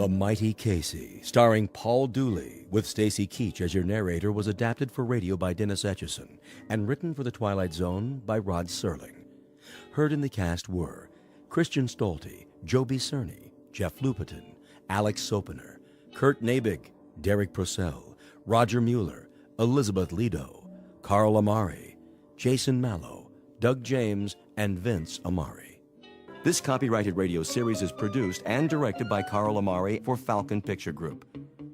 The Mighty Casey, starring Paul Dooley, with Stacy Keach as your narrator, was adapted for radio by Dennis Etchison and written for The Twilight Zone by Rod Serling. Heard in the cast were Christian Stolte, Joby Cerny, Jeff Lupetin, Alex Sopener, Kurt Nabig, Derek Purcell, Roger Mueller, Elizabeth Lido, Carl Amari, Jason Mallow, Doug James, and Vince Amari. This copyrighted radio series is produced and directed by Carl Amari for Falcon Picture Group.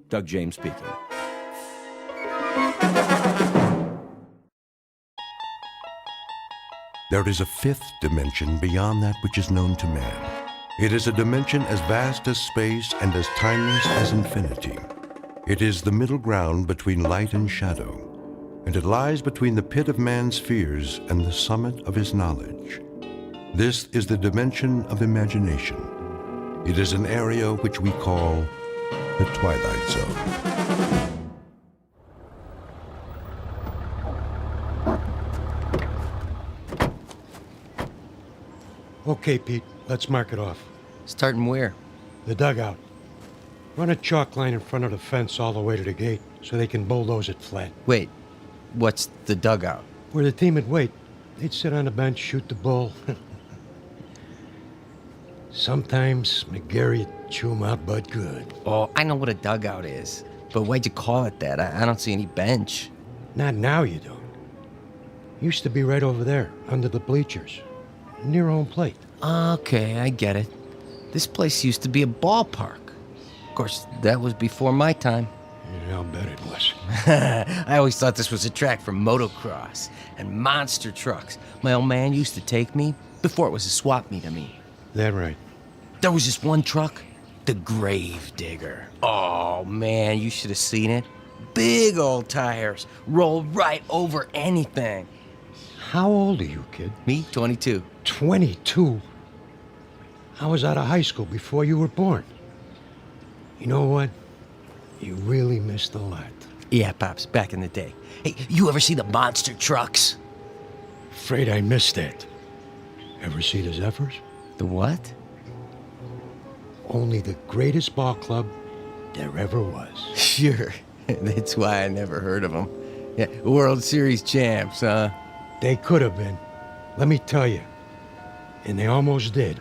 Doug James speaking. There is a fifth dimension beyond that which is known to man. It is a dimension as vast as space and as timeless as infinity. It is the middle ground between light and shadow, and it lies between the pit of man's fears and the summit of his knowledge. This is the dimension of imagination. It is an area which we call the Twilight Zone. Okay, Pete, let's mark it off. Starting where? The dugout. Run a chalk line in front of the fence all the way to the gate so they can bulldoze it flat. Wait, what's the dugout? Where the team would wait. They'd sit on the bench, shoot the bull. Sometimes McGarry'd chew 'em out but good. Oh, I know what a dugout is. But why'd you call it that? I don't see any bench. Not now, you don't. Used to be right over there, under the bleachers, near home plate. Okay, I get it. This place used to be a ballpark. Of course, that was before my time. Yeah, I'll bet it was. I always thought this was a track for motocross and monster trucks. My old man used to take me before it was a swap meet of me. That right. There was this one truck, the Grave Digger. Oh, man, you should have seen it. Big old tires, rolled right over anything. How old are you, kid? Me, 22. 22? I was out of high school before you were born. You know what? You really missed a lot. Yeah, Pops, back in the day. Hey, you ever see the monster trucks? Afraid I missed that. Ever see the Zephyrs? The what? Only the greatest ball club there ever was. Sure. That's why I never heard of them. Yeah, World Series champs, huh? They could have been. Let me tell you. And they almost did.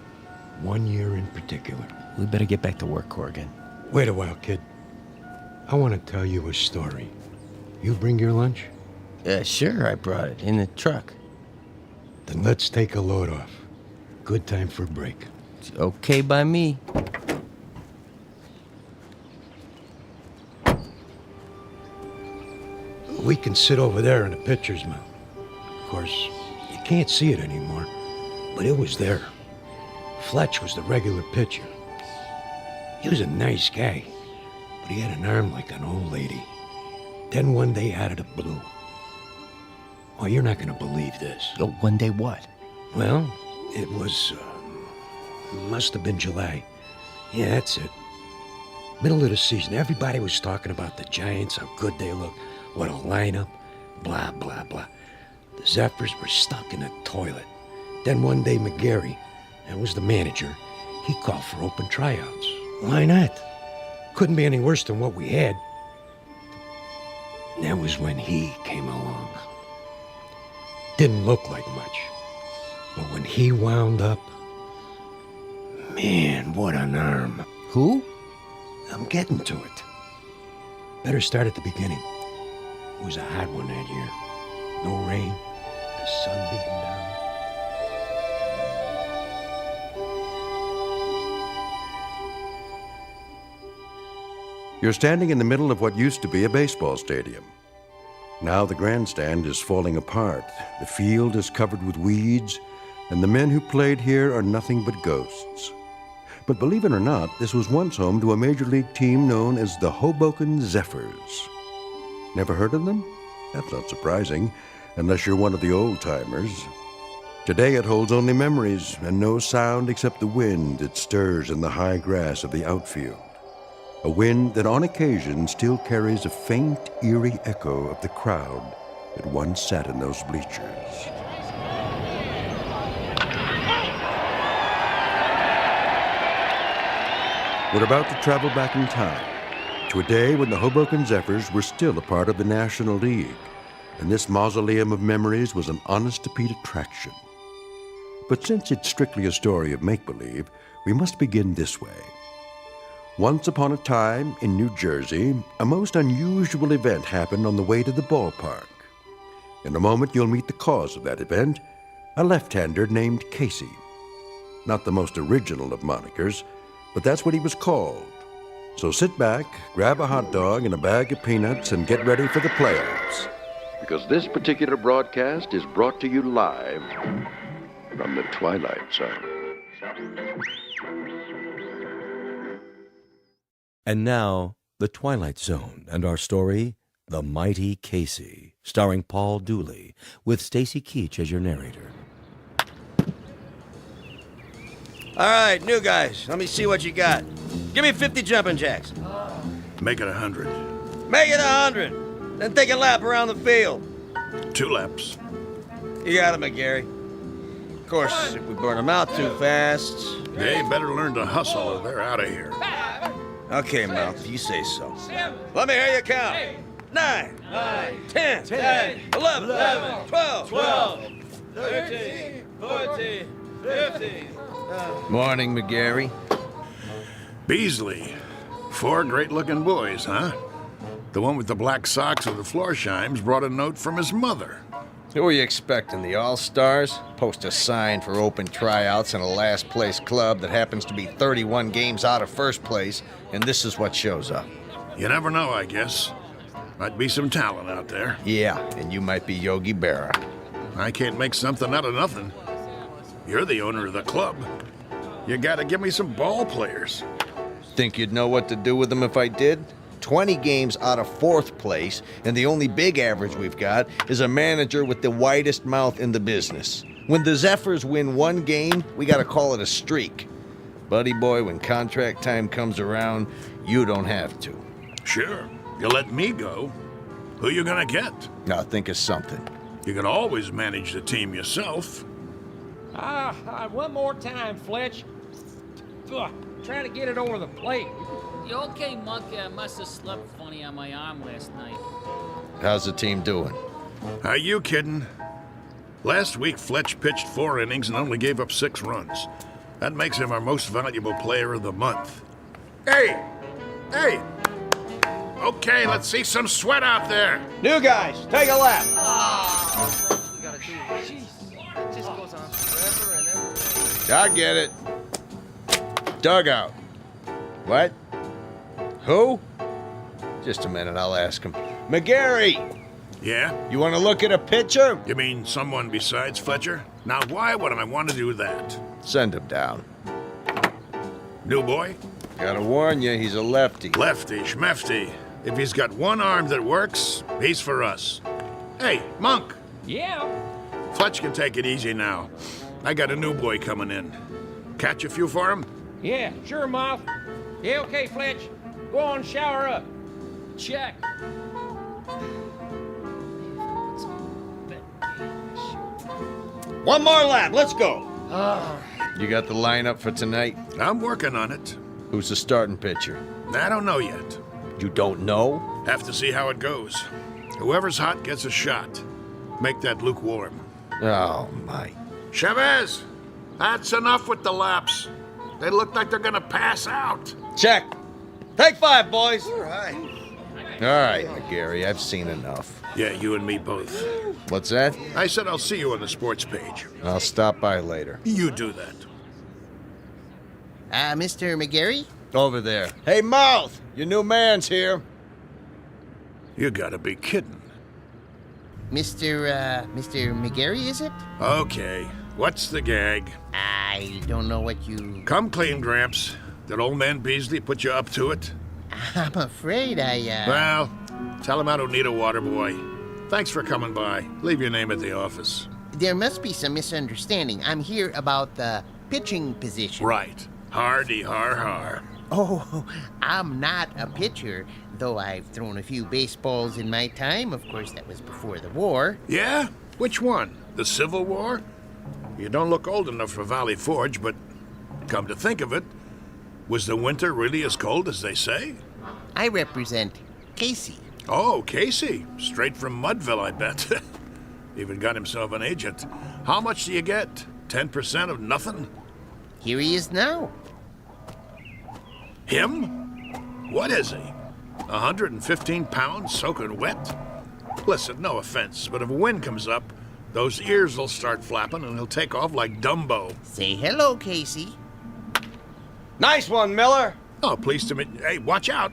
1 year in particular. We better get back to work, Corrigan. Wait a while, kid. I want to tell you a story. You bring your lunch? Sure, I brought it in the truck. Then let's take a load off. Good time for a break. It's okay by me. We can sit over there in the pitcher's mound. Of course, you can't see it anymore, but it was there. Fletch was the regular pitcher. He was a nice guy, but he had an arm like an old lady. Then one day out of the blue. Oh, you're not going to believe this. Oh, one day what? Well, it was, must have been July. Yeah, that's it. Middle of the season, everybody was talking about the Giants, how good they look, what a lineup, blah, blah, blah. The Zephyrs were stuck in a toilet. Then one day, McGarry, that was the manager, he called for open tryouts. Why not? Couldn't be any worse than what we had. And that was when he came along. Didn't look like much. But when he wound up, man, what an arm. Who? I'm getting to it. Better start at the beginning. It was a hot one that year. No rain, the sun beating down. You're standing in the middle of what used to be a baseball stadium. Now the grandstand is falling apart, the field is covered with weeds, and the men who played here are nothing but ghosts. But believe it or not, this was once home to a major league team known as the Hoboken Zephyrs. Never heard of them? That's not surprising, unless you're one of the old-timers. Today it holds only memories and no sound except the wind that stirs in the high grass of the outfield. A wind that on occasion still carries a faint, eerie echo of the crowd that once sat in those bleachers. We're about to travel back in time to a day when the Hoboken Zephyrs were still a part of the National League, and this mausoleum of memories was an honest-to-Pete attraction. But since it's strictly a story of make-believe, we must begin this way. Once upon a time, in New Jersey, a most unusual event happened on the way to the ballpark. In a moment, you'll meet the cause of that event, a left-hander named Casey. Not the most original of monikers, but that's what he was called. So sit back, grab a hot dog and a bag of peanuts, and get ready for the playoffs. Because this particular broadcast is brought to you live from the Twilight Zone. And now, The Twilight Zone and our story, The Mighty Casey, starring Paul Dooley, with Stacy Keach as your narrator. All right, new guys, let me see what you got. Give me 50 jumping jacks. Make it 100. Make it 100. Then take a lap around the field. 2 laps. You got it, McGarry. Of course, if we burn them out too fast. They better learn to hustle or they're out of here. Okay, Mouth, you say so. Let me hear you count. 9, 10, 11, 12, 13, 14, 15. Morning, McGarry. Beasley. 4 great-looking boys, huh? The one with the black socks and the Florsheim's brought a note from his mother. Who are you expecting, the All-Stars? Post a sign for open tryouts in a last-place club that happens to be 31 games out of first place, and this is what shows up. You never know, I guess. Might be some talent out there. Yeah, and you might be Yogi Berra. I can't make something out of nothing. You're the owner of the club. You gotta give me some ball players. Think you'd know what to do with them if I did? 20 games out of 4th place, and the only big average we've got is a manager with the widest mouth in the business. When the Zephyrs win 1 game, we gotta call it a streak. Buddy boy, when contract time comes around, you don't have to. Sure, you let me go. Who you gonna get? Now think of something. You can always manage the team yourself. One more time, Fletch. Ugh, trying to get it over the plate. You okay, Monkey? I must have slept funny on my arm last night. How's the team doing? Are you kidding? Last week, Fletch pitched 4 innings and only gave up 6 runs. That makes him our most valuable player of the month. Hey! Hey! Okay, let's see some sweat out there. New guys, take a lap. We gotta do it. Jeez, it just goes on forever and ever. I get it. Dugout. What? Who? Just a minute, I'll ask him. McGarry, Yeah? you want to look at a pitcher? You mean someone besides Fletcher? Now, why would I want to do that? Send him down. New boy? Gotta warn you, he's a lefty. Lefty, schmefty. If he's got one arm that works, he's for us. Hey, Monk, Yeah. Fletch can take it easy now. I got a new boy coming in. Catch a few for him? Yeah, sure, Moth. Yeah, okay, Fletch. Go on, shower up. Check. One more lap, let's go. You got the lineup for tonight? I'm working on it. Who's the starting pitcher? I don't know yet. You don't know? Have to see how it goes. Whoever's hot gets a shot. Make that lukewarm. Oh, my. Chavez, that's enough with the laps. They look like they're gonna pass out. Check. Take 5, boys. All right, McGarry, I've seen enough. Yeah, you and me both. What's that? I said I'll see you on the sports page. I'll stop by later. You do that. Mr. McGarry? Over there. Hey, Mouth! Your new man's here. You gotta be kidding. Mr. McGarry, is it? Okay, what's the gag? I don't know what you... Come clean, Gramps. Did old man Beasley put you up to it? I'm afraid Well, tell him I don't need a water boy. Thanks for coming by. Leave your name at the office. There must be some misunderstanding. I'm here about the pitching position. Right. Hardy har har. Oh, I'm not a pitcher, though I've thrown a few baseballs in my time. Of course, that was before the war. Yeah? Which one? The Civil War? You don't look old enough for Valley Forge, but come to think of it, Was the winter really as cold as they say? I represent Casey. Oh, Casey. Straight from Mudville, I bet. Even got himself an agent. How much do you get? 10% of nothing? Here he is now. Him? What is he? 115 pounds soaking wet? Listen, no offense, but if a wind comes up, those ears will start flapping and he'll take off like Dumbo. Say hello, Casey. Nice one, Miller. Oh, pleased to meet you. Hey, watch out.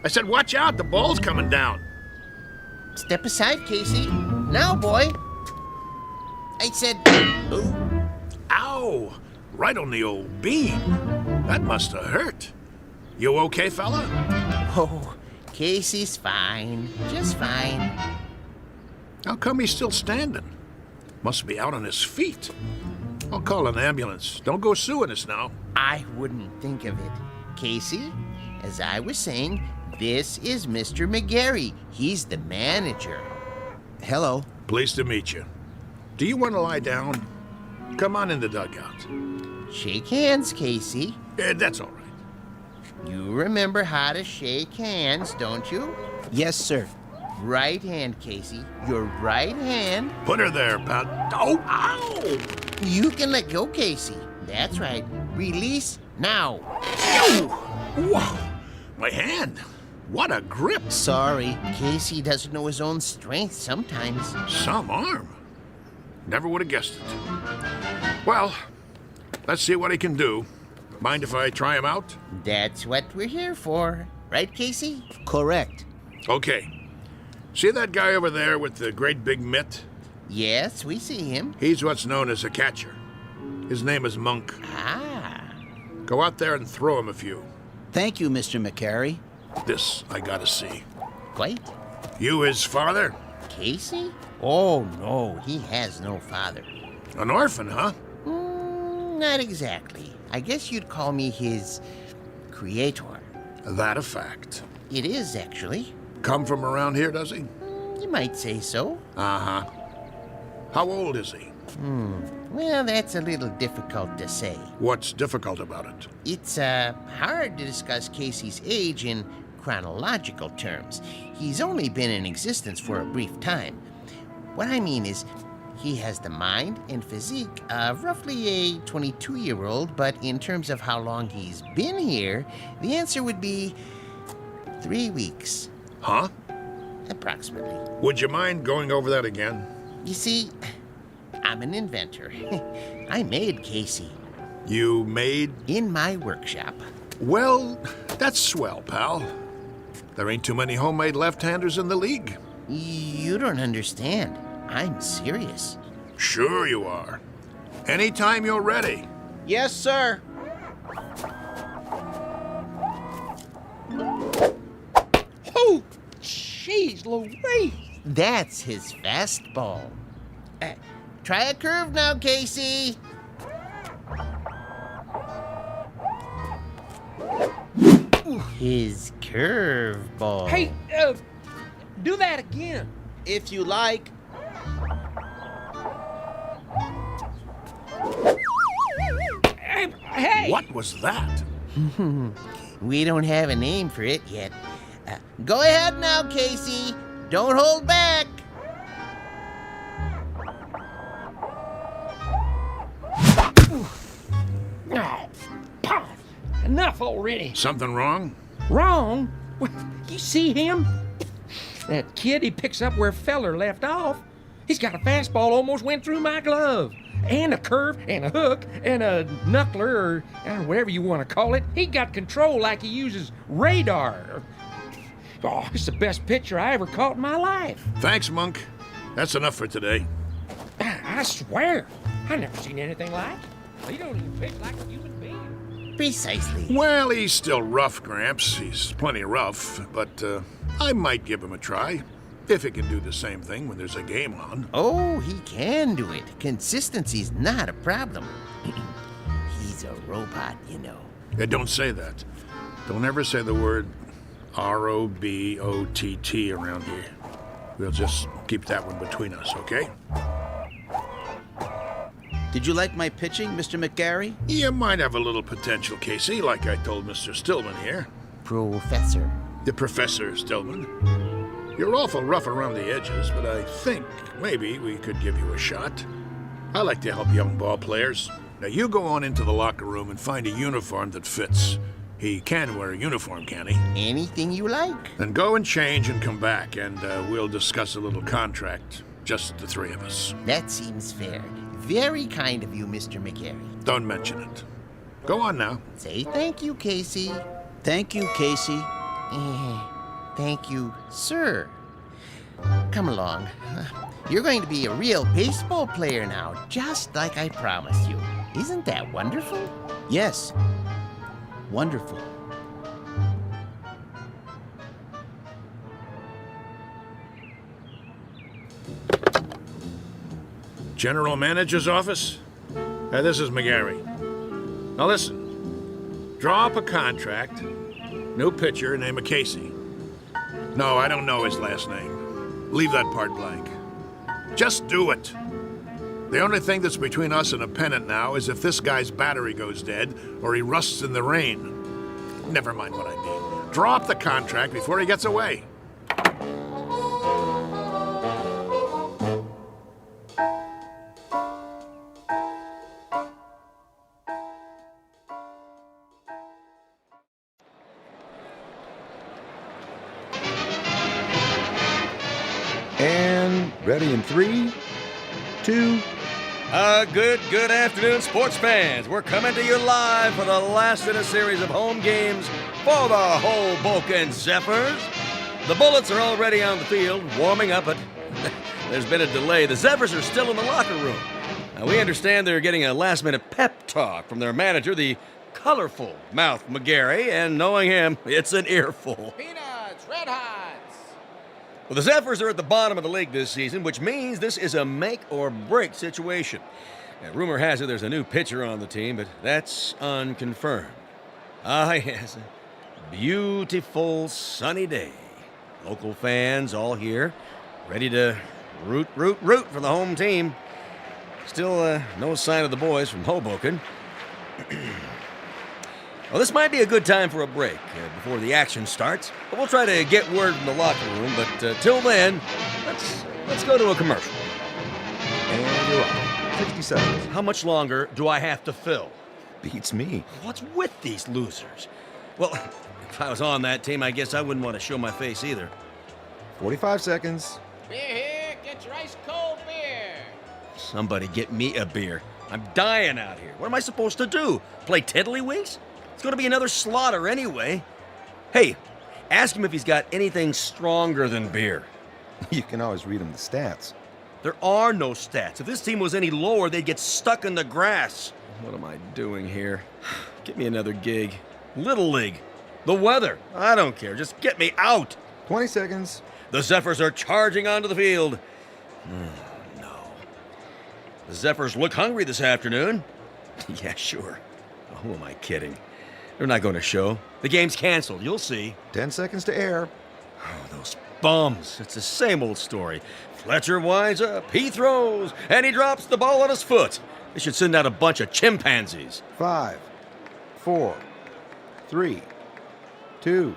I said watch out, the ball's coming down. Step aside, Casey. Now, boy. I said... Ooh. Ow! Right on the old bean. That must have hurt. You okay, fella? Oh, Casey's fine. Just fine. How come he's still standing? Must be out on his feet. I'll call an ambulance. Don't go suing us now. I wouldn't think of it. Casey, as I was saying, this is Mr. McGarry. He's the manager. Hello. Pleased to meet you. Do you want to lie down? Come on in the dugout. Shake hands, Casey. That's all right. You remember how to shake hands, don't you? Yes, sir. Right hand, Casey. Your right hand. Put her there, pal. Oh, ow! You can let go, Casey. That's right. Release now. Whoa! My hand. What a grip. Sorry, Casey doesn't know his own strength sometimes. Some arm. Never would have guessed it. Well, let's see what he can do. Mind if I try him out? That's what we're here for. Right, Casey? Correct. Okay. See that guy over there with the great big mitt? Yes, we see him. He's what's known as a catcher. His name is Monk. Ah. Go out there and throw him a few. Thank you, Mr. McCary. This I gotta see. Quite. You his father? Casey? Oh, no, he has no father. An orphan, huh? Not exactly. I guess you'd call me his creator. That a fact. It is, actually. Come from around here, does he? You might say so. Uh-huh. How old is he? Well, that's a little difficult to say. What's difficult about it? It's hard to discuss Casey's age in chronological terms. He's only been in existence for a brief time. What I mean is, he has the mind and physique of roughly a 22-year-old, but in terms of how long he's been here, the answer would be 3 weeks. Huh? Approximately. Would you mind going over that again? You see, I'm an inventor. I made Casey. You made? In my workshop. Well, that's swell, pal. There ain't too many homemade left-handers in the league. You don't understand. I'm serious. Sure you are. Anytime you're ready. Yes, sir. Oh, jeez Louise. That's his fastball. Try a curve now, Casey. His curveball. Hey, do that again. If you like. Hey! What was that? We don't have a name for it yet. Go ahead now, Casey. Don't hold back. Oh, pah, enough already. Something wrong? Wrong? What, you see him? That kid, he picks up where Feller left off. He's got a fastball almost went through my glove. And a curve, and a hook, and a knuckler, or whatever you want to call it. He got control like he uses radar. Oh, it's the best pitcher I ever caught in my life. Thanks, Monk. That's enough for today. I swear, I never seen anything like it. He don't even pitch like a human being. Precisely. Well, he's still rough, Gramps. He's plenty rough, but I might give him a try. If he can do the same thing when there's a game on. Oh, he can do it. Consistency's not a problem. He's a robot, you know. Don't say that. Don't ever say the word R-O-B-O-T-T around here. We'll just keep that one between us, okay? Did you like my pitching, Mr. McGarry? You might have a little potential, Casey, like I told Mr. Stillman here. Professor. The Professor Stillman. You're awful rough around the edges, but I think maybe we could give you a shot. I like to help young ball players. Now you go on into the locker room and find a uniform that fits. He can wear a uniform, can he? Anything you like. Then go and change and come back, and we'll discuss a little contract. Just the three of us. That seems fair. Very kind of you, Mr. McGarry. Don't mention it. Go on now. Say thank you, Casey. Thank you, Casey. Thank you, sir. Come along. You're going to be a real baseball player now, just like I promised you. Isn't that wonderful? Yes. Wonderful. General Manager's office? This is McGarry. Now listen. Draw up a contract. New pitcher, name of Casey. No, I don't know his last name. Leave that part blank. Just do it. The only thing that's between us and a pennant now is if this guy's battery goes dead or he rusts in the rain. Never mind what I mean. Draw up the contract before he gets away. And ready in 3, 2. Good afternoon, sports fans. We're coming to you live for the last in a series of home games for the Hoboken Zephyrs. The Bullets are already on the field, warming up, but there's been a delay. The Zephyrs are still in the locker room. Now, we understand they're getting a last-minute pep talk from their manager, the colorful Mouth McGarry, and knowing him, it's an earful. Peanuts, Red Hots. Well, the Zephyrs are at the bottom of the league this season, which means this is a make-or-break situation. Now, rumor has it there's a new pitcher on the team, but that's unconfirmed. Ah, yes, a beautiful sunny day. Local fans all here, ready to root for the home team. Still, no sign of the boys from Hoboken. Well, this might be a good time for a break before the action starts, but we'll try to get word from the locker room. But till then, let's go to a commercial. And you're on. 60 seconds. How much longer do I have to fill? Beats me. What's with these losers? Well, if I was on that team, I guess I wouldn't want to show my face either. 45 seconds. Beer here, get your ice cold beer. Somebody get me a beer. I'm dying out here. What am I supposed to do? Play tiddlywinks? It's going to be another slaughter anyway. Hey, ask him if he's got anything stronger than beer. You can always read him the stats. There are no stats. If this team was any lower, they'd get stuck in the grass. What am I doing here? Get me another gig. Little League. The weather. I don't care. Just get me out. 20 seconds. The Zephyrs are charging onto the field. No. The Zephyrs look hungry this afternoon. Yeah, sure. Oh, who am I kidding? They're not going to show. The game's canceled. You'll see. 10 seconds to air. Oh, those bums. It's the same old story. Fletcher winds up, he throws, and he drops the ball on his foot. They should send out a bunch of chimpanzees. 5, 4, 3, 2.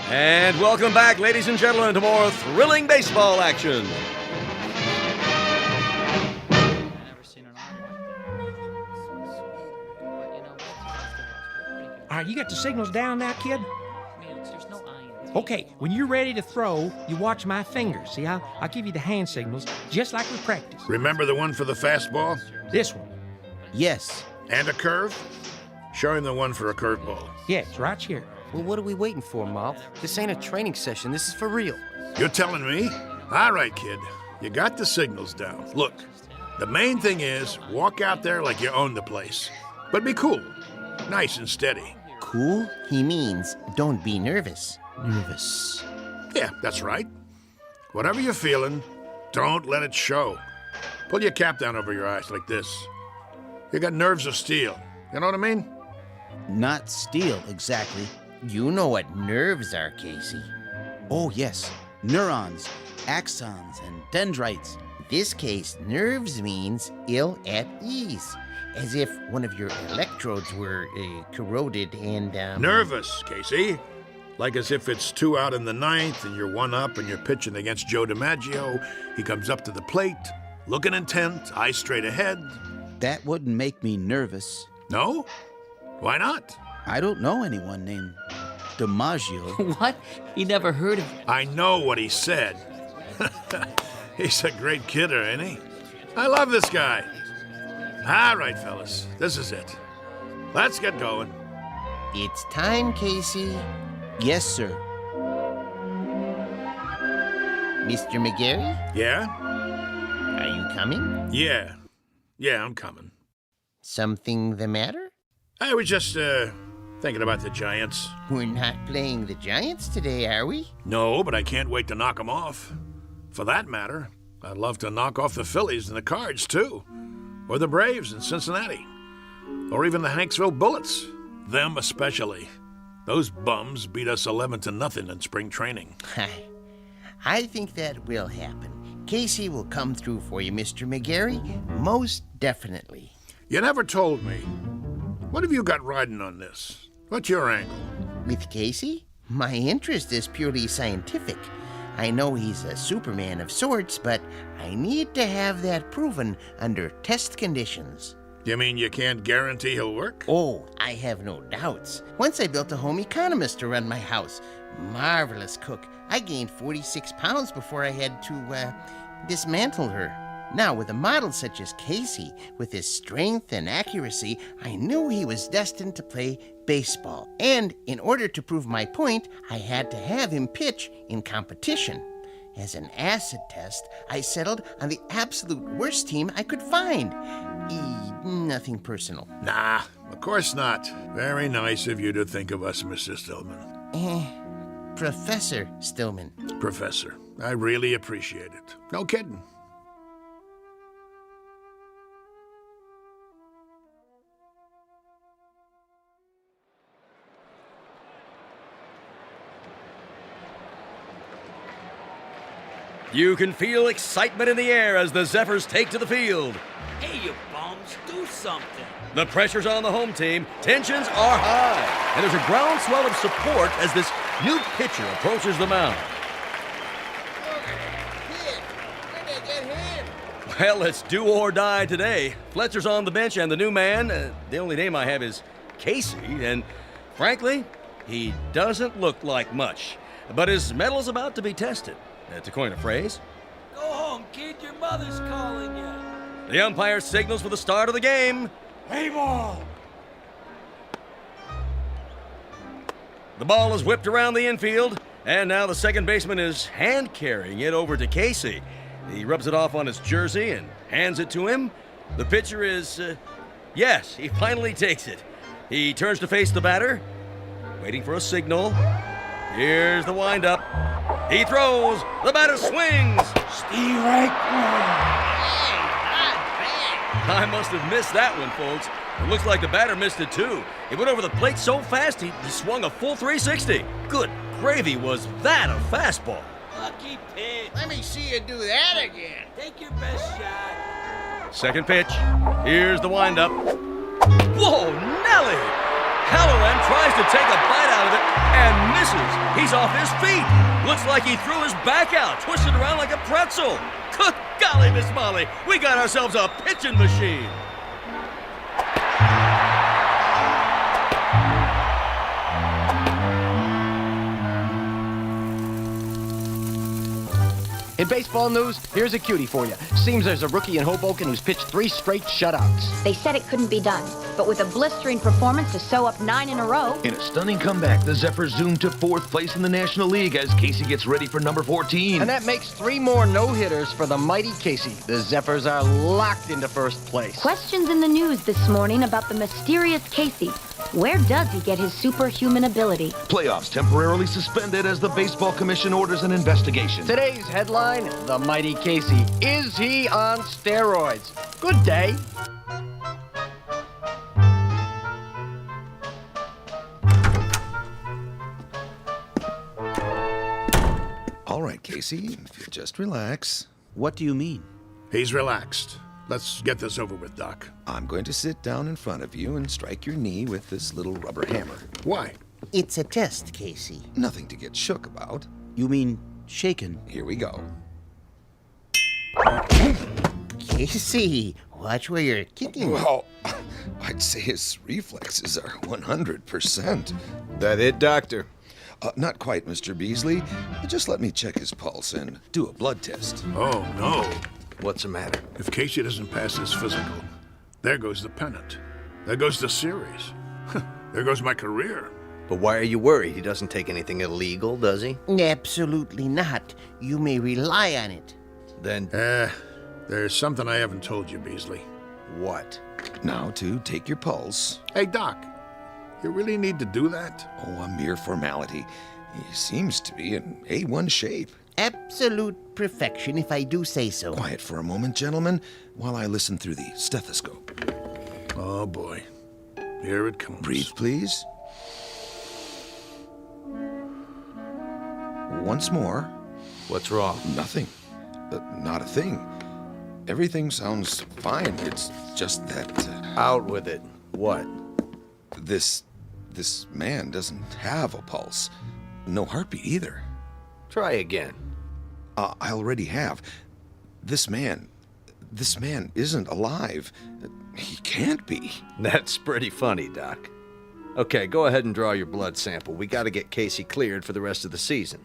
And welcome back, ladies and gentlemen, to more thrilling baseball action. All right, you got the signals down now, kid? Okay, when you're ready to throw, you watch my fingers. See, I'll give you the hand signals, just like we practice. Remember the one for the fastball? This one. Yes. And a curve? Show him the one for a curveball. Yeah, it's right here. Well, what are we waiting for, Mouth? This ain't a training session. This is for real. You're telling me? All right, kid. You got the signals down. Look, the main thing is walk out there like you own the place. But be cool. Nice and steady. Cool? He means don't be nervous. Nervous. Yeah, that's right. Whatever you're feeling, don't let it show. Pull your cap down over your eyes like this. You got nerves of steel. You know what I mean? Not steel, exactly. You know what nerves are, Casey. Oh, yes. Neurons, axons, and dendrites. this case, nerves means ill at ease, as if one of your electrodes were corroded and, Nervous, Casey. Like as if it's 2 out in the ninth and you're 1 up and you're pitching against Joe DiMaggio. He comes up to the plate, looking intent, eyes straight ahead. That wouldn't make me nervous. No? Why not? I don't know anyone named DiMaggio. What? He never heard of it. I know what he said. He's a great kidder, ain't he? I love this guy. All right, fellas, this is it. Let's get going. It's time, Casey. Yes, sir. Mr. McGarry, Yeah? are you coming? Yeah. Yeah, I'm coming. Something the matter? I was just, thinking about the Giants. We're not playing the Giants today, are we? No, but I can't wait to knock them off. For that matter, I'd love to knock off the Phillies and the Cards, too. Or the Braves in Cincinnati. Or even the Hanksville Bullets. Them especially. Those bums beat us 11-0 in spring training. I think that will happen. Casey will come through for you, Mr. McGarry. Most definitely. You never told me. What have you got riding on this? What's your angle? With Casey, my interest is purely scientific. I know he's a Superman of sorts, but I need to have that proven under test conditions. You mean you can't guarantee he'll work? Oh, I have no doubts. Once I built a home economist to run my house. Marvelous cook. I gained 46 pounds before I had to, dismantle her. Now, with a model such as Casey, with his strength and accuracy, I knew he was destined to play baseball. And in order to prove my point, I had to have him pitch in competition. As an acid test, I settled on the absolute worst team I could find. Nothing personal. Nah, of course not. Very nice of you to think of us, Mr. Stillman. Professor Stillman. Professor, I really appreciate it. No kidding. You can feel excitement in the air as the Zephyrs take to the field. Hey, you bums, do something. The pressure's on the home team, tensions are high, and there's a groundswell of support as this new pitcher approaches the mound. Well, it's do or die today. Fletcher's on the bench, and the new man, the only name I have is Casey, and frankly, he doesn't look like much. But his metal's about to be tested, to coin a phrase. Go home, kid. Your mother's calling you. The umpire signals for the start of the game. Play ball. The ball is whipped around the infield, and now the second baseman is hand-carrying it over to Casey. He rubs it off on his jersey and hands it to him. The pitcher is, yes, he finally takes it. He turns to face the batter, waiting for a signal. Here's the windup. He throws. The batter swings. Steve right. I must have missed that one, folks. It looks like the batter missed it, too. He went over the plate so fast, he swung a full 360. Good gravy, was that a fastball? Lucky pitch. Let me see you do that again. Take your best shot. Second pitch. Here's the windup. Whoa, Nelly! Halloran tries to take a bite out of it and misses. He's off his feet. Looks like he threw his back out, twisted around like a pretzel. Good golly, Miss Molly, we got ourselves a pitching machine. In baseball news, here's a cutie for you. Seems there's a rookie in Hoboken who's pitched 3 straight shutouts. They said it couldn't be done, but with a blistering performance to sew up 9 in a row. In a stunning comeback, the Zephyrs zoom to 4th place in the National League as Casey gets ready for number 14. And that makes 3 more no-hitters for the mighty Casey. The Zephyrs are locked into 1st place. Questions in the news this morning about the mysterious Casey. Where does he get his superhuman ability? Playoffs temporarily suspended as the Baseball Commission orders an investigation. Today's headline, the mighty Casey. Is he on steroids? Good day. All right, Casey, just relax. What do you mean? He's relaxed. Let's get this over with, Doc. I'm going to sit down in front of you and strike your knee with this little rubber hammer. Why? It's a test, Casey. Nothing to get shook about. You mean shaken? Here we go. Casey, watch where you're kicking. Well, I'd say his reflexes are 100%. That it, Doctor? Not quite, Mr. Beasley. Just let me check his pulse and do a blood test. Oh, no. What's the matter? If Casey doesn't pass his physical, there goes the pennant. There goes the series. There goes my career. But why are you worried? He doesn't take anything illegal, does he? Absolutely not. You may rely on it. Then... there's something I haven't told you, Beasley. What? Now to take your pulse. Hey, Doc, you really need to do that? Oh, a mere formality. He seems to be in A1 shape. Absolute perfection, if I do say so. Quiet for a moment, gentlemen, while I listen through the stethoscope. Oh, boy. Here it comes. Breathe, please. Once more. What's wrong? Nothing. Not a thing. Everything sounds fine. It's just that... Out with it. What? This man doesn't have a pulse. No heartbeat either. Try again. I already have. This man isn't alive. He can't be. That's pretty funny, Doc. Okay, go ahead and draw your blood sample. We gotta get Casey cleared for the rest of the season.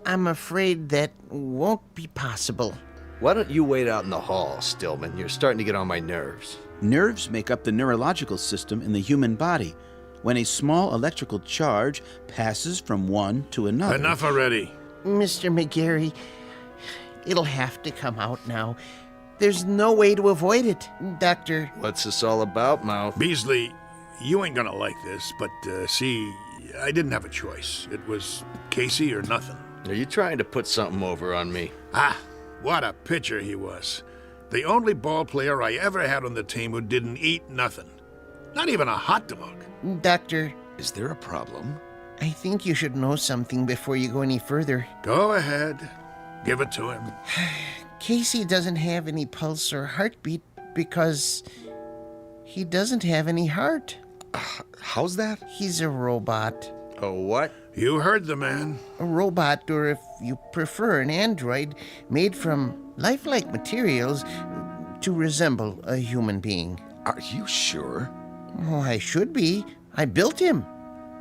I'm afraid that won't be possible. Why don't you wait out in the hall, Stillman? You're starting to get on my nerves. Nerves make up the neurological system in the human body. When a small electrical charge passes from one to another... Enough already. Mr. McGarry, it'll have to come out now. There's no way to avoid it, Doctor. What's this all about, Mouth? Beasley, you ain't gonna like this, but see, I didn't have a choice. It was Casey or nothing. Are you trying to put something over on me? Ah, what a pitcher he was. The only ball player I ever had on the team who didn't eat nothing. Not even a hot dog. Doctor. Is there a problem? I think you should know something before you go any further. Go ahead. Give it to him. Casey doesn't have any pulse or heartbeat because he doesn't have any heart. How's that? He's a robot. A what? You heard the man. A robot, or if you prefer, an android made from lifelike materials to resemble a human being. Are you sure? Oh, I should be. I built him.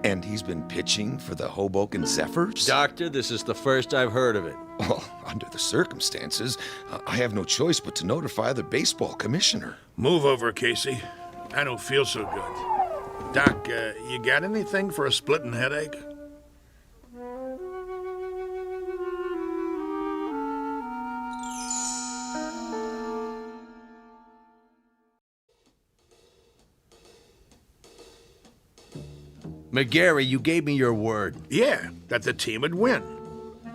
And he's been pitching for the Hoboken Zephyrs? Doctor, this is the first I've heard of it. Well, under the circumstances, I have no choice but to notify the baseball commissioner. Move over, Casey. I don't feel so good. Doc, you got anything for a splitting headache? McGarry, you gave me your word. Yeah, that the team would win.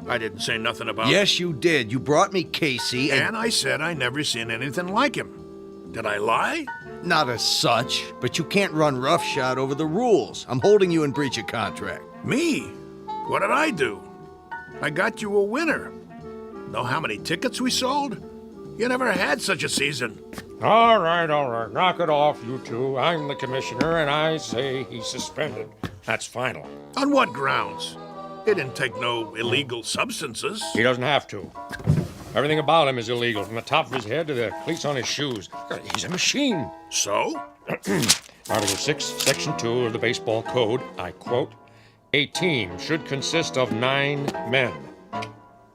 I didn't say nothing about... Yes, you did. You brought me Casey and I said I never seen anything like him. Did I lie? Not as such, but you can't run roughshod over the rules. I'm holding you in breach of contract. Me? What did I do? I got you a winner. Know how many tickets we sold? You never had such a season. All right. Knock it off, you two. I'm the commissioner, and I say he's suspended. That's final. On what grounds? He didn't take no illegal substances. He doesn't have to. Everything about him is illegal, from the top of his head to the cleats on his shoes. He's a machine. So? Article 6, Section 2 of the Baseball Code, I quote, "A team should consist of 9 men."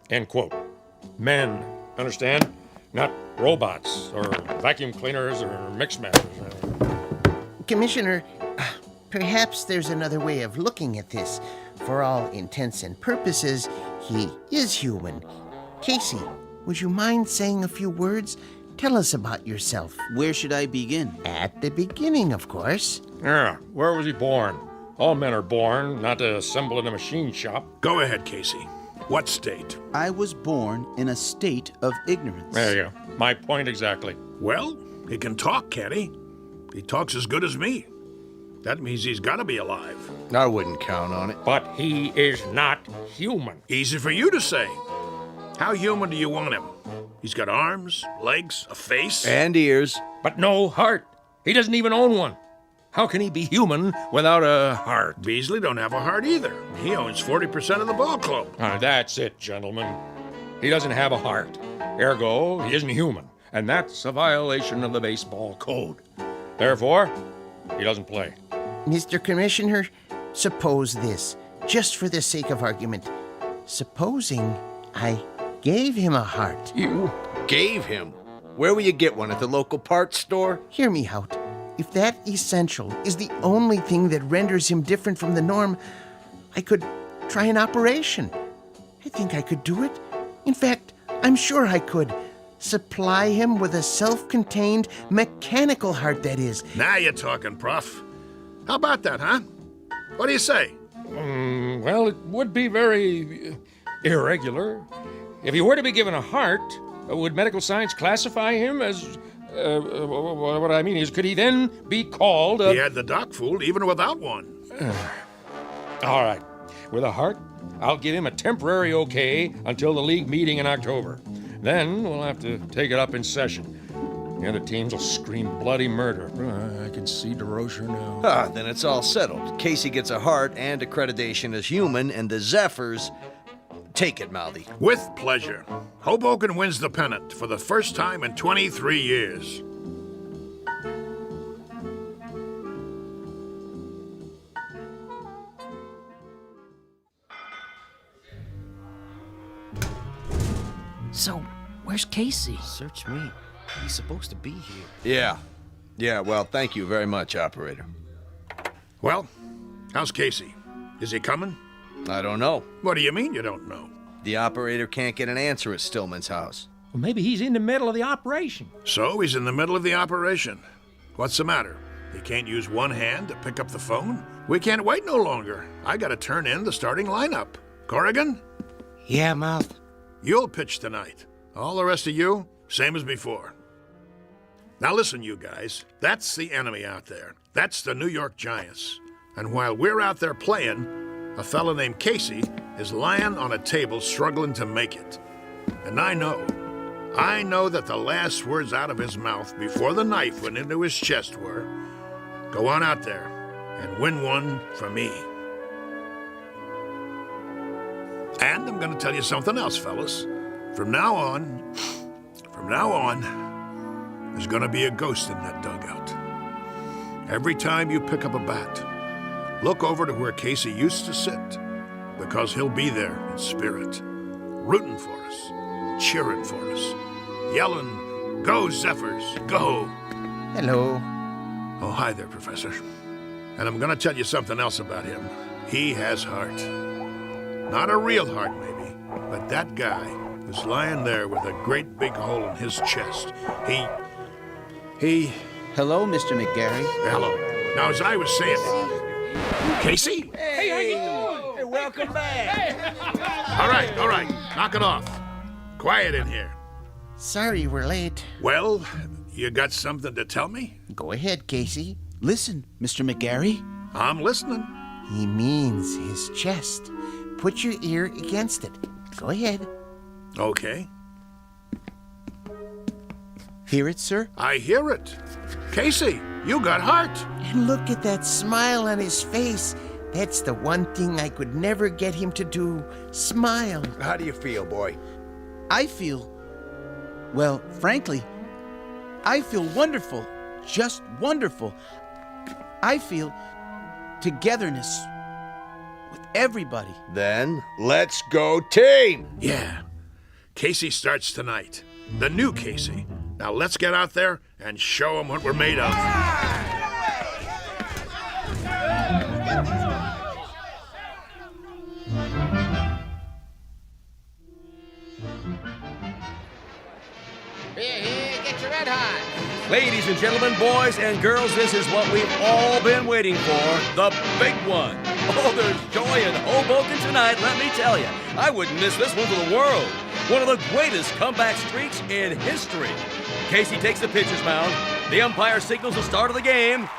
End quote. Men, understand? Not robots, or vacuum cleaners, or mix-masters. Commissioner, perhaps there's another way of looking at this. For all intents and purposes, he is human. Casey, would you mind saying a few words? Tell us about yourself. Where should I begin? At the beginning, of course. Yeah, where was he born? All men are born, not to assemble in a machine shop. Go ahead, Casey. What state? I was born in a state of ignorance. There you go. My point exactly. Well, he can talk, can't he? He talks as good as me. That means he's got to be alive. I wouldn't count on it. But he is not human. Easy for you to say. How human do you want him? He's got arms, legs, a face. And ears. But no heart. He doesn't even own one. How can he be human without a heart? Beasley don't have a heart either. He owns 40% of the ball club. That's it, gentlemen. He doesn't have a heart. Ergo, he isn't human. And that's a violation of the baseball code. Therefore, he doesn't play. Mr. Commissioner, suppose this, just for the sake of argument. Supposing I gave him a heart. You gave him? Where will you get one? At the local parts store? Hear me out. If that essential is the only thing that renders him different from the norm, I could try an operation. I think I could do it. In fact, I'm sure I could. Supply him with a self-contained mechanical heart, that is. Now you're talking, Prof. How about that, huh? What do you say? Well, it would be very irregular. If he were to be given a heart, would medical science classify him as... what I mean is, could he then be called a... He had the doc fooled even without one. All right. With a heart, I'll give him a temporary okay until the league meeting in October. Then we'll have to take it up in session. The other teams will scream bloody murder. I can see DeRocher now. Then it's all settled. Casey gets a heart and accreditation as human, and the Zephyrs... Take it, Mouthy. With pleasure. Hoboken wins the pennant for the first time in 23 years. So, where's Casey? Search me. He's supposed to be here. Yeah, well, thank you very much, operator. Well, how's Casey? Is he coming? I don't know. What do you mean you don't know? The operator can't get an answer at Stillman's house. Well, maybe he's in the middle of the operation. So he's in the middle of the operation. What's the matter? He can't use one hand to pick up the phone? We can't wait no longer. I gotta turn in the starting lineup. Corrigan? Yeah, Mouth. You'll pitch tonight. All the rest of you, same as before. Now listen, you guys. That's the enemy out there. That's the New York Giants. And while we're out there playing, a fella named Casey is lying on a table struggling to make it. And I know that the last words out of his mouth before the knife went into his chest were, "Go on out there and win one for me." And I'm going to tell you something else, fellas. From now on, there's going to be a ghost in that dugout. Every time you pick up a bat, look over to where Casey used to sit, because he'll be there in spirit, rooting for us, cheering for us, yelling, "Go, Zephyrs, go!" Hello. Oh, hi there, Professor. And I'm going to tell you something else about him. He has heart. Not a real heart, maybe, but that guy who's lying there with a great big hole in his chest, he... Hello, Mr. McGarry. Hello. Now, as I was saying... Casey? Hey, how you doing? Hey, welcome back. All right. Knock it off. Quiet in here. Sorry we're late. Well, you got something to tell me? Go ahead, Casey. Listen, Mr. McGarry. I'm listening. He means his chest. Put your ear against it. Go ahead. Okay. Hear it, sir? I hear it. Casey, you got heart. And look at that smile on his face. That's the one thing I could never get him to do. Smile. How do you feel, boy? I feel... Well, frankly, I feel wonderful. Just wonderful. I feel togetherness with everybody. Then, let's go team! Yeah. Casey starts tonight. The new Casey. Now let's get out there and show him what we're made of. Here, get your red hot. Ladies and gentlemen, boys and girls, this is what we've all been waiting for, the big one. Oh, there's joy in Hoboken tonight, let me tell you. I wouldn't miss this one for the world. One of the greatest comeback streaks in history. Casey takes the pitcher's mound. The umpire signals the start of the game.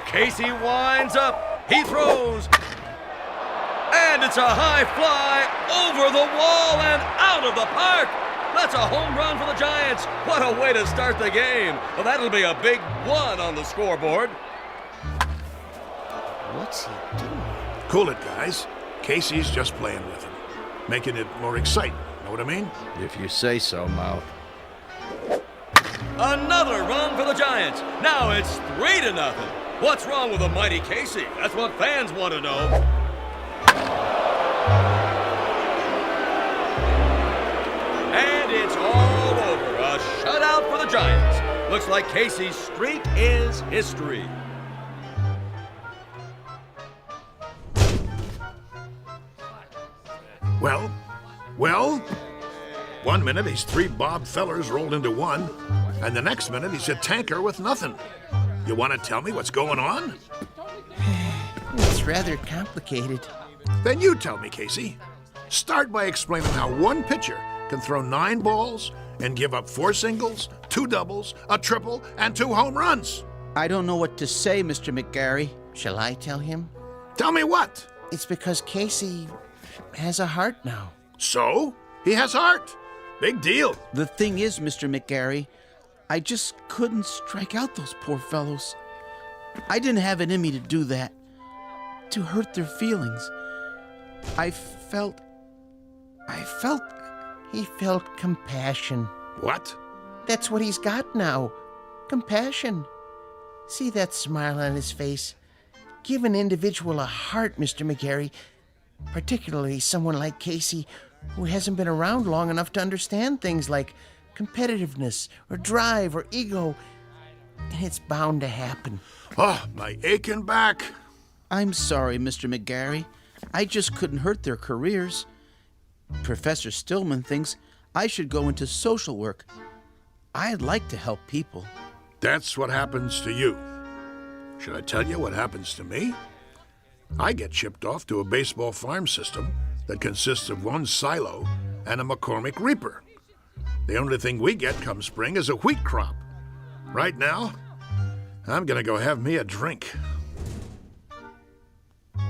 Casey winds up. He throws. And it's a high fly over the wall and out of the park. That's a home run for the Giants. What a way to start the game. Well, that'll be a big 1 on the scoreboard. What's he doing? Cool it, guys. Casey's just playing with him, making it more exciting. Know what I mean? If you say so, Mouth. Another run for the Giants. Now it's 3-0. What's wrong with the mighty Casey? That's what fans want to know. And it's all over. A shutout for the Giants. Looks like Casey's streak is history. Well, 1 minute he's 3 Bob Fellers rolled into one, and the next minute he's a tanker with nothing. You want to tell me what's going on? It's rather complicated. Then you tell me, Casey. Start by explaining how one pitcher can throw 9 balls and give up 4 singles, 2 doubles, a triple, and 2 home runs. I don't know what to say, Mr. McGarry. Shall I tell him? Tell me what? It's because Casey has a heart now. So? He has heart. Big deal. The thing is, Mr. McGarry, I just couldn't strike out those poor fellows. I didn't have it in me to do that, to hurt their feelings. I felt... He felt compassion. What? That's what he's got now. Compassion. See that smile on his face? Give an individual a heart, Mr. McGarry. Particularly someone like Casey, who hasn't been around long enough to understand things like competitiveness or drive or ego. And it's bound to happen. Oh, my aching back. I'm sorry, Mr. McGarry. I just couldn't hurt their careers. Professor Stillman thinks I should go into social work. I'd like to help people. That's what happens to you. Should I tell you what happens to me? I get shipped off to a baseball farm system that consists of 1 silo and a McCormick Reaper. The only thing we get come spring is a wheat crop. Right now, I'm gonna go have me a drink.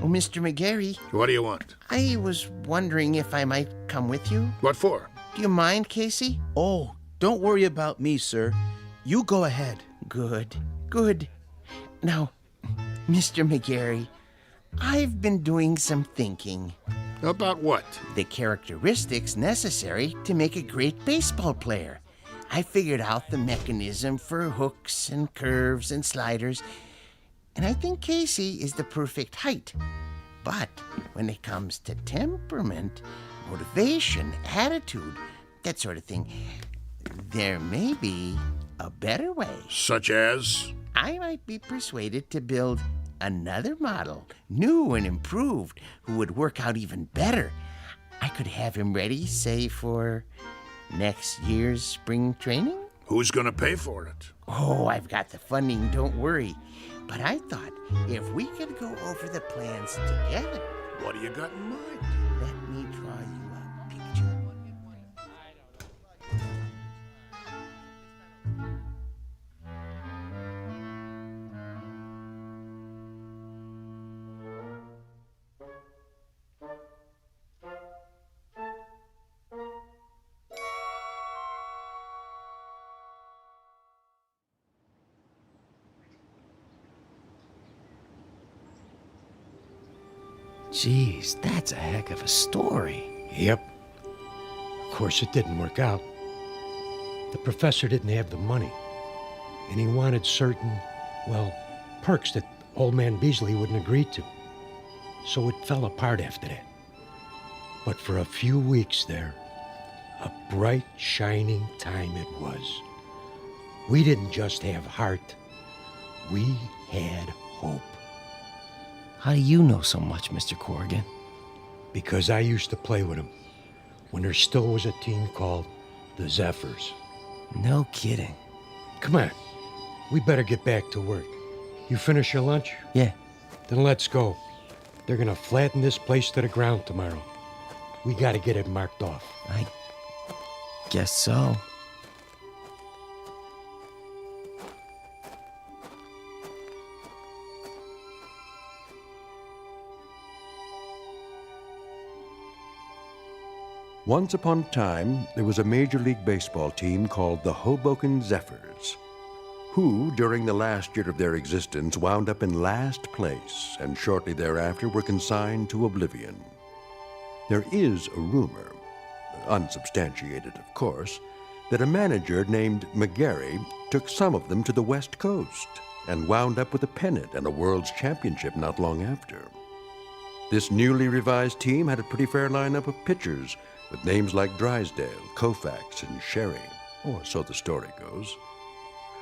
Oh, Mr. McGarry. What do you want? I was wondering if I might come with you. What for? Do you mind, Casey? Oh, don't worry about me, sir. You go ahead. Good. Now, Mr. McGarry, I've been doing some thinking. About what? The characteristics necessary to make a great baseball player. I figured out the mechanism for hooks and curves and sliders, and I think Casey is the perfect height. But when it comes to temperament, motivation, attitude, that sort of thing, there may be a better way. Such as? I might be persuaded to build another model, new and improved, who would work out even better. I could have him ready, say, for next year's spring training? Who's gonna pay for it? Oh, I've got the funding, don't worry. But I thought if we could go over the plans together. What do you got in mind? Let me draw you a picture. Geez, that's a heck of a story. Yep. Of course, it didn't work out. The professor didn't have the money, and he wanted certain, well, perks that old man Beasley wouldn't agree to. So it fell apart after that. But for a few weeks there, a bright, shining time it was. We didn't just have heart, we had hope. How do you know so much, Mr. Corrigan? Because I used to play with him when there still was a team called the Zephyrs. No kidding. Come on, we better get back to work. You finish your lunch? Yeah. Then let's go. They're gonna flatten this place to the ground tomorrow. We gotta get it marked off. I guess so. Once upon a time, there was a Major League Baseball team called the Hoboken Zephyrs, who, during the last year of their existence, wound up in last place and shortly thereafter were consigned to oblivion. There is a rumor, unsubstantiated of course, that a manager named McGarry took some of them to the West Coast and wound up with a pennant and a world's championship not long after. This newly revised team had a pretty fair lineup of pitchers with names like Drysdale, Koufax, and Sherry, or so the story goes.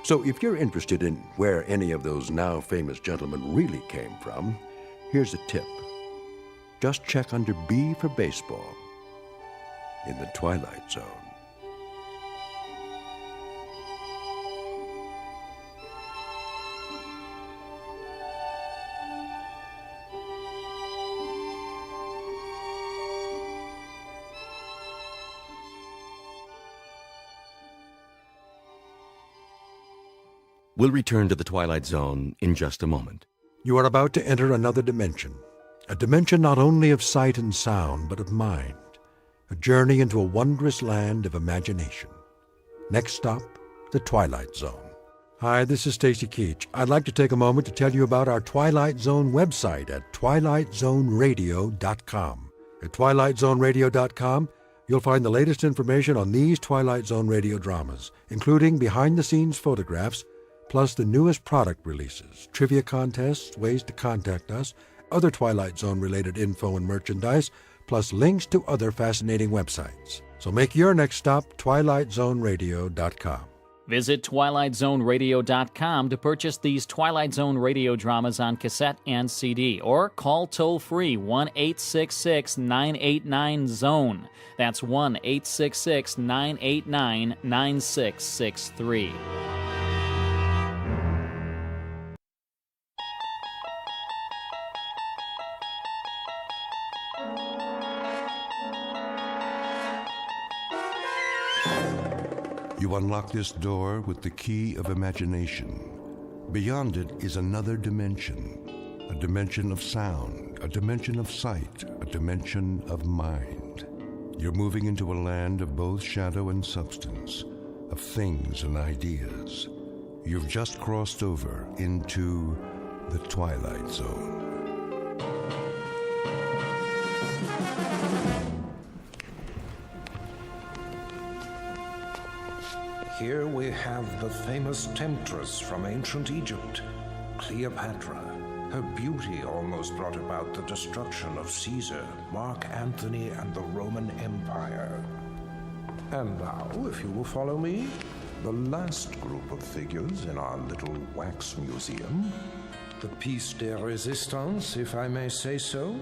So if you're interested in where any of those now famous gentlemen really came from, here's a tip. Just check under B for baseball in the Twilight Zone. We'll return to the Twilight Zone in just a moment. You are about to enter another dimension, a dimension not only of sight and sound, but of mind, a journey into a wondrous land of imagination. Next stop, the Twilight Zone. Hi, this is Stacy Keach. I'd like to take a moment to tell you about our Twilight Zone website at twilightzoneradio.com. At twilightzoneradio.com, you'll find the latest information on these Twilight Zone radio dramas, including behind-the-scenes photographs, plus the newest product releases, trivia contests, ways to contact us, other Twilight Zone-related info and merchandise, plus links to other fascinating websites. So make your next stop twilightzoneradio.com. Visit twilightzoneradio.com to purchase these Twilight Zone radio dramas on cassette and CD, or call toll-free 1-866-989-ZONE. That's 1-866-989-9663. You unlock this door with the key of imagination. Beyond it is another dimension, a dimension of sound, a dimension of sight, a dimension of mind. You're moving into a land of both shadow and substance, of things and ideas. You've just crossed over into the Twilight Zone. Here we have the famous temptress from ancient Egypt, Cleopatra. Her beauty almost brought about the destruction of Caesar, Mark Antony, and the Roman Empire. And now, if you will follow me, the last group of figures in our little wax museum. The piece de resistance, if I may say so.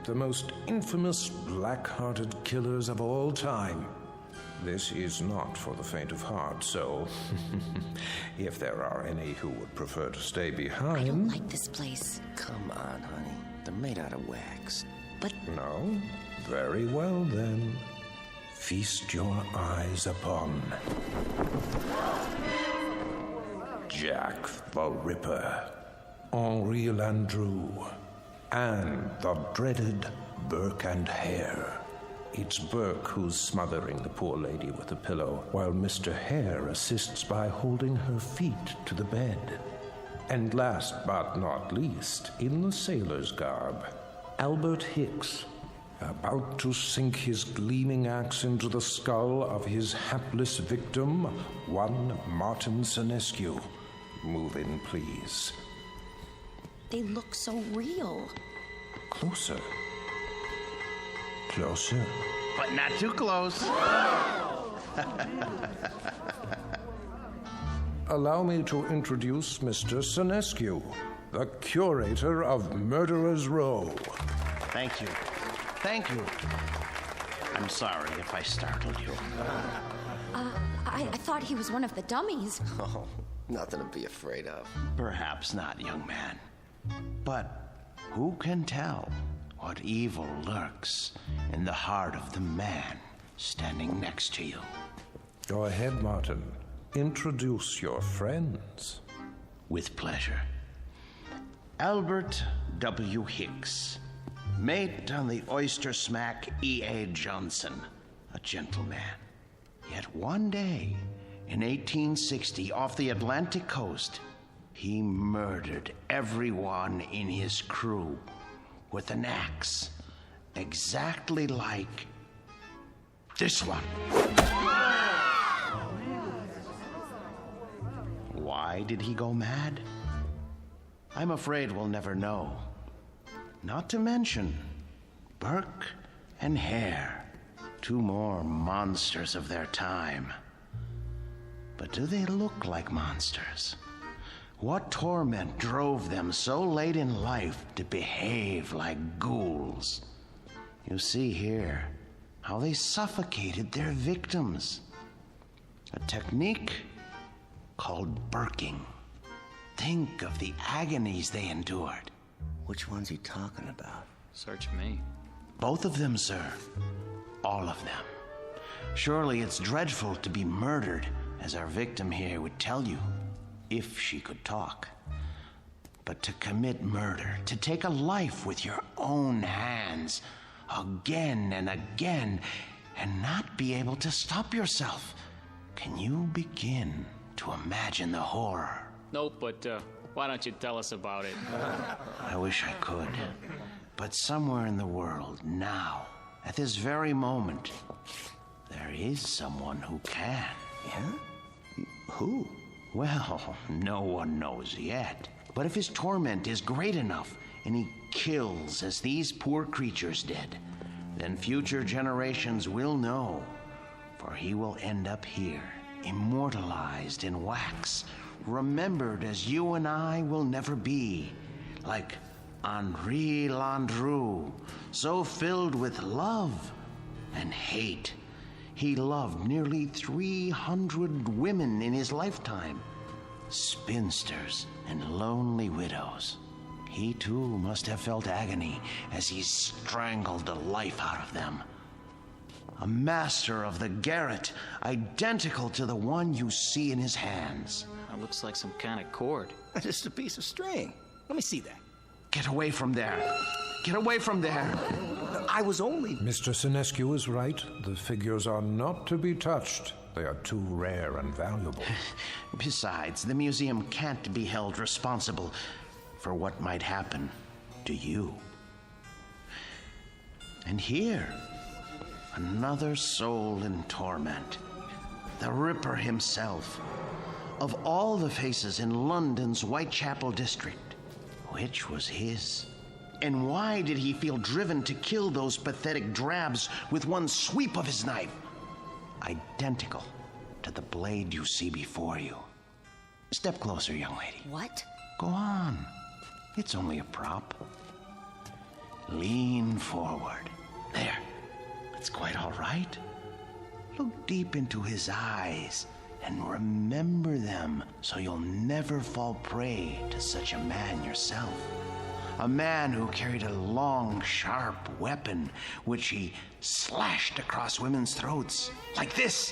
The most infamous black-hearted killers of all time. This is not for the faint of heart, so if there are any who would prefer to stay behind... I don't like this place. Come on, honey. They're made out of wax. But... No? Very well, then. Feast your eyes upon... Jack the Ripper, Henri Landru, and the dreaded Burke and Hare. It's Burke who's smothering the poor lady with a pillow, while Mr. Hare assists by holding her feet to the bed. And last but not least, in the sailor's garb, Albert Hicks, about to sink his gleaming axe into the skull of his hapless victim, one Martin Senescu. Move in, please. They look so real. Closer. Closer. But not too close. Allow me to introduce Mr. Senescu, the curator of Murderer's Row. Thank you. Thank you. I'm sorry if I startled you. I thought he was one of the dummies. Oh, nothing to be afraid of. Perhaps not, young man. But who can tell what evil lurks in the heart of the man standing next to you? Go ahead, Martin. Introduce your friends. With pleasure. Albert W. Hicks, mate on the oyster smack E.A. Johnson, a gentleman. Yet one day, in 1860, off the Atlantic coast, he murdered everyone in his crew with an axe, exactly like this one. Why did he go mad? I'm afraid we'll never know. Not to mention Burke and Hare, two more monsters of their time. But do they look like monsters? What torment drove them so late in life to behave like ghouls? You see here how they suffocated their victims. A technique called burking. Think of the agonies they endured. Which one's he talking about? Search me. Both of them, sir. All of them. Surely it's dreadful to be murdered, as our victim here would tell you, if she could talk. But to commit murder, to take a life with your own hands, again and again, and not be able to stop yourself. Can you begin to imagine the horror? Nope, but why don't you tell us about it? I wish I could. But somewhere in the world, now, at this very moment, there is someone who can. Yeah? Who? Well, no one knows yet. But if his torment is great enough, and he kills as these poor creatures did, then future generations will know, for he will end up here, immortalized in wax, remembered as you and I will never be, like Henri Landru, so filled with love and hate. He loved nearly 300 women in his lifetime, spinsters and lonely widows. He too must have felt agony as he strangled the life out of them. A master of the garret, identical to the one you see in his hands. That looks like some kind of cord. Just a piece of string. Let me see that. Get away from there. Get away from there. I was only... Mr. Sinescu is right. The figures are not to be touched. They are too rare and valuable. Besides, the museum can't be held responsible for what might happen to you. And here, another soul in torment. The Ripper himself. Of all the faces in London's Whitechapel district, which was his? And why did he feel driven to kill those pathetic drabs with one sweep of his knife? Identical to the blade you see before you. Step closer, young lady. What? Go on. It's only a prop. Lean forward. There. It's quite all right. Look deep into his eyes and remember them so you'll never fall prey to such a man yourself. A man who carried a long, sharp weapon which he slashed across women's throats. Like this.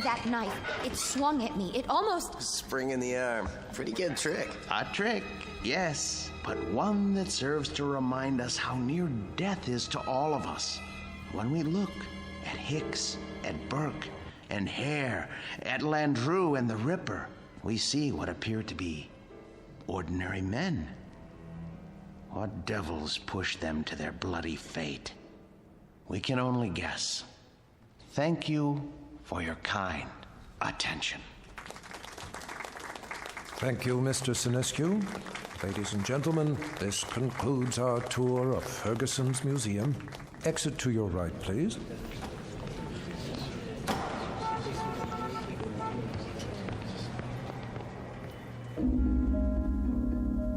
That knife, it swung at me. It almost... Spring in the arm. Pretty good trick. A trick, yes, but one that serves to remind us how near death is to all of us. When we look at Hicks, at Burke, and Hare, at Landru and the Ripper, we see what appear to be ordinary men. What devils pushed them to their bloody fate? We can only guess. Thank you for your kind attention. Thank you, Mr. Sinescu. Ladies and gentlemen, this concludes our tour of Ferguson's Museum. Exit to your right, please.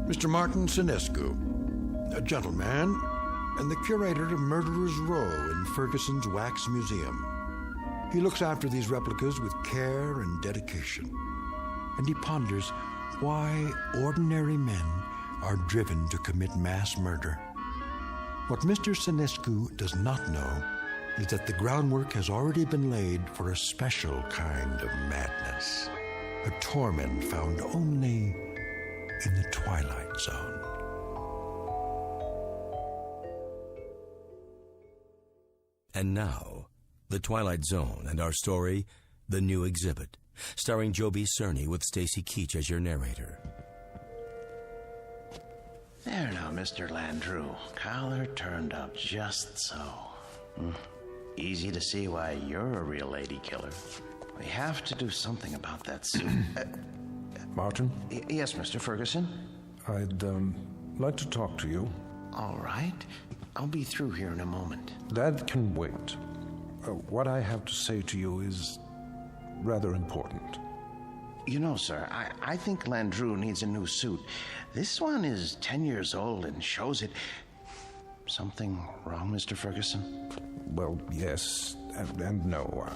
Mr. Martin Sinescu, a gentleman and the curator of Murderer's Row in Ferguson's Wax Museum. He looks after these replicas with care and dedication, and he ponders why ordinary men are driven to commit mass murder. What Mr. Sinescu does not know is that the groundwork has already been laid for a special kind of madness, a torment found only in the Twilight Zone. And now, The Twilight Zone and our story, The New Exhibit, starring Joby Cerny with Stacy Keach as your narrator. There now, Mr. Landrew. Collar turned up just so. Easy to see why you're a real lady killer. We have to do something about that suit. Martin? Yes, Mr. Ferguson? I'd like to talk to you. All right. I'll be through here in a moment. That can wait. What I have to say to you is rather important. You know, sir, I think Landrew needs a new suit. This one is 10 years old and shows it. Something wrong, Mr. Ferguson? Well, yes and no.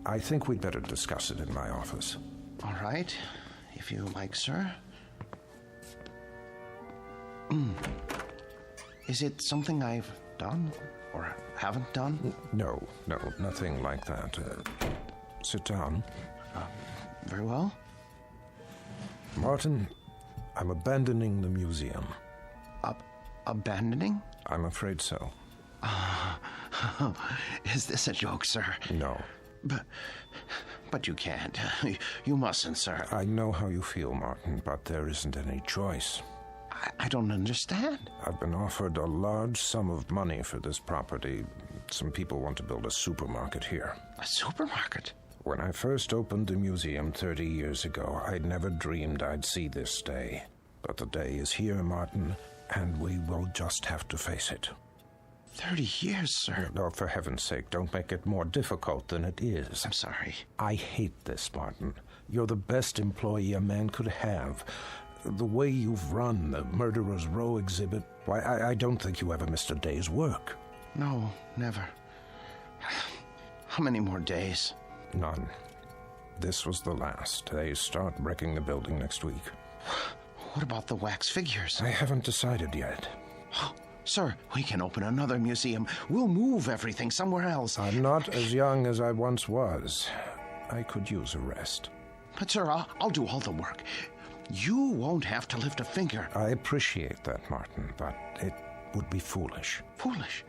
I think we'd better discuss it in my office. All right, if you like, sir. Is it something I've done or haven't done? No, nothing like that. Sit down. Very well. Martin, I'm abandoning the museum. Abandoning? I'm afraid so. Is this a joke, sir? No. But you can't. You mustn't, sir. I know how you feel, Martin, but there isn't any choice. I don't understand. I've been offered a large sum of money for this property. Some people want to build a supermarket here. A supermarket? When I first opened the museum 30 years ago, I'd never dreamed I'd see this day. But the day is here, Martin, and we will just have to face it. 30 years, sir. No, for heaven's sake, don't make it more difficult than it is. I'm sorry. I hate this, Martin. You're the best employee a man could have. The way you've run the Murderer's Row exhibit, why, I don't think you ever missed a day's work. No, never. How many more days? None. This was the last. They start wrecking the building next week. What about the wax figures? I haven't decided yet. Sir, we can open another museum. We'll move everything somewhere else. I'm not as young as I once was. I could use a rest. But, sir, I'll do all the work. You won't have to lift a finger. I appreciate that, Martin, but it would be foolish. Foolish?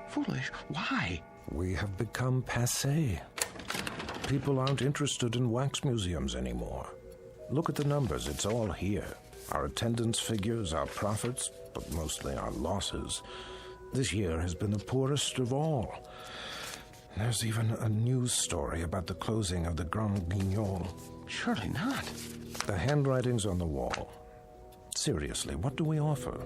Foolish? Why? We have become passé. People aren't interested in wax museums anymore. Look at the numbers. It's all here. Our attendance figures, our profits, but mostly our losses. This year has been the poorest of all. There's even a news story about the closing of the Grand Guignol. Surely not. The handwriting's on the wall. Seriously, what do we offer?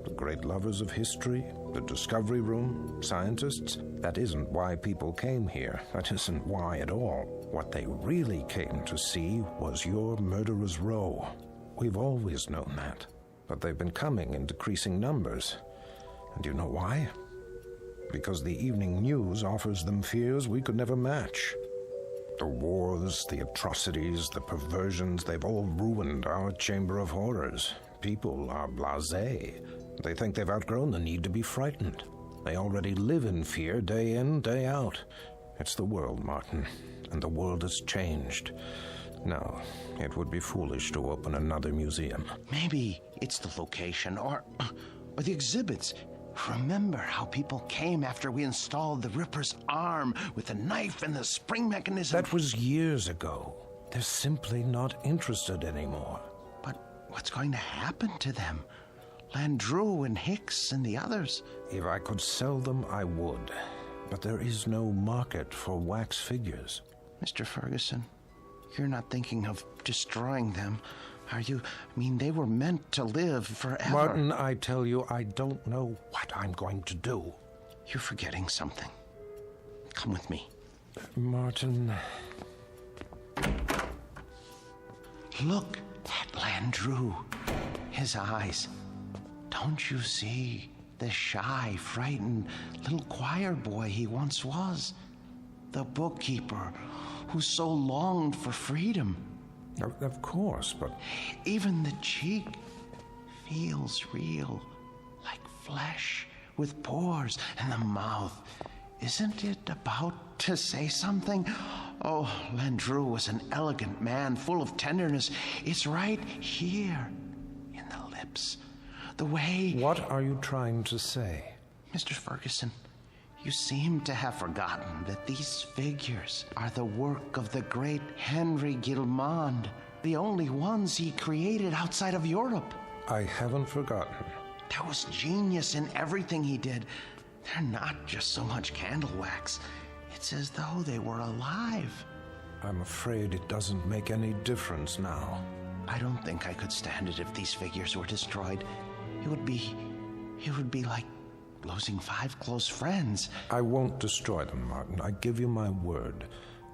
The great lovers of history? The discovery room? Scientists? That isn't why people came here. That isn't why at all. What they really came to see was your Murderer's Row. We've always known that. But they've been coming in decreasing numbers. And do you know why? Because the evening news offers them fears we could never match. The wars, the atrocities, the perversions, they've all ruined our chamber of horrors. People are blasé. They think they've outgrown the need to be frightened. They already live in fear day in, day out. It's the world, Martin, and the world has changed. No, it would be foolish to open another museum. Maybe it's the location or the exhibits. Remember how people came after we installed the Ripper's arm with the knife and the spring mechanism? That was years ago. They're simply not interested anymore. But what's going to happen to them? Landrew and Hicks and the others. If I could sell them, I would. But there is no market for wax figures. Mr. Ferguson, you're not thinking of destroying them, are you? I mean, they were meant to live forever. Martin, I tell you, I don't know what I'm going to do. You're forgetting something. Come with me. Martin... Look at Landrew. His eyes. Don't you see the shy, frightened little choir boy he once was? The bookkeeper who so longed for freedom. Of course, but... Even the cheek feels real, like flesh with pores, and the mouth. Isn't it about to say something? Oh, Landrew was an elegant man, full of tenderness. It's right here, in the lips. The way... What are you trying to say? Mr. Ferguson, You seem to have forgotten that these figures are the work of the great Henry Guillemond, the only ones he created outside of Europe. I haven't forgotten. There was genius in everything he did. They're not just so much candle wax. It's as though they were alive. I'm afraid it doesn't make any difference now. I don't think I could stand it if these figures were destroyed. It would be like losing 5 close friends. I won't destroy them, Martin. I give you my word.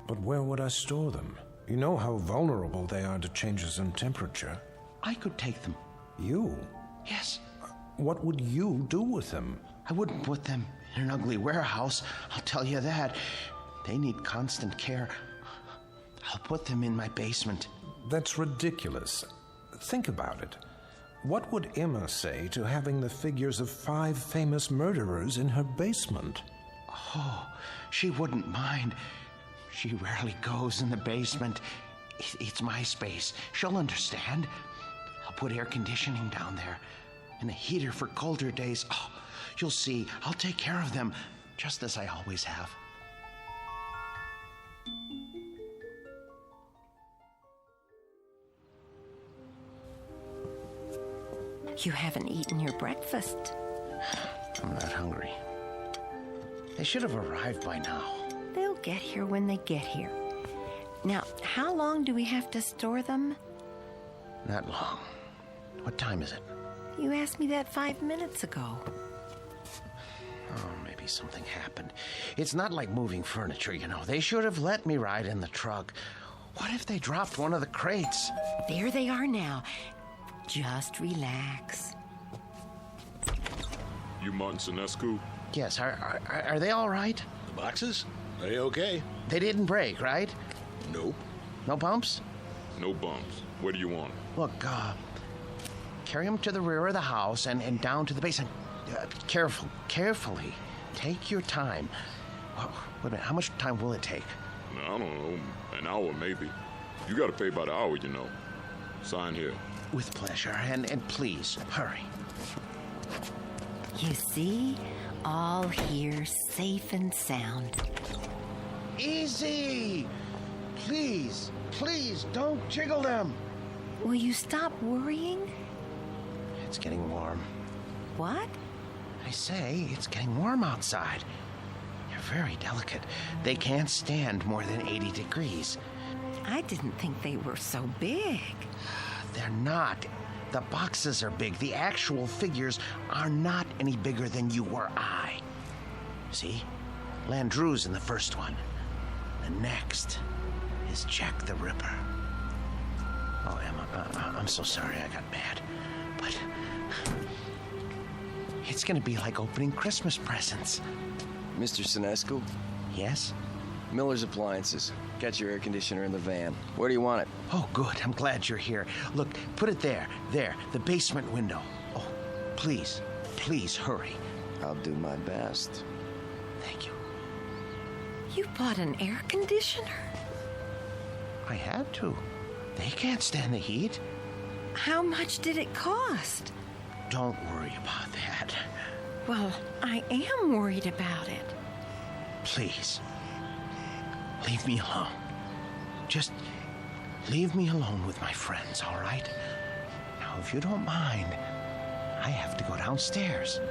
But where would I store them? You know how vulnerable they are to changes in temperature. I could take them. You? Yes. What would you do with them? I wouldn't put them in an ugly warehouse, I'll tell you that. They need constant care. I'll put them in my basement. That's ridiculous. Think about it. What would Emma say to having the figures of 5 famous murderers in her basement? Oh, she wouldn't mind. She rarely goes in the basement. It's my space. She'll understand. I'll put air conditioning down there and a heater for colder days. Oh, you'll see. I'll take care of them, just as I always have. You haven't eaten your breakfast. I'm not hungry. They should have arrived by now. They'll get here when they get here. Now, how long do we have to store them? Not long. What time is it? You asked me that 5 minutes ago. Oh, maybe something happened. It's not like moving furniture, you know. They should have let me ride in the truck. What if they dropped one of the crates? There they are now. Just relax. You Martin Sinescu? Yes, are they all right? The boxes? They okay? They didn't break, right? Nope. No bumps? No bumps. Where do you want them? Look, carry them to the rear of the house and down to the basement. Carefully. Take your time. Wait a minute, how much time will it take? I don't know, an hour maybe. You gotta pay by the hour, you know. Sign here. With pleasure, and please, hurry. You see? All here, safe and sound. Easy! Please, don't jiggle them. Will you stop worrying? It's getting warm. What? I say, it's getting warm outside. They're very delicate. They can't stand more than 80 degrees. I didn't think they were so big. They're not. The boxes are big. The actual figures are not any bigger than you or I. See? Landru's in the first one. The next is Jack the Ripper. Oh, Emma, I'm so sorry I got mad. But it's gonna be like opening Christmas presents. Mr. Sinescu? Yes? Miller's Appliances. Got your air conditioner in the van. Where do you want it? Oh, good. I'm glad you're here. Look, put it there, the basement window. Oh, please hurry. I'll do my best. Thank you. You bought an air conditioner? I had to. They can't stand the heat. How much did it cost? Don't worry about that. Well, I am worried about it. Please. Leave me alone. Just leave me alone with my friends, all right? Now, if you don't mind, I have to go downstairs.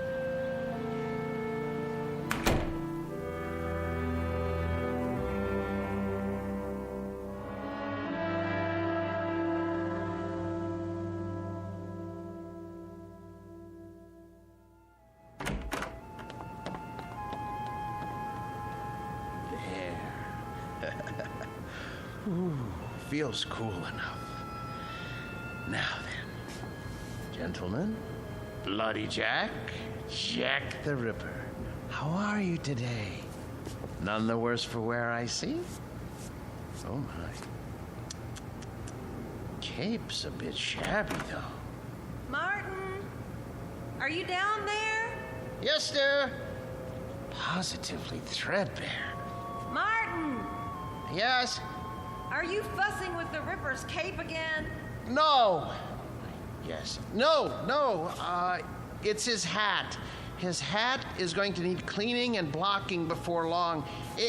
Ooh, feels cool enough. Now then, gentlemen, Bloody Jack the Ripper, how are you today? None the worse for wear, I see? Oh my. Cape's a bit shabby, though. Martin, are you down there? Yes, sir. Positively threadbare. Martin! Yes? Are you fussing with the Ripper's cape again? No. Yes. No. It's his hat. His hat is going to need cleaning and blocking before long.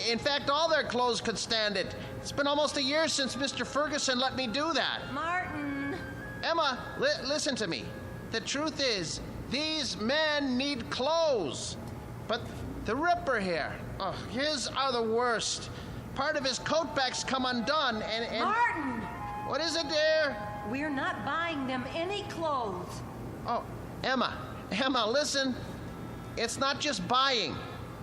In fact, all their clothes could stand it. It's been almost a year since Mr. Ferguson let me do that. Martin! Emma, listen to me. The truth is, these men need clothes. But the Ripper here, his are the worst. Part of his coat back's come undone and... Martin! What is it, dear? We're not buying them any clothes. Oh, Emma, listen. It's not just buying.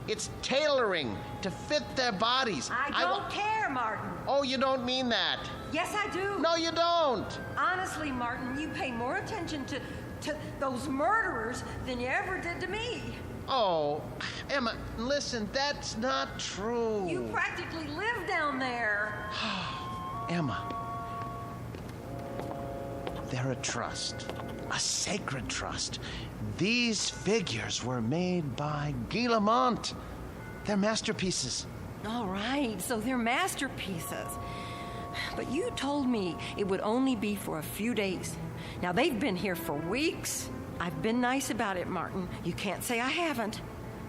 It's tailoring to fit their bodies. I don't care, Martin. Oh, you don't mean that. Yes, I do. No, you don't. Honestly, Martin, you pay more attention to those murderers than you ever did to me. Oh, Emma, listen, that's not true. You practically live down there. Emma, they're a trust, a sacred trust. These figures were made by Guy Lamont. They're masterpieces. All right, so they're masterpieces. But you told me it would only be for a few days. Now, they've been here for weeks. I've been nice about it, Martin. You can't say I haven't.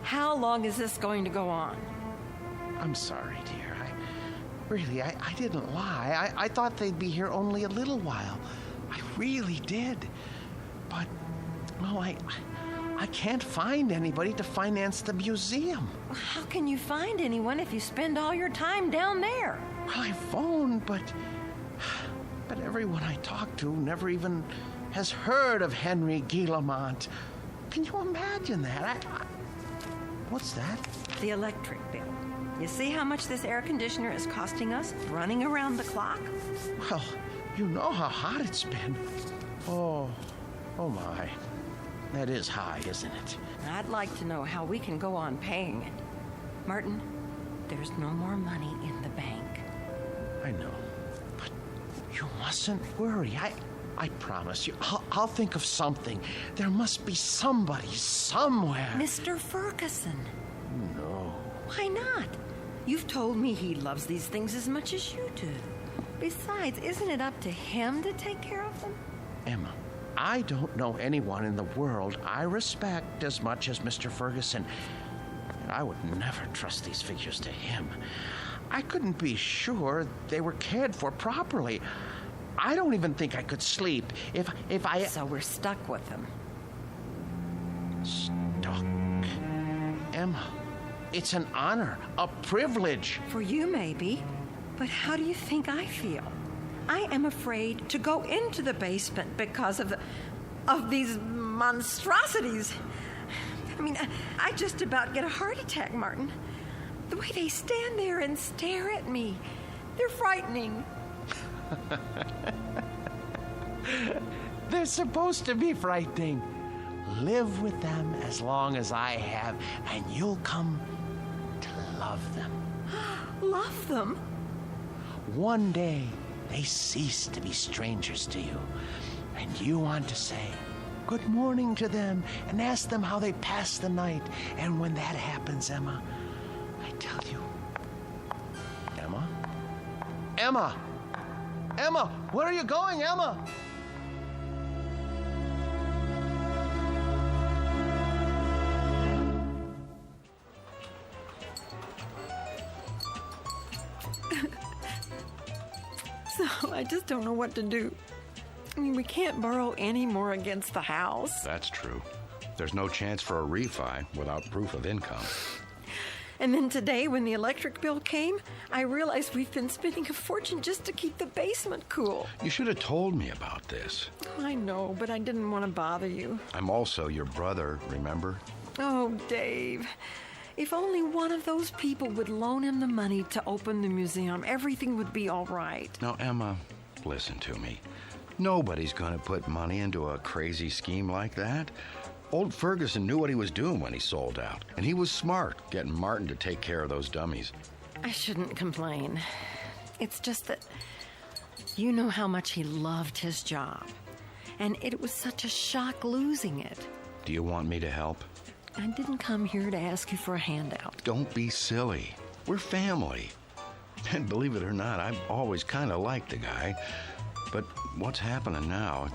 How long is this going to go on? I'm sorry, dear. I didn't lie. I thought they'd be here only a little while. I really did. But, well, I can't find anybody to finance the museum. How can you find anyone if you spend all your time down there? Well, I phoned, but everyone I talked to never even has heard of Henry Guy Lamont. Can you imagine that? What's that? The electric bill. You see how much this air conditioner is costing us running around the clock? Well, you know how hot it's been. Oh my. That is high, isn't it? I'd like to know how we can go on paying it. Martin, there's no more money in the bank. I know. But you mustn't worry. I promise you, I'll think of something. There must be somebody somewhere. Mr. Ferguson. No. Why not? You've told me he loves these things as much as you do. Besides, isn't it up to him to take care of them? Emma, I don't know anyone in the world I respect as much as Mr. Ferguson. I would never trust these figures to him. I couldn't be sure they were cared for properly. I don't even think I could sleep if I... So we're stuck with them. Stuck? Emma, it's an honor, a privilege. For you, maybe. But how do you think I feel? I am afraid to go into the basement because of these monstrosities. I mean, I just about get a heart attack, Martin. The way they stand there and stare at me, they're frightening. They're supposed to be frightening. Live with them as long as I have, and you'll come to love them. Love them? One day, they cease to be strangers to you, and you want to say good morning to them and ask them how they passed the night. And when that happens, Emma, I tell you, Emma, where are you going, Emma? So I just don't know what to do. I mean, we can't borrow any more against the house. That's true. There's no chance for a refi without proof of income. And then today, when the electric bill came, I realized we've been spending a fortune just to keep the basement cool. You should have told me about this. I know, but I didn't want to bother you. I'm also your brother, remember? Oh, Dave. If only one of those people would loan him the money to open the museum, everything would be all right. Now, Emma, listen to me. Nobody's going to put money into a crazy scheme like that. Old Ferguson knew what he was doing when he sold out, and he was smart getting Martin to take care of those dummies. I shouldn't complain. It's just that you know how much he loved his job, and it was such a shock losing it. Do you want me to help? I didn't come here to ask you for a handout. Don't be silly. We're family. And believe it or not, I've always kind of liked the guy. But what's happening now?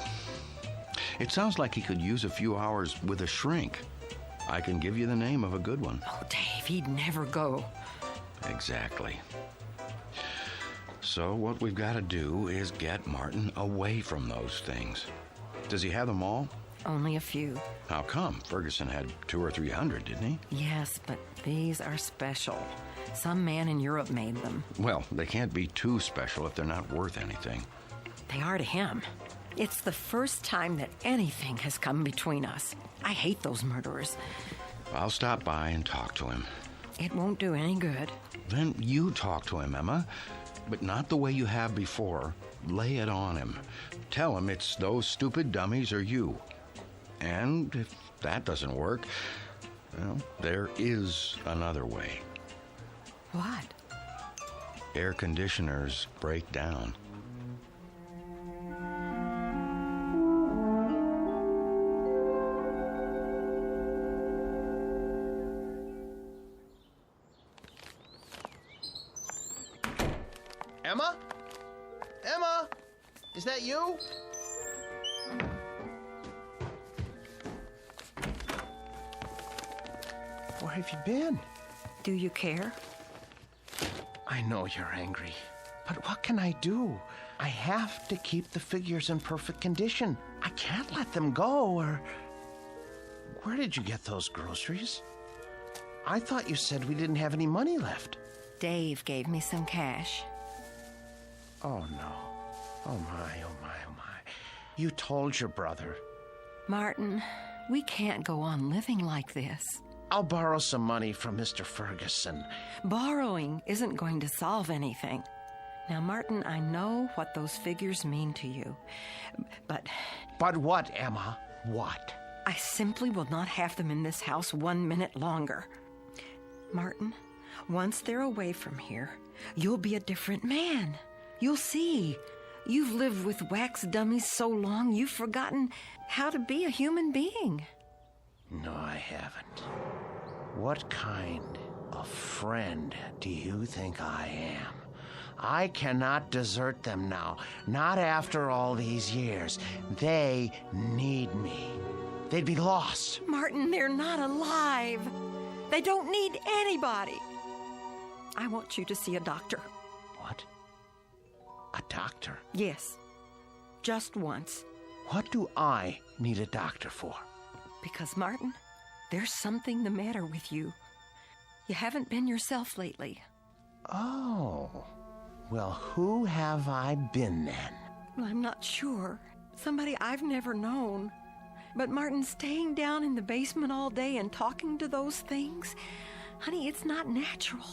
It sounds like he could use a few hours with a shrink. I can give you the name of a good one. Oh, Dave, he'd never go. Exactly. So what we've got to do is get Martin away from those things. Does he have them all? Only a few. How come? Ferguson had 200 or 300, didn't he? Yes, but these are special. Some man in Europe made them. Well, they can't be too special if they're not worth anything. They are to him. It's the first time that anything has come between us. I hate those murderers. I'll stop by and talk to him. It won't do any good. Then you talk to him, Emma. But not the way you have before. Lay it on him. Tell him it's those stupid dummies or you. And if that doesn't work, well, there is another way. What? Air conditioners break down. Emma? Emma? Is that you? Where have you been? Do you care? I know you're angry, but what can I do? I have to keep the figures in perfect condition. I can't let them go, or... Where did you get those groceries? I thought you said we didn't have any money left. Dave gave me some cash. Oh, no. Oh, my, oh, my, oh, my. You told your brother. Martin, we can't go on living like this. I'll borrow some money from Mr. Ferguson. Borrowing isn't going to solve anything. Now, Martin, I know what those figures mean to you, but... But what, Emma? What? I simply will not have them in this house 1 minute longer. Martin, once they're away from here, you'll be a different man. You'll see. You've lived with wax dummies so long, you've forgotten how to be a human being. No, I haven't. What kind of friend do you think I am? I cannot desert them now, not after all these years. They need me. They'd be lost. Martin, they're not alive. They don't need anybody. I want you to see a doctor. What? A doctor? Yes. Just once. What do I need a doctor for? Because, Martin, there's something the matter with you. You haven't been yourself lately. Oh. Well, who have I been then? Well, I'm not sure. Somebody I've never known. But, Martin, staying down in the basement all day and talking to those things, honey, it's not natural.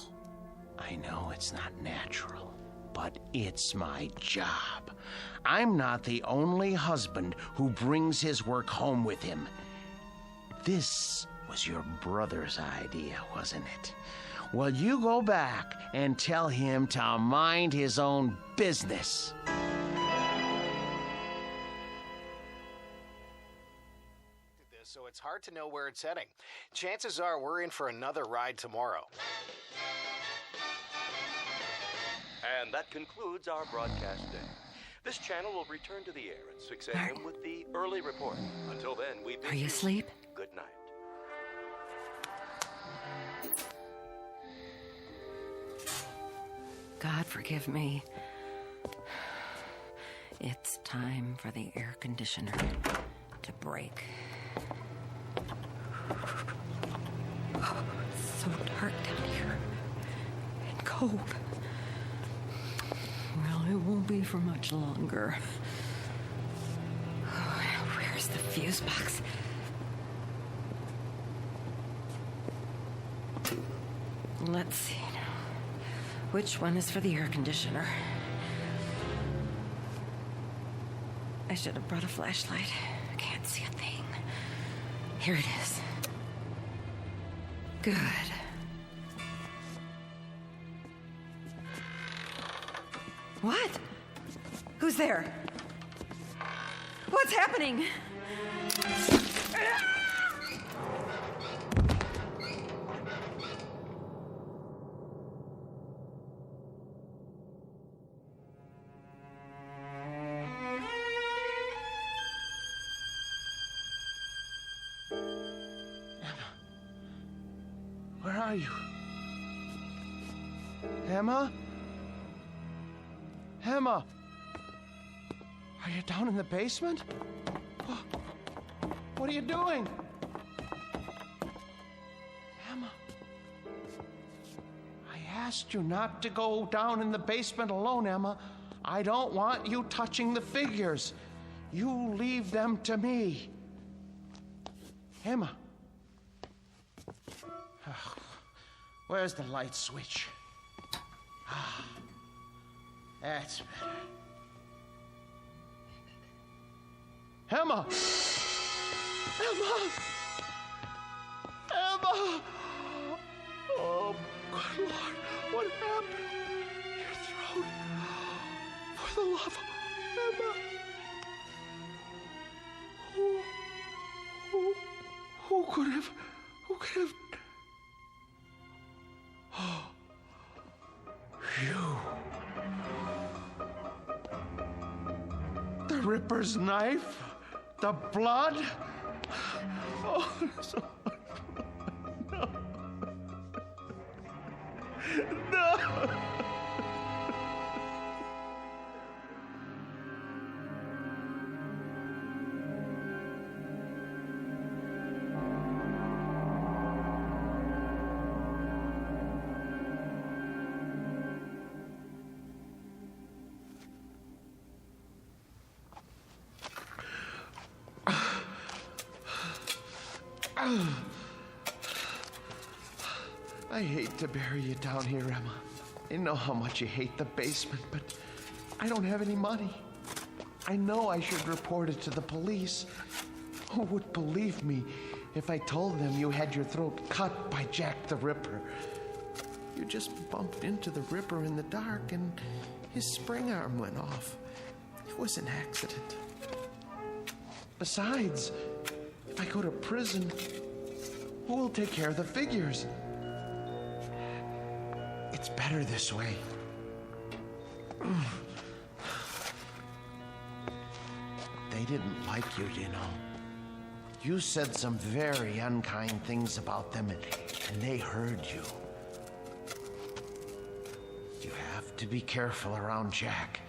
I know it's not natural, but it's my job. I'm not the only husband who brings his work home with him. This was your brother's idea, wasn't it? Well, you go back and tell him to mind his own business. So it's hard to know where it's heading. Chances are we're in for another ride tomorrow. And that concludes our broadcast day. This channel will return to the air at 6 a.m. with the early report. Until then, we bid Are you asleep? Good night. God forgive me. It's time for the air conditioner to break. Oh, it's so dark down here. And cold. Well, it won't be for much longer. Oh, where's the fuse box? Let's see now. Which one is for the air conditioner? I should have brought a flashlight. I can't see a thing. Here it is. Good. What? Who's there? What's happening? are you? Emma? Emma? Are you down in the basement? What are you doing? Emma? I asked you not to go down in the basement alone, Emma. I don't want you touching the figures. You leave them to me. Emma. Oh, where's the light switch? Ah, that's better. Emma! Emma! Emma! Oh, good Lord, what happened? Your throat. For the love of Emma. Who could have? Oh, you. The Ripper's knife? The blood? Oh, so no. No. I hate to bury you down here, Emma. I know how much you hate the basement, but I don't have any money. I know I should report it to the police. Who would believe me if I told them you had your throat cut by Jack the Ripper? You just bumped into the Ripper in the dark and his spring arm went off. It was an accident. Besides, if I go to prison, who will take care of the figures? It's better this way. They didn't like you, you know. You said some very unkind things about them, and they heard you. You have to be careful around Jack.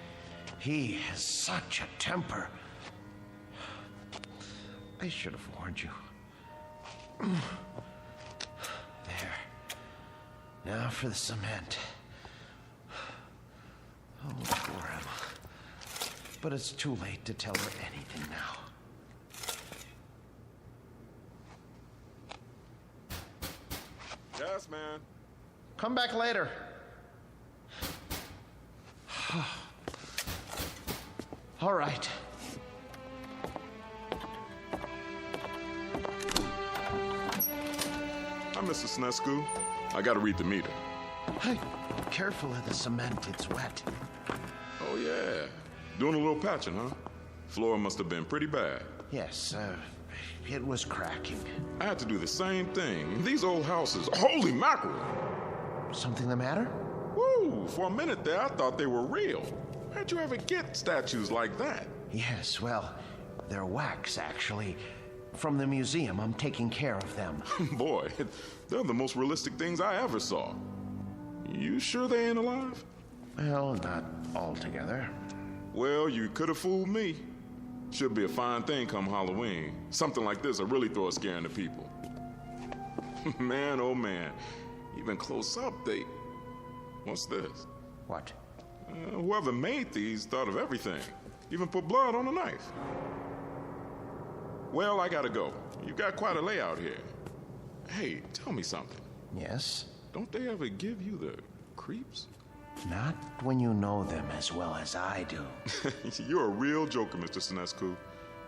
He has such a temper. I should have warned you. There. Now for the cement. Oh, poor Emma. But it's too late to tell her anything now. Yes, man. Come back later. All right. Hi, Mr. Snesku. I gotta read the meter. Hey, careful of the cement, it's wet. Oh, yeah. Doing a little patching, huh? Floor must have been pretty bad. Yes, it was cracking. I had to do the same thing. These old houses, holy mackerel! Something the matter? Woo! For a minute there, I thought they were real. How'd you ever get statues like that? Yes, well, they're wax, actually. From the museum, I'm taking care of them. Boy, they're the most realistic things I ever saw. You sure they ain't alive? Well, not altogether. Well, you could have fooled me. Should be a fine thing come Halloween. Something like this will really throw a scare into people. Man, oh man. Even close up, they... What's this? What? Whoever made these thought of everything. Even put blood on a knife. Well, I gotta go. You've got quite a layout here. Hey, tell me something. Yes? Don't they ever give you the creeps? Not when you know them as well as I do. You're a real joker, Mr. Sinescu.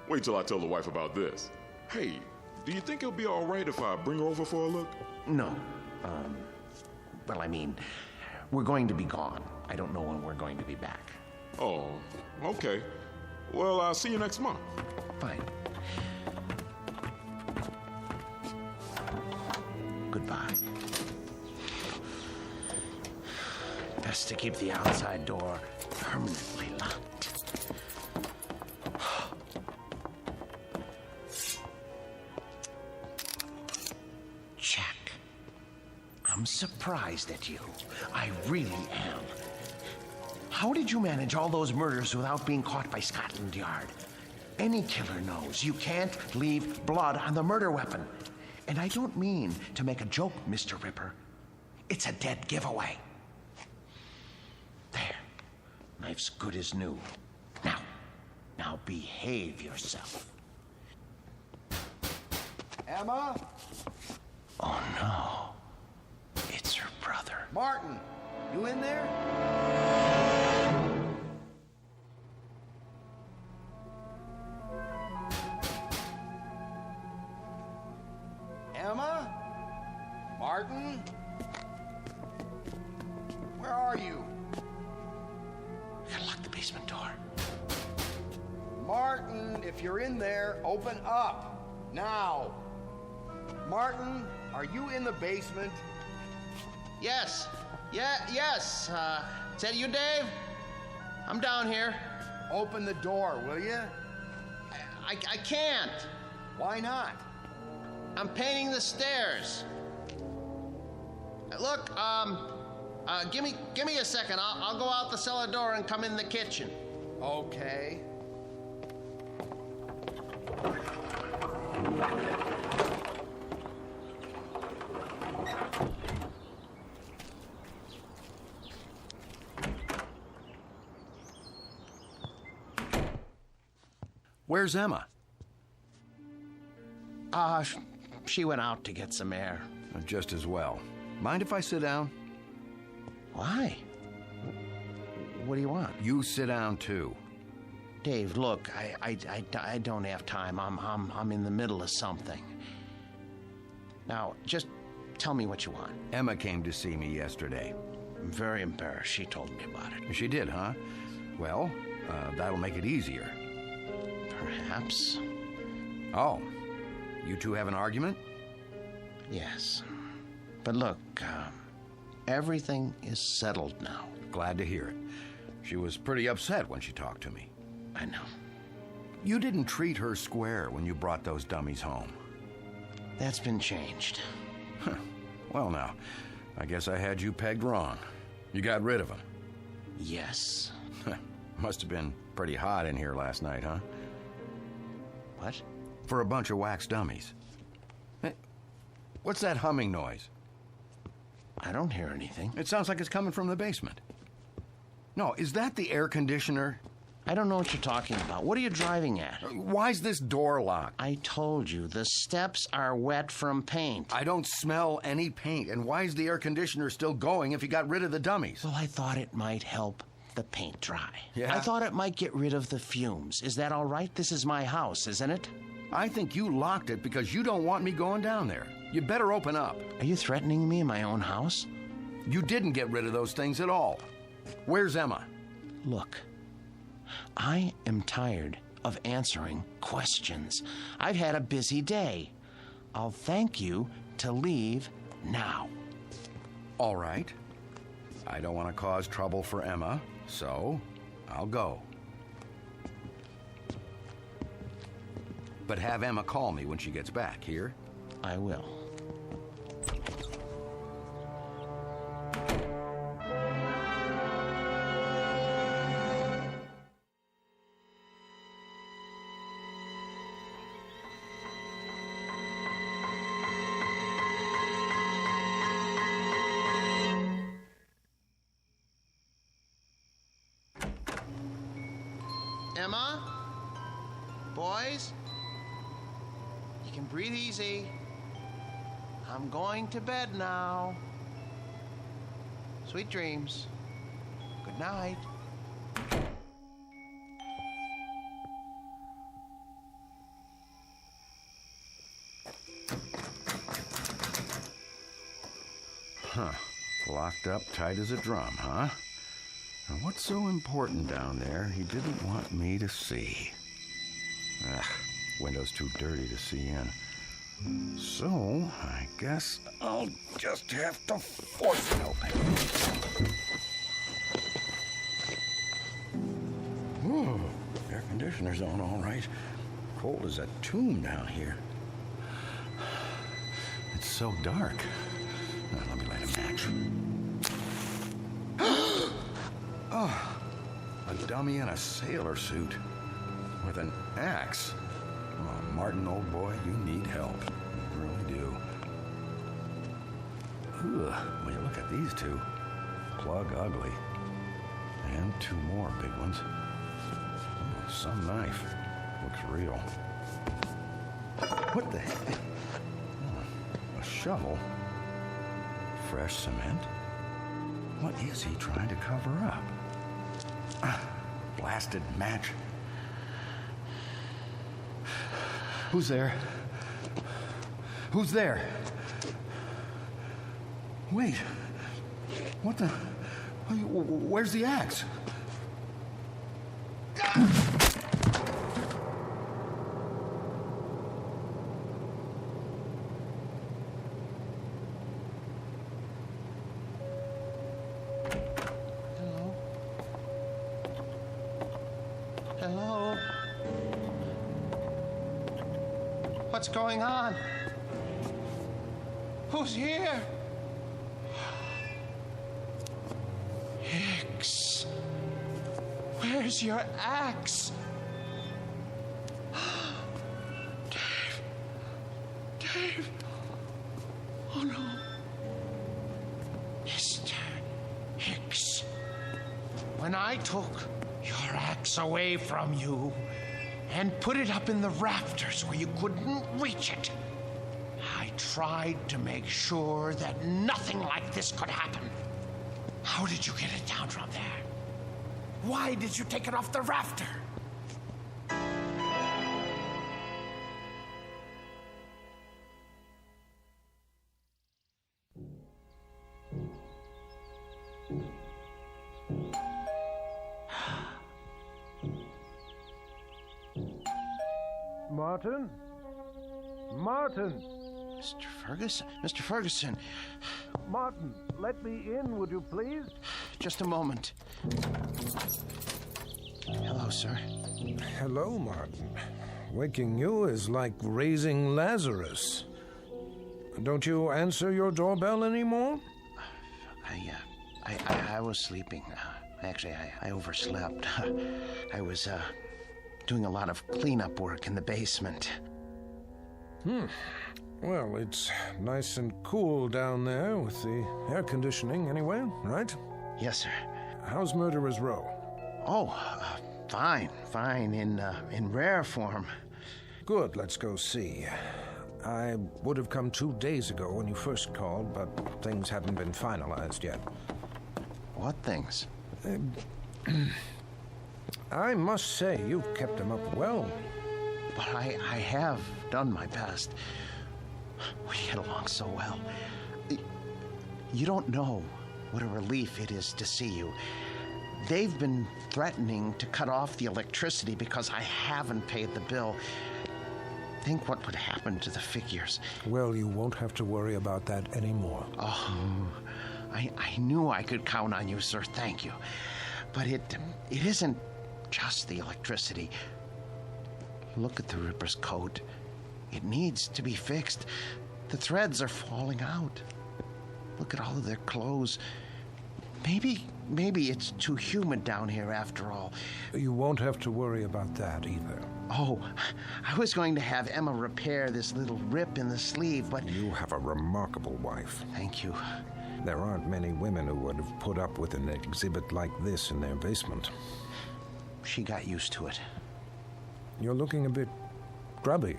Wait till I tell the wife about this. Hey, do you think it'll be all right if I bring her over for a look? No. Well, I mean, we're going to be gone. I don't know when we're going to be back. Oh, okay. Well, I'll see you next month. Fine. Goodbye. Best to keep the outside door permanently locked. Check. surprised at you. I really am. How did you manage all those murders without being caught by Scotland Yard? Any killer knows you can't leave blood on the murder weapon. And I don't mean to make a joke, Mr. Ripper. It's a dead giveaway. There. Knife's good as new. Now behave yourself. Emma? Oh, no. It's her brother. Martin, you in there? Emma? Martin? Where are you? We gotta lock the basement door. Martin, if you're in there, open up. Now. Martin, are you in the basement? Yes. Yes. Is that you, Dave? I'm down here. Open the door, will you? I can't. Why not? I'm painting the stairs. Look, give me a second. I'll go out the cellar door and come in the kitchen. Okay. Where's Emma? She went out to get some air. Just as well. Mind if I sit down? Why? What do you want? You sit down too. Dave, look, I don't have time. I'm in the middle of something. Now, just tell me what you want. Emma came to see me yesterday. I'm very embarrassed. She told me about it. She did, huh? Well, that'll make it easier. Perhaps. Oh, you two have an argument? Yes. But look, everything is settled now. Glad to hear it. She was pretty upset when she talked to me. I know. You didn't treat her square when you brought those dummies home. That's been changed. Well, now, I guess I had you pegged wrong. You got rid of them. Yes. Must have been pretty hot in here last night, huh? What? For a bunch of wax dummies. Hey, what's that humming noise? I don't hear anything. It sounds like it's coming from the basement. No, is that the air conditioner? I don't know what you're talking about. What are you driving at? Why's this door locked? I told you, the steps are wet from paint. I don't smell any paint. And why is the air conditioner still going if you got rid of the dummies? Well, I thought it might help the paint dry. Yeah? I thought it might get rid of the fumes. Is that all right? This is my house, isn't it? I think you locked it because you don't want me going down there. You better open up. Are you threatening me in my own house? You didn't get rid of those things at all. Where's Emma? Look, I am tired of answering questions. I've had a busy day. I'll thank you to leave now. All right. I don't want to cause trouble for Emma, so I'll go. But have Emma call me when she gets back, here? I will. Emma? Boys? You can breathe easy. I'm going to bed now. Sweet dreams. Good night. Huh. Locked up tight as a drum, huh? Now, what's so important down there he didn't want me to see? Window's too dirty to see in. So, I guess I'll just have to force it open. Whew, air conditioner's on all right. Cold as a tomb down here. It's so dark. Let me light a match. Oh, a dummy in a sailor suit with an axe. Oh, Martin, old boy, you need help. You really do. Ugh, will you look at these two? Plug ugly. And two more big ones. Oh, some knife. Looks real. What the heck? Oh, a shovel? Fresh cement? What is he trying to cover up? Blasted match. Who's there? Who's there? Wait. What the? Where's the axe? Hello? What's going on? Who's here? Hicks. Where's your axe? Dave. Dave. Oh no. Mr. Hicks. When I took your axe away from you and put it up in the rafters where you couldn't reach it, I tried to make sure that nothing like this could happen. How did you get it down from there? Why did you take it off the rafter? Martin? Martin! Mr. Ferguson? Mr. Ferguson! Martin, let me in, would you please? Just a moment. Hello, sir. Hello, Martin. Waking you is like raising Lazarus. Don't you answer your doorbell anymore? I was sleeping. Actually, I overslept. I was, doing a lot of cleanup work in the basement. Well, it's nice and cool down there with the air conditioning anyway, right? Yes, sir. How's Murderer's Row? Oh, fine, in rare form. Good, let's go see. I would have come 2 days ago when you first called, but things hadn't been finalized yet. What things? I must say, you've kept them up well. But I have done my best. We get along so well. You don't know what a relief it is to see you. They've been threatening to cut off the electricity because I haven't paid the bill. Think what would happen to the figures. Well, you won't have to worry about that anymore. Oh, I knew I could count on you, sir. Thank you. But it isn't just the electricity. Look at the Ripper's coat. It needs to be fixed. The threads are falling out. Look at all of their clothes. Maybe it's too humid down here after all. You won't have to worry about that either. Oh, I was going to have Emma repair this little rip in the sleeve, but... You have a remarkable wife. Thank you. There aren't many women who would have put up with an exhibit like this in their basement. She got used to it. You're looking a bit grubby.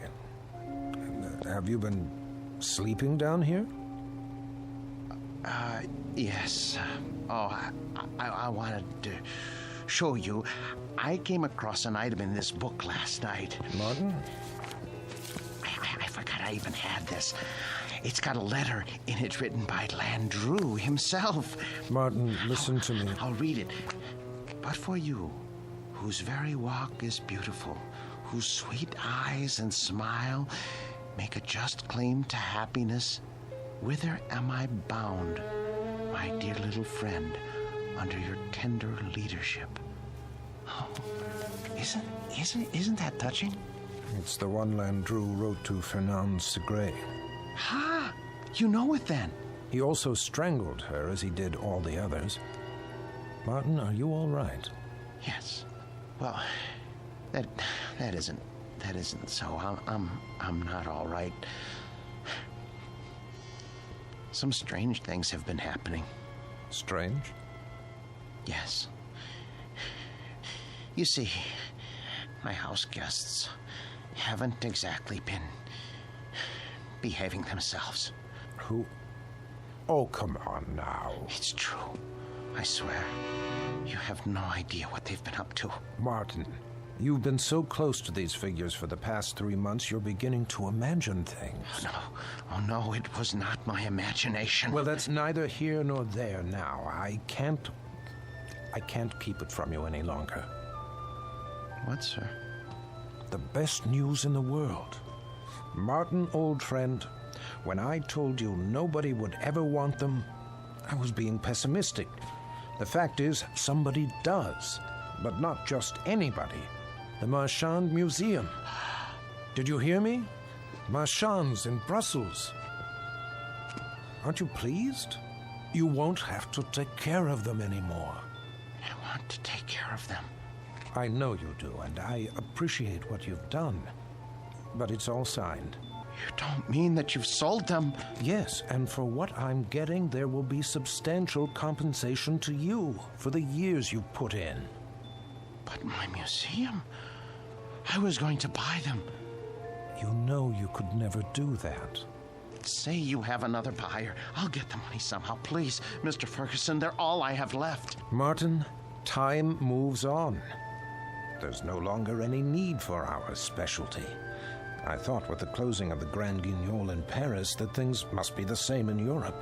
Have you been sleeping down here? Yes. I wanted to show you. I came across an item in this book last night. Martin? I forgot I even had this. It's got a letter in it written by Landru himself. Martin, listen to me. I'll read it. But for you, whose very walk is beautiful, whose sweet eyes and smile make a just claim to happiness, whither am I bound, my dear little friend, under your tender leadership? Oh, isn't that touching? It's the one Landru wrote to Fernand Segret. Ha! You know it then. He also strangled her as he did all the others. Martin, are you all right? Yes. Well, that isn't so. I'm not all right. Some strange things have been happening. Strange? Yes. You see, my house guests haven't exactly been behaving themselves. Who? Oh, come on now. It's true. I swear. You have no idea what they've been up to. Martin, you've been so close to these figures for the past 3 months, you're beginning to imagine things. Oh, no, it was not my imagination. Well, that's neither here nor there now. I can't keep it from you any longer. What, sir? The best news in the world. Martin, old friend, when I told you nobody would ever want them, I was being pessimistic. The fact is, somebody does, but not just anybody. The Marchand Museum. Did you hear me? Marchands in Brussels. Aren't you pleased? You won't have to take care of them anymore. I want to take care of them. I know you do, and I appreciate what you've done. But it's all signed. You don't mean that you've sold them? Yes, and for what I'm getting, there will be substantial compensation to you for the years you've put in. But my museum? I was going to buy them. You know you could never do that. Say you have another buyer. I'll get the money somehow. Please, Mr. Ferguson, they're all I have left. Martin, time moves on. There's no longer any need for our specialty. I thought with the closing of the Grand Guignol in Paris that things must be the same in Europe.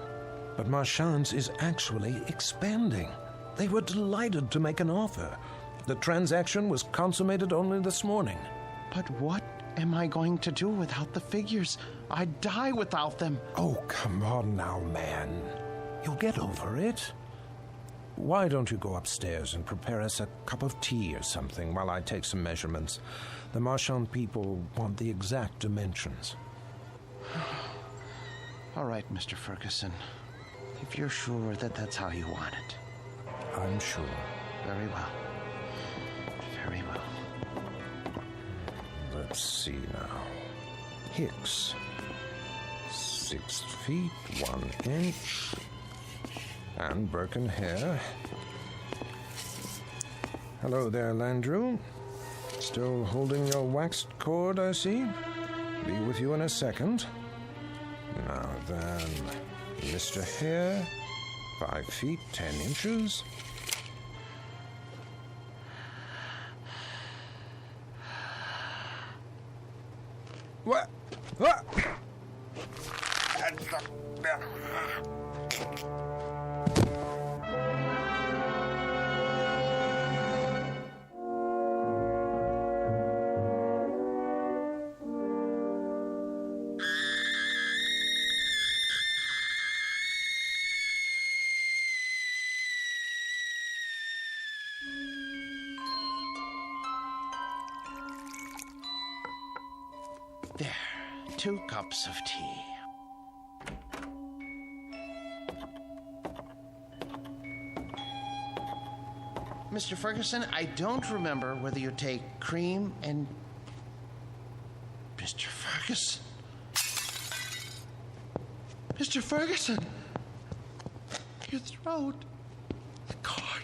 But Marchand's is actually expanding. They were delighted to make an offer. The transaction was consummated only this morning. But what am I going to do without the figures? I'd die without them. Oh, come on now, man. You'll get over it. Why don't you go upstairs and prepare us a cup of tea or something while I take some measurements? The Marchand people want the exact dimensions. All right, Mr. Ferguson. If you're sure that that's how you want it. I'm sure. Very well. Very well. Let's see now. Hicks. 6 feet, 1 inch. And Birkin hair. Hello there, Landrew. Still holding your waxed cord, I see. Be with you in a second. Now then, Mr. Hare, 5 feet, 10 inches. What? What? There, 2 cups of tea. Mr. Ferguson, I don't remember whether you take cream and... Mr. Ferguson? Mr. Ferguson! Your throat. The cord.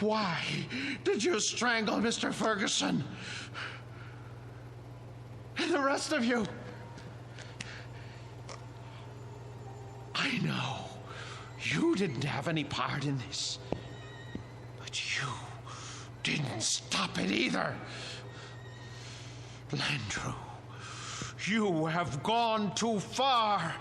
Why did you strangle Mr. Ferguson? And the rest of you? I know you didn't have any part in this, but you didn't stop it either. Landrew, you have gone too far.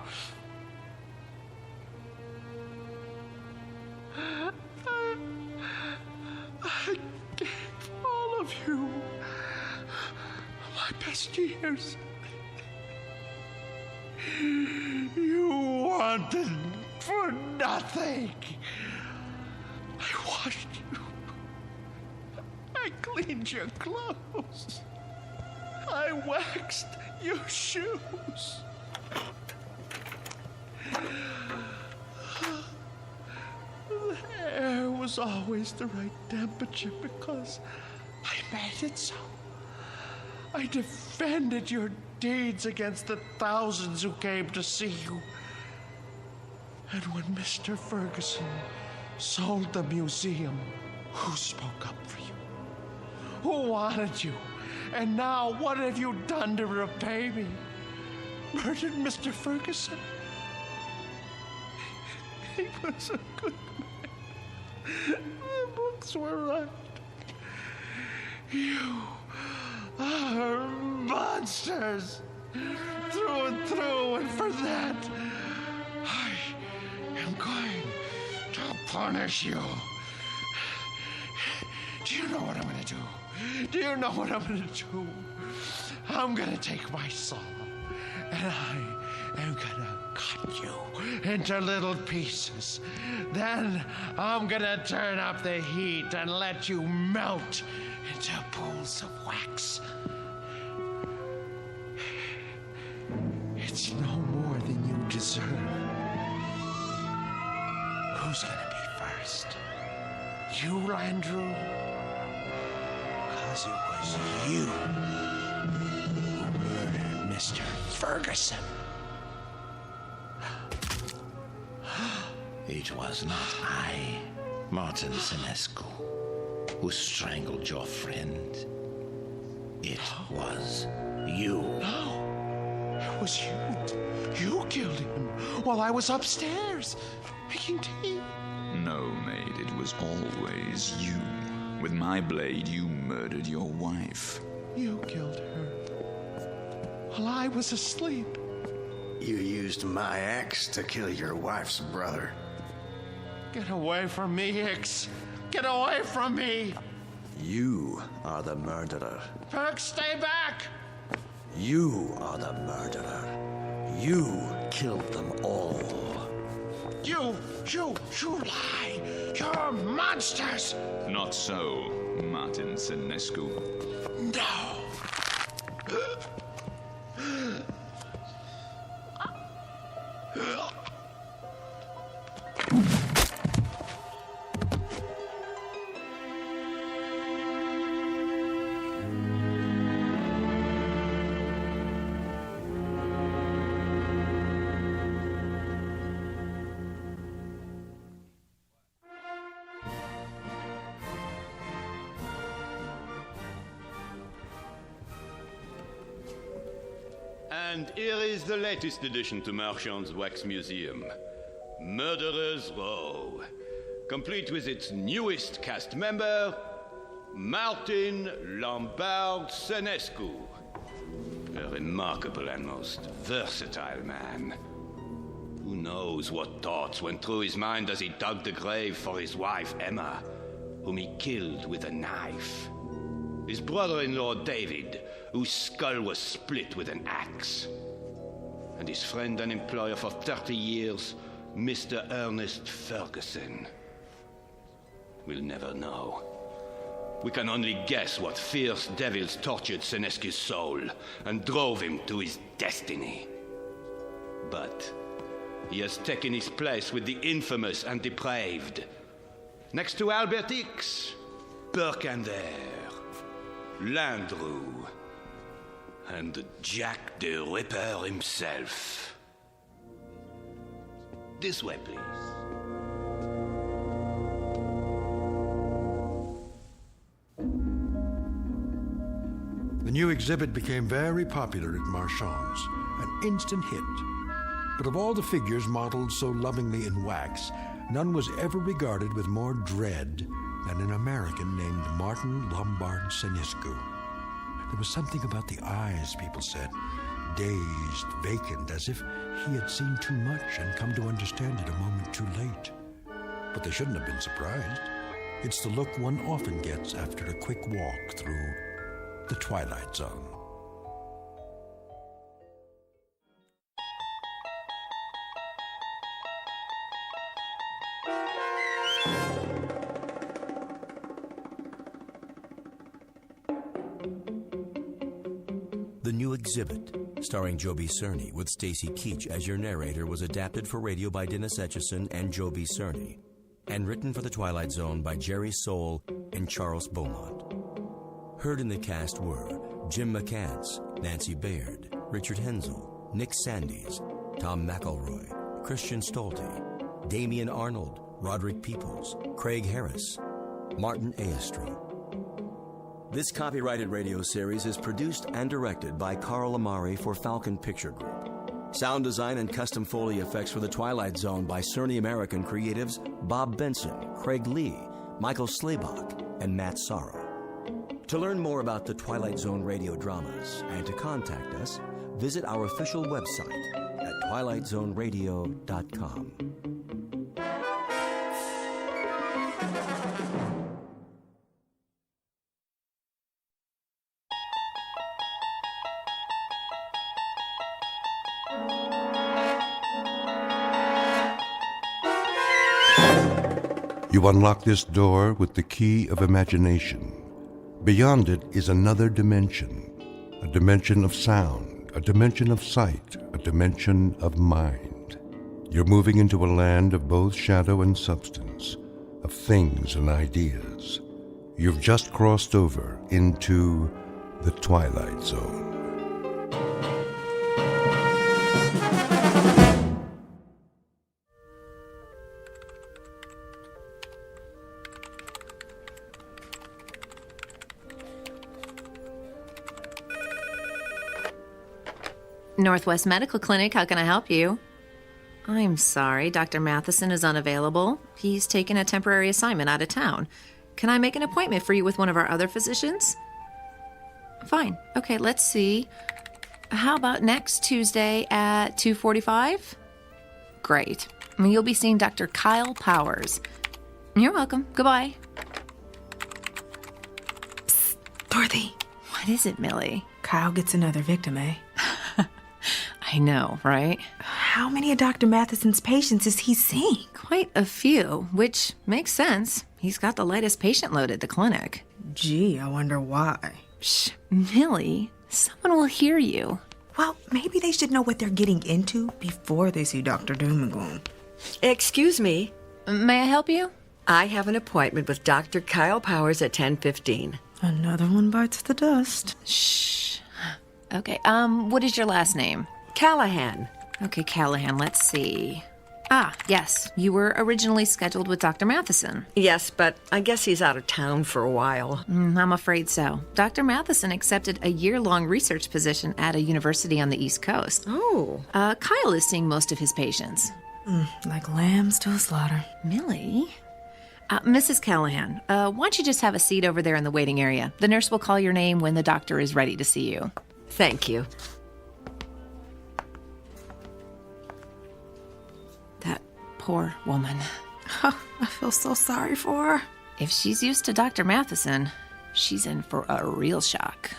I gave all of you my best years. You wanted for nothing. I washed you. I cleaned your clothes. I waxed your shoes. The air was always the right temperature because I made it so. I defended your deeds against the thousands who came to see you. And when Mr. Ferguson sold the museum, who spoke up for you? Who wanted you? And now what have you done to repay me? Murdered Mr. Ferguson? He was a good man. The books were right. You are monsters through and through, and for that, I am going to punish you. Do you know what I'm going to do? Do you know what I'm going to do? I'm going to take my saw, and I am going to cut you into little pieces. Then I'm going to turn up the heat and let you melt into pools of wax. It's no more than you deserve. Who's going to be first? You, Landrew? Because it was you who murdered Mr. Ferguson. It was not I, Martin Senescu, who strangled your friend. It was you. No, it was you. You killed him while I was upstairs making tea. No, maid, it was always you. With my blade, you murdered your wife. You killed her while I was asleep. You used my axe to kill your wife's brother. Get away from me, Hicks. Get away from me. You are the murderer. Perk, stay back. You are the murderer. You killed them all. You lie. You're monsters. Not so, Martin Senescu. No. And here is the latest addition to Marchand's Wax Museum, Murderer's Row, complete with its newest cast member, Martin Lombard Senescu. A remarkable and most versatile man. Who knows what thoughts went through his mind as he dug the grave for his wife, Emma, whom he killed with a knife. His brother-in-law, David, whose skull was split with an axe. And his friend and employer for 30 years, Mr. Ernest Ferguson. We'll never know. We can only guess what fierce devils tortured Senescu's soul and drove him to his destiny. But he has taken his place with the infamous and depraved. Next to Albert X, Perkander, Landrew, and Jack the Ripper himself. This way, please. The new exhibit became very popular at Marchand's, an instant hit. But of all the figures modeled so lovingly in wax, none was ever regarded with more dread than an American named Martin Lombard Senescu. There was something about the eyes, people said, dazed, vacant, as if he had seen too much and come to understand it a moment too late. But they shouldn't have been surprised. It's the look one often gets after a quick walk through the Twilight Zone. The New Exhibit, starring Joby Cerny with Stacy Keach as your narrator, was adapted for radio by Dennis Etchison and Joby Cerny, and written for The Twilight Zone by Jerry Soule and Charles Beaumont. Heard in the cast were Jim McCants, Nancy Baird, Richard Hensel, Nick Sandys, Tom McElroy, Christian Stolte, Damian Arnold, Roderick Peoples, Craig Harris, Martin Aestro. This copyrighted radio series is produced and directed by Carl Amari for Falcon Picture Group. Sound design and custom Foley effects for The Twilight Zone by Cerny American creatives Bob Benson, Craig Lee, Michael Slaybach, and Matt Sorrow. To learn more about the Twilight Zone radio dramas and to contact us, visit our official website at twilightzoneradio.com. You unlock this door with the key of imagination. Beyond it is another dimension, a dimension of sound, a dimension of sight, a dimension of mind. You're moving into a land of both shadow and substance, of things and ideas. You've just crossed over into the Twilight Zone. Northwest Medical Clinic, how can I help you? I'm sorry, Dr. Matheson is unavailable. He's taken a temporary assignment out of town. Can I make an appointment for you with one of our other physicians? Fine. Okay, let's see. How about next Tuesday at 2:45? Great. You'll be seeing Dr. Kyle Powers. You're welcome. Goodbye. Psst, Dorothy. What is it, Millie? Kyle gets another victim, eh? I know, right? How many of Dr. Matheson's patients is he seeing? Quite a few, which makes sense. He's got the lightest patient load at the clinic. Gee, I wonder why. Shh, Millie, someone will hear you. Well, maybe they should know what they're getting into before they see Dr. Doom and Gloom. Excuse me. May I help you? I have an appointment with Dr. Kyle Powers at 10:15. Another one bites the dust. Shh. Okay, what is your last name? Callahan. Okay, Callahan, let's see. Ah, yes, you were originally scheduled with Dr. Matheson. Yes, but I guess he's out of town for a while. I'm afraid so. Dr. Matheson accepted a year-long research position at a university on the East Coast. Oh. Kyle is seeing most of his patients. Like lambs to a slaughter. Millie? Mrs. Callahan, why don't you just have a seat over there in the waiting area? The nurse will call your name when the doctor is ready to see you. Thank you. Poor woman. Oh, I feel so sorry for her. If she's used to Dr. Matheson, she's in for a real shock.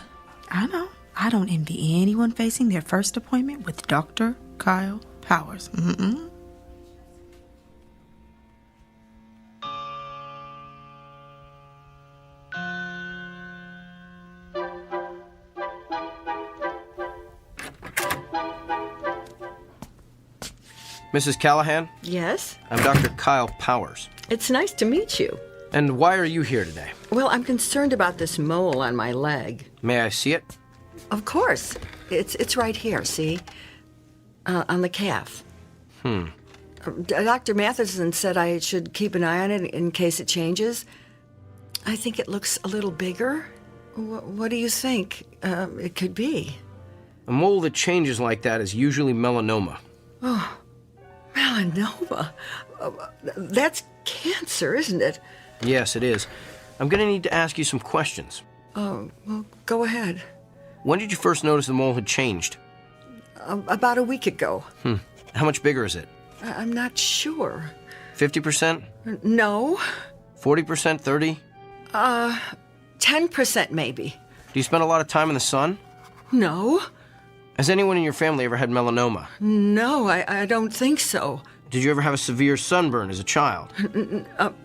I know. I don't envy anyone facing their first appointment with Dr. Kyle Powers. Mrs. Callahan? Yes? I'm Dr. Kyle Powers. It's nice to meet you. And why are you here today? Well, I'm concerned about this mole on my leg. May I see it? Of course. It's right here, see? On the calf. Dr. Matheson said I should keep an eye on it in case it changes. I think it looks a little bigger. What do you think it could be? A mole that changes like that is usually melanoma. Oh. Melanoma? That's cancer, isn't it? Yes, it is. I'm going to need to ask you some questions. Oh, well, go ahead. When did you first notice the mole had changed? About a week ago. How much bigger is it? I'm not sure. 50%? No. 40%? 30? 10% maybe. Do you spend a lot of time in the sun? No. Has anyone in your family ever had melanoma? No, I don't think so. Did you ever have a severe sunburn as a child?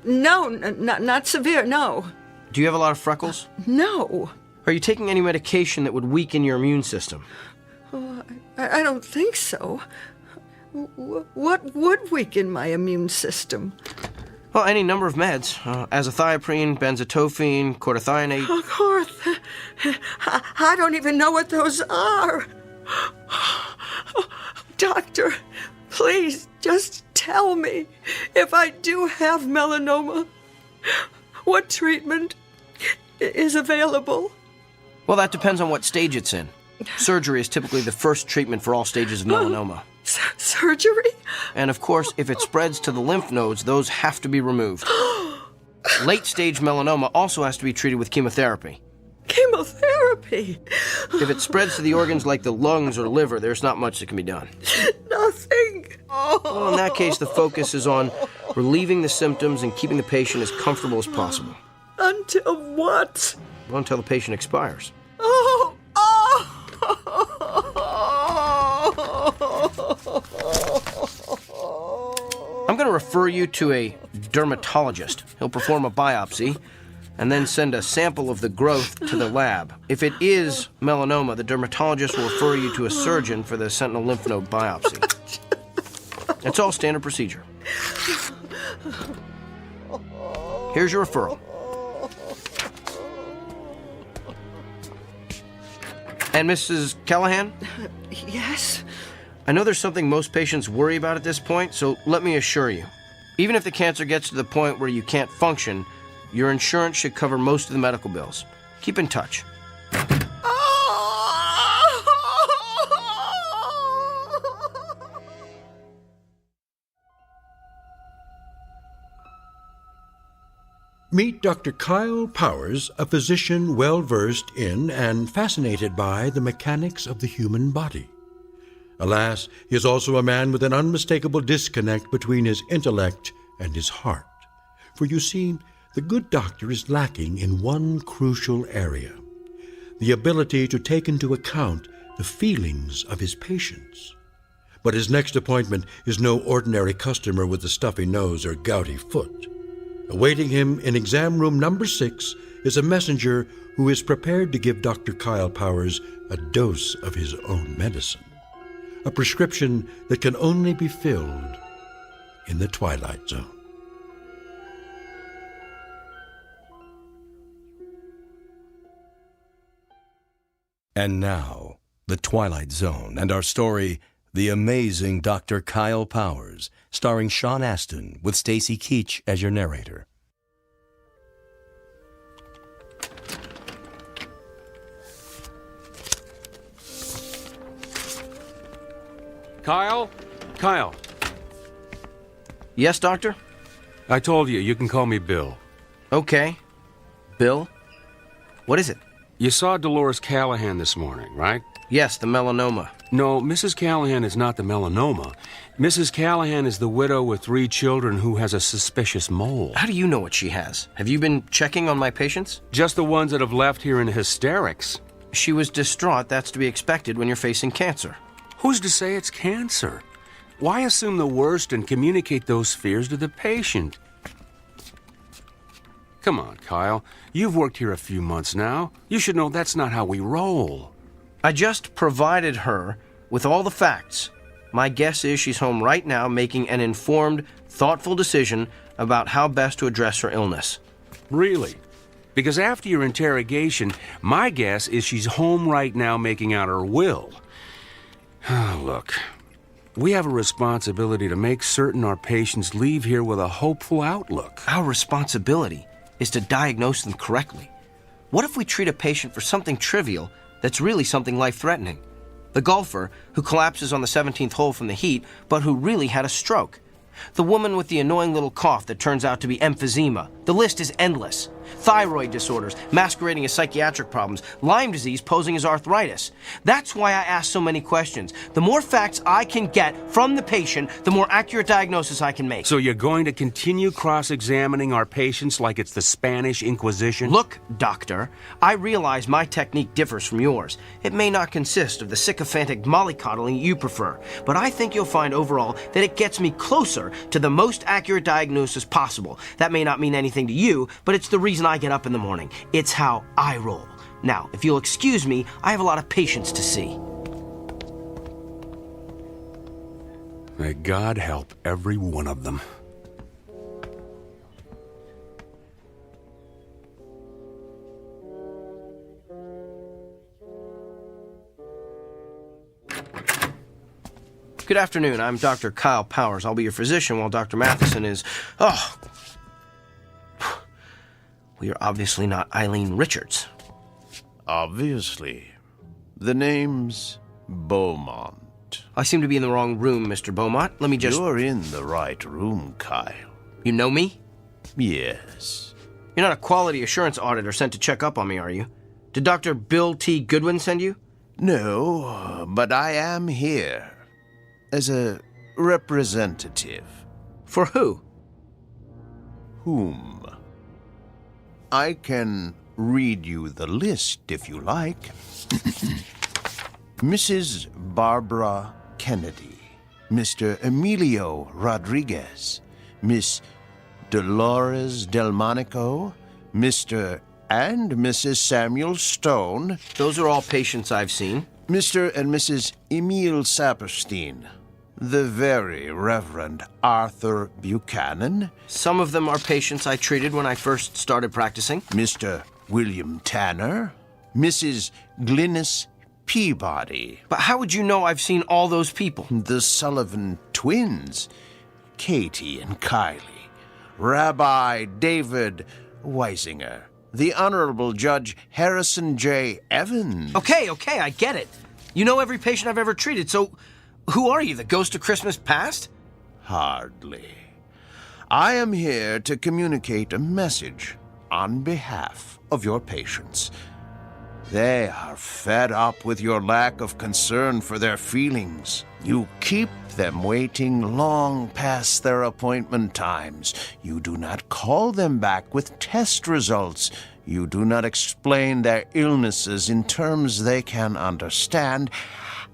No, not severe, no. Do you have a lot of freckles? No. Are you taking any medication that would weaken your immune system? Oh, I don't think so. What would weaken my immune system? Well, any number of meds. Azathioprine, benzotophine, cortithionate. I don't even know what those are. Doctor, please just tell me if I do have melanoma, what treatment is available? Well, that depends on what stage it's in. Surgery is typically the first treatment for all stages of melanoma. Surgery? And of course, if it spreads to the lymph nodes, those have to be removed. Late-stage melanoma also has to be treated with chemotherapy. Chemotherapy? If it spreads to the organs like the lungs or liver, there's not much that can be done. Nothing. Well, in that case, the focus is on relieving the symptoms and keeping the patient as comfortable as possible. Until what? Well, until the patient expires. I'm going to refer you to a dermatologist. He'll perform a biopsy and then send a sample of the growth to the lab. If it is melanoma, the dermatologist will refer you to a surgeon for the sentinel lymph node biopsy. It's all standard procedure. Here's your referral. And Mrs. Callahan? Yes? I know there's something most patients worry about at this point, so let me assure you. Even if the cancer gets to the point where you can't function, your insurance should cover most of the medical bills. Keep in touch. Meet Dr. Kyle Powers, a physician well-versed in and fascinated by the mechanics of the human body. Alas, he is also a man with an unmistakable disconnect between his intellect and his heart. For you see, the good doctor is lacking in one crucial area: the ability to take into account the feelings of his patients. But his next appointment is no ordinary customer with a stuffy nose or gouty foot. Awaiting him in exam room number 6 is a messenger who is prepared to give Dr. Kyle Powers a dose of his own medicine, a prescription that can only be filled in the Twilight Zone. And now, the Twilight Zone and our story, The Amazing Dr. Kyle Powers, starring Sean Astin with Stacy Keach as your narrator. Kyle? Kyle. Yes, Doctor? I told you, you can call me Bill. Okay. Bill? What is it? You saw Dolores Callahan this morning, right? Yes, the melanoma. No, Mrs. Callahan is not the melanoma. Mrs. Callahan is the widow with 3 children who has a suspicious mole. How do you know what she has? Have you been checking on my patients? Just the ones that have left here in hysterics. She was distraught. That's to be expected when you're facing cancer. Who's to say it's cancer? Why assume the worst and communicate those fears to the patient? Come on, Kyle. You've worked here a few months now. You should know that's not how we roll. I just provided her with all the facts. My guess is she's home right now making an informed, thoughtful decision about how best to address her illness. Really? Because after your interrogation, my guess is she's home right now making out her will. Look, we have a responsibility to make certain our patients leave here with a hopeful outlook. Our responsibility is to diagnose them correctly. What if we treat a patient for something trivial that's really something life-threatening? The golfer who collapses on the 17th hole from the heat, but who really had a stroke. The woman with the annoying little cough that turns out to be emphysema. The list is endless. Thyroid disorders, masquerading as psychiatric problems, Lyme disease posing as arthritis. That's why I ask so many questions. The more facts I can get from the patient, the more accurate diagnosis I can make. So you're going to continue cross-examining our patients like it's the Spanish Inquisition? Look, doctor, I realize my technique differs from yours. It may not consist of the sycophantic mollycoddling you prefer, but I think you'll find overall that it gets me closer to the most accurate diagnosis possible. That may not mean anything to you, but it's the reason I get up in the morning. It's how I roll. Now, if you'll excuse me, I have a lot of patients to see. May God help every one of them. Good afternoon. I'm Dr. Kyle Powers. I'll be your physician while Dr. Matheson is... Oh! We are obviously not Eileen Richards. Obviously. The name's Beaumont. I seem to be in the wrong room, Mr. Beaumont. Let me just... You're in the right room, Kyle. You know me? Yes. You're not a quality assurance auditor sent to check up on me, are you? Did Dr. Bill T. Goodwin send you? No, but I am here. As a representative. For who? Whom? I can read you the list if you like. Mrs. Barbara Kennedy, Mr. Emilio Rodriguez, Miss Dolores Delmonico, Mr. and Mrs. Samuel Stone. Those are all patients I've seen. Mr. and Mrs. Emil Saperstein. The very Reverend Arthur Buchanan. Some of them are patients I treated when I first started practicing. Mr. William Tanner. Mrs. Glynis Peabody. But how would you know I've seen all those people? The Sullivan twins. Katie and Kylie. Rabbi David Weisinger. The Honorable Judge Harrison J. Evans. Okay, I get it. You know every patient I've ever treated, so who are you, the ghost of Christmas past? Hardly. I am here to communicate a message on behalf of your patients. They are fed up with your lack of concern for their feelings. You keep them waiting long past their appointment times. You do not call them back with test results. You do not explain their illnesses in terms they can understand.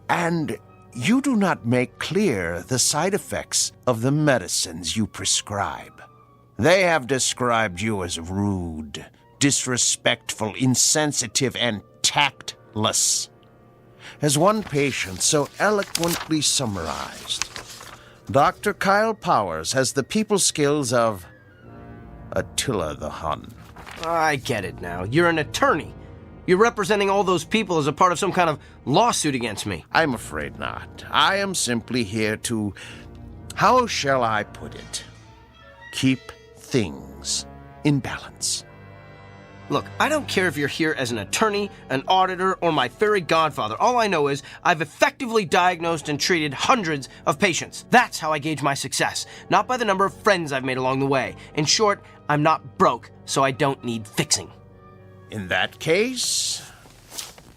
And you do not make clear the side effects of the medicines you prescribe. They have described you as rude, disrespectful, insensitive, and tactless. As one patient so eloquently summarized, Dr. Kyle Powers has the people skills of Attila the Hun. I get it now. You're an attorney. You're representing all those people as a part of some kind of lawsuit against me. I'm afraid not. I am simply here to, how shall I put it, keep things in balance. Look, I don't care if you're here as an attorney, an auditor, or my fairy godfather. All I know is I've effectively diagnosed and treated hundreds of patients. That's how I gauge my success, not by the number of friends I've made along the way. In short, I'm not broke, so I don't need fixing. In that case,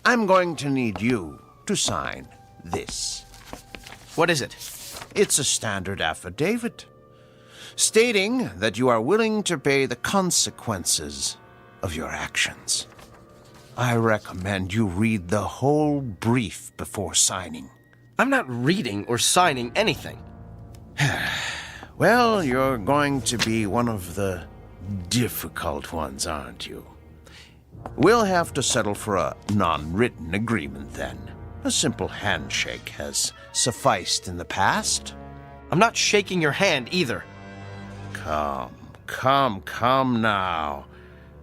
I'm going to need you to sign this. What is it? It's a standard affidavit, stating that you are willing to pay the consequences of your actions. I recommend you read the whole brief before signing. I'm not reading or signing anything. Well, you're going to be one of the difficult ones, aren't you? We'll have to settle for a non-written agreement then. A simple handshake has sufficed in the past. I'm not shaking your hand either. Come now.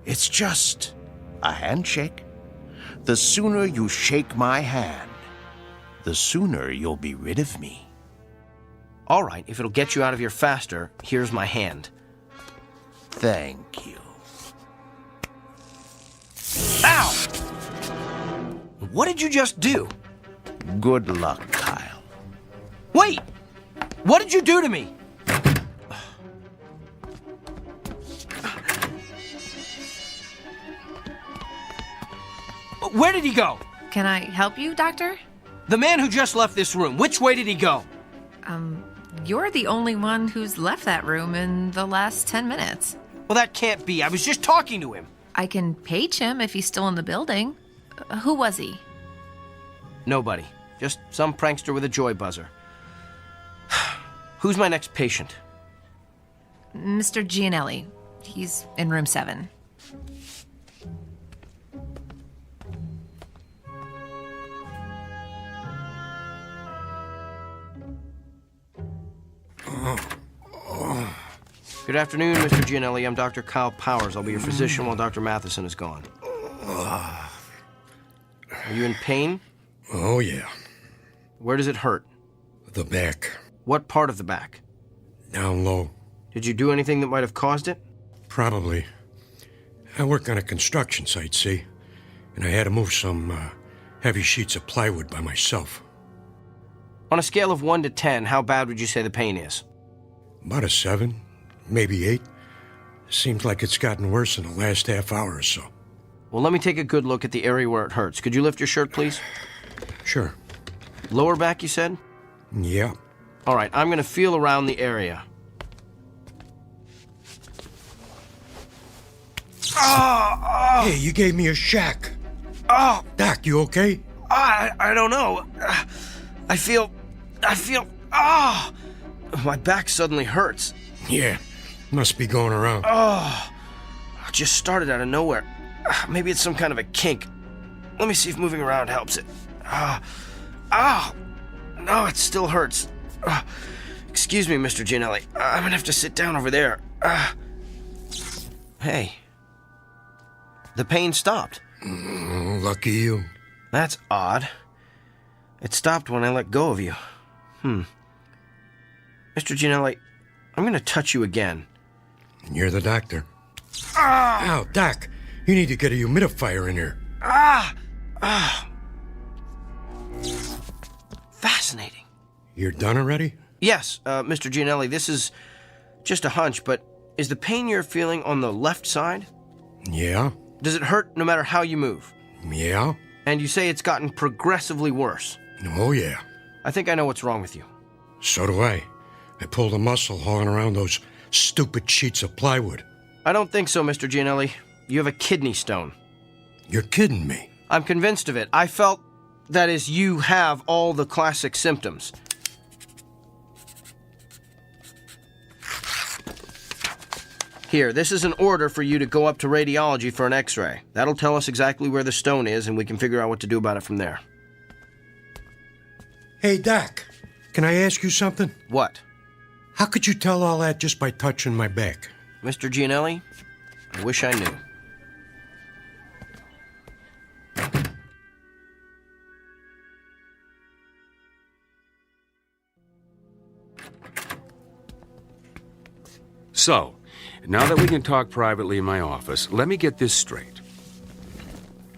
It's just a handshake. The sooner you shake my hand, the sooner you'll be rid of me. All right, if it'll get you out of here faster, here's my hand. Thank you. Ow! What did you just do? Good luck, Kyle. Wait! What did you do to me? Where did he go? Can I help you, Doctor? The man who just left this room. Which way did he go? You're the only one who's left that room in the last 10 minutes. Well, that can't be. I was just talking to him. I can page him if he's still in the building. Who was he? Nobody. Just some prankster with a joy buzzer. Who's my next patient? Mr. Gianelli. He's in room 7. Good afternoon, Mr. Gianelli. I'm Dr. Kyle Powers. I'll be your physician while Dr. Matheson is gone. Are you in pain? Oh, yeah. Where does it hurt? The back. What part of the back? Down low. Did you do anything that might have caused it? Probably. I work on a construction site, see? And I had to move some heavy sheets of plywood by myself. On a scale of 1 to 10, how bad would you say the pain is? About a 7, maybe 8. Seems like it's gotten worse in the last half hour or so. Well, let me take a good look at the area where it hurts. Could you lift your shirt, please? Sure. Lower back, you said? Yeah. All right, I'm going to feel around the area. Hey, you gave me a shock. Oh! Doc, you okay? I don't know. I feel... My back suddenly hurts. Yeah, must be going around. It just started out of nowhere. Maybe it's some kind of a kink. Let me see if moving around helps it. No, it still hurts. Excuse me, Mr. Gianelli. I'm gonna have to sit down over there. Hey. The pain stopped. Lucky you. That's odd. It stopped when I let go of you. Mr. Gianelli, I'm gonna touch you again. You're the doctor. Ow, Doc. You need to get a humidifier in here. Fascinating. You're done already? Yes, Mr. Gianelli, this is just a hunch, but is the pain you're feeling on the left side? Yeah. Does it hurt no matter how you move? Yeah. And you say it's gotten progressively worse? Oh, yeah. I think I know what's wrong with you. So do I. I pulled a muscle hauling around those stupid sheets of plywood. I don't think so, Mr. Gianelli. You have a kidney stone. You're kidding me. I'm convinced of it. I felt, that is, you have all the classic symptoms. Here, this is an order for you to go up to radiology for an x-ray. That'll tell us exactly where the stone is, and we can figure out what to do about it from there. Hey, Doc, can I ask you something? What? How could you tell all that just by touching my back? Mr. Gianelli, I wish I knew. So, now that we can talk privately in my office, let me get this straight.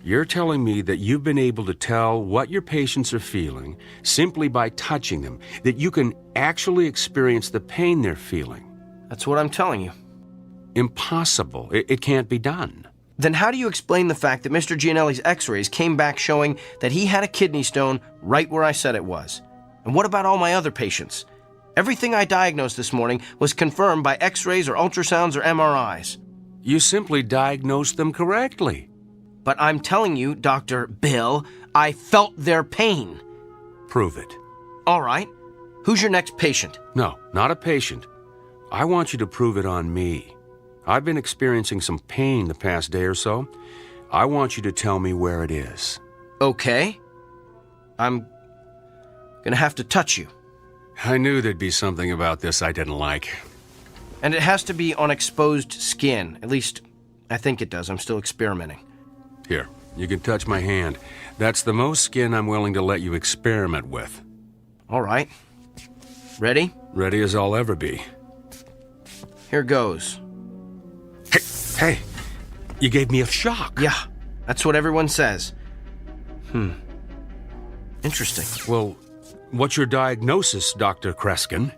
You're telling me that you've been able to tell what your patients are feeling simply by touching them, that you can actually experience the pain they're feeling. That's what I'm telling you. Impossible. It can't be done. Then how do you explain the fact that Mr. Gianelli's x-rays came back showing that he had a kidney stone right where I said it was? And what about all my other patients? Everything I diagnosed this morning was confirmed by x-rays or ultrasounds or MRIs. You simply diagnosed them correctly. But I'm telling you, Dr. Bill, I felt their pain. Prove it. All right. Who's your next patient? No, not a patient. I want you to prove it on me. I've been experiencing some pain the past day or so. I want you to tell me where it is. Okay. I'm gonna have to touch you. I knew there'd be something about this I didn't like. And it has to be on exposed skin. At least, I think it does. I'm still experimenting. Here, you can touch my hand. That's the most skin I'm willing to let you experiment with. All right. Ready? Ready as I'll ever be. Here goes. Hey, you gave me a shock. Yeah, that's what everyone says. Interesting. Well, what's your diagnosis, Dr. Kreskin?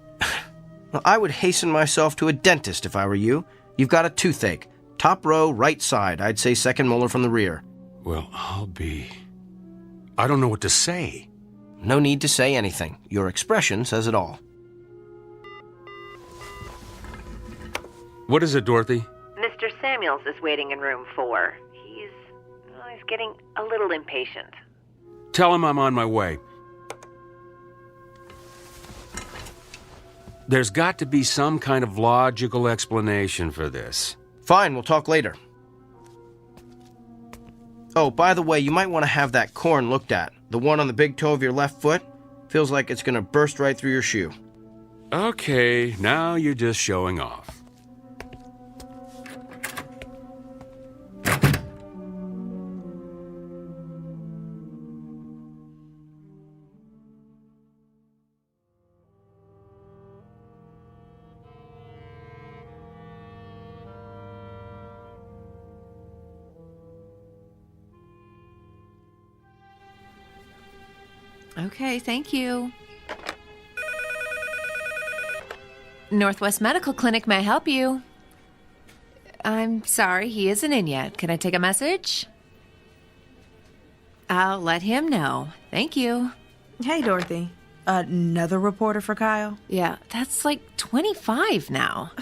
Well, I would hasten myself to a dentist if I were you. You've got a toothache. Top row, right side. I'd say second molar from the rear. Well, I don't know what to say. No need to say anything. Your expression says it all. What is it, Dorothy? Mr. Samuels is waiting in room 4. He's getting a little impatient. Tell him I'm on my way. There's got to be some kind of logical explanation for this. Fine, we'll talk later. Oh, by the way, you might want to have that corn looked at. The one on the big toe of your left foot. Feels like it's going to burst right through your shoe. Okay, now you're just showing off. Okay, thank you. Northwest Medical Clinic, may I help you? I'm sorry, he isn't in yet. Can I take a message? I'll let him know. Thank you. Hey, Dorothy. Another reporter for Kyle? Yeah, that's like 25 now.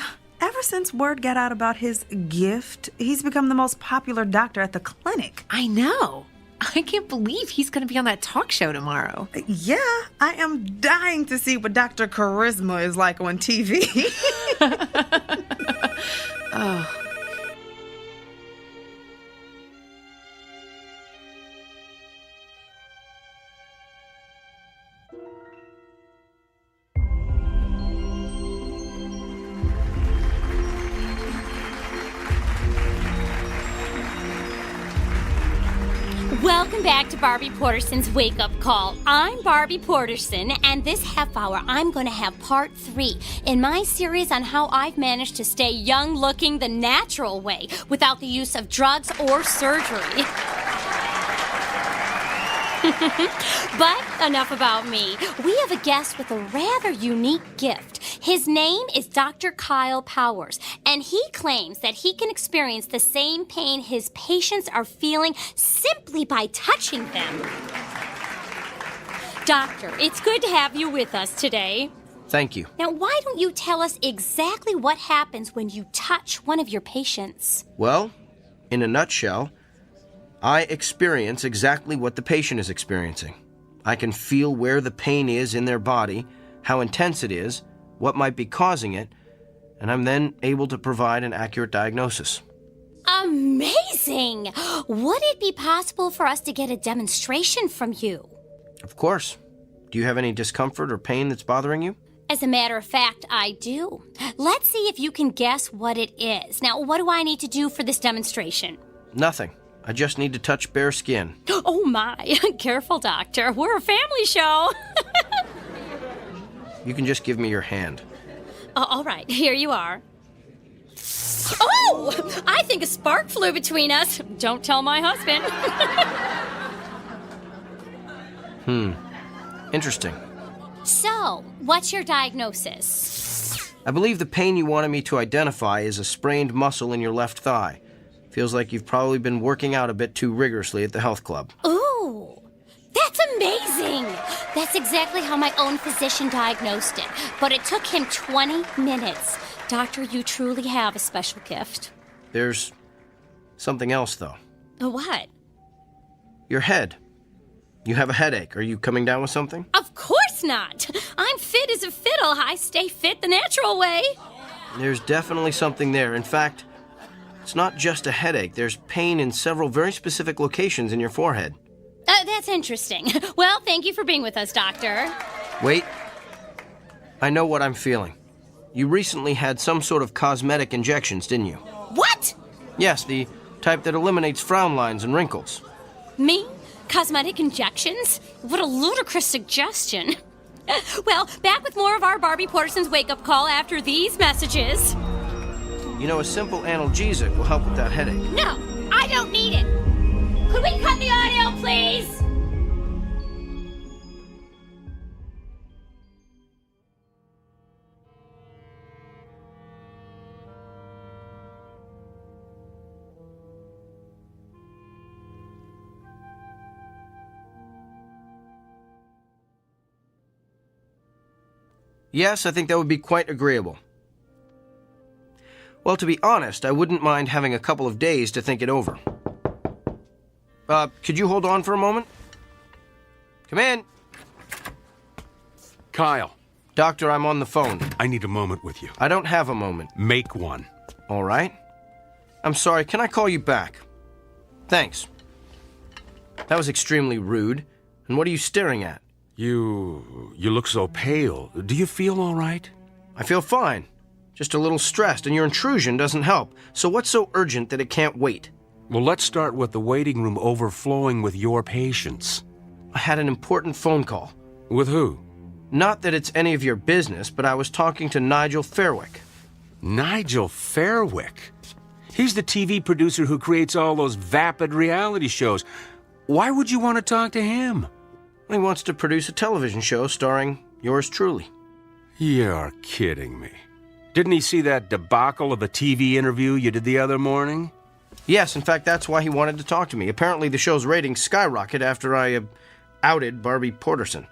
Ever since word got out about his gift, he's become the most popular doctor at the clinic. I know. I can't believe he's going to be on that talk show tomorrow. Yeah, I am dying to see what Dr. Charisma is like on TV. Oh. Welcome back to Barbie Porterson's Wake Up Call. I'm Barbie Porterson, and this half hour I'm going to have part 3 in my series on how I've managed to stay young looking the natural way without the use of drugs or surgery. But enough about me. We have a guest with a rather unique gift. His name is Dr. Kyle Powers, and he claims that he can experience the same pain his patients are feeling simply by touching them. Doctor, it's good to have you with us today. Thank you. Now, why don't you tell us exactly what happens when you touch one of your patients? Well, in a nutshell, I experience exactly what the patient is experiencing. I can feel where the pain is in their body, how intense it is, what might be causing it, and I'm then able to provide an accurate diagnosis. Amazing! Would it be possible for us to get a demonstration from you? Of course. Do you have any discomfort or pain that's bothering you? As a matter of fact, I do. Let's see if you can guess what it is. Now, what do I need to do for this demonstration? Nothing. I just need to touch bare skin. Oh my, careful, doctor. We're a family show. You can just give me your hand. All right, here you are. Oh, I think a spark flew between us. Don't tell my husband. Interesting. So, what's your diagnosis? I believe the pain you wanted me to identify is a sprained muscle in your left thigh. Feels like you've probably been working out a bit too rigorously at the health club. Ooh, that's amazing. That's exactly how my own physician diagnosed it. But it took him 20 minutes. Doctor, you truly have a special gift. There's something else, though. What? Your head. You have a headache. Are you coming down with something? Of course not. I'm fit as a fiddle. I stay fit the natural way. There's definitely something there. In fact, it's not just a headache. There's pain in several very specific locations in your forehead. That's interesting. Well, thank you for being with us, Doctor. Wait. I know what I'm feeling. You recently had some sort of cosmetic injections, didn't you? What? Yes, the type that eliminates frown lines and wrinkles. Me? Cosmetic injections? What a ludicrous suggestion. Well, back with more of our Barbie Porterson's wake-up call after these messages. You know, a simple analgesic will help with that headache. No, I don't need it. Could we cut the audio, please? Yes, I think that would be quite agreeable. Well, to be honest, I wouldn't mind having a couple of days to think it over. Could you hold on for a moment? Come in. Kyle. Doctor, I'm on the phone. I need a moment with you. I don't have a moment. Make one. All right. I'm sorry, can I call you back? Thanks. That was extremely rude. And what are you staring at? You look so pale. Do you feel all right? I feel fine. Just a little stressed, and your intrusion doesn't help. So what's so urgent that it can't wait? Well, let's start with the waiting room overflowing with your patients. I had an important phone call. With who? Not that it's any of your business, but I was talking to Nigel Fairwick. Nigel Fairwick? He's the TV producer who creates all those vapid reality shows. Why would you want to talk to him? He wants to produce a television show starring yours truly. You're kidding me. Didn't he see that debacle of a TV interview you did the other morning? Yes, in fact, that's why he wanted to talk to me. Apparently the show's ratings skyrocketed after I outed Barbie Porterson.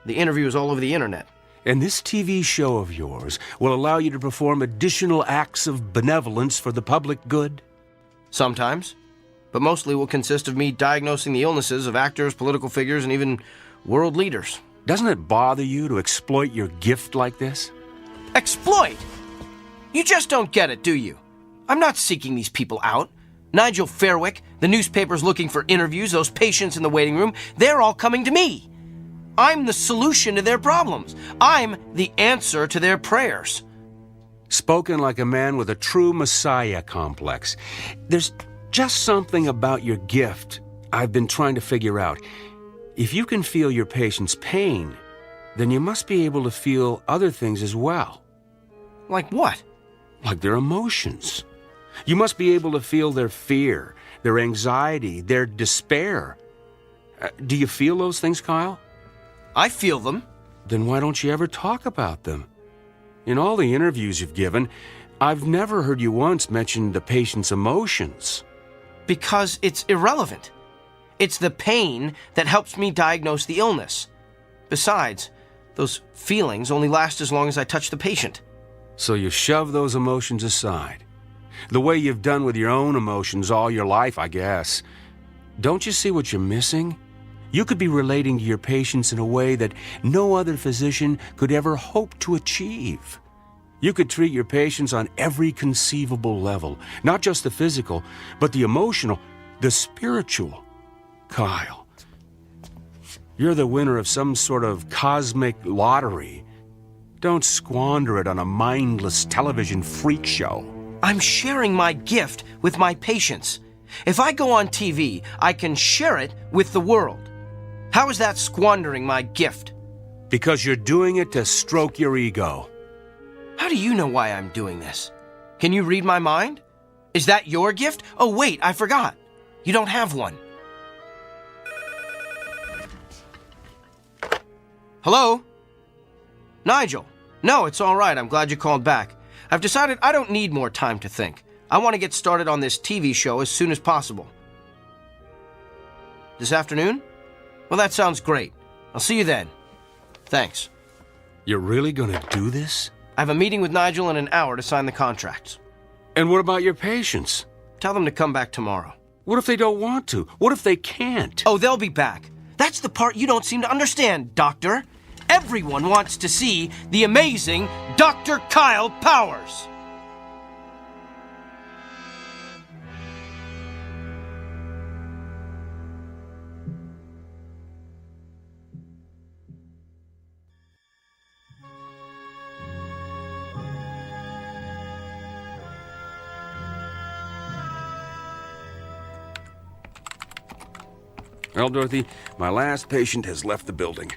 The interview is all over the internet. And this TV show of yours will allow you to perform additional acts of benevolence for the public good? Sometimes. But mostly will consist of me diagnosing the illnesses of actors, political figures, and even world leaders. Doesn't it bother you to exploit your gift like this? Exploit? You just don't get it, do you? I'm not seeking these people out. Nigel Fairwick, the newspaper's looking for interviews, those patients in the waiting room, they're all coming to me. I'm the solution to their problems. I'm the answer to their prayers. Spoken like a man with a true Messiah complex. There's just something about your gift I've been trying to figure out. If you can feel your patient's pain, then you must be able to feel other things as well. Like what? Like their emotions. You must be able to feel their fear, their anxiety, their despair. Do you feel those things, Kyle? I feel them. Then why don't you ever talk about them? In all the interviews you've given, I've never heard you once mention the patient's emotions. Because it's irrelevant. It's the pain that helps me diagnose the illness. Besides, those feelings only last as long as I touch the patient. So you shove those emotions aside. The way you've done with your own emotions all your life, I guess. Don't you see what you're missing? You could be relating to your patients in a way that no other physician could ever hope to achieve. You could treat your patients on every conceivable level, not just the physical, but the emotional, the spiritual. Kyle, you're the winner of some sort of cosmic lottery. Don't squander it on a mindless television freak show. I'm sharing my gift with my patients. If I go on TV, I can share it with the world. How is that squandering my gift? Because you're doing it to stroke your ego. How do you know why I'm doing this? Can you read my mind? Is that your gift? Oh, wait, I forgot. You don't have one. Hello? Nigel? No, it's all right. I'm glad you called back. I've decided I don't need more time to think. I want to get started on this TV show as soon as possible. This afternoon? Well, that sounds great. I'll see you then. Thanks. You're really going to do this? I have a meeting with Nigel in an hour to sign the contracts. And what about your patients? Tell them to come back tomorrow. What if they don't want to? What if they can't? Oh, they'll be back. That's the part you don't seem to understand, Doctor. Everyone wants to see the amazing Dr. Kyle Powers. Well, Dorothy, my last patient has left the building.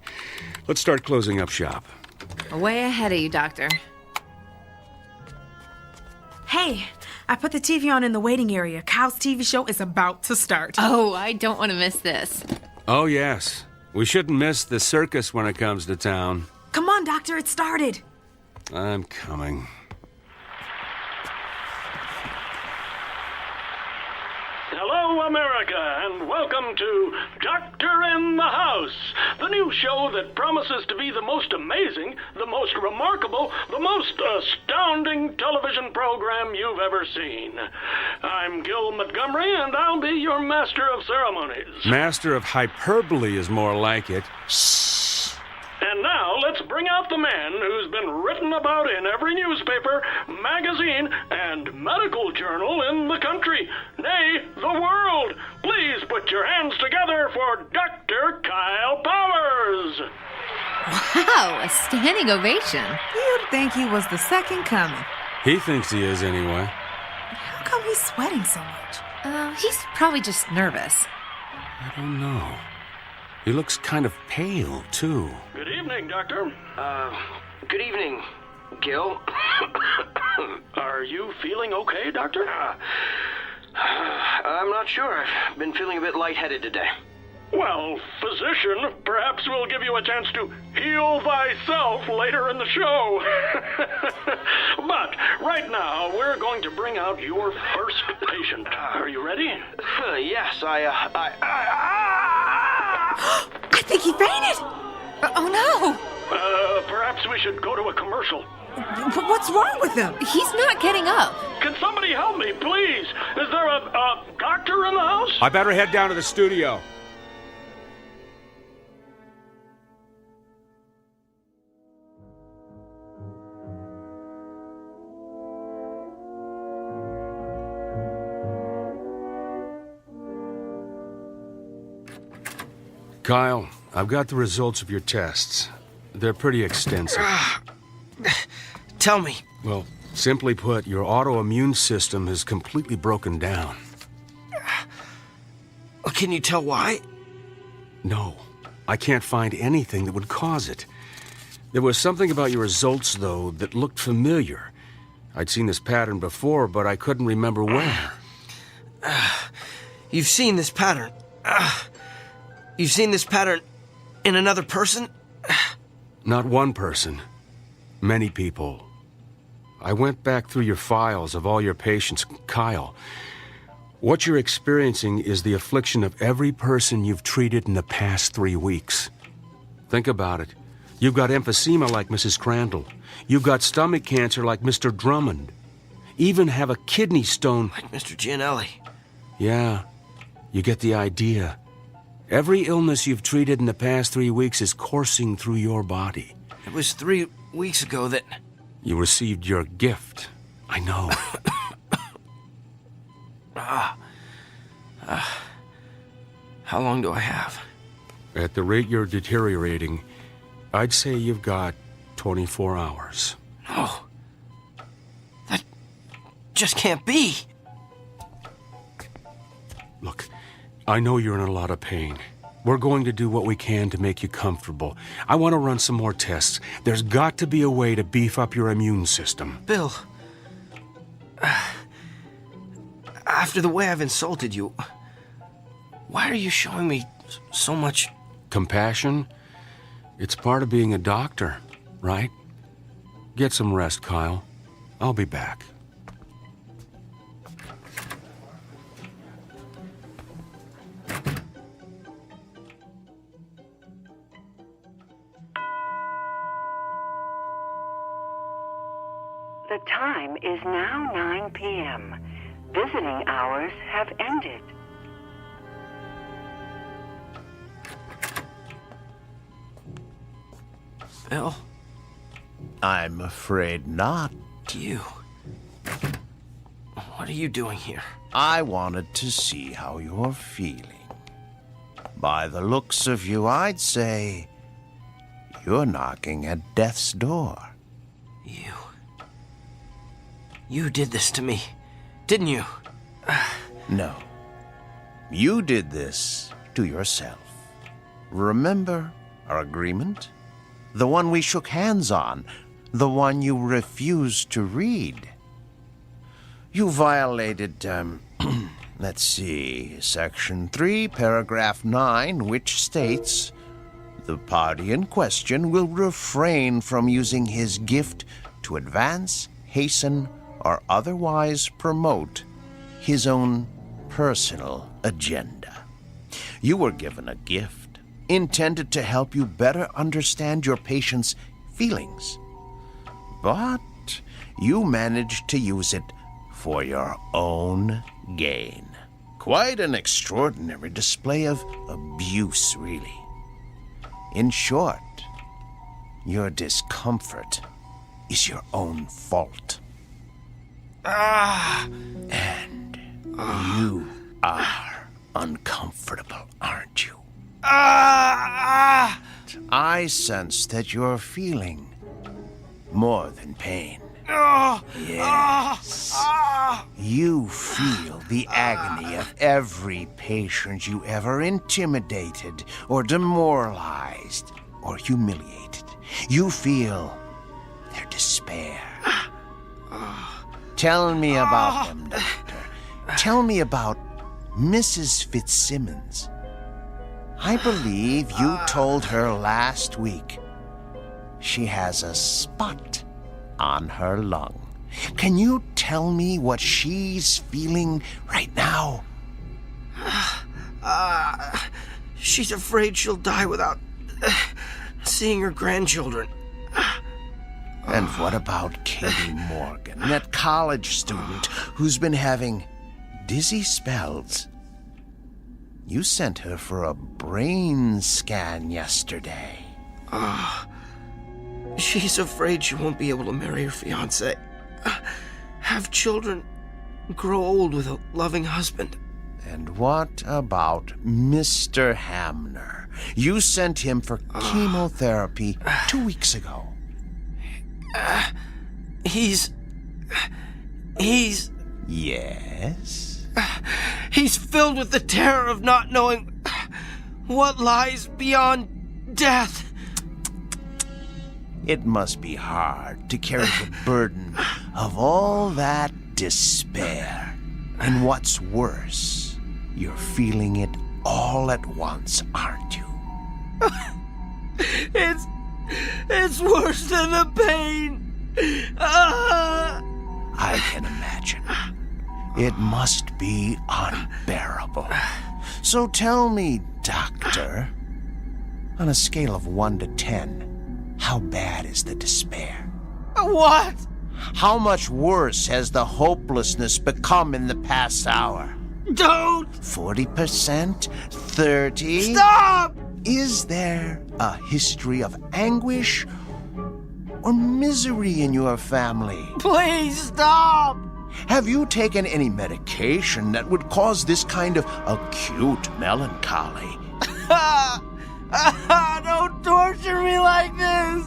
Let's start closing up shop. Way ahead of you, Doctor. Hey, I put the TV on in the waiting area. Kyle's TV show is about to start. Oh, I don't want to miss this. Oh, yes. We shouldn't miss the circus when it comes to town. Come on, Doctor, it started. I'm coming. Hello, America, and welcome to Doctor in the House, the new show that promises to be the most amazing, the most remarkable, the most astounding television program you've ever seen. I'm Gil Montgomery, and I'll be your master of ceremonies. Master of hyperbole is more like it. And now, let's bring out about the man who's been written about in every newspaper, magazine, and medical journal in the country, nay, the world. Please put your hands together for Dr. Kyle Powers. Wow, a standing ovation. You'd think he was the second coming. He thinks he is anyway. How come he's sweating so much? He's probably just nervous. I don't know. He looks kind of pale, too. Good evening, Doctor. Good evening, Gil. Are you feeling okay, Doctor? I'm not sure. I've been feeling a bit lightheaded today. Well, physician, perhaps we'll give you a chance to heal thyself later in the show. But right now, we're going to bring out your first patient. Are you ready? Yes, I think he fainted. Oh, no. Perhaps we should go to a commercial. What's wrong with him? He's not getting up. Can somebody help me, please? Is there a doctor in the house? I better head down to the studio. Kyle, I've got the results of your tests. They're pretty extensive. Tell me. Well, simply put, your autoimmune system is completely broken down. Can you tell why? No, I can't find anything that would cause it. There was something about your results, though, that looked familiar. I'd seen this pattern before, but I couldn't remember where. You've seen this pattern. You've seen this pattern in another person? Not one person. Many people. I went back through your files of all your patients. Kyle, what you're experiencing is the affliction of every person you've treated in the past 3 weeks. Think about it. You've got emphysema like Mrs. Crandall. You've got stomach cancer like Mr. Drummond. Even have a kidney stone like Mr. Gianelli. Yeah, you get the idea. Every illness you've treated in the past 3 weeks is coursing through your body. It was 3 weeks ago that... You received your gift. I know. How long do I have? At the rate you're deteriorating, I'd say you've got 24 hours. No. That just can't be. Look, I know you're in a lot of pain. We're going to do what we can to make you comfortable. I want to run some more tests. There's got to be a way to beef up your immune system. Bill, after the way I've insulted you, why are you showing me so much... Compassion? It's part of being a doctor, right? Get some rest, Kyle. I'll be back. The time is now 9 p.m. Visiting hours have ended. Bill? I'm afraid not. You? What are you doing here? I wanted to see how you're feeling. By the looks of you, I'd say you're knocking at death's door. You did this to me, didn't you? No. You did this to yourself. Remember our agreement? The one we shook hands on. The one you refused to read. You violated, let's see, Section 3, Paragraph 9, which states, the party in question will refrain from using his gift to advance, hasten, or otherwise promote his own personal agenda. You were given a gift intended to help you better understand your patient's feelings. But you managed to use it for your own gain. Quite an extraordinary display of abuse, really. In short, Your discomfort is your own fault. And you are uncomfortable, aren't you? I sense that you're feeling more than pain. Yes. You feel the agony of every patient you ever intimidated or demoralized or humiliated. You feel their despair. Tell me about them, Doctor. Tell me about Mrs. Fitzsimmons. I believe you told her last week she has a spot on her lung. Can you tell me what she's feeling right now? She's afraid she'll die without seeing her grandchildren. And what about Katie Morgan, that college student who's been having dizzy spells? You sent her for a brain scan yesterday. She's afraid she won't be able to marry her fiancé, have children, grow old with a loving husband. And what about Mr. Hamner? You sent him for chemotherapy 2 weeks ago. He's... Yes? He's filled with the terror of not knowing what lies beyond death. It must be hard to carry the burden of all that despair. And what's worse, you're feeling it all at once, aren't you? It's worse than the pain. I can imagine. It must be unbearable. So tell me, Doctor, on a scale of 1 to 10, how bad is the despair? What? How much worse has the hopelessness become in the past hour? Don't! 40%? 30%? Stop! Is there a history of anguish or misery in your family? Please stop! Have you taken any medication that would cause this kind of acute melancholy? Don't torture me like this!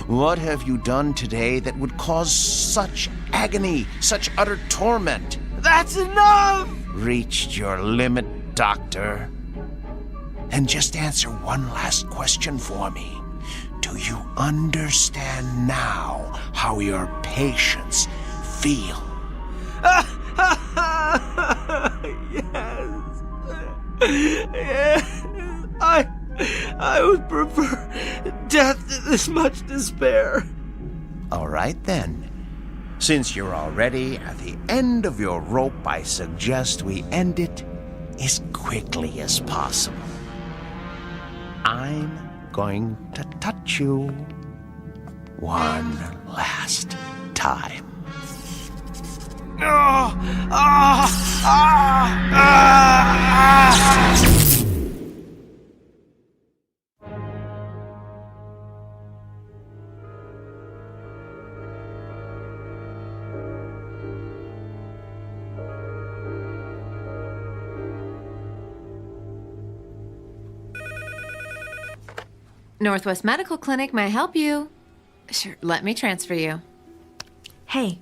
What have you done today that would cause such agony, such utter torment? That's enough! Reached your limit, Doctor. And just answer one last question for me. Do you understand now how your patients feel? Yes. I would prefer death to this much despair. All right, then. Since you're already at the end of your rope, I suggest we end it as quickly as possible. I'm going to touch you one last time. Northwest Medical Clinic, may I help you? Sure, let me transfer you. Hey,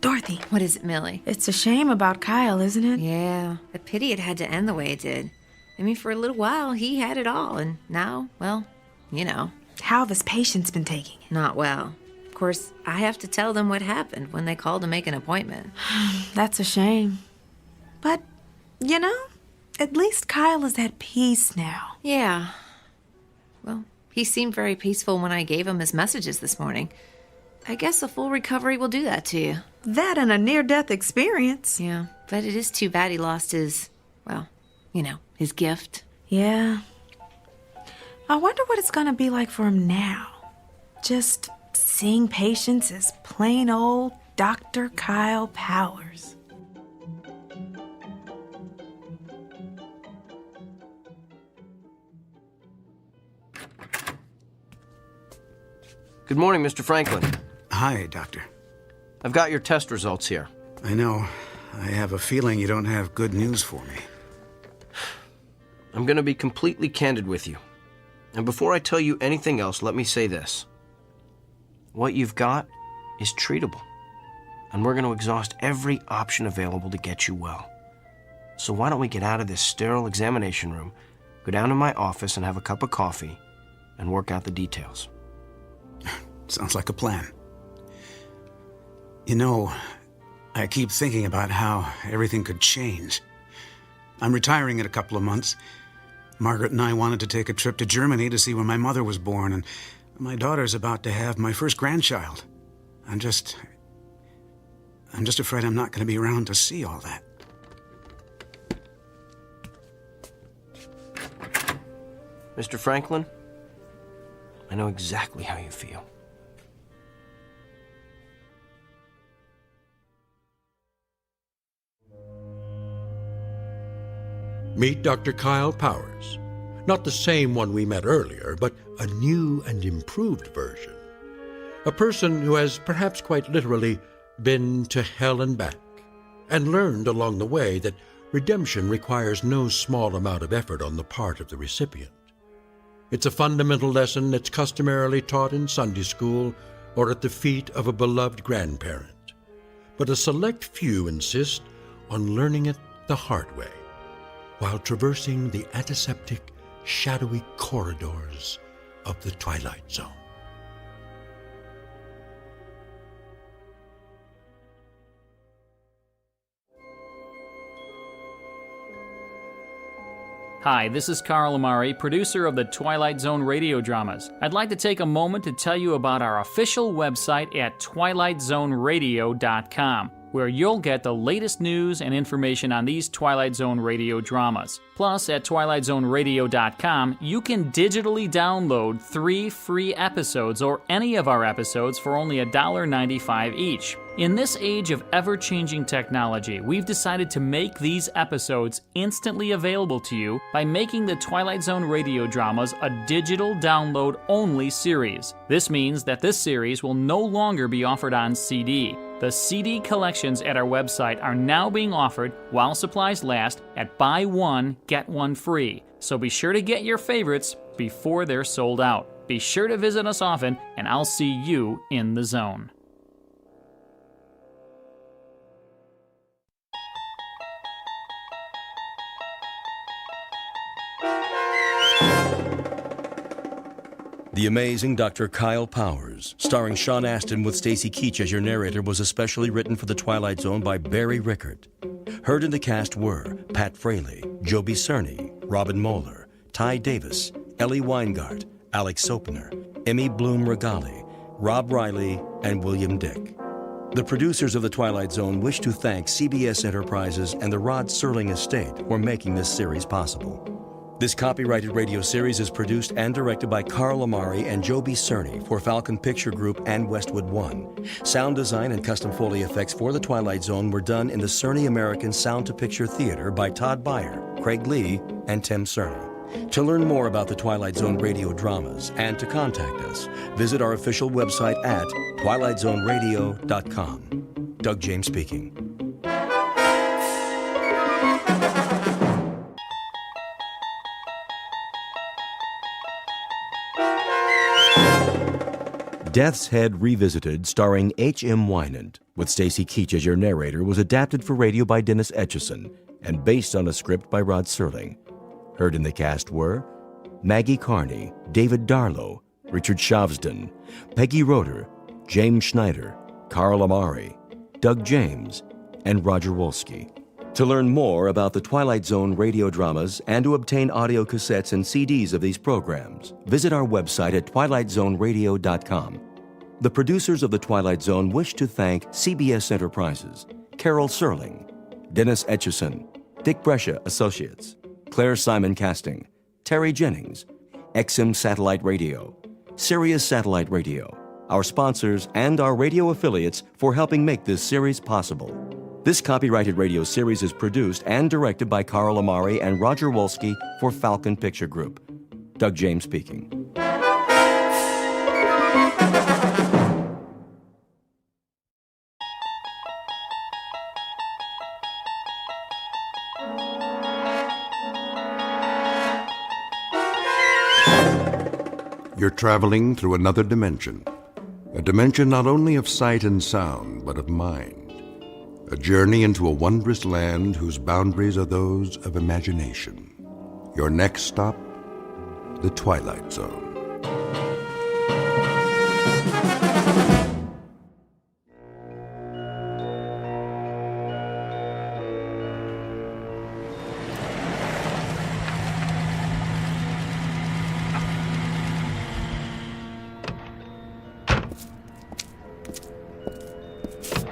Dorothy. What is it, Millie? It's a shame about Kyle, isn't it? Yeah, a pity it had to end the way it did. I mean, for a little while, he had it all, and now, well, you know. How have his patients been taking it? Not well. Of course, I have to tell them what happened when they called to make an appointment. That's a shame. But, you know, at least Kyle is at peace now. Yeah. Well, he seemed very peaceful when I gave him his messages this morning. I guess a full recovery will do that to you. That and a near-death experience. Yeah, but it is too bad he lost his, well, you know, his gift. Yeah. I wonder what it's gonna be like for him now. Just seeing patients as plain old Dr. Kyle Powers. Good morning, Mr. Franklin. Hi, Doctor. I've got your test results here. I know. I have a feeling you don't have good news for me. I'm going to be completely candid with you. And before I tell you anything else, let me say this. What you've got is treatable. And we're going to exhaust every option available to get you well. So why don't we get out of this sterile examination room, go down to my office and have a cup of coffee, and work out the details. Sounds like a plan. You know, I keep thinking about how everything could change. I'm retiring in a couple of months. Margaret and I wanted to take a trip to Germany to see where my mother was born, and my daughter's about to have my first grandchild. I'm just afraid I'm not going to be around to see all that. Mr. Franklin, I know exactly how you feel. Meet Dr. Kyle Powers. Not the same one we met earlier, but a new and improved version. A person who has perhaps quite literally been to hell and back, and learned along the way that redemption requires no small amount of effort on the part of the recipient. It's a fundamental lesson that's customarily taught in Sunday school or at the feet of a beloved grandparent. But a select few insist on learning it the hard way, while traversing the antiseptic, shadowy corridors of the Twilight Zone. Hi, this is Carl Amari, producer of the Twilight Zone radio dramas. I'd like to take a moment to tell you about our official website at twilightzoneradio.com, where you'll get the latest news and information on these Twilight Zone radio dramas. Plus, at twilightzoneradio.com, you can digitally download 3 free episodes or any of our episodes for only $1.95 each. In this age of ever-changing technology, we've decided to make these episodes instantly available to you by making the Twilight Zone radio dramas a digital download-only series. This means that this series will no longer be offered on CD. The CD collections at our website are now being offered while supplies last at buy one, get one free. So be sure to get your favorites before they're sold out. Be sure to visit us often, and I'll see you in the zone. The Amazing Dr. Kyle Powers, starring Sean Astin with Stacy Keach as your narrator, was especially written for The Twilight Zone by Barry Rickard. Heard in the cast were Pat Fraley, Joby Cerny, Robin Moeller, Ty Davis, Ellie Weingart, Alex Sopner, Emmy Bloom Regali, Rob Riley, and William Dick. The producers of The Twilight Zone wish to thank CBS Enterprises and the Rod Serling estate for making this series possible. This copyrighted radio series is produced and directed by Carl Amari and Joby Cerny for Falcon Picture Group and Westwood One. Sound design and custom Foley effects for The Twilight Zone were done in the Cerny American Sound to Picture Theater by Todd Beyer, Craig Lee, and Tim Cerny. To learn more about the Twilight Zone radio dramas and to contact us, visit our official website at twilightzoneradio.com. Doug James speaking. Death's Head Revisited, starring H.M. Wynand, with Stacy Keach as your narrator, was adapted for radio by Dennis Etchison and based on a script by Rod Serling. Heard in the cast were Maggie Carney, David Darlow, Richard Shavsden, Peggy Roeder, James Schneider, Carl Amari, Doug James, and Roger Wolski. To learn more about the Twilight Zone radio dramas and to obtain audio cassettes and CDs of these programs, visit our website at twilightzoneradio.com. The producers of The Twilight Zone wish to thank CBS Enterprises, Carol Serling, Dennis Etchison, Dick Brescia Associates, Claire Simon Casting, Terry Jennings, XM Satellite Radio, Sirius Satellite Radio, our sponsors, and our radio affiliates for helping make this series possible. This copyrighted radio series is produced and directed by Carl Amari and Roger Wolski for Falcon Picture Group. Doug James speaking. You're traveling through another dimension. A dimension not only of sight and sound, but of mind. A journey into a wondrous land whose boundaries are those of imagination. Your next stop, the Twilight Zone.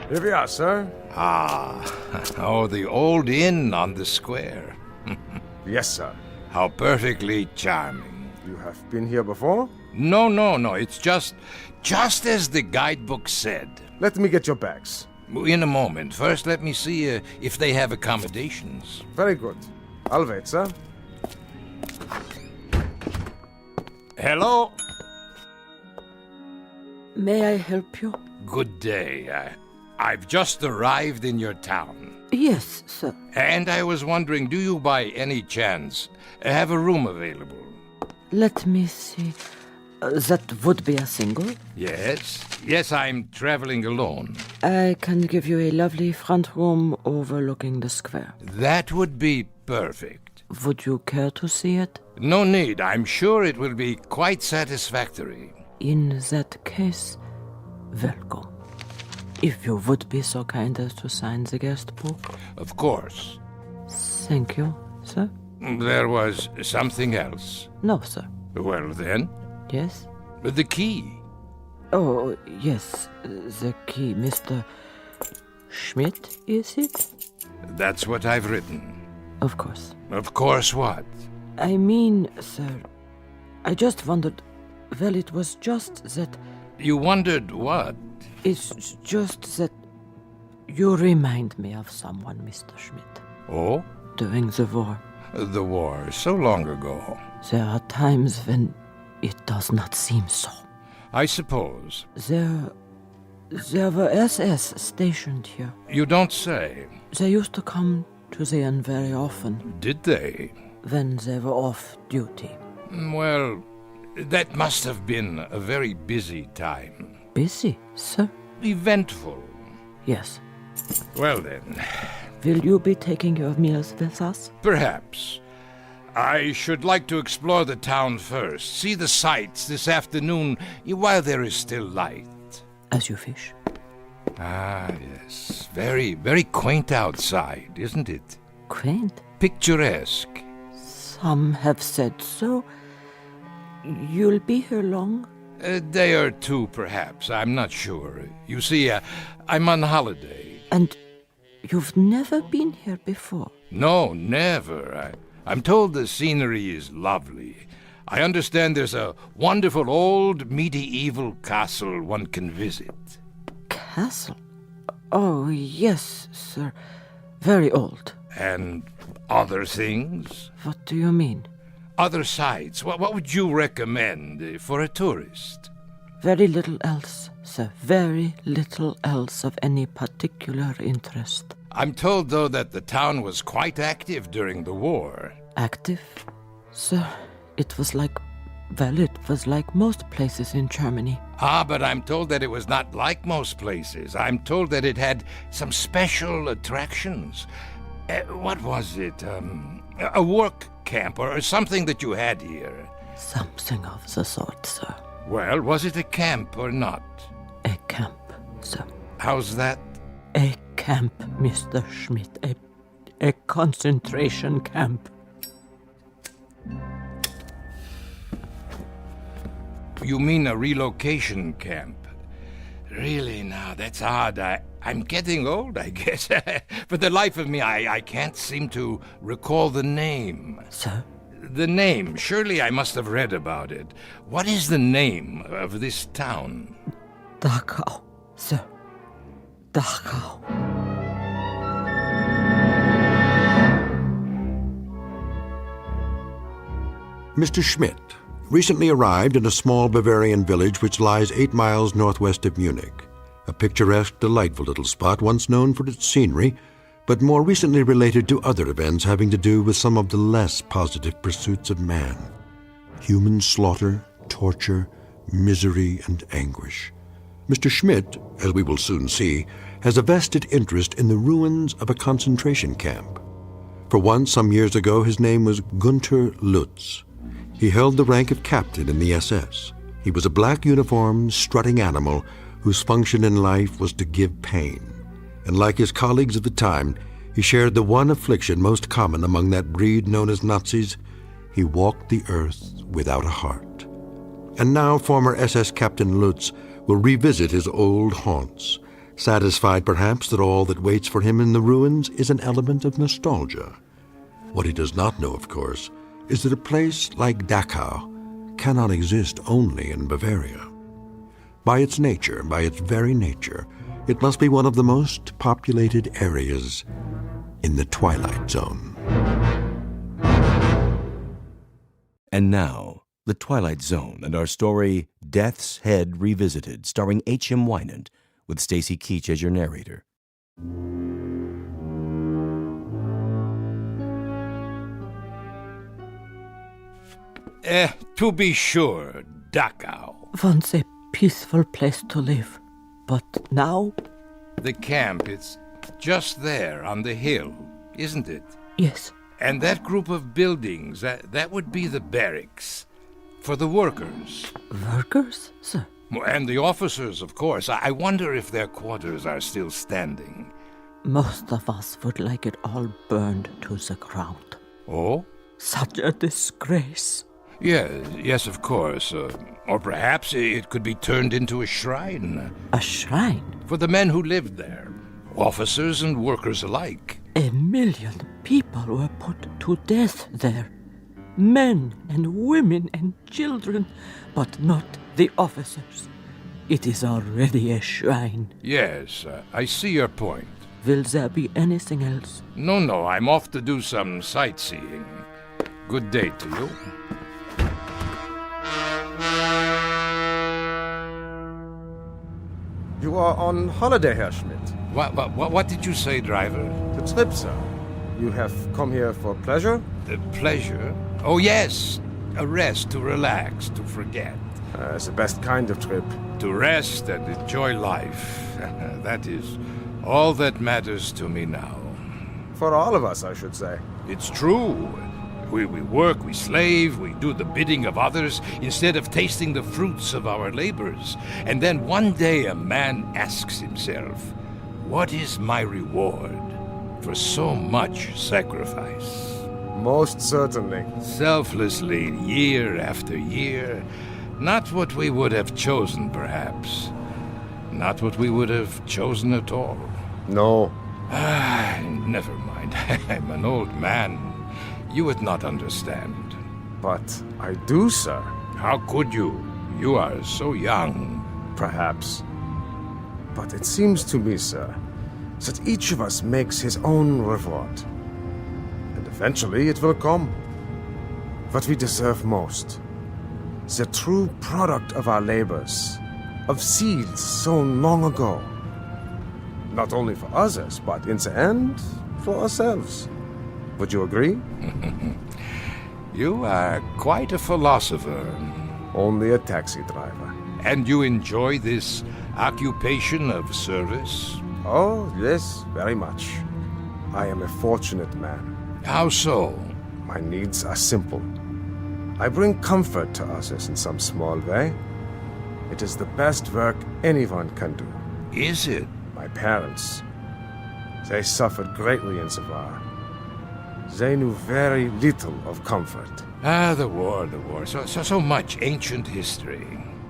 Here we are, sir. Oh, the old inn on the square. Yes, sir. How perfectly charming. You have been here before? No. It's just as the guidebook said. Let me get your bags. In a moment. First, let me see if they have accommodations. Very good. I'll wait, sir. Hello? May I help you? Good day. I've just arrived in your town. Yes, sir. And I was wondering, do you by any chance have a room available? Let me see. That would be a single? Yes, I'm traveling alone. I can give you a lovely front room overlooking the square. That would be perfect. Would you care to see it? No need. I'm sure it will be quite satisfactory. In that case, welcome. If you would be so kind as to sign the guest book. Of course. Thank you, sir. There was something else? No, sir. Well, then? Yes? The key. Oh, yes, the key. Mr. Schmidt, is it? That's what I've written. Of course. Of course what? I mean, sir, I just wondered... Well, it was just that... You wondered what? It's just that you remind me of someone, Mr. Schmidt. Oh? During the war. The war, so long ago. There are times when it does not seem so. I suppose. There were SS stationed here. You don't say. They used to come to the inn very often. Did they? When they were off duty. Well, that must have been a very busy time. Busy, sir? Eventful. Yes. Well then. Will you be taking your meals with us? Perhaps. I should like to explore the town first, see the sights this afternoon while there is still light. As you wish. Ah, yes. Very, very quaint outside, isn't it? Quaint? Picturesque. Some have said so. You'll be here long? A day or two, perhaps. I'm not sure. You see, I'm on holiday. And you've never been here before? No, never. I'm told the scenery is lovely. I understand there's a wonderful old medieval castle one can visit. Castle? Oh, yes, sir. Very old. And other things? What do you mean? Other sights. What would you recommend for a tourist? Very little else, sir. Very little else of any particular interest. I'm told, though, that the town was quite active during the war. Active? Sir, it was like most places in Germany. Ah, but I'm told that it was not like most places. I'm told that it had some special attractions. What was it? A work camp or something that you had here? Something of the sort, sir. Well, was it a camp or not? A camp, sir. How's that? A camp, Mr. Schmidt. A concentration camp. You mean a relocation camp? Really, now, that's odd. I'm getting old, I guess. For the life of me, I can't seem to recall the name. Sir? The name. Surely I must have read about it. What is the name of this town? Dachau, sir. Dachau. Mr. Schmidt recently arrived in a small Bavarian village which lies 8 miles northwest of Munich. A picturesque, delightful little spot once known for its scenery, but more recently related to other events having to do with some of the less positive pursuits of man. Human slaughter torture, misery, and anguish. Mr. Schmidt, as we will soon see, has a vested interest in the ruins of a concentration camp. For once, some years ago, his name was Gunther Lutz. He held the rank of captain in the SS. He was a black-uniformed, strutting animal whose function in life was to give pain. And like his colleagues of the time, he shared the one affliction most common among that breed known as Nazis. He walked the earth without a heart. And now former SS Captain Lutz will revisit his old haunts, satisfied perhaps that all that waits for him in the ruins is an element of nostalgia. What he does not know, of course, is that a place like Dachau cannot exist only in Bavaria. By its nature, by its very nature, it must be one of the most populated areas in the Twilight Zone. And now, The Twilight Zone and our story, Death's Head Revisited, starring H.M. Wynant, with Stacy Keach as your narrator. To be sure, Dachau. Once a peaceful place to live, but now? The camp, it's just there on the hill, isn't it? Yes. And that group of buildings, that would be the barracks. For the workers. Workers, sir? And the officers, of course. I wonder if their quarters are still standing. Most of us would like it all burned to the ground. Oh? Such a disgrace. Yes, of course. Or perhaps it could be turned into a shrine. A shrine? For the men who lived there. Officers and workers alike. 1 million people were put to death there. Men and women and children, but not the officers. It is already a shrine. Yes, I see your point. Will there be anything else? No, I'm off to do some sightseeing. Good day to you. You are on holiday, Herr Schmidt. What did you say, driver? The trip, sir. You have come here for pleasure? Pleasure? Oh, yes. A rest, to relax, to forget. It's the best kind of trip. To rest and enjoy life. That is all that matters to me now. For all of us, I should say. It's true. We work, we slave, we do the bidding of others instead of tasting the fruits of our labors. And then one day a man asks himself, what is my reward for so much sacrifice? Most certainly. Selflessly, year after year. Not what we would have chosen, perhaps. Not what we would have chosen at all. No. Never mind. I'm an old man. You would not understand. But I do, sir. How could you? You are so young. Perhaps. But it seems to me, sir, that each of us makes his own reward. And eventually it will come. What we deserve most. The true product of our labors. Of seeds sown long ago. Not only for others, but in the end, for ourselves. Would you agree? You are quite a philosopher. Only a taxi driver. And you enjoy this occupation of service? Oh, yes, very much. I am a fortunate man. How so? My needs are simple. I bring comfort to others in some small way. It is the best work anyone can do. Is it? My parents. They suffered greatly in the war. They knew very little of comfort. The war. So much ancient history.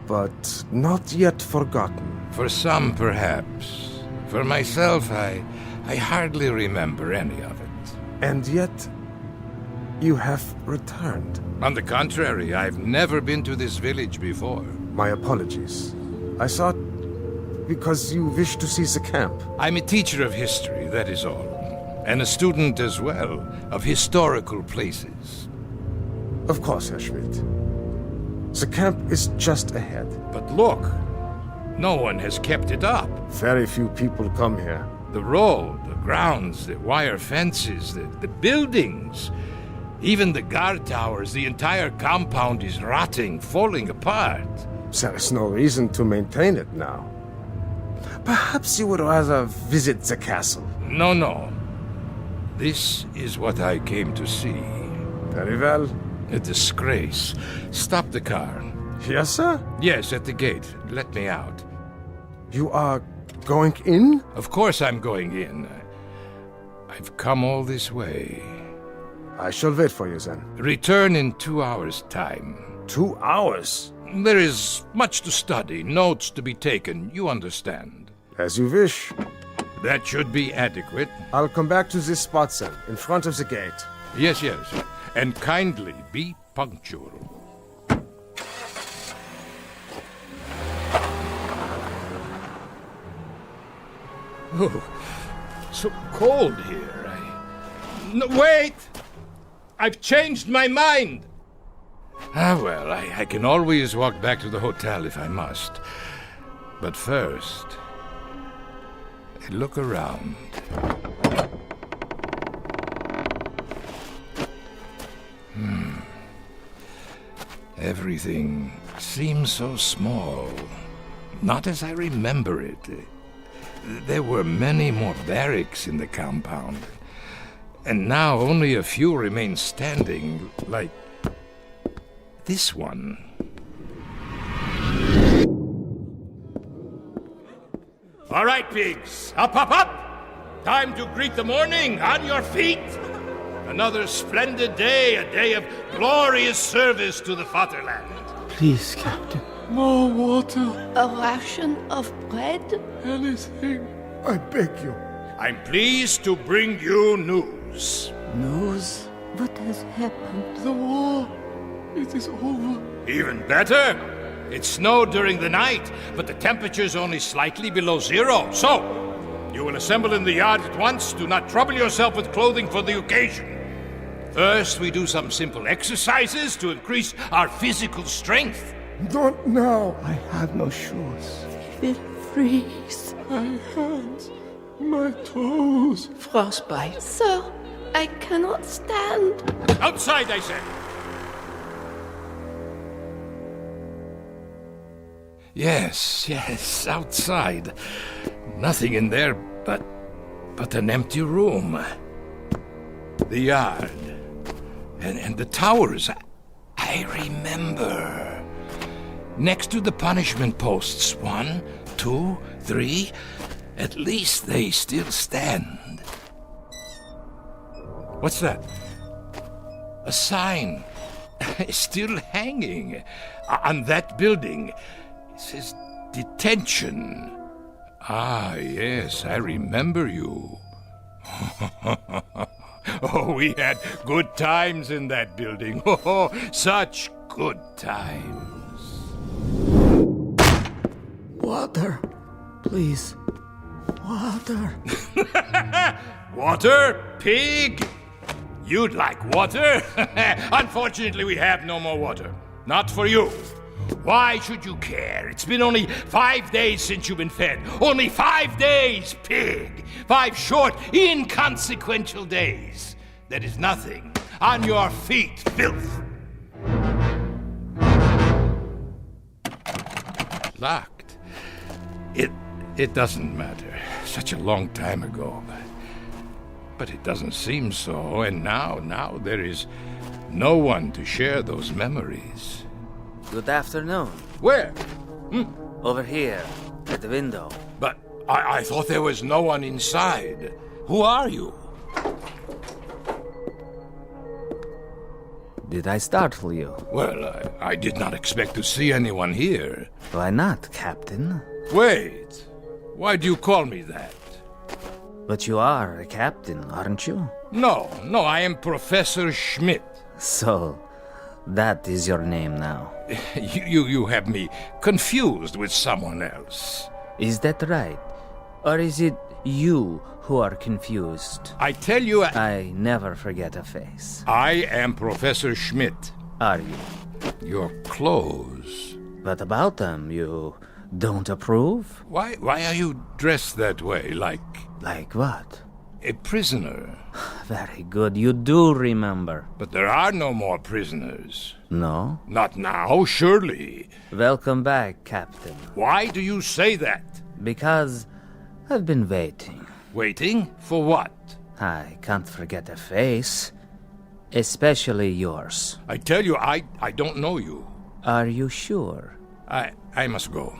But not yet forgotten. For some, perhaps. For myself, I hardly remember any of it. And yet, you have returned. On the contrary, I've never been to this village before. My apologies. I thought because you wish to see the camp. I'm a teacher of history, that is all. And a student as well of historical places. Of course, Herr Schmidt. The camp is just ahead. But look, no one has kept it up. Very few people come here. The road, the grounds, the wire fences, the buildings. Even the guard towers, the entire compound is rotting, falling apart. There is no reason to maintain it now. Perhaps you would rather visit the castle. No. This is what I came to see. Very well. A disgrace. Stop the car. Yes, sir? Yes, at the gate. Let me out. You are going in? Of course I'm going in. I've come all this way. I shall wait for you then. Return in 2 hours' time. 2 hours? There is much to study, notes to be taken, you understand. As you wish. That should be adequate. I'll come back to this spot, then, in front of the gate. Yes. And kindly be punctual. Oh, so cold here. No, wait! I've changed my mind! Well, I can always walk back to the hotel if I must. But first, look around. Everything seems so small. Not as I remember it. There were many more barracks in the compound. And now only a few remain standing, like this one. All right, pigs. Up! Time to greet the morning. On your feet. Another splendid day, a day of glorious service to the fatherland. Please, Captain. More water. A ration of bread? Anything. I beg you. I'm pleased to bring you news. News? What has happened? The war. It is over. Even better. It snowed during the night, but the temperature's only slightly below zero. So, you will assemble in the yard at once. Do not trouble yourself with clothing for the occasion. First, we do some simple exercises to increase our physical strength. Not now. I have no shoes. We will freeze. My hands, my toes. Frostbite. Sir, I cannot stand. Outside, I say. Yes, outside. Nothing in there but an empty room. The yard. And the towers. I remember. Next to the punishment posts. 1, 2, 3. At least they still stand. What's that? A sign. Still hanging. On that building. It says detention. Ah, yes, I remember you. Oh, we had good times in that building. Oh, such good times. Water. Please. Water. Water, pig? You'd like water? Unfortunately, we have no more water. Not for you. Why should you care? It's been only 5 days since you've been fed. Only 5 days, pig. 5 short, inconsequential days. That is nothing. On your feet, filth. Locked. It doesn't matter. Such a long time ago. But it doesn't seem so. And now there is no one to share those memories. Good afternoon. Where? Over here, at the window. But I thought there was no one inside. Who are you? Did I startle you? Well, I did not expect to see anyone here. Why not, Captain? Wait. Why do you call me that? But you are a captain, aren't you? No, I am Professor Schmidt. So, that is your name now. You have me confused with someone else. Is that right? Or is it you who are confused? I tell you... I never forget a face. I am Professor Schmidt. Are you? Your clothes. But about them, you don't approve? Why are you dressed that way, like... Like what? a prisoner. Very good. You do remember. But there are no more prisoners. No? Not now, surely. Welcome back, Captain. Why do you say that? Because I've been waiting. Waiting? For what? I can't forget a face. Especially yours. I tell you, I don't know you. Are you sure? I must go.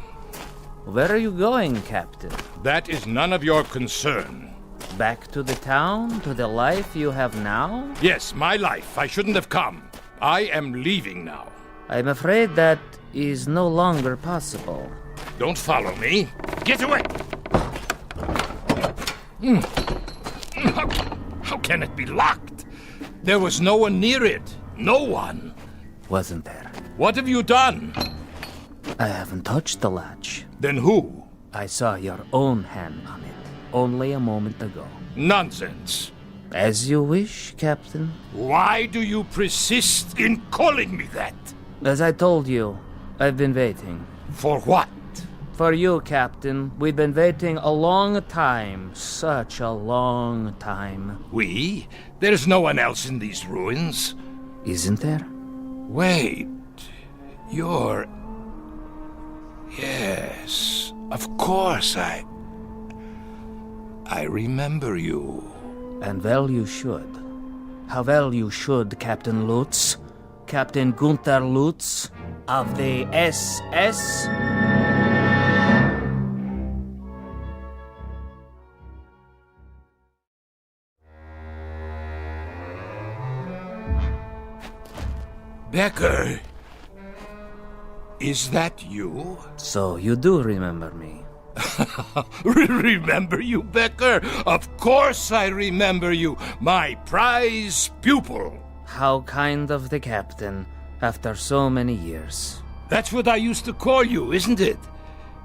Where are you going, Captain? That is none of your concern. Back to the town? To the life you have now? Yes, my life. I shouldn't have come. I am leaving now. I'm afraid that is no longer possible. Don't follow me. Get away! How can it be locked? There was no one near it. No one. Wasn't there? What have you done? I haven't touched the latch. Then who? I saw your own hand on it only a moment ago. Nonsense. As you wish, Captain. Why do you persist in calling me that? As I told you, I've been waiting. For what? For you, Captain. We've been waiting a long time. Such a long time. We? There's no one else in these ruins. Isn't there? Wait. You're... Yes, of course I remember you. And well you should. How well you should, Captain Lutz. Captain Gunther Lutz of the SS. Becker, is that you? So you do remember me. Remember you, Becker? Of course I remember you, my prize pupil. How kind of the captain, after so many years. That's what I used to call you, isn't it?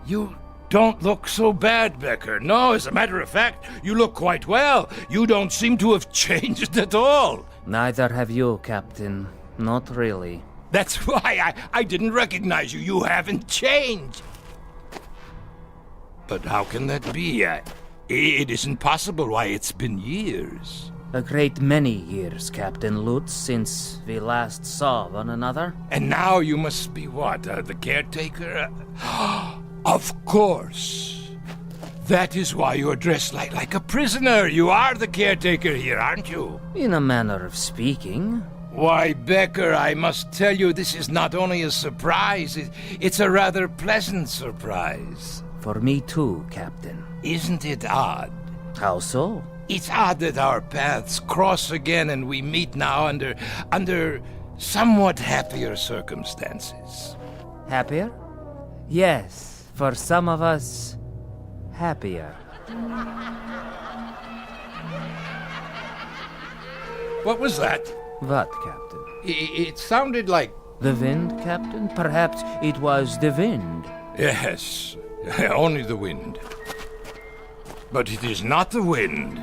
You don't look so bad, Becker. No, as a matter of fact, you look quite well. You don't seem to have changed at all. Neither have you, Captain. Not really. That's why I didn't recognize you. You haven't changed. But how can that be? It isn't possible. Why, it's been years. A great many years, Captain Lutz, since we last saw one another. And now you must be what, the caretaker? Of course. That is why you're dressed like a prisoner. You are the caretaker here, aren't you? In a manner of speaking. Why, Becker, I must tell you, this is not only a surprise, it's a rather pleasant surprise. For me too, Captain. Isn't it odd? How so? It's odd that our paths cross again and we meet now under somewhat happier circumstances. Happier? Yes, for some of us, happier. What was that? What, Captain? It sounded like... The wind, Captain? Perhaps it was the wind. Yes, only the wind. But it is not the wind.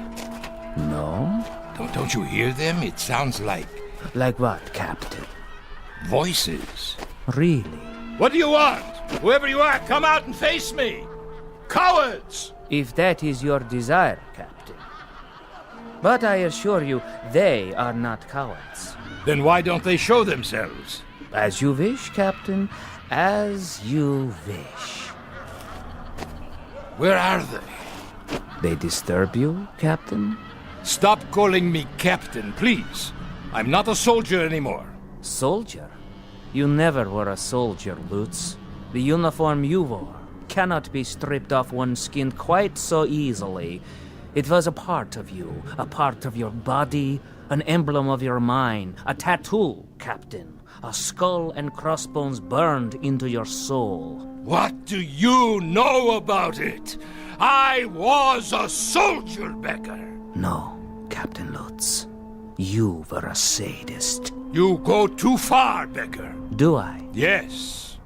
No? Don't you hear them? It sounds like... Like what, Captain? Voices. Really? What do you want? Whoever you are, come out and face me! Cowards! If that is your desire, Captain. But I assure you, they are not cowards. Then why don't they show themselves? As you wish, Captain. As you wish. Where are they? They disturb you, Captain? Stop calling me Captain, please. I'm not a soldier anymore. Soldier? You never were a soldier, Lutz. The uniform you wore cannot be stripped off one's skin quite so easily. It was a part of you, a part of your body, an emblem of your mind, a tattoo, Captain. A skull and crossbones burned into your soul. What do you know about it? I was a soldier, Becker. No, Captain Lutz. You were a sadist. You go too far, Becker. Do I? Yes.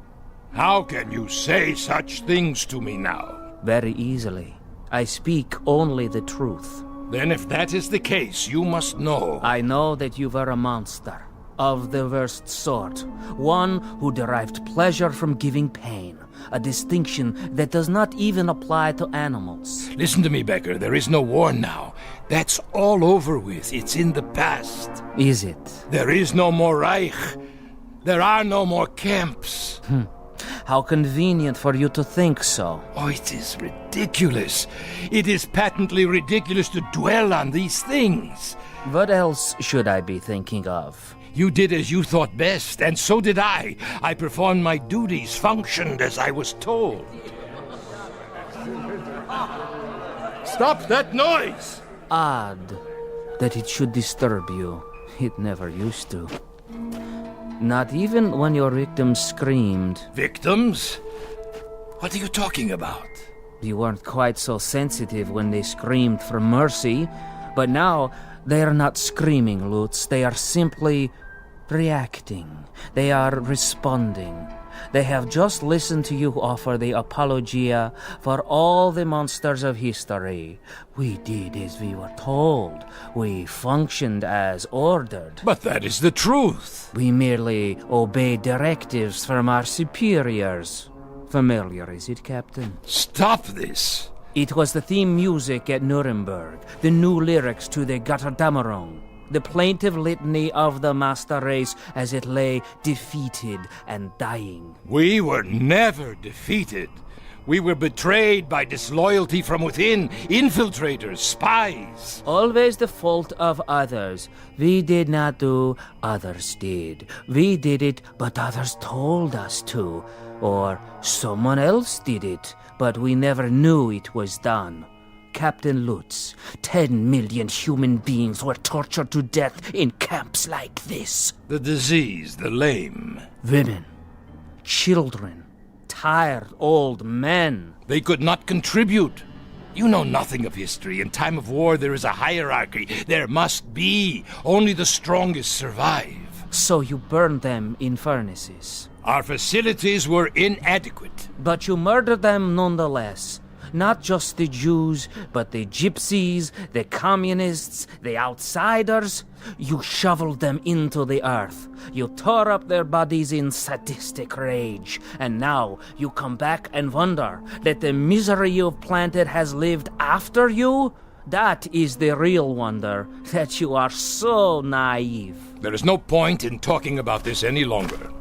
How can you say such things to me now? Very easily. I speak only the truth. Then if that is the case, you must know. I know that you were a monster. Of the worst sort. One who derived pleasure from giving pain. a distinction that does not even apply to animals. Listen to me, Becker. There is no war now. That's all over with. It's in the past. Is it? There is no more Reich. There are no more camps. How convenient for you to think so. Oh, it is ridiculous. It is patently ridiculous to dwell on these things. What else should I be thinking of? You did as you thought best, and so did I. I performed my duties, functioned as I was told. Stop that noise! Odd that it should disturb you. It never used to. Not even when your victims screamed. Victims? What are you talking about? You weren't quite so sensitive when they screamed for mercy, but now they are not screaming, Lutz. They are simply reacting. They are responding. They have just listened to you offer the apologia for all the monsters of history. We did as we were told. We functioned as ordered. But that is the truth. We merely obeyed directives from our superiors. Familiar, is it, Captain? Stop this. It was the theme music at Nuremberg, the new lyrics to the Götterdämmerung, the plaintive litany of the master race as it lay defeated and dying. We were never defeated. We were betrayed by disloyalty from within, infiltrators, spies. Always the fault of others. We did not do, others did. We did it, but others told us to. Or someone else did it, but we never knew it was done. Captain Lutz, 10 million human beings were tortured to death in camps like this. The diseased, the lame. Women, children, tired old men. They could not contribute. You know nothing of history. In time of war, there is a hierarchy. There must be. Only the strongest survive. So you burned them in furnaces. Our facilities were inadequate. But you murdered them nonetheless. Not just the Jews, but the gypsies, the communists, the outsiders. You shoveled them into the earth. You tore up their bodies in sadistic rage. And now you come back and wonder that the misery you've planted has lived after you? That is the real wonder, that you are so naive. There is no point in talking about this any longer.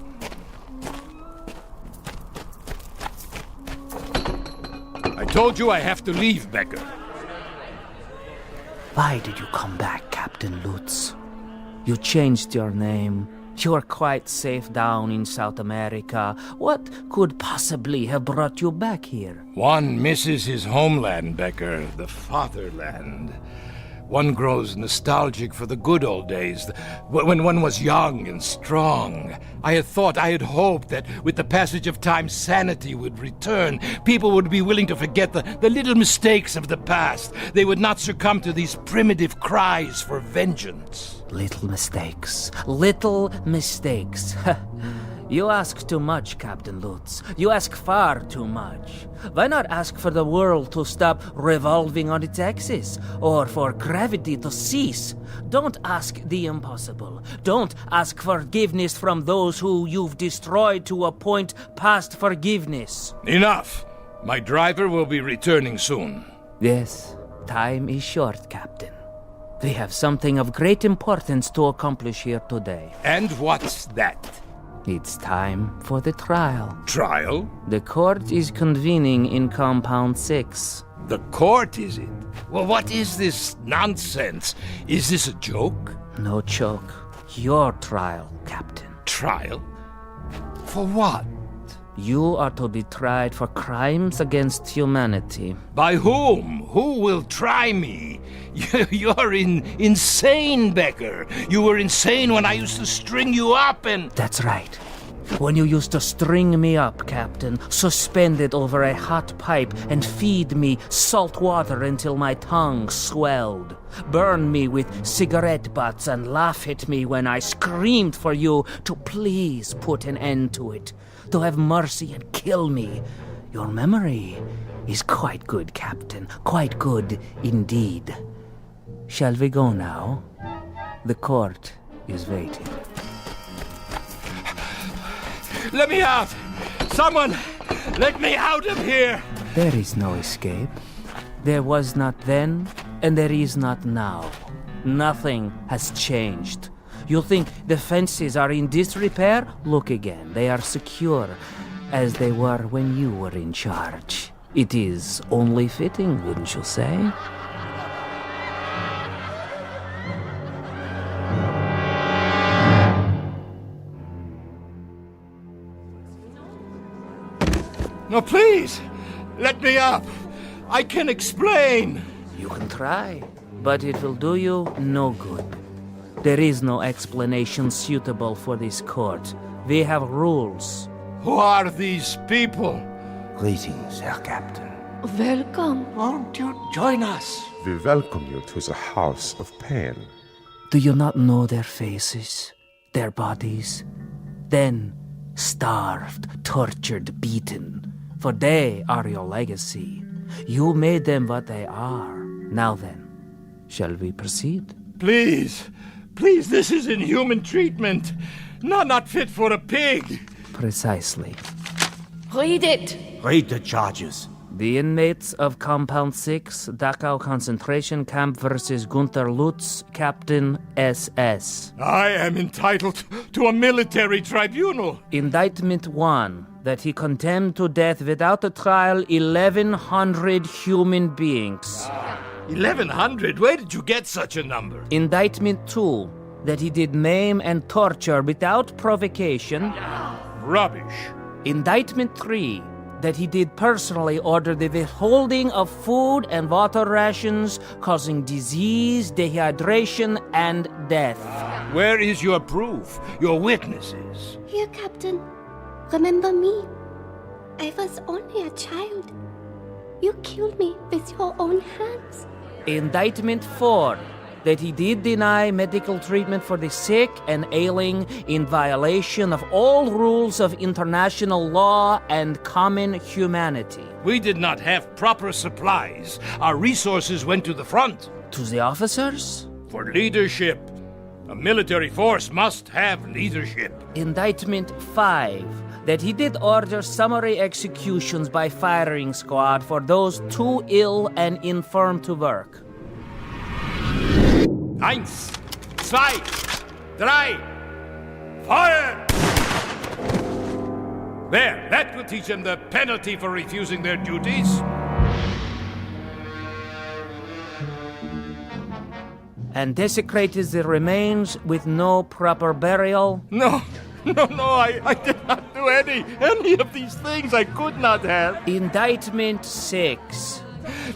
I told you I have to leave, Becker. Why did you come back, Captain Lutz? You changed your name. You are quite safe down in South America. What could possibly have brought you back here? One misses his homeland, Becker, the fatherland. One grows nostalgic for the good old days, when one was young and strong. I had hoped that with the passage of time, sanity would return. People would be willing to forget the little mistakes of the past. They would not succumb to these primitive cries for vengeance. Little mistakes. Little mistakes. You ask too much, Captain Lutz. You ask far too much. Why not ask for the world to stop revolving on its axis, or for gravity to cease? Don't ask the impossible. Don't ask forgiveness from those who you've destroyed to a point past forgiveness. Enough! My driver will be returning soon. Yes, time is short, Captain. We have something of great importance to accomplish here today. And what's that? It's time for the trial. Trial? The court is convening in Compound 6. The court, is it? Well, what is this nonsense? Is this a joke? No joke. Your trial, Captain. Trial? For what? You are to be tried for crimes against humanity. By whom? Who will try me? You're insane, Becker. You were insane when I used to string you up and... That's right. When you used to string me up, Captain, suspended over a hot pipe and feed me salt water until my tongue swelled. Burn me with cigarette butts and laugh at me when I screamed for you to please put an end to it. To have mercy and kill me. Your memory is quite good, Captain. Quite good indeed. Shall we go now? The court is waiting. Let me out! Someone! Let me out of here! There is no escape. There was not then, and there is not now. Nothing has changed. You think the fences are in disrepair? Look again. They are secure, as they were when you were in charge. It is only fitting, wouldn't you say? No, please! Let me up! I can explain! You can try, but it will do you no good. There is no explanation suitable for this court. We have rules. Who are these people? Greetings, Herr Captain. Welcome. Won't you join us? We welcome you to the House of Pain. Do you not know their faces, their bodies? Then, starved, tortured, beaten. For they are your legacy. You made them what they are. Now then, shall we proceed? Please! Please, this is inhuman treatment! Not fit for a pig! Precisely. Read it. Read the charges. The inmates of Compound 6, Dachau Concentration Camp versus Gunther Lutz, Captain SS. I am entitled to a military tribunal. Indictment 1, that he condemned to death without a trial 1,100 human beings. 1,100? Where did you get such a number? Indictment 2, that he did maim and torture without provocation. Rubbish. Indictment 3, that he did personally order the withholding of food and water rations, causing disease, dehydration, and death. Where is your proof? Your witnesses? Here, Captain. Remember me. I was only a child. You killed me with your own hands. Indictment 4, that he did deny medical treatment for the sick and ailing in violation of all rules of international law and common humanity. We did not have proper supplies. Our resources went to the front. To the officers? For leadership. A military force must have leadership. Indictment 5, that he did order summary executions by firing squad for those too ill and infirm to work. 1, 2, 3, fire! There, that will teach them the penalty for refusing their duties. And desecrated the remains with no proper burial? No, I did not do any of these things. I could not have. Indictment 6.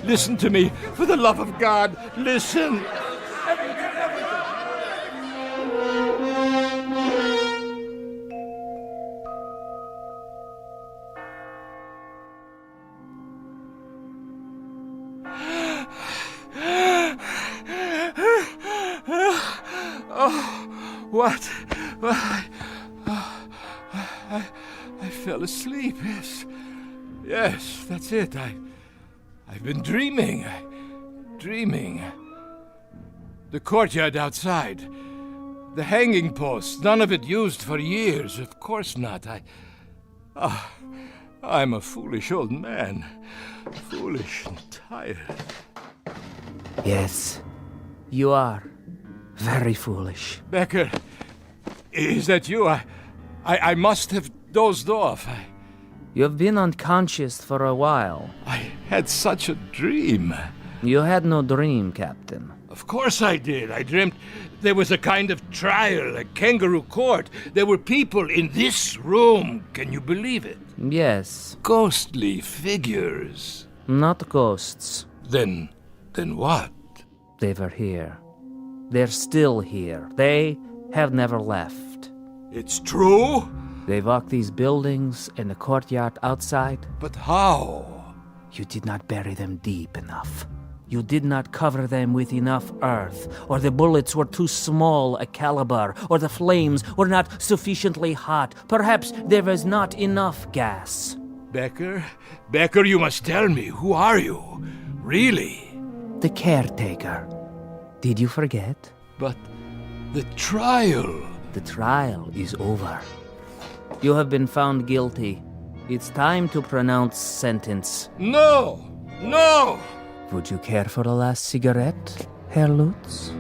Listen to me, for the love of God, listen. What? I fell asleep, Yes, that's it. I've been dreaming. The courtyard outside. The hanging post, none of it used for years. Of course not. I'm a foolish old man. Foolish and tired. Yes, you are. Very foolish. Becker, is that you? I must have dozed off. You've been unconscious for a while. I had such a dream. You had no dream, Captain. Of course I did. I dreamt there was a kind of trial, a kangaroo court. There were people in this room. Can you believe it? Yes. Ghostly figures. Not ghosts. Then what? They were here. They're still here. They have never left. It's true? They walk these buildings and the courtyard outside. But how? You did not bury them deep enough. You did not cover them with enough earth, or the bullets were too small a caliber, or the flames were not sufficiently hot. Perhaps there was not enough gas. Becker, you must tell me. Who are you? Really? The caretaker. Did you forget? But the trial... The trial is over. You have been found guilty. It's time to pronounce sentence. No! No! Would you care for a last cigarette, Herr Lutz?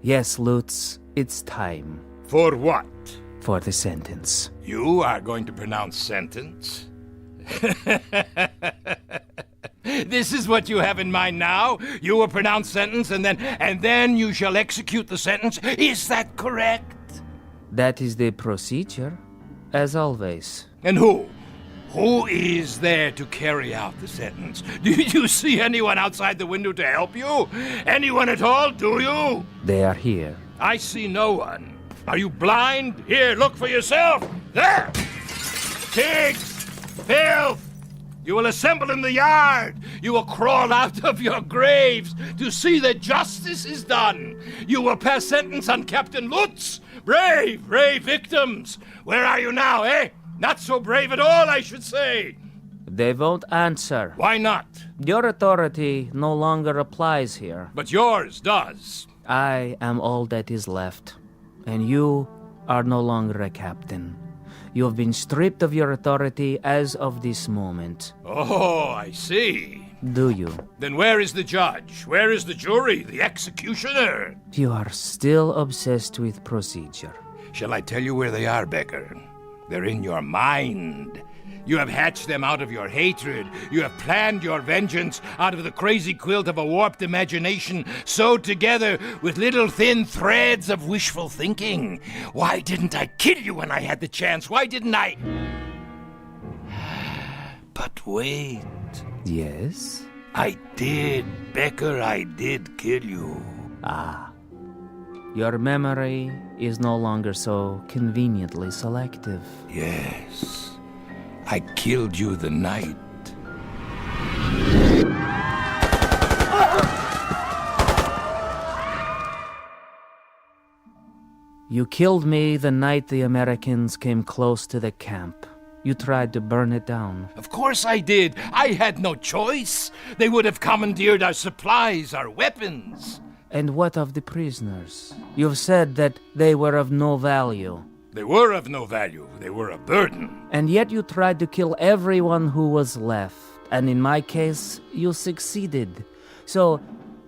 Yes, Lutz, it's time. For what? For the sentence. You are going to pronounce sentence? This is what you have in mind now? You will pronounce sentence and then you shall execute the sentence? Is that correct? That is the procedure, as always. And who? Who is there to carry out the sentence? Do you see anyone outside the window to help you? Anyone at all, do you? They are here. I see no one. Are you blind? Here, look for yourself. There! Pigs! Filth! You will assemble in the yard. You will crawl out of your graves to see that justice is done. You will pass sentence on Captain Lutz. Brave victims. Where are you now, eh? Not so brave at all, I should say. They won't answer. Why not? Your authority no longer applies here. But yours does. I am all that is left, and you are no longer a captain. You have been stripped of your authority as of this moment. Oh, I see. Do you? Then where is the judge? Where is the jury? The executioner? You are still obsessed with procedure. Shall I tell you where they are, Becker? They're in your mind. You have hatched them out of your hatred. You have planned your vengeance out of the crazy quilt of a warped imagination sewed together with little thin threads of wishful thinking. Why didn't I kill you when I had the chance? Why didn't I? But wait. Yes? I did, Becker, I did kill you. Ah. Your memory is no longer so conveniently selective. Yes. I killed you the night. You killed me the night the Americans came close to the camp. You tried to burn it down. Of course I did. I had no choice. They would have commandeered our supplies, our weapons. And what of the prisoners? You've said that they were of no value. They were of no value. They were a burden. And yet you tried to kill everyone who was left. And in my case, you succeeded. So,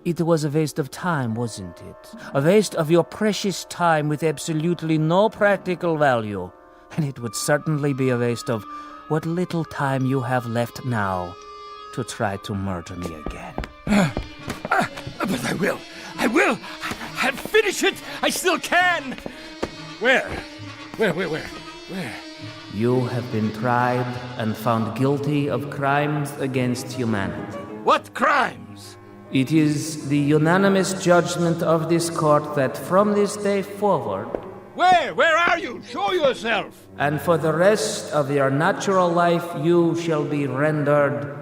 it was a waste of time, wasn't it? A waste of your precious time with absolutely no practical value. And it would certainly be a waste of what little time you have left now to try to murder me again. But I will. I'll finish it. I still can. Where? You have been tried and found guilty of crimes against humanity. What crimes? It is the unanimous judgment of this court that from this day forward... Where are you? Show yourself! And for the rest of your natural life, you shall be rendered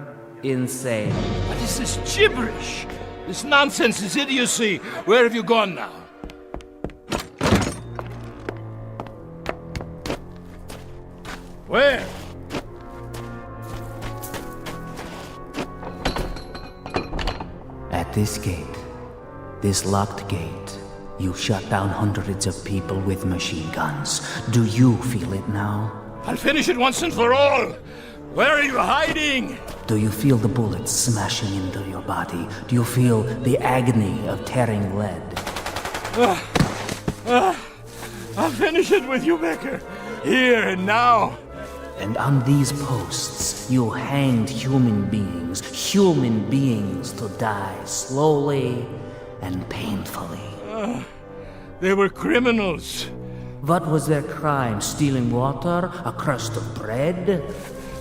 insane. What is this gibberish? This nonsense, this idiocy. Where have you gone now? Where? At this gate, this locked gate, you shut down hundreds of people with machine guns. Do you feel it now? I'll finish it once and for all. Where are you hiding? Do you feel the bullets smashing into your body? Do you feel the agony of tearing lead? I'll finish it with you, Becker. Here and now. And on these posts, you hanged human beings to die slowly and painfully. They were criminals. What was their crime? Stealing water? A crust of bread?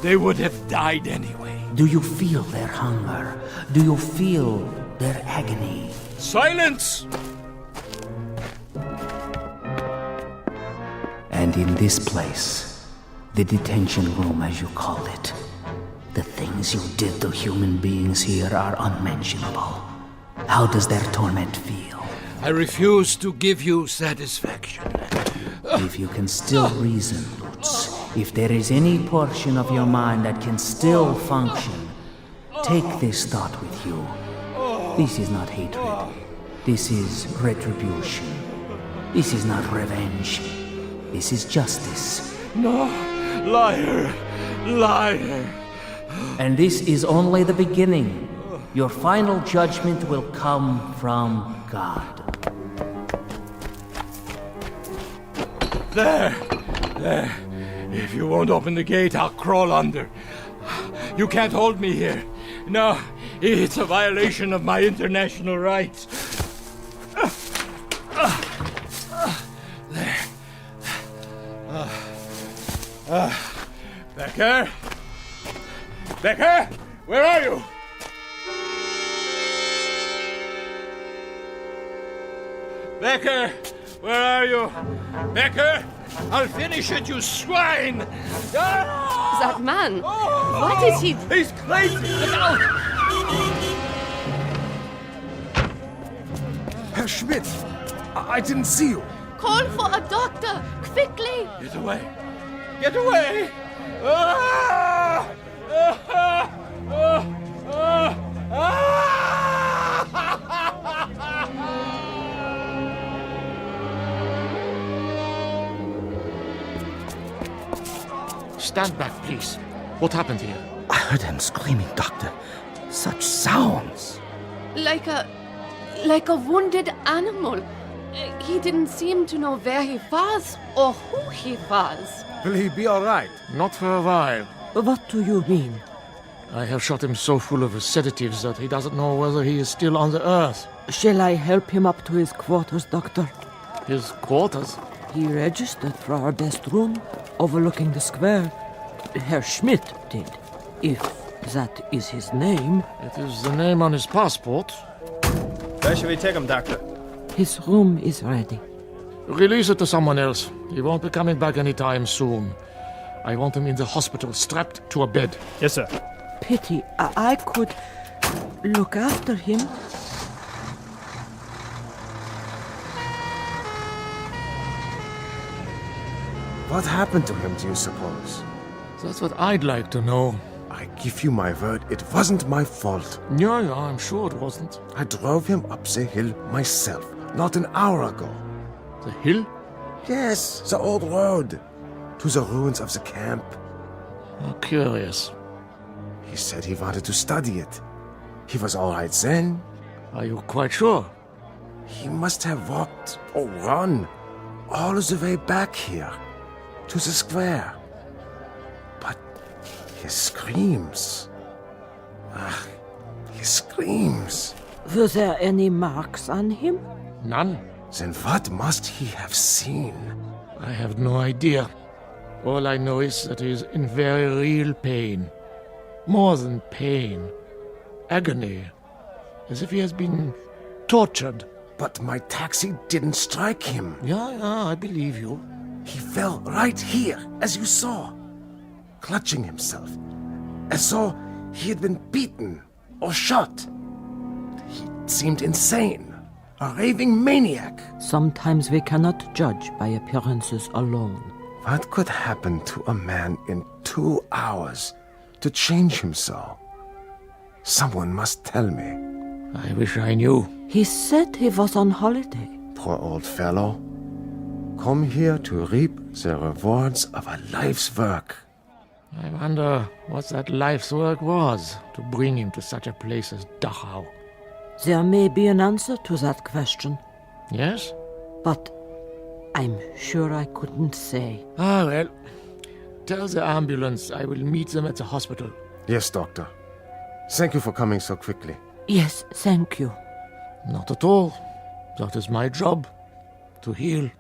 They would have died anyway. Do you feel their hunger? Do you feel their agony? Silence! And in this place, the detention room as you call it, the things you did to human beings here are unmentionable. How does their torment feel? I refuse to give you satisfaction. If you can still reason, Lutz, if there is any portion of your mind that can still function, Take this thought with you. This is not hatred. This is retribution. This is not revenge. This is justice. No, liar, liar. And this is only the beginning. Your final judgment will come from God. There. If you won't open the gate, I'll crawl under. You can't hold me here. No, it's a violation of my international rights. There. Becker? Becker? Where are you? Becker! Where are you? Becker! I'll finish it, you swine! Ah! That man! What is he? He's crazy! Look out! Herr Schmidt! I didn't see you! Call for a doctor! Quickly! Get away! Get away! Ah! Ah! Ah! Stand back, please. What happened here? I heard him screaming, Doctor. Such sounds. Like a wounded animal. He didn't seem to know where he was or who he was. Will he be all right? Not for a while. What do you mean? I have shot him so full of sedatives that he doesn't know whether he is still on the earth. Shall I help him up to his quarters, Doctor? His quarters? He registered for our best room, overlooking the square. Herr Schmidt did, if that is his name. It is the name on his passport. Where should we take him, Doctor? His room is ready. Release it to someone else. He won't be coming back anytime soon. I want him in the hospital, strapped to a bed. Yes, sir. Pity, I could look after him. What happened to him, do you suppose? That's what I'd like to know. I give you my word, it wasn't my fault. Yeah, I'm sure it wasn't. I drove him up the hill myself, not an hour ago. The hill? Yes, the old road. To the ruins of the camp. Oh, curious. He said he wanted to study it. He was all right then. Are you quite sure? He must have walked or run all the way back here to the square. But his screams. His screams. Were there any marks on him? None. Then what must he have seen? I have no idea. All I know is that he is in very real pain. More than pain. Agony. As if he has been tortured. But my taxi didn't strike him. Yeah, I believe you. He fell right here, as you saw. Clutching himself. As though he had been beaten or shot. He seemed insane. A raving maniac. Sometimes we cannot judge by appearances alone. What could happen to a man in 2 hours to change him so? Someone must tell me. I wish I knew. He said he was on holiday. Poor old fellow. Come here to reap the rewards of a life's work. I wonder what that life's work was to bring him to such a place as Dachau. There may be an answer to that question. Yes? But I'm sure I couldn't say. Ah, well. Tell the ambulance I will meet them at the hospital. Yes, Doctor. Thank you for coming so quickly. Yes, thank you. Not at all. That is my job. To heal.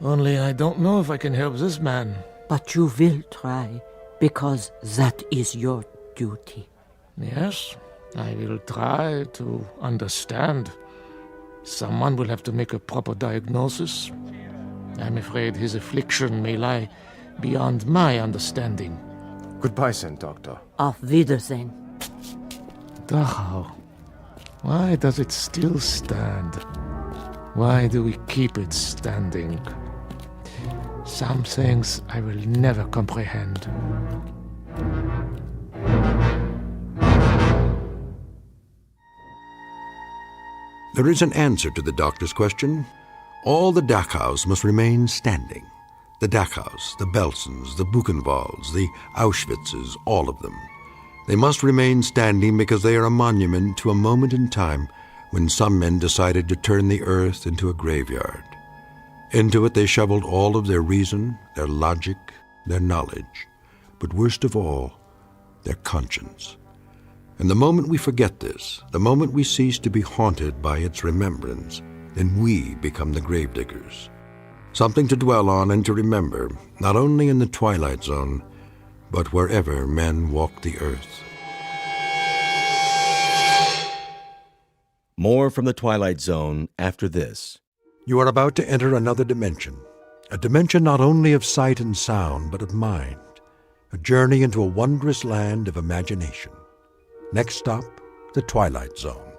Only I don't know if I can help this man. But you will try, because that is your duty. Yes, I will try to understand. Someone will have to make a proper diagnosis. I'm afraid his affliction may lie beyond my understanding. Goodbye, then, Doctor. Auf Wiedersehen. Dachau. Why does it still stand? Why do we keep it standing? Some things I will never comprehend. There is an answer to the doctor's question. All the Dachhaus must remain standing. The Dachhaus, the Belsens, the Buchenwalds, the Auschwitzes, all of them. They must remain standing because they are a monument to a moment in time when some men decided to turn the earth into a graveyard. Into it they shoveled all of their reason, their logic, their knowledge, but worst of all, their conscience. And the moment we forget this, the moment we cease to be haunted by its remembrance, then we become the gravediggers. Something to dwell on and to remember, not only in the Twilight Zone, but wherever men walk the earth. More from the Twilight Zone after this. You are about to enter another dimension, a dimension not only of sight and sound, but of mind, a journey into a wondrous land of imagination. Next stop, the Twilight Zone.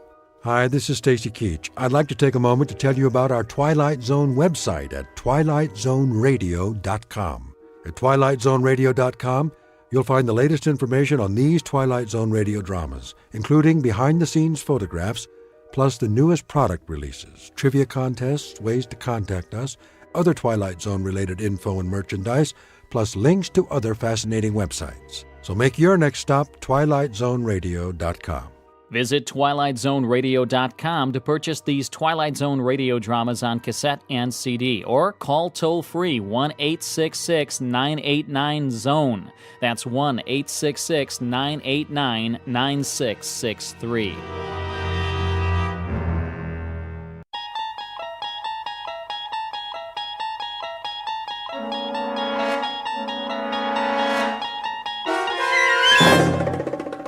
Hi, this is Stacy Keach. I'd like to take a moment to tell you about our Twilight Zone website at twilightzoneradio.com. At twilightzoneradio.com, you'll find the latest information on these Twilight Zone radio dramas, including behind-the-scenes photographs, plus the newest product releases, trivia contests, ways to contact us, other Twilight Zone-related info and merchandise, plus links to other fascinating websites. So make your next stop twilightzoneradio.com. Visit twilightzoneradio.com to purchase these Twilight Zone radio dramas on cassette and CD, or call toll-free 1-866-989-ZONE. That's 1-866-989-9663.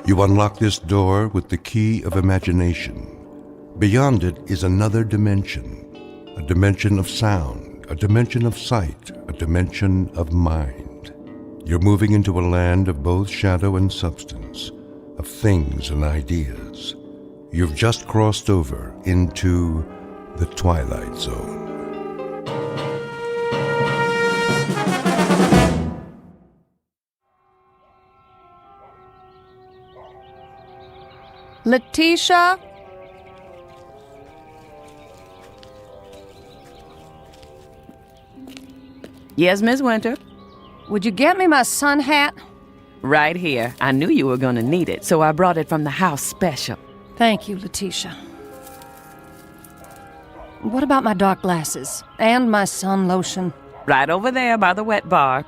You unlock this door with the key of imagination. Beyond it is another dimension, a dimension of sound, a dimension of sight, a dimension of mind. You're moving into a land of both shadow and substance, of things and ideas. You've just crossed over into the Twilight Zone. Letitia? Yes, Miss Winter? Would you get me my sun hat? Right here. I knew you were going to need it, so I brought it from the house special. Thank you, Letitia. What about my dark glasses? And my sun lotion? Right over there by the wet bar.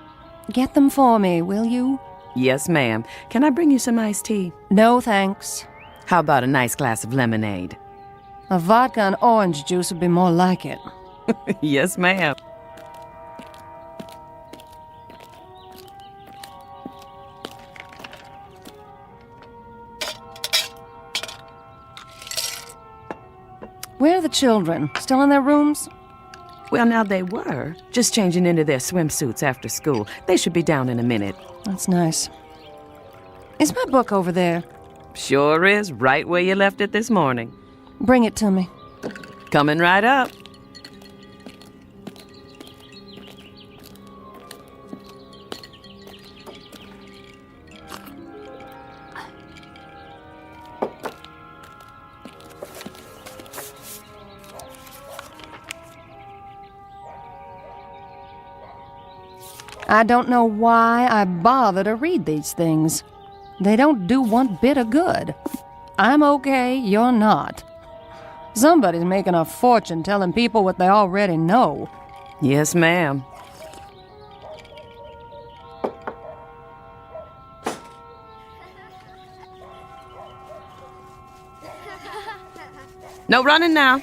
Get them for me, will you? Yes, ma'am. Can I bring you some iced tea? No, thanks. How about a nice glass of lemonade? A vodka and orange juice would be more like it. Yes, ma'am. Where are the children? Still in their rooms? Well, now they were. Just changing into their swimsuits after school. They should be down in a minute. That's nice. Is my book over there? Sure is, right where you left it this morning. Bring it to me. Coming right up. I don't know why I bother to read these things. They don't do one bit of good. I'm okay, you're not. Somebody's making a fortune telling people what they already know. Yes, ma'am. No running now.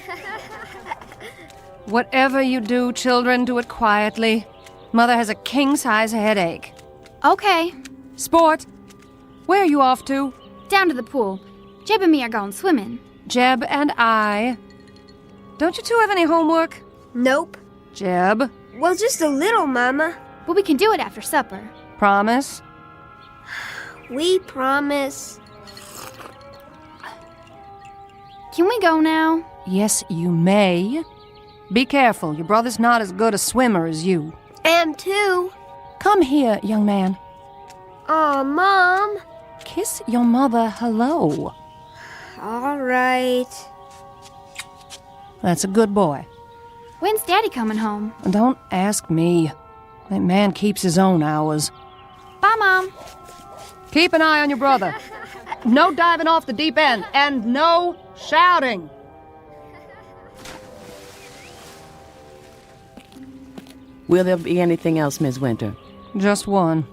Whatever you do, children, do it quietly. Mother has a king-size headache. Okay. Sport, where are you off to? Down to the pool. Jeb and me are going swimming. Jeb and I. Don't you two have any homework? Nope. Jeb? Well, just a little, Mama. But we can do it after supper. Promise? We promise. Can we go now? Yes, you may. Be careful. Your brother's not as good a swimmer as you. And two. Come here, young man. Aw, Mom. Kiss your mother hello. All right. That's a good boy. When's Daddy coming home? Don't ask me. That man keeps his own hours. Bye, Mom. Keep an eye on your brother. No diving off the deep end, and no shouting. Will there be anything else, Miss Winter? Just one.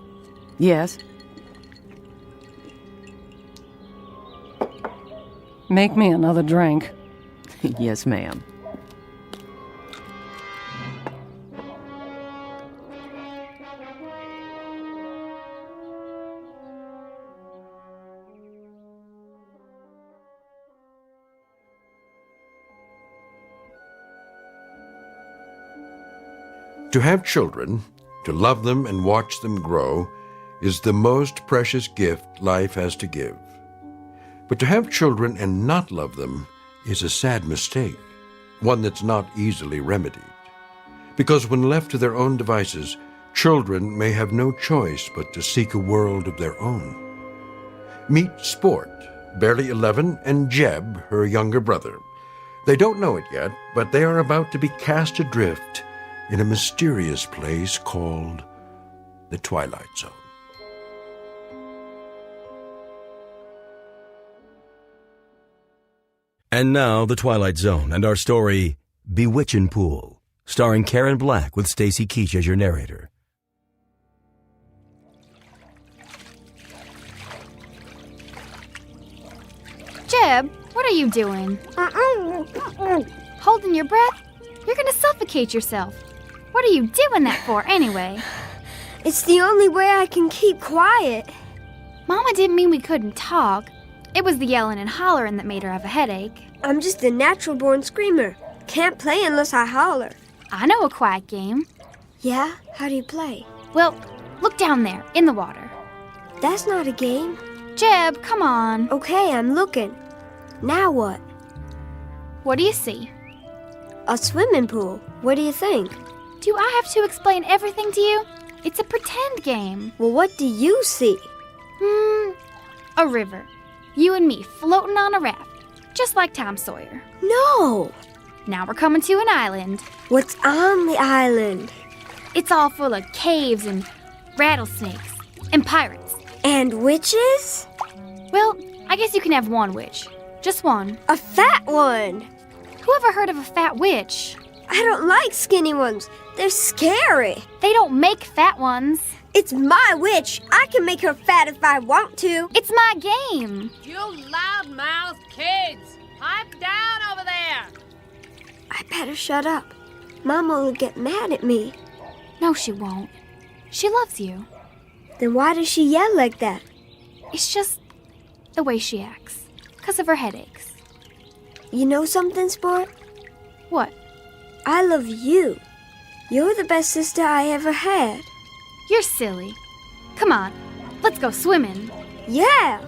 Yes? Make me another drink. Yes, ma'am. To have children, to love them and watch them grow, is the most precious gift life has to give. But to have children and not love them is a sad mistake, one that's not easily remedied. Because when left to their own devices, children may have no choice but to seek a world of their own. Meet Sport, barely 11, and Jeb, her younger brother. They don't know it yet, but they are about to be cast adrift in a mysterious place called the Twilight Zone. And now, The Twilight Zone and our story, Bewitchin' Pool, starring Karen Black with Stacy Keach as your narrator. Jeb, what are you doing? Holding your breath? You're gonna suffocate yourself. What are you doing that for, anyway? It's the only way I can keep quiet. Mama didn't mean we couldn't talk. It was the yelling and hollering that made her have a headache. I'm just a natural-born screamer. Can't play unless I holler. I know a quiet game. Yeah? How do you play? Well, look down there, in the water. That's not a game. Jeb, come on. Okay, I'm looking. Now what? What do you see? A swimming pool. What do you think? Do I have to explain everything to you? It's a pretend game. Well, what do you see? A river. You and me floating on a raft, just like Tom Sawyer. No! Now we're coming to an island. What's on the island? It's all full of caves and rattlesnakes and pirates. And witches? Well, I guess you can have one witch. Just one. A fat one! Who ever heard of a fat witch? I don't like skinny ones. They're scary. They don't make fat ones. It's my witch. I can make her fat if I want to. It's my game. You loudmouth kids! Pipe down over there! I better shut up. Mama will get mad at me. No, she won't. She loves you. Then why does she yell like that? It's just the way she acts. 'Cause of her headaches. You know something, Sport? What? I love you. You're the best sister I ever had. You're silly. Come on, let's go swimming. Yeah!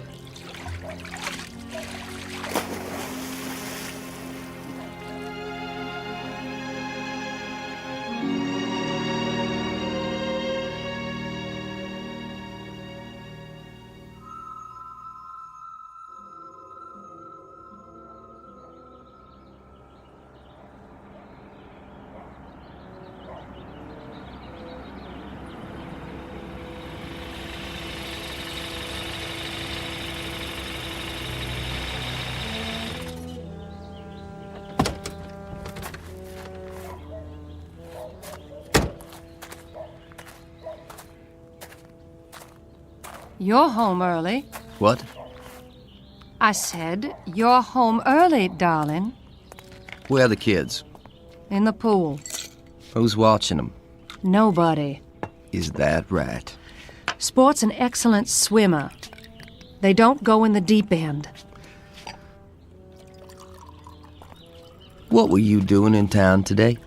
You're home early. What? I said, you're home early, darling. Where are the kids? In the pool. Who's watching them? Nobody. Is that right? Sport's an excellent swimmer. They don't go in the deep end. What were you doing in town today?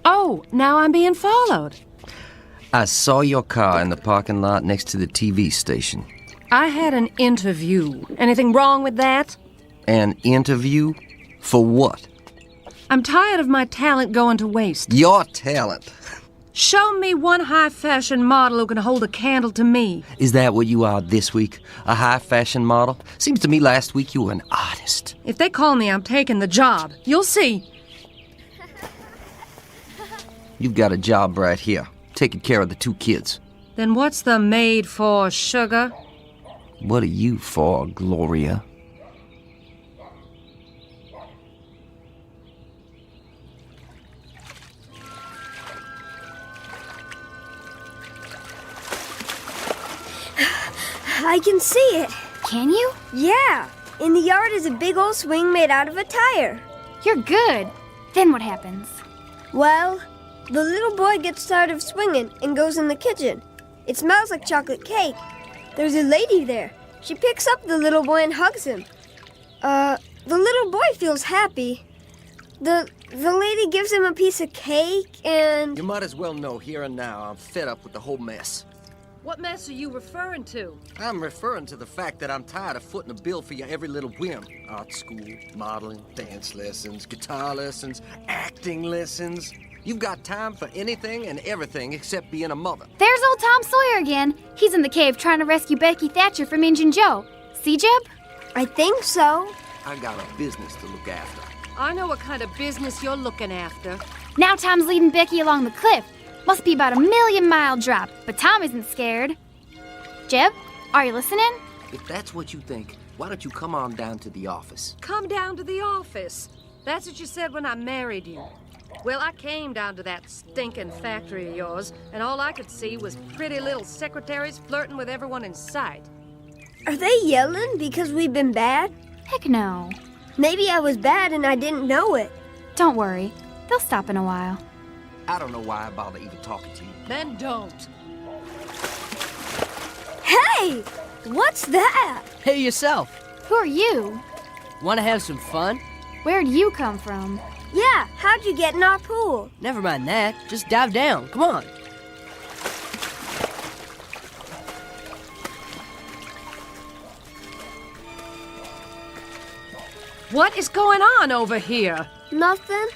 Oh, now I'm being followed. I saw your car in the parking lot next to the TV station. I had an interview. Anything wrong with that? An interview? For what? I'm tired of my talent going to waste. Your talent? Show me one high-fashion model who can hold a candle to me. Is that what you are this week? A high-fashion model? Seems to me last week you were an artist. If they call me, I'm taking the job. You'll see. You've got a job right here, taking care of the 2 kids. Then what's the maid for, sugar? What are you for, Gloria? I can see it. Can you? Yeah. In the yard is a big old swing made out of a tire. You're good. Then what happens? Well, the little boy gets tired of swinging and goes in the kitchen. It smells like chocolate cake. There's a lady there. She picks up the little boy and hugs him. The little boy feels happy. The lady gives him a piece of cake and... You might as well know here and now I'm fed up with the whole mess. What mess are you referring to? I'm referring to the fact that I'm tired of footing a bill for your every little whim. Art school, modeling, dance lessons, guitar lessons, acting lessons. You've got time for anything and everything except being a mother. There's old Tom Sawyer again. He's in the cave trying to rescue Becky Thatcher from Injun Joe. See, Jeb? I think so. I got a business to look after. I know what kind of business you're looking after. Now Tom's leading Becky along the cliff. Must be about a 1,000,000-mile drop, but Tom isn't scared. Jeb, are you listening? If that's what you think, why don't you come on down to the office? Come down to the office. That's what you said when I married you. Well, I came down to that stinking factory of yours, and all I could see was pretty little secretaries flirting with everyone in sight. Are they yelling because we've been bad? Heck no. Maybe I was bad and I didn't know it. Don't worry. They'll stop in a while. I don't know why I bother even talking to you. Then don't. Hey! What's that? Hey, yourself. Who are you? Want to have some fun? Where'd you come from? Yeah, how'd you get in our pool? Never mind that. Just dive down. Come on. What is going on over here? Nothing.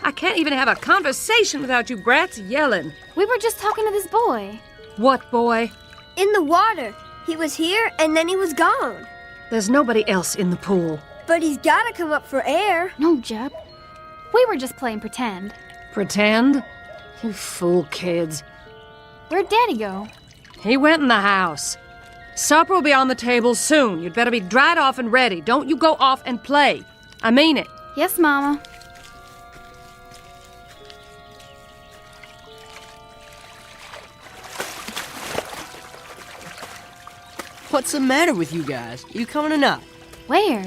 I can't even have a conversation without you brats yelling. We were just talking to this boy. What boy? In the water. He was here and then he was gone. There's nobody else in the pool. But he's gotta come up for air. No, Jeb. We were just playing pretend. Pretend? You fool kids. Where'd Daddy go? He went in the house. Supper will be on the table soon. You'd better be dried off and ready. Don't you go off and play. I mean it. Yes, Mama. What's the matter with you guys? You coming or not? Where?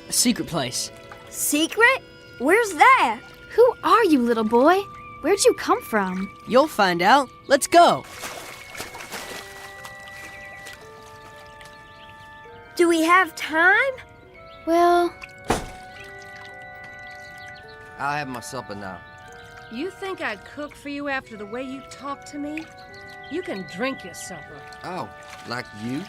A secret place. Secret? Where's that? Who are you, little boy? Where'd you come from? You'll find out. Let's go. Do we have time? Well... I'll have my supper now. You think I'd cook for you after the way you talk to me? You can drink your supper. Oh, like you?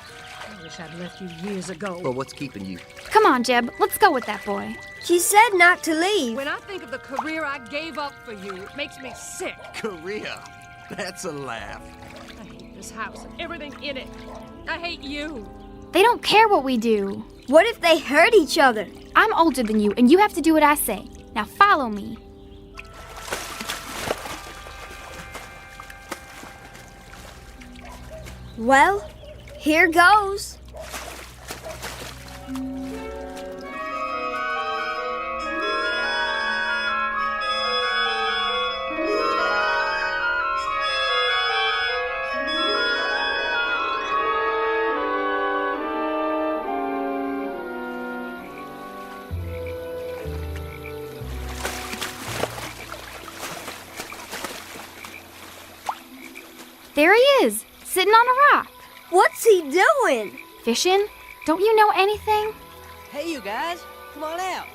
I wish I'd left you years ago. Well, what's keeping you? Come on, Jeb. Let's go with that boy. She said not to leave. When I think of the career I gave up for you, it makes me sick. Career? That's a laugh. I hate this house and everything in it. I hate you. They don't care what we do. What if they hurt each other? I'm older than you, and you have to do what I say. Now follow me. Well, here goes. There he is, sitting on a rock. What's he doing? Fishing? Don't you know anything? Hey, you guys. Come on out.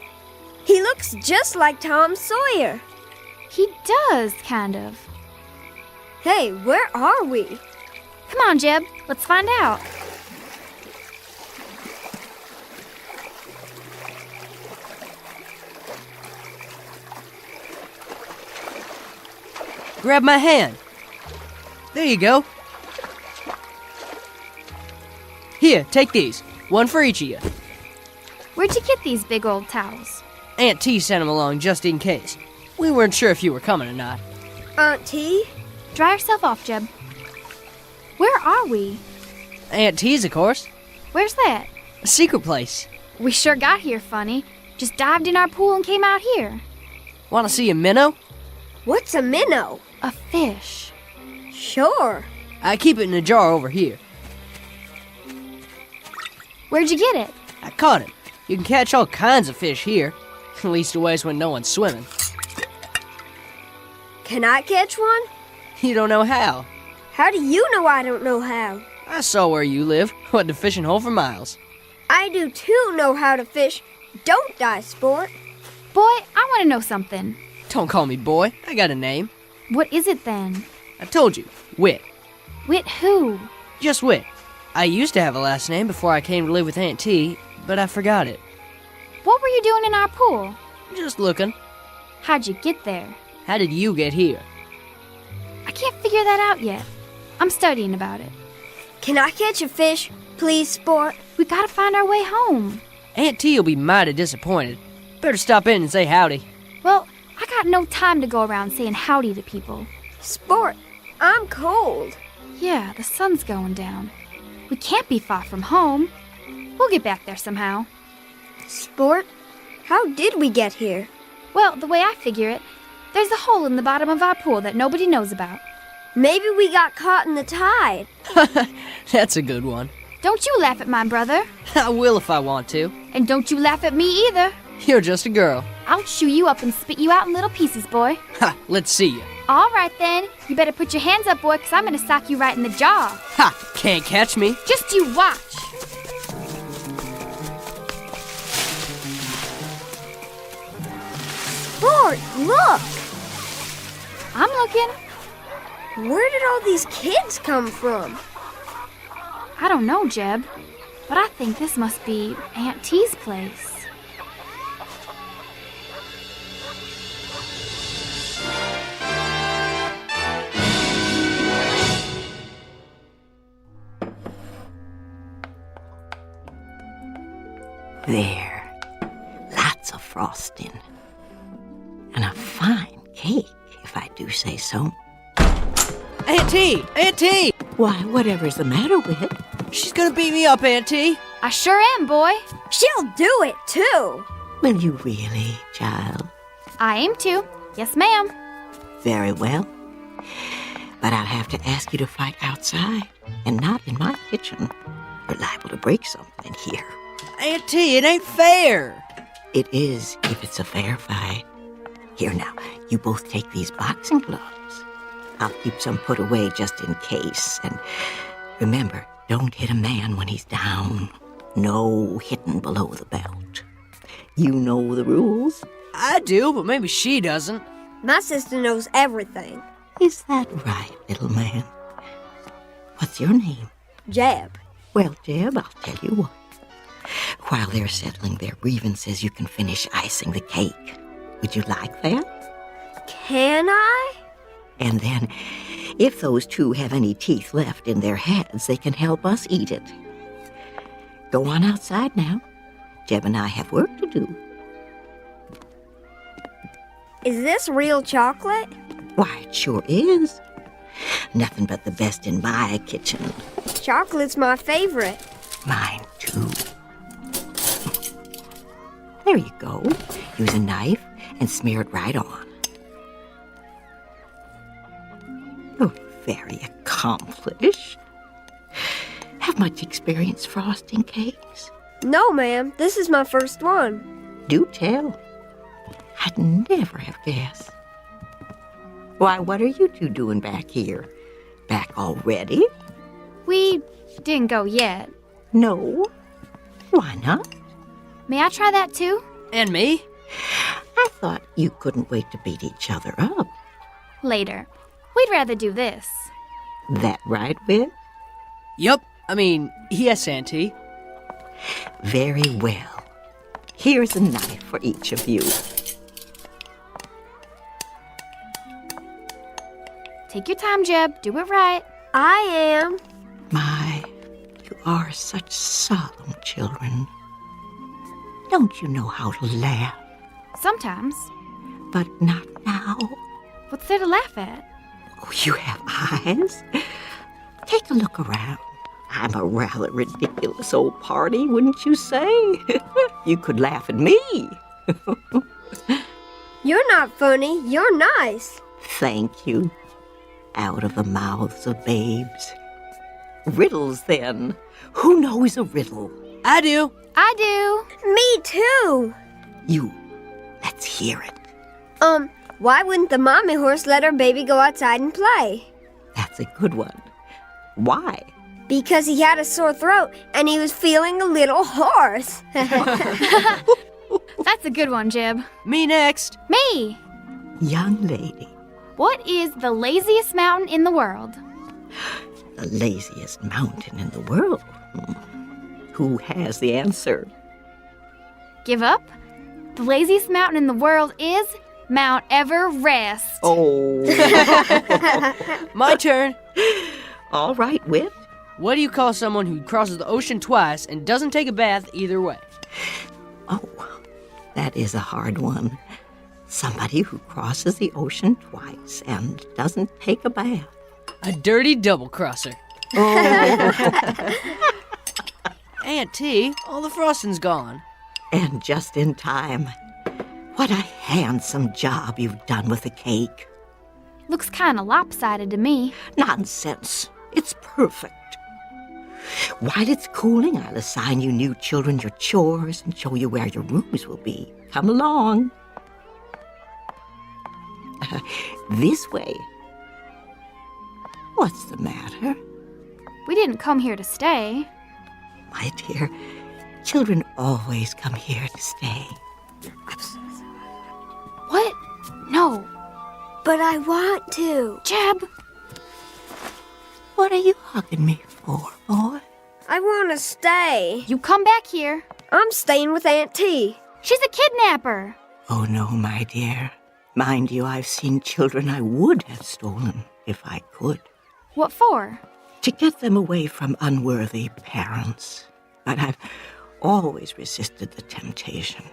He looks just like Tom Sawyer. He does, kind of. Hey, where are we? Come on, Jeb. Let's find out. Grab my hand. There you go. Here, take these. One for each of you. Where'd you get these big old towels? Aunt T sent them along just in case. We weren't sure if you were coming or not. Aunt T? Dry yourself off, Jeb. Where are we? Aunt T's, of course. Where's that? A secret place. We sure got here funny. Just dived in our pool and came out here. Want to see a minnow? What's a minnow? A fish. Sure. I keep it in a jar over here. Where'd you get it? I caught it. You can catch all kinds of fish here. At least always when no one's swimming. Can I catch one? You don't know how. How do you know I don't know how? I saw where you live. Went to fishing hole for miles. I do too know how to fish. Don't die, sport. Boy, I want to know something. Don't call me boy. I got a name. What is it then? I told you. Wit. Wit who? Just Wit. I used to have a last name before I came to live with Aunt T, but I forgot it. What were you doing in our pool? Just looking. How'd you get there? How did you get here? I can't figure that out yet. I'm studying about it. Can I catch a fish, please, sport? We gotta find our way home. Aunt T will be mighty disappointed. Better stop in and say howdy. Well, I got no time to go around saying howdy to people. Sport, I'm cold. Yeah, the sun's going down. We can't be far from home. We'll get back there somehow. Sport, how did we get here? Well, the way I figure it, there's a hole in the bottom of our pool that nobody knows about. Maybe we got caught in the tide. That's a good one. Don't you laugh at my brother. I will if I want to. And don't you laugh at me either. You're just a girl. I'll chew you up and spit you out in little pieces, boy. Ha! Let's see you. All right, then. You better put your hands up, boy, because I'm going to sock you right in the jaw. Ha! Can't catch me. Just you watch. Sport, look! I'm looking. Where did all these kids come from? I don't know, Jeb, but I think this must be Aunt T's place. There. Lots of frosting. And a fine cake, if I do say so. Aunt T! Aunt T! Why, whatever's the matter with it? She's gonna beat me up, Aunt T. I sure am, boy. She'll do it, too. Will you really, child? I aim to. Yes, ma'am. Very well. But I'll have to ask you to fight outside and not in my kitchen. You're liable to break something here. Aunt T, it ain't fair. It is if it's a fair fight. Here now, you both take these boxing gloves. I'll keep some put away just in case. And remember, don't hit a man when he's down. No hitting below the belt. You know the rules. I do, but maybe she doesn't. My sister knows everything. Is that right, little man? What's your name? Jeb. Well, Jeb, I'll tell you what. While they're settling their grievances, you can finish icing the cake. Would you like that? Can I? And then, if those two have any teeth left in their heads, they can help us eat it. Go on outside now. Jeb and I have work to do. Is this real chocolate? Why, it sure is. Nothing but the best in my kitchen. Chocolate's my favorite. Mine, too. There you go. Use a knife and smear it right on. Oh, very accomplished. Have much experience frosting cakes? No, ma'am. This is my first one. Do tell. I'd never have guessed. Why, what are you two doing back here? Back already? We didn't go yet. No. Why not? May I try that too? And me? I thought you couldn't wait to beat each other up. Later. We'd rather do this. That right, Whit? Yup. I mean, yes, Auntie. Very well. Here's a knife for each of you. Take your time, Jeb. Do it right. I am. My, you are such solemn children. Don't you know how to laugh? Sometimes. But not now. What's there to laugh at? Oh, you have eyes? Take a look around. I'm a rather ridiculous old party, wouldn't you say? You could laugh at me. You're not funny. You're nice. Thank you. Out of the mouths of babes. Riddles, then. Who knows a riddle? I do. I do. Me too. You. Let's hear it. Why wouldn't the mommy horse let her baby go outside and play? That's a good one. Why? Because he had a sore throat and he was feeling a little hoarse. That's a good one, Jib. Me next. Me. Young lady. What is the laziest mountain in the world? The laziest mountain in the world? Who has the answer? Give up? The laziest mountain in the world is Mount Everest. Oh. My turn. All right, Whit. What do you call someone who crosses the ocean twice and doesn't take a bath either way? Oh, that is a hard one. Somebody who crosses the ocean twice and doesn't take a bath. A dirty double-crosser. Oh. Aunt T, all the frosting's gone. And just in time. What a handsome job you've done with the cake. Looks kind of lopsided to me. Nonsense. It's perfect. While it's cooling, I'll assign you new children your chores and show you where your rooms will be. Come along. This way. What's the matter? We didn't come here to stay. My dear, children always come here to stay. What? No. But I want to. Jeb. What are you hugging me for, boy? I want to stay. You come back here. I'm staying with Aunt T. She's a kidnapper. Oh, no, my dear. Mind you, I've seen children I would have stolen if I could. What for? To get them away from unworthy parents. But I've always resisted the temptation.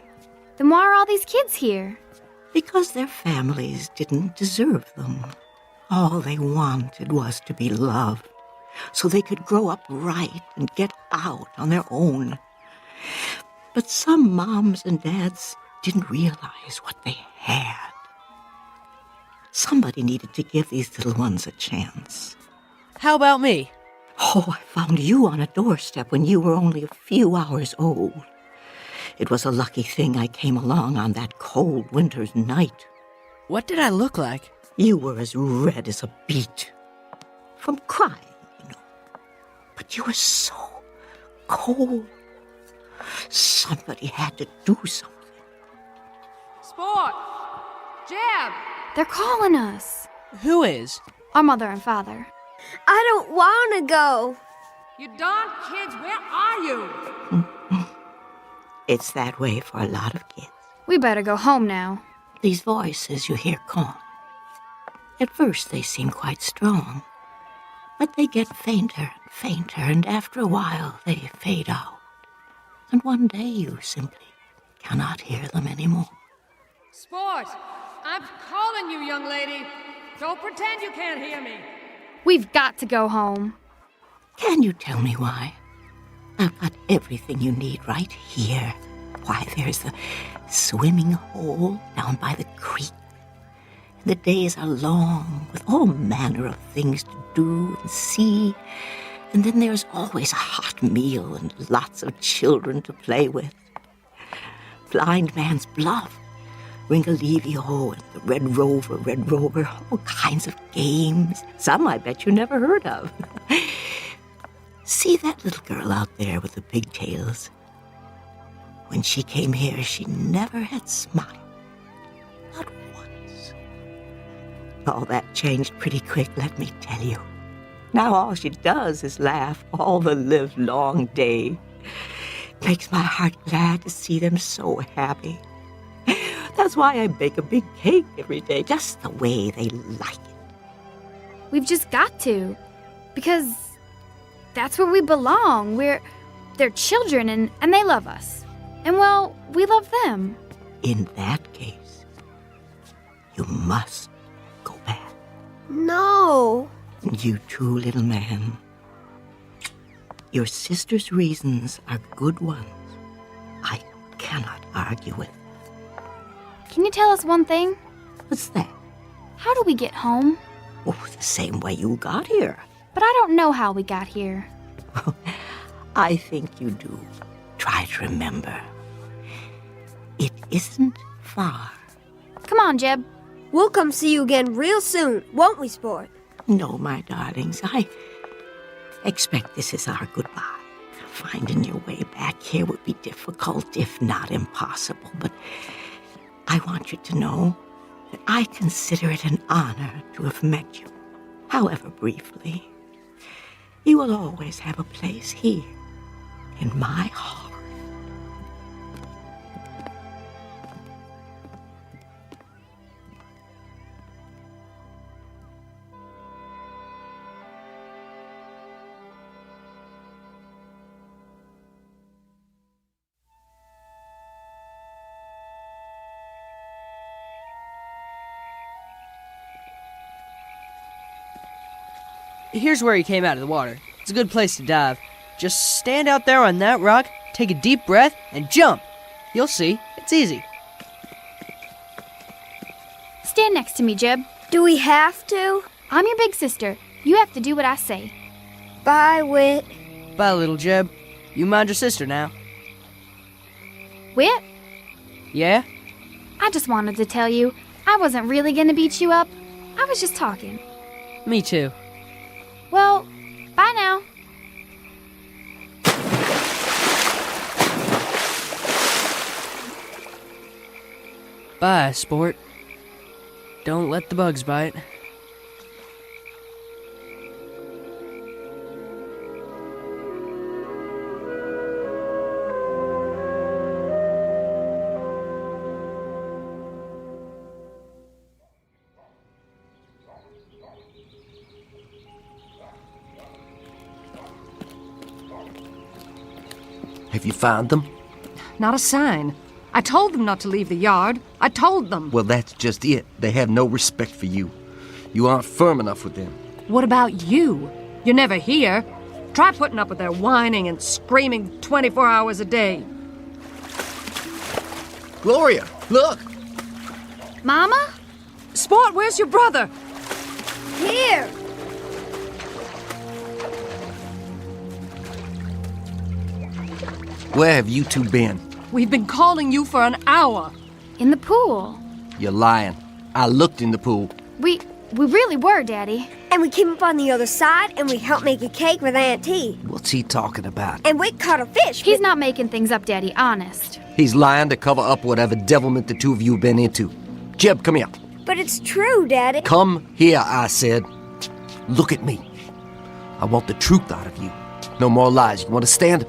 Then why are all these kids here? Because their families didn't deserve them. All they wanted was to be loved, so they could grow up right and get out on their own. But some moms and dads didn't realize what they had. Somebody needed to give these little ones a chance. How about me? Oh, I found you on a doorstep when you were only a few hours old. It was a lucky thing I came along on that cold winter's night. What did I look like? You were as red as a beet. From crying, you know. But you were so cold. Somebody had to do something. Sport! Jeb! They're calling us. Who is? Our mother and father. I don't want to go. You darn kids, where are you? It's that way for a lot of kids. We better go home now. These voices you hear calling. At first they seem quite strong, but they get fainter and fainter, and after a while they fade out. And one day you simply cannot hear them anymore. Sport! I'm calling you, young lady. Don't pretend you can't hear me. We've got to go home. Can you tell me why? I've got everything you need right here. Why, there's the swimming hole down by the creek. And the days are long, with all manner of things to do and see. And then there's always a hot meal and lots of children to play with. Blind Man's Bluff, Ringalivio and the Red Rover, all kinds of games. Some I bet you never heard of. See that little girl out there with the pigtails? When she came here, she never had smiled. Not once. All that changed pretty quick, let me tell you. Now all she does is laugh all the livelong day. Makes my heart glad to see them so happy. That's why I bake a big cake every day, just the way they like it. We've just got to. Because that's where we belong. They're children and they love us. And well, we love them. In that case, you must go No. You true little man. Your sister's reasons are good ones. I cannot argue with. Can you tell us one thing? What's that? How do we get home? Oh, the same way you got here. But I don't know how we got here. I think you do. Try to remember. It isn't far. Come on, Jeb. We'll come see you again real soon, won't we, Sport? No, my darlings, I expect this is our goodbye. Finding your way back here would be difficult, if not impossible, but I want you to know that I consider it an honor to have met you, however briefly. You will always have a place here, in my heart. Here's where he came out of the water. It's a good place to dive. Just stand out there on that rock, take a deep breath, and jump. You'll see. It's easy. Stand next to me, Jeb. Do we have to? I'm your big sister. You have to do what I say. Bye, Whit. Bye, little Jeb. You mind your sister now. Whit? Yeah? I just wanted to tell you, I wasn't really gonna beat you up. I was just talking. Me too. Well, bye now. Bye, sport. Don't let the bugs bite. Have you found them? Not a sign. I told them not to leave the yard. I told them. Well, that's just it. They have no respect for you. You aren't firm enough with them. What about you? You're never here. Try putting up with their whining and screaming 24 hours a day. Gloria, look! Mama? Sport, where's your brother? Here. Where have you two been? We've been calling you for an hour. In the pool. You're lying. I looked in the pool. We really were, Daddy. And we came up on the other side, and we helped make a cake with Aunt T. What's he talking about? And Whit caught a fish. He's not making things up, Daddy, honest. He's lying to cover up whatever devilment the two of you have been into. Jeb, come here. But it's true, Daddy. Come here, I said. Look at me. I want the truth out of you. No more lies. You understand?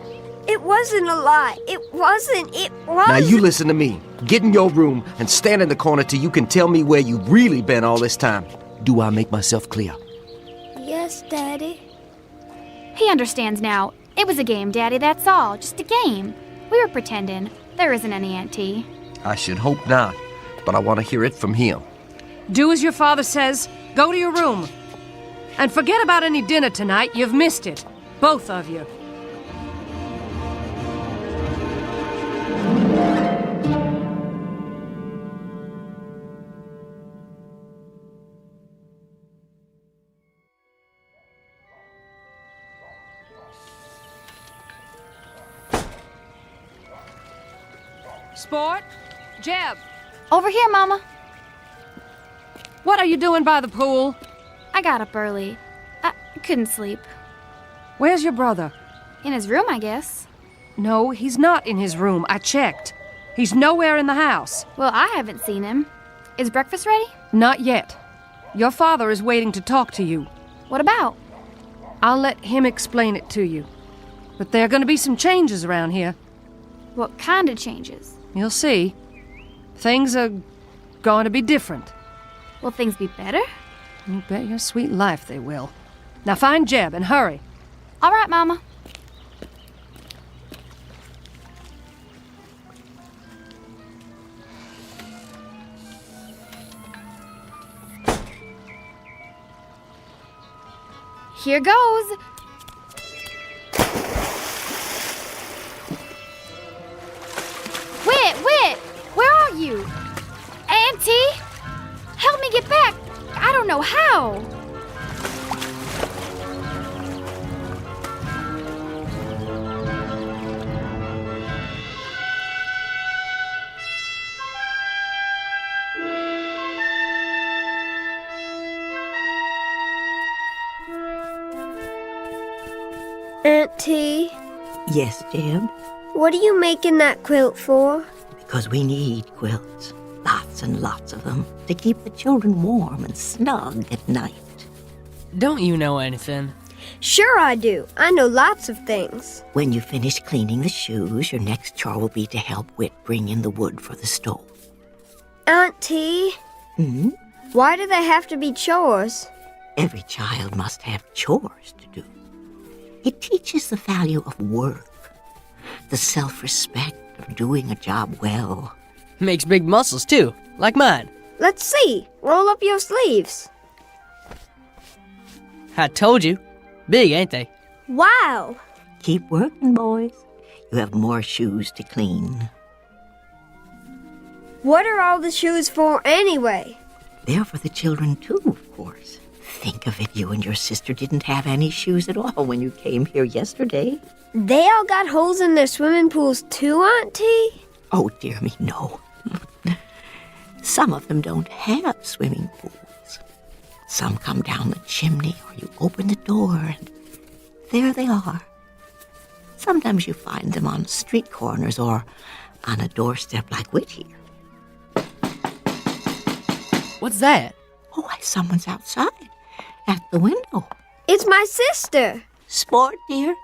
It wasn't a lie. It wasn't. Now you listen to me. Get in your room and stand in the corner till you can tell me where you've really been all this time. Do I make myself clear? Yes, Daddy. He understands now. It was a game, Daddy, that's all. Just a game. We were pretending. There isn't any Aunt T. I should hope not, but I want to hear it from him. Do as your father says. Go to your room. And forget about any dinner tonight. You've missed it. Both of you. Sport? Jeb? Over here, Mama. What are you doing by the pool? I got up early. I couldn't sleep. Where's your brother? In his room, I guess. No, he's not in his room. I checked. He's nowhere in the house. Well, I haven't seen him. Is breakfast ready? Not yet. Your father is waiting to talk to you. What about? I'll let him explain it to you. But there are going to be some changes around here. What kind of changes? You'll see. Things are going to be different. Will things be better? You bet your sweet life they will. Now find Jeb and hurry. All right, Mama. Here goes. Wit, where are you? Auntie? Help me get back. I don't know how. Auntie, Yes, Jeb? what are you making that quilt for? Because we need quilts. Lots and lots of them. To keep the children warm and snug at night. Don't you know anything? Sure I do. I know lots of things. When you finish cleaning the shoes, your next chore will be to help Whit bring in the wood for the stove. Auntie, why do they have to be chores? Every child must have chores to do. It teaches the value of work, the self-respect of doing a job well. Makes big muscles, too, like mine. Let's see. Roll up your sleeves. I told you. Big, ain't they? Wow. Keep working, boys. You have more shoes to clean. What are all the shoes for anyway? They're for the children, too, of course. Think of it, you and your sister didn't have any shoes at all when you came here yesterday. They all got holes in their swimming pools too, Auntie? Oh, dear me, no. Some of them don't have swimming pools. Some come down the chimney or you open the door and there they are. Sometimes you find them on street corners or on a doorstep like Whit here. What's that? Oh, why, someone's outside at the window. It's my sister. Sport, dear.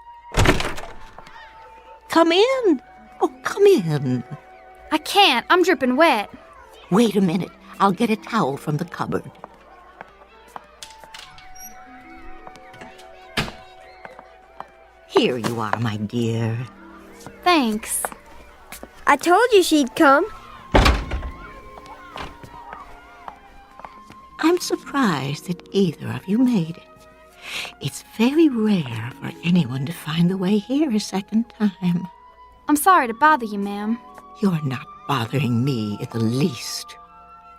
Come in. Oh, come in. I can't. I'm dripping wet. Wait a minute. I'll get a towel from the cupboard. Here you are, my dear. Thanks. I told you she'd come. I'm surprised that either of you made it. It's very rare for anyone to find the way here a second time. I'm sorry to bother you, ma'am. You're not bothering me in the least.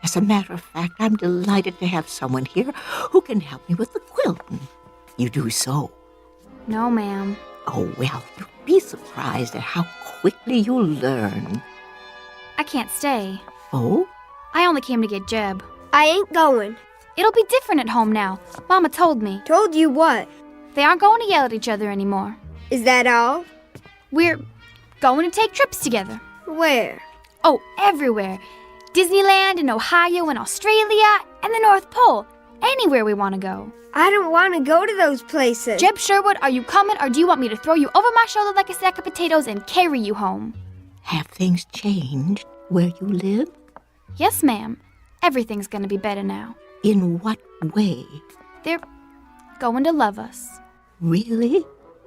As a matter of fact, I'm delighted to have someone here who can help me with the quilting. You do so. No, ma'am. Oh, well, you'll be surprised at how quickly you'll learn. I can't stay. Oh? I only came to get Jeb. I ain't going. It'll be different at home now. Mama told me. Told you what? They aren't going to yell at each other anymore. Is that all? We're going to take trips together. Where? Oh, everywhere. Disneyland and Ohio and Australia and the North Pole. Anywhere we want to go. I don't want to go to those places. Jeb Sherwood, are you coming or do you want me to throw you over my shoulder like a sack of potatoes and carry you home? Have things changed where you live? Yes, ma'am. Everything's going to be better now. In what way? They're going to love us. Really?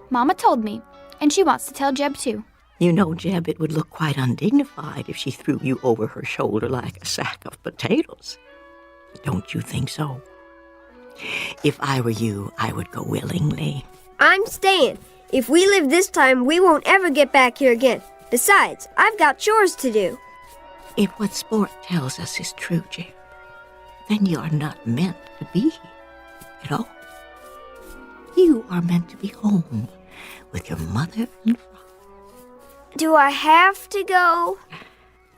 Mama told me, and she wants to tell Jeb too. You know, Jeb, it would look quite undignified if she threw you over her shoulder like a sack of potatoes. Don't you think so? If I were you, I would go willingly. I'm staying. If we live this time, we won't ever get back here again. Besides, I've got chores to do. If what Sport tells us is true, Jeb, then you're not meant to be here at all. You are meant to be home with your mother and father. Do I have to go?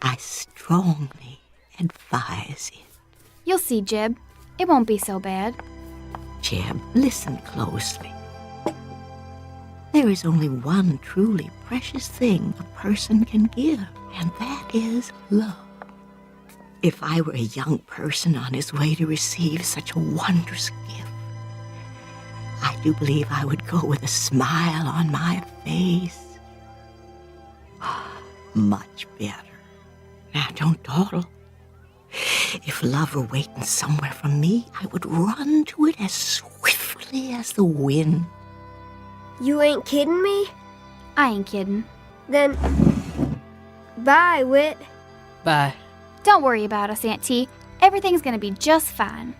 I strongly advise it. You'll see, Jeb. It won't be so bad. Jeb, listen closely. There is only one truly precious thing a person can give, and that is love. If I were a young person on his way to receive such a wondrous gift, I do believe I would go with a smile on my face. Much better. Now, don't dawdle. If love were waiting somewhere for me, I would run to it as swiftly as the wind. You ain't kidding me? I ain't kidding. Then, bye, Whit. Bye. Don't worry about us, Aunt T. Everything's gonna be just fine.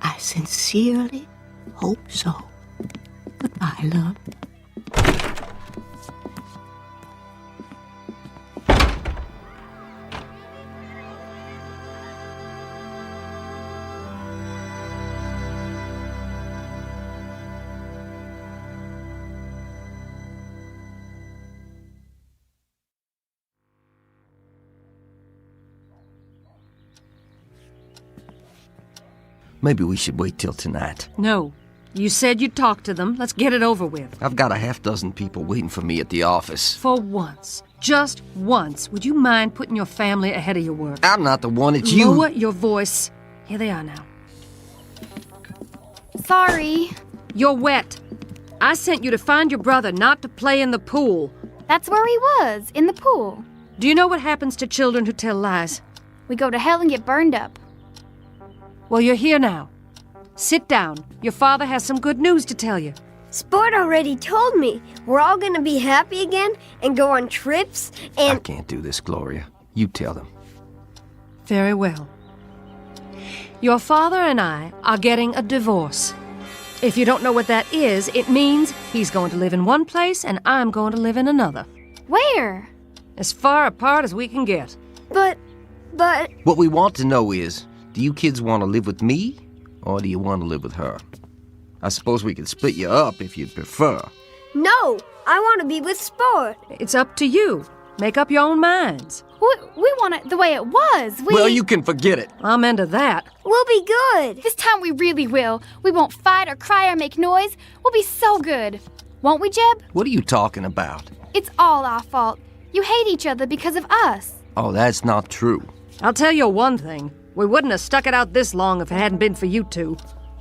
I sincerely hope so. I love. Maybe we should wait till tonight. No. You said you'd talk to them. Let's get it over with. I've got a half-dozen people waiting for me at the office. For once. Just once. Would you mind putting your family ahead of your work? I'm not the one, it's you. Lower your voice. Here they are now. Sorry. You're wet. I sent you to find your brother, not to play in the pool. That's where he was, in the pool. Do you know what happens to children who tell lies? We go to hell and get burned up. Well, you're here now. Sit down. Your father has some good news to tell you. Sport already told me we're all gonna be happy again and go on trips and... I can't do this, Gloria. You tell them. Very well. Your father and I are getting a divorce. If you don't know what that is, it means he's going to live in one place and I'm going to live in another. Where? As far apart as we can get. But... What we want to know is, do you kids want to live with me, or do you want to live with her? I suppose we could split you up if you'd prefer. No! I want to be with Sport. It's up to you. Make up your own minds. We want it the way it was. Well, you can forget it. I'm into that. We'll be good. This time we really will. We won't fight or cry or make noise. We'll be so good. Won't we, Jeb? What are you talking about? It's all our fault. You hate each other because of us. Oh, that's not true. I'll tell you one thing. We wouldn't have stuck it out this long if it hadn't been for you two.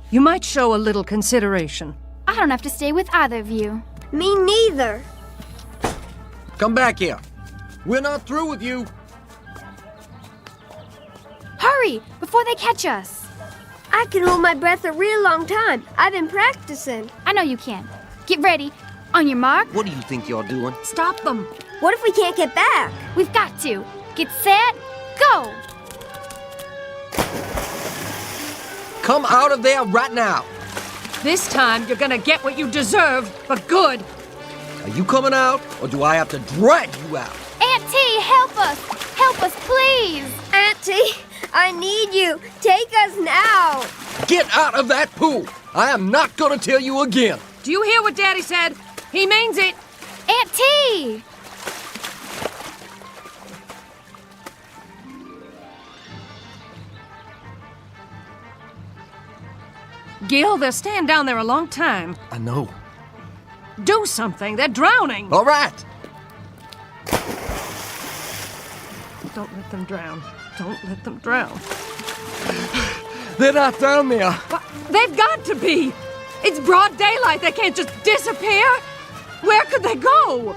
You might show a little consideration. I don't have to stay with either of you. Me neither. Come back here. We're not through with you. Hurry, before they catch us. I can hold my breath a real long time. I've been practicing. I know you can. Get ready. On your mark. What do you think you're doing? Stop them. What if we can't get back? We've got to. Get set, go! Come out of there right now. This time you're gonna get what you deserve for good. Are you coming out, or do I have to drag you out? Auntie, help us! Help us, please! Auntie, I need you. Take us now. Get out of that pool. I am not gonna tell you again. Do you hear what Daddy said? He means it. Auntie! Gil, they're staying down there a long time. I know. Do something. They're drowning. All right. Don't let them drown. Don't let them drown. They're not down there. But they've got to be. It's broad daylight. They can't just disappear. Where could they go?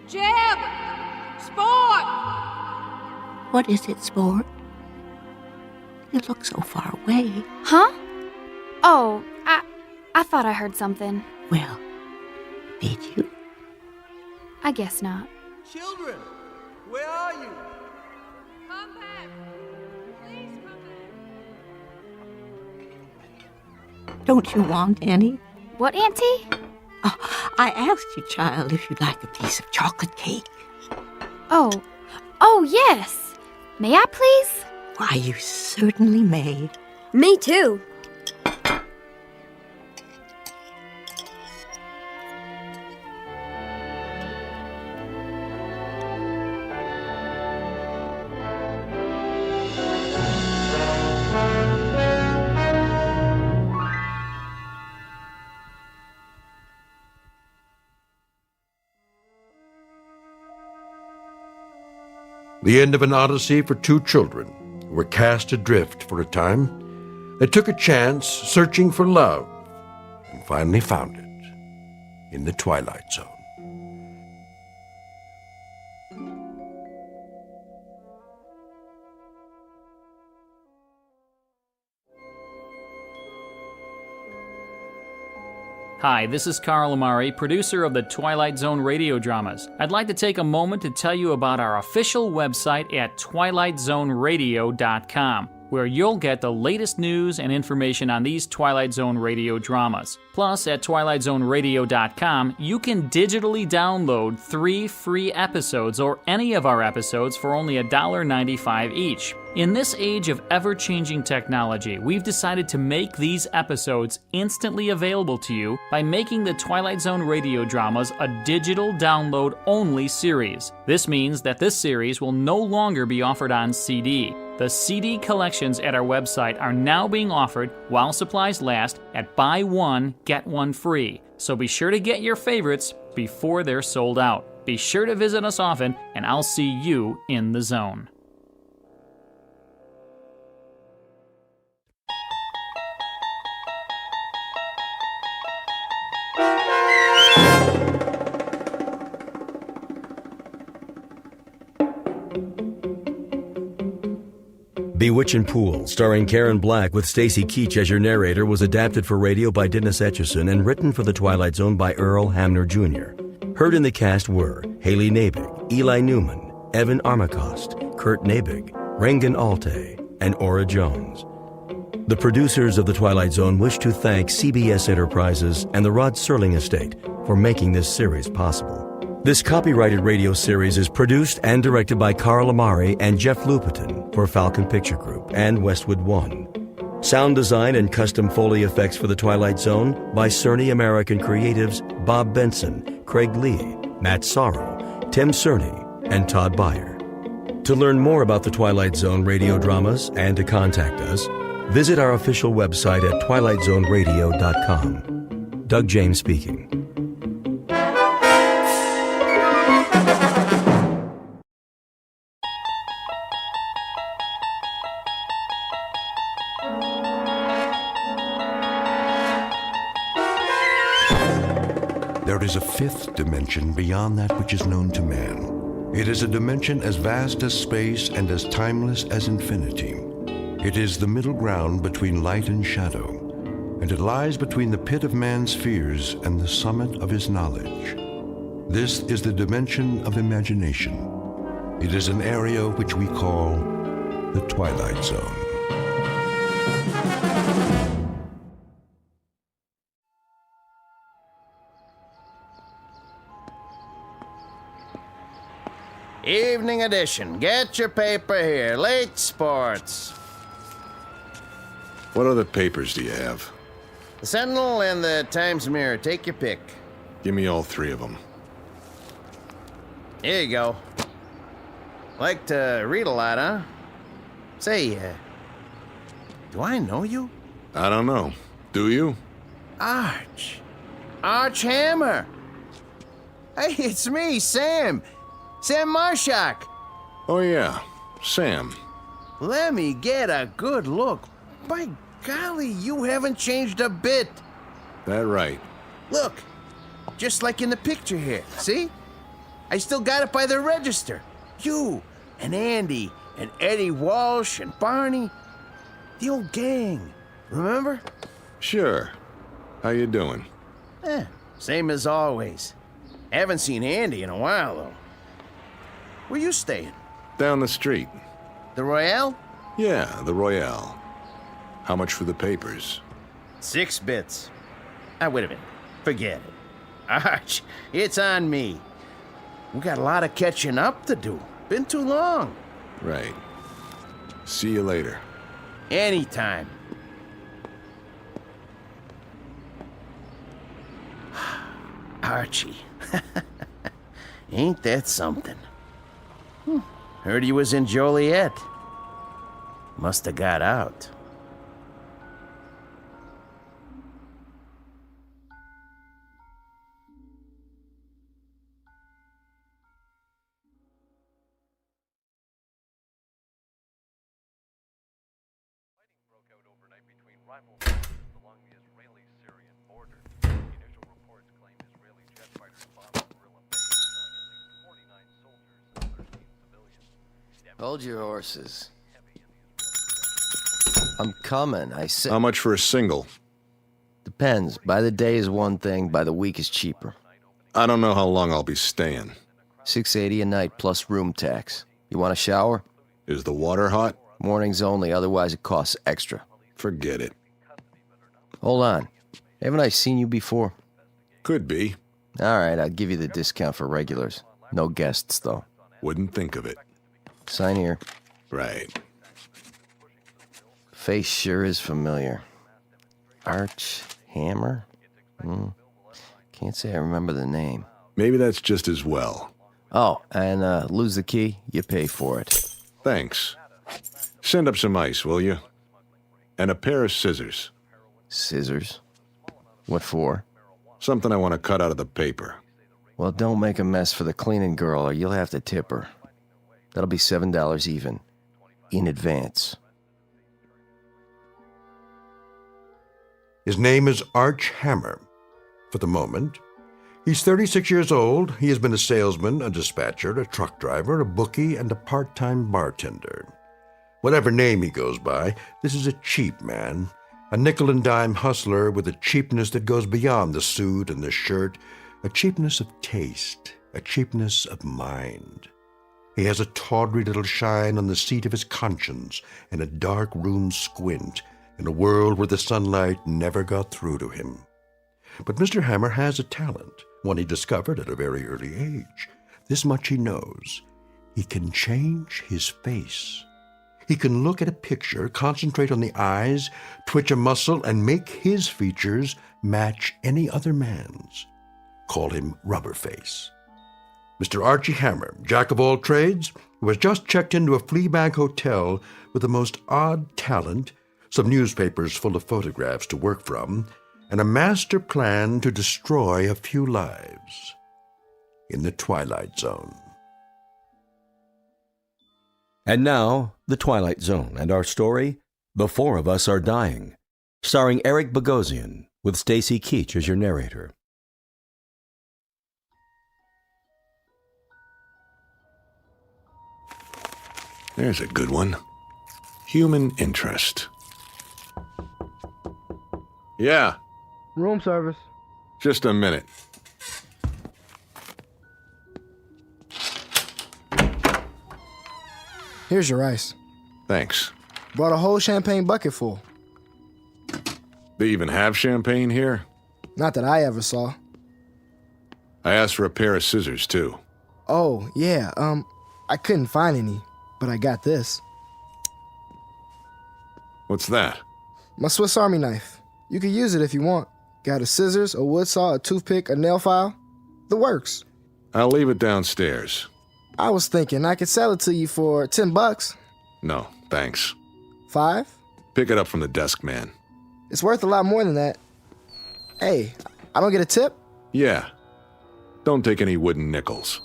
Jeb! Sport! What is it, Sport? You look so far away. Huh? Oh, I thought I heard something. Well, did you? I guess not. Children, where are you? Come back. Please come back. Don't you want any? What, Auntie? Oh, I asked you, child, if you'd like a piece of chocolate cake. Oh, yes. May I, please? Why, you certainly may. Me too. The end of an odyssey for two children who were cast adrift for a time. They took a chance searching for love and finally found it in the Twilight Zone. Hi, this is Carl Amari, producer of the Twilight Zone radio dramas. I'd like to take a moment to tell you about our official website at twilightzoneradio.com, where you'll get the latest news and information on these Twilight Zone radio dramas. Plus, at twilightzoneradio.com, you can digitally download 3 free episodes or any of our episodes for only $1.95 each. In this age of ever-changing technology, we've decided to make these episodes instantly available to you by making the Twilight Zone radio dramas a digital download-only series. This means that this series will no longer be offered on CD. The CD collections at our website are now being offered while supplies last at buy one, get one free. So be sure to get your favorites before they're sold out. Be sure to visit us often, and I'll see you in the zone. Bewitchin' Pool, starring Karen Black with Stacy Keach as your narrator, was adapted for radio by Dennis Etchison and written for The Twilight Zone by Earl Hamner Jr. Heard in the cast were Haley Nabig, Eli Newman, Evan Armacost, Kurt Nabig, Regan Alte, and Ora Jones. The producers of The Twilight Zone wish to thank CBS Enterprises and the Rod Serling Estate for making this series possible. This copyrighted radio series is produced and directed by Carl Amari and Jeff Lupetin for Falcon Picture Group and Westwood One. Sound design and custom Foley effects for The Twilight Zone by Cerny American Creatives Bob Benson, Craig Lee, Matt Sorrow, Tim Cerny, and Todd Beyer. To learn more about The Twilight Zone radio dramas and to contact us, visit our official website at twilightzoneradio.com. Doug James speaking. There is a fifth dimension beyond that which is known to man. It is a dimension as vast as space and as timeless as infinity. It is the middle ground between light and shadow, and it lies between the pit of man's fears and the summit of his knowledge. This is the dimension of imagination. It is an area which we call the Twilight Zone. Evening edition. Get your paper here. Late sports. What other papers do you have? The Sentinel and the Times Mirror. Take your pick. Give me all 3 of them. Here you go. Like to read a lot, huh? Say, do I know you? I don't know. Do you? Arch Hammer. Hey, it's me, Sam. Sam Marshak. Oh, yeah. Sam. Let me get a good look. By golly, you haven't changed a bit. That right. Look, just like in the picture here. See? I still got it by the register. You and Andy and Eddie Walsh and Barney. The old gang. Remember? Sure. How you doing? Same as always. Haven't seen Andy in a while, though. Where you staying? Down the street. The Royale? Yeah, the Royale. How much for the papers? 6 bits. Wait a minute. Forget it. Arch, it's on me. We got a lot of catching up to do. Been too long. Right. See you later. Anytime. Archie. Ain't that something? Heard he was in Joliet. Must have got out. Hold your horses. I'm coming, I said. How much for a single? Depends. By the day is one thing, by the week is cheaper. I don't know how long I'll be staying. $6.80 a night plus room tax. You want a shower? Is the water hot? Mornings only, otherwise it costs extra. Forget it. Hold on. Haven't I seen you before? Could be. All right, I'll give you the discount for regulars. No guests, though. Wouldn't think of it. Sign here. Right. Face sure is familiar. Arch Hammer? Can't say I remember the name. Maybe that's just as well. Oh, and lose the key, you pay for it. Thanks. Send up some ice, will you? And a pair of scissors. Scissors? What for? Something I want to cut out of the paper. Well, don't make a mess for the cleaning girl or you'll have to tip her. That'll be $7 even. In advance. His name is Arch Hammer. For the moment, he's 36 years old. He has been a salesman, a dispatcher, a truck driver, a bookie, and a part-time bartender. Whatever name he goes by, this is a cheap man, a nickel-and-dime hustler with a cheapness that goes beyond the suit and the shirt, a cheapness of taste, a cheapness of mind. He has a tawdry little shine on the seat of his conscience and a dark room squint in a world where the sunlight never got through to him. But Mr. Hammer has a talent, one he discovered at a very early age. This much he knows. He can change his face. He can look at a picture, concentrate on the eyes, twitch a muscle, and make his features match any other man's. Call him Rubberface. Mr. Archie Hammer, jack of all trades, who has just checked into a Fleabag hotel with the most odd talent, some newspapers full of photographs to work from, and a master plan to destroy a few lives in the Twilight Zone. And now, The Twilight Zone and our story, The Four of Us Are Dying, starring Eric Bogosian, with Stacy Keach as your narrator. There's a good one. Human interest. Yeah, Room service. just a minute. Here's your ice. Thanks. Brought a whole champagne bucket full. They even have champagne here? Not that I ever saw. I asked for a pair of scissors, too. Oh, yeah, I couldn't find any, but I got this. What's that? My Swiss Army knife. You can use it if you want. Got a scissors, a wood saw, a toothpick, a nail file. The works. I'll leave it downstairs. I was thinking I could sell it to you for $10. No, thanks. 5? Pick it up from the desk man. It's worth a lot more than that. Hey, I don't get a tip? Yeah. Don't take any wooden nickels.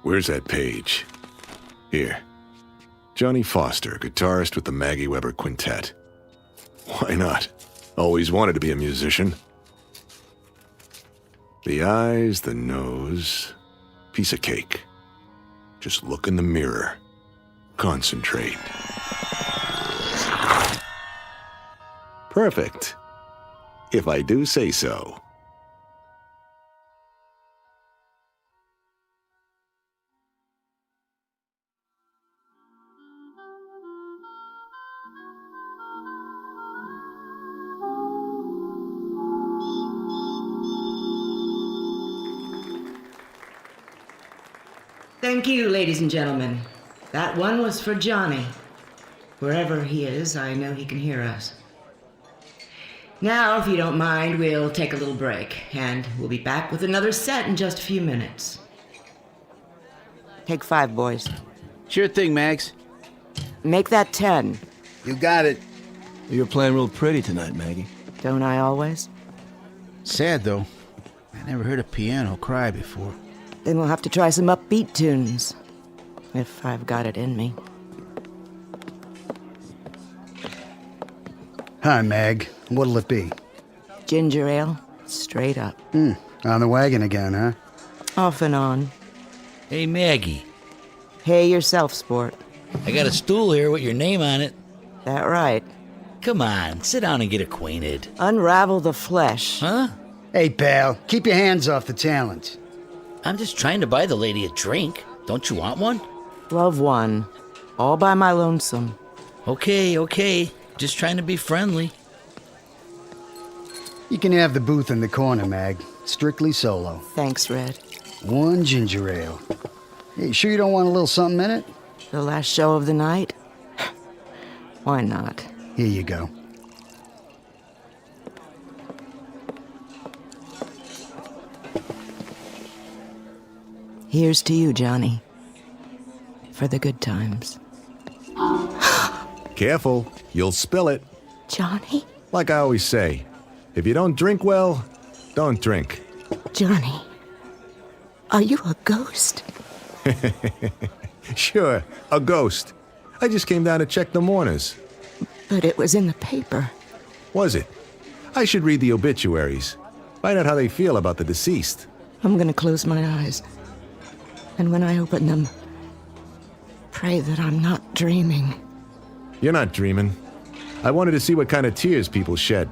Where's that page? Here. Johnny Foster, guitarist with the Maggie Weber Quintet. Why not? Always wanted to be a musician. The eyes, the nose, piece of cake. Just look in the mirror. Concentrate. Perfect. If I do say so. Thank you, ladies and gentlemen. That one was for Johnny. Wherever he is, I know he can hear us. Now, if you don't mind, we'll take a little break, and we'll be back with another set in just a few minutes. Take 5, boys. Sure thing, Max. Make that 10. You got it. You're playing real pretty tonight, Maggie. Don't I always? Sad, though. I never heard a piano cry before. Then we'll have to try some upbeat tunes, if I've got it in me. Hi, Mag. What'll it be? Ginger ale, straight up. On the wagon again, huh? Off and on. Hey, Maggie. Hey yourself, sport. I got a stool here with your name on it. That right. Come on, sit down and get acquainted. Unravel the flesh. Huh? Hey, pal, keep your hands off the talent. I'm just trying to buy the lady a drink. Don't you want one? Love one. All by my lonesome. Okay. Just trying to be friendly. You can have the booth in the corner, Mag. Strictly solo. Thanks, Red. One ginger ale. Hey, sure you don't want a little something in it? The last show of the night? Why not? Here you go. Here's to you, Johnny. For the good times. Careful, you'll spill it. Johnny? Like I always say, if you don't drink well, don't drink. Johnny, are you a ghost? Sure, a ghost. I just came down to check the mourners. But it was in the paper. Was it? I should read the obituaries. Find out how they feel about the deceased. I'm gonna close my eyes. And when I open them, pray that I'm not dreaming. You're not dreaming. I wanted to see what kind of tears people shed.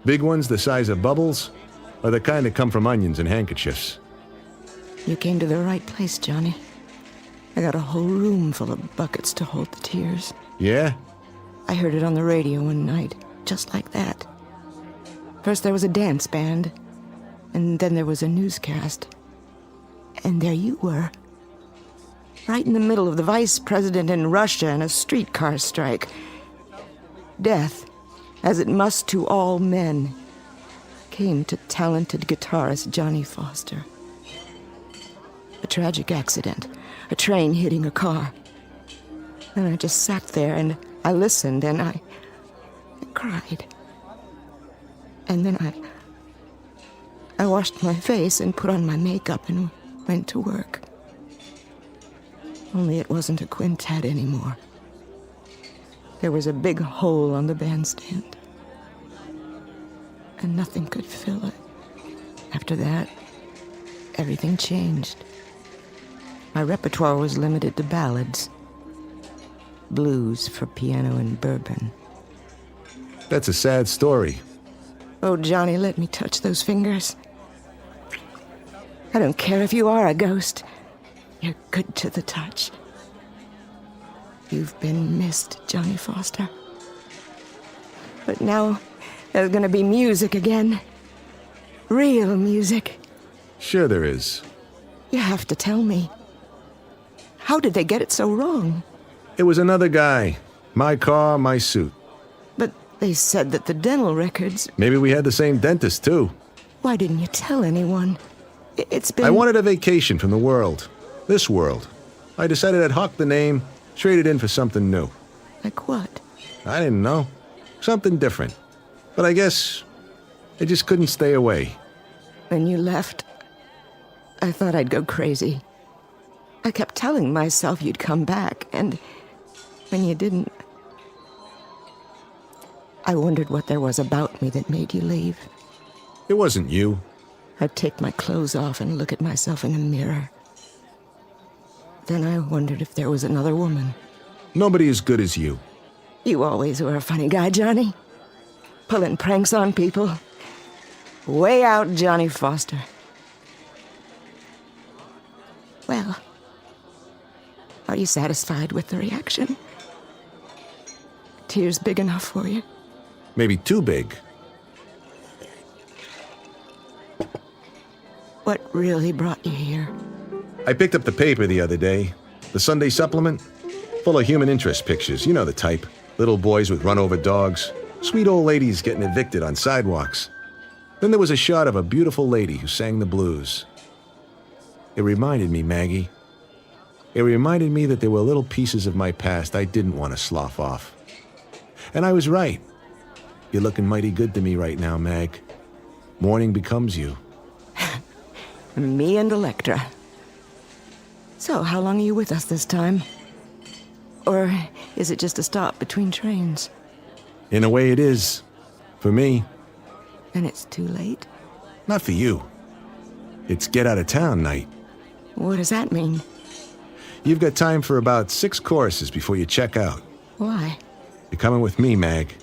Big ones the size of bubbles, or the kind that come from onions and handkerchiefs. You came to the right place, Johnny. I got a whole room full of buckets to hold the tears. Yeah? I heard it on the radio one night, just like that. First there was a dance band, and then there was a newscast. And there you were. Right in the middle of the vice president in Russia and a streetcar strike. Death, as it must to all men, came to talented guitarist Johnny Foster. A tragic accident, a train hitting a car. And I just sat there and I listened and I cried. And then I washed my face and put on my makeup and went to work. Only it wasn't a quintet anymore. There was a big hole on the bandstand. And nothing could fill it. After that, everything changed. My repertoire was limited to ballads. Blues for piano and bourbon. That's a sad story. Oh, Johnny, let me touch those fingers. I don't care if you are a ghost. You're good to the touch. You've been missed, Johnny Foster. But now there's gonna be music again. Real music. Sure there is. You have to tell me. How did they get it so wrong? It was another guy. My car, my suit. But they said that the dental records... Maybe we had the same dentist, too. Why didn't you tell anyone? It's been... I wanted a vacation from the world. This world. I decided I'd hawk the name, trade it in for something new. Like what? I didn't know. Something different. But I guess I just couldn't stay away. When you left, I thought I'd go crazy. I kept telling myself you'd come back, and when you didn't, I wondered what there was about me that made you leave. It wasn't you. I'd take my clothes off and look at myself in the mirror. Then I wondered if there was another woman. Nobody as good as you. You always were a funny guy, Johnny. Pulling pranks on people. Way out, Johnny Foster. Well, are you satisfied with the reaction? Tears big enough for you? Maybe too big. What really brought you here? I picked up the paper the other day. The Sunday supplement. Full of human interest pictures. You know the type. Little boys with run-over dogs. Sweet old ladies getting evicted on sidewalks. Then there was a shot of a beautiful lady who sang the blues. It reminded me, Maggie. It reminded me that there were little pieces of my past I didn't want to slough off. And I was right. You're looking mighty good to me right now, Mag. Morning becomes you. Me and Electra. So, how long are you with us this time? Or is it just a stop between trains? In a way it is. For me. And it's too late? Not for you. It's get out of town night. What does that mean? You've got time for about 6 courses before you check out. Why? You're coming with me, Mag.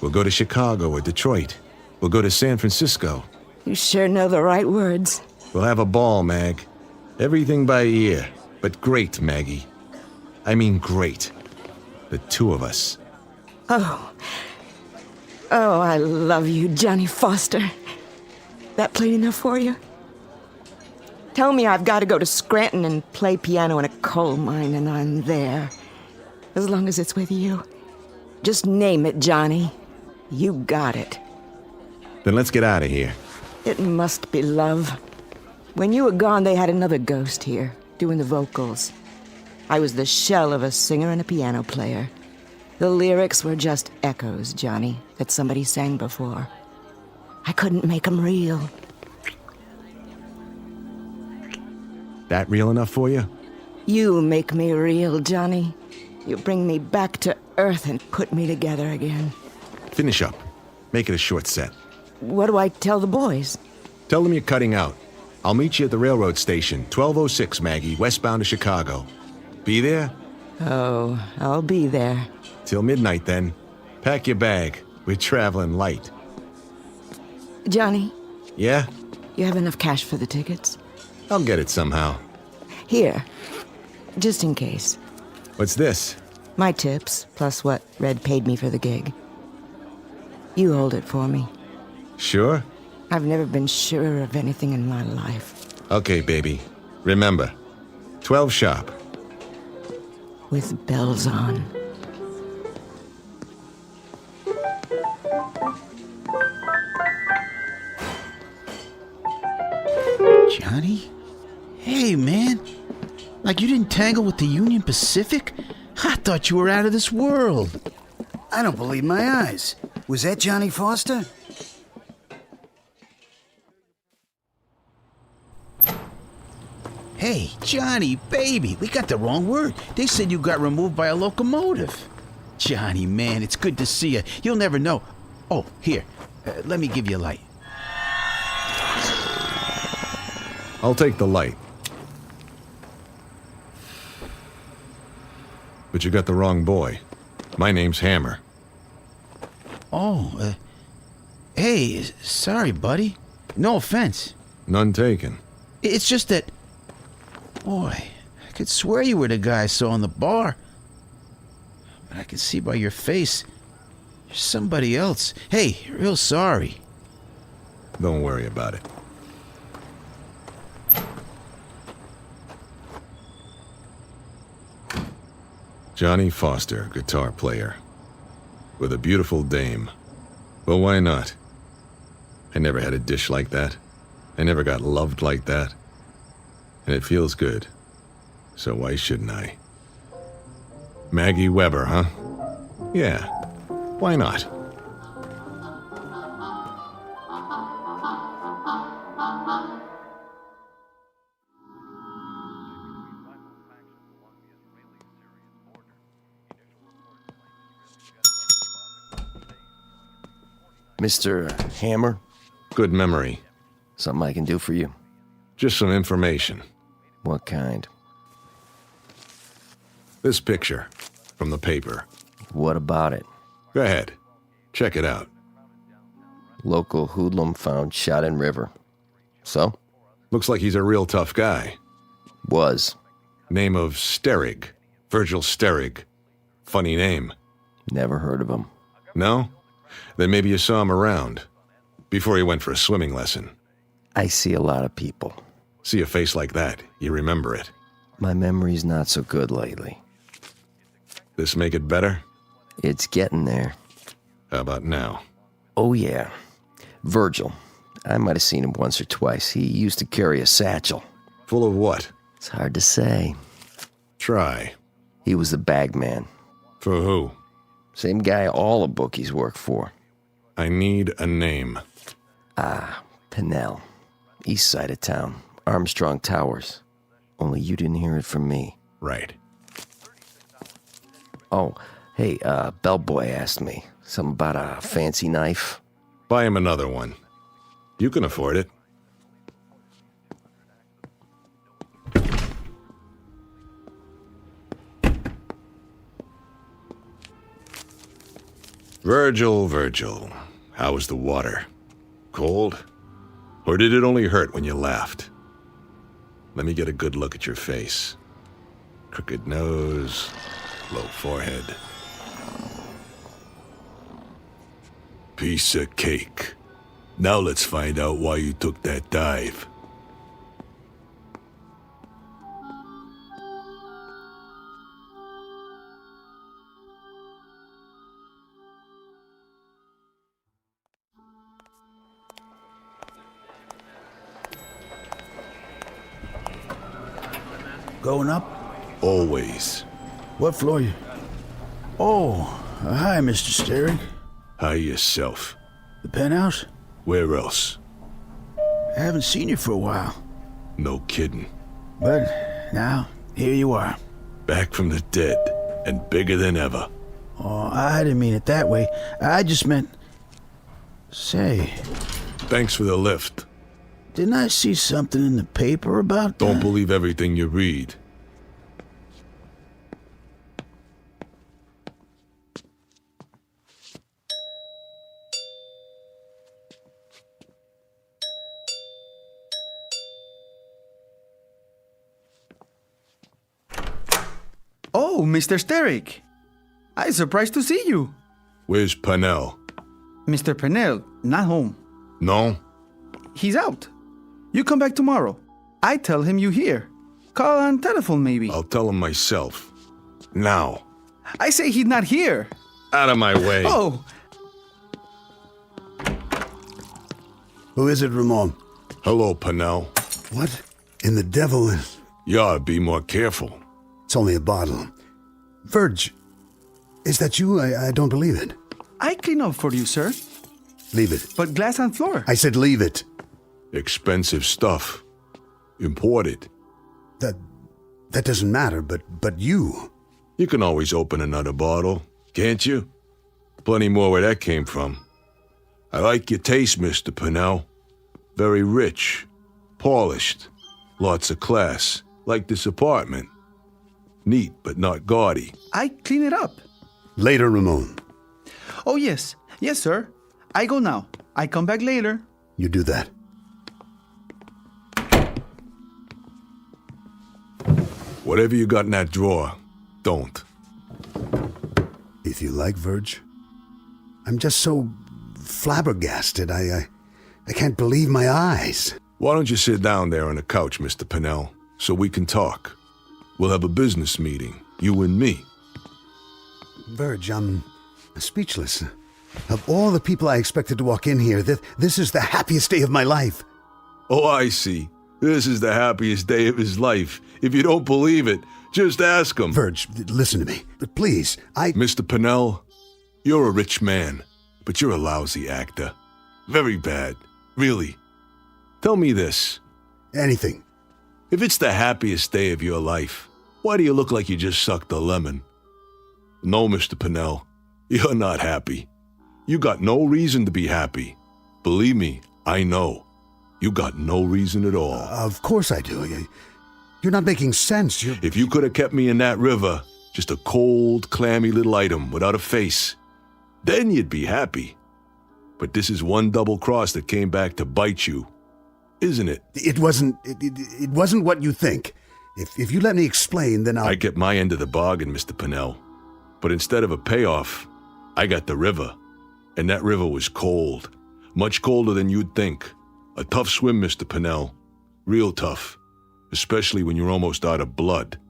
We'll go to Chicago or Detroit. We'll go to San Francisco. You sure know the right words. We'll have a ball, Mag. Everything by ear, but great, Maggie. I mean great. The two of us. Oh, I love you, Johnny Foster. That plain enough for you? Tell me I've got to go to Scranton and play piano in a coal mine, and I'm there. As long as it's with you. Just name it, Johnny. You got it. Then let's get out of here. It must be love. When you were gone, they had another ghost here, doing the vocals. I was the shell of a singer and a piano player. The lyrics were just echoes, Johnny, that somebody sang before. I couldn't make them real. That real enough for you? You make me real, Johnny. You bring me back to earth and put me together again. Finish up. Make it a short set. What do I tell the boys? Tell them you're cutting out. I'll meet you at the railroad station, 1206, Maggie, westbound to Chicago. Be there? Oh, I'll be there. Till midnight, then. Pack your bag. We're traveling light. Johnny, Yeah? you have enough cash for the tickets? I'll get it somehow. Here, just in case. What's this? My tips, plus what Red paid me for the gig. You hold it for me. Sure? I've never been surer of anything in my life. Okay, baby. Remember, 12 sharp. With bells on. Johnny? Hey, man. Like you didn't tangle with the Union Pacific? I thought you were out of this world. I don't believe my eyes. Was that Johnny Foster? Hey, Johnny, baby, we got the wrong word. They said you got removed by a locomotive. Johnny, man, it's good to see you. You'll never know. Oh, here, let me give you a light. I'll take the light. But you got the wrong boy. My name's Hammer. Oh, hey, sorry, buddy. No offense. None taken. It's just that... Boy, I could swear you were the guy I saw in the bar. But I can see by your face, you're somebody else. Hey, real sorry. Don't worry about it. Johnny Foster, guitar player. With a beautiful dame. Well, why not? I never had a dish like that. I never got loved like that. And it feels good. So why shouldn't I? Maggie Weber, huh? Yeah. Why not? Mr. Hammer? Good memory. Something I can do for you? Just some information. What kind? This picture from the paper. What about it? Go ahead. Check it out. Local hoodlum found shot in river. So? Looks like he's a real tough guy. Was. Name of Sterig. Virgil Sterig. Funny name. Never heard of him. No? Then maybe you saw him around. Before he went for a swimming lesson. I see a lot of people. See a face like that, you remember it. My memory's not so good lately. This make it better? It's getting there. How about now? Oh, yeah. Virgil. I might have seen him once or twice. He used to carry a satchel. Full of what? It's hard to say. Try. He was the bag man. For who? Same guy all the bookies work for. I need a name. Pennell. East side of town. Armstrong Towers. Only you didn't hear it from me. Right. Oh, hey, bellboy asked me. Something about a fancy knife. Buy him another one. You can afford it. Virgil, how was the water? Cold? Or did it only hurt when you laughed? Let me get a good look at your face. Crooked nose, low forehead. Piece of cake. Now let's find out why you took that dive. Going up? Always. What floor you? Oh, hi, Mr. Sterling. Hi yourself. The penthouse? Where else? I haven't seen you for a while. No kidding. But now, here you are. Back from the dead, and bigger than ever. Oh, I didn't mean it that way. I just meant... Say... Thanks for the lift. Didn't I see something in the paper about that? Don't believe everything you read. Oh, Mr. Steric. I'm surprised to see you. Where's Pennell? Mr. Pennell, not home. No? He's out. You come back tomorrow. I tell him you here. Call on telephone, maybe. I'll tell him myself. Now. I say he's not here. Out of my way. Oh! Who is it, Ramon? Hello, Pennell. What in the devil is... You ought to be more careful. It's only a bottle. Verge, is that you? I don't believe it. I clean up for you, sir. Leave it. But glass on floor. I said leave it. Expensive stuff. Imported. That doesn't matter, but you... You can always open another bottle, can't you? Plenty more where that came from. I like your taste, Mr. Pennell. Very rich, polished, lots of class, like this apartment. Neat, but not gaudy. I clean it up. Later, Ramon. Oh, yes. Yes, sir. I go now. I come back later. You do that. Whatever you got in that drawer, don't. If you like, Verge. I'm just so flabbergasted. I can't believe my eyes. Why don't you sit down there on the couch, Mr. Pennell, so we can talk? We'll have a business meeting, you and me. Verge, I'm speechless. Of all the people I expected to walk in here, this is the happiest day of my life. Oh, I see. This is the happiest day of his life. If you don't believe it, just ask him. Verge, listen to me. But please, Mr. Pennell, you're a rich man, but you're a lousy actor. Very bad. Really. Tell me this. Anything. If it's the happiest day of your life, why do you look like you just sucked a lemon? No, Mr. Pennell, you're not happy. You got no reason to be happy. Believe me, I know. You got no reason at all. Of course I do. You're not making sense. If you could have kept me in that river, just a cold, clammy little item without a face, then you'd be happy. But this is one double cross that came back to bite you, isn't it? It wasn't what you think. If you let me explain, then I get my end of the bargain, Mr. Pennell. But instead of a payoff, I got the river. And that river was cold. Much colder than you'd think. A tough swim, Mr. Pennell. Real tough. Especially when you're almost out of blood.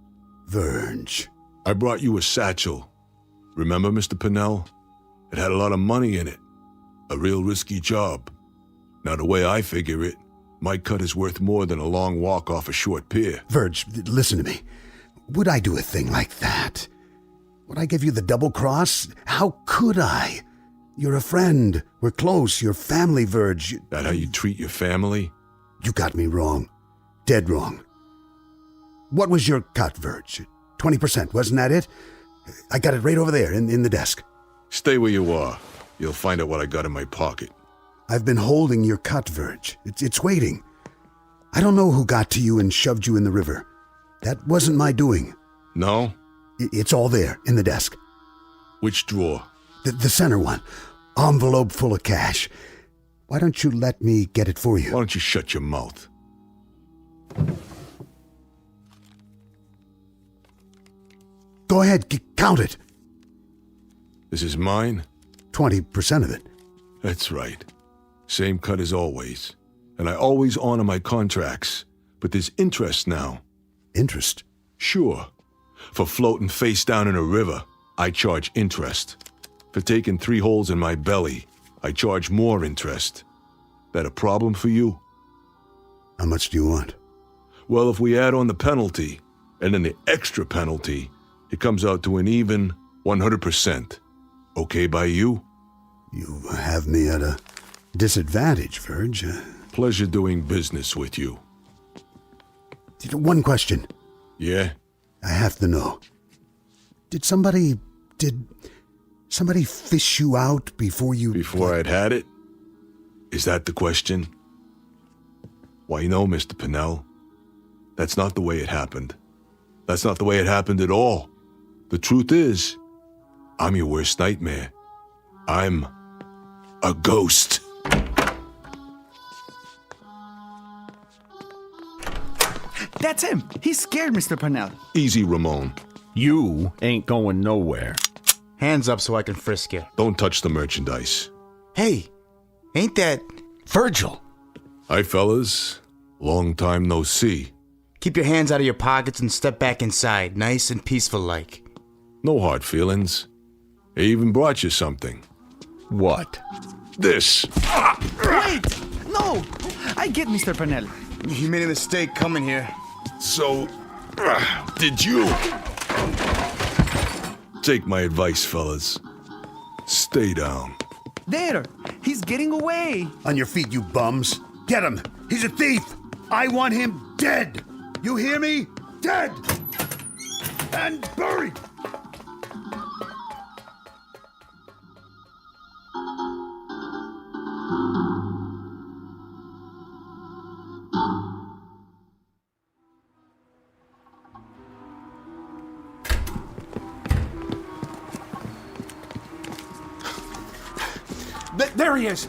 Verge. I brought you a satchel. Remember, Mr. Pennell? It had a lot of money in it. A real risky job. Now, the way I figure it, my cut is worth more than a long walk off a short pier. Verge, listen to me. Would I do a thing like that? Would I give you the double cross? How could I? You're a friend. We're close. You're family, Verge. That how you treat your family? You got me wrong. Dead wrong. What was your cut, Verge? 20%, wasn't that it? I got it right over there in the desk. Stay where you are. You'll find out what I got in my pocket. I've been holding your cut, Verge. It's waiting. I don't know who got to you and shoved you in the river. That wasn't my doing. No? It's all there, in the desk. Which drawer? The center one. Envelope full of cash. Why don't you let me get it for you? Why don't you shut your mouth? Go ahead, count it. This is mine? 20% of it. That's right. Same cut as always. And I always honor my contracts. But there's interest now. Interest? Sure. For floating face down in a river, I charge interest. For taking 3 holes in my belly, I charge more interest. That a problem for you? How much do you want? Well, if we add on the penalty, and then the extra penalty, it comes out to an even 100%. Okay by you? You have me at a disadvantage, Verge. Pleasure doing business with you. One question. Yeah? I have to know. Did somebody fish you out before you... Before I'd had it? Is that the question? Why, no, Mr. Pinnell. That's not the way it happened. That's not the way it happened at all. The truth is, I'm your worst nightmare. I'm a ghost. That's him. He's scared, Mr. Pennell. Easy, Ramon. You ain't going nowhere. Hands up so I can frisk you. Don't touch the merchandise. Hey, ain't that Virgil? Hi, fellas. Long time no see. Keep your hands out of your pockets and step back inside, nice and peaceful like. No hard feelings. I even brought you something. What? This. Wait! No! I get Mr. Pennell. You made a mistake coming here. So, did you? Take my advice, fellas. Stay down. There! He's getting away! On your feet, you bums. Get him! He's a thief! I want him dead! You hear me? Dead! And buried! There he is!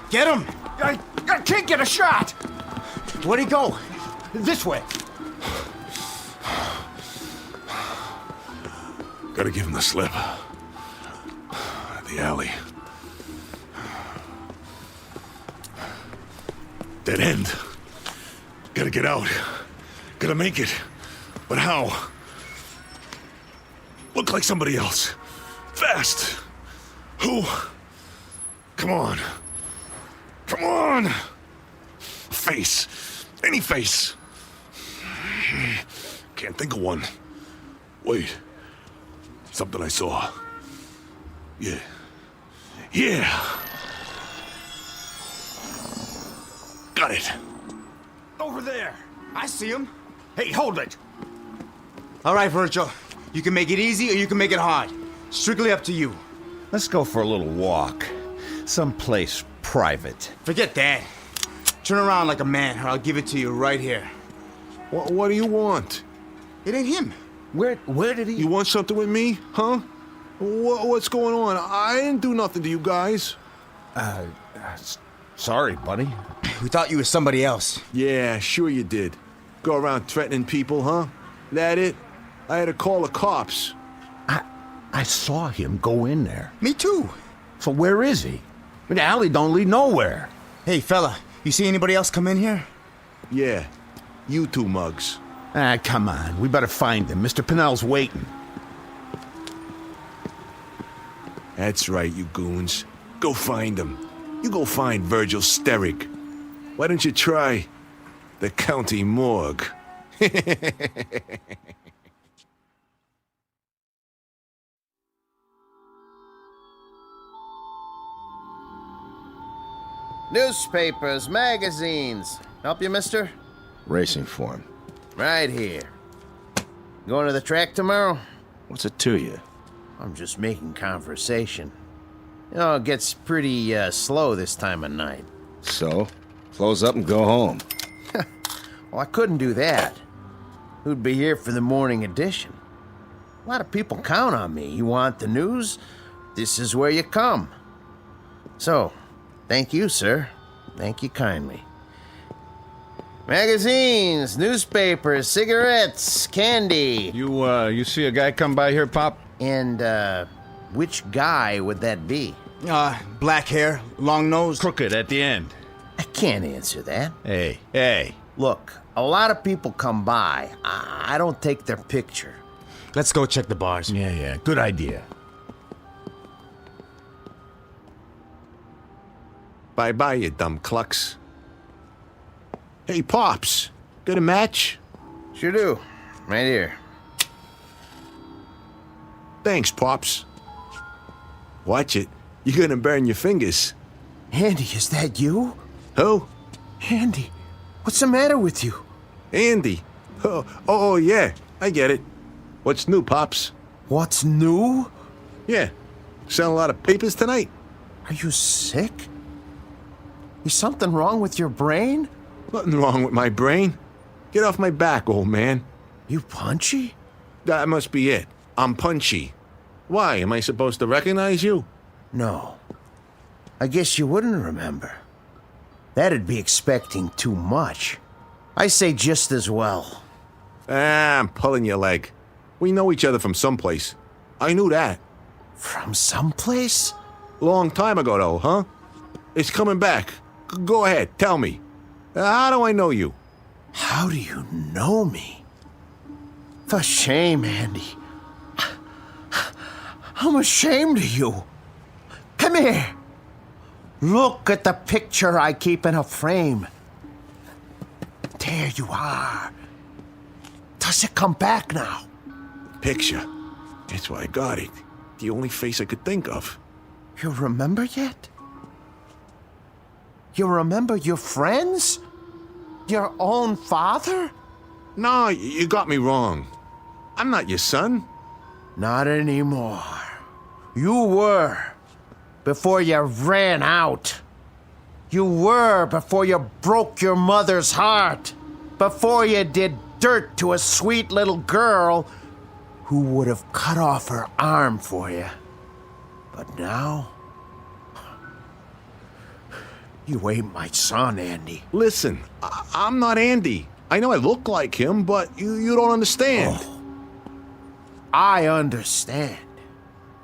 Get him! I can't get a shot! Where'd he go? This way. Gotta give him the slip. The alley. Dead end. Gotta get out. Gotta make it. But how? Look like somebody else. Fast. Who? Come on. Come on! Face. Any face. Can't think of one. Wait. Something I saw. Yeah. Yeah! Got it. Over there. I see him. Hey, hold it! All right, Virgil. You can make it easy or you can make it hard. Strictly up to you. Let's go for a little walk. Someplace private. Forget that. Turn around like a man or I'll give it to you right here. What do you want? It ain't him. Where did he... You want something with me, huh? What's going on? I didn't do nothing to you guys. Sorry, buddy. We thought you was somebody else. Yeah, sure you did. Go around threatening people, huh? That it? I had to call the cops. I saw him go in there. Me too. So where is he? The alley don't lead nowhere. Hey, fella, you see anybody else come in here? Yeah, you two mugs. Come on. We better find him. Mr. Pennell's waiting. That's right, you goons. Go find him. You go find Virgil Steric. Why don't you try the county morgue? Newspapers, magazines. Help you, mister? Racing form. Right here. Going to the track tomorrow? What's it to you? I'm just making conversation. You know, it gets pretty slow this time of night. So? Close up and go home. Well, I couldn't do that. Who'd be here for the morning edition? A lot of people count on me. You want the news? this is where you come. So, thank you, sir. Thank you kindly. Magazines, newspapers, cigarettes, candy. You see a guy come by here, Pop? And, which guy would that be? Black hair, long nose. Crooked at the end. I can't answer that. Hey. Look, a lot of people come by. I don't take their picture. Let's go check the bars. Yeah, good idea. Bye-bye, you dumb clucks. Hey, Pops, got a match? Sure do. Right here. Thanks, Pops. Watch it. You're gonna burn your fingers. Andy, is that you? Who? Andy, what's the matter with you? Andy? Oh, yeah, I get it. What's new, Pops? What's new? Yeah, selling a lot of papers tonight. Are you sick? Is something wrong with your brain? Nothing wrong with my brain. Get off my back, old man. You punchy? That must be it. I'm punchy. Why, am I supposed to recognize you? No. I guess you wouldn't remember. That'd be expecting too much. I say just as well. I'm pulling your leg. We know each other from someplace. I knew that. From someplace? Long time ago, though, huh? It's coming back. Go ahead, tell me. How do I know you? How do you know me? For shame, Andy. I'm ashamed of you. Come here. Look at the picture I keep in a frame. There you are. Does it come back now? Picture. That's why I got it. The only face I could think of. You remember yet? You remember your friends? Your own father? No, you got me wrong. I'm not your son. Not anymore. You were. Before you ran out. You were before you broke your mother's heart. Before you did dirt to a sweet little girl who would have cut off her arm for you. But now... you ain't my son, Andy. Listen, I'm not Andy. I know I look like him, but you don't understand. Oh, I understand.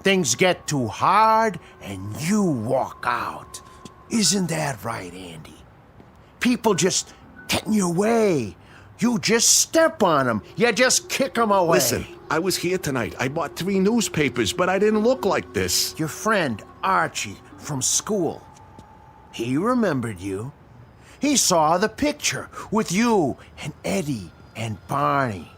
Things get too hard and you walk out. Isn't that right, Andy? People just get in your way. You just step on them. You just kick them away. Listen, I was here tonight. I bought 3 newspapers, but I didn't look like this. Your friend, Archie, from school. He remembered you. He saw the picture with you and Eddie and Barney.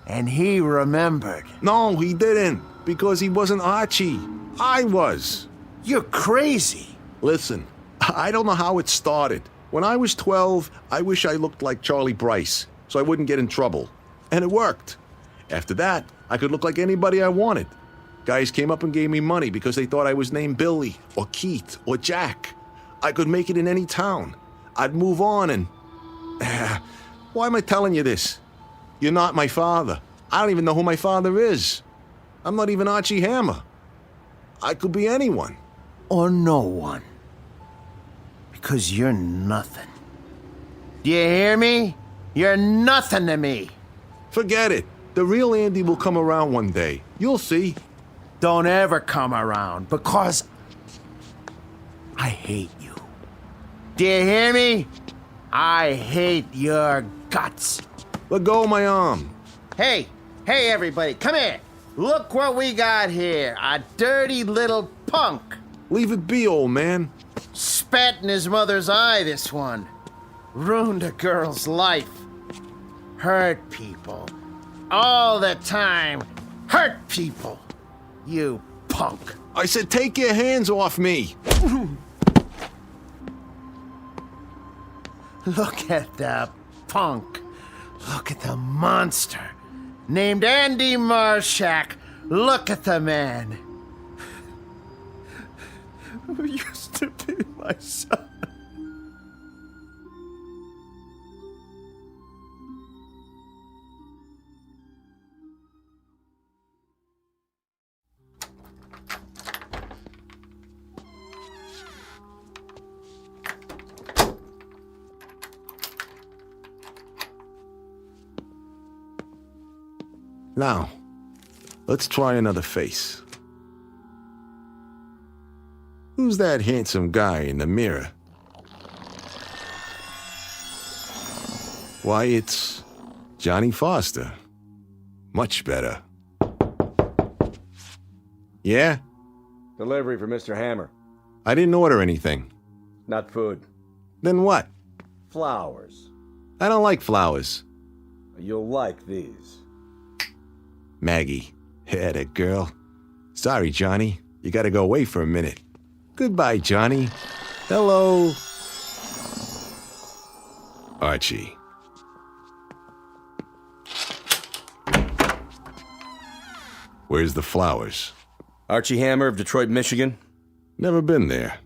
And he remembered. No, he didn't. Because he wasn't Archie. I was. You're crazy. Listen, I don't know how it started. When I was 12, I wish I looked like Charlie Bryce, so I wouldn't get in trouble. And it worked. After that, I could look like anybody I wanted. Guys came up and gave me money because they thought I was named Billy, or Keith, or Jack. I could make it in any town. I'd move on and... Why am I telling you this? You're not my father. I don't even know who my father is. I'm not even Archie Hammer. I could be anyone. Or no one. Because you're nothing. Do you hear me? You're nothing to me. Forget it. The real Andy will come around one day. You'll see. Don't ever come around, because I hate you. Do you hear me? I hate your guts. Let go of my arm. Hey, everybody, come here. Look what we got here. A dirty little punk. Leave it be, old man. Spat in his mother's eye, this one. Ruined a girl's life. Hurt people. All the time. Hurt people. You punk. I said take your hands off me. Look at the punk. Look at the monster. Named Andy Marshak. Look at the man. Who used to be my son. Now, let's try another face. Who's that handsome guy in the mirror? Why, it's Johnny Foster. Much better. Yeah? Delivery for Mr. Hammer. I didn't order anything. Not food. Then what? Flowers. I don't like flowers. You'll like these. Maggie. Yeah, that girl. Sorry, Johnny. You gotta go away for a minute. Goodbye, Johnny. Hello. Archie. Where's the flowers? Archie Hammer of Detroit, Michigan? Never been there.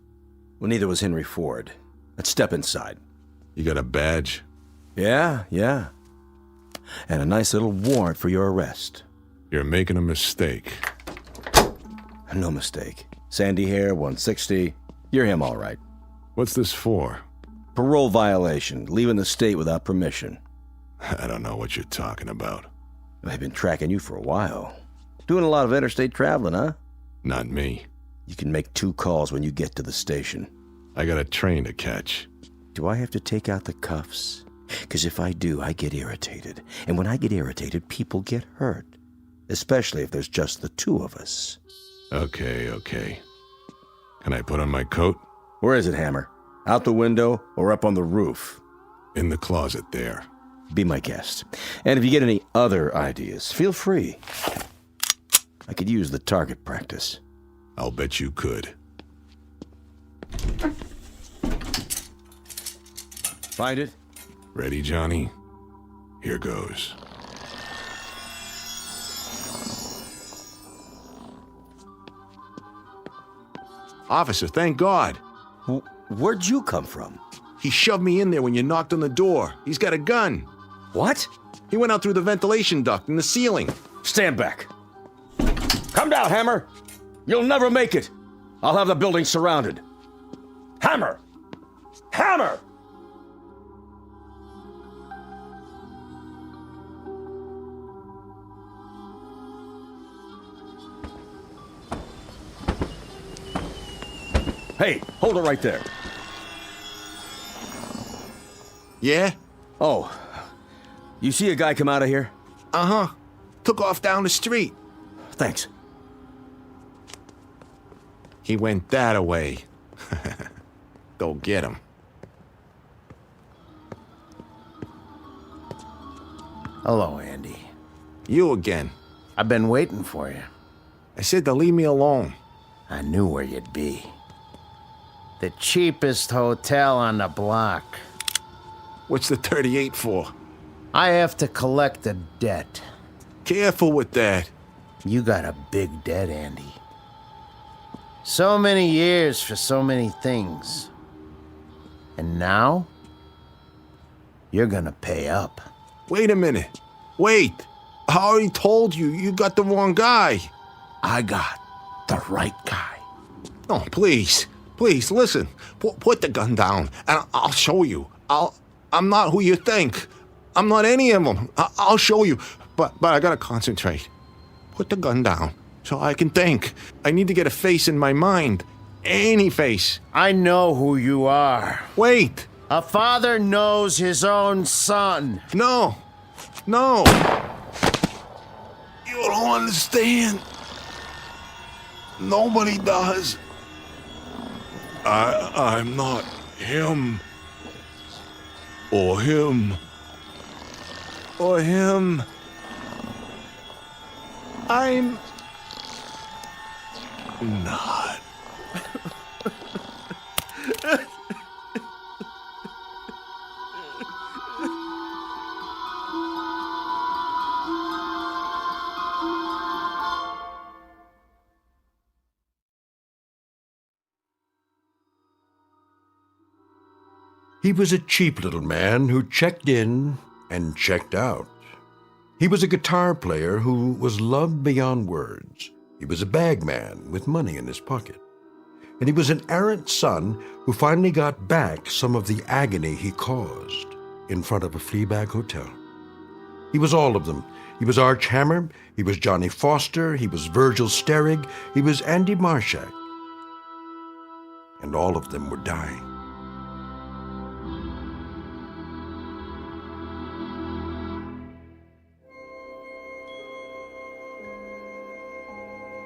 Well, neither was Henry Ford. Let's step inside. You got a badge? Yeah. And a nice little warrant for your arrest. You're making a mistake. No mistake. Sandy hair, 160. You're him, all right. What's this for? Parole violation, leaving the state without permission. I don't know what you're talking about. I've been tracking you for a while. Doing a lot of interstate traveling, huh? Not me. You can make 2 calls when you get to the station. I got a train to catch. Do I have to take out the cuffs? Because if I do, I get irritated. And when I get irritated, people get hurt. Especially if there's just the 2 of us. Okay. Can I put on my coat? Where is it, Hammer? Out the window or up on the roof? In the closet there. Be my guest. And if you get any other ideas, feel free. I could use the target practice. I'll bet you could. Find it? Ready, Johnny? Here goes. Officer, thank God. Where'd you come from? He shoved me in there when you knocked on the door. He's got a gun. What? He went out through the ventilation duct in the ceiling. Stand back. Come down, Hammer. You'll never make it. I'll have the building surrounded. Hammer! Hammer! Hey, hold it right there. Yeah? Oh, you see a guy come out of here? Uh-huh. Took off down the street. Thanks. He went that way. Go get him. Hello, Andy. You again. I've been waiting for you. I said to leave me alone. I knew where you'd be. The cheapest hotel on the block. What's the 38 for? I have to collect a debt. Careful with that. You got a big debt, Andy. So many years for so many things. And now, you're gonna pay up. Wait a minute. Wait. I already told you, you got the wrong guy. I got the right guy. No, please. Please, listen. Put the gun down, and I'll show you. I'm not who you think. I'm not any of them. I'll show you. But I gotta concentrate. Put the gun down so I can think. I need to get a face in my mind. Any face. I know who you are. Wait. A father knows his own son. No. You don't understand. Nobody does. I'm not him. Or him. Or him. I'm not. He was a cheap little man who checked in and checked out. He was a guitar player who was loved beyond words. He was a bagman with money in his pocket. And he was an errant son who finally got back some of the agony he caused in front of a Fleabag hotel. He was all of them, He was Arch Hammer, he was Johnny Foster, he was Virgil Sterrig, he was Andy Marshak. And all of them were dying.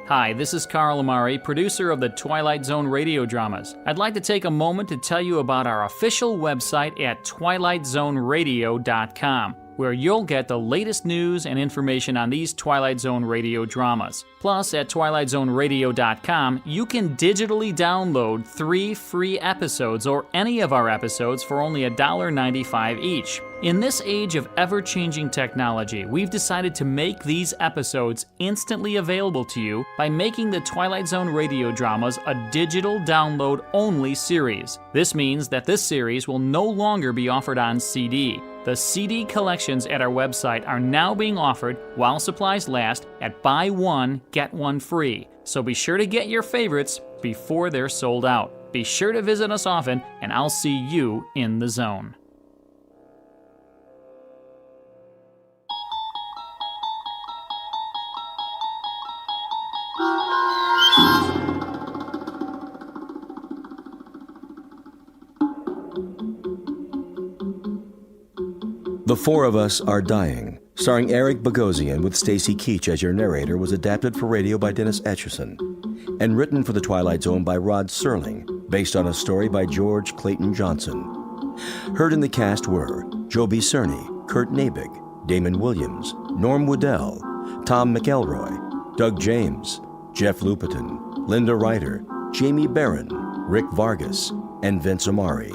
Hi, this is Carl Amari, producer of the Twilight Zone radio dramas. I'd like to take a moment to tell you about our official website at twilightzoneradio.com, where you'll get the latest news and information on these Twilight Zone radio dramas. Plus, at twilightzoneradio.com, you can digitally download 3 free episodes or any of our episodes for only $1.95 each. In this age of ever-changing technology, we've decided to make these episodes instantly available to you by making the Twilight Zone radio dramas a digital download-only series. This means that this series will no longer be offered on CD. The CD collections at our website are now being offered, while supplies last, at buy one, get one free. So be sure to get your favorites before they're sold out. Be sure to visit us often, and I'll see you in the zone. The Four of Us Are Dying, starring Eric Bogosian with Stacy Keach as your narrator, was adapted for radio by Dennis Etchison and written for The Twilight Zone by Rod Serling, based on a story by George Clayton Johnson. Heard in the cast were Joby Cerny, Kurt Nabig, Damon Williams, Norm Woodell, Tom McElroy, Doug James, Jeff Lupetin, Linda Ryder, Jamie Barron, Rick Vargas, and Vince Amari.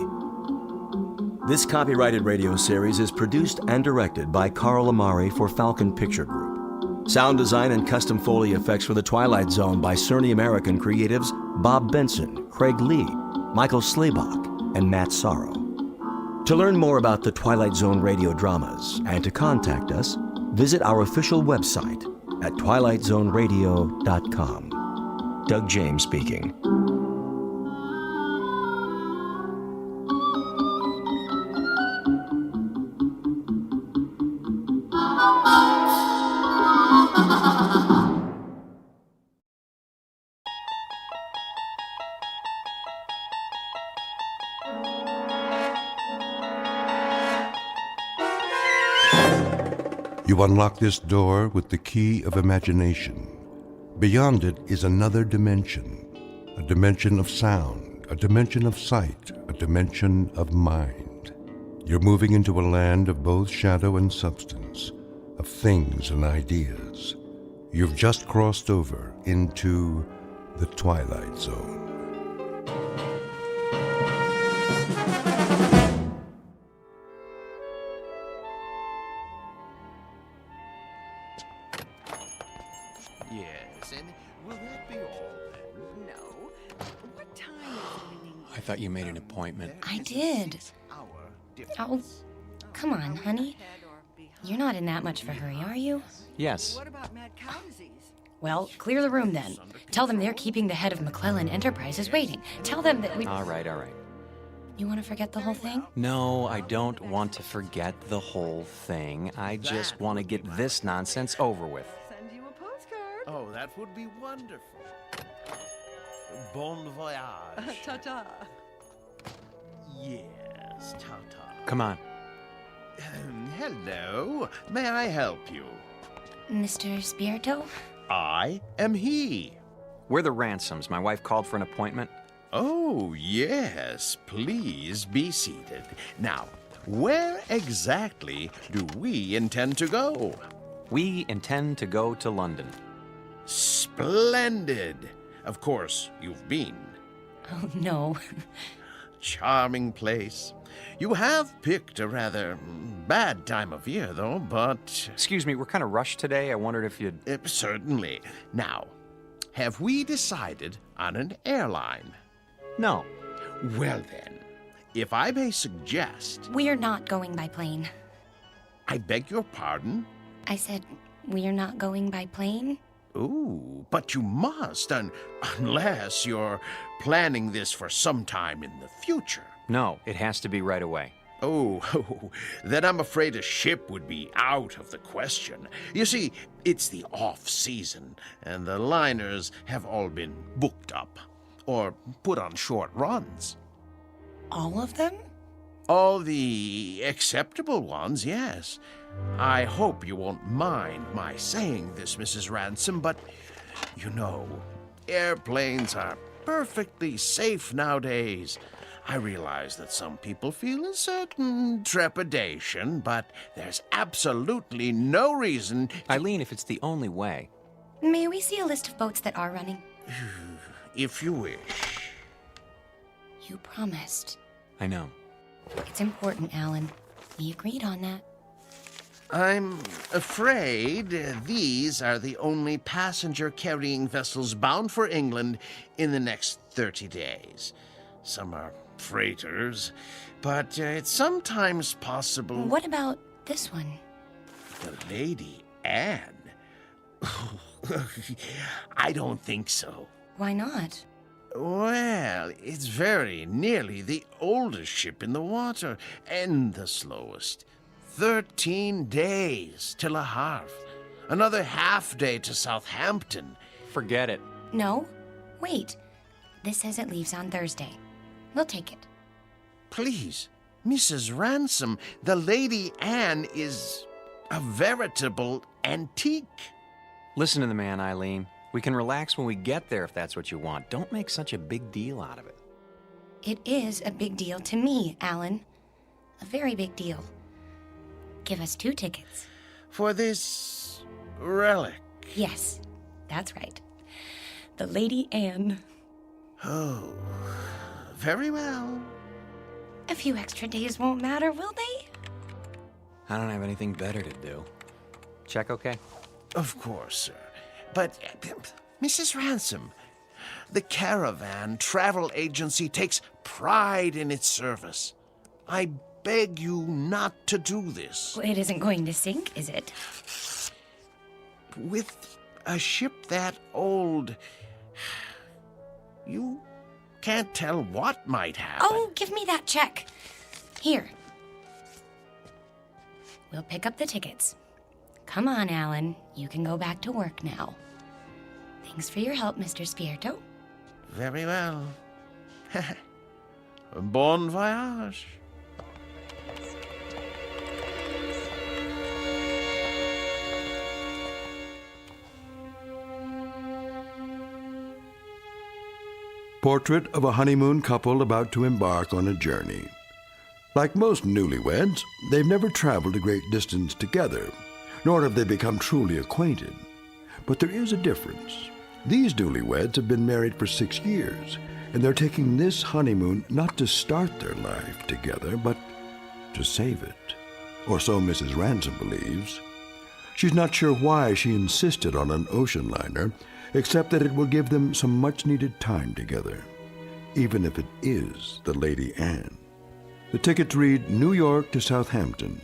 This copyrighted radio series is produced and directed by Carl Amari for Falcon Picture Group. Sound design and custom Foley effects for The Twilight Zone by Cerny American creatives Bob Benson, Craig Lee, Michael Slaybach, and Matt Sorrow. To learn more about the Twilight Zone radio dramas and to contact us, visit our official website at twilightzoneradio.com. Doug James speaking. You unlock this door with the key of imagination. Beyond it is another dimension, a dimension of sound, a dimension of sight, a dimension of mind. You're moving into a land of both shadow and substance, of things and ideas. You've just crossed over into the Twilight Zone. Yes, and will that be all then? No. What time is it? I thought you made an appointment. I did. Oh, come on, honey. You're not in that much of a hurry, are you? Yes. What about mad cow disease? Well, clear the room then. Tell them they're keeping the head of McClellan Enterprises waiting. Tell them that we... All right. You want to forget the whole thing? No, I don't want to forget the whole thing. I just want to get this nonsense over with. Send you a postcard. Oh, that would be wonderful. Bon voyage. Ta-ta. Yes, ta-ta. Come on. Hello. May I help you? Mr. Spirito? I am he. We're the Ransoms. My wife called for an appointment. Oh, yes. Please be seated. Now, where exactly do we intend to go? We intend to go to London. Splendid. Of course, you've been. Oh, no. Charming place. You have picked a rather bad time of year, though, but... Excuse me, we're kind of rushed today. I wondered if you'd... Certainly. Now, have we decided on an airline? No. Well then, if I may suggest... We're not going by plane. I beg your pardon? I said, we're not going by plane? Ooh, but you must, unless you're planning this for some time in the future. No, it has to be right away. Oh, then I'm afraid a ship would be out of the question. You see, it's the off-season, and the liners have all been booked up, or put on short runs. All of them? All the acceptable ones, yes. I hope you won't mind my saying this, Mrs. Ransom, but, you know, airplanes are perfectly safe nowadays. I realize that some people feel a certain trepidation, but there's absolutely no reason... Eileen, if it's the only way. May we see a list of boats that are running? If you wish. You promised. I know. It's important, Alan. We agreed on that. I'm afraid these are the only passenger-carrying vessels bound for England in the next 30 days. Some are freighters, but it's sometimes possible... What about this one? The Lady Anne? I don't think so. Why not? Well, it's very nearly the oldest ship in the water, and the slowest. 13 days to Le Havre. Another half day to Southampton. Forget it. No. Wait. This says it leaves on Thursday. We'll take it. Please, Mrs. Ransom, the Lady Anne is a veritable antique. Listen to the man, Eileen. We can relax when we get there if that's what you want. Don't make such a big deal out of it. It is a big deal to me, Alan. A very big deal. Give us 2 tickets. For this relic? Yes, that's right. The Lady Anne. Oh, very well. A few extra days won't matter, will they? I don't have anything better to do. Check okay? Of course, sir. But, Mrs. Ransom, the Caravan Travel Agency takes pride in its service. I beg you not to do this. Well, it isn't going to sink, is it? With a ship that old, you can't tell what might happen. Oh, give me that check. Here. We'll pick up the tickets. Come on, Alan. You can go back to work now. Thanks for your help, Mr. Spirito. Very well. Bon voyage. Portrait of a honeymoon couple about to embark on a journey. Like most newlyweds, they've never traveled a great distance together, nor have they become truly acquainted. But there is a difference. These newlyweds have been married for 6 years, and they're taking this honeymoon not to start their life together, but to save it. Or so Mrs. Ransom believes. She's not sure why she insisted on an ocean liner, except that it will give them some much-needed time together, even if it is the Lady Anne. The tickets read New York to Southampton,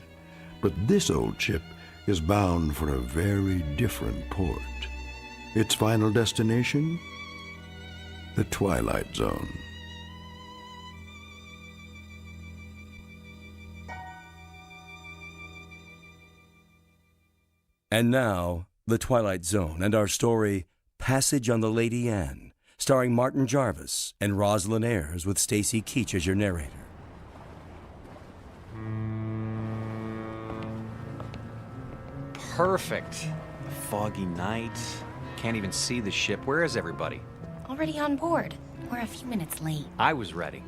but this old ship is bound for a very different port. Its final destination? The Twilight Zone. And now, The Twilight Zone and our story, Passage on the Lady Anne, starring Martin Jarvis and Rosalind Ayres with Stacy Keach as your narrator. Perfect. A foggy night. Can't even see the ship. Where is everybody? Already on board. We're a few minutes late. I was ready.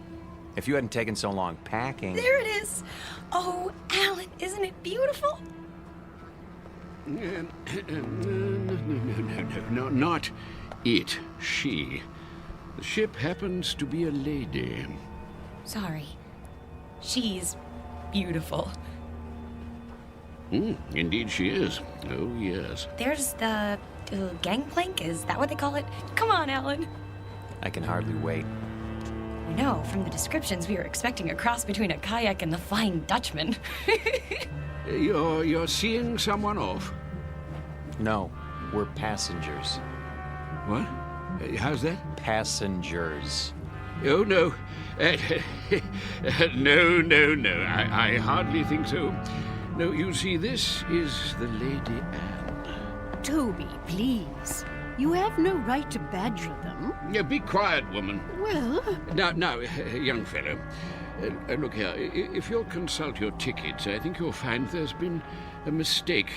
If you hadn't taken so long packing... There it is! Oh, Alan, isn't it beautiful? No, not it. She. The ship happens to be a lady. Sorry. She's beautiful. Indeed she is. Oh, yes. There's the gangplank, is that what they call it? Come on, Alan. I can hardly wait. I know, from the descriptions we were expecting a cross between a kayak and the Flying Dutchman. You're seeing someone off? No, we're passengers. What? How's that? Passengers. Oh, no. No. I hardly think so. No, you see, this is the Lady Anne. Toby, please. You have no right to badger them. Yeah, be quiet, woman. Well... Now, young fellow, look here. If you'll consult your tickets, I think you'll find there's been a mistake.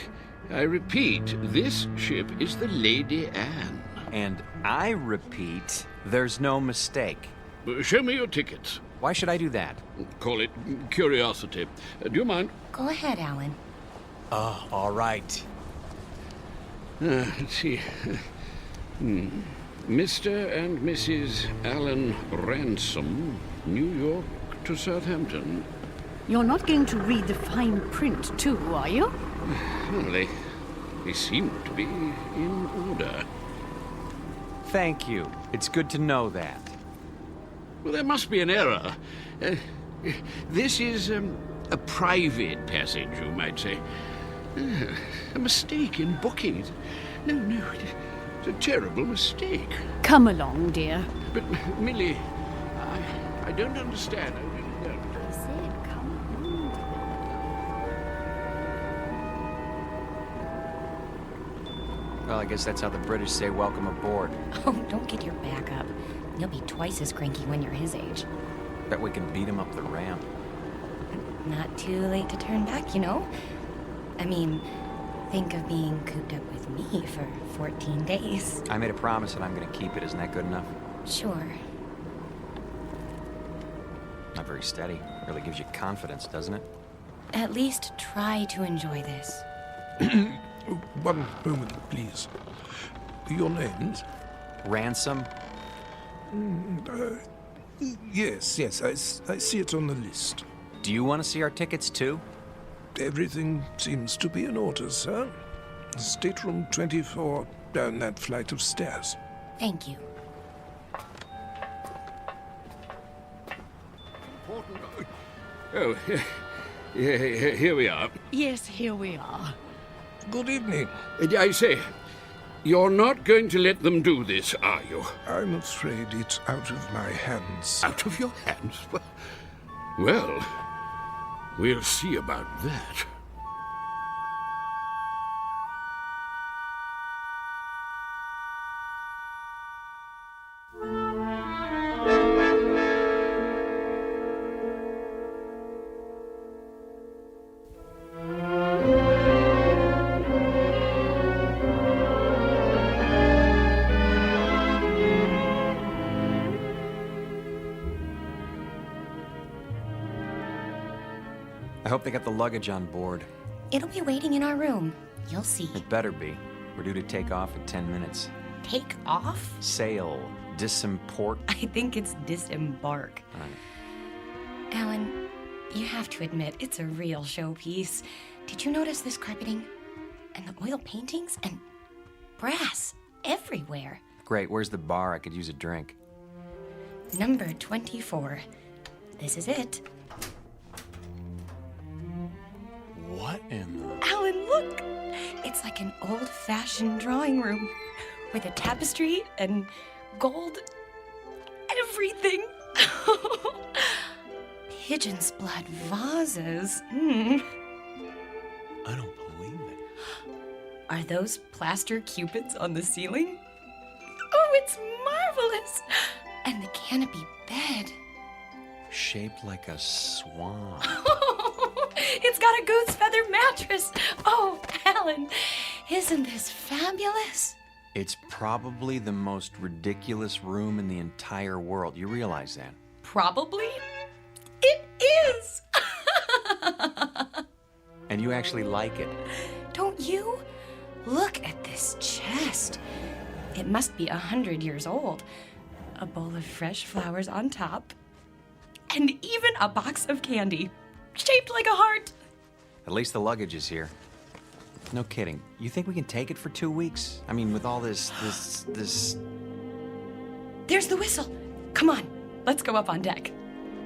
I repeat, this ship is the Lady Anne. And I repeat, there's no mistake. Show me your tickets. Why should I do that? Call it curiosity. Do you mind? Go ahead, Alan. All right. Let's see. Mr. and Mrs. Alan Ransom, New York to Southampton. You're not going to read the fine print, too, are you? Well, they seem to be in order. Thank you. It's good to know that. Well, there must be an error. This is a private passage, you might say. A mistake in booking. No, it's a terrible mistake. Come along, dear. But, Millie, I don't understand. I really don't. I said come along. Well, I guess that's how the British say welcome aboard. Oh, don't get your back up. You'll be twice as cranky when you're his age. Bet we can beat him up the ramp. Not too late to turn back, you know? I mean, think of being cooped up with me for 14 days. I made a promise and I'm going to keep it. Isn't that good enough? Sure. Not very steady. Really gives you confidence, doesn't it? At least try to enjoy this. One moment, please. Your names? Ransom? Yes, I see it on the list. Do you want to see our tickets, too? Everything seems to be in order, sir. Stateroom 24 down that flight of stairs. Thank you. Oh, here we are. Yes, here we are. Good evening. I say, you're not going to let them do this, are you? I'm afraid it's out of my hands. Out of your hands? Well, we'll see about that. I hope they got the luggage on board. It'll be waiting in our room. You'll see. It better be. We're due to take off in 10 minutes. Take off? Sail. Disimport. I think it's disembark. Alan, you have to admit, it's a real showpiece. Did you notice this carpeting? And the oil paintings? And brass everywhere. Great, where's the bar? I could use a drink. Number 24. This is it. What in the... Alan, look! It's like an old-fashioned drawing room with a tapestry and gold everything. Pigeon's blood vases. I don't believe it. Are those plaster cupids on the ceiling? Oh, it's marvelous! And the canopy bed. Shaped like a swan. It's got a goose feather mattress. Oh, Alan, isn't this fabulous? It's probably the most ridiculous room in the entire world. You realize that? Probably? It is! And you actually like it. Don't you? Look at this chest. It must be 100 years old. A bowl of fresh flowers on top. And even a box of candy, shaped like a heart. At least the luggage is here. No kidding. You think we can take it for 2 weeks? I mean, with all this... There's the whistle. Come on, let's go up on deck.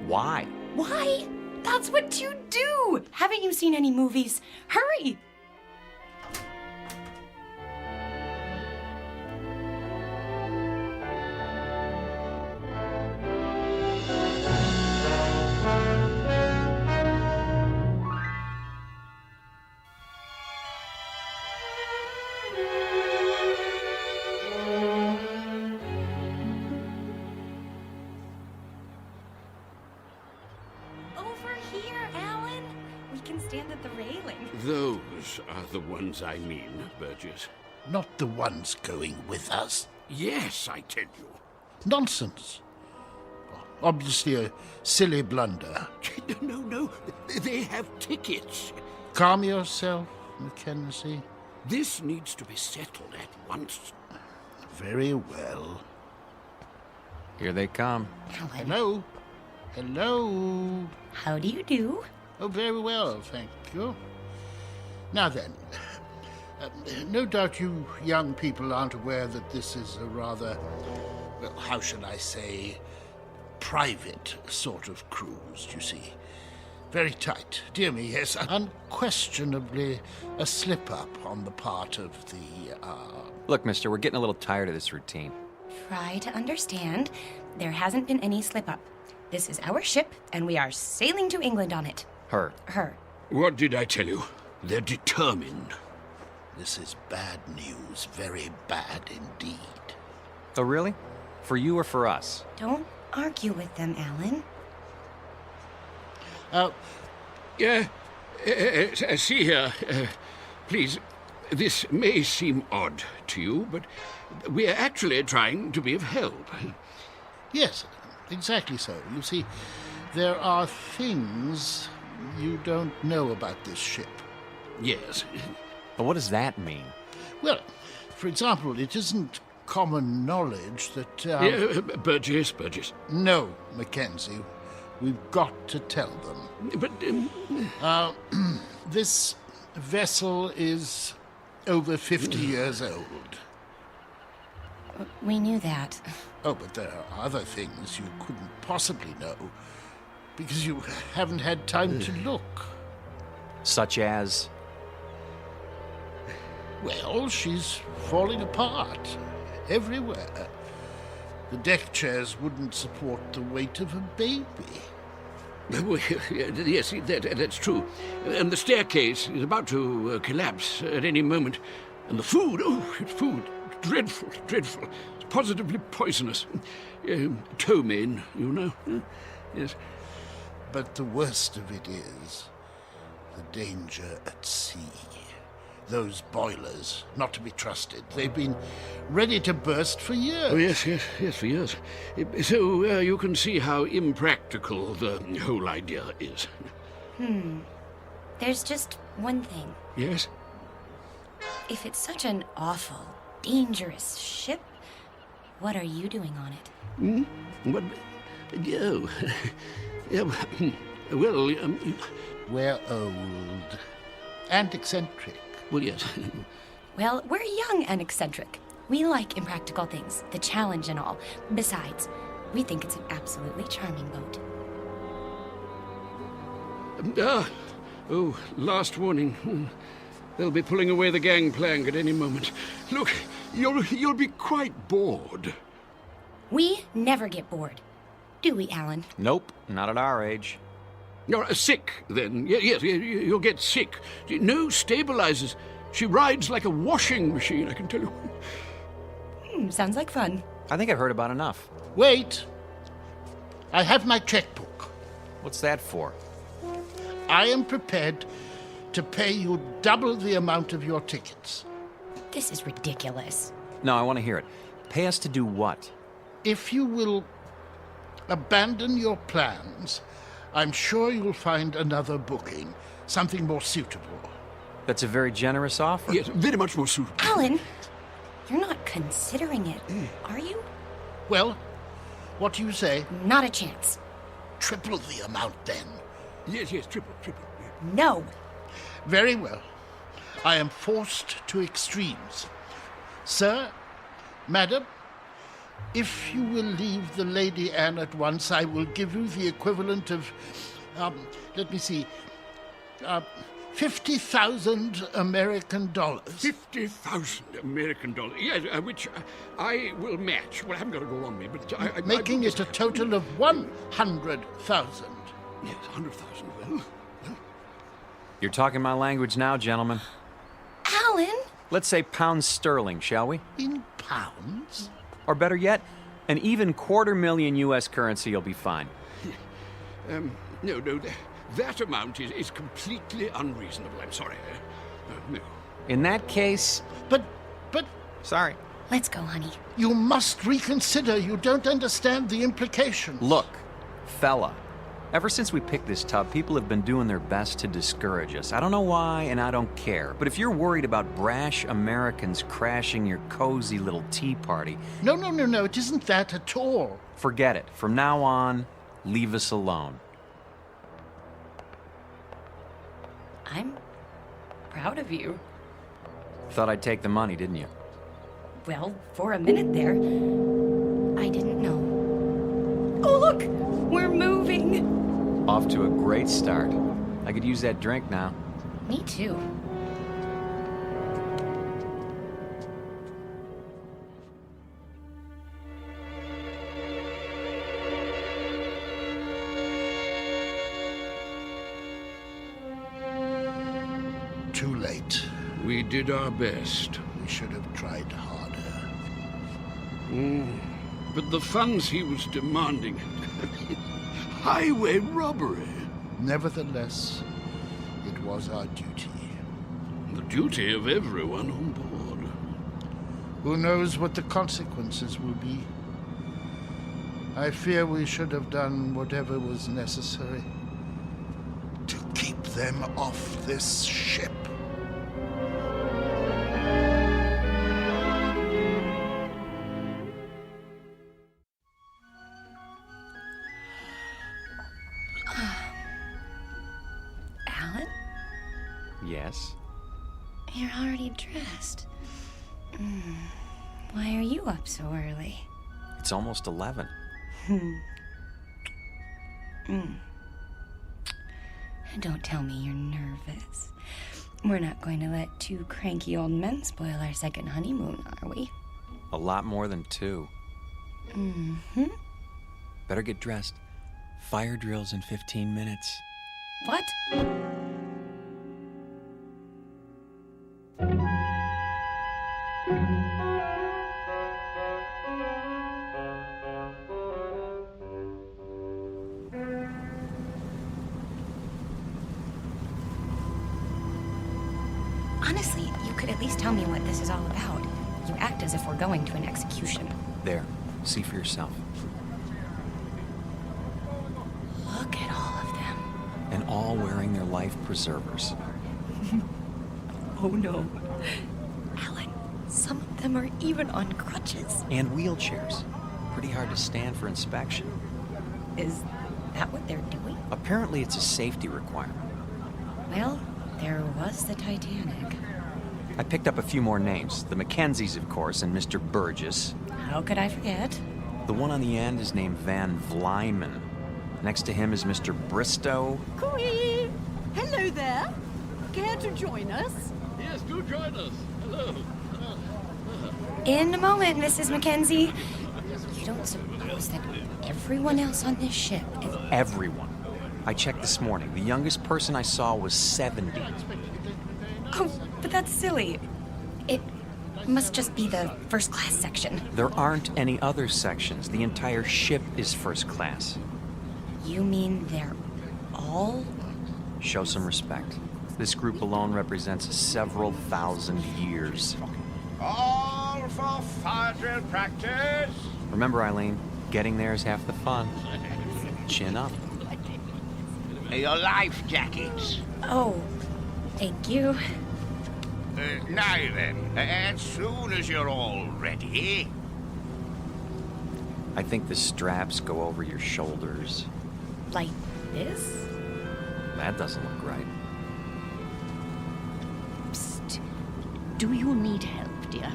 Why? Why? That's what you do. Haven't you seen any movies? Hurry. at the railing. Those are the ones I mean, Burgess. Not the ones going with us. Yes, I tell you. Nonsense. Obviously a silly blunder. No. They have tickets. Calm yourself, Mackenzie. This needs to be settled at once. Very well. Here they come. Hello. Hello. How do you do? Oh, very well, thank you. Now then, no doubt you young people aren't aware that this is a rather, well, how shall I say, private sort of cruise, you see. Very tight. Dear me, yes, unquestionably a slip-up on the part of the, Look, mister, we're getting a little tired of this routine. Try to understand. There hasn't been any slip-up. This is our ship, and we are sailing to England on it. Her. What did I tell you? They're determined. This is bad news. Very bad indeed. Oh, really? For you or for us? Don't argue with them, Alan. See here. Please, this may seem odd to you, but we are actually trying to be of help. Yes, exactly so. You see, there are things you don't know about this ship. Yes. But what does that mean? Well, for example, it isn't common knowledge that... Burgess. No, Mackenzie. We've got to tell them. But... this vessel is over 50 years old. We knew that. Oh, but there are other things you couldn't possibly know because you haven't had time to look. Such as? Well, she's falling apart everywhere. The deck chairs wouldn't support the weight of a baby. Yes, that's true. And the staircase is about to collapse at any moment. And the food, food, dreadful. It's positively poisonous. Ptomaine, you know. Yes. But the worst of it is the danger at sea. Those boilers, not to be trusted. They've been ready to burst for years. Oh, yes, for years. So you can see how impractical the whole idea is. There's just one thing. Yes? If it's such an awful, dangerous ship, what are you doing on it? What? Well, we're old and eccentric. Well, yes. Well, we're young and eccentric. We like impractical things, the challenge and all. Besides, we think it's an absolutely charming boat. Last warning. They'll be pulling away the gangplank at any moment. Look, you'll be quite bored. We never get bored. Do we, Alan? Nope, not at our age. You're sick, then. Yes, you'll get sick. No stabilizers. She rides like a washing machine, I can tell you. Sounds like fun. I think I've heard about enough. Wait. I have my checkbook. What's that for? I am prepared to pay you double the amount of your tickets. This is ridiculous. No, I want to hear it. Pay us to do what? If you will abandon your plans, I'm sure you'll find another booking, something more suitable. That's a very generous offer. Yes, very much more suitable. Alan, you're not considering it, are you? Well, what do you say? Not a chance. Triple the amount, then. Yes, triple. No. Very well. I am forced to extremes. Sir, madam, if you will leave the Lady Anne at once, I will give you the equivalent of, let me see, 50,000 American dollars. 50,000 American dollars. Yes, which I will match. Well, I haven't got it all on me, but making it a total of 100,000. Yes, 100,000. Well. You're talking my language now, gentlemen. Alan! Let's say pounds sterling, shall we? In pounds? Or better yet, an even $250,000 U.S. currency will be fine. No, That amount is completely unreasonable. I'm sorry. No. In that case... But... Sorry. Let's go, honey. You must reconsider. You don't understand the implications. Look, fella. Ever since we picked this tub, people have been doing their best to discourage us. I don't know why, and I don't care. But if you're worried about brash Americans crashing your cozy little tea party... No, it isn't that at all. Forget it. From now on, leave us alone. I'm proud of you. Thought I'd take the money, didn't you? Well, for a minute there, I didn't know. Oh, look! We're moving! Off to a great start. I could use that drink now. Me too. Too late. We did our best. We should have tried harder. But the funds he was demanding... highway robbery. Nevertheless, it was our duty. The duty of everyone on board. Who knows what the consequences will be? I fear we should have done whatever was necessary to keep them off this ship. Alan? Yes? You're already dressed. Why are you up so early? It's almost 11. Don't tell me you're nervous. We're not going to let two cranky old men spoil our second honeymoon, are we? A lot more than 2. Better get dressed. Fire drill's in 15 minutes. What? Honestly, you could at least tell me what this is all about. You act as if we're going to an execution. There. See for yourself. Look at all of them. And all wearing their life preservers. Oh no. Alan, some of them are even on crutches. And wheelchairs. Pretty hard to stand for inspection. Is that what they're doing? Apparently it's a safety requirement. Well, there was the Titanic. I picked up a few more names. The Mackenzies, of course, and Mr. Burgess. How could I forget? The one on the end is named Van Vlyman. Next to him is Mr. Bristow. Cooey! Hello there. Care to join us? Yes, do join us. Hello. In a moment, Mrs. Mackenzie. You don't suppose that everyone else on this ship is... Everyone. I checked this morning. The youngest person I saw was 70. Oh, but that's silly. It must just be the first class section. There aren't any other sections. The entire ship is first class. You mean they're all... Show some respect. This group alone represents several thousand years. All for fire drill practice. Remember, Eileen, getting there is half the fun. Chin up. Your life jackets. Oh, thank you. Now then, as soon as you're all ready... I think the straps go over your shoulders. Like this? That doesn't look right. Psst. Do you need help, dear?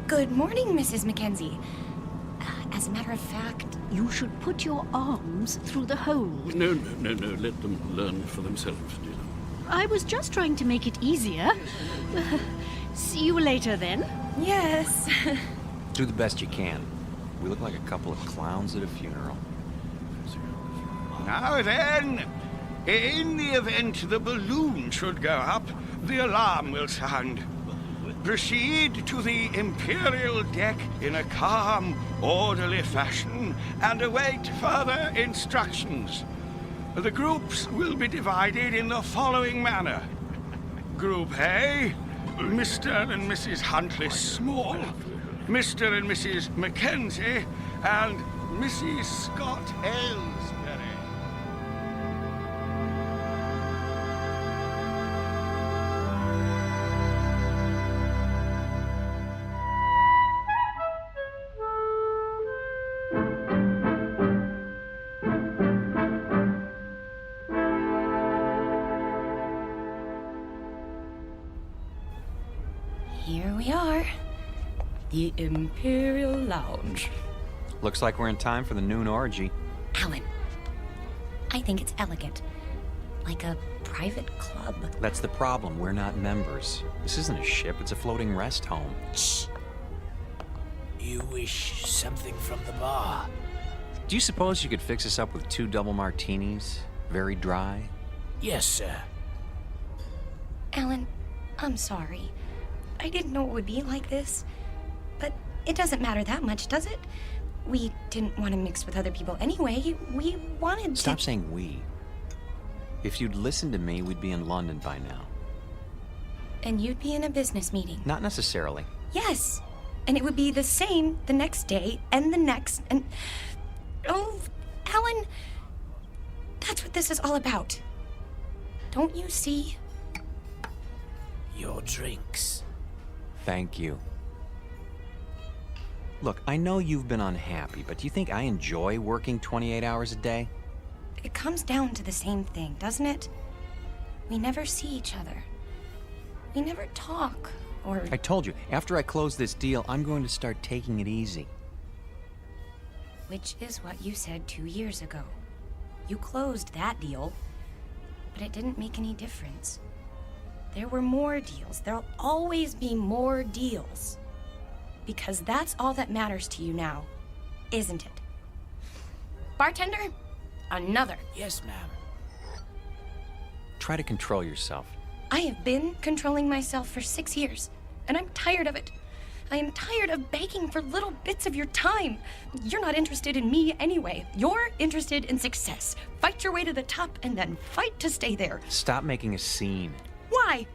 Good morning, Mrs. Mackenzie. As a matter of fact... You should put your arms through the hole. No. Let them learn for themselves, dear. I was just trying to make it easier. See you later, then. Yes. Do the best you can. We look like a couple of clowns at a funeral. Now then, in the event the balloon should go up, the alarm will sound. Proceed to the Imperial deck in a calm, orderly fashion and await further instructions. The groups will be divided in the following manner. Group A, Mr. and Mrs. Huntley Small, Mr. and Mrs. Mackenzie, and Mrs. Scott Aylesbury. Here we are. The Imperial Lounge. Looks like we're in time for the noon orgy. Alan, I think it's elegant. Like a private club. That's the problem. We're not members. This isn't a ship, it's a floating rest home. Shh. You wish something from the bar? Do you suppose you could fix us up with 2 double martinis? Very dry? Yes, sir. Alan, I'm sorry. I didn't know it would be like this. But it doesn't matter that much, does it? We didn't want to mix with other people anyway. We wanted to... Stop saying we. If you'd listened to me, we'd be in London by now. And you'd be in a business meeting. Not necessarily. Yes. And it would be the same the next day and the next and... Oh, Alan, that's what this is all about. Don't you see? Your drinks. Thank you. Look, I know you've been unhappy, but do you think I enjoy working 28 hours a day? It comes down to the same thing, doesn't it? We never see each other. We never talk, or... I told you, after I close this deal, I'm going to start taking it easy. Which is what you said 2 years ago. You closed that deal, but it didn't make any difference. There were more deals. There'll always be more deals. Because that's all that matters to you now, isn't it? Bartender, another. Yes, ma'am. Try to control yourself. I have been controlling myself for 6 years, and I'm tired of it. I am tired of begging for little bits of your time. You're not interested in me anyway. You're interested in success. Fight your way to the top and then fight to stay there. Stop making a scene. Why?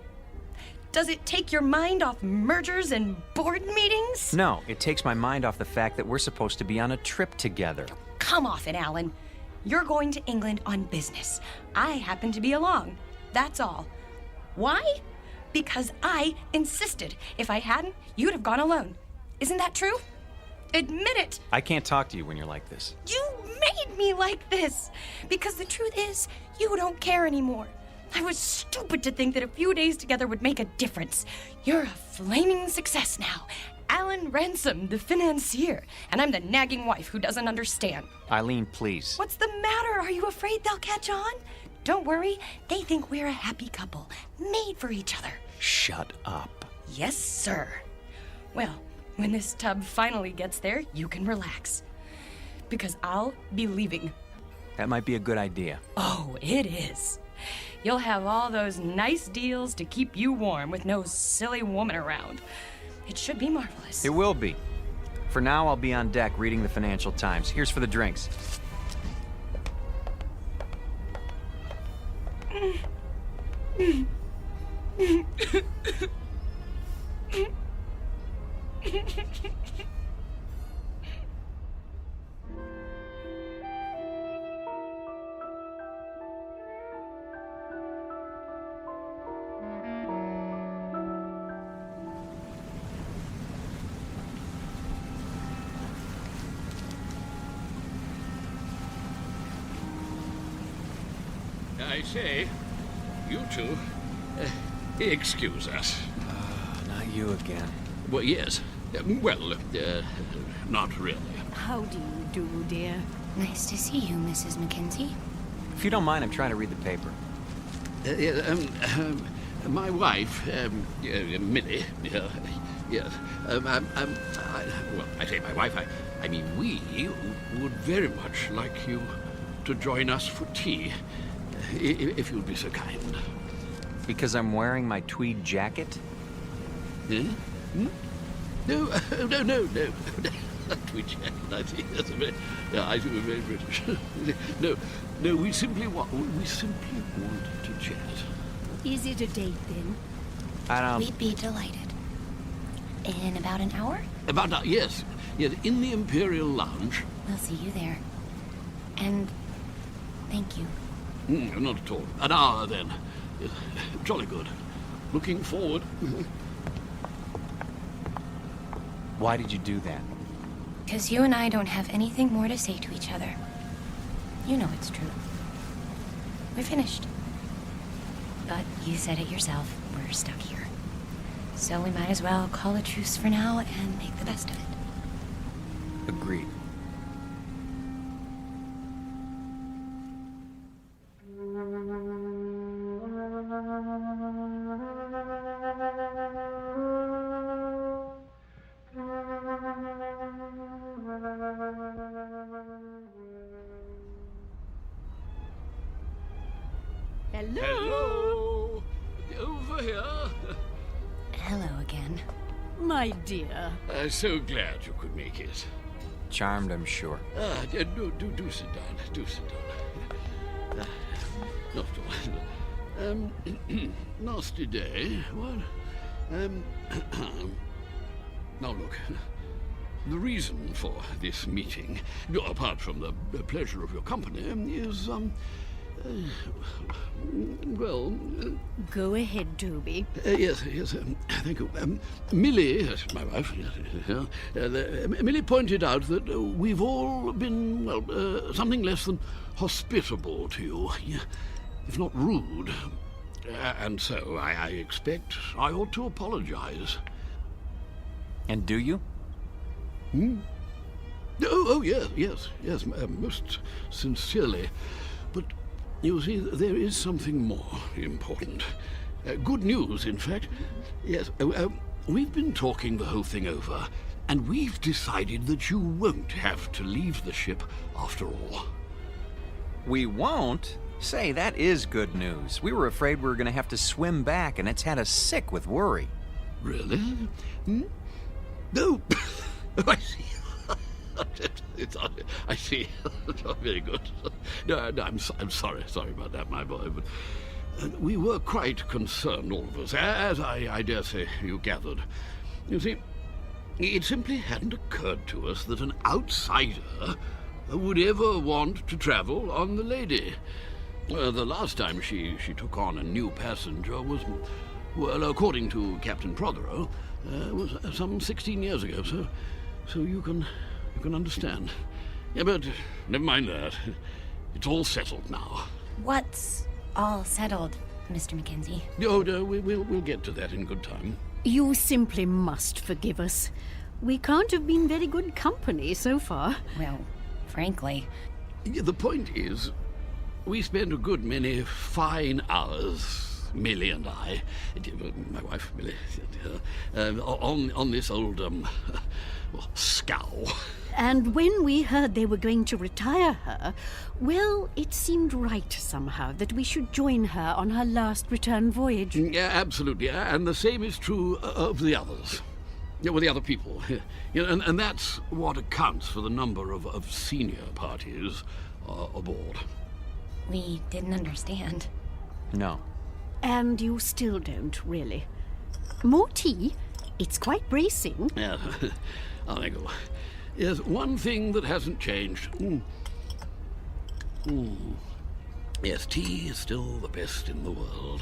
Does it take your mind off mergers and board meetings? No, it takes my mind off the fact that we're supposed to be on a trip together. Come off it, Alan. You're going to England on business. I happen to be along. That's all. Why? Because I insisted. If I hadn't, you'd have gone alone. Isn't that true? Admit it. I can't talk to you when you're like this. You made me like this. Because the truth is, you don't care anymore. I was stupid to think that a few days together would make a difference. You're a flaming success now. Alan Ransom, the financier. And I'm the nagging wife who doesn't understand. Eileen, please. What's the matter? Are you afraid they'll catch on? Don't worry. They think we're a happy couple, made for each other. Shut up. Yes, sir. Well, when this tub finally gets there, you can relax. Because I'll be leaving. That might be a good idea. Oh, it is. You'll have all those nice deals to keep you warm with no silly woman around. It should be marvelous. It will be. For now, I'll be on deck reading the Financial Times. Here's for the drinks. I say, you two, excuse us. Not you again. Well, yes. Not really. How do you do, dear? Nice to see you, Mrs. Mackenzie. If you don't mind, I'm trying to read the paper. My wife, Minnie, yes. I say my wife, I mean we would very much like you to join us for tea, if you'd be so kind. Because I'm wearing my tweed jacket? Huh? Hmm? No. we chat. I think that's a very, yeah, I think we're very British. no, we simply want to chat. Is it a date then? We'd be delighted. In about an hour? Yes, in the Imperial Lounge. We'll see you there. And thank you. Not at all. An hour then. Yes, jolly good. Looking forward. Why did you do that? Because you and I don't have anything more to say to each other. You know it's true. We're finished. But you said it yourself, we're stuck here. So we might as well call a truce for now and make the best of it. Agreed. Hello. Over here. Hello again. My dear. So glad you could make it. Charmed, I'm sure. Do sit down. Do sit down. Not at all. Nasty day. What? Now look. The reason for this meeting, apart from the pleasure of your company, is Go ahead, Toby. Yes, thank you. Millie, yes, my wife, Millie pointed out that we've all been, something less than hospitable to you, if not rude. And so I expect I ought to apologize. And do you? Oh, yes, most sincerely. But you see, there is something more important. Good news, in fact. Yes, we've been talking the whole thing over, and we've decided that you won't have to leave the ship after all. We won't? Say, that is good news. We were afraid we were going to have to swim back, and it's had us sick with worry. Really? No. I see. I see. Very good. No, I'm sorry about that, my boy. But we were quite concerned, all of us, as I dare say you gathered. You see, it simply hadn't occurred to us that an outsider would ever want to travel on the Lady. The last time she took on a new passenger was, well, according to Captain Prothero, was some 16 years ago. So you can understand. Yeah, but never mind that. It's all settled now. What's all settled, Mr. Mackenzie? Oh, no, we'll get to that in good time. You simply must forgive us. We can't have been very good company so far. Well, frankly. The point is, we spent a good many fine hours, Millie and I, my wife Millie, on this old, scow. And when we heard they were going to retire her, well, it seemed right somehow that we should join her on her last return voyage. Yeah, absolutely. And the same is true of the others. Well, the other people. And that's what accounts for the number of senior parties aboard. We didn't understand. No. And you still don't, really. More tea? It's quite bracing. Yeah, there you go. Yes, one thing that hasn't changed. Yes, tea is still the best in the world.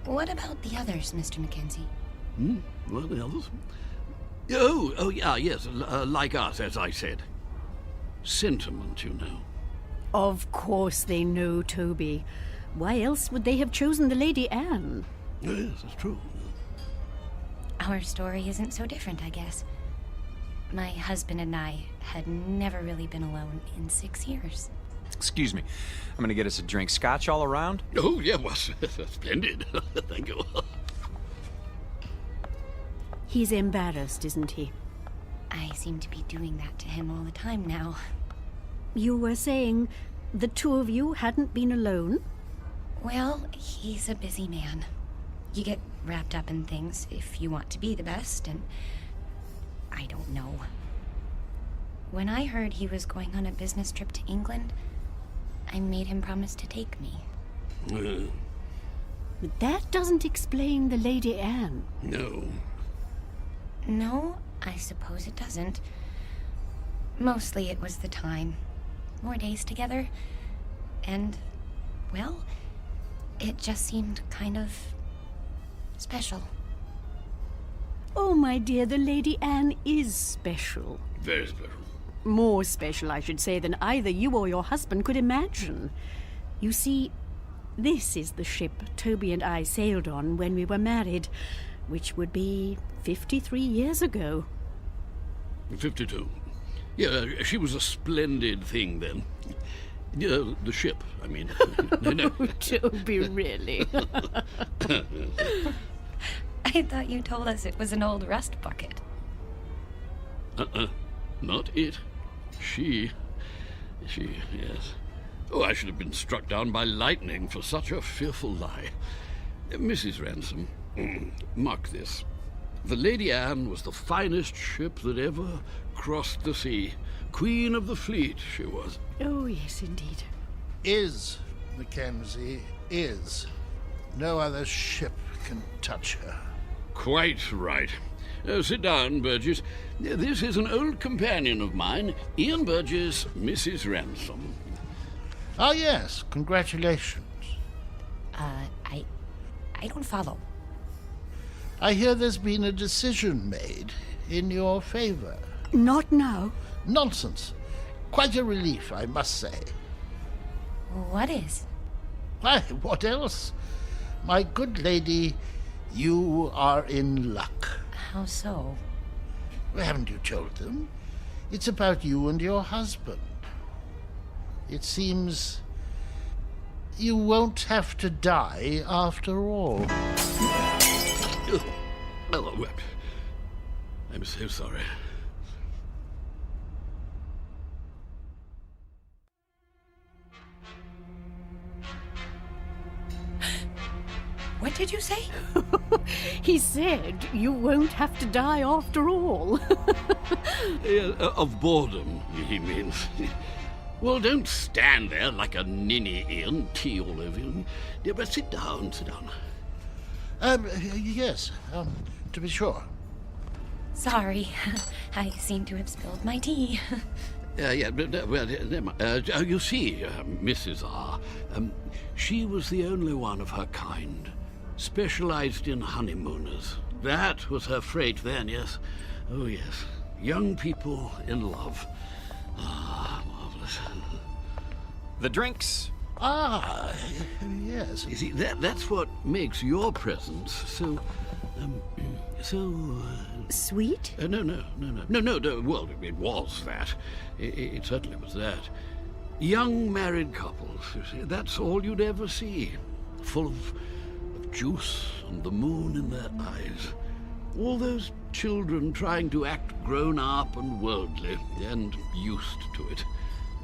What about the others, Mr. Mackenzie? What are the others? Oh, yeah, yes, like us, as I said. Sentiment, you know. Of course they know, Toby. Why else would they have chosen the Lady Anne? Yes, that's true. Our story isn't so different, I guess. My husband and I had never really been alone in 6 years. Excuse me. I'm going to get us a drink. Scotch all around? Oh, yeah, well, splendid. Thank you. He's embarrassed, isn't he? I seem to be doing that to him all the time now. You were saying the two of you hadn't been alone? Well, he's a busy man. You get wrapped up in things if you want to be the best, and I don't know. When I heard he was going on a business trip to England, I made him promise to take me. But that doesn't explain the Lady Anne. No. No, I suppose it doesn't. Mostly it was the time. More days together. And, well, it just seemed kind of special. Oh, my dear, the Lady Anne is special. Very special. More special, I should say, than either you or your husband could imagine. You see, this is the ship Toby and I sailed on when we were married, which would be 53 years ago. 52. Yeah, she was a splendid thing then. Yeah, the ship, I mean. No. Oh, Toby, really? I thought you told us it was an old rust bucket. Not it. She, yes. Oh, I should have been struck down by lightning for such a fearful lie. Mrs. Ransom, mark this. The Lady Anne was the finest ship that ever crossed the sea. Queen of the fleet, she was. Oh, yes, indeed. Is, Mackenzie, is. No other ship can touch her. Quite right. Sit down, Burgess. This is an old companion of mine, Ian Burgess, Mrs. Ransom. Ah, yes. Congratulations. I don't follow. I hear there's been a decision made in your favor. Not now. Nonsense. Quite a relief, I must say. What is? Why, what else? My good lady, you are in luck. How so? Haven't you told them? It's about you and your husband. It seems you won't have to die after all. Oh, I'm so sorry. What did you say? He said you won't have to die after all. Of boredom, he means. Well, don't stand there like a ninny, Ian, tea all over you. Yeah, but sit down, sit down. Yes, to be sure. Sorry, I seem to have spilled my tea. Well, you see, Mrs. R., she was the only one of her kind. Specialized in honeymooners. That was her freight then, yes. Oh, yes. Young people in love. Ah, marvelous. The drinks. Ah, yes. You see, that's what makes your presence so... Sweet? No. Well, it was that. It certainly was that. Young married couples, you see, that's all you'd ever see. Full of juice and the moon in their eyes. All those children trying to act grown up and worldly and used to it.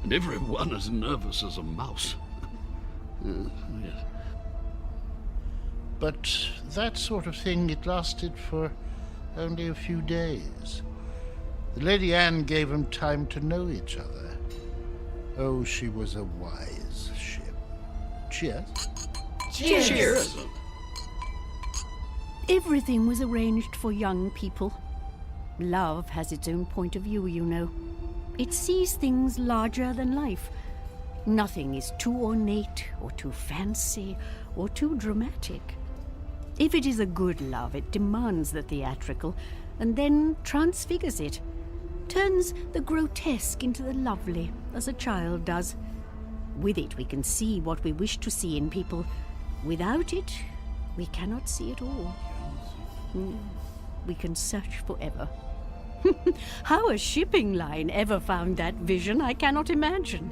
And everyone as nervous as a mouse. Yes. But that sort of thing, it lasted for only a few days. The Lady Anne gave them time to know each other. Oh, she was a wise ship. Cheers. Cheers. Cheers. Everything was arranged for young people. Love has its own point of view, you know. It sees things larger than life. Nothing is too ornate or too fancy or too dramatic. If it is a good love, it demands the theatrical and then transfigures it. Turns the grotesque into the lovely, as a child does. With it, we can see what we wish to see in people. Without it, we cannot see it all. We can search forever. How a shipping line ever found that vision, I cannot imagine.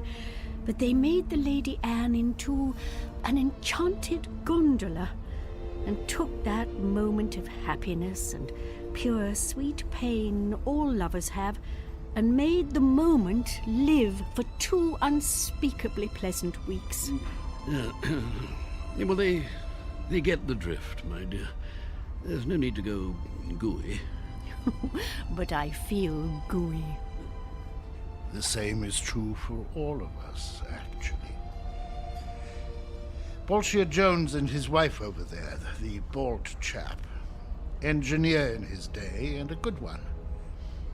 But they made the Lady Anne into an enchanted gondola and took that moment of happiness and pure sweet pain all lovers have and made the moment live for 2 unspeakably pleasant weeks. Well, they get the drift, my dear. There's no need to go gooey. But I feel gooey. The same is true for all of us, actually. Bolshia Jones and his wife over there, the bald chap. Engineer in his day, and a good one.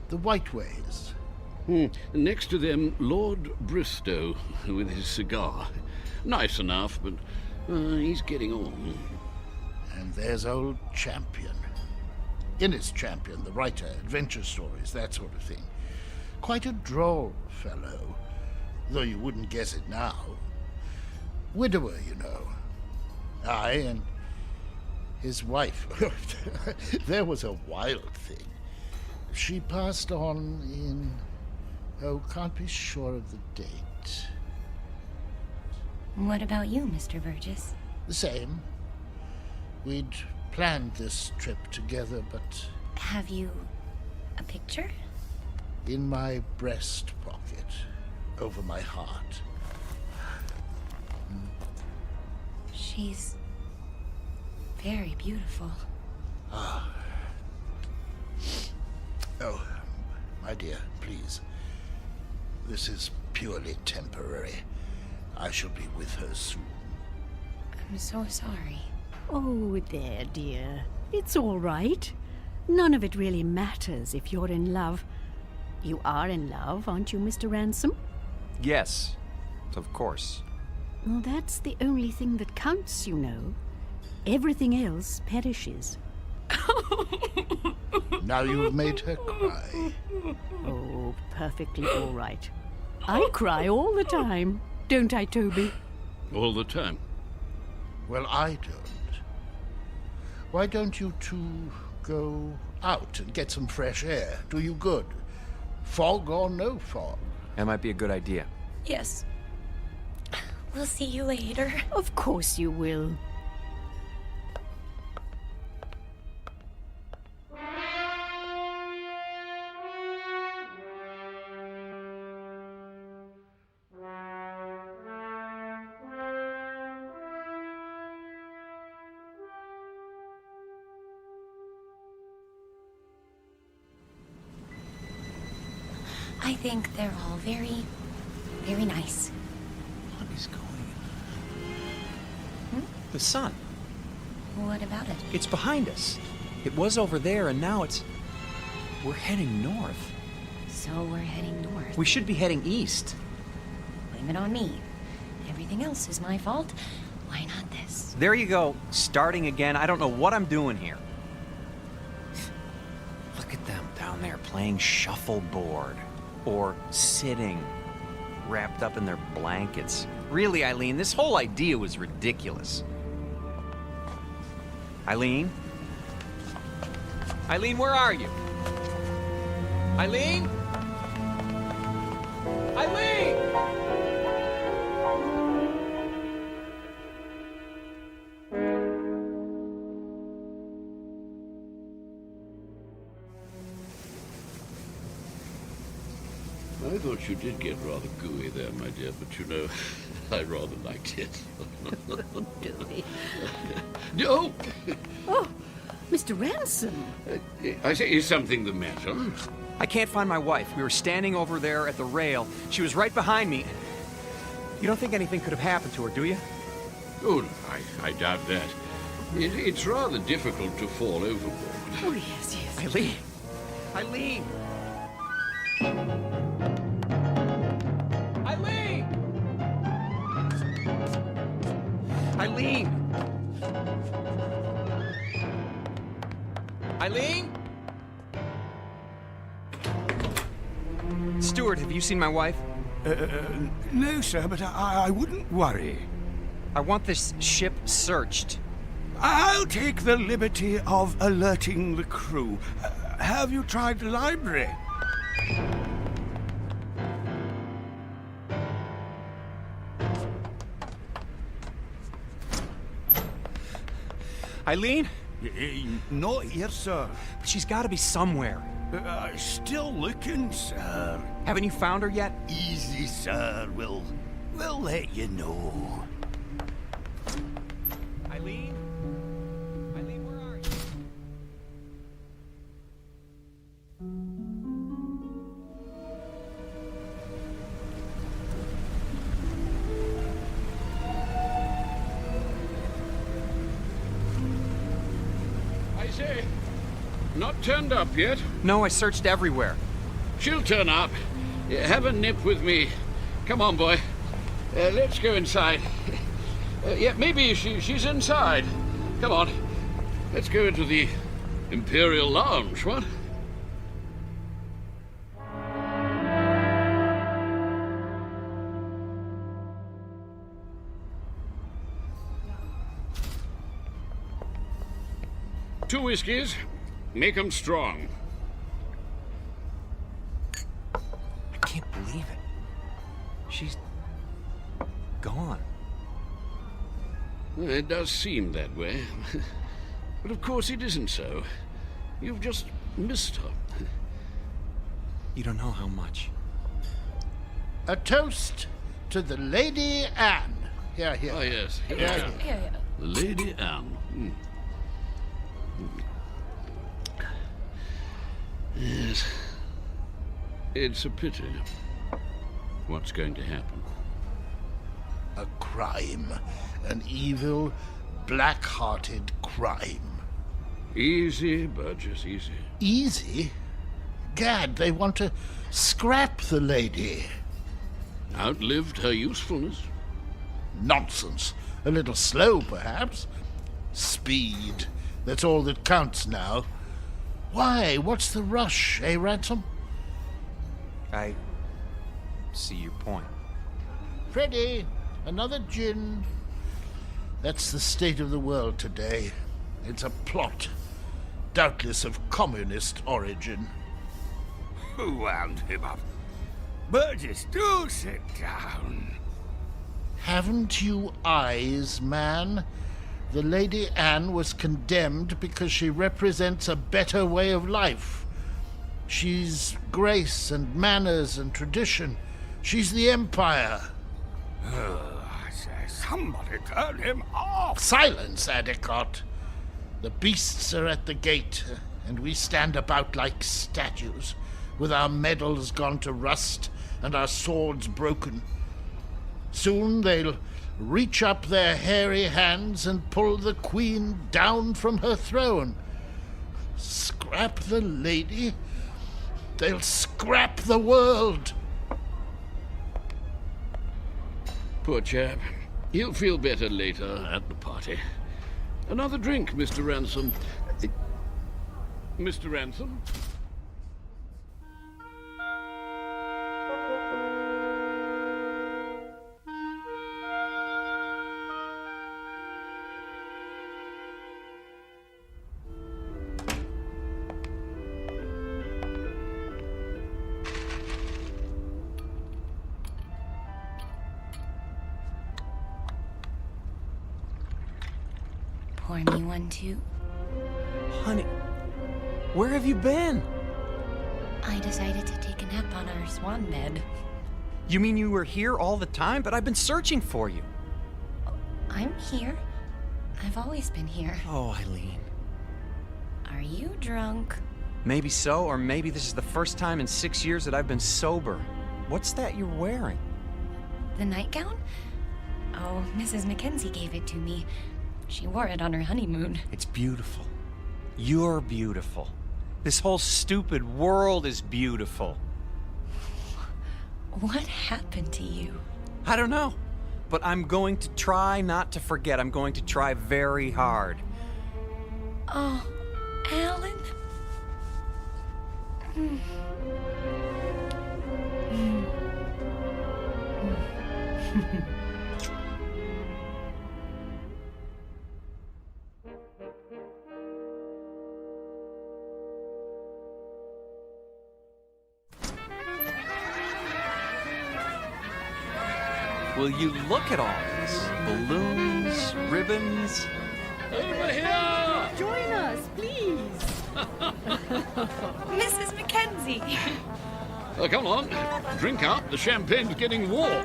The Whiteways. Next to them, Lord Bristow, with his cigar. Nice enough, but he's getting on. And there's old Champion. Innes Champion, the writer, adventure stories, that sort of thing. Quite a droll fellow, though you wouldn't guess it now. Widower, you know. Aye, and his wife. There was a wild thing. She passed on in... Oh, can't be sure of the date. What about you, Mr. Burgess? The same. We'd planned this trip together, but... Have you a picture? In my breast pocket, over my heart. She's very beautiful. Ah. Oh, my dear, please. This is purely temporary. I shall be with her soon. I'm so sorry. Oh, there, dear. It's all right. None of it really matters if you're in love. You are in love, aren't you, Mr. Ransom? Yes, of course. Well, that's the only thing that counts, you know. Everything else perishes. Now you've made her cry. Oh, perfectly all right. I cry all the time, don't I, Toby? All the time? Well, I don't. Why don't you two go out and get some fresh air? Do you good. Fog or no fog. That might be a good idea. Yes. We'll see you later. Of course you will. I think they're all very, very nice. What is going on? The sun. What about it? It's behind us. It was over there, and now it's... We're heading north. So we're heading north. We should be heading east. Blame it on me. Everything else is my fault. Why not this? There you go. Starting again. I don't know what I'm doing here. Look at them down there playing shuffleboard. Or sitting, wrapped up in their blankets. Really, Eileen, this whole idea was ridiculous. Eileen? Eileen, where are you? Eileen? Eileen! I thought you did get rather gooey there, my dear, but you know, I rather liked it. No! Oh, Mr. Ransom. I say, is something the matter? I can't find my wife. We were standing over there at the rail. She was right behind me. You don't think anything could have happened to her, do you? Oh, no, I doubt that. It's rather difficult to fall overboard. Oh, yes, yes. Eileen! Eileen! Eileen! Eileen! Eileen? Stuart, have you seen my wife? No, sir, but I wouldn't worry. I want this ship searched. I'll take the liberty of alerting the crew. Have you tried the library? Eileen? Not here, sir. She's got to be somewhere. Still looking, sir. Haven't you found her yet? Easy, sir. We'll let you know. Eileen? Eileen, where are you? say? Not turned up yet? No, I searched everywhere. She'll turn up. Have a nip with me. Come on, boy. Let's go inside. Yeah, maybe she's inside. Come on. Let's go into the Imperial Lounge, what? Two whiskeys. Make 'em strong. I can't believe it. She's gone. Well, it does seem that way. But of course it isn't so. You've just missed her. You don't know how much. A toast to the Lady Anne. Here, here. Oh, yes. Here. Lady Anne. Yes. It's a pity. What's going to happen? A crime. An evil, black-hearted crime. Easy, Burgess, easy. Easy? Gad, they want to scrap the lady. Outlived her usefulness. Nonsense. A little slow, perhaps. Speed. That's all that counts now. Why? What's the rush, eh, Ransom? I see your point. Freddie, another gin. That's the state of the world today. It's a plot, doubtless of communist origin. Who wound him up? Burgess, do sit down. Haven't you eyes, man? The Lady Anne was condemned because she represents a better way of life. She's grace and manners and tradition. She's the Empire. I say, somebody turn him off. Silence, Adicott. The beasts are at the gate, and we stand about like statues, with our medals gone to rust and our swords broken. Soon they'll reach up their hairy hands and pull the queen down from her throne. Scrap the lady? They'll scrap the world. Poor chap. He'll feel better later at the party. Another drink, Mr. Ransom. Mr. Ransom? Pour me one, too. Honey, where have you been? I decided to take a nap on our swan bed. You mean you were here all the time? But I've been searching for you. I'm here. I've always been here. Oh, Eileen. Are you drunk? Maybe so, or maybe this is the first time in 6 years that I've been sober. What's that you're wearing? The nightgown? Oh, Mrs. Mackenzie gave it to me. She wore it on her honeymoon. It's beautiful. You're beautiful. This whole stupid world is beautiful. What happened to you? I don't know. But I'm going to try not to forget. I'm going to try very hard. Oh, Alan? Will you look at all this? Balloons, ribbons. Over here! Join us, please. Mrs. Mackenzie! Oh, come on. Drink up. The champagne's getting warm.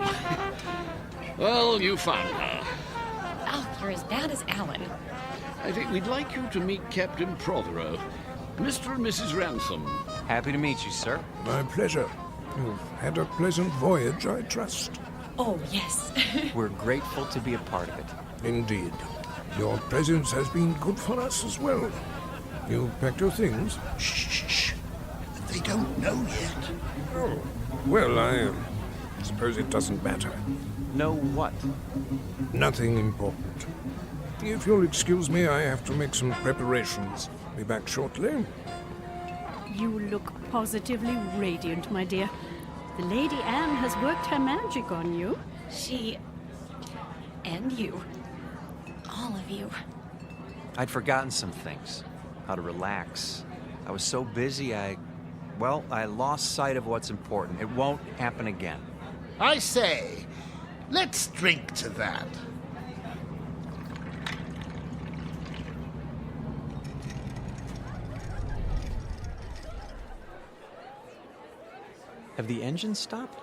Well, you found her. Oh, you're as bad as Alan. I think we'd like you to meet Captain Prothero. Mr. and Mrs. Ransom. Happy to meet you, sir. My pleasure. You've had a pleasant voyage, I trust. Oh, yes. We're grateful to be a part of it. Indeed. Your presence has been good for us as well. You packed your things? Shh. They don't know yet. Oh, well, I suppose it doesn't matter. Know what? Nothing important. If you'll excuse me, I have to make some preparations. Be back shortly. You look positively radiant, my dear. The Lady Anne has worked her magic on you. She... and you. All of you. I'd forgotten some things. How to relax. I was so busy, I lost sight of what's important. It won't happen again. I say, let's drink to that. Have the engines stopped?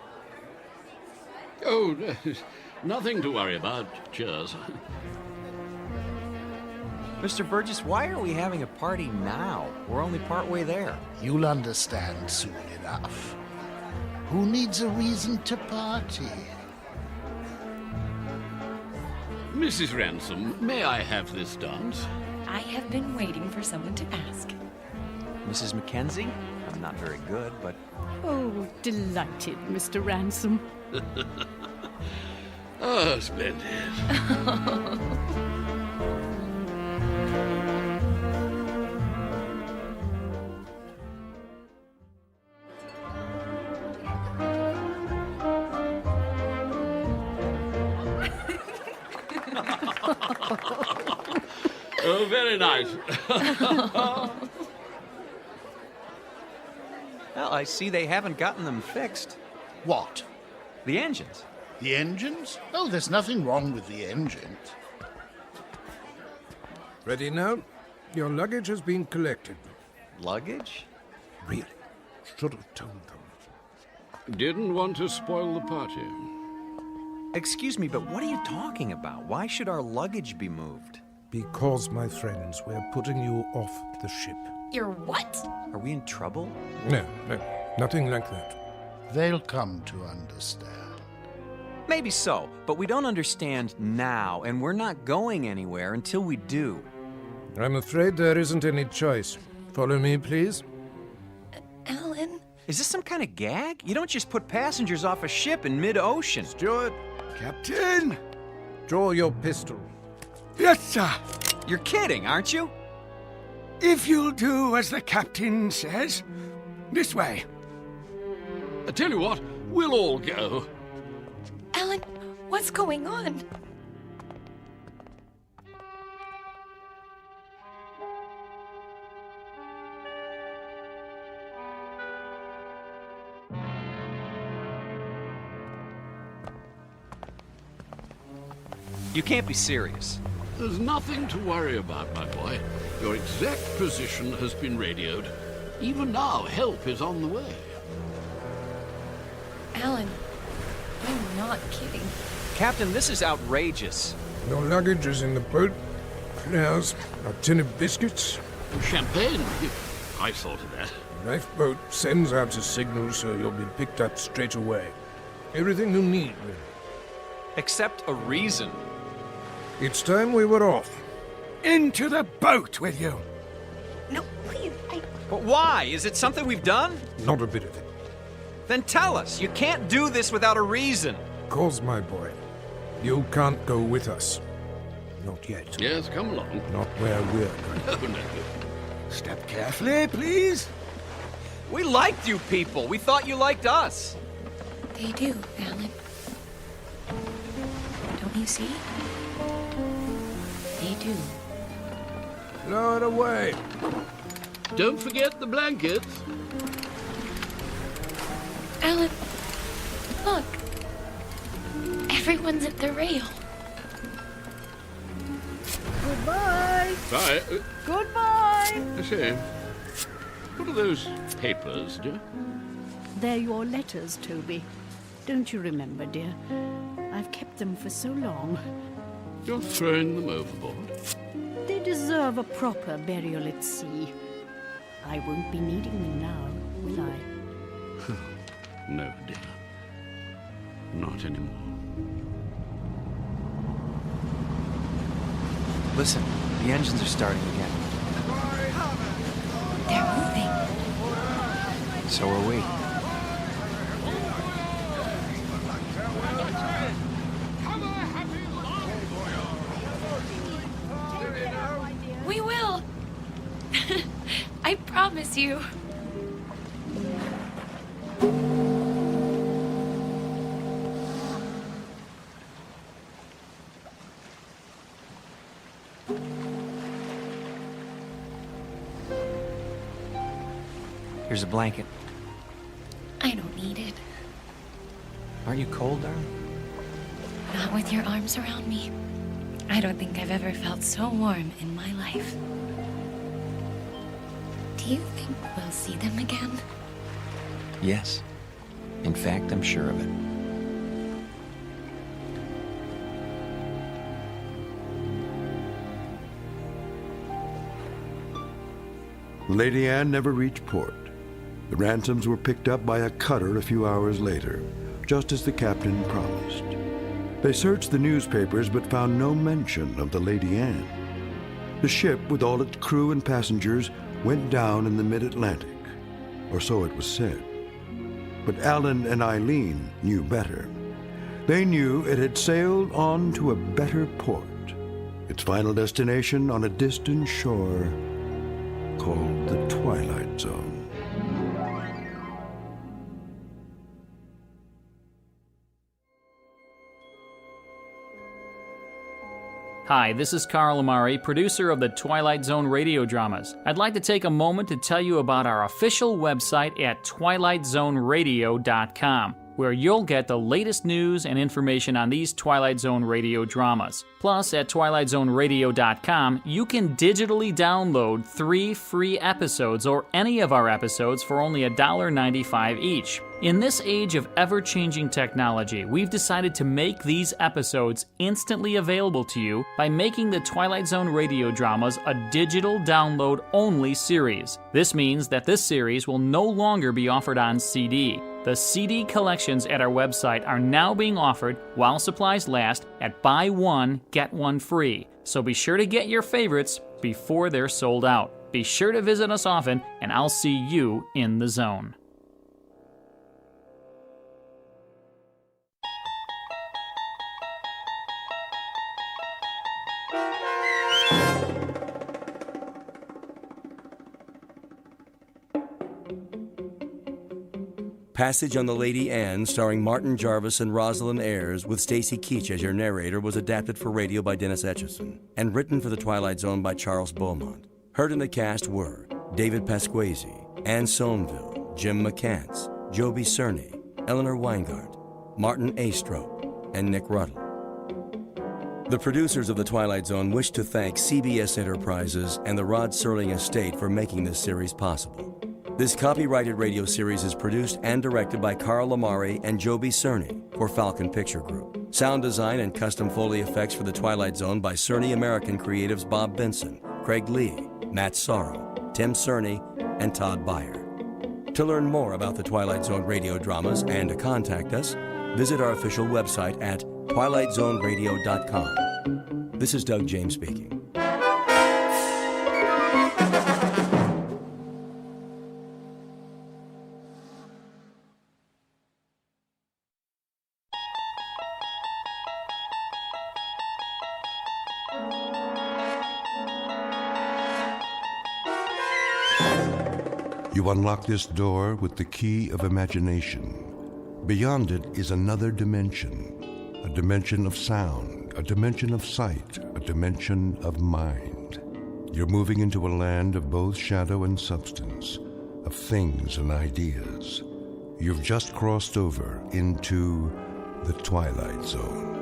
Oh, nothing to worry about. Cheers. Mr. Burgess, why are we having a party now? We're only partway there. You'll understand soon enough. Who needs a reason to party? Mrs. Ransom, may I have this dance? I have been waiting for someone to ask. Mrs. Mackenzie? I'm not very good, but... Oh, delighted, Mr. Ransom. Oh, splendid. Oh, very nice. Well, I see they haven't gotten them fixed. What? The engines. The engines? Oh, there's nothing wrong with the engines. Ready now? Your luggage has been collected. Luggage? Really? Should have told them. Didn't want to spoil the party. Excuse me, but what are you talking about? Why should our luggage be moved? Because, my friends, we're putting you off the ship. You're what? Are we in trouble? No, nothing like that. They'll come to understand. Maybe so, but we don't understand now, and we're not going anywhere until we do. I'm afraid there isn't any choice. Follow me, please. Alan? Is this some kind of gag? You don't just put passengers off a ship in mid-ocean. Steward. Captain! Draw your pistol. Yes, sir. You're kidding, aren't you? If you'll do as the captain says. This way. I tell you what, we'll all go. Alan, what's going on? You can't be serious. There's nothing to worry about, my boy. Your exact position has been radioed. Even now, help is on the way. Alan, I'm not kidding. Captain, this is outrageous. Your luggage is in the boat. There's a tin of biscuits. Champagne? I thought of that. The lifeboat sends out a signal so you'll be picked up straight away. Everything you need, really. Except a reason. It's time we were off. Into the boat with you. No, please, But why? Is it something we've done? Not a bit of it. Then tell us. You can't do this without a reason. Cause, my boy, you can't go with us. Not yet. Yes, come along. Not where we're going. Oh, no. Step carefully, please. We liked you people. We thought you liked us. They do, Alan. Don't you see? They do. Lower away. Don't forget the blankets. Alan, look. Everyone's at the rail. Goodbye. Bye. Goodbye. I say, what are those papers, dear? They're your letters, Toby. Don't you remember, dear? I've kept them for so long. You're throwing them overboard? They deserve a proper burial at sea. I won't be needing them now, will I? No, dear. Not anymore. Listen, the engines are starting again. They're moving. So are we. We will. I promise you. Here's a blanket. I don't need it. Aren't you cold, darling? Not with your arms around me. I don't think I've ever felt so warm in my life. Do you think we'll see them again? Yes. In fact, I'm sure of it. Lady Anne never reached port. The ransoms were picked up by a cutter a few hours later, just as the captain promised. They searched the newspapers but found no mention of the Lady Anne. The ship, with all its crew and passengers, went down in the mid-Atlantic, or so it was said. But Alan and Eileen knew better. They knew it had sailed on to a better port, its final destination on a distant shore called the Twilight Zone. Hi, this is Carl Amari, producer of the Twilight Zone radio dramas. I'd like to take a moment to tell you about our official website at twilightzoneradio.com, where you'll get the latest news and information on these Twilight Zone radio dramas. Plus, at twilightzoneradio.com, you can digitally download 3 free episodes or any of our episodes for only $1.95 each. In this age of ever-changing technology, we've decided to make these episodes instantly available to you by making the Twilight Zone radio dramas a digital download-only series. This means that this series will no longer be offered on CD. The CD collections at our website are now being offered while supplies last at buy one, get one free. So be sure to get your favorites before they're sold out. Be sure to visit us often, and I'll see you in the zone. Passage on the Lady Anne, starring Martin Jarvis and Rosalind Ayres, with Stacy Keach as your narrator, was adapted for radio by Dennis Etchison and written for The Twilight Zone by Charles Beaumont. Heard in the cast were David Pasquesi, Anne Somerville, Jim McCants, Joby Cerny, Eleanor Weingart, Martin Astrop, and Nick Ruddle. The producers of The Twilight Zone wish to thank CBS Enterprises and the Rod Serling estate for making this series possible. This copyrighted radio series is produced and directed by Carl Amari and Joby Cerny for Falcon Picture Group. Sound design and custom Foley effects for The Twilight Zone by Cerny American creatives Bob Benson, Craig Lee, Matt Sorrow, Tim Cerny, and Todd Beyer. To learn more about the Twilight Zone radio dramas and to contact us, visit our official website at twilightzoneradio.com. This is Doug James speaking. You unlock this door with the key of imagination. Beyond it is another dimension, a dimension of sound, a dimension of sight, a dimension of mind. You're moving into a land of both shadow and substance, of things and ideas. You've just crossed over into the Twilight Zone.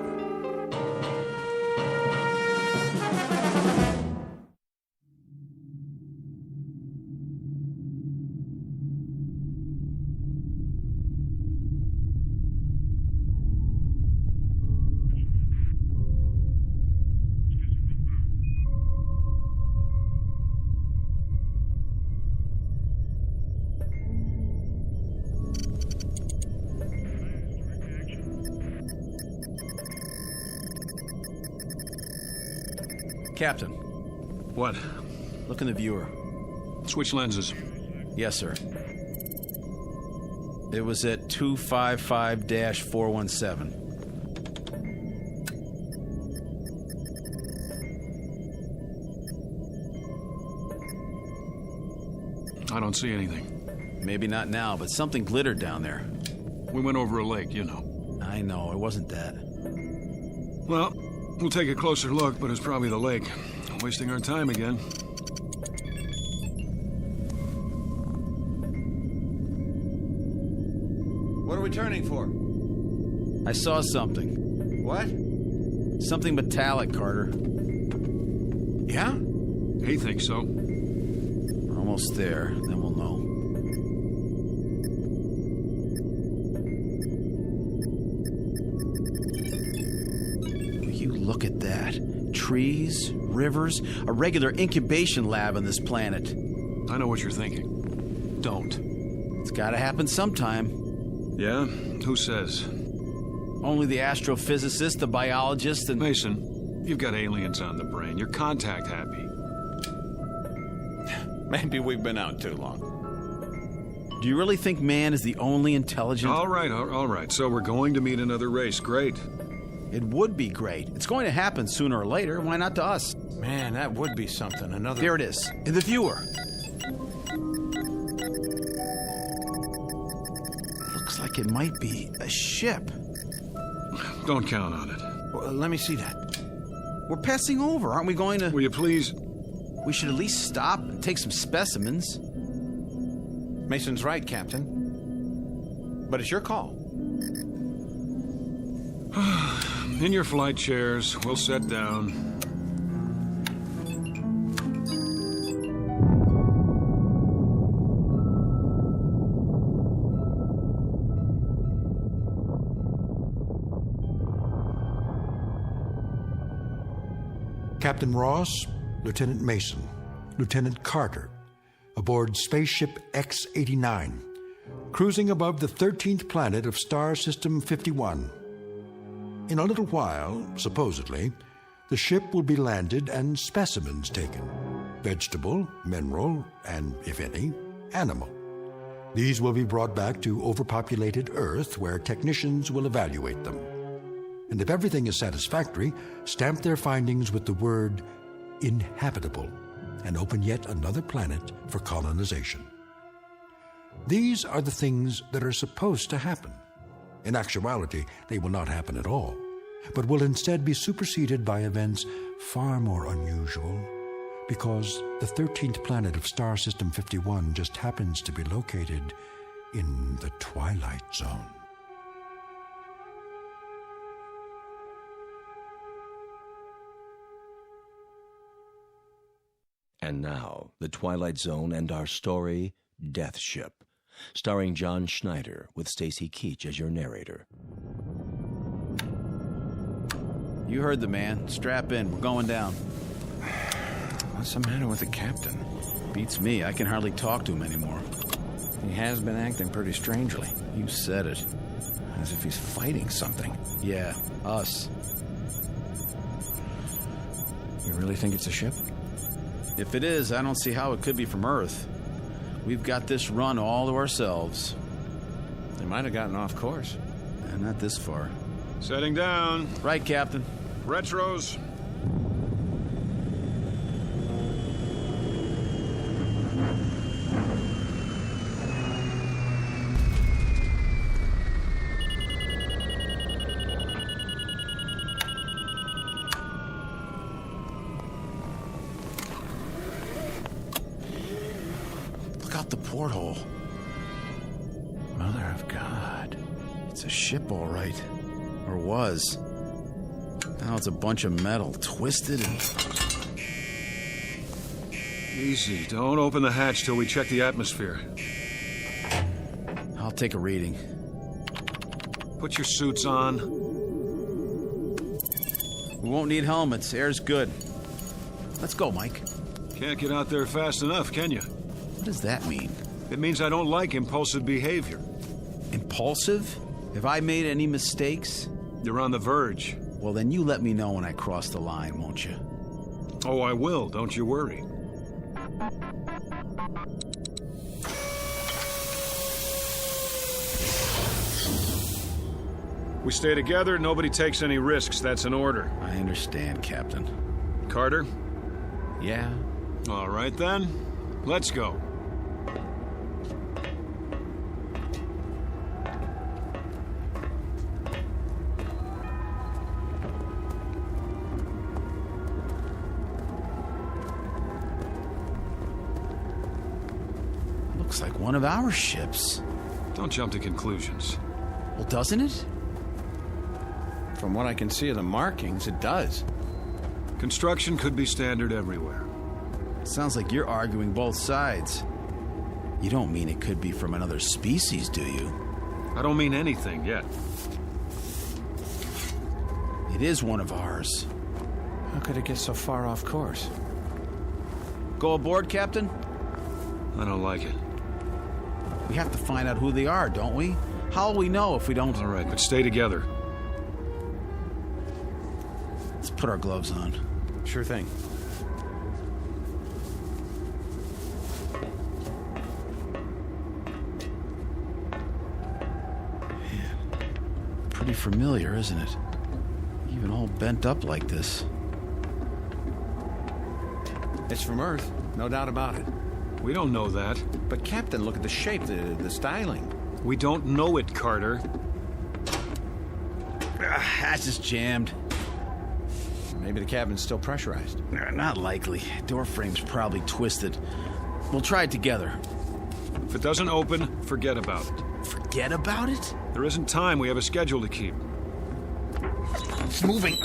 Captain. What? Look in the viewer. Switch lenses. Yes, sir. It was at 255-417. I don't see anything. Maybe not now, but something glittered down there. We went over a lake, you know. I know, it wasn't that. Well, we'll take a closer look, but it's probably the lake. Wasting our time again. What are we turning for? I saw something. What? Something metallic, Carter. Yeah? He thinks so. We're almost there, then we'll know. You look at that. Trees, rivers, a regular incubation lab on this planet. I know what you're thinking. Don't. It's gotta happen sometime. Yeah? Who says? Only the astrophysicist, the biologist, and... Mason, you've got aliens on the brain. You're contact happy. Maybe we've been out too long. Do you really think man is the only intelligent... All right. So we're going to meet another race. Great. It would be great. It's going to happen sooner or later. Why not to us? Man, that would be something. Another... Here it is. In the viewer. Looks like it might be a ship. Don't count on it. Well, let me see that. We're passing over. Aren't we going to... Will you please... We should at least stop and take some specimens. Mason's right, Captain. But it's your call. In your flight chairs, we'll set down. Captain Ross, Lieutenant Mason, Lieutenant Carter, aboard spaceship X-89, cruising above the 13th planet of Star System 51. In a little while, supposedly, the ship will be landed and specimens taken. Vegetable, mineral, and, if any, animal. These will be brought back to overpopulated Earth, where technicians will evaluate them. And if everything is satisfactory, stamp their findings with the word inhabitable and open yet another planet for colonization. These are the things that are supposed to happen. In actuality, they will not happen at all, but will instead be superseded by events far more unusual, because the 13th planet of Star System 51 just happens to be located in the Twilight Zone. And now, The Twilight Zone and our story, Death Ship, starring John Schneider with Stacy Keach as your narrator. You heard the man. Strap in. We're going down. What's the matter with the captain? Beats me. I can hardly talk to him anymore. He has been acting pretty strangely. You said it. As if he's fighting something. Yeah, us. You really think it's a ship? If it is, I don't see how it could be from Earth. We've got this run all to ourselves. They might have gotten off course. Not this far. Setting down. Right, Captain. Retros. Look out the porthole. Mother of God. It's a ship, all right. Or was. Now it's a bunch of metal, twisted and... Easy. Don't open the hatch till we check the atmosphere. I'll take a reading. Put your suits on. We won't need helmets. Air's good. Let's go, Mike. Can't get out there fast enough, can you? What does that mean? It means I don't like impulsive behavior. Impulsive? Have I made any mistakes? You're on the verge. Well, then you let me know when I cross the line, won't you? Oh, I will. Don't you worry. We stay together, nobody takes any risks. That's an order. I understand, Captain. Carter? Yeah? All right, then. Let's go. Looks like one of our ships. Don't jump to conclusions. Well, doesn't it? From what I can see of the markings, it does. Construction could be standard everywhere. Sounds like you're arguing both sides. You don't mean it could be from another species, do you? I don't mean anything yet. It is one of ours. How could it get so far off course? Go aboard, Captain? I don't like it. We have to find out who they are, don't we? How will we know if we don't... All right, but stay together. Let's put our gloves on. Sure thing. Pretty familiar, isn't it? Even all bent up like this. It's from Earth, no doubt about it. We don't know that. But Captain, look at the shape, the styling. We don't know it, Carter. That's just jammed. Maybe the cabin's still pressurized. Not likely. Door frame's probably twisted. We'll try it together. If it doesn't open, forget about it. Forget about it? There isn't time. We have a schedule to keep. It's moving.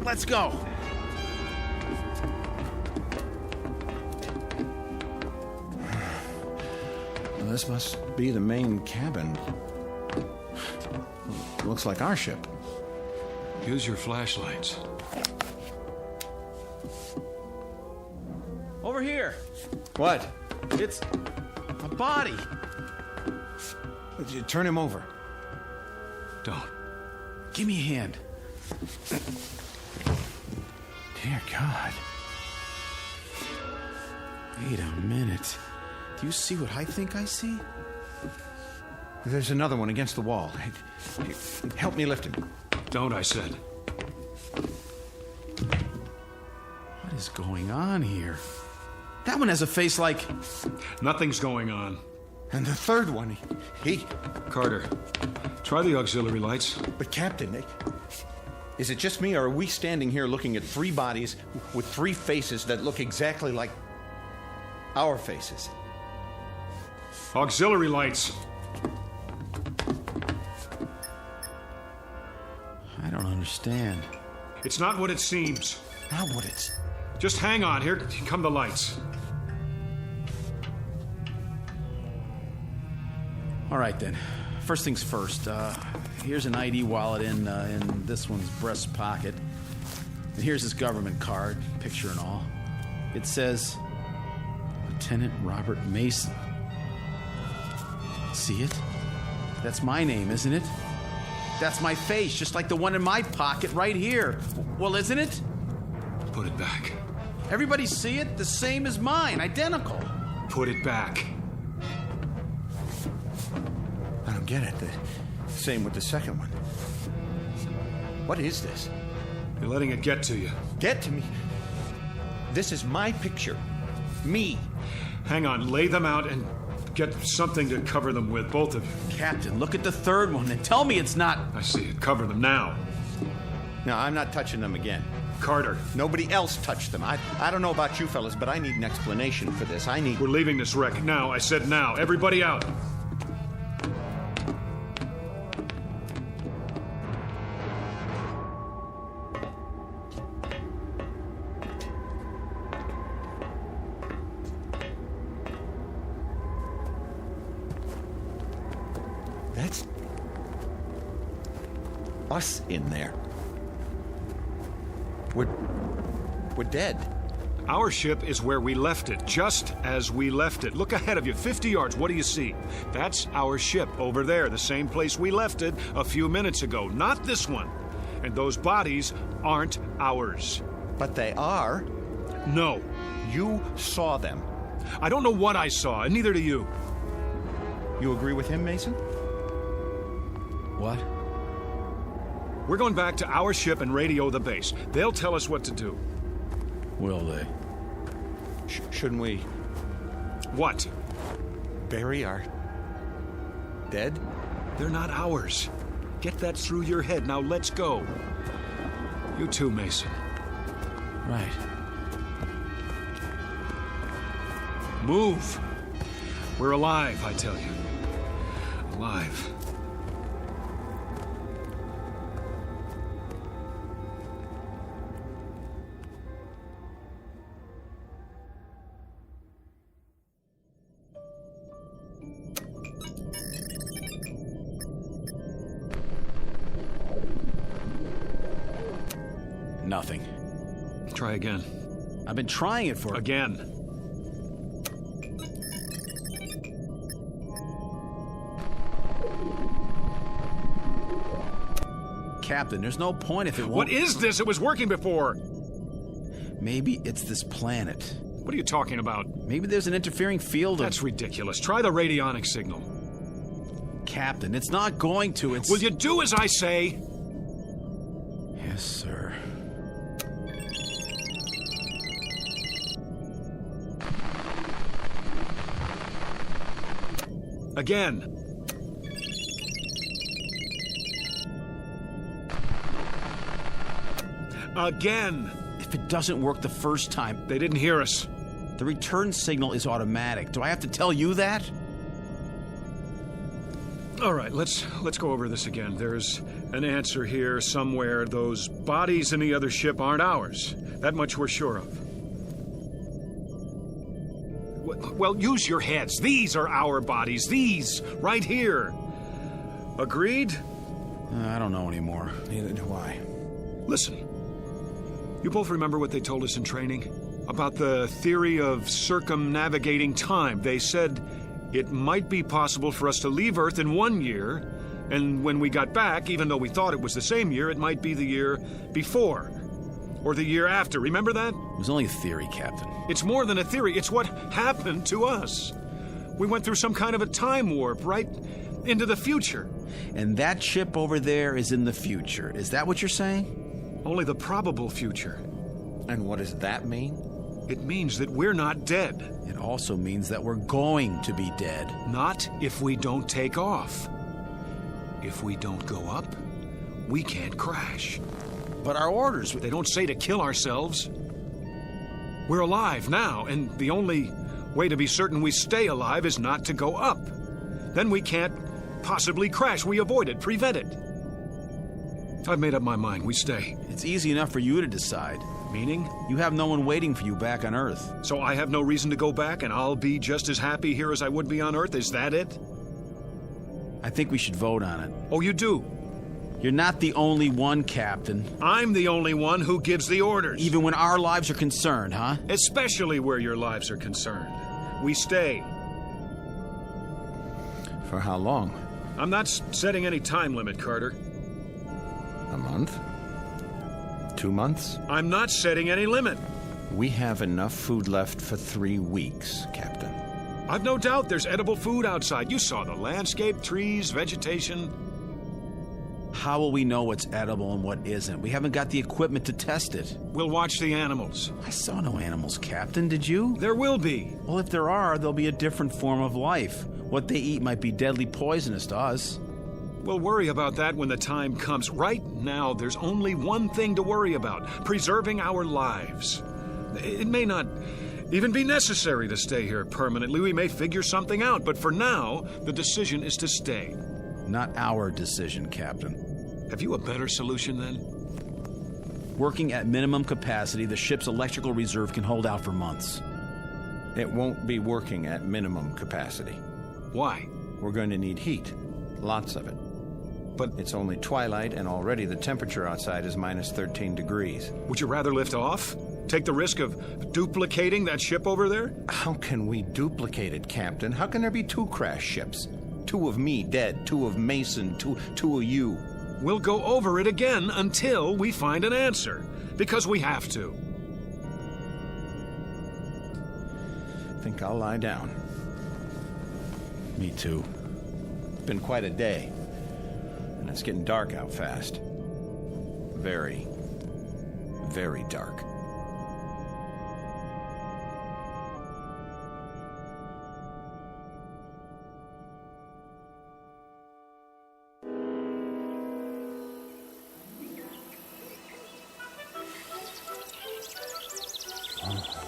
Let's go. Well, this must be the main cabin. Looks like our ship. Use your flashlights. Over here. What? It's a body. Turn him over. Don't. Give me a hand. Dear God. Wait a minute. Do you see what I think I see? There's another one against the wall. Help me lift him. Don't, I said. What is going on here? That one has a face like... Nothing's going on. And the third one, he... Carter, try the auxiliary lights. But Captain, is it just me, or are we standing here looking at three bodies with three faces that look exactly like our faces? Auxiliary lights. I don't understand. It's not what it seems. Not what it's... Just hang on. Here come the lights. All right, then. First things first. Here's an ID wallet in this one's breast pocket. And here's his government card, picture and all. It says, Lieutenant Robert Mason. See it? That's my name, isn't it? That's my face, just like the one in my pocket right here. Well, isn't it? Put it back. Everybody see it? The same as mine, identical. Put it back. I don't get it. The same with the second one. What is this? You're letting it get to you. Get to me? This is my picture. Me. Hang on, lay them out and get something to cover them with, both of you. Captain, look at the third one and tell me it's not... I see it. Cover them now. No, I'm not touching them again. Carter. Nobody else touched them. I don't know about you fellas, but I need an explanation for this. We're leaving this wreck now. I said now. Everybody out. That's us in there. We're dead. Our ship is where we left it, just as we left it. Look ahead of you, 50 yards. What do you see? That's our ship over there, the same place we left it a few minutes ago. Not this one. And those bodies aren't ours. But they are. No. You saw them. I don't know what I saw, and neither do you. You agree with him, Mason? What? We're going back to our ship and radio the base. They'll tell us what to do. Will they? Shouldn't we... What? Bury our... dead? They're not ours. Get that through your head. Now let's go. You too, Mason. Right. Move. We're alive, I tell you. Alive. Nothing. Try again. I've been trying it for... Again. Captain, there's no point if it won't... What is this? It was working before. Maybe it's this planet. What are you talking about? Maybe there's an interfering field of... That's ridiculous. Try the radionic signal. Captain, it's not going to. It's... Will you do as I say? Yes, sir. Again. Again. If it doesn't work the first time... They didn't hear us. The return signal is automatic. Do I have to tell you that? All right, let's go over this again. There's an answer here somewhere. Those bodies in the other ship aren't ours. That much we're sure of. Well, use your heads. These are our bodies. These, right here. Agreed? I don't know anymore. Neither do I. Listen. You both remember what they told us in training? About the theory of circumnavigating time. They said it might be possible for us to leave Earth in 1 year, and when we got back, even though we thought it was the same year, it might be the year before. Or the year after. Remember that? It was only a theory, Captain. It's more than a theory. It's what happened to us. We went through some kind of a time warp right into the future. And that ship over there is in the future. Is that what you're saying? Only the probable future. And what does that mean? It means that we're not dead. It also means that we're going to be dead. Not if we don't take off. If we don't go up, we can't crash. But our orders... They don't say to kill ourselves. We're alive now, and the only way to be certain we stay alive is not to go up. Then we can't possibly crash. We avoid it, prevent it. I've made up my mind. We stay. It's easy enough for you to decide. Meaning? You have no one waiting for you back on Earth. So I have no reason to go back, and I'll be just as happy here as I would be on Earth? Is that it? I think we should vote on it. Oh, you do? You're not the only one, Captain. I'm the only one who gives the orders. Even when our lives are concerned, huh? Especially where your lives are concerned. We stay. For how long? I'm not setting any time limit, Carter. A month? 2 months? I'm not setting any limit. We have enough food left for 3 weeks, Captain. I've no doubt there's edible food outside. You saw the landscape, trees, vegetation. How will we know what's edible and what isn't? We haven't got the equipment to test it. We'll watch the animals. I saw no animals, Captain. Did you? There will be. Well, if there are, there'll be a different form of life. What they eat might be deadly poisonous to us. We'll worry about that when the time comes. Right now, there's only one thing to worry about: preserving our lives. It may not even be necessary to stay here permanently. We may figure something out, but for now, the decision is to stay. Not our decision, Captain. Have you a better solution, then? Working at minimum capacity, the ship's electrical reserve can hold out for months. It won't be working at minimum capacity. Why? We're going to need heat. Lots of it. But it's only twilight, and already the temperature outside is minus 13 degrees. Would you rather lift off? Take the risk of duplicating that ship over there? How can we duplicate it, Captain? How can there be 2 crash ships? 2 of me dead, 2 of Mason, two of you. We'll go over it again until we find an answer, because we have to. Think I'll lie down. Me too. Been quite a day. And it's getting dark out fast. Very, very dark.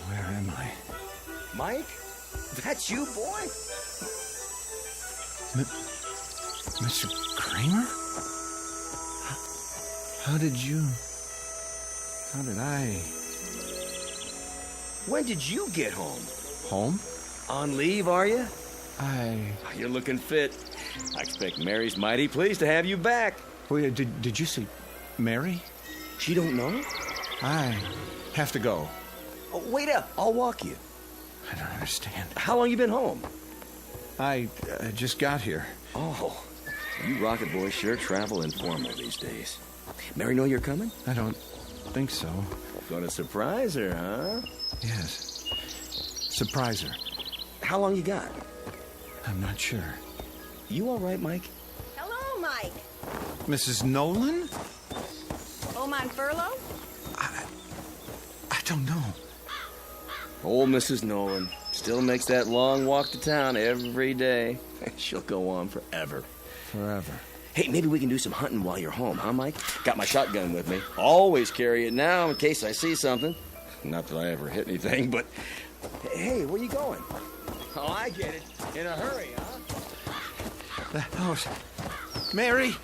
Where am I? Mike? That's you, boy? Mr. Kramer? How did I... When did you get home? Home? On leave, are you? I... You're looking fit. I expect Mary's mighty pleased to have you back. Wait, did you say Mary? She don't know? I have to go. Oh, wait up. I'll walk you. I don't understand. How long you been home? I just got here. Oh, you rocket boys sure travel informal these days. Mary know you're coming? I don't think so. Gonna surprise her, huh? Yes. Surprise her. How long you got? I'm not sure. You all right, Mike? Hello, Mike. Mrs. Nolan? Home on furlough? I don't know. Old Mrs. Nolan still makes that long walk to town every day. She'll go on forever. Forever. Hey, maybe we can do some hunting while you're home, huh, Mike? Got my shotgun with me. Always carry it now in case I see something. Not that I ever hit anything, but... Hey, where you going? Oh, I get it. In a hurry, huh? The house. Mary!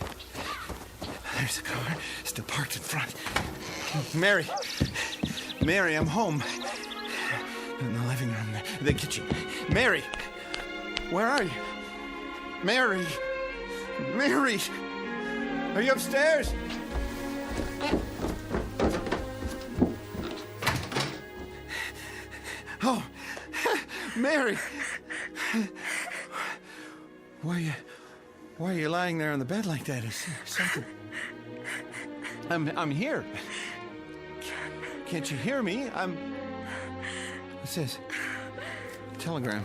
There's a car still parked in front. Mary! Mary, I'm home. In the living room, the kitchen. Mary! Where are you? Mary! Mary! Are you upstairs? Oh, Mary! Why are you lying there on the bed like that? Is something... I'm here. Can't you hear me? What's this? Telegram.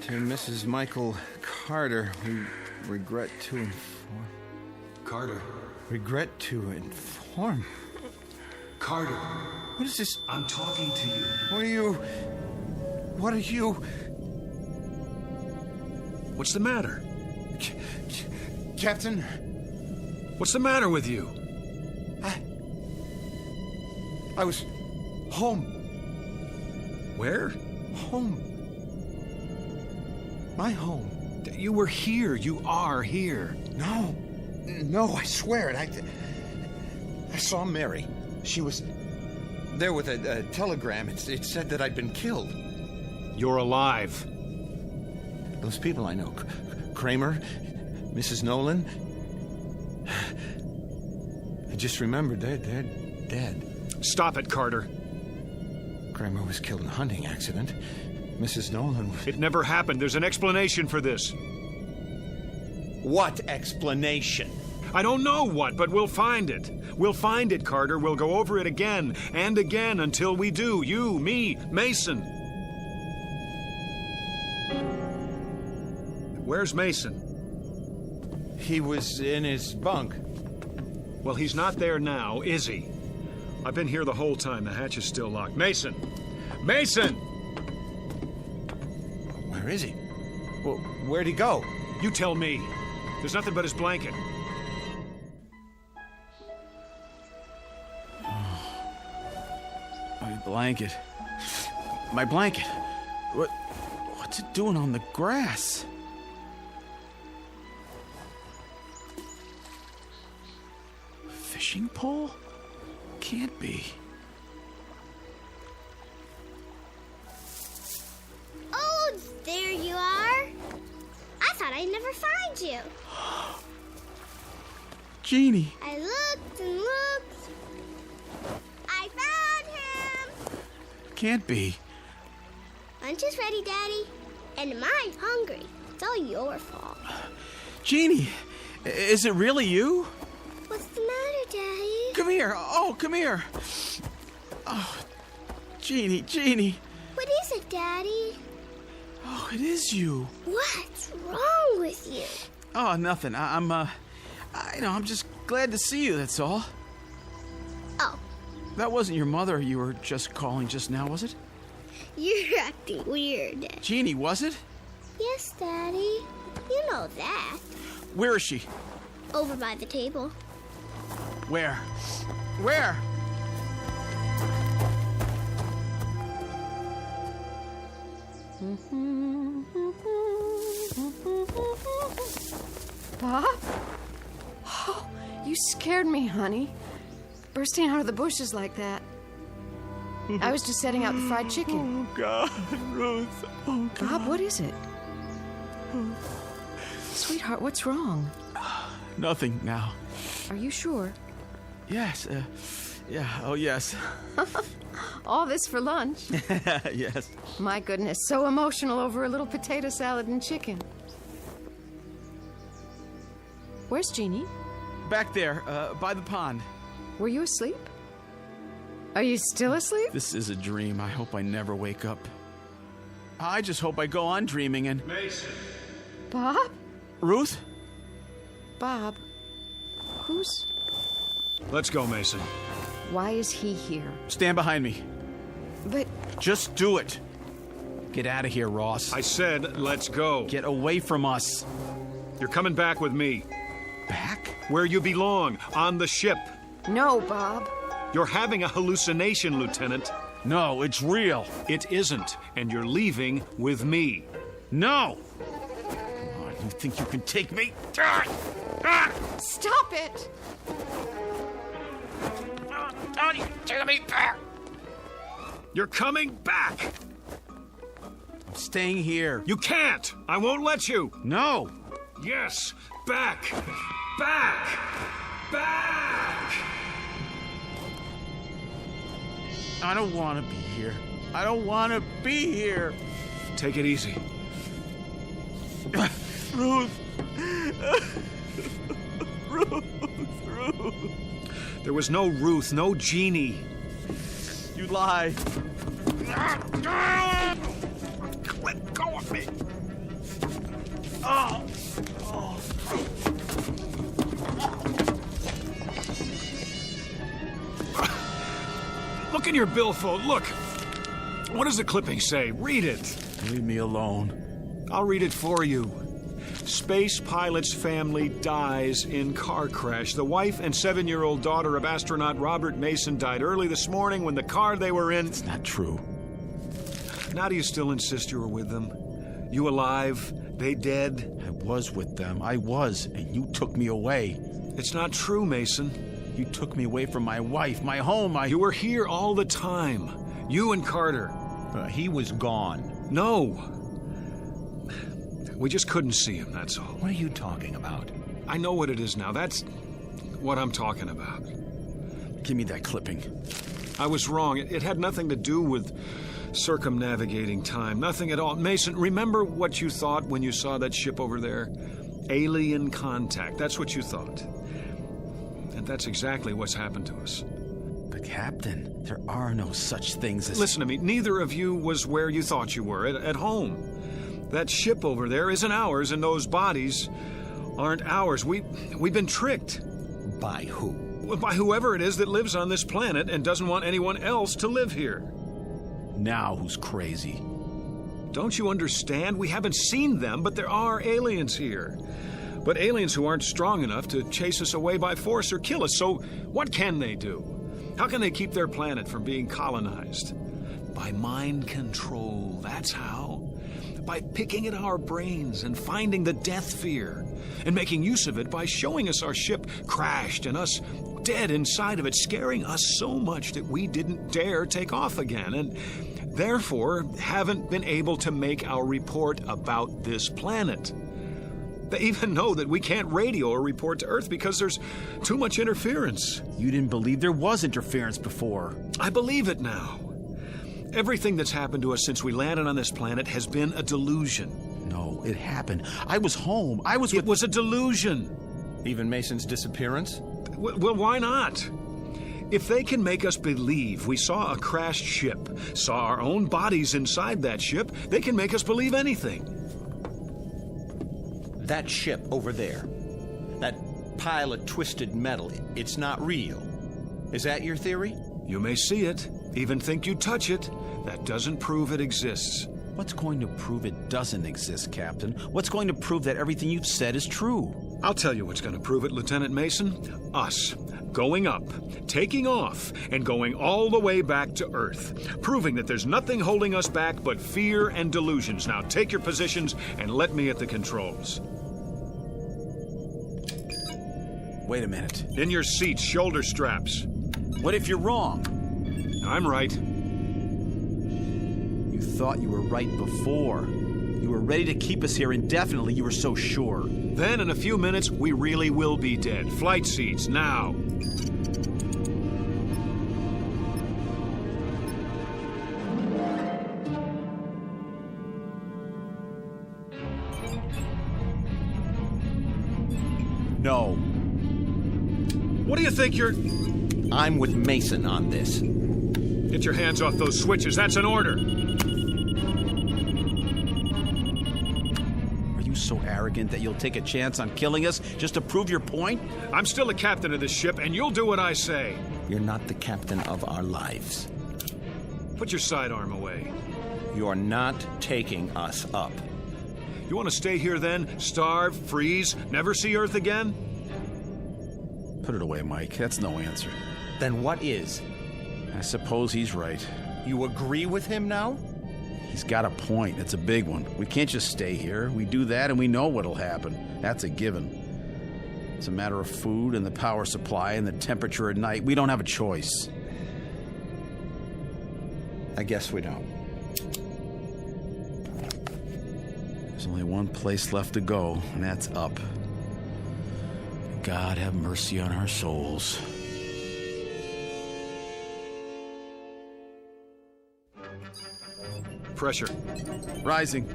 To Mrs. Michael Carter, we regret to inform... Carter. Regret to inform... Carter. What is this? I'm talking to you. What are you... What's the matter? Captain? What's the matter with you? I was home. Where? Home. My home. You were here. You are here. No, I swear it. I saw Mary. She was there with a telegram. It said that I'd been killed. You're alive. Those people I know. Kramer, Mrs. Nolan. I just remembered they're dead. Stop it, Carter. Kramer was killed in a hunting accident. Mrs. Nolan was... It never happened. There's an explanation for this. What explanation? I don't know what, but we'll find it. We'll find it, Carter. We'll go over it again and again until we do. You, me, Mason. Where's Mason? He was in his bunk. Well, he's not there now, is he? I've been here the whole time. The hatch is still locked. Mason! Mason! Where is he? Well, where'd he go? You tell me. There's nothing but his blanket. My blanket. My blanket. What's it doing on the grass? Fishing pole? Can't be. Oh, there you are. I thought I'd never find you. Jeannie. I looked and looked. I found him. Can't be. Lunch is ready, Daddy. And mine's hungry. It's all your fault. Jeannie, Is it really you? What's the matter, Daddy? Come here. Oh, come here. Oh, Jeannie. What is it, Daddy? Oh, it is you. What's wrong with you? Oh, nothing. I'm just glad to see you, that's all. Oh. That wasn't your mother you were just calling just now, was it? You're acting weird. Jeannie, was it? Yes, Daddy. You know that. Where is she? Over by the table. Where? Where? Bob? Oh, you scared me, honey. Bursting out of the bushes like that. I was just setting out the fried chicken. Oh, God, Ruth. Oh, God. Bob, what is it? Sweetheart, what's wrong? Nothing now. Are you sure? Yes, yeah, oh, yes. All this for lunch? Yes. My goodness, so emotional over a little potato salad and chicken. Where's Jeannie? Back there, by the pond. Were you asleep? Are you still asleep? This is a dream. I hope I never wake up. I just hope I go on dreaming and... Mason. Bob? Ruth? Bob, who's... Let's go, Mason. Why is he here? Stand behind me. But... Just do it. Get out of here, Ross. I said, let's go. Get away from us. You're coming back with me. Back? Where you belong, on the ship. No, Bob. You're having a hallucination, Lieutenant. No, it's real. It isn't, and you're leaving with me. No! Oh, you think you can take me? Stop it! Don't take me back! You're coming back! I'm staying here. You can't! I won't let you! No! Yes! Back! Back! Back! I don't want to be here. I don't want to be here. Take it easy. Ruth. Ruth. There was no Ruth, no Jeannie. You lie. Let go of me. Oh. Look in your billfold. Look. What does the clipping say? Read it. Leave me alone. I'll read it for you. Space pilot's family dies in car crash. The wife and 7-year-old daughter of astronaut Robert Mason died early this morning when the car they were in... It's not true. Now do you still insist you were with them? You alive? They dead? I was with them. I was, and you took me away. It's not true, Mason. You took me away from my wife, my home, You were here all the time. You and Carter. He was gone. No. We just couldn't see him, that's all. What are you talking about? I know what it is now. That's what I'm talking about. Give me that clipping. I was wrong. It had nothing to do with circumnavigating time. Nothing at all. Mason, remember what you thought when you saw that ship over there? Alien contact. That's what you thought. And that's exactly what's happened to us. But, Captain, there are no such things as... Listen to me. Neither of you was where you thought you were, at home. That ship over there isn't ours, and those bodies aren't ours. We've been tricked. By who? Well, by whoever it is that lives on this planet and doesn't want anyone else to live here. Now who's crazy? Don't you understand? We haven't seen them, but there are aliens here. But aliens who aren't strong enough to chase us away by force or kill us. So what can they do? How can they keep their planet from being colonized? By mind control, that's how. By picking at our brains and finding the death fear and making use of it by showing us our ship crashed and us dead inside of it, scaring us so much that we didn't dare take off again and therefore haven't been able to make our report about this planet. They even know that we can't radio or report to Earth because there's too much interference. You didn't believe there was interference before. I believe it now. Everything that's happened to us since we landed on this planet has been a delusion. No, it happened. I was home. It was a delusion. Even Mason's disappearance? Well, why not? If they can make us believe we saw a crashed ship, saw our own bodies inside that ship, they can make us believe anything. That ship over there, that pile of twisted metal, it's not real. Is that your theory? You may see it, even think you touch it. That doesn't prove it exists. What's going to prove it doesn't exist, Captain? What's going to prove that everything you've said is true? I'll tell you what's going to prove it, Lieutenant Mason. Us. Going up, taking off, and going all the way back to Earth. Proving that there's nothing holding us back but fear and delusions. Now take your positions and let me at the controls. Wait a minute. In your seats, shoulder straps. What if you're wrong? I'm right. You thought you were right before. You were ready to keep us here indefinitely. You were so sure. Then, in a few minutes, we really will be dead. Flight seats, now. No. What do you think you're... I'm with Mason on this. Get your hands off those switches. That's an order. Are you so arrogant that you'll take a chance on killing us just to prove your point? I'm still the captain of this ship, and you'll do what I say. You're not the captain of our lives. Put your sidearm away. You're not taking us up. You want to stay here then? Starve, freeze, never see Earth again? Put it away, Mike. That's no answer. Then what is? I suppose he's right. You agree with him now? He's got a point. It's a big one. We can't just stay here. We do that and we know what'll happen. That's a given. It's a matter of food and the power supply and the temperature at night. We don't have a choice. I guess we don't. There's only one place left to go, and that's up. God have mercy on our souls. Pressure. Rising.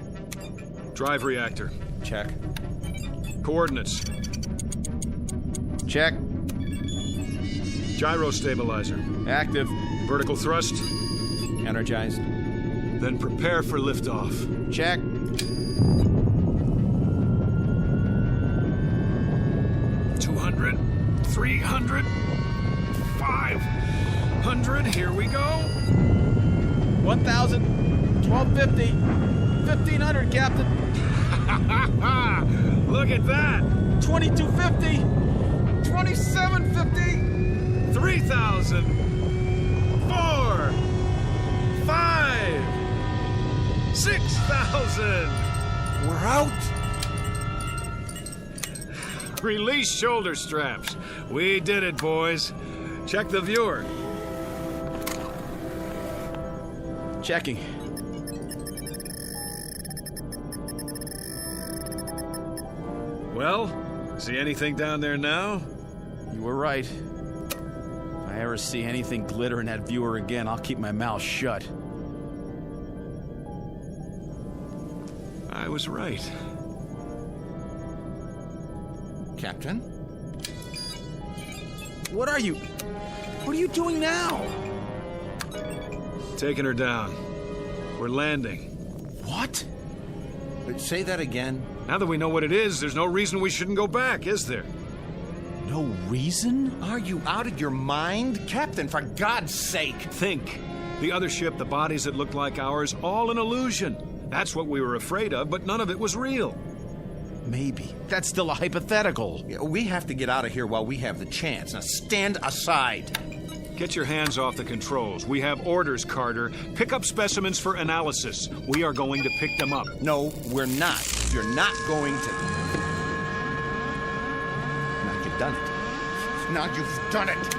Drive reactor. Check. Coordinates. Check. Gyro stabilizer. Active. Vertical thrust. Energized. Then prepare for liftoff. Check. $200, $300, $500. Here we go. 1,000, 1,250, 1,500, Captain. Look at that. 2,250, 2,750, 3,000, 4, 5, 6,000. We're out. Release shoulder straps. We did it, boys. Check the viewer. Checking. Well, see anything down there now? You were right. If I ever see anything glitter in that viewer again, I'll keep my mouth shut. I was right. Captain? What are you doing now? Taking her down. We're landing. What? Say that again. Now that we know what it is, there's no reason we shouldn't go back, is there? No reason? Are you out of your mind? Captain, for God's sake! Think. The other ship, the bodies that looked like ours, all an illusion. That's what we were afraid of, but none of it was real. Maybe. That's still a hypothetical. We have to get out of here while we have the chance. Now stand aside. Get your hands off the controls. We have orders, Carter. Pick up specimens for analysis. We are going to pick them up. No, we're not. You're not going to... Now you've done it. Now you've done it.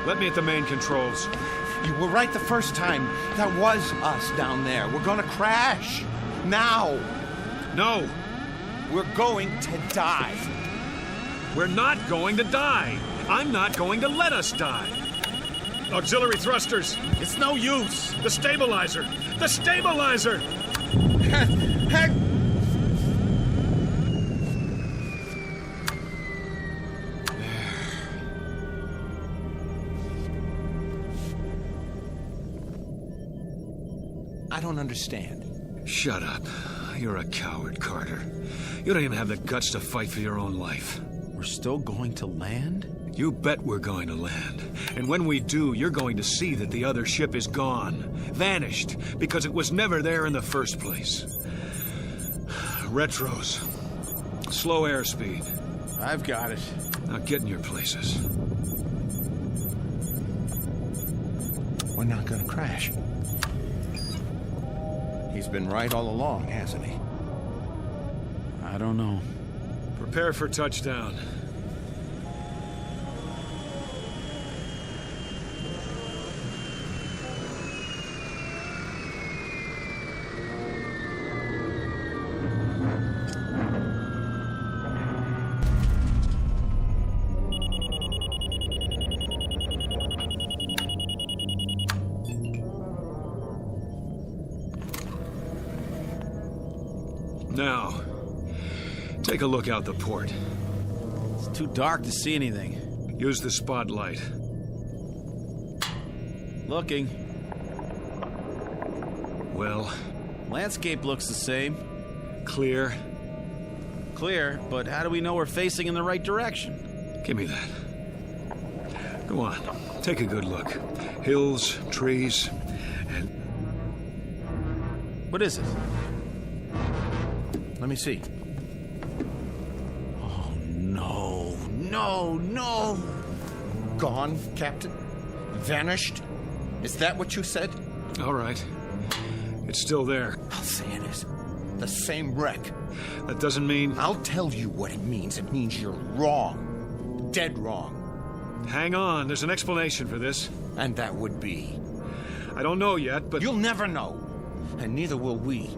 Let me at the main controls. You were right the first time. That was us down there. We're gonna crash. Now. No. We're going to die. We're not going to die. I'm not going to let us die. Auxiliary thrusters. It's no use. The stabilizer. The stabilizer. I don't understand. Shut up. You're a coward, Carter. You don't even have the guts to fight for your own life. We're still going to land? You bet we're going to land. And when we do, you're going to see that the other ship is gone. Vanished. Because it was never there in the first place. Retros. Slow airspeed. I've got it. Now get in your places. We're not going to crash. He's been right all along, hasn't he? I don't know. Prepare for touchdown. Now, take a look out the port. It's too dark to see anything. Use the spotlight. Looking. Well? Landscape looks the same. Clear? Clear, but how do we know we're facing in the right direction? Give me that. Go on, take a good look. Hills, trees, and... What is it? Let me see. Oh, no. No. Gone, Captain? Vanished? Is that what you said? All right. It's still there. I'll say it is. The same wreck. That doesn't mean... I'll tell you what it means. It means you're wrong. Dead wrong. Hang on. There's an explanation for this. And that would be? I don't know yet, but... You'll never know. And neither will we.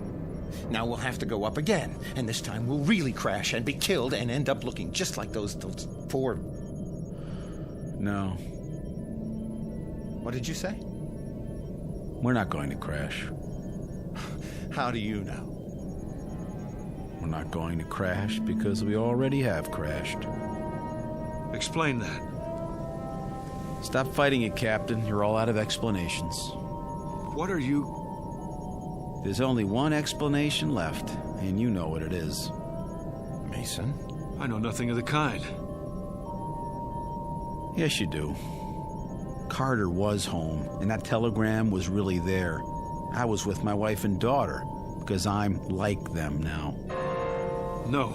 Now we'll have to go up again, and this time we'll really crash and be killed and end up looking just like those poor... No. What did you say? We're not going to crash. How do you know? We're not going to crash because we already have crashed. Explain that. Stop fighting it, Captain. You're all out of explanations. What are you... There's only one explanation left, and you know what it is. Mason? I know nothing of the kind. Yes, you do. Carter was home, and that telegram was really there. I was with my wife and daughter, because I'm like them now. No.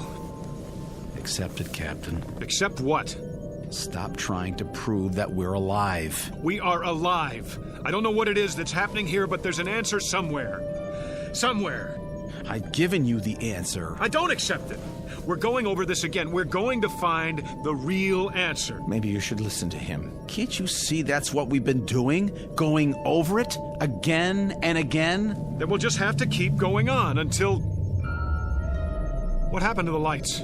Accept it, Captain. Accept what? Stop trying to prove that we're alive. We are alive. I don't know what it is that's happening here, but there's an answer somewhere. Somewhere. I've given you the answer. I don't accept it. We're going over this again. We're going to find the real answer. Maybe you should listen to him. Can't you see that's what we've been doing? Going over it again and again? Then we'll just have to keep going on until... What happened to the lights?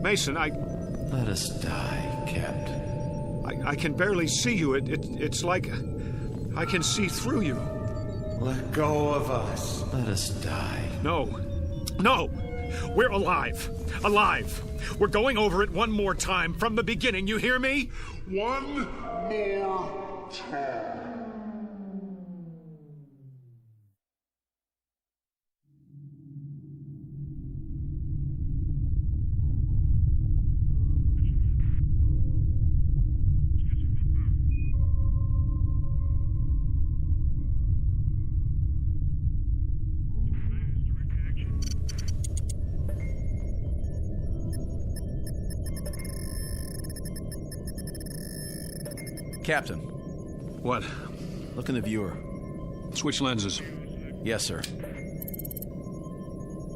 Mason, Let us die, Captain. I can barely see you. It's like I can see through you. Let go of us. Let us die. No. We're alive. Alive. We're going over it one more time from the beginning. You hear me? One more time. Captain. What? Look in the viewer. Switch lenses. Yes, sir.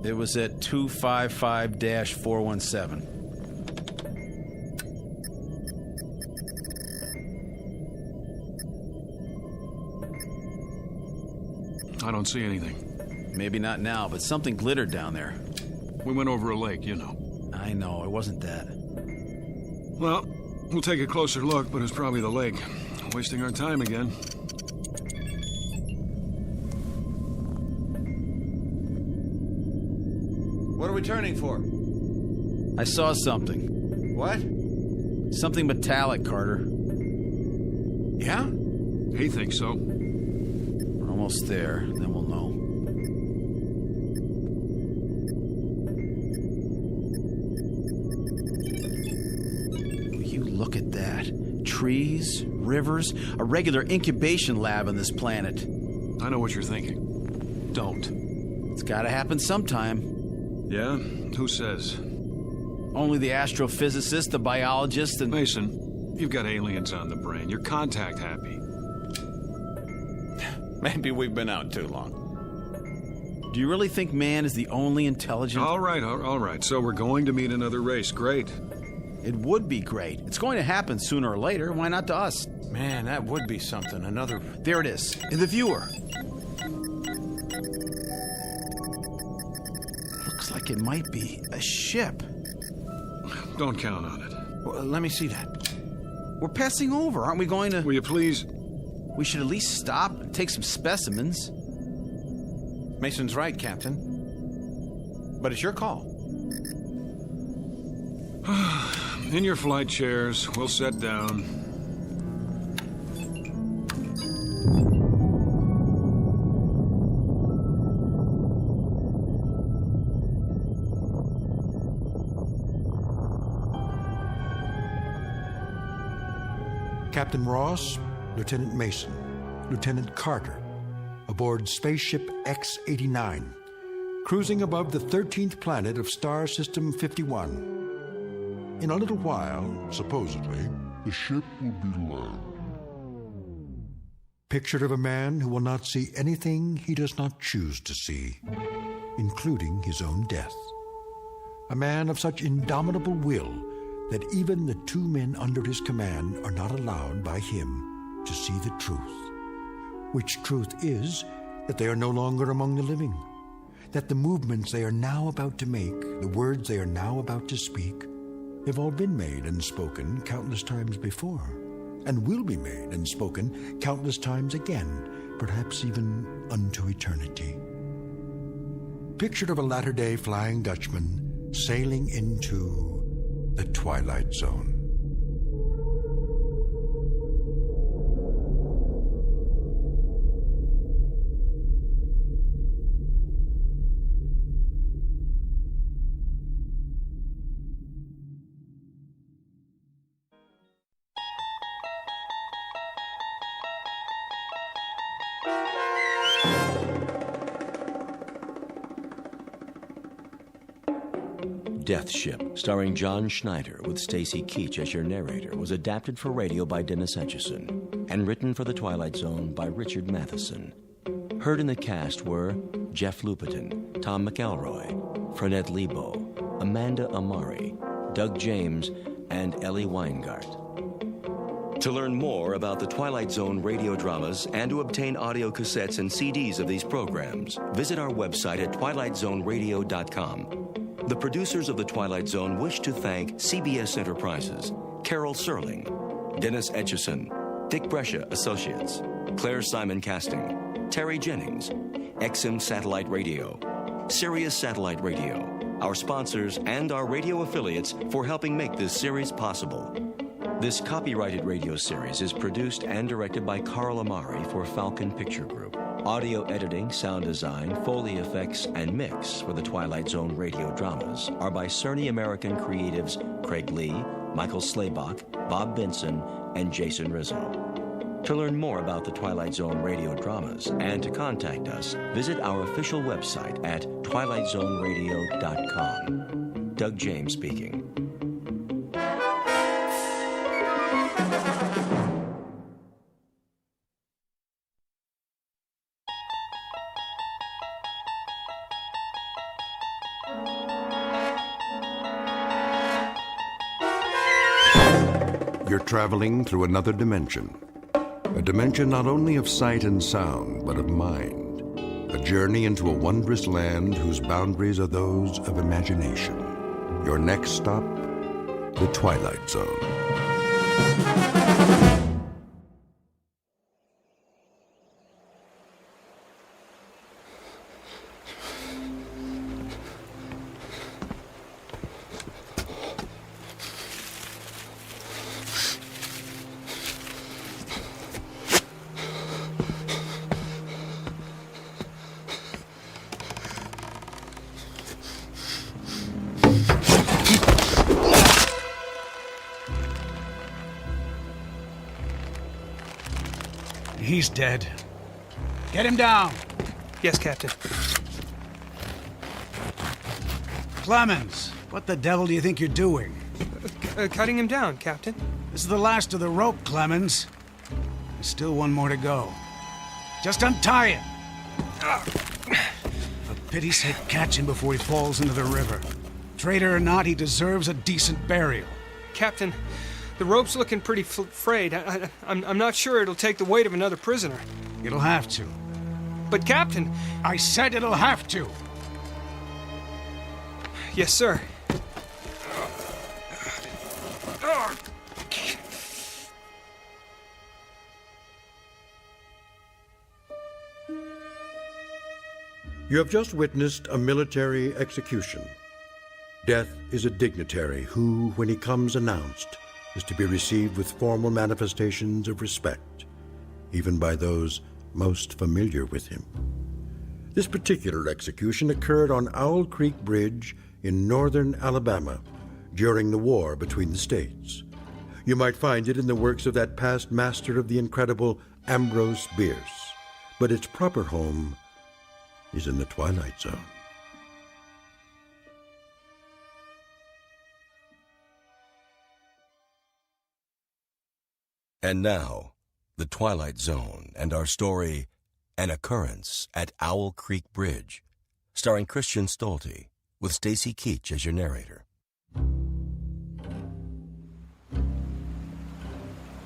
It was at 255-417. I don't see anything. Maybe not now, but something glittered down there. We went over a lake, you know. I know, it wasn't that. Well, we'll take a closer look, but it's probably the lake. Wasting our time again. What are we turning for? I saw something. What? Something metallic, Carter. Yeah? He thinks so. Almost there, then we'll know. You look at that. Trees, rivers, a regular incubation lab on this planet. I know what you're thinking. Don't. It's gotta happen sometime. Yeah? Who says? Only the astrophysicist, the biologist, and... Mason, you've got aliens on the brain. You're contact happy. Maybe we've been out too long. Do you really think man is the only intelligent... All right. So we're going to meet another race. Great. It would be great. It's going to happen sooner or later. Why not to us? Man, that would be something. Another... There it is, in the viewer. Looks like it might be a ship. Don't count on it. Well, let me see that. We're passing over. Aren't we going to... Will you please... We should at least stop and take some specimens. Mason's right, Captain. But it's your call. In your flight chairs, we'll set down. Captain Ross, Lieutenant Mason, Lieutenant Carter, aboard spaceship X-89, cruising above the 13th planet of Star System 51. In a little while, supposedly, the ship will be land. Picture of a man who will not see anything he does not choose to see, including his own death. A man of such indomitable will that even the two men under his command are not allowed by him to see the truth. Which truth is that they are no longer among the living, that the movements they are now about to make, the words they are now about to speak, have all been made and spoken countless times before, and will be made and spoken countless times again, perhaps even unto eternity. Picture of a latter-day Flying Dutchman sailing into the Twilight Zone. Death Ship, starring John Schneider with Stacy Keach as your narrator, was adapted for radio by Dennis Etchison and written for The Twilight Zone by Richard Matheson. Heard in the cast were Jeff Lupetin, Tom McElroy, Frenette Lebo, Amanda Amari, Doug James, and Ellie Weingart. To learn more about the Twilight Zone radio dramas and to obtain audio cassettes and CDs of these programs, visit our website at twilightzoneradio.com. The producers of The Twilight Zone wish to thank CBS Enterprises, Carol Serling, Dennis Etchison, Dick Brescia Associates, Claire Simon Casting, Terry Jennings, XM Satellite Radio, Sirius Satellite Radio, our sponsors, and our radio affiliates for helping make this series possible. This copyrighted radio series is produced and directed by Carl Amari for Falcon Picture Group. Audio editing, sound design, Foley effects, and mix for the Twilight Zone radio dramas are by Cerny American creatives Craig Lee, Michael Slaybach, Bob Benson, and Jason Rizzo. To learn more about the Twilight Zone radio dramas and to contact us, visit our official website at twilightzoneradio.com. Doug James speaking. You're traveling through another dimension. A dimension not only of sight and sound, but of mind. A journey into a wondrous land whose boundaries are those of imagination. Your next stop, the Twilight Zone. He's dead. Get him down. Yes, Captain. Clemens, what the devil do you think you're doing? Cutting him down, Captain. This is the last of the rope, Clemens. There's still one more to go. Just untie him. For pity's sake, catch him before he falls into the river. Traitor or not, he deserves a decent burial. Captain, the rope's looking pretty frayed. I'm not sure it'll take the weight of another prisoner. It'll have to. But, Captain... I said it'll have to. Yes, sir. You have just witnessed a military execution. Death is a dignitary who, when he comes announced, is to be received with formal manifestations of respect, even by those most familiar with him. This particular execution occurred on Owl Creek Bridge in northern Alabama during the war between the states. You might find it in the works of that past master of the incredible Ambrose Bierce, but its proper home is in the Twilight Zone. And now, the Twilight Zone and our story, An Occurrence at Owl Creek Bridge, starring Christian Stolte, with Stacy Keach as your narrator.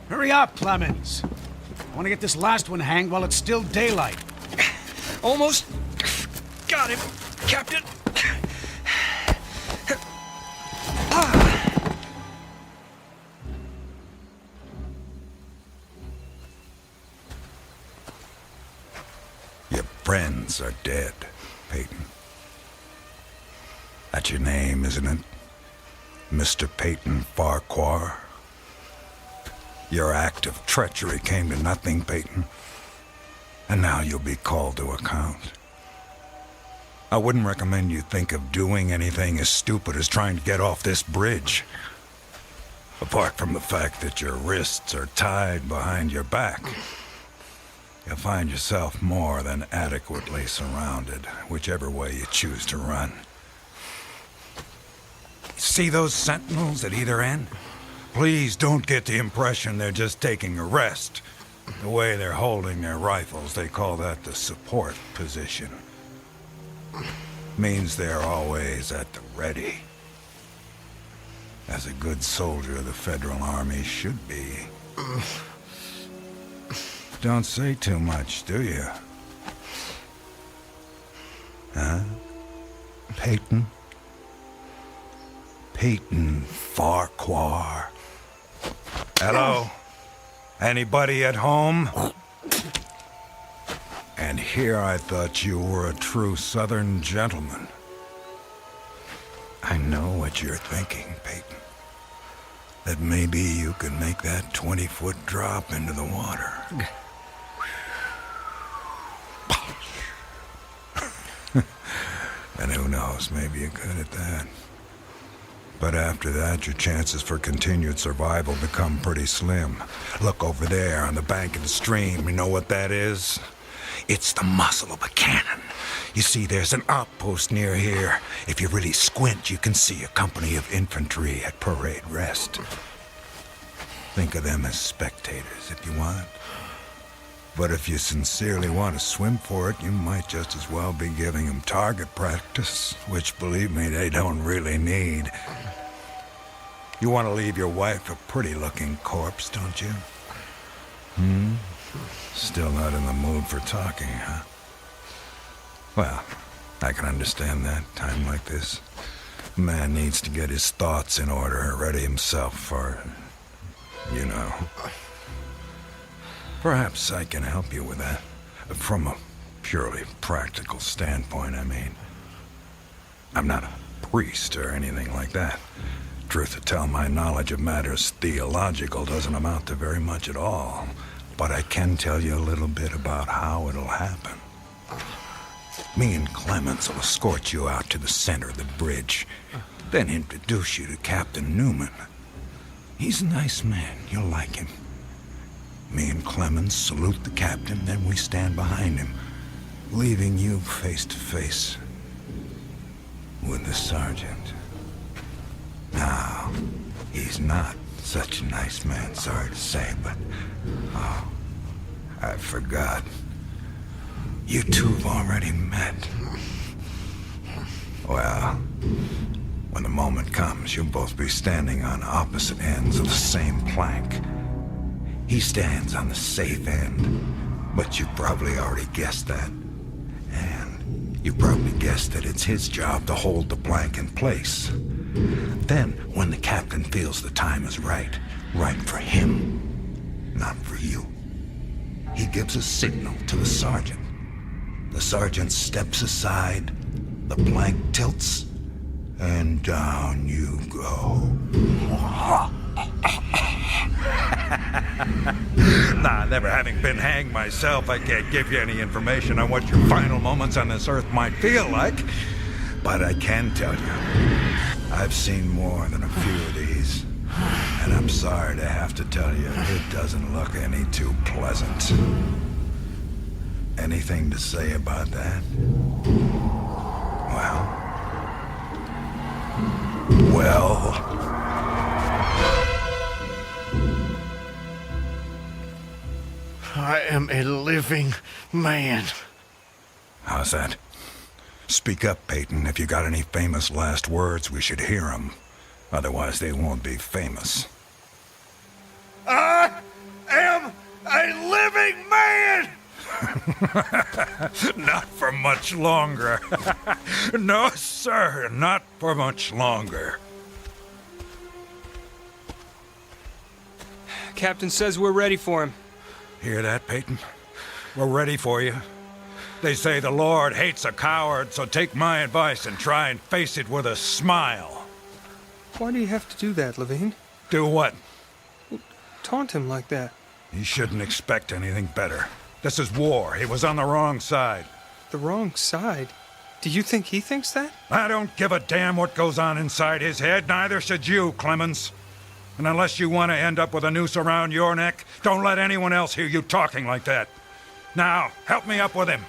Hurry up, Clemens. I want to get this last one hanged while it's still daylight. Almost got him, Captain. Your friends are dead, Peyton. That's your name, isn't it? Mr. Peyton Farquhar. Your act of treachery came to nothing, Peyton. And now you'll be called to account. I wouldn't recommend you think of doing anything as stupid as trying to get off this bridge. Apart from the fact that your wrists are tied behind your back, you'll find yourself more than adequately surrounded, whichever way you choose to run. See those sentinels at either end? Please don't get the impression they're just taking a rest. The way they're holding their rifles, they call that the support position. Means they're always at the ready. As a good soldier of the Federal Army should be. Don't say too much, do you? Huh? Peyton? Peyton Farquhar. Hello? Anybody at home? And here I thought you were a true Southern gentleman. I know what you're thinking, Peyton. That maybe you could make that 20-foot drop into the water. And who knows, maybe you could at that. But after that, your chances for continued survival become pretty slim. Look over there on the bank of the stream. You know what that is? It's the muzzle of a cannon. You see, there's an outpost near here. If you really squint, you can see a company of infantry at parade rest. Think of them as spectators if you want. But if you sincerely want to swim for it, you might just as well be giving them target practice, which, believe me, they don't really need. You want to leave your wife a pretty-looking corpse, don't you? Still not in the mood for talking, huh? Well, I can understand that, time like this. A man needs to get his thoughts in order, ready himself for, you know. Perhaps I can help you with that. From a purely practical standpoint, I mean. I'm not a priest or anything like that. Truth to tell, my knowledge of matters theological doesn't amount to very much at all. But I can tell you a little bit about how it'll happen. Me and Clemens will escort you out to the center of the bridge, then introduce you to Captain Newman. He's a nice man. You'll like him. Me and Clemens salute the captain, then we stand behind him, leaving you face to face with the sergeant. Now, he's not such a nice man, sorry to say, but... Oh, I forgot. You two have already met. Well, when the moment comes, you'll both be standing on opposite ends of the same plank. He stands on the safe end, but you probably already guessed that. And you probably guessed that it's his job to hold the plank in place. Then, when the captain feels the time is right for him, not for you, he gives a signal to the sergeant. The sergeant steps aside, the plank tilts, and down you go. Nah, never having been hanged myself, I can't give you any information on what your final moments on this earth might feel like. But I can tell you, I've seen more than a few of these. And I'm sorry to have to tell you, it doesn't look any too pleasant. Anything to say about that? Well... I am a living man. How's that? Speak up, Peyton. If you got any famous last words, we should hear them. Otherwise, they won't be famous. I am a living man! Not for much longer. No, sir, not for much longer. Captain says we're ready for him. Hear that, Peyton? We're ready for you. They say the Lord hates a coward, so take my advice and try and face it with a smile. Why do you have to do that, Levine? Do what? Taunt him like that. You shouldn't expect anything better. This is war. He was on the wrong side. The wrong side? Do you think he thinks that? I don't give a damn what goes on inside his head. Neither should you, Clemens. And unless you want to end up with a noose around your neck, don't let anyone else hear you talking like that. Now, help me up with him.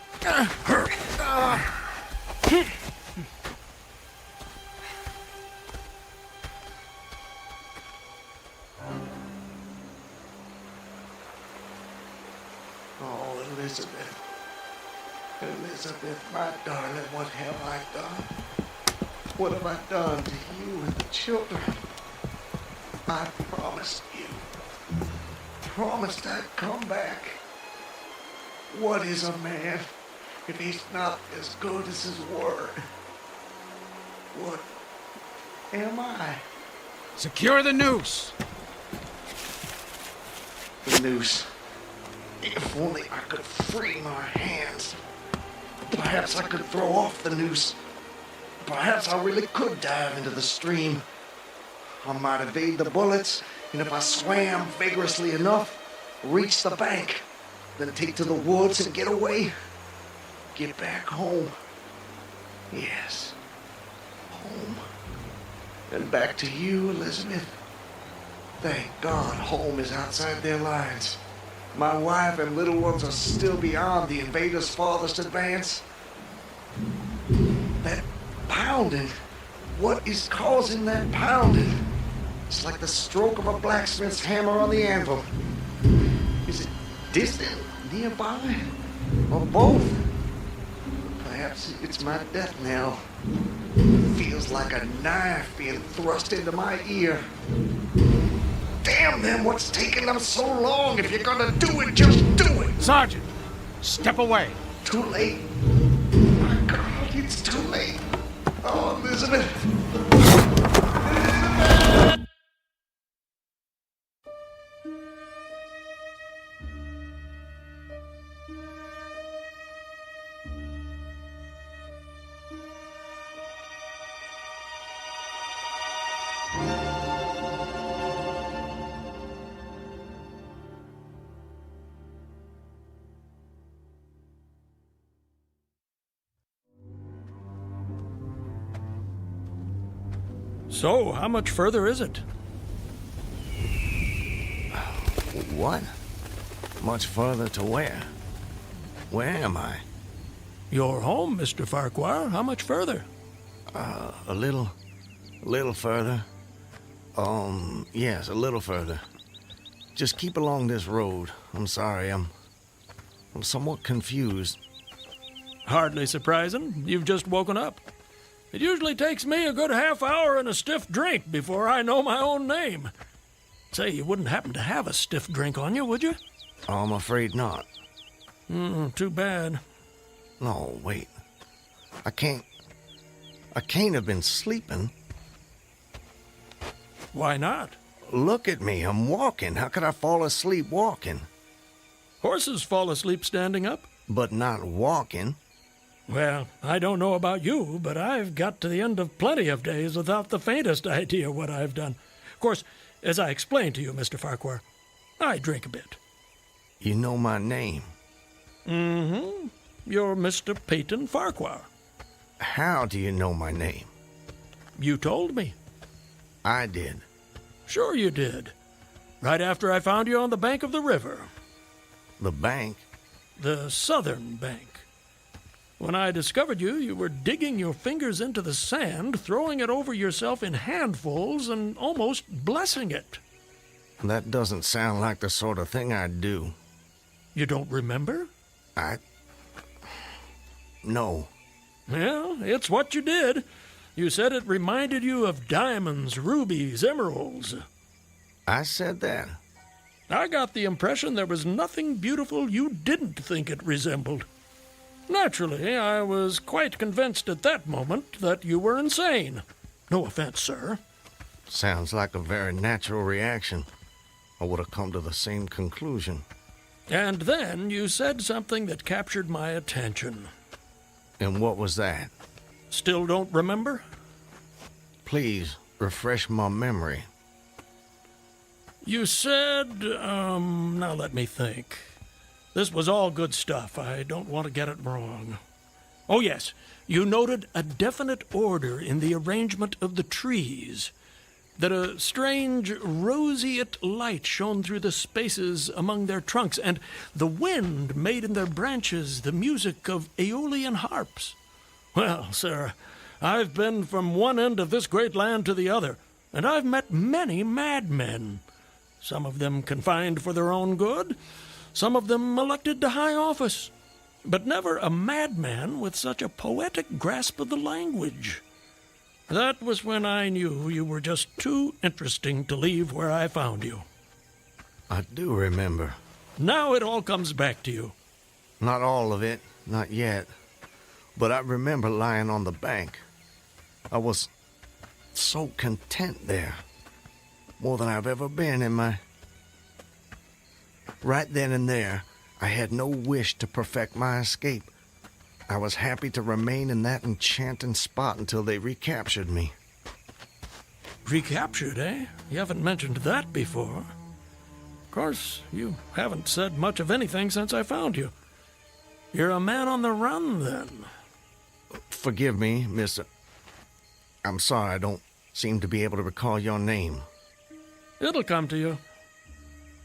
Oh, Elizabeth. Elizabeth, my darling, what have I done? What have I done to you and the children? I promised you. Promised I'd come back. What is a man if he's not as good as his word? What am I? Secure the noose. The noose. If only I could free my hands. Perhaps I could throw off the noose. Perhaps I really could dive into the stream. I might evade the bullets, and if I swam vigorously enough, reach the bank, then take to the woods and get away. Get back home. Yes, home. And back to you, Elizabeth. Thank God home is outside their lines. My wife and little ones are still beyond the invaders' farthest advance. That pounding. What is causing that pounding? It's like the stroke of a blacksmith's hammer on the anvil. Is it distant, nearby, or both? Perhaps it's my death knell. Feels like a knife being thrust into my ear. Damn them, what's taking them so long? If you're gonna do it, just do it! Sergeant, step away. Too late. My God, it's too late. Oh, Elizabeth. So, how much further is it? What? Much further to where? Where am I? You're home, Mr. Farquhar. How much further? A little further. Yes, a little further. Just keep along this road. I'm sorry, I'm somewhat confused. Hardly surprising. You've just woken up. It usually takes me a good half hour and a stiff drink before I know my own name. Say, you wouldn't happen to have a stiff drink on you, would you? I'm afraid not. Too bad. No, wait. I can't have been sleeping. Why not? Look at me, I'm walking. How could I fall asleep walking? Horses fall asleep standing up. But not walking. Well, I don't know about you, but I've got to the end of plenty of days without the faintest idea what I've done. Of course, as I explained to you, Mr. Farquhar, I drink a bit. You know my name? Mm-hmm. You're Mr. Peyton Farquhar. How do you know my name? You told me. I did. Sure you did. Right after I found you on the bank of the river. The bank? The southern bank. When I discovered you, you were digging your fingers into the sand, throwing it over yourself in handfuls, and almost blessing it. That doesn't sound like the sort of thing I'd do. You don't remember? No. Well, it's what you did. You said it reminded you of diamonds, rubies, emeralds. I said that? I got the impression there was nothing beautiful you didn't think it resembled. Naturally, I was quite convinced at that moment that you were insane. No offense, sir. Sounds like a very natural reaction. I would have come to the same conclusion. And then you said something that captured my attention. And what was that? Still don't remember? Please, refresh my memory. You said, now let me think. This was all good stuff. I don't want to get it wrong. Oh, yes. You noted a definite order in the arrangement of the trees. That a strange roseate light shone through the spaces among their trunks, and the wind made in their branches the music of Aeolian harps. Well, sir, I've been from one end of this great land to the other, and I've met many madmen. Some of them confined for their own good, some of them elected to high office, but never a madman with such a poetic grasp of the language. That was when I knew you were just too interesting to leave where I found you. I do remember. Now it all comes back to you. Not all of it, not yet. But I remember lying on the bank. I was so content there. More than I've ever been in my... Right then and there, I had no wish to perfect my escape. I was happy to remain in that enchanting spot until they recaptured me. Recaptured, eh? You haven't mentioned that before. Of course, you haven't said much of anything since I found you. You're a man on the run, then. Forgive me, Mr. I'm sorry I don't seem to be able to recall your name. It'll come to you.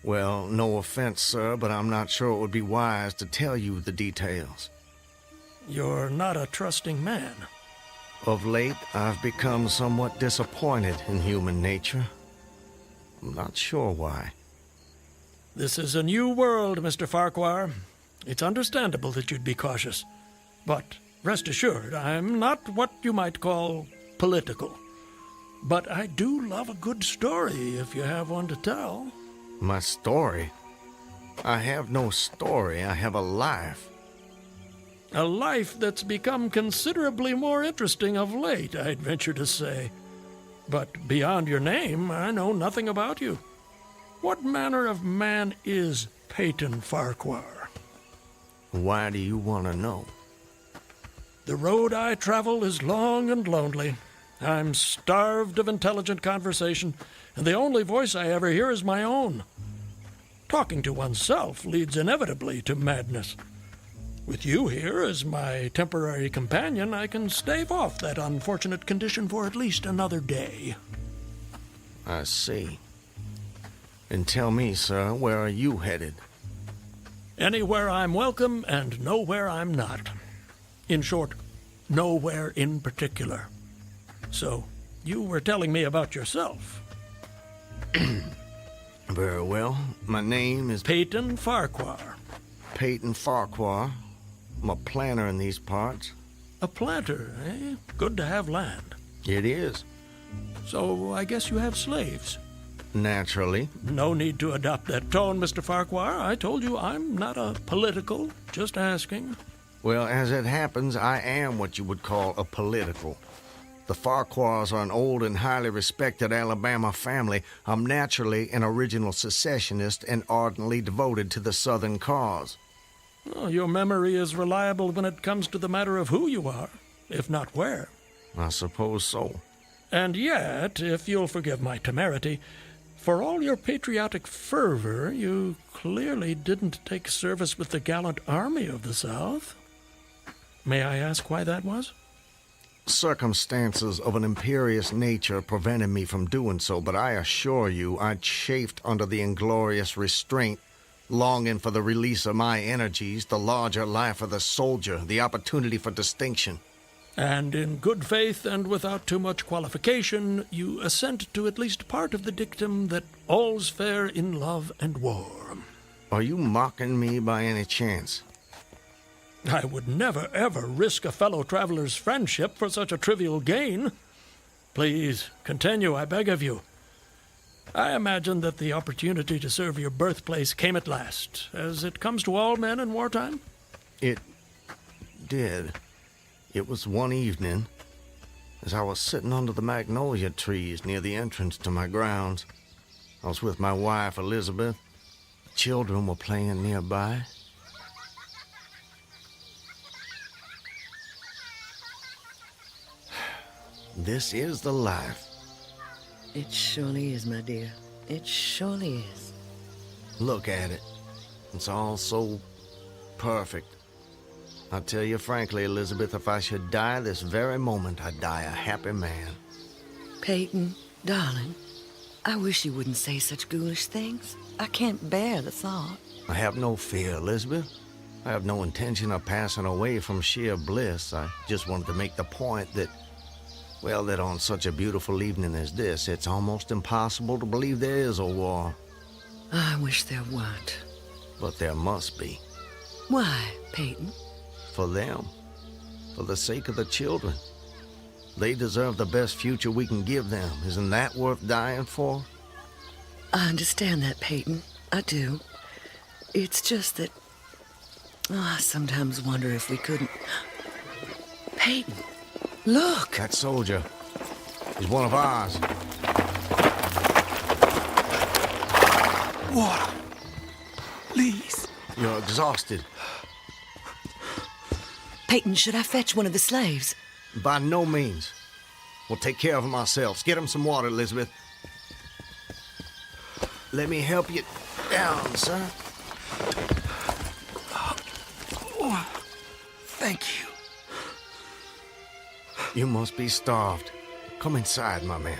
Well, no offense, sir, but I'm not sure it would be wise to tell you the details. You're not a trusting man. Of late, I've become somewhat disappointed in human nature. I'm not sure why. This is a new world, Mr. Farquhar. It's understandable that you'd be cautious. But rest assured, I'm not what you might call political. But I do love a good story if you have one to tell. My story? I have no story. I have a life. A life that's become considerably more interesting of late, I'd venture to say. But beyond your name, I know nothing about you. What manner of man is Peyton Farquhar? Why do you want to know? The road I travel is long and lonely. I'm starved of intelligent conversation, and the only voice I ever hear is my own. Talking to oneself leads inevitably to madness. With you here as my temporary companion, I can stave off that unfortunate condition for at least another day. I see. And tell me, sir, where are you headed? Anywhere I'm welcome and nowhere I'm not. In short, nowhere in particular. So, you were telling me about yourself. Very well. My name is Peyton Farquhar. Peyton Farquhar. I'm a planter in these parts. A planter, eh? Good to have land. It is. So, I guess you have slaves. Naturally. No need to adopt that tone, Mr. Farquhar. I told you I'm not a political, just asking. Well, as it happens, I am what you would call a political. The Farquhars are an old and highly respected Alabama family. I'm naturally an original secessionist and ardently devoted to the Southern cause. Oh, your memory is reliable when it comes to the matter of who you are, if not where. I suppose so. And yet, if you'll forgive my temerity, for all your patriotic fervor, you clearly didn't take service with the gallant Army of the South. May I ask why that was? Circumstances of an imperious nature prevented me from doing so, but I assure you I chafed under the inglorious restraint, longing for the release of my energies, the larger life of the soldier, the opportunity for distinction. And in good faith and without too much qualification, you assent to at least part of the dictum that all's fair in love and war. Are you mocking me by any chance? I would never, ever risk a fellow traveler's friendship for such a trivial gain. Please, continue, I beg of you. I imagine that the opportunity to serve your birthplace came at last, as it comes to all men in wartime. It did. It was one evening, as I was sitting under the magnolia trees near the entrance to my grounds. I was with my wife, Elizabeth. The children were playing nearby. This is the life. It surely is, my dear. It surely is. Look at it. It's all so perfect. I tell you frankly, Elizabeth, if I should die this very moment, I'd die a happy man. Peyton, darling, I wish you wouldn't say such ghoulish things. I can't bear the thought. I have no fear, Elizabeth. I have no intention of passing away from sheer bliss. I just wanted to make the point that, well, that on such a beautiful evening as this, it's almost impossible to believe there is a war. I wish there weren't. But there must be. Why, Peyton? For them. For the sake of the children. They deserve the best future we can give them. Isn't that worth dying for? I understand that, Peyton. I do. It's just that... I sometimes wonder if we couldn't... Peyton, look! That soldier. He's one of ours. Water. Please. You're exhausted. Peyton, should I fetch one of the slaves? By no means. We'll take care of him ourselves. Get him some water, Elizabeth. Let me help you down, sir. Oh, thank you. You must be starved. Come inside, my man.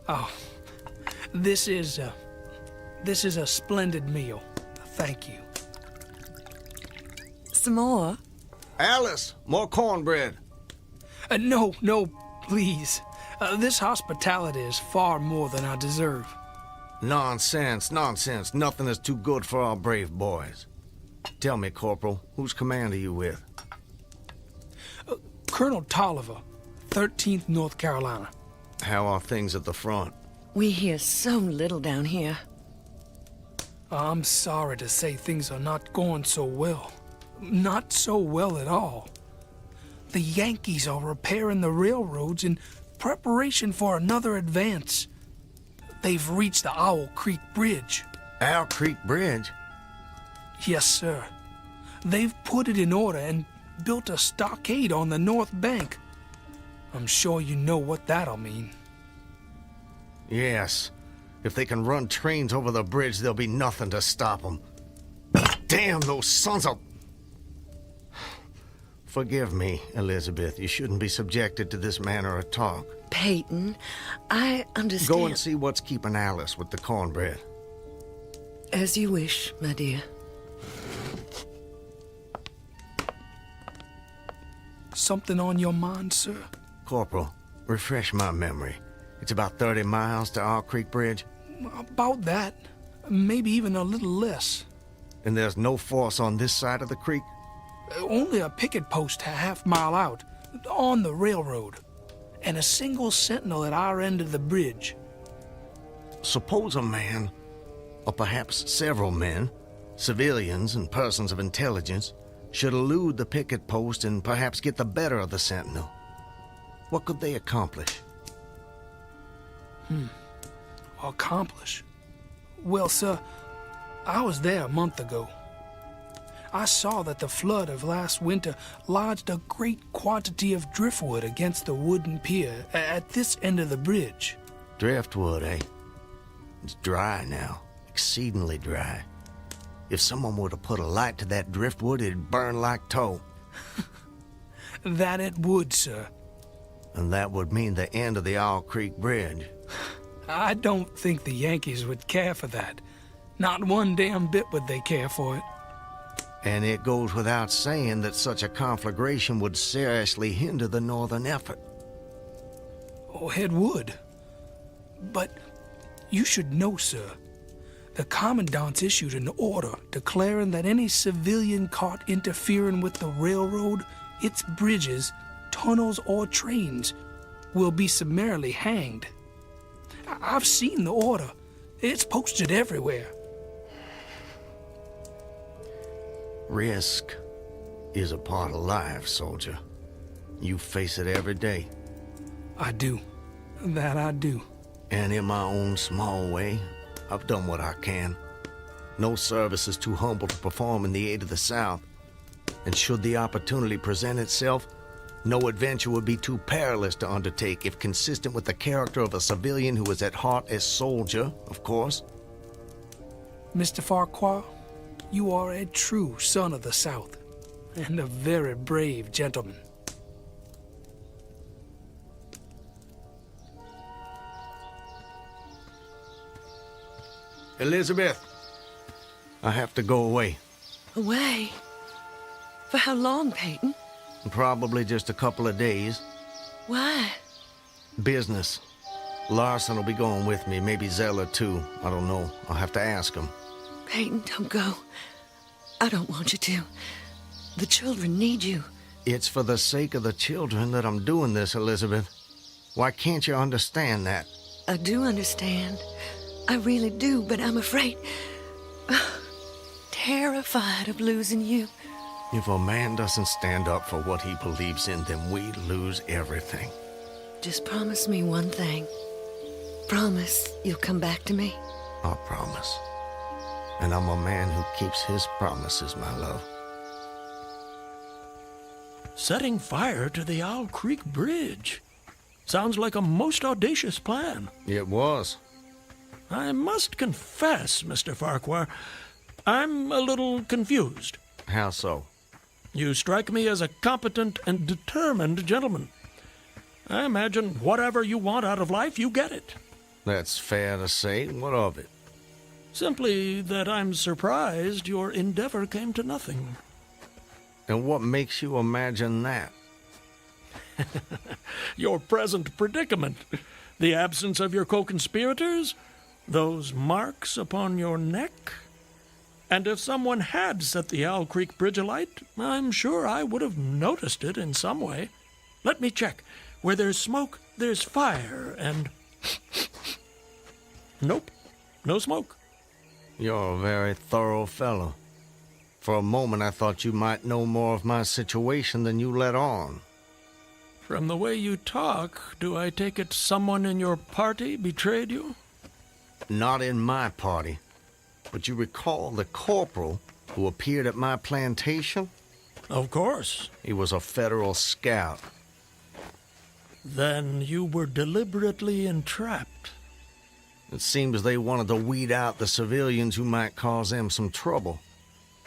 Oh, this is a splendid meal. Thank you. Some more? Alice, more cornbread. No, please. This hospitality is far more than I deserve. Nonsense. Nothing is too good for our brave boys. Tell me, Corporal, whose command are you with? Colonel Tolliver, 13th North Carolina. How are things at the front? We hear so little down here. I'm sorry to say things are not going so well. Not so well at all. The Yankees are repairing the railroads in preparation for another advance. They've reached the Owl Creek Bridge. Owl Creek Bridge? Yes, sir. They've put it in order and built a stockade on the north bank. I'm sure you know what that'll mean. Yes. If they can run trains over the bridge, there'll be nothing to stop them. Damn those sons of... Forgive me, Elizabeth. You shouldn't be subjected to this manner of talk. Peyton, I understand. Go and see what's keeping Alice with the cornbread. As you wish, my dear. Something on your mind, sir? Corporal, refresh my memory. It's about 30 miles to Owl Creek Bridge? About that. Maybe even a little less. And there's no force on this side of the creek? Only a picket post a half-mile out, on the railroad, and a single sentinel at our end of the bridge. Suppose a man, or perhaps several men, civilians and persons of intelligence, should elude the picket post and perhaps get the better of the sentinel. What could they accomplish? Accomplish? Well, sir, I was there a month ago. I saw that the flood of last winter lodged a great quantity of driftwood against the wooden pier at this end of the bridge. Driftwood, eh? It's dry now, exceedingly dry. If someone were to put a light to that driftwood, it'd burn like tow. That it would, sir. And that would mean the end of the Owl Creek Bridge. I don't think the Yankees would care for that. Not one damn bit would they care for it. And it goes without saying that such a conflagration would seriously hinder the northern effort. Oh, it would. But you should know, sir, the commandant's issued an order declaring that any civilian caught interfering with the railroad, its bridges, tunnels, or trains will be summarily hanged. I've seen the order. It's posted everywhere. Risk is a part of life, soldier. You face it every day. I do. That I do. And in my own small way, I've done what I can. No service is too humble to perform in the aid of the South. And should the opportunity present itself, no adventure would be too perilous to undertake if consistent with the character of a civilian who is at heart a soldier, of course. Mr. Farquhar, you are a true son of the South, and a very brave gentleman. Elizabeth, I have to go away. Away? For how long, Peyton? Probably just a couple of days. Why? Business. Larson will be going with me, maybe Zeller too. I don't know. I'll have to ask him. Peyton, don't go. I don't want you to. The children need you. It's for the sake of the children that I'm doing this, Elizabeth. Why can't you understand that? I do understand. I really do, but I'm afraid... terrified of losing you. If a man doesn't stand up for what he believes in, then we lose everything. Just promise me one thing. Promise you'll come back to me. I promise. And I'm a man who keeps his promises, my love. Setting fire to the Owl Creek Bridge. Sounds like a most audacious plan. It was. I must confess, Mr. Farquhar, I'm a little confused. How so? You strike me as a competent and determined gentleman. I imagine whatever you want out of life, you get it. That's fair to say. What of it? Simply that I'm surprised your endeavor came to nothing. And what makes you imagine that? Your present predicament. The absence of your co-conspirators, those marks upon your neck. And if someone had set the Owl Creek Bridge alight, I'm sure I would have noticed it in some way. Let me check. Where there's smoke, there's fire, and... Nope, no smoke. You're a very thorough fellow. For a moment I thought you might know more of my situation than you let on. From the way you talk, do I take it someone in your party betrayed you? Not in my party. But you recall the corporal who appeared at my plantation? Of course. He was a federal scout. Then you were deliberately entrapped. It seems they wanted to weed out the civilians who might cause them some trouble.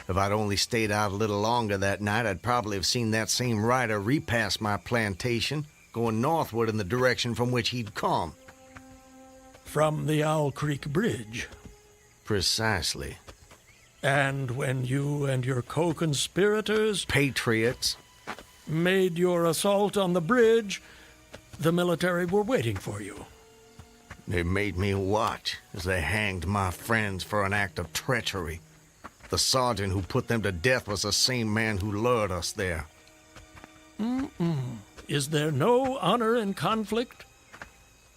If I'd only stayed out a little longer that night, I'd probably have seen that same rider repass my plantation, going northward in the direction from which he'd come. From the Owl Creek Bridge. Precisely. And when you and your co-conspirators... Patriots. ...made your assault on the bridge, the military were waiting for you. They made me watch as they hanged my friends for an act of treachery. The sergeant who put them to death was the same man who lured us there. Is there no honor in conflict?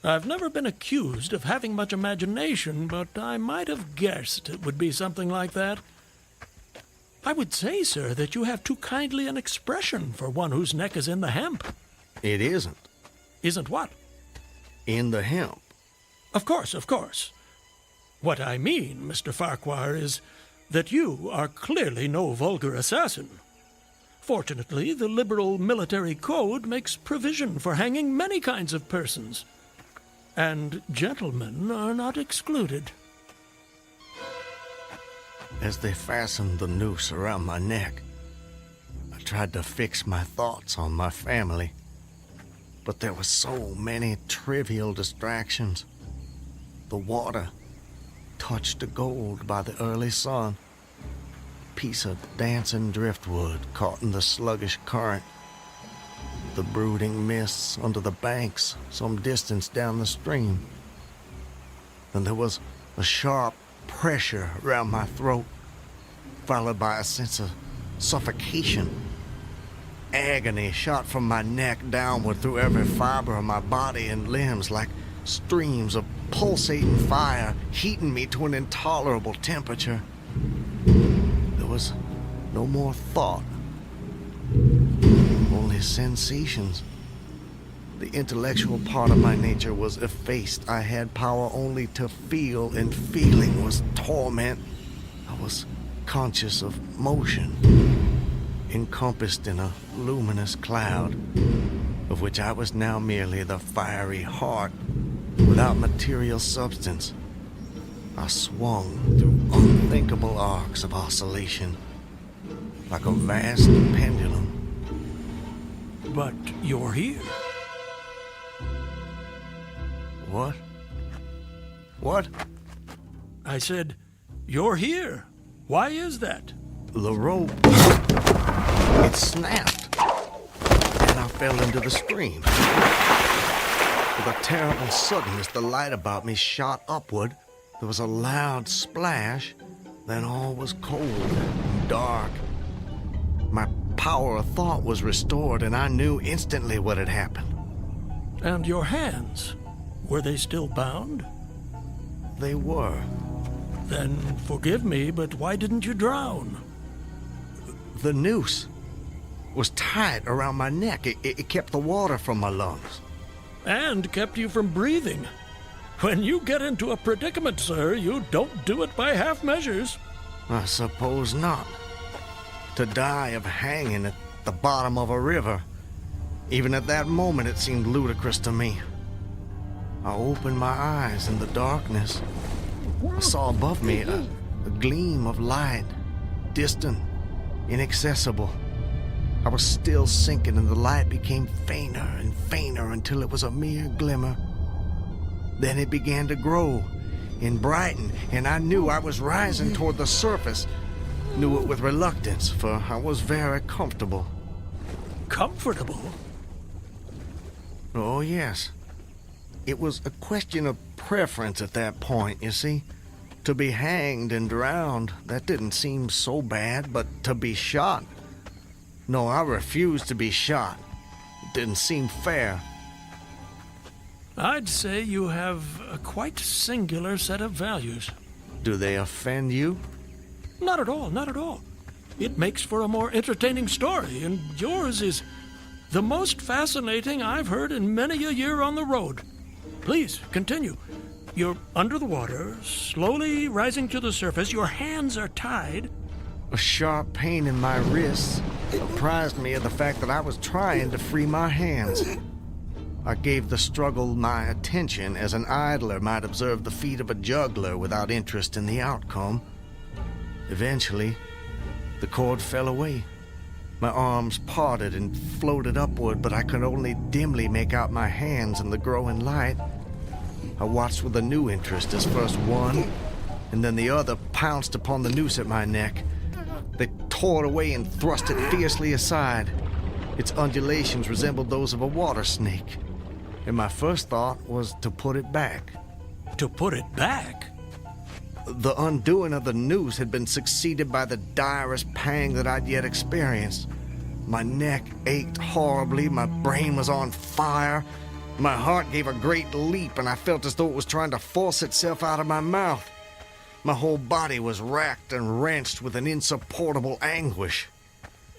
I've never been accused of having much imagination, but I might have guessed it would be something like that. I would say, sir, that you have too kindly an expression for one whose neck is in the hemp. It isn't. Isn't what? In the hemp. Of course, of course. What I mean, Mr. Farquhar, is that you are clearly no vulgar assassin. Fortunately, the liberal military code makes provision for hanging many kinds of persons. And gentlemen are not excluded. As they fastened the noose around my neck, I tried to fix my thoughts on my family. But there were so many trivial distractions. The water, touched to gold by the early sun. A piece of dancing driftwood caught in the sluggish current. The brooding mists under the banks some distance down the stream. Then there was a sharp pressure around my throat, followed by a sense of suffocation. Agony shot from my neck downward through every fiber of my body and limbs like streams of pulsating fire, heating me to an intolerable temperature. There was no more thought, only sensations. The intellectual part of my nature was effaced. I had power only to feel, and feeling was torment. I was conscious of motion, encompassed in a luminous cloud, of which I was now merely the fiery heart, without material substance. I swung through unthinkable arcs of oscillation, like a vast pendulum. But you're here. What? What? I said, you're here. Why is that? The rope, it snapped, and I fell into the stream. With a terrible suddenness, the light about me shot upward. There was a loud splash, then all was cold and dark. My power of thought was restored, and I knew instantly what had happened. And your hands, were they still bound? They were. Then forgive me, but why didn't you drown? The noose was tight around my neck. It kept the water from my lungs. And kept you from breathing. When you get into a predicament, sir, you don't do it by half measures. I suppose not. To die of hanging at the bottom of a river, even at that moment it seemed ludicrous to me. I opened my eyes in the darkness. I saw above me a gleam of light, distant, inaccessible. I was still sinking, and the light became fainter and fainter until it was a mere glimmer. Then it began to grow and brighten, and I knew I was rising toward the surface. Knew it with reluctance, for I was very comfortable. Comfortable? Oh, yes. It was a question of preference at that point, you see. To be hanged and drowned, that didn't seem so bad, but to be shot? No, I refused to be shot. It didn't seem fair. I'd say you have a quite singular set of values. Do they offend you? Not at all, not at all. It makes for a more entertaining story, and yours is the most fascinating I've heard in many a year on the road. Please, continue. You're under the water, slowly rising to the surface. Your hands are tied. A sharp pain in my wrists apprised me of the fact that I was trying to free my hands. I gave the struggle my attention as an idler might observe the feat of a juggler without interest in the outcome. Eventually, The cord fell away. My arms parted and floated upward, but I could only dimly make out my hands in the growing light. I watched with a new interest as first one and then the other pounced upon the noose at my neck. They tore it away and thrust it fiercely aside. Its undulations resembled those of a water snake, and my first thought was to put it back. To put it back? The undoing of the noose had been succeeded by the direst pang that I'd yet experienced. My neck ached horribly, my brain was on fire, my heart gave a great leap, and I felt as though it was trying to force itself out of my mouth. My whole body was racked and wrenched with an insupportable anguish.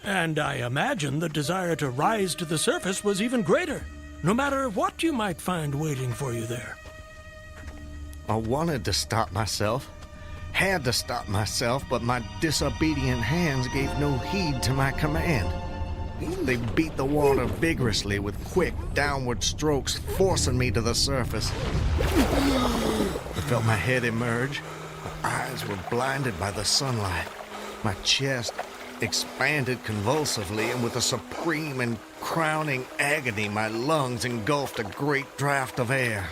And I imagine the desire to rise to the surface was even greater, no matter what you might find waiting for you there. I wanted to stop myself, had to stop myself, but my disobedient hands gave no heed to my command. They beat the water vigorously with quick, downward strokes, forcing me to the surface. I felt my head emerge. My eyes were blinded by the sunlight. My chest expanded convulsively, and with a supreme and crowning agony, my lungs engulfed a great draught of air.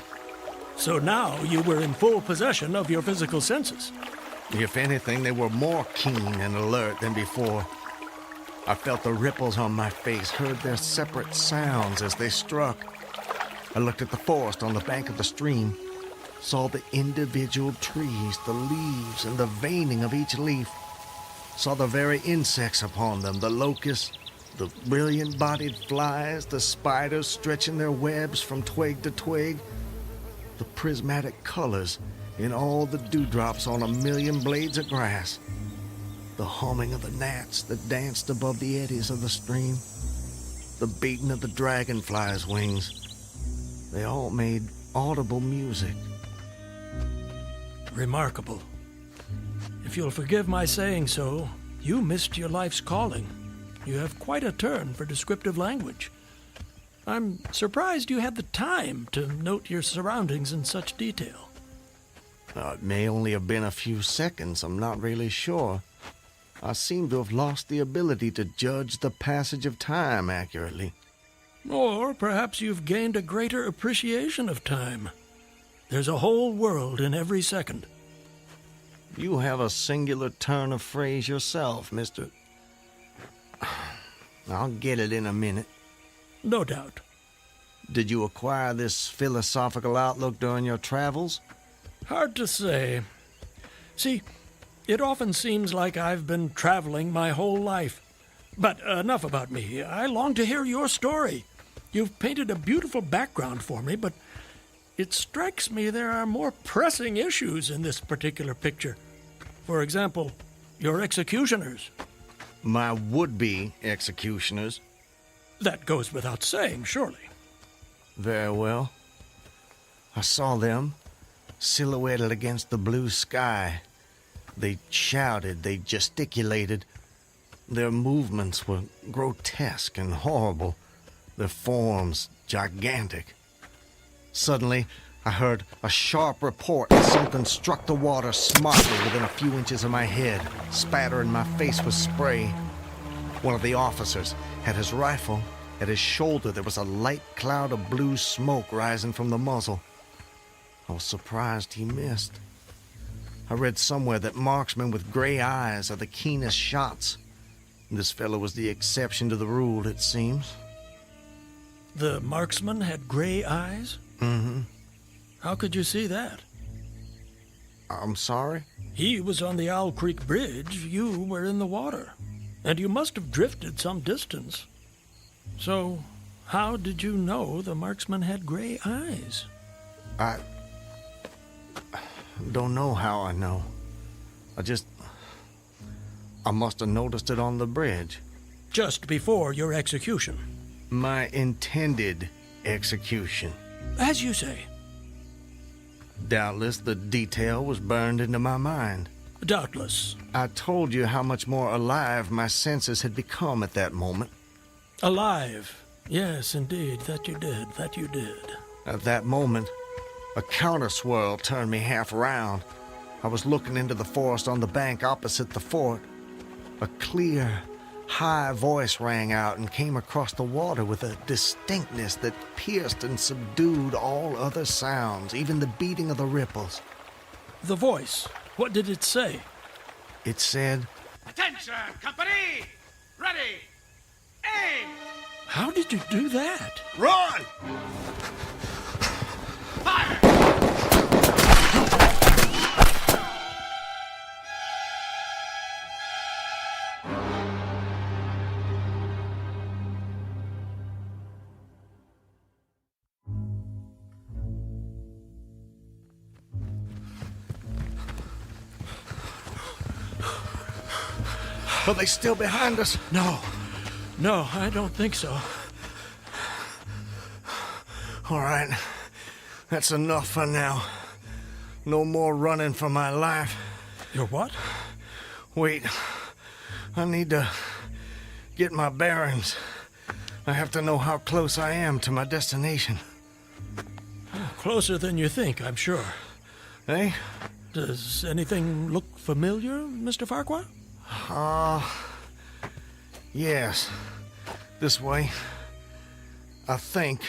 So now you were in full possession of your physical senses. If anything, they were more keen and alert than before. I felt the ripples on my face, heard their separate sounds as they struck. I looked at the forest on the bank of the stream, saw the individual trees, the leaves, and the veining of each leaf, saw the very insects upon them, the locusts, the brilliant-bodied flies, the spiders stretching their webs from twig to twig, the prismatic colors in all the dewdrops on a million blades of grass, the humming of the gnats that danced above the eddies of the stream, the beating of the dragonflies' wings. They all made audible music. Remarkable. If you'll forgive my saying so, you missed your life's calling. You have quite a turn for descriptive language. I'm surprised you had the time to note your surroundings in such detail. It may only have been a few seconds, I'm not really sure. I seem to have lost the ability to judge the passage of time accurately. Or perhaps you've gained a greater appreciation of time. There's a whole world in every second. You have a singular turn of phrase yourself, Mr. I'll get it in a minute. No doubt. Did you acquire this philosophical outlook during your travels? Hard to say. See, it often seems like I've been traveling my whole life. But enough about me. I long to hear your story. You've painted a beautiful background for me, but it strikes me there are more pressing issues in this particular picture. For example, your executioners. My would-be executioners? That goes without saying, surely. Very well. I saw them, silhouetted against the blue sky. They shouted, they gesticulated. Their movements were grotesque and horrible, their forms gigantic. Suddenly, I heard a sharp report as something struck the water smartly within a few inches of my head, spattering my face with spray. One of the officers had his rifle. At his shoulder, there was a light cloud of blue smoke rising from the muzzle. I was surprised he missed. I read somewhere that marksmen with gray eyes are the keenest shots. This fellow was the exception to the rule, it seems. The marksman had gray eyes? Mm-hmm. How could you see that? I'm sorry? He was on the Owl Creek Bridge. You were in the water. And you must have drifted some distance. So, how did you know the marksman had gray eyes? I don't know how I know. I must have noticed it on the bridge. Just before your execution? My intended execution. As you say. Doubtless the detail was burned into my mind. Doubtless. I told you how much more alive my senses had become at that moment. Alive. Yes, indeed. That you did. At that moment, a counter-swirl turned me half around. I was looking into the forest on the bank opposite the fort. A clear, high voice rang out and came across the water with a distinctness that pierced and subdued all other sounds, even the beating of the ripples. The voice, what did it say? It said, Attention, company! Ready! Aim! How did you do that? Run! Fire! Are they still behind us? No, I don't think so. All right, that's enough for now. No more running for my life. Your what? Wait, I need to get my bearings. I have to know how close I am to my destination. Closer than you think, I'm sure. Eh? Does anything look familiar, Mr. Farquhar? Yes. This way. I think.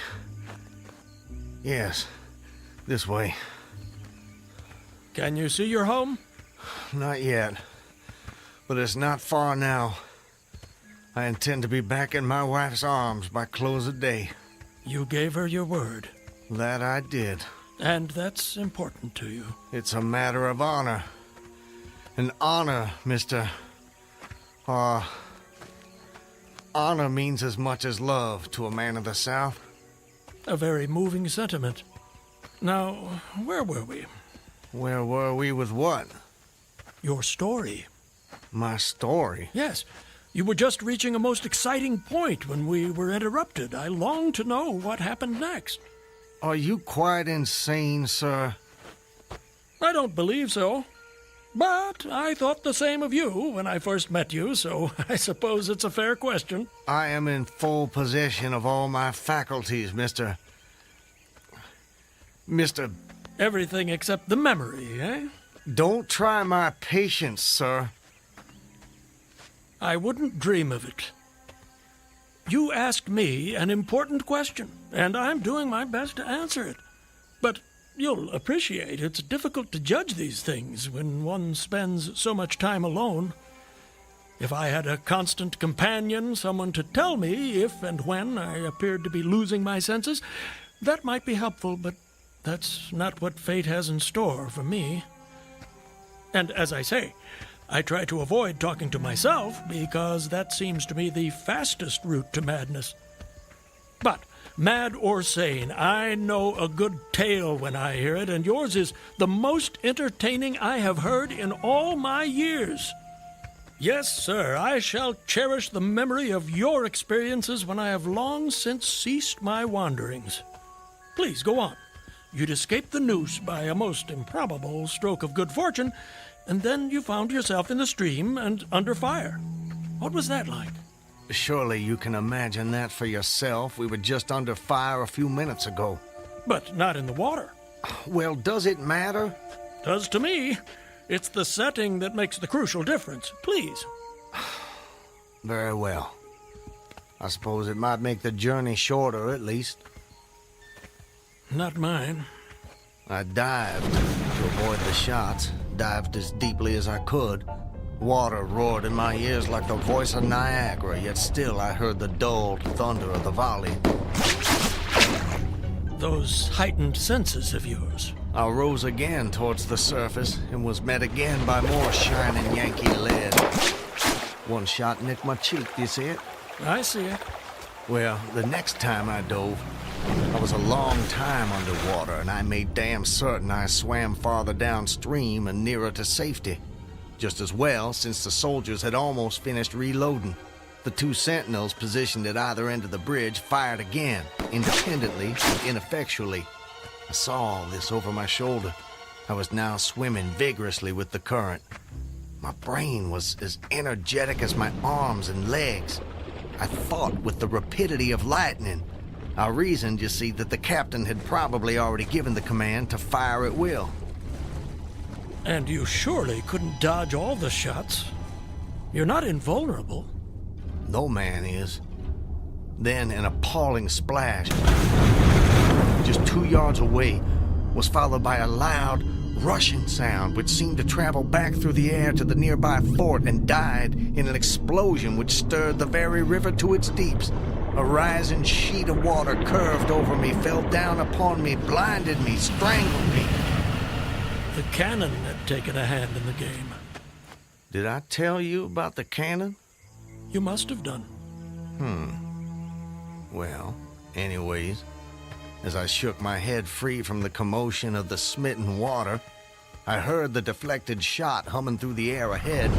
Yes, this way. Can you see your home? Not yet. But it's not far now. I intend to be back in my wife's arms by close of day. You gave her your word. That I did. And that's important to you. It's a matter of honor. And honor, Mr. Honor means as much as love to a man of the South. A very moving sentiment. Now, where were we? Where were we with what? Your story. My story? Yes. You were just reaching a most exciting point when we were interrupted. I long to know what happened next. Are you quite insane, sir? I don't believe so. But I thought the same of you when I first met you, so I suppose it's a fair question. I am in full possession of all my faculties, Mr. Everything except the memory, eh? Don't try my patience, sir. I wouldn't dream of it. You asked me an important question, and I'm doing my best to answer it. But you'll appreciate it's difficult to judge these things when one spends so much time alone. If I had a constant companion, someone to tell me if and when I appeared to be losing my senses, that might be helpful, but that's not what fate has in store for me. And as I say, I try to avoid talking to myself because that seems to me the fastest route to madness. But mad or sane, I know a good tale when I hear it, and yours is the most entertaining I have heard in all my years. Yes, sir, I shall cherish the memory of your experiences when I have long since ceased my wanderings. Please, go on. You'd escaped the noose by a most improbable stroke of good fortune, and then you found yourself in the stream and under fire. What was that like? Surely you can imagine that for yourself. We were just under fire a few minutes ago. But not in the water. Well, does it matter? Does to me. It's the setting that makes the crucial difference. Please. Very well. I suppose it might make the journey shorter, at least. Not mine. I dived to avoid the shots, dived as deeply as I could. Water roared in my ears like the voice of Niagara, yet still I heard the dulled thunder of the volley. Those heightened senses of yours. I rose again towards the surface and was met again by more shining Yankee lead. One shot nicked my cheek, do you see it? I see it. Well, the next time I dove, I was a long time underwater, and I made damn certain I swam farther downstream and nearer to safety. Just as well, since the soldiers had almost finished reloading. The two sentinels positioned at either end of the bridge fired again, independently and ineffectually. I saw all this over my shoulder. I was now swimming vigorously with the current. My brain was as energetic as my arms and legs. I thought with the rapidity of lightning. I reasoned, you see, that the captain had probably already given the command to fire at will. And you surely couldn't dodge all the shots. You're not invulnerable. No man is. Then an appalling splash, just 2 yards away, was followed by a loud, rushing sound which seemed to travel back through the air to the nearby fort and died in an explosion which stirred the very river to its deeps. A rising sheet of water curved over me, fell down upon me, blinded me, strangled me. The cannon had taken a hand in the game. Did I tell you about the cannon? You must have done. Well, anyways, as I shook my head free from the commotion of the smitten water, I heard the deflected shot humming through the air ahead.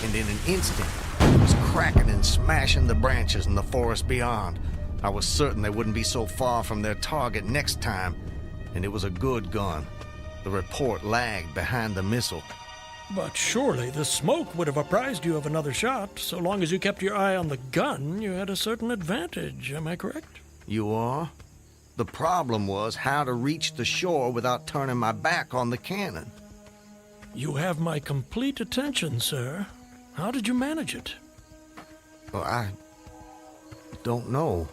And in an instant, it was cracking and smashing the branches in the forest beyond. I was certain they wouldn't be so far from their target next time, and it was a good gun. The report lagged behind the missile. But surely the smoke would have apprised you of another shot. So long as you kept your eye on the gun, you had a certain advantage. Am I correct? You are? The problem was how to reach the shore without turning my back on the cannon. You have my complete attention, sir. How did you manage it? Well, I don't know.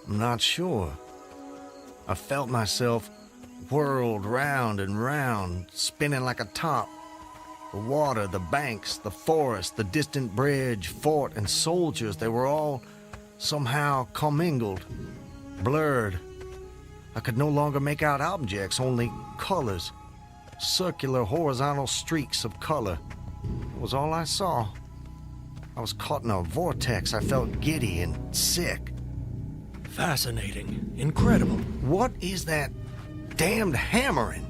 I'm not sure. I felt myself whirled round and round, spinning like a top. The water, the banks, the forest, the distant bridge, fort, and soldiers, they were all somehow commingled, blurred. I could no longer make out objects, only colors. Circular, horizontal streaks of color. It was all I saw. I was caught in a vortex. I felt giddy and sick. Fascinating. Incredible. What is that damned hammering?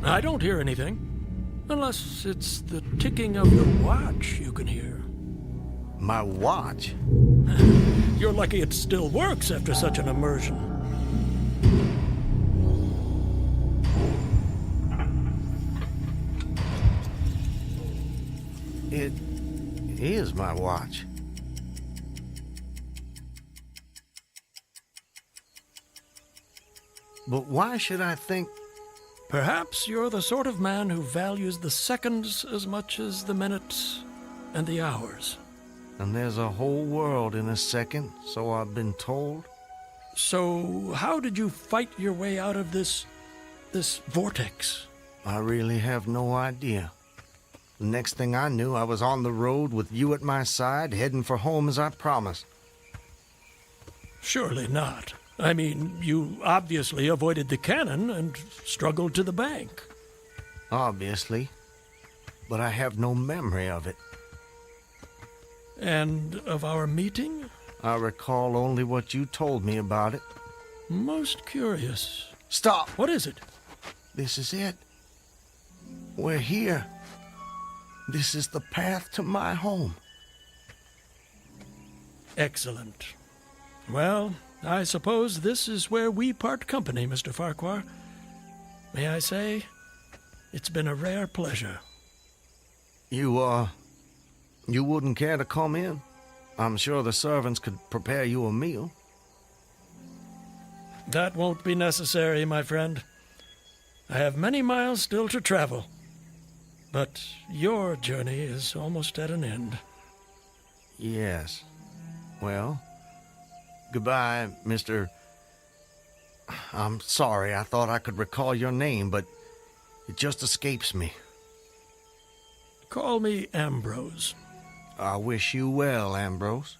I don't hear anything. Unless it's the ticking of your watch you can hear. My watch? You're lucky it still works after such an immersion. It is my watch. But why should I think... Perhaps you're the sort of man who values the seconds as much as the minutes and the hours. And there's a whole world in a second, so I've been told. So how did you fight your way out of this vortex? I really have no idea. The next thing I knew, I was on the road with you at my side, heading for home as I promised. Surely not. I mean, you obviously avoided the cannon and struggled to the bank. Obviously. But I have no memory of it. And of our meeting? I recall only what you told me about it. Most curious. Stop! What is it? This is it. We're here. This is the path to my home. Excellent. Well, I suppose this is where we part company, Mr. Farquhar. May I say, it's been a rare pleasure. You wouldn't care to come in? I'm sure the servants could prepare you a meal. That won't be necessary, my friend. I have many miles still to travel. But your journey is almost at an end. Yes. Well, goodbye, Mr. I'm sorry, I thought I could recall your name, but it just escapes me. Call me Ambrose. I wish you well, Ambrose.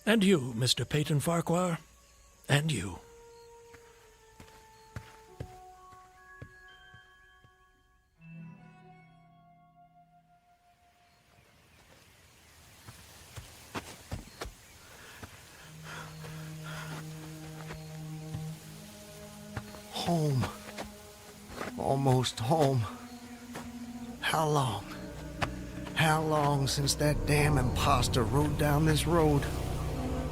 And you, Mr. Peyton Farquhar. And you. Home. Almost home. How long? How long since that damn imposter rode down this road?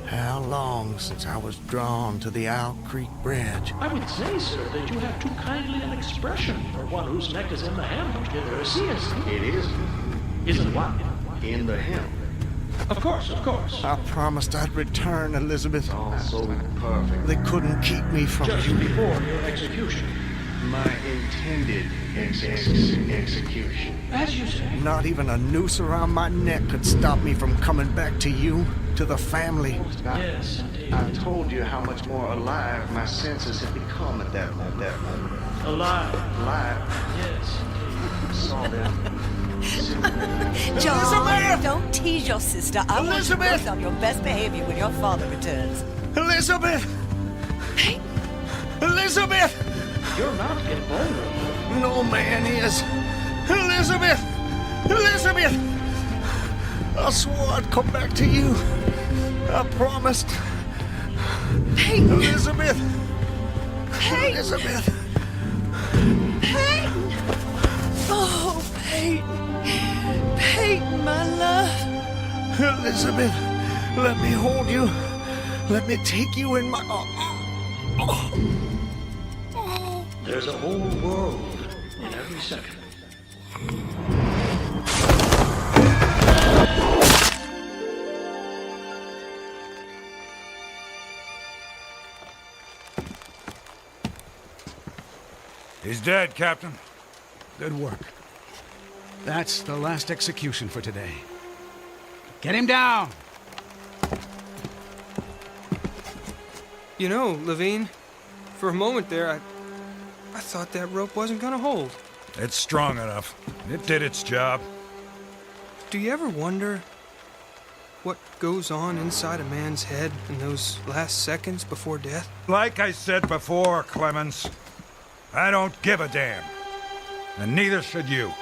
How long since I was drawn to the Owl Creek Bridge? I would say, sir, that you have too kindly an expression for one whose neck is in the hem. Seriously. It is. Isn't what? In the hem. Of course, of course. I promised I'd return, Elizabeth. All so perfect. They couldn't keep me from Just you. before your execution. My intended execution. As you say. Not even a noose around my neck could stop me from coming back to you, to the family. Yes, indeed. I told you how much more alive my senses had become at that moment. Alive. Yes. Saw them. John, don't tease your sister. I want you both on your best behavior when your father returns. Elizabeth! Elizabeth! You're not invulnerable. No man is. Elizabeth! Elizabeth! I swore I'd come back to you. I promised. Peyton! Elizabeth! Peyton! Elizabeth! Peyton! Oh, Peyton. Peyton, my love. Elizabeth, let me hold you. Let me take you in my There's a whole world in every second. He's dead, Captain. Good work. That's the last execution for today. Get him down! You know, Levine, for a moment there, I thought that rope wasn't gonna hold. It's strong enough. It did its job. Do you ever wonder what goes on inside a man's head in those last seconds before death? Like I said before, Clemens, I don't give a damn. And neither should you.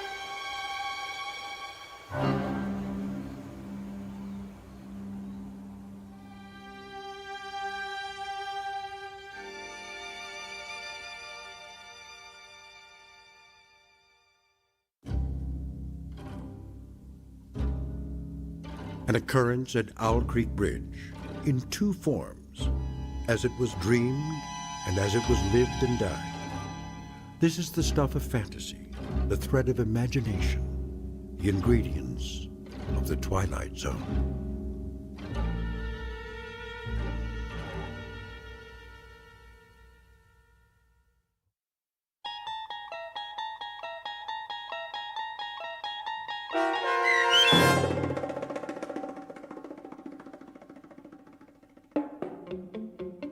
An occurrence at Owl Creek Bridge in two forms, as it was dreamed and as it was lived and died. This is the stuff of fantasy, the thread of imagination, the ingredients of the Twilight Zone.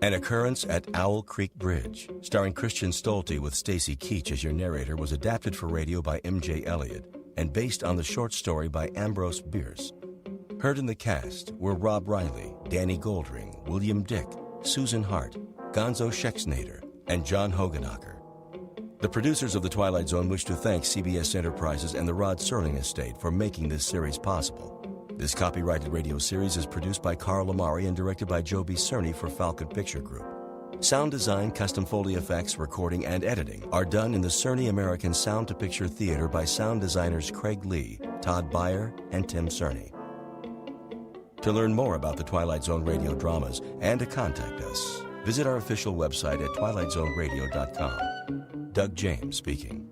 An Occurrence at Owl Creek Bridge, starring Christian Stolte with Stacy Keach as your narrator, was adapted for radio by M.J. Elliott and based on the short story by Ambrose Bierce. Heard in the cast were Rob Riley, Danny Goldring, William Dick, Susan Hart, Gonzo Schexnader, and John Hogenacker. The producers of The Twilight Zone wish to thank CBS Enterprises and the Rod Serling Estate for making this series possible. This copyrighted radio series is produced by Carl Amari and directed by Joe B. Cerny for Falcon Picture Group. Sound design, custom Foley effects, recording, and editing are done in the Cerny American Sound to Picture Theater by sound designers Craig Lee, Todd Beyer, and Tim Cerny. To learn more about the Twilight Zone radio dramas and to contact us, visit our official website at twilightzoneradio.com. Doug James speaking.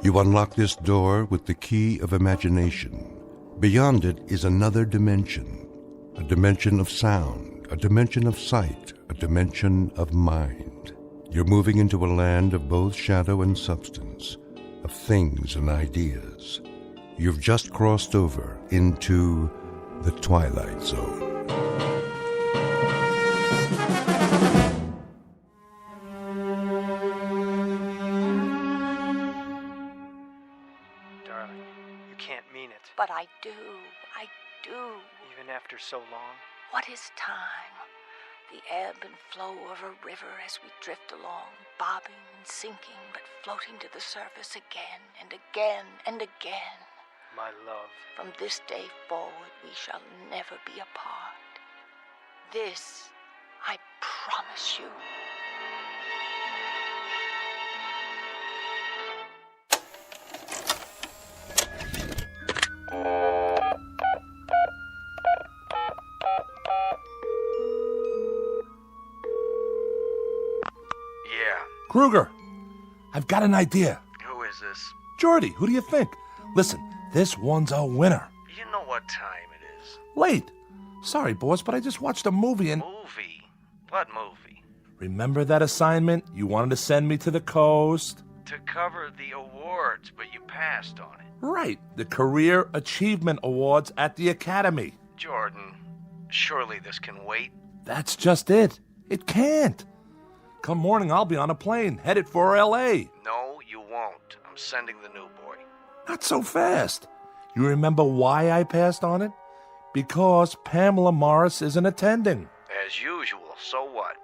You unlock this door with the key of imagination. Beyond it is another dimension, a dimension of sound, a dimension of sight, a dimension of mind. You're moving into a land of both shadow and substance, of things and ideas. You've just crossed over into the Twilight Zone. But I do. Even after so long? What is time? The ebb and flow of a river as we drift along, bobbing and sinking, but floating to the surface again and again and again. My love. From this day forward, we shall never be apart. This, I promise you. Kruger, I've got an idea. Who is this? Jordy, who do you think? Listen, this one's a winner. You know what time it is. Late. Sorry, boss, but I just watched a movie and... Movie? What movie? Remember that assignment? You wanted to send me to the coast? To cover the awards, but you passed on it. Right. The Career Achievement Awards at the Academy. Jordan, surely this can wait. That's just it. It can't. Come morning, I'll be on a plane, headed for L.A. No, you won't. I'm sending the new boy. Not so fast. You remember why I passed on it? Because Pamela Morris isn't attending. As usual, so what?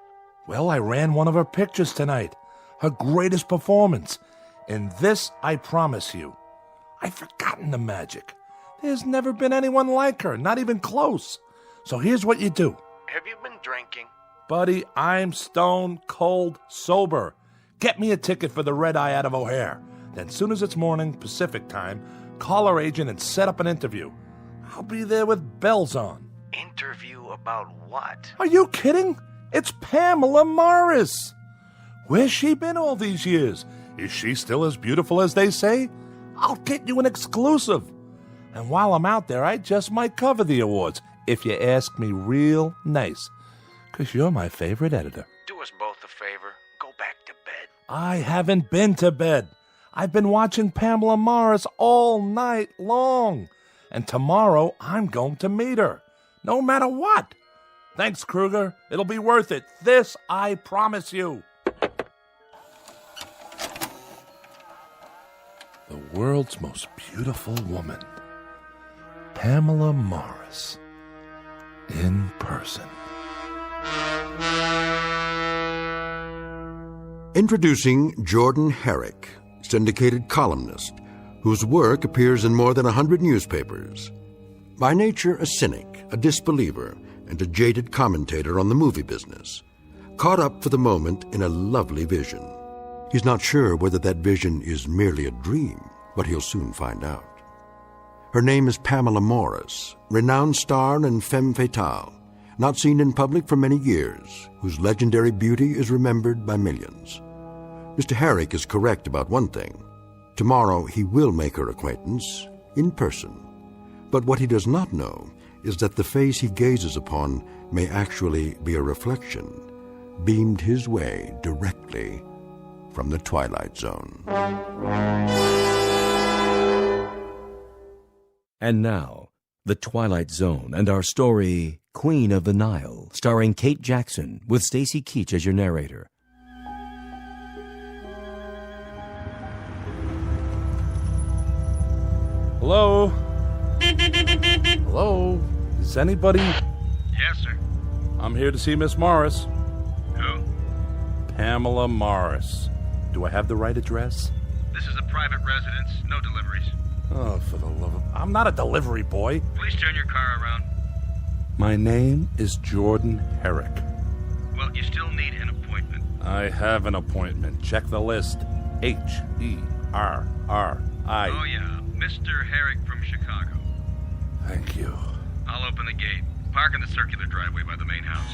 Well, I ran one of her pictures tonight. Her greatest performance. And this, I promise you, I've forgotten the magic. There's never been anyone like her, not even close. So here's what you do. Have you been drinking? Buddy, I'm stone cold sober. Get me a ticket for the red eye out of O'Hare. Then soon as it's morning, Pacific time, call our agent and set up an interview. I'll be there with bells on. Interview about what? Are you kidding? It's Pamela Morris. Where's she been all these years? Is she still as beautiful as they say? I'll get you an exclusive. And while I'm out there, I just might cover the awards, if you ask me real nice. 'Cause you're my favorite editor. Do us both a favor. Go back to bed. I haven't been to bed. I've been watching Pamela Morris all night long. And tomorrow, I'm going to meet her. No matter what. Thanks, Kruger. It'll be worth it. This I promise you. The world's most beautiful woman. Pamela Morris. In person. Introducing Jordan Herrick, syndicated columnist, whose work appears in more than 100 newspapers. By nature a cynic, a disbeliever, and a jaded commentator on the movie business, caught up for the moment in a lovely vision. He's not sure whether that vision is merely a dream, but he'll soon find out. Her name is Pamela Morris, renowned star and femme fatale, not seen in public for many years, whose legendary beauty is remembered by millions. Mr. Herrick is correct about one thing. Tomorrow he will make her acquaintance in person. But what he does not know is that the face he gazes upon may actually be a reflection, beamed his way directly from the Twilight Zone. And now, The Twilight Zone and our story, Queen of the Nile, starring Kate Jackson, with Stacy Keach as your narrator. Hello? Hello? Is anybody... Yes, sir. I'm here to see Miss Morris. Who? Pamela Morris. Do I have the right address? This is a private residence. No deliveries. Oh, for the love of... I'm not a delivery boy. Please turn your car around. My name is Jordan Herrick. Well, you still need an appointment. I have an appointment. Check the list. H-E-R-R-I. Oh, yeah. Mr. Herrick from Chicago. Thank you. I'll open the gate. Park in the circular driveway by the main house.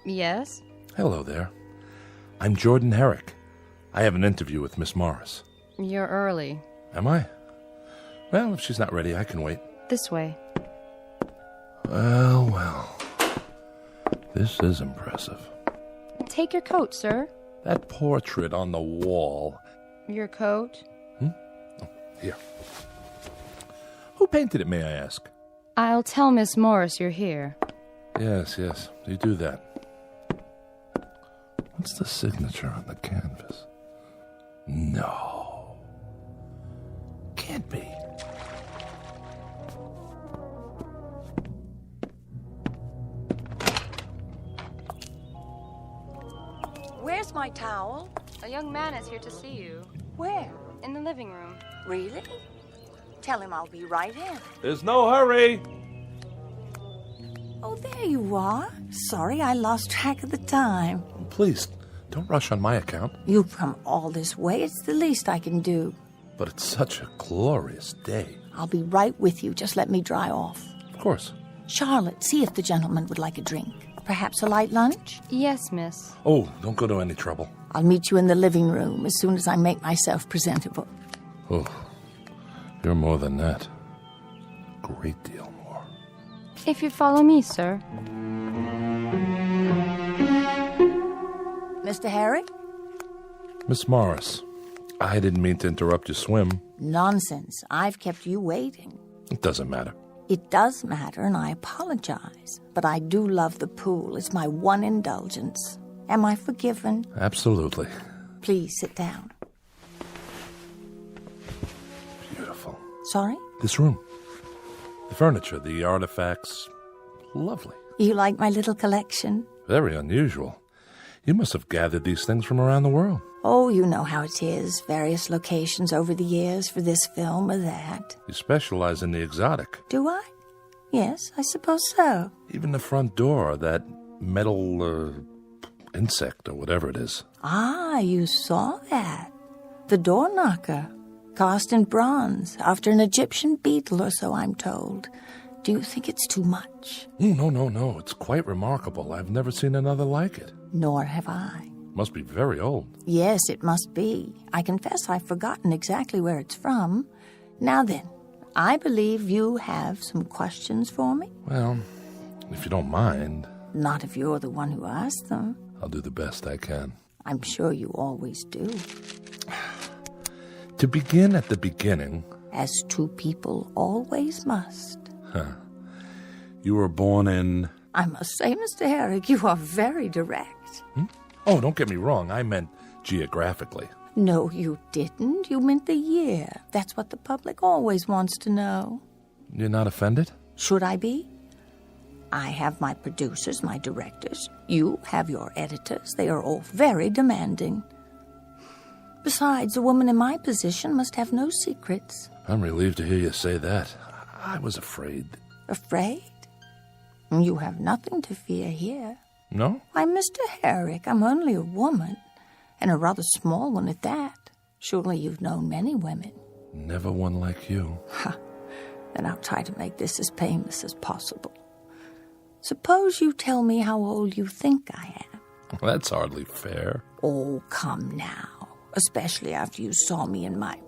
Yes? Hello there. I'm Jordan Herrick. I have an interview with Miss Morris. You're early. Am I? Well, if she's not ready, I can wait. This way. Well, well. This is impressive. Take your coat, sir. That portrait on the wall. Your coat? Here. Who painted it, may I ask? I'll tell Miss Morris you're here. Yes, you do that. What's the signature on the canvas? No. Can't be. Where's my towel? A young man is here to see you. Where? In the living room. Really? Tell him I'll be right in. There's no hurry. Oh, there you are. Sorry, I lost track of the time. Please, don't rush on my account. You've come all this way. It's the least I can do. But it's such a glorious day. I'll be right with you. Just let me dry off. Of course. Charlotte, see if the gentleman would like a drink. Perhaps a light lunch? Yes, miss. Oh, don't go to any trouble. I'll meet you in the living room as soon as I make myself presentable. Oh, you're more than that. Great deal more. If you follow me, sir. Mr. Herrick? Miss Morris, I didn't mean to interrupt your swim. Nonsense. I've kept you waiting. It doesn't matter. It does matter, and I apologize. But I do love the pool. It's my one indulgence. Am I forgiven? Absolutely. Please sit down. Beautiful. Sorry? This room. The furniture, the artifacts. Lovely. You like my little collection? Very unusual. You must have gathered these things from around the world. Oh, you know how it is. Various locations over the years for this film or that. You specialize in the exotic. Do I? Yes, I suppose so. Even the front door, that metal insect or whatever it is. Ah, you saw that. The door knocker. Cast in bronze, after an Egyptian beetle or so, I'm told. Do you think it's too much? No. It's quite remarkable. I've never seen another like it. Nor have I. Must be very old. Yes, it must be. I confess I've forgotten exactly where it's from. Now then, I believe you have some questions for me? Well, if you don't mind. Not if you're the one who asked them. I'll do the best I can. I'm sure you always do. To begin at the beginning. As two people always must. Huh. You were born in... I must say, Mr. Herrick, you are very direct. Oh, don't get me wrong. I meant geographically. No, you didn't. You meant the year. That's what the public always wants to know. You're not offended? Should I be? I have my producers, my directors. You have your editors. They are all very demanding. Besides, a woman in my position must have no secrets. I'm relieved to hear you say that. I was afraid. Afraid? You have nothing to fear here. No? Why, Mr. Herrick, I'm only a woman, and a rather small one at that. Surely you've known many women. Never one like you. Ha! Then I'll try to make this as painless as possible. Suppose you tell me how old you think I am. That's hardly fair. Oh, come now. Especially after you saw me in my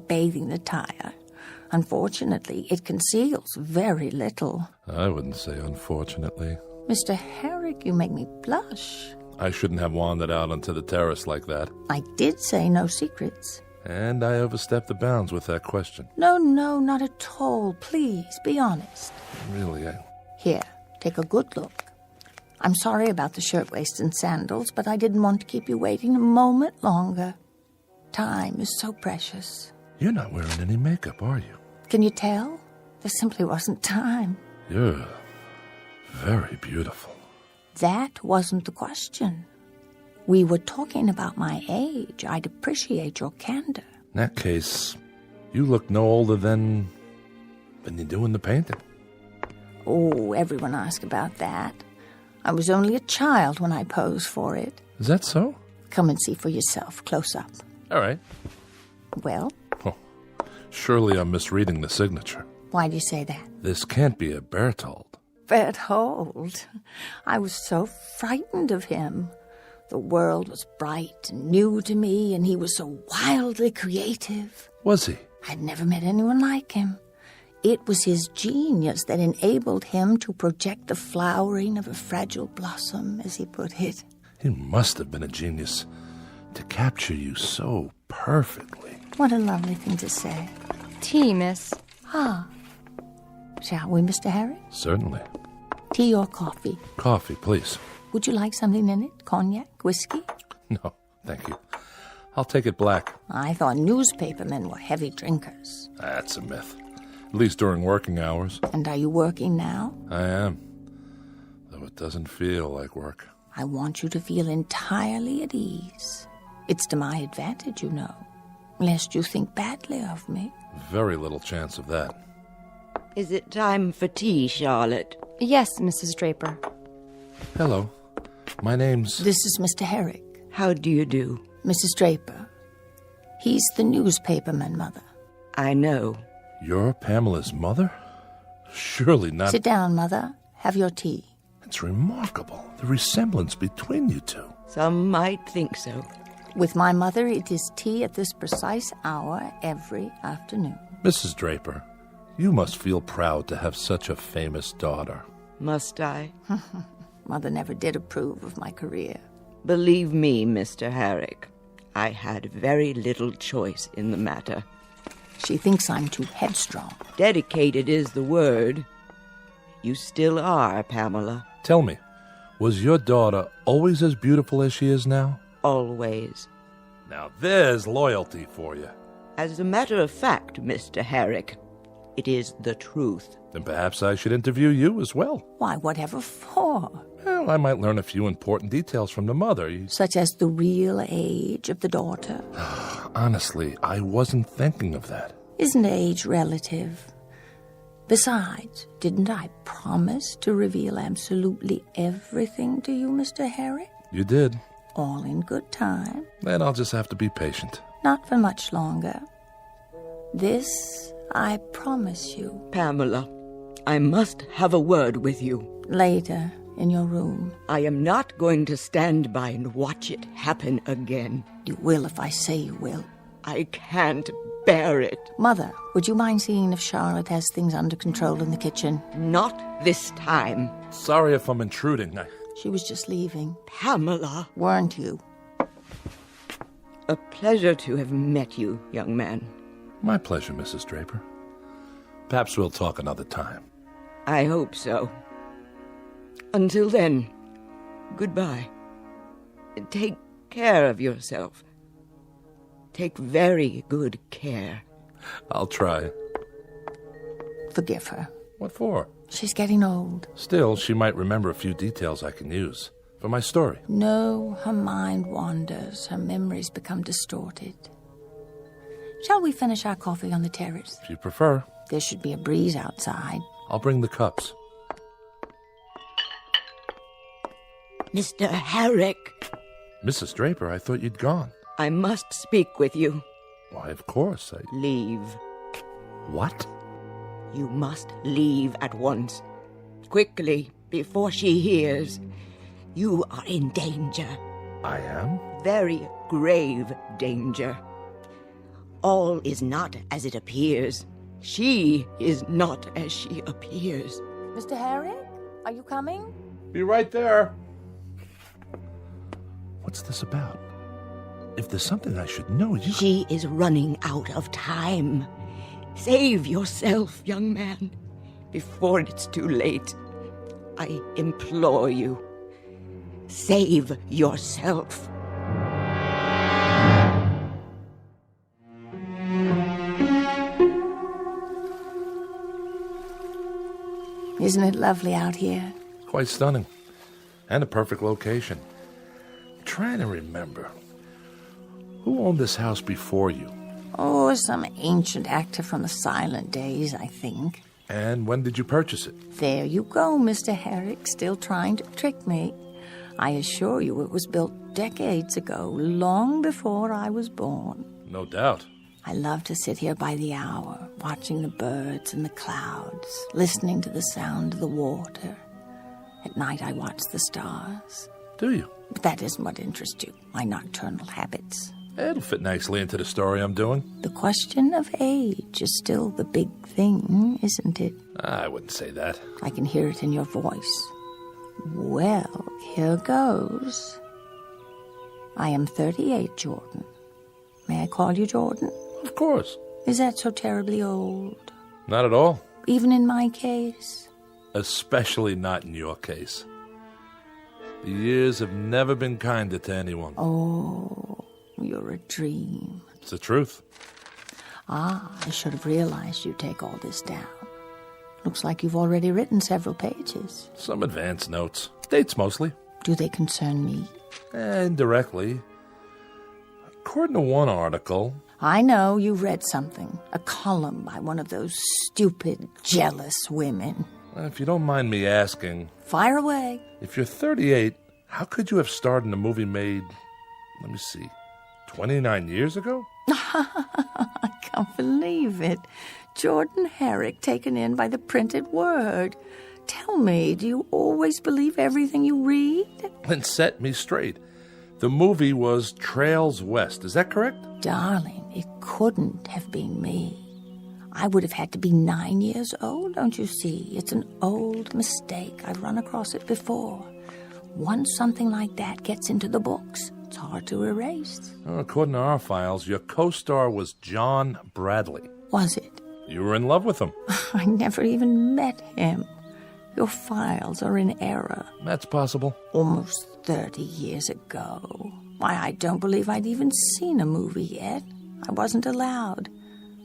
bathing attire. Unfortunately, it conceals very little. I wouldn't say unfortunately. Mr. Herrick, you make me blush. I shouldn't have wandered out onto the terrace like that. I did say no secrets. And I overstepped the bounds with that question. No, not at all. Please, be honest. Really, Here, take a good look. I'm sorry about the shirtwaist and sandals, but I didn't want to keep you waiting a moment longer. Time is so precious. You're not wearing any makeup, are you? Can you tell? There simply wasn't time. You're very beautiful. That wasn't the question. We were talking about my age. I'd appreciate your candor. In that case, you look no older than you do in the painting. Oh, everyone asks about that. I was only a child when I posed for it. Is that so? Come and see for yourself, close up. All right. Well? Oh, surely I'm misreading the signature. Why do you say that? This can't be a Berthold. Berthold? I was so frightened of him. The world was bright and new to me, and he was so wildly creative. Was he? I'd never met anyone like him. It was his genius that enabled him to project the flowering of a fragile blossom, as he put it. He must have been a genius to capture you so perfectly. What a lovely thing to say. Tea, miss. Ah. Shall we, Mr. Herrick? Certainly. Tea or coffee? Coffee, please. Would you like something in it? Cognac? Whiskey? No, thank you. I'll take it black. I thought newspapermen were heavy drinkers. That's a myth. At least during working hours. And are you working now? I am. Though it doesn't feel like work. I want you to feel entirely at ease. It's to my advantage, you know. lest you think badly of me. Very little chance of that. Is it time for tea, Charlotte? Yes, Mrs. Draper. Hello. My name's... This is Mr. Herrick. How do you do? Mrs. Draper. He's the newspaperman, Mother. I know. You're Pamela's mother? Surely not... Sit down, Mother. Have your tea. It's remarkable, the resemblance between you two. Some might think so. With my mother, it is tea at this precise hour every afternoon. Mrs. Draper, you must feel proud to have such a famous daughter. Must I? Mother never did approve of my career. Believe me, Mr. Herrick, I had very little choice in the matter. She thinks I'm too headstrong. Dedicated is the word. You still are, Pamela. Tell me, was your daughter always as beautiful as she is now? Always. Now there's loyalty for you. As a matter of fact, Mr. Herrick, it is the truth. Then perhaps I should interview you as well. Why, whatever for? Well, I might learn a few important details from the mother. Such as the real age of the daughter? Honestly, I wasn't thinking of that. Isn't age relative? Besides, didn't I promise to reveal absolutely everything to you, Mr. Herrick? You did. All in good time. Then I'll just have to be patient. Not for much longer. This I promise you. Pamela, I must have a word with you. Later, in your room. I am not going to stand by and watch it happen again. You will if I say you will. I can't bear it. Mother, would you mind seeing if Charlotte has things under control in the kitchen? Not this time. Sorry if I'm intruding. She was just leaving. Pamela. Weren't you? A pleasure to have met you, young man. My pleasure, Mrs. Draper. Perhaps we'll talk another time. I hope so. Until then, goodbye. Take care of yourself. Take very good care. I'll try. Forgive her. What for? She's getting old. Still, she might remember a few details I can use for my story. No, her mind wanders. Her memories become distorted. Shall we finish our coffee on the terrace? If you prefer. There should be a breeze outside. I'll bring the cups. Mr. Herrick. Mrs. Draper, I thought you'd gone. I must speak with you. Why, of course. Leave. What? You must leave at once. Quickly, before she hears. You are in danger. I am? Very grave danger. All is not as it appears. She is not as she appears. Mr. Herrick, are you coming? Be right there. What's this about? If there's something I should know, you... She is running out of time. Save yourself, young man, before it's too late. I implore you. Save yourself. Isn't it lovely out here? Quite stunning. And a perfect location. I'm trying to remember. Who owned this house before you? Oh, some ancient actor from the silent days, I think. And when did you purchase it? There you go, Mr. Herrick, still trying to trick me. I assure you it was built decades ago, long before I was born. No doubt. I love to sit here by the hour, watching the birds and the clouds, listening to the sound of the water. At night I watch the stars. Do you? But that isn't what interests you, my nocturnal habits. It'll fit nicely into the story I'm doing. The question of age is still the big thing, isn't it? I wouldn't say that. I can hear it in your voice. Well, here goes. I am 38, Jordan. May I call you Jordan? Of course. Is that so terribly old? Not at all. Even in my case? Especially not in your case. The years have never been kinder to anyone. Oh, you're a dream. It's the truth. Ah, I should have realized you'd take all this down. Looks like you've already written several pages. Some advance notes. Dates mostly. Do they concern me? Indirectly. According to one article... I know you read something. A column by one of those stupid, jealous women. If you don't mind me asking... Fire away. If you're 38, how could you have starred in a movie made, let me see, 29 years ago? I can't believe it. Jordan Herrick taken in by the printed word. Tell me, do you always believe everything you read? Then set me straight. The movie was Trails West, is that correct? Darling, it couldn't have been me. I would have had to be 9 years old, don't you see? It's an old mistake. I've run across it before. Once something like that gets into the books, it's hard to erase. Well, according to our files, your co-star was John Bradley. Was it? You were in love with him. I never even met him. Your files are in error. That's possible. Almost 30 years ago. Why, I don't believe I'd even seen a movie yet. I wasn't allowed.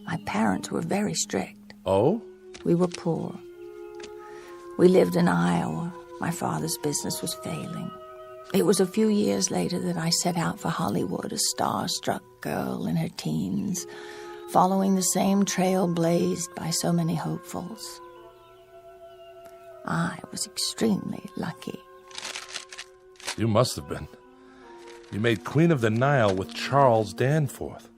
My parents were very strict. Oh? We were poor. We lived in Iowa. My father's business was failing. It was a few years later that I set out for Hollywood, a star-struck girl in her teens, following the same trail blazed by so many hopefuls. I was extremely lucky. You must have been. You made Queen of the Nile with Charles Danforth.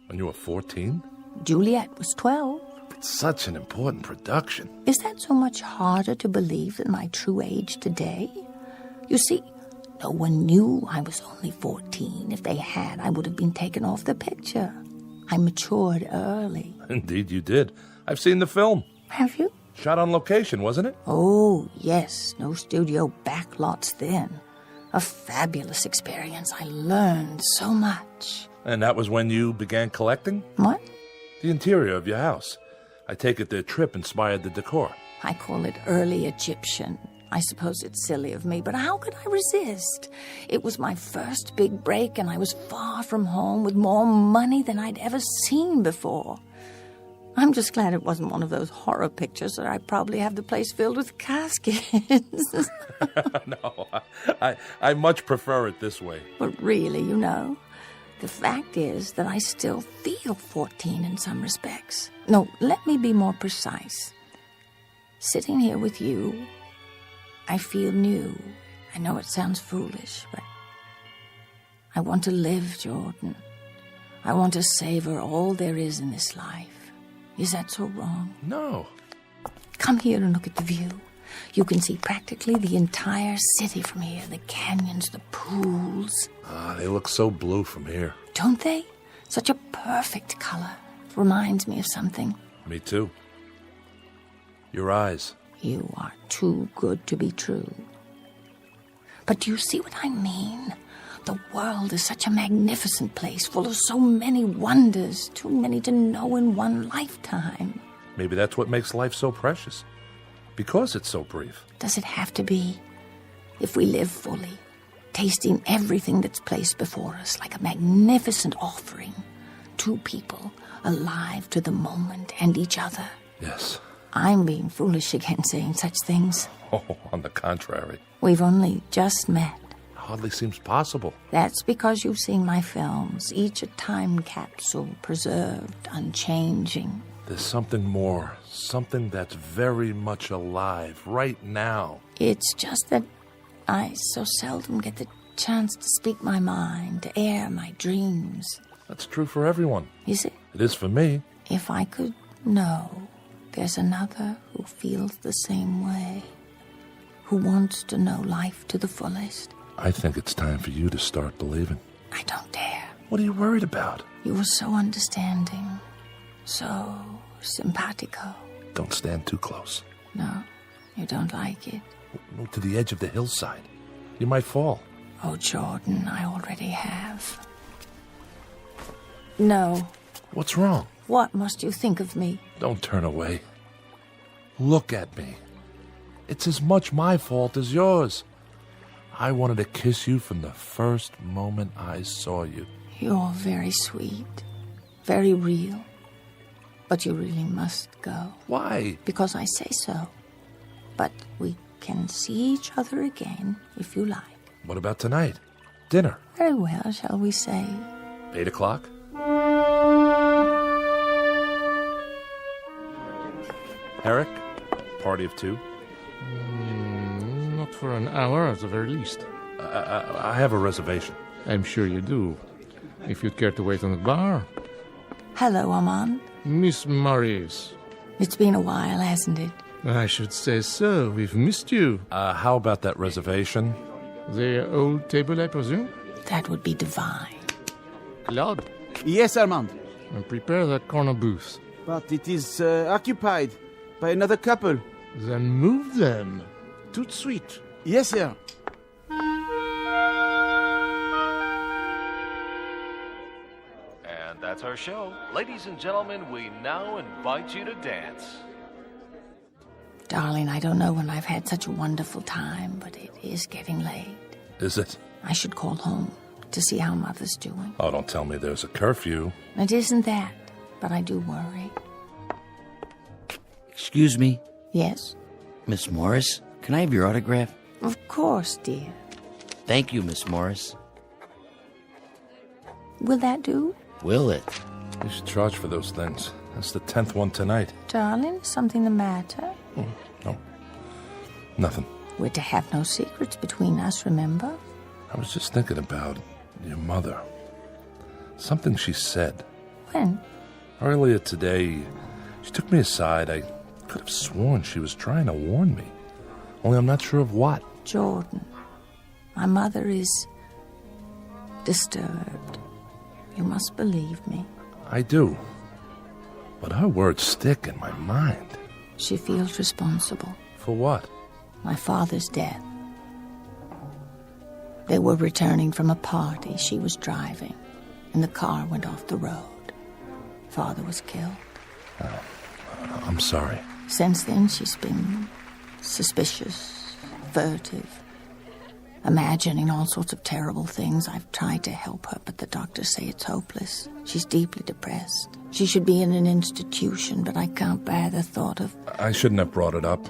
When you were 14? Juliet was 12. It's such an important production. Is that so much harder to believe than my true age today? You see, no one knew I was only 14. If they had, I would have been taken off the picture. I matured early. Indeed you did. I've seen the film. Have you? Shot on location, wasn't it? Oh, yes. No studio backlots then. A fabulous experience. I learned so much. And that was when you began collecting? What? The interior of your house. I take it the trip inspired the decor. I call it early Egyptian. I suppose it's silly of me, but how could I resist? It was my first big break, and I was far from home with more money than I'd ever seen before. I'm just glad it wasn't one of those horror pictures that I probably have the place filled with caskets. No, I much prefer it this way. But really, you know, the fact is that I still feel 14 in some respects. No, let me be more precise. Sitting here with you, I feel new. I know it sounds foolish, but I want to live, Jordan. I want to savor all there is in this life. Is that so wrong? No. Come here and look at the view. You can see practically the entire city from here. The canyons, the pools. They look so blue from here. Don't they? Such a perfect color. Reminds me of something. Me too. Your eyes. You are too good to be true. But do you see what I mean? The world is such a magnificent place, full of so many wonders, too many to know in one lifetime. Maybe that's what makes life so precious. Because it's so brief. Does it have to be? If we live fully, tasting everything that's placed before us like a magnificent offering, two people alive to the moment and each other. Yes. I'm being foolish again saying such things. Oh, on the contrary. We've only just met. Hardly seems possible. That's because you've seen my films, each a time capsule, preserved, unchanging. There's something more, something that's very much alive right now. It's just that I so seldom get the chance to speak my mind, to air my dreams. That's true for everyone. Is it? It is for me. If I could know there's another who feels the same way, who wants to know life to the fullest. I think it's time for you to start believing. I don't dare. What are you worried about? You were so understanding, so simpatico. Don't stand too close. No, you don't like it. Move to the edge of the hillside. You might fall. Oh, Jordan, I already have. No. What's wrong? What must you think of me? Don't turn away. Look at me. It's as much my fault as yours. I wanted to kiss you from the first moment I saw you. You're very sweet, very real. But you really must go. Why? Because I say so. But we can see each other again, if you like. What about tonight? Dinner? Very well, shall we say? 8 o'clock? Herrick? Party of two? Not for an hour, at the very least. I have a reservation. I'm sure you do. If you'd care to wait on the bar. Hello, Armand. Miss Morris. It's been a while, hasn't it? I should say so. We've missed you. How about that reservation? The old table, I presume? That would be divine. Claude? Yes, Armand. And prepare that corner booth. But it is occupied by another couple. Then move them. Tout de suite. Yes, sir. And that's our show. Ladies and gentlemen, we now invite you to dance. Darling, I don't know when I've had such a wonderful time, but it is getting late. Is it? I should call home to see how Mother's doing. Oh, don't tell me there's a curfew. It isn't that, but I do worry. Excuse me? Yes? Miss Morris, can I have your autograph? Of course, dear. Thank you, Miss Morris. Will that do? Will it? You should charge for those things. That's the 10th one tonight. Darling, is something the matter? No. Nothing. We're to have no secrets between us, remember? I was just thinking about your mother. Something she said. When? Earlier today, she took me aside. I could have sworn she was trying to warn me. Only I'm not sure of what. Jordan, my mother is disturbed. You must believe me. I do. But her words stick in my mind. She feels responsible. For what? My father's death. They were returning from a party she was driving, and the car went off the road. Father was killed. I'm sorry. Since then, she's been suspicious, furtive, imagining all sorts of terrible things. I've tried to help her, but the doctors say it's hopeless. She's deeply depressed. She should be in an institution, but I can't bear the thought of... I shouldn't have brought it up.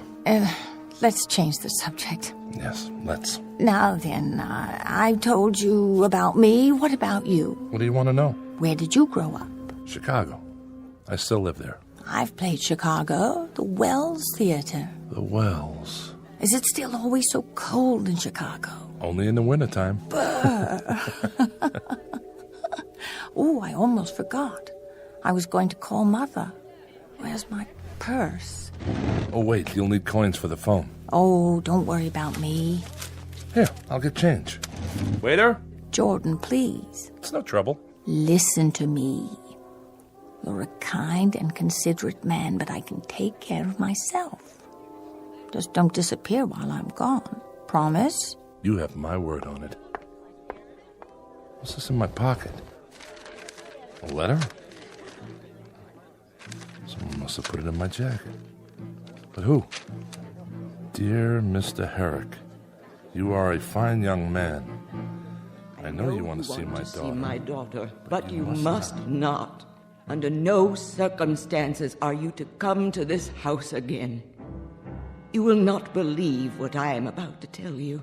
Let's change the subject. Yes, let's. Now then, I told you about me. What about you? What do you want to know? Where did you grow up? Chicago. I still live there. I've played Chicago, the Wells Theater. The Wells. Is it still always so cold in Chicago? Only in the wintertime. Oh, I almost forgot. I was going to call Mother. Where's my purse? Oh, wait, you'll need coins for the phone. Oh, don't worry about me. Here, I'll get change. Waiter? Jordan, please. It's no trouble. Listen to me. You're a kind and considerate man, but I can take care of myself. Just don't disappear while I'm gone. Promise? You have my word on it. What's this in my pocket? A letter? Someone must have put it in my jacket. But who? Dear Mr. Herrick, you are a fine young man. I know you want to see my daughter. See my daughter, but you must not. Under no circumstances are you to come to this house again. You will not believe what I am about to tell you,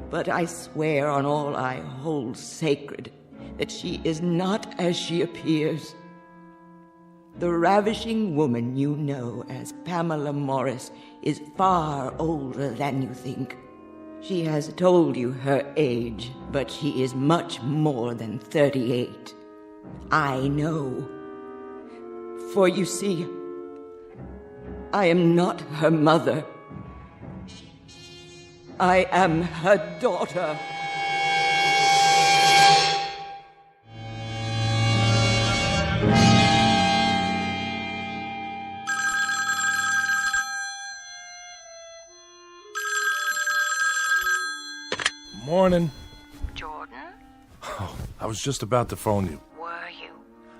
but I swear on all I hold sacred that she is not as she appears. The ravishing woman you know as Pamela Morris is far older than you think. She has told you her age, but she is much more than 38. I know. For you see, I am not her mother. I am her daughter. Morning. Jordan? Oh, I was just about to phone you. Were you?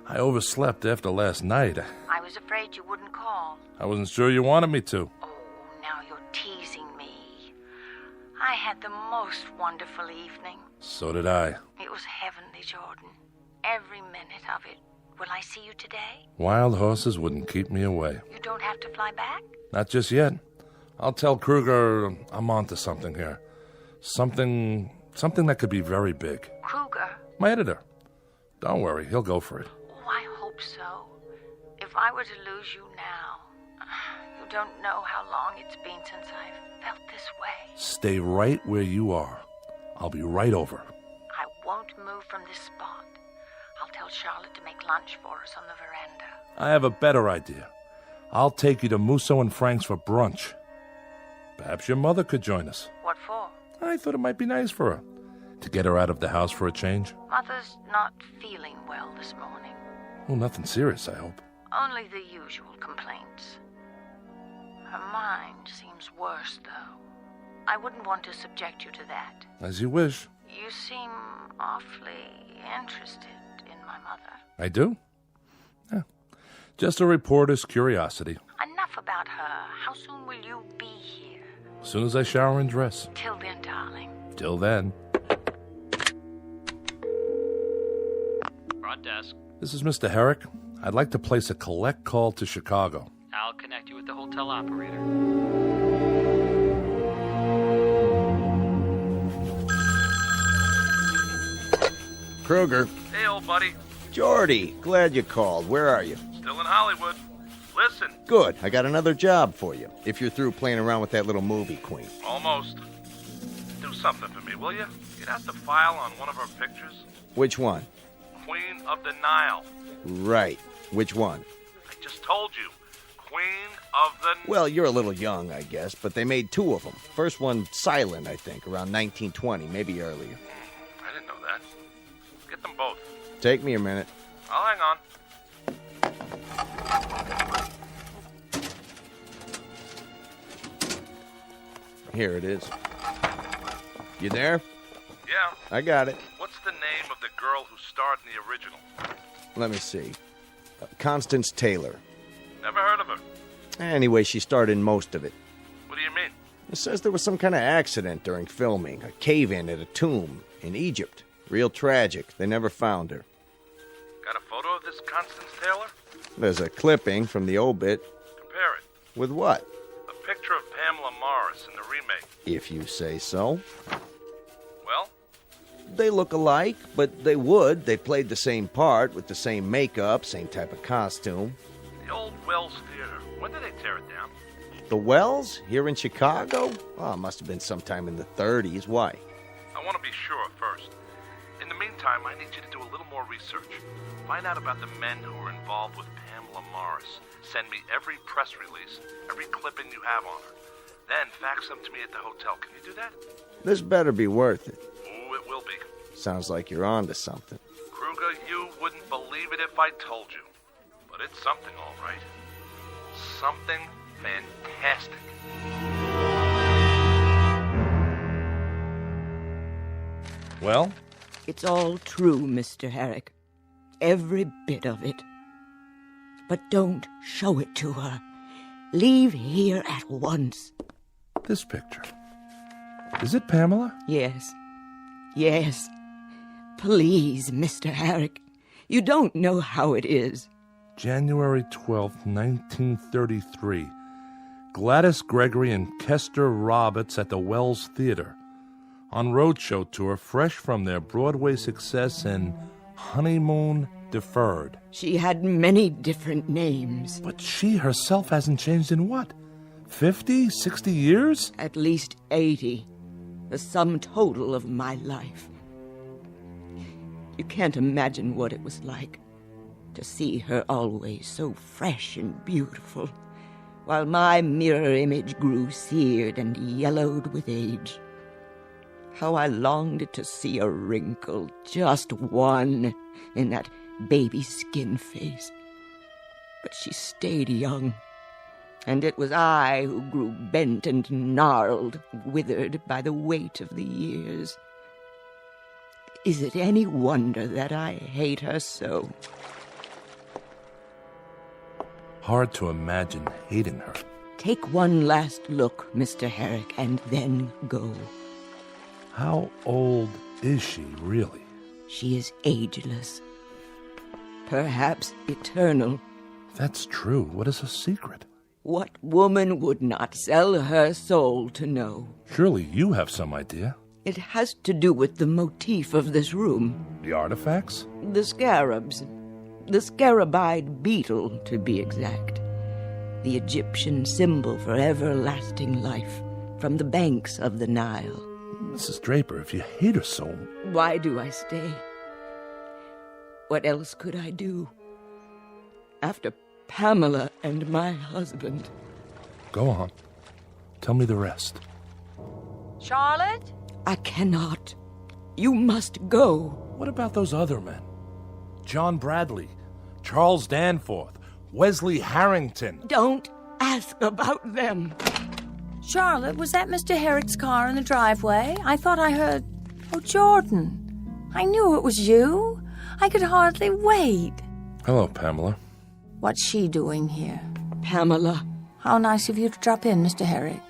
I overslept after last night. I was afraid you wouldn't call. I wasn't sure you wanted me to. Oh, now you're teasing me. I had the most wonderful evening. So did I. It was heavenly, Jordan. Every minute of it. Will I see you today? Wild horses wouldn't keep me away. You don't have to fly back? Not just yet. I'll tell Kruger I'm onto something here. Something that could be very big. Kruger? My editor. Don't worry, he'll go for it. Oh, I hope so. If I were to lose you now, you don't know how long it's been since I've felt this way. Stay right where you are. I'll be right over. I won't move from this spot. I'll tell Charlotte to make lunch for us on the veranda. I have a better idea. I'll take you to Musso and Frank's for brunch. Perhaps your mother could join us. What for? I thought it might be nice for her. To get her out of the house for a change. Mother's not feeling well this morning. Oh, nothing serious, I hope. Only the usual complaints. Her mind seems worse, though. I wouldn't want to subject you to that. As you wish. You seem awfully interested in my mother. I do? Yeah. Just a reporter's curiosity. Enough about her. How soon will you be here? As soon as I shower and dress. Till then, darling. Till then. Front desk. This is Mr. Herrick. I'd like to place a collect call to Chicago. I'll connect you with the hotel operator. Kruger. Hey, old buddy. Jordy, glad you called. Where are you? Still in Hollywood. Listen. Good. I got another job for you, if you're through playing around with that little movie queen. Almost. Do something for me, will you? Get out the file on one of our pictures. Which one? Queen of the Nile. Right. Which one? I just told you. Queen of the... Well, you're a little young, I guess, but they made two of them. First one silent, I think, around 1920, maybe earlier. I didn't know that. Get them both. Take me a minute. I'll hang on. Here it is. You there? Yeah. I got it. What's the name of the girl who starred in the original? Let me see. Constance Taylor. Never heard of her. Anyway, she starred in most of it. What do you mean? It says there was some kind of accident during filming. A cave-in at a tomb in Egypt. Real tragic. They never found her. Got a photo of this Constance Taylor? There's a clipping from the obit. Compare it. With what? A picture of Pamela Morris in the remake. If you say so. Well? They look alike, but they would. They played the same part with the same makeup, same type of costume. The old Wells Theater. When did they tear it down? The Wells? Here in Chicago? Oh, it must have been sometime in the 30s. Why? I want to be sure first. In the meantime, I need you to do a little more research. Find out about the men who were involved with Pamela Morris. Send me every press release, every clipping you have on her. Then fax them to me at the hotel. Can you do that? This better be worth it. Ooh, it will be. Sounds like you're on to something. Kruger, you wouldn't believe it if I told you. But it's something, all right. Something fantastic. Well? It's all true, Mr. Herrick. Every bit of it. But don't show it to her. Leave here at once. This picture. Is it Pamela? Yes. Yes. Please, Mr. Herrick. You don't know how it is. January 12th, 1933. Gladys Gregory and Kester Roberts at the Wells Theater. On roadshow tour, fresh from their Broadway success in Honeymoon Deferred. She had many different names. But she herself hasn't changed in what? 50, 60 years? At least 80. The sum total of my life. You can't imagine what it was like to see her always so fresh and beautiful, while my mirror image grew seared and yellowed with age. How I longed to see a wrinkle, just one, in that baby skin face. But she stayed young, and it was I who grew bent and gnarled, withered by the weight of the years. Is it any wonder that I hate her so? Hard to imagine hating her. Take one last look, Mr. Herrick, and then go. How old is she, really? She is ageless. Perhaps eternal. That's true. What is her secret? What woman would not sell her soul to know? Surely you have some idea. It has to do with the motif of this room. The artifacts? The scarabs. The scarabide beetle, to be exact. the Egyptian symbol for everlasting life, from the banks of the Nile. Mrs. Draper, if you hate her so... Why do I stay? What else could I do? After Pamela and my husband. Go on. Tell me the rest. Charlotte? I cannot. You must go. What about those other men? John Bradley, Charles Danforth, Wesley Harrington. Don't ask about them. Charlotte, was that Mr. Herrick's car in the driveway? I thought I heard... Oh, Jordan. I knew it was you. I could hardly wait. Hello, Pamela. What's she doing here? Pamela. How nice of you to drop in, Mr. Herrick.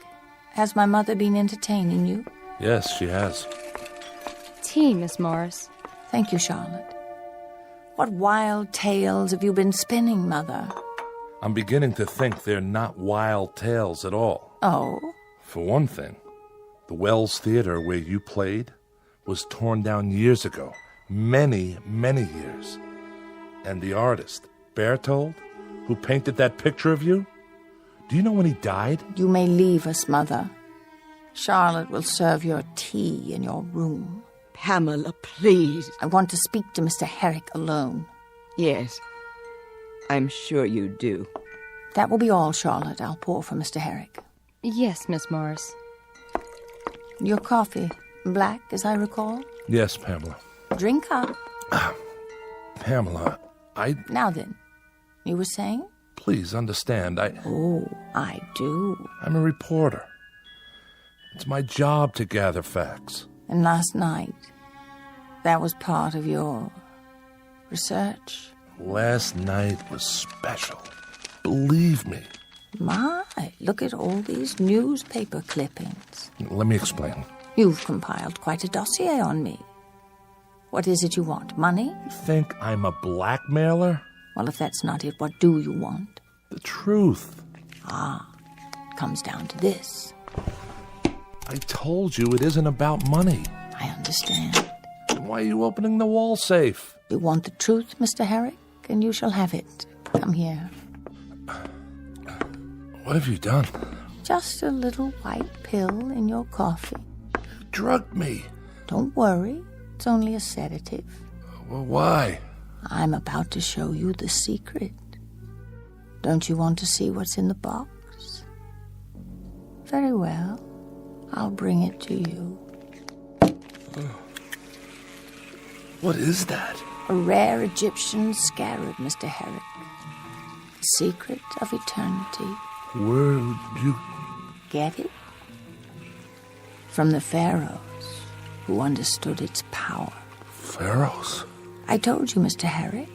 Has my mother been entertaining you? Yes, she has. Tea, Miss Morris. Thank you, Charlotte. What wild tales have you been spinning, Mother? I'm beginning to think they're not wild tales at all. Oh? For one thing, the Wells Theater where you played was torn down years ago. Many, many years. And the artist, Berthold, who painted that picture of you, do you know when he died? You may leave us, Mother. Charlotte will serve your tea in your room. Pamela, please. I want to speak to Mr. Herrick alone. Yes, I'm sure you do. That will be all, Charlotte. I'll pour for Mr. Herrick. Yes, Miss Morris. Your coffee, black, as I recall? Yes, Pamela. Drink up. Pamela, Now then, you were saying? Please understand, Oh, I do. I'm a reporter. It's my job to gather facts. And last night, that was part of your research? Last night was special. Believe me. My, look at all these newspaper clippings. Let me explain. You've compiled quite a dossier on me. What is it you want? Money? You think I'm a blackmailer? Well, if that's not it, what do you want? The truth. It comes down to this. I told you it isn't about money. I understand. Then why are you opening the wall safe? You want the truth, Mr. Herrick, and you shall have it. Come here. What have you done? Just a little white pill in your coffee. You drugged me. Don't worry. It's only a sedative. Well, why? I'm about to show you the secret. Don't you want to see what's in the box? Very well. I'll bring it to you. What is that? A rare Egyptian scarab, Mr. Herrick. The secret of eternity. Where did you... Get it? From the pharaohs, who understood its power. Pharaohs? I told you, Mr. Herrick.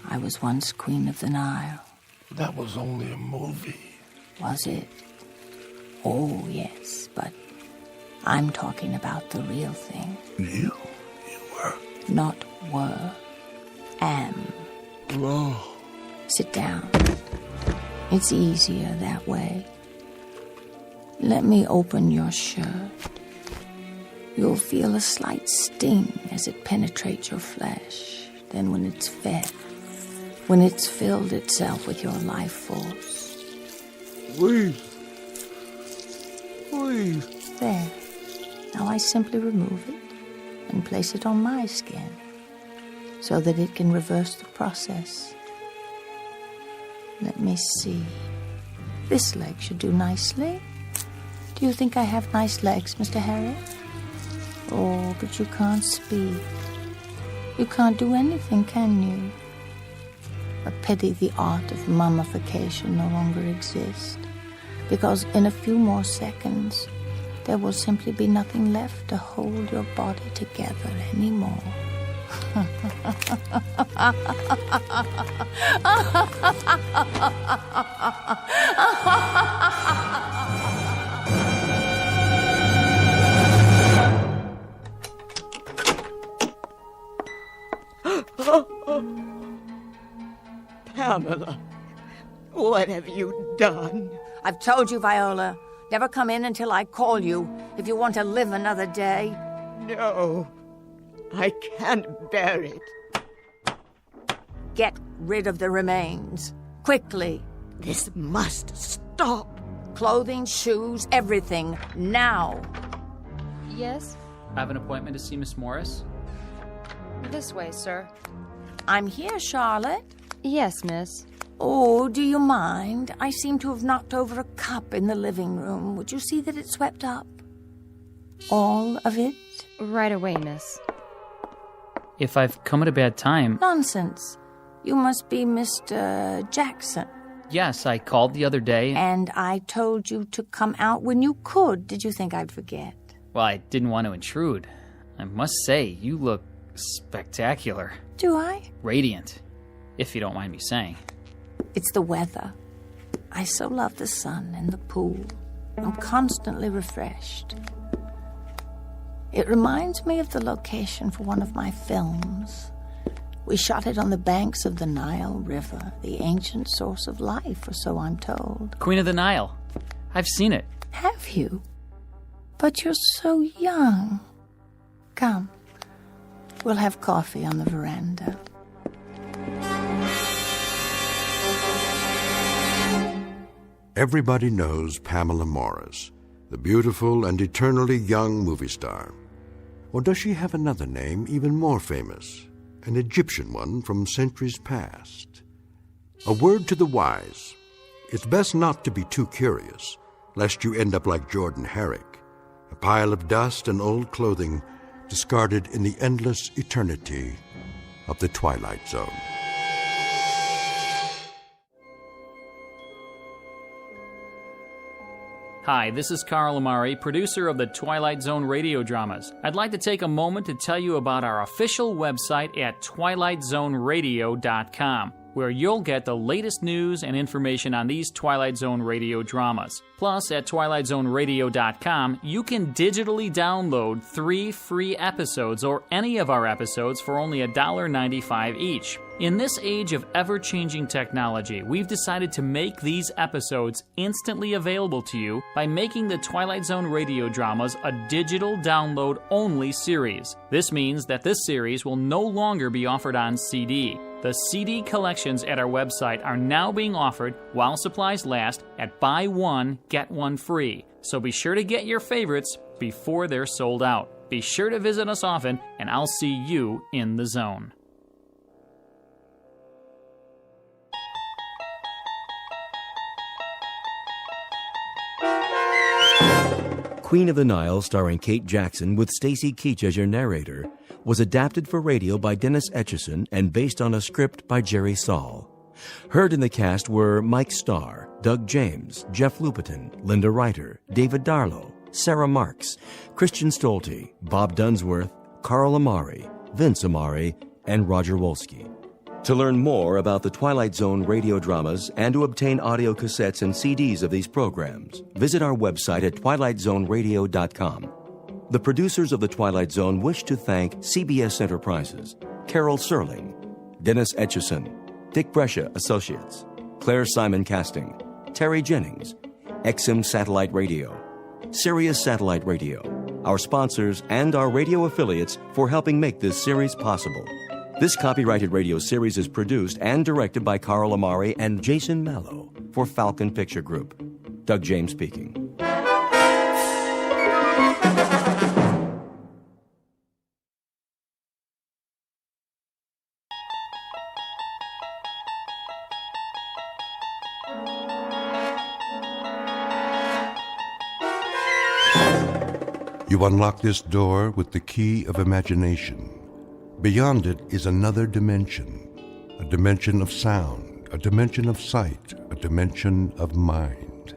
I was once Queen of the Nile. That was only a movie. Was it? Oh, yes, but I'm talking about the real thing. You were? Not were. Am. Oh. Sit down. It's easier that way. Let me open your shirt. You'll feel a slight sting as it penetrates your flesh. Then when it's fed, when it's filled itself with your life force. Please. Please. There. Now I simply remove it and place it on my skin so that it can reverse the process. Let me see. This leg should do nicely. Do you think I have nice legs, Mr. Harry? Oh, but you can't speak. You can't do anything, can you? A pity the art of mummification no longer exists, because in a few more seconds, there will simply be nothing left to hold your body together anymore. Pamela, what have you done? I've told you, Viola. Never come in until I call you if you want to live another day. No, I can't bear it. Get rid of the remains. Quickly. This must stop. Clothing, shoes, everything, now. Yes? I have an appointment to see Miss Morris. This way, sir. I'm here, Charlotte. Yes, miss. Oh, do you mind? I seem to have knocked over a cup in the living room. Would you see that it's swept up? All of it? Right away, miss. If I've come at a bad time... Nonsense. You must be Mr. Jackson. Yes, I called the other day. And I told you to come out when you could. Did you think I'd forget? Well, I didn't want to intrude. I must say, you look spectacular. Do I? Radiant, if you don't mind me saying. It's the weather. I so love the sun and the pool. I'm constantly refreshed. It reminds me of the location for one of my films. We shot it on the banks of the Nile River, the ancient source of life, or so I'm told. Queen of the Nile. I've seen it. Have you? But you're so young. Come. We'll have coffee on the veranda. Everybody knows Pamela Morris, the beautiful and eternally young movie star. Or does she have another name even more famous? An Egyptian one from centuries past. A word to the wise. It's best not to be too curious, lest you end up like Jordan Herrick, a pile of dust and old clothing discarded in the endless eternity of the Twilight Zone. Hi, this is Carl Amari, producer of the Twilight Zone radio dramas. I'd like to take a moment to tell you about our official website at twilightzoneradio.com, where you'll get the latest news and information on these Twilight Zone radio dramas. Plus, at twilightzoneradio.com, you can digitally download 3 free episodes or any of our episodes for only $1.95 each. In this age of ever-changing technology, we've decided to make these episodes instantly available to you by making the Twilight Zone radio dramas a digital download-only series. This means that this series will no longer be offered on CD. The CD collections at our website are now being offered while supplies last at buy one, get one free. So be sure to get your favorites before they're sold out. Be sure to visit us often, and I'll see you in the zone. Queen of the Nile, starring Kate Jackson with Stacy Keach as your narrator, was adapted for radio by Dennis Etchison and based on a script by Jerry Saul. Heard in the cast were Mike Starr, Doug James, Jeff Lupetin, Linda Reiter, David Darlow, Sarah Marks, Christian Stolte, Bob Dunsworth, Carl Amari, Vince Amari, and Roger Wolski. To learn more about the Twilight Zone radio dramas and to obtain audio cassettes and CDs of these programs, visit our website at twilightzoneradio.com. The producers of The Twilight Zone wish to thank CBS Enterprises, Carol Serling, Dennis Etchison, Dick Brescia Associates, Claire Simon Casting, Terry Jennings, XM Satellite Radio, Sirius Satellite Radio, our sponsors, and our radio affiliates for helping make this series possible. This copyrighted radio series is produced and directed by Carl Amari and Jason Mallow for Falcon Picture Group. Doug James speaking. You unlock this door with the key of imagination. Beyond it is another dimension, a dimension of sound, a dimension of sight, a dimension of mind.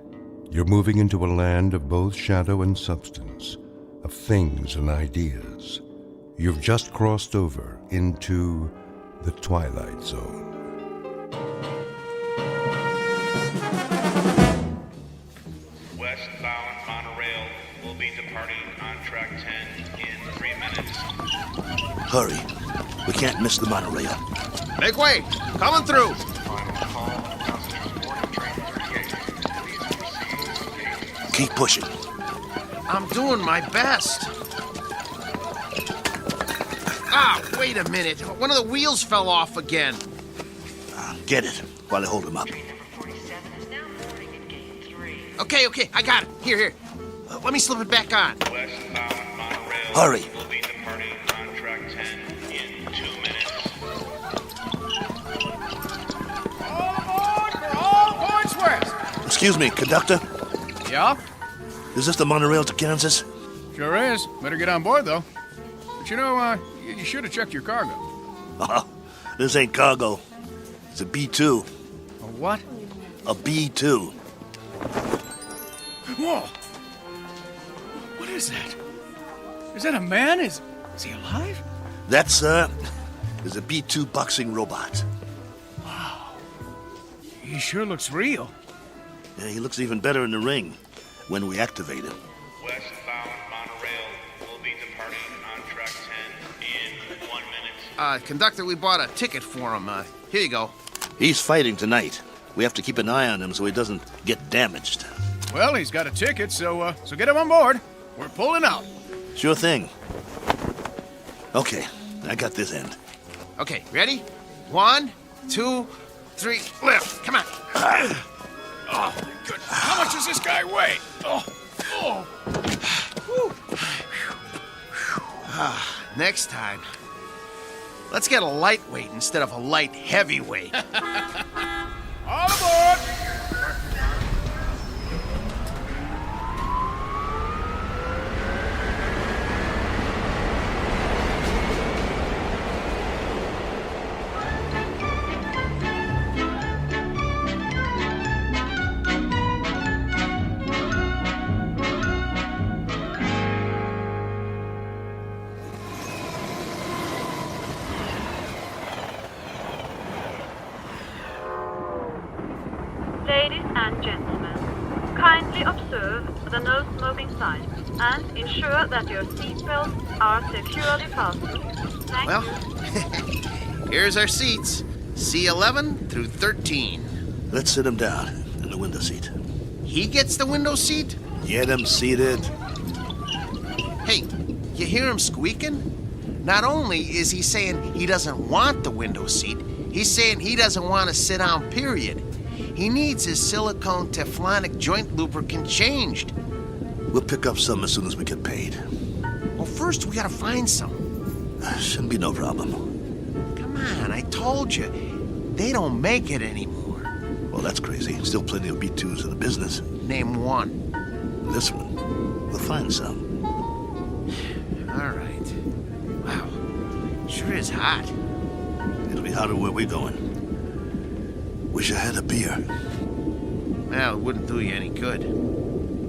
You're moving into a land of both shadow and substance, of things and ideas. You've just crossed over into the Twilight Zone. Westbound monorail will be departing on track 10 in 3 minutes. Hurry. We can't miss the monorail. Make way! Coming through! Keep pushing. I'm doing my best. Ah, wait a minute. One of the wheels fell off again. Get it while I hold him up. Okay, I got it. Here. Let me slip it back on. Westbound monorail Hurry. will be departing on track 10 in 2 minutes. All aboard for all points west. Excuse me, conductor. Yeah? Is this the monorail to Kansas? Sure is. Better get on board, though. But you know, you should have checked your cargo. This ain't cargo. It's a B-2. A what? A B-2. Whoa! What is that? Is that a man? Is he alive? That, sir, is a B-2 boxing robot. Wow. He sure looks real. Yeah, he looks even better in the ring when we activate him. Westbound monorail will be departing on track 10 in 1 minute. Conductor, we bought a ticket for him. Here you go. He's fighting tonight. We have to keep an eye on him so he doesn't get damaged. Well, he's got a ticket, so get him on board. We're pulling out. Sure thing. Okay, I got this end. Okay, ready? 1, 2, 3, lift. Come on. Oh, good. How much does this guy weigh? Next time, let's get a lightweight instead of a light heavyweight. All aboard! Ladies and gentlemen, kindly observe the no smoking sign and ensure that your seatbelts are securely fastened. Thank Well, you. here's our seats. C11 through 13. Let's sit him down in the window seat. He gets the window seat? Get him seated. Hey, you hear him squeaking? Not only is he saying he doesn't want the window seat, he's saying he doesn't want to sit down, period. He needs his silicone Teflonic joint lubricant changed. We'll pick up some as soon as we get paid. Well, first we gotta find some. Shouldn't be no problem. Come on, I told you. They don't make it anymore. Well, that's crazy. Still plenty of B-2s in the business. Name one. This one. We'll find some. All right. Wow. Sure is hot. It'll be hotter where we're going. Wish I had a beer. Well, it wouldn't do you any good.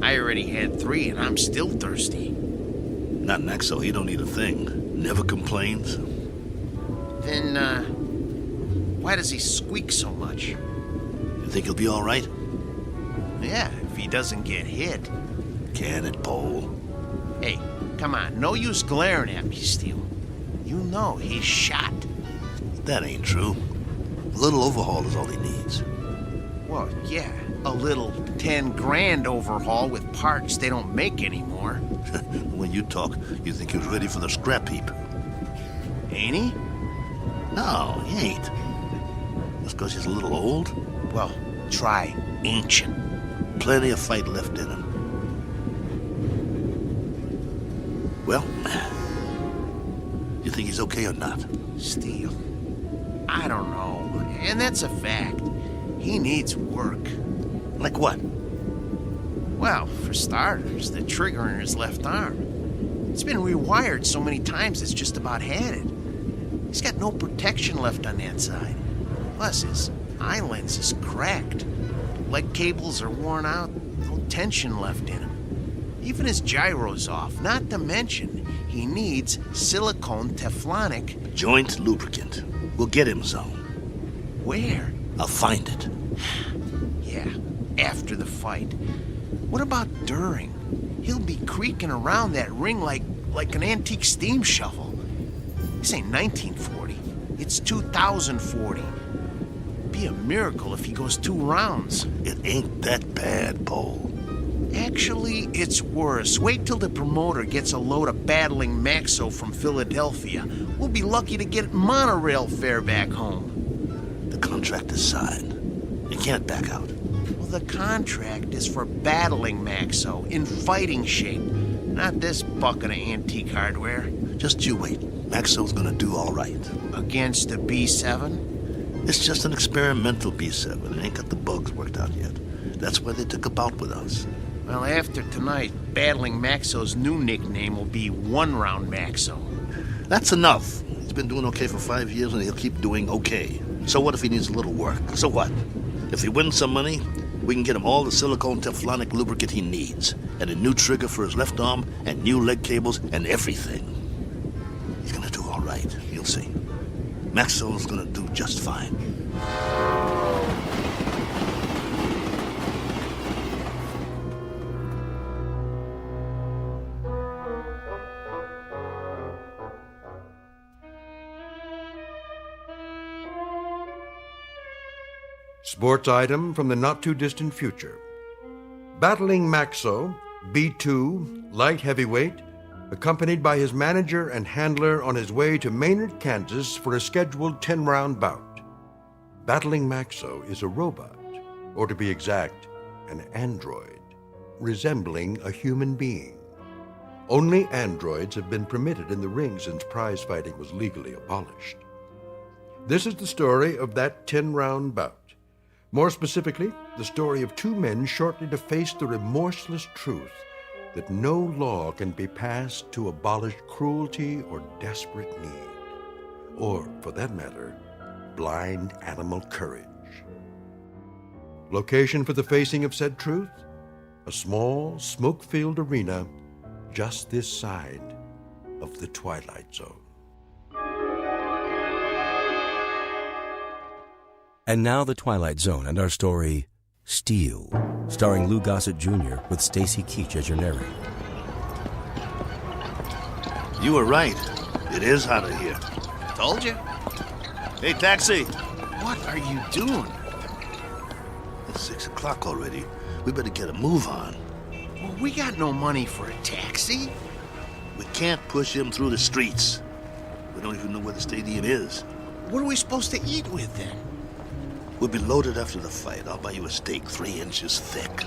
I already had 3 and I'm still thirsty. Not Nexo. He don't need a thing. Never complains. Then, why does he squeak so much? You think he'll be all right? Yeah, if he doesn't get hit. Can it, Pole? Hey, come on. No use glaring at me, Steele. You know he's shot. That ain't true. A little overhaul is all he needs. Well, yeah, a little 10 grand overhaul with parts they don't make anymore. When you talk, you think he was ready for the scrap heap. Ain't he? No, he ain't. Just because he's a little old? Well, try ancient. Plenty of fight left in him. Well, you think he's okay or not? Steele, I don't know. And that's a fact. He needs work. Like what? Well, for starters, the trigger in his left arm. It's been rewired so many times it's just about had it. He's got no protection left on that side. Plus, his eye lens is cracked. Leg cables are worn out, no tension left in him. Even his gyro's off, not to mention he needs silicone Teflonic joint lubricant. We'll get him some. Where? I'll find it. Yeah, after the fight. What about during? He'll be creaking around that ring like an antique steam shovel. This ain't 1940. It's 2040. Be a miracle if he goes 2 rounds. It ain't that bad, Pole. Actually, it's worse. Wait till the promoter gets a load of battling Maxo from Philadelphia. We'll be lucky to get monorail fare back home. The contract is signed. You can't back out. Well, the contract is for battling Maxo in fighting shape, not this bucket of antique hardware. Just you wait. Maxo's gonna do all right. Against the B7? It's just an experimental B7. It ain't got the bugs worked out yet. That's why they took a bout with us. Well, after tonight, battling Maxo's new nickname will be One Round Maxo. That's enough. He's been doing okay for 5 years, and he'll keep doing okay. So what if he needs a little work? So what? If he wins some money, we can get him all the silicone Teflonic lubricant he needs, and a new trigger for his left arm, and new leg cables, and everything. He's gonna do all right. You'll see. Maxwell's gonna do just fine. Sports item from the not-too-distant future. Battling Maxo, B2, light heavyweight, accompanied by his manager and handler on his way to Maynard, Kansas for a scheduled 10-round bout. Battling Maxo is a robot, or to be exact, an android, resembling a human being. Only androids have been permitted in the ring since prize fighting was legally abolished. This is the story of that 10-round bout. More specifically, the story of two men shortly to face the remorseless truth that no law can be passed to abolish cruelty or desperate need, or, for that matter, blind animal courage. Location for the facing of said truth? A small, smoke-filled arena just this side of the Twilight Zone. And now the Twilight Zone and our story, Steel, starring Lou Gossett Jr. with Stacy Keach as your narrator. You were right. It is hotter here. Told you. Hey, taxi! What are you doing? It's 6 o'clock already. We better get a move on. Well, we got no money for a taxi. We can't push him through the streets. We don't even know where the stadium is. What are we supposed to eat with then? We'll be loaded after the fight. I'll buy you a steak 3 inches thick.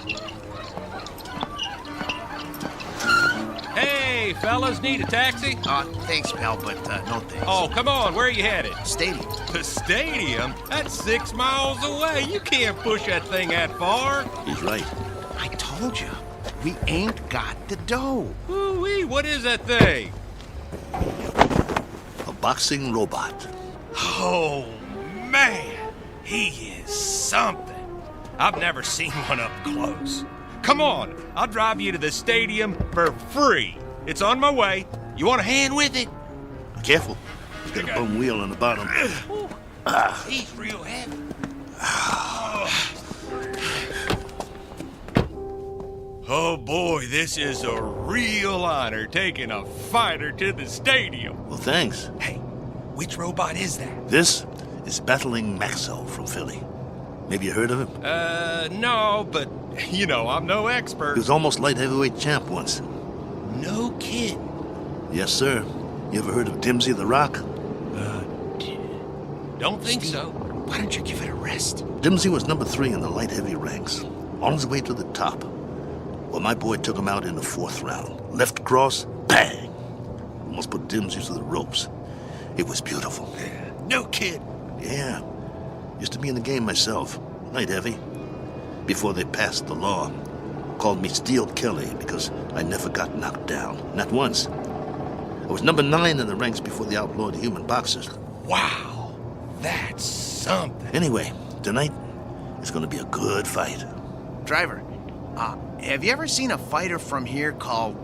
Hey, fellas, need a taxi? Thanks, pal, but no thanks. Oh, come on, where are you headed? Stadium. The stadium? That's 6 miles away. You can't push that thing that far. He's right. I told you, we ain't got the dough. Ooh-wee, what is that thing? A boxing robot. Oh, man. He is something. I've never seen one up close. Come on, I'll drive you to the stadium for free. It's on my way. You want a hand with it? Careful. He's got a bum wheel on the bottom. He's real heavy. Oh boy, this is a real honor taking a fighter to the stadium. Well, thanks. Hey, which robot is that? This is Battling Maxo from Philly. Maybe you heard of him? No, but, you know, I'm no expert. He was almost light heavyweight champ once. No kid. Yes, sir. You ever heard of Dimsy the Rock? Don't think so. Why don't you give it a rest? Dimsy was number 3 in the light heavy ranks, on his way to the top. Well, my boy took him out in the 4th round. Left cross, bang! Almost put Dimsy to the ropes. It was beautiful. No kid. Yeah. Used to be in the game myself. Light heavy. Before they passed the law. Called me Steel Kelly because I never got knocked down. Not once. I was number 9 in the ranks before they outlawed human boxers. Wow. That's something. Anyway, tonight is going to be a good fight. Driver, have you ever seen a fighter from here called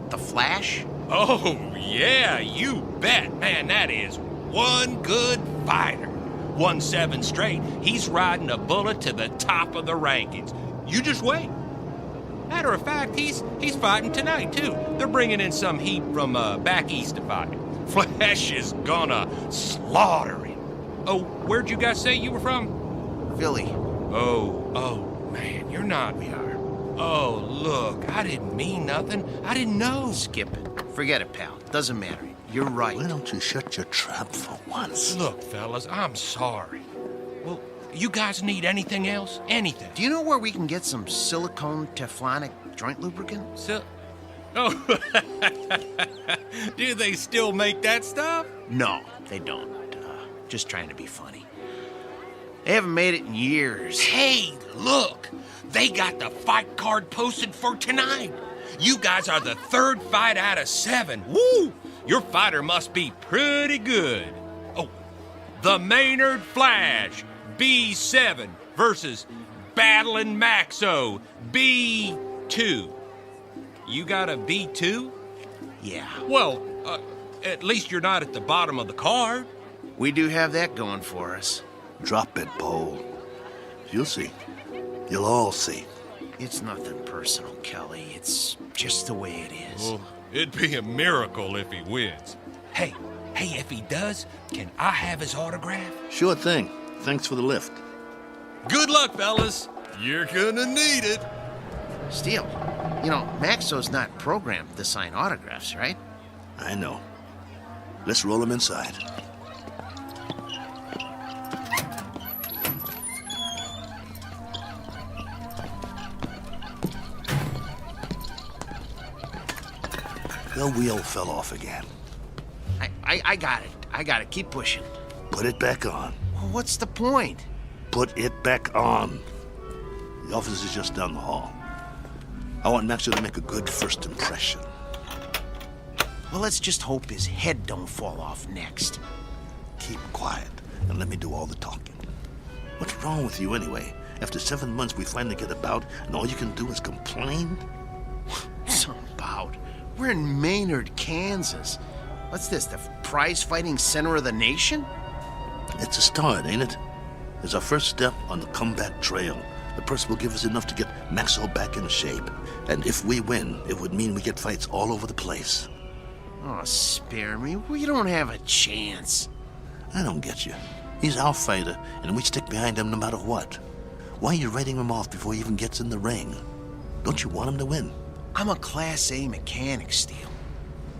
The Flash? Oh, yeah, you bet. Man, that is one good fighter. Won 7 straight. He's riding a bullet to the top of the rankings. You just wait. Matter of fact, he's fighting tonight, too. They're bringing in some heat from back east to fight. Flash is gonna slaughter him. Oh, where'd you guys say you were from? Philly. Oh, man, you're not. We are. Oh, look, I didn't mean nothing. I didn't know. Skip it. Forget it, pal. Doesn't matter. You're right. Why don't you shut your trap for once? Look, fellas, I'm sorry. Well, You guys need anything else? Anything? Do you know where we can get some silicone Teflonic joint lubricant? Oh, do they still make that stuff? No, they don't. Just trying to be funny. They haven't made it in years. Hey, look! They got the fight card posted for tonight. You guys are the third fight out of 7. Woo! Your fighter must be pretty good. Oh, the Maynard Flash, B7 versus Battling Maxo, B2. You got a B2? Yeah. Well, at least you're not at the bottom of the card. We do have that going for us. Drop it, Paul. You'll see. You'll all see. It's nothing personal, Kelly. It's just the way it is. Well, it'd be a miracle if he wins. Hey, if he does, can I have his autograph? Sure thing. Thanks for the lift. Good luck, fellas. You're gonna need it. Steele, you know, Maxo's not programmed to sign autographs, right? I know. Let's roll him inside. The wheel fell off again. I got it. I got it. Keep pushing. Put it back on. Well, what's the point? Put it back on. The office is just down the hall. I want Maxo to make a good first impression. Well, let's just hope his head don't fall off next. Keep quiet and let me do all the talking. What's wrong with you anyway? After 7 months, we finally get about, and all you can do is complain? Some bout. We're in Maynard, Kansas. What's this, the prize-fighting center of the nation? It's a start, ain't it? It's our first step on the comeback trail. The purse will give us enough to get Maxo back in shape. And if we win, it would mean we get fights all over the place. Oh, spare me. We don't have a chance. I don't get you. He's our fighter, and we stick behind him no matter what. Why are you writing him off before he even gets in the ring? Don't you want him to win? I'm a Class A mechanic, Steele.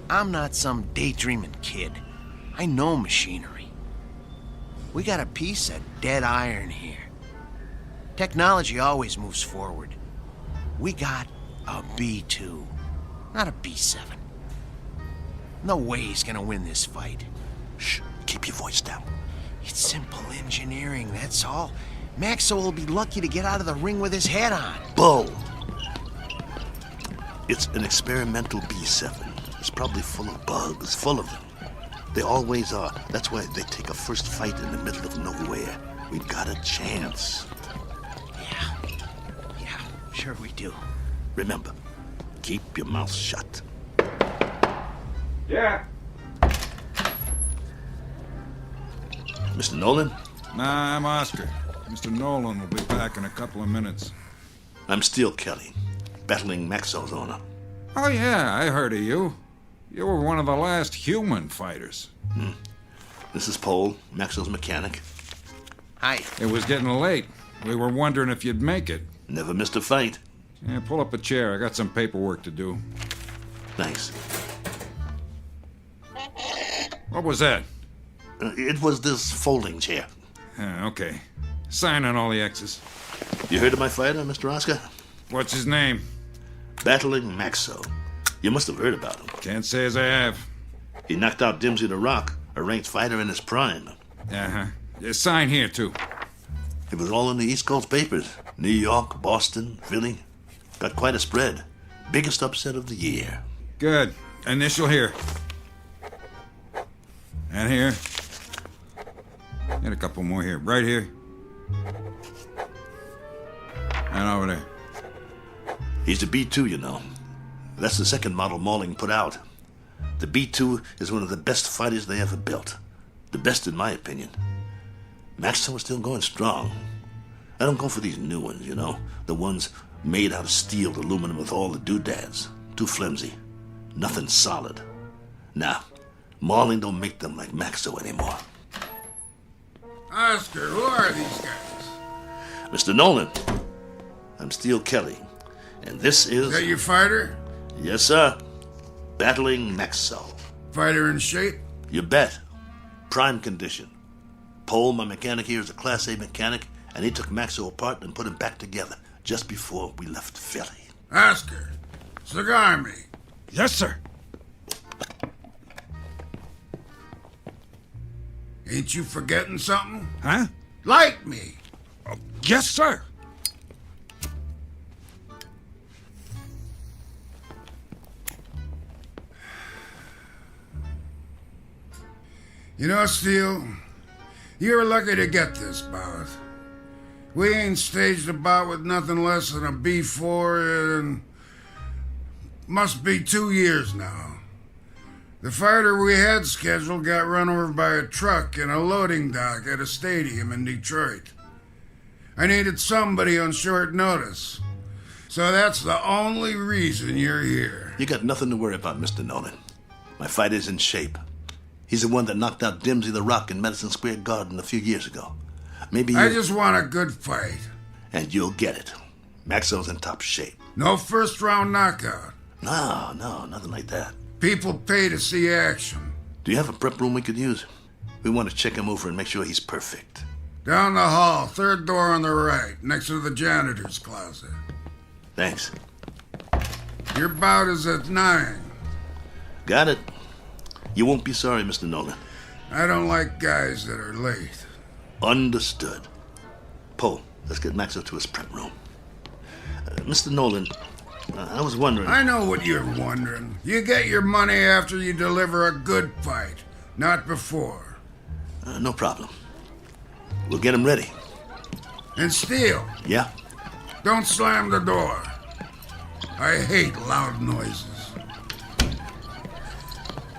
I'm not some daydreaming kid. I know machinery. We got a piece of dead iron here. Technology always moves forward. We got a B2, not a B7. No way he's gonna win this fight. Shh, keep your voice down. It's simple engineering, that's all. Maxo will be lucky to get out of the ring with his head on. Bull! It's an experimental B7. It's probably full of bugs, full of them. They always are. That's why they take a first fight in the middle of nowhere. We got a chance. Yeah, sure we do. Remember, keep your mouth shut. Yeah. Mr. Nolan? Nah, I'm Oscar. Mr. Nolan will be back in a couple of minutes. I'm Steele Kelly, battling Maxo's owner. Oh, yeah, I heard of you. You were one of the last human fighters. This is Paul, Maxo's mechanic. Hi. It was getting late. We were wondering if you'd make it. Never missed a fight. Yeah, pull up a chair. I got some paperwork to do. Thanks. What was that? It was this folding chair. Okay. Sign on all the X's. You heard of my fighter, Mr. Oscar? What's his name? Battling Maxo. You must have heard about him. Can't say as I have. He knocked out Dimsey the Rock, a ranked fighter in his prime. Uh-huh. Sign here, too. It was all in the East Coast papers. New York, Boston, Philly. Got quite a spread. Biggest upset of the year. Good. Initial here. And here. And a couple more here. Right here. And over there. He's the B2, you know. That's the second model Malling put out. The B2 is one of the best fighters they ever built. The best in my opinion. Maxo is still going strong. I don't go for these new ones, you know. The ones made out of steel, aluminum with all the doodads. Too flimsy. Nothing solid. Nah, Malling don't make them like Maxo anymore. Oscar, who are these guys? Mr. Nolan, I'm Steele Kelly, and this is... Is that your fighter? Yes, sir. Battling Maxo. Fighter in shape? You bet. Prime condition. Paul, my mechanic here, is a Class A mechanic, and he took Maxo apart and put him back together just before we left Philly. Oscar, cigar me. Yes, sir. Ain't you forgetting something? Huh? Light me. Yes, sir. You know, Steele, you were lucky to get this bout. We ain't staged a bout with nothing less than a B4 in must be 2 years now. The fighter we had scheduled got run over by a truck in a loading dock at a stadium in Detroit. I needed somebody on short notice. So that's the only reason you're here. You got nothing to worry about, Mr. Nolan. My fighter's in shape. He's the one that knocked out Dimsey the Rock in Madison Square Garden a few years ago. Maybe I just want a good fight. And you'll get it. Maxo's in top shape. No first-round knockout. No, nothing like that. People pay to see action. Do you have a prep room we could use? We want to check him over and make sure he's perfect. Down the hall, third door on the right, next to the janitor's closet. Thanks. Your bout is at 9. Got it. You won't be sorry, Mr. Nolan. I don't like guys that are late. Understood. Poe, let's get Maxo to his prep room. Mr. Nolan, I was wondering... I know what you're wondering. You get your money after you deliver a good fight, not before. No problem. We'll get him ready. And Steele. Yeah? Don't slam the door. I hate loud noises.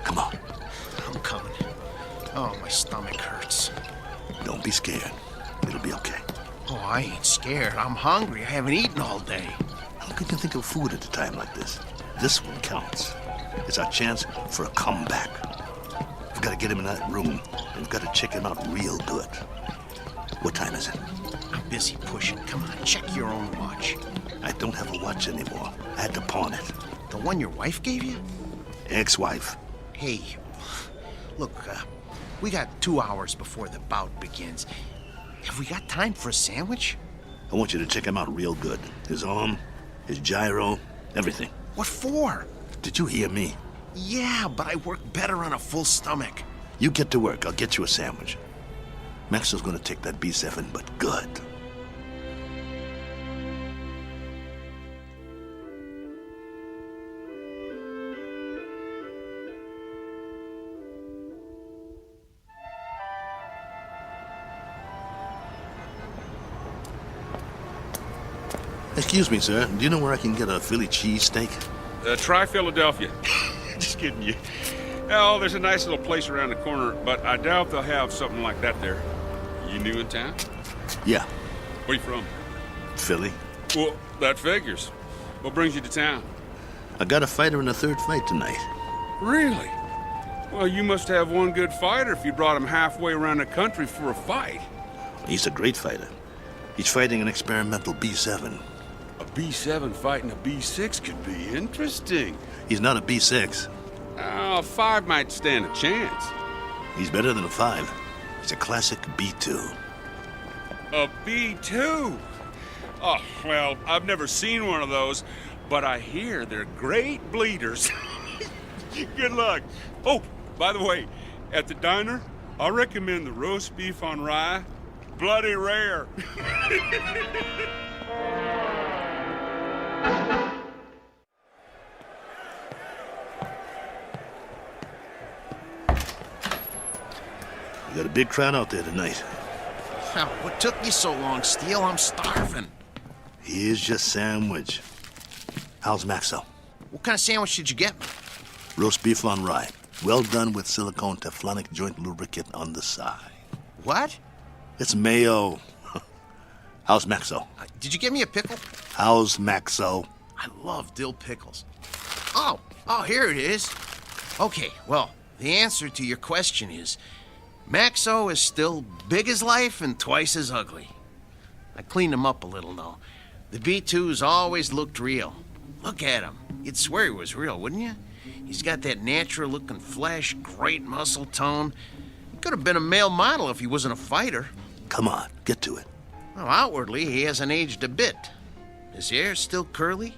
Come on. I'm coming. Oh, my stomach hurts. Don't be scared. It'll be okay. Oh, I ain't scared. I'm hungry. I haven't eaten all day. How could you think of food at a time like this? This one counts. It's our chance for a comeback. We've got to get him in that room, and we've got to check him out real good. What time is it? I'm busy pushing. Come on, check your own watch. I don't have a watch anymore. I had to pawn it. The one your wife gave you? Ex-wife. Hey, look, we got 2 hours before the bout begins. Have we got time for a sandwich? I want you to check him out real good. His arm, his gyro, everything. What for? Did you hear me? Yeah, but I work better on a full stomach. You get to work. I'll get you a sandwich. Maxwell's gonna take that B7, but good. Excuse me, sir. Do you know where I can get a Philly cheesesteak? Try Philadelphia. Just kidding you. Oh, there's a nice little place around the corner, but I doubt they'll have something like that there. You new in town? Yeah. Where you from? Philly. Well, that figures. What brings you to town? I got a fighter in a third fight tonight. Really? Well, you must have one good fighter if you brought him halfway around the country for a fight. He's a great fighter. He's fighting an experimental B7. A B7 fighting a B6 could be interesting. He's not a B6. A 5 might stand a chance. He's better than a 5. He's a classic B2. A B2? Oh, well, I've never seen one of those, but I hear they're great bleeders. Good luck. Oh, by the way, at the diner, I recommend the roast beef on rye. Bloody rare. We got a big crowd out there tonight. What took you so long, Steele? I'm starving. Here's your sandwich. How's Maxo? What kind of sandwich did you get me? Roast beef on rye. Well done with silicone Teflonic joint lubricant on the side. What? It's mayo. How's Maxo? Did you get me a pickle? How's Maxo? I love dill pickles. Oh, here it is. Okay, well, the answer to your question is Maxo is still big as life and twice as ugly. I cleaned him up a little, though. The B2's always looked real. Look at him. You'd swear he was real, wouldn't you? He's got that natural-looking flesh, great muscle tone. He could have been a male model if he wasn't a fighter. Come on, get to it. Well, outwardly, he hasn't aged a bit. His hair's still curly.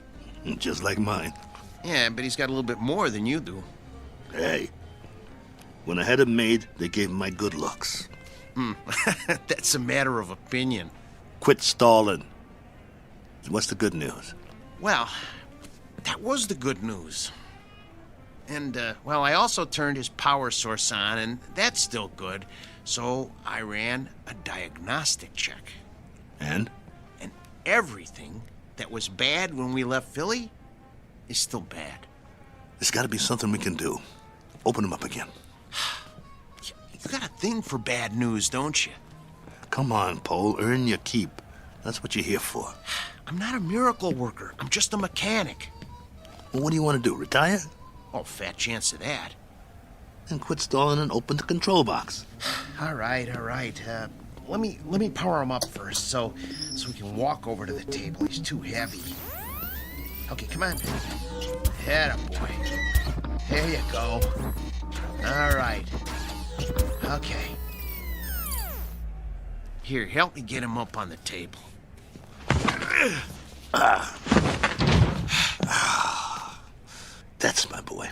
Just like mine. Yeah, but he's got a little bit more than you do. Hey, when I had him made, they gave him my good looks. That's a matter of opinion. Quit stalling. What's the good news? Well, that was the good news. And, well, I also turned his power source on, and that's still good. So I ran a diagnostic check. And? And everything that was bad when we left Philly is still bad. There's got to be something we can do. Open him up again. You got a thing for bad news, don't you? Come on, Paul. Earn your keep. That's what you're here for. I'm not a miracle worker. I'm just a mechanic. Well, what do you want to do? Retire? Oh, fat chance of that. Then quit stalling and open the control box. All right. Let me power him up first, so we can walk over to the table. He's too heavy. Okay, come on. Atta boy. There you go. All right. Okay. Here, help me get him up on the table. That's my boy.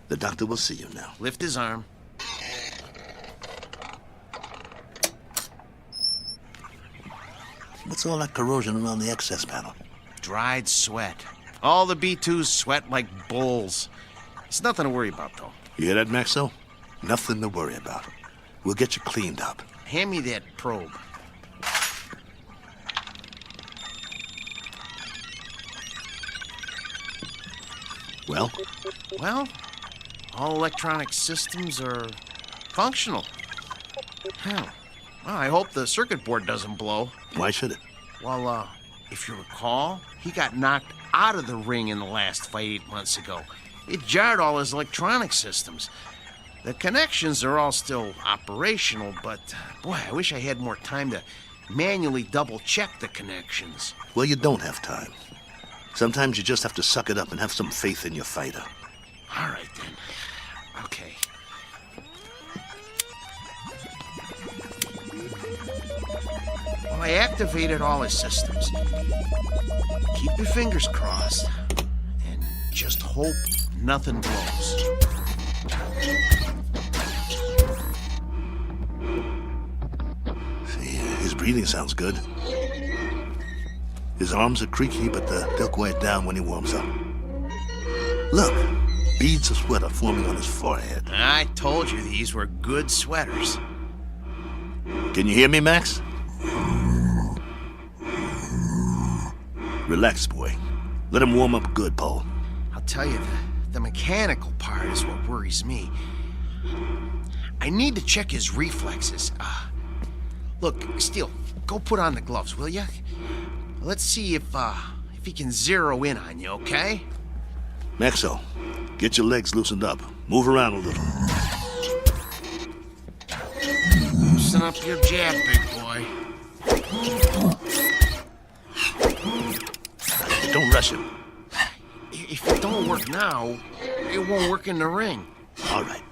The doctor will see you now. Lift his arm. What's all that corrosion around the access panel? Dried sweat. All the B2s sweat like bulls. It's nothing to worry about, though. You hear that, Maxo? Nothing to worry about. We'll get you cleaned up. Hand me that probe. Well? Well, all electronic systems are functional. Well, I hope the circuit board doesn't blow. Why should it? Well, if you recall, he got knocked out of the ring in the last fight 8 months ago. It jarred all his electronic systems. The connections are all still operational, but, boy, I wish I had more time to manually double-check the connections. Well, you don't have time. Sometimes you just have to suck it up and have some faith in your fighter. All right, then. Okay. Well, I activated all his systems. Keep your fingers crossed and just hope nothing blows. See, his breathing sounds good. His arms are creaky, but they'll quiet down when he warms up. Look, beads of sweat are forming on his forehead. I told you these were good sweaters. Can you hear me, Max? Relax, boy. Let him warm up good, Paul. I'll tell you, the mechanical part is what worries me. I need to check his reflexes. Look, Steele, go put on the gloves, will you? Let's see if he can zero in on you, okay? Maxo, get your legs loosened up. Move around a little. Loosen up your jab, big boy. Don't rush him. If it don't work now, it won't work in the ring. All right,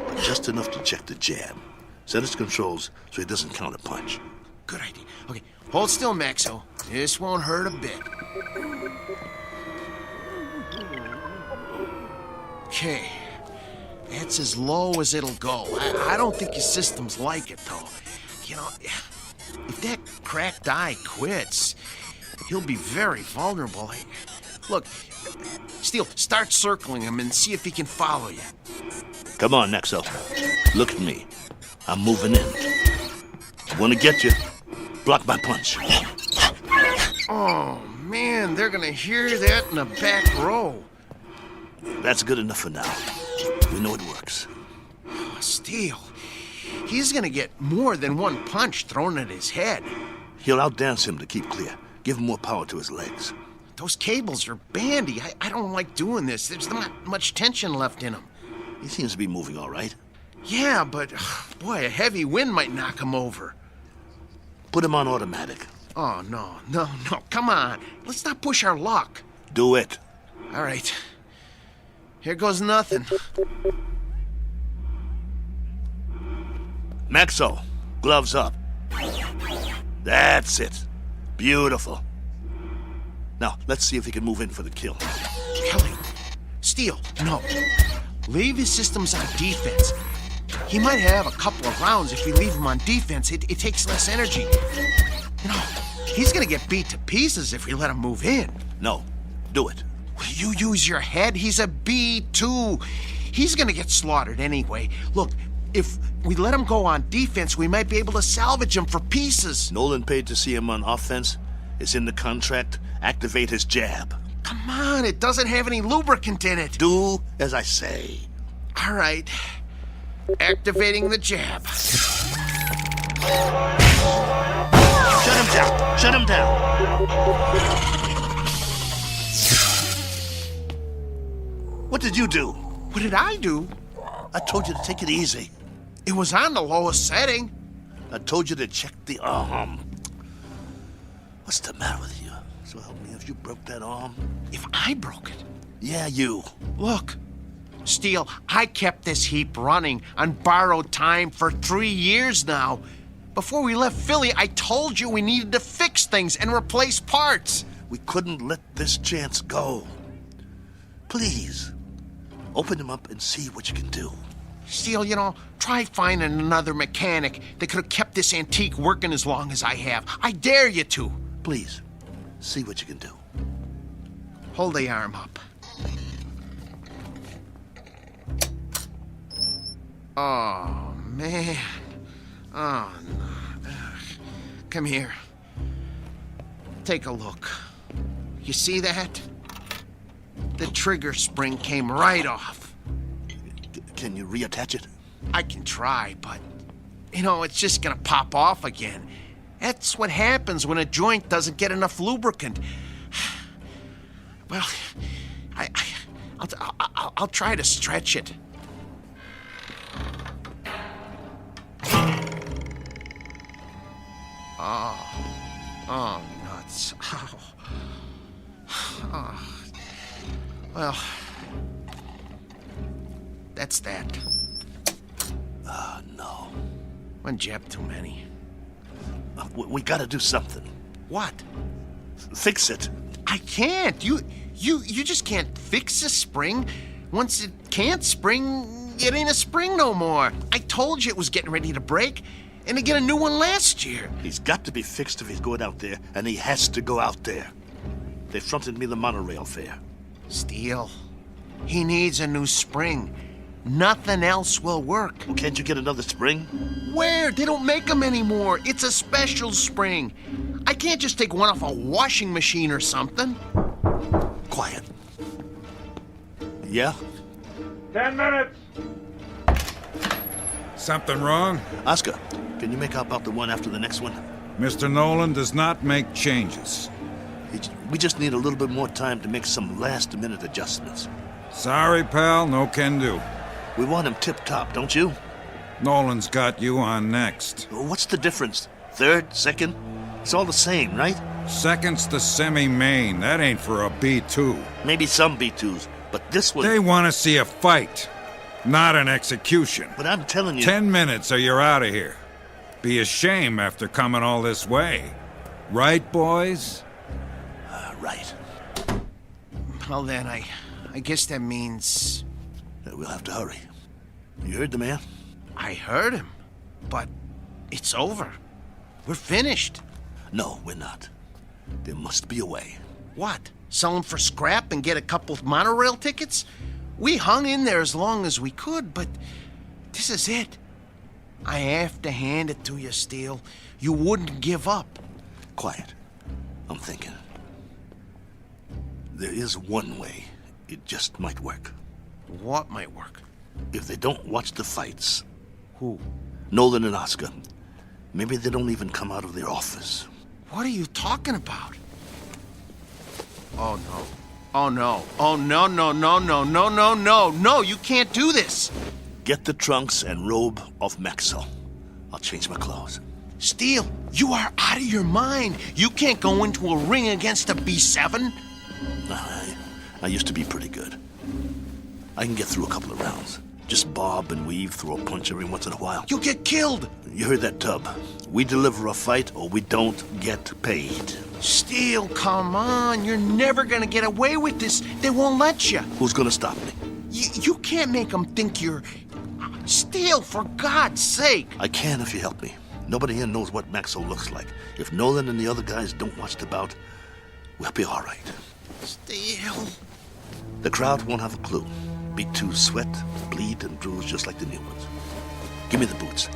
but just enough to check the jab. Set his controls so he doesn't counter punch. Good idea. Okay, hold still, Maxo. This won't hurt a bit. Okay, that's as low as it'll go. I don't think his systems like it, though. You know, if that cracked eye quits, he'll be very vulnerable. Look, Steele, start circling him and see if he can follow you. Come on, Nexo. Look at me. I'm moving in. Want to get you? Block my punch. Oh, man, they're gonna hear that in the back row. That's good enough for now. We know it works. Oh, Steele, he's gonna get more than one punch thrown at his head. He'll outdance him to keep clear. Give him more power to his legs. Those cables are bandy. I don't like doing this. There's not much tension left in him. He seems to be moving all right. Yeah, but, boy, a heavy wind might knock him over. Put him on automatic. Oh, no. Come on. Let's not push our luck. Do it. All right. Here goes nothing. Maxo, gloves up. That's it. Beautiful. Now, let's see if he can move in for the kill. Kelly, Steele, no. Leave his systems on defense. He might have a couple of rounds if we leave him on defense. It takes less energy. You know, he's gonna get beat to pieces if we let him move in. No, do it. Will you use your head? He's a B2. He's gonna get slaughtered anyway. Look, if we let him go on defense, we might be able to salvage him for pieces. Nolan paid to see him on offense. It's in the contract. Activate his jab. Come on, it doesn't have any lubricant in it. Do as I say. All right. Activating the jab. Shut him down. Shut him down. What did you do? What did I do? I told you to take it easy. It was on the lowest setting. I told you to check the arm. What's the matter with you? So help me if you broke that arm. If I broke it? Yeah, you. Look, Steele, I kept this heap running on borrowed time for 3 years now. Before we left Philly, I told you we needed to fix things and replace parts. We couldn't let this chance go. Please, open him up and see what you can do. Steele, you know, try finding another mechanic that could have kept this antique working as long as I have. I dare you to. Please, see what you can do. Hold the arm up. Oh, man. Oh, no. Ugh. Come here. Take a look. You see that? The trigger spring came right off. Can you reattach it? I can try, but, you know, it's just gonna pop off again. That's what happens when a joint doesn't get enough lubricant. Well, I'll try to stretch it. Oh, nuts. Oh. Well, that's that. No. One jab too many. We gotta do something. What? Fix it. I can't. You just can't fix a spring. Once it can't spring, it ain't a spring no more. I told you it was getting ready to break, and to get a new one last year. He's got to be fixed if he's going out there, and he has to go out there. They fronted me the monorail fare. Steele, he needs a new spring. Nothing else will work. Well, can't you get another spring? Where? They don't make them anymore. It's a special spring. I can't just take one off a washing machine or something. Quiet. Yeah? 10 minutes. Something wrong? Oscar, can you make out about the one after the next one? Mr. Nolan does not make changes. We just need a little bit more time to make some last-minute adjustments. Sorry, pal, no can do. We want him tip-top, don't you? Nolan's got you on next. What's the difference? Third? Second? It's all the same, right? Second's the semi-main. That ain't for a B2. Maybe some B2s, but this one... They want to see a fight, not an execution. But I'm telling you... 10 minutes or you're out of here. Be a shame after coming all this way. Right, boys? Right. Well then, I guess that means... We'll have to hurry. You heard the man? I heard him, but it's over. We're finished. No, we're not. There must be a way. What? Sell them for scrap and get a couple of monorail tickets? We hung in there as long as we could, but this is it. I have to hand it to you, Steele. You wouldn't give up. Quiet. I'm thinking. There is one way. It just might work. What might work? If they don't watch the fights. Who? Nolan and Oscar. Maybe they don't even come out of their office. What are you talking about? Oh, no. Oh, no. Oh, no, no, no, no, no, no, no. No, you can't do this. Get the trunks and robe off Maxwell. I'll change my clothes. Steele, you are out of your mind. You can't go into a ring against a B7. I used to be pretty good. I can get through a couple of rounds. Just bob and weave, throw a punch every once in a while. You'll get killed. You heard that, Tub. We deliver a fight or we don't get paid. Steel, come on. You're never gonna get away with this. They won't let you. Who's gonna stop me? You can't make them think you're... Steel, for God's sake. I can if you help me. Nobody here knows what Maxo looks like. If Nolan and the other guys don't watch the bout, we'll be all right. Steel. The crowd won't have a clue. B2 sweat, bleed, and bruise just like the new ones. Give me the boots.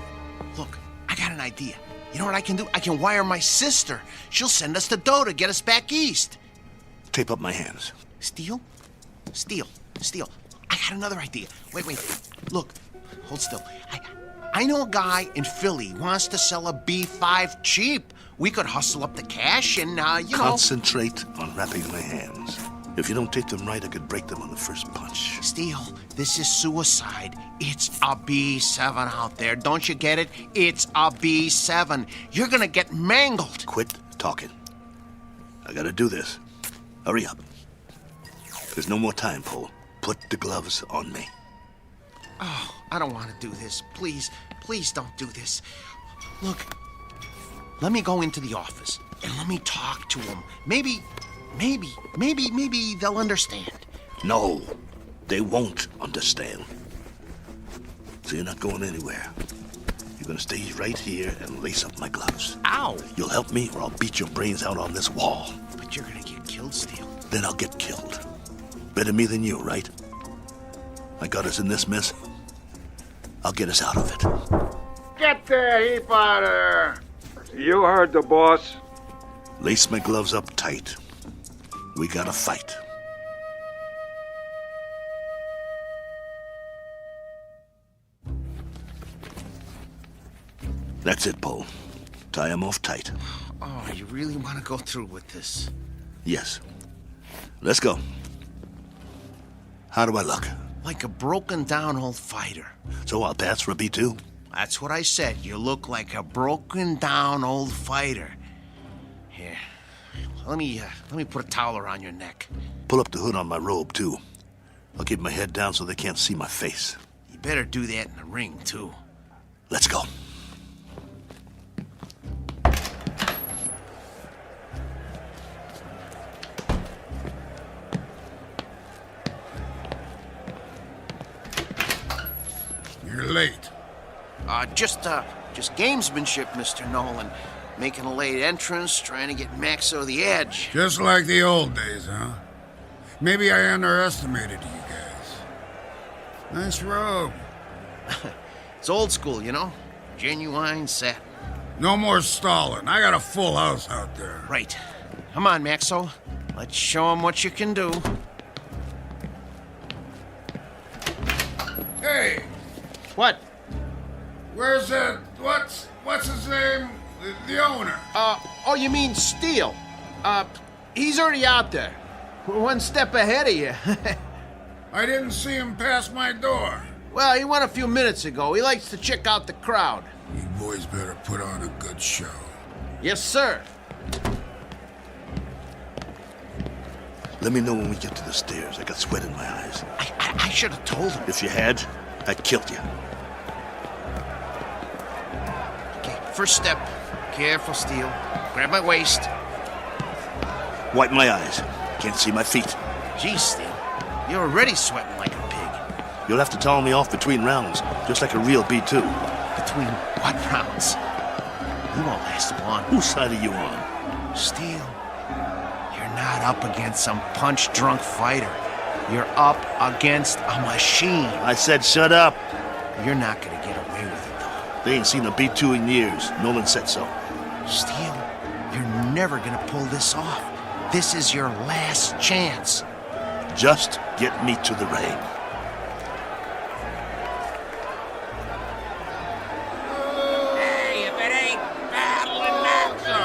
Look, I got an idea. You know what I can do? I can wire my sister. She'll send us the dough to get us back east. Tape up my hands. Steel? Steel. I got another idea. Wait. Look, hold still. I know a guy in Philly wants to sell a B5 cheap. We could hustle up the cash and, Concentrate on wrapping my hands. If you don't tape them right, I could break them on the first punch. Steel, this is suicide. It's a B7 out there. Don't you get it? It's a B7. You're gonna get mangled. Quit talking. I gotta do this. Hurry up. There's no more time, Paul. Put the gloves on me. Oh, I don't want to do this. Please don't do this. Look, let me go into the office and let me talk to them. Maybe they'll understand. No, they won't understand. So you're not going anywhere. You're gonna stay right here and lace up my gloves. Ow! You'll help me or I'll beat your brains out on this wall. But you're gonna get killed, Steel. Then I'll get killed. Better me than you, right? I got us in this mess. I'll get us out of it. Get the heap out of there! You heard the boss. Lace my gloves up tight. We gotta fight. That's it, Paul. Tie him off tight. Oh, you really want to go through with this? Yes. Let's go. How do I look? Like a broken down old fighter. So I'll pass for a B2? That's what I said. You look like a broken down old fighter. Here. Let me put a towel around your neck. Pull up the hood on my robe, too. I'll keep my head down so they can't see my face. You better do that in the ring, too. Let's go. You're late. Just gamesmanship, Mr. Nolan. Making a late entrance, trying to get Maxo the edge. Just like the old days, huh? Maybe I underestimated you guys. Nice robe. It's old school, you know? Genuine satin. No more stalling. I got a full house out there. Right. Come on, Maxo. Let's show him what you can do. Hey! What? Where's that... What's his name? The owner. Oh, you mean Steel? He's already out there. One step ahead of you. I didn't see him pass my door. Well, he went a few minutes ago. He likes to check out the crowd. You boys better put on a good show. Yes, sir. Let me know when we get to the stairs. I got sweat in my eyes. I should have told him. If you had, I'd killed you. Okay, first step. Careful, Steel. Grab my waist. Wipe my eyes. Can't see my feet. Gee, Steel. You're already sweating like a pig. You'll have to towel me off between rounds, just like a real B2. Between what rounds? You won't last long. Whose side are you on? Steel, you're not up against some punch-drunk fighter. You're up against a machine. I said shut up. You're not gonna get away with it, though. They ain't seen a B2 in years. Nolan said so. Steel, you're never gonna pull this off. This is your last chance. Just get me to the ring. Hey, if it ain't battling Maxo!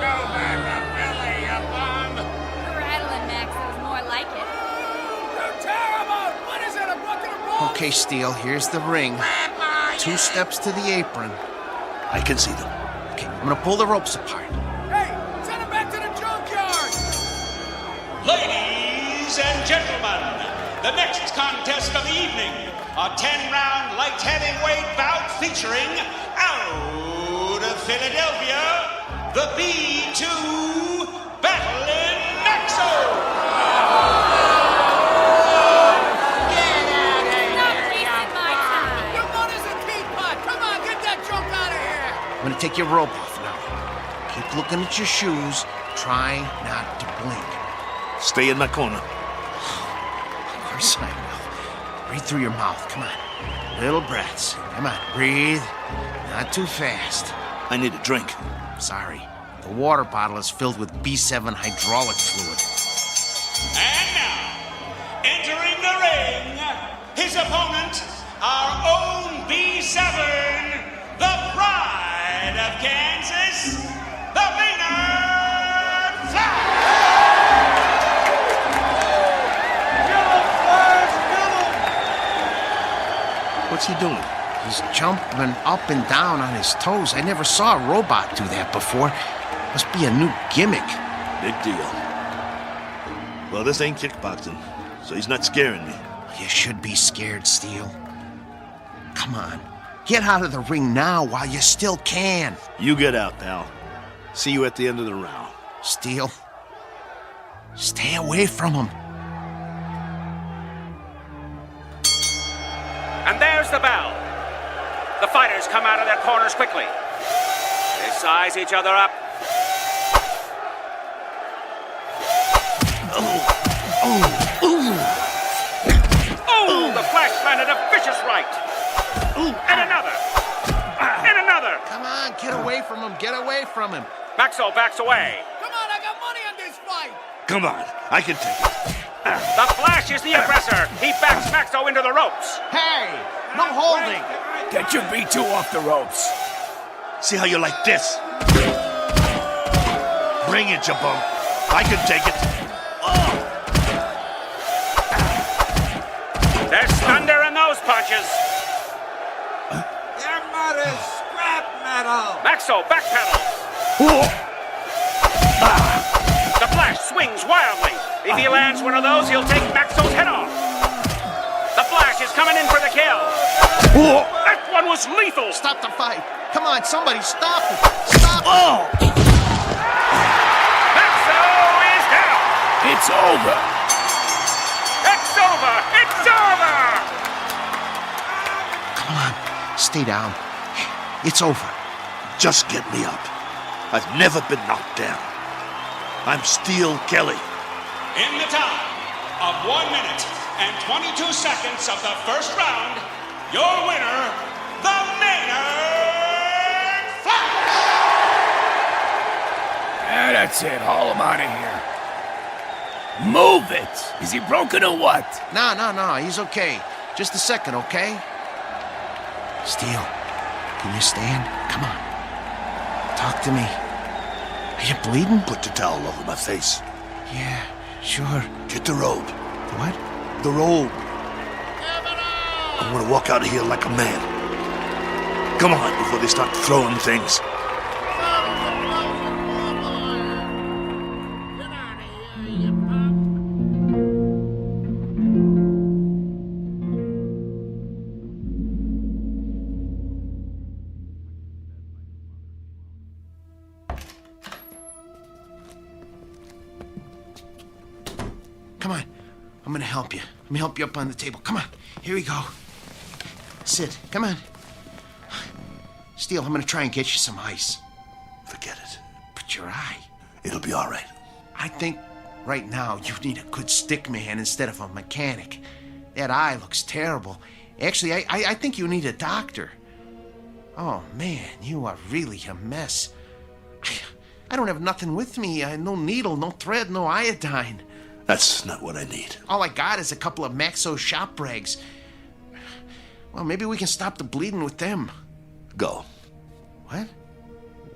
Go back to Philly, you bum! Rattling Maxo's more like it. You're terrible! What is it, a book and a roll? Okay, Steel, here's the ring. 2 steps to the apron. I can see them. Okay, I'm gonna pull the ropes apart. Hey, send him back to the junkyard! Ladies and gentlemen, the next contest of the evening, a 10-round light heavyweight bout featuring out of Philadelphia, the B2 Battling Maxo. I'm gonna take your rope off now. Keep looking at your shoes. Try not to blink. Stay in my corner. Of course I will. Breathe through your mouth. Come on. Little breaths. Come on. Breathe. Not too fast. I need a drink. Sorry. The water bottle is filled with B7 hydraulic fluid. And now, entering the ring, his opponent, our own B7, the pride of Kansas, the Maynard Flash! What's he doing? He's jumping up and down on his toes. I never saw a robot do that before. Must be a new gimmick. Big deal. Well, this ain't kickboxing, so he's not scaring me. You should be scared, Steele. Come on. Get out of the ring now while you still can. You get out, pal. See you at the end of the round. Steele, stay away from him. And there's the bell. The fighters come out of their corners quickly. They size each other up. Oh, the Flash landed a vicious right. And another. And another. Come on, get away from him. Get away from him. Maxo backs away. Come on, I got money on this fight. Come on, I can take it. The Flash is the aggressor. He backs Maxo into the ropes. Hey, no holding. Get your B2 off the ropes. See how you like this? Bring it, you bum. I can take it. There's thunder in those punches. Your mother's scrap metal. Maxo backpedals. The Flash swings wildly. If he lands one of those, he'll take Maxo's head off. The Flash is coming in for the kill. That one was lethal. Stop the fight. Come on, somebody stop it. Stop it. Maxo is down. It's over. It's over. It's over. Come on, stay down. It's over. Just get me up. I've never been knocked down. I'm Steele Kelly. In the time of 1 minute and 22 seconds of the first round, your winner, the Maynard Flash! Yeah, that's it. Haul him out of here. Move it! Is he broken or what? No, he's okay. Just a second, okay? Steele, can you stand? Come on. Talk to me. Are you bleeding? Put the towel over my face. Yeah, sure. Get the robe. The what? The robe. I want to walk out of here like a man. Come on, before they start throwing things. Come on. I'm gonna help you. Let me help you up on the table. Come on. Here we go. Sit. Come on. Steele, I'm gonna try and get you some ice. Forget it. But your eye. It'll be all right. I think right now you need a good stick man instead of a mechanic. That eye looks terrible. Actually, I think you need a doctor. Oh, man, you are really a mess. I don't have nothing with me. No needle, no thread, no iodine. That's not what I need. All I got is a couple of Maxo shop rags. Well, maybe we can stop the bleeding with them. Go. What?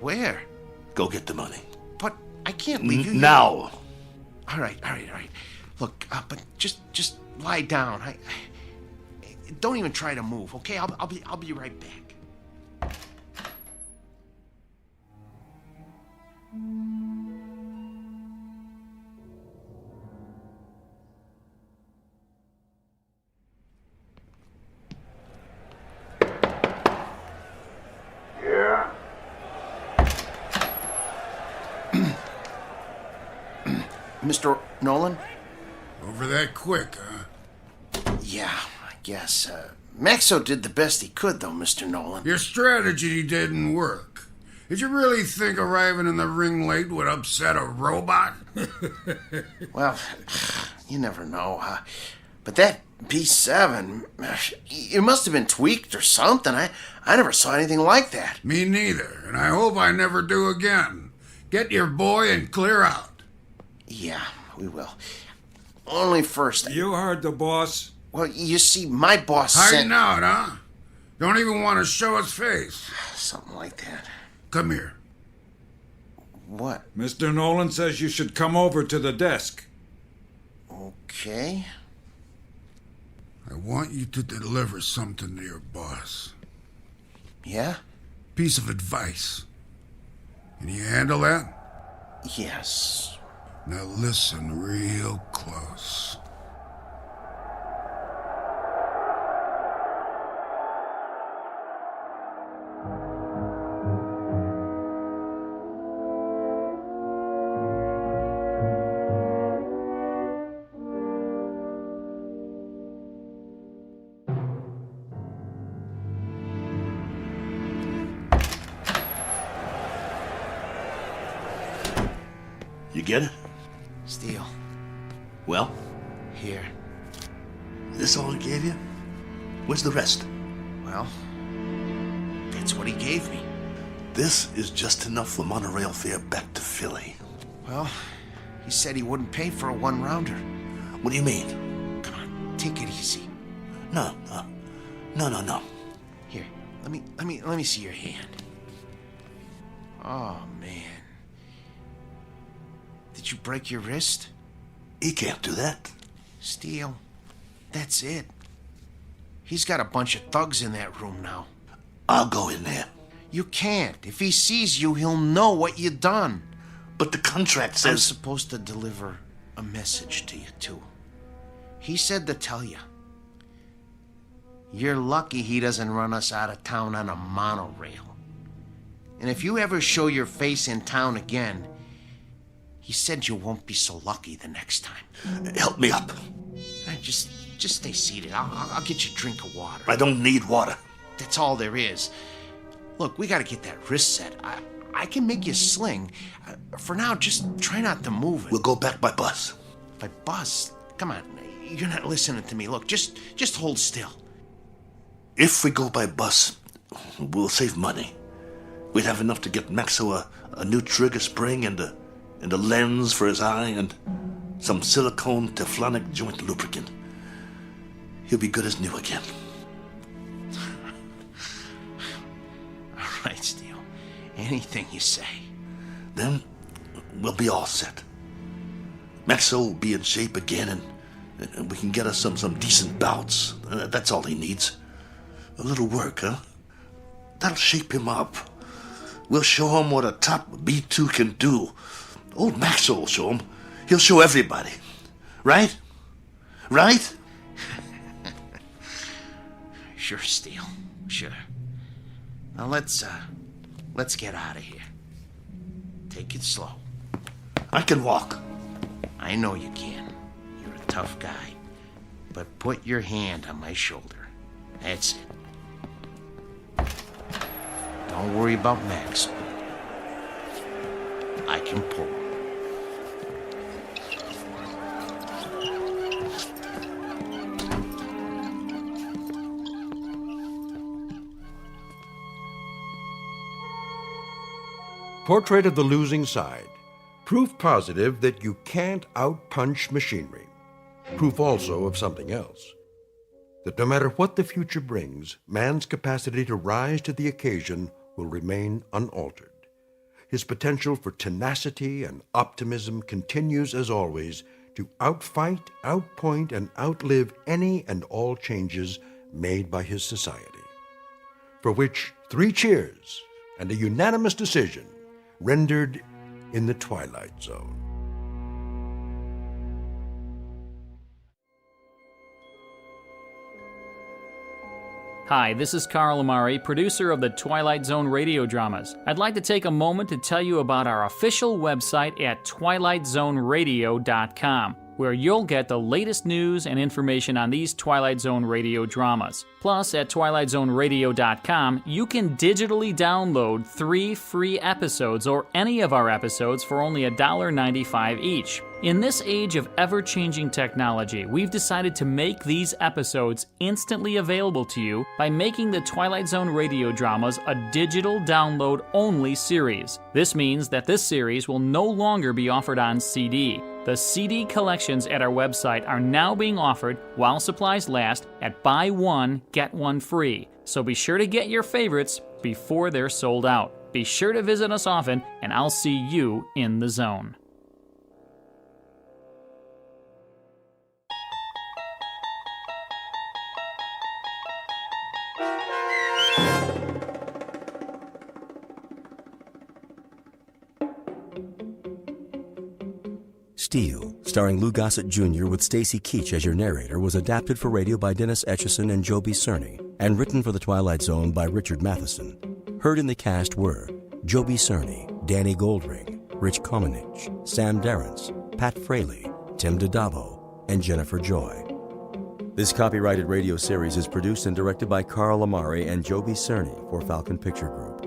Where? Go get the money. But I can't leave you now. All right. Look, but just lie down. I don't even try to move, okay? I'll be right back. Mr. Nolan? Over that quick, huh? Yeah, I guess. Maxo did the best he could, though, Mr. Nolan. Your strategy didn't work. Did you really think arriving in the ring late would upset a robot? Well, you never know. But that B7, it must have been tweaked or something. I never saw anything like that. Me neither, and I hope I never do again. Get your boy and clear out. Yeah, we will. Only first... You heard the boss. Well, you see, my boss Hiding out, huh? Don't even want to show his face. Something like that. Come here. What? Mr. Nolan says you should come over to the desk. Okay. I want you to deliver something to your boss. Yeah? Piece of advice. Can you handle that? Yes. Now listen real close. You get it? Steele. Well? Here. This all he gave you? Where's the rest? Well, that's what he gave me. This is just enough for monorail fare back to Philly. Well, he said he wouldn't pay for a one-rounder. What do you mean? Come on, take it easy. No. Here, let me see your hand. Oh, man. Did you break your wrist? He can't do that. Steele, that's it. He's got a bunch of thugs in that room now. I'll go in there. You can't. If he sees you, he'll know what you done. But the contract says... I'm supposed to deliver a message to you, too. He said to tell you. You're lucky he doesn't run us out of town on a monorail. And if you ever show your face in town again, he said you won't be so lucky the next time. Help me up. Just stay seated. I'll get you a drink of water. I don't need water. That's all there is. Look, we gotta get that wrist set. I can make you sling. For now, just try not to move it. We'll go back by bus. By bus? Come on, you're not listening to me. Look, just hold still. If we go by bus, we'll save money. We'd have enough to get Maxo a new trigger spring and a lens for his eye and some silicone Teflonic joint lubricant. He'll be good as new again. All right, Steele. Anything you say. Then we'll be all set. Maxo will be in shape again, and we can get us some decent bouts. That's all he needs. A little work, huh? That'll shape him up. We'll show him what a top B2 can do. Old Maxo will show him. He'll show everybody. Right? Right? Sure, Steele. Sure. Now let's get out of here. Take it slow. I can walk. I know you can. You're a tough guy. But put your hand on my shoulder. That's it. Don't worry about Max. I can pull. Portrait of the Losing Side. Proof positive that you can't outpunch machinery. Proof also of something else. That no matter what the future brings, man's capacity to rise to the occasion will remain unaltered. His potential for tenacity and optimism continues, as always, to outfight, outpoint, and outlive any and all changes made by his society. For which 3 cheers and a unanimous decision rendered in the Twilight Zone. Hi, this is Carl Amari, producer of the Twilight Zone radio dramas. I'd like to take a moment to tell you about our official website at twilightzoneradio.com, where you'll get the latest news and information on these Twilight Zone radio dramas. Plus, at twilightzoneradio.com, you can digitally download 3 free episodes or any of our episodes for only $1.95 each. In this age of ever-changing technology, we've decided to make these episodes instantly available to you by making the Twilight Zone radio dramas a digital download-only series. This means that this series will no longer be offered on CD. The CD collections at our website are now being offered, while supplies last, at buy one, get one free. So be sure to get your favorites before they're sold out. Be sure to visit us often, and I'll see you in the zone. Steel, starring Lou Gossett Jr. with Stacy Keach as your narrator, was adapted for radio by Dennis Etchison and Joby Cerny, and written for The Twilight Zone by Richard Matheson. Heard in the cast were Joby Cerny, Danny Goldring, Rich Komenich, Sam Darrence, Pat Fraley, Tim DiDavo, and Jennifer Joy. This copyrighted radio series is produced and directed by Carl Amari and Joby Cerny for Falcon Picture Group.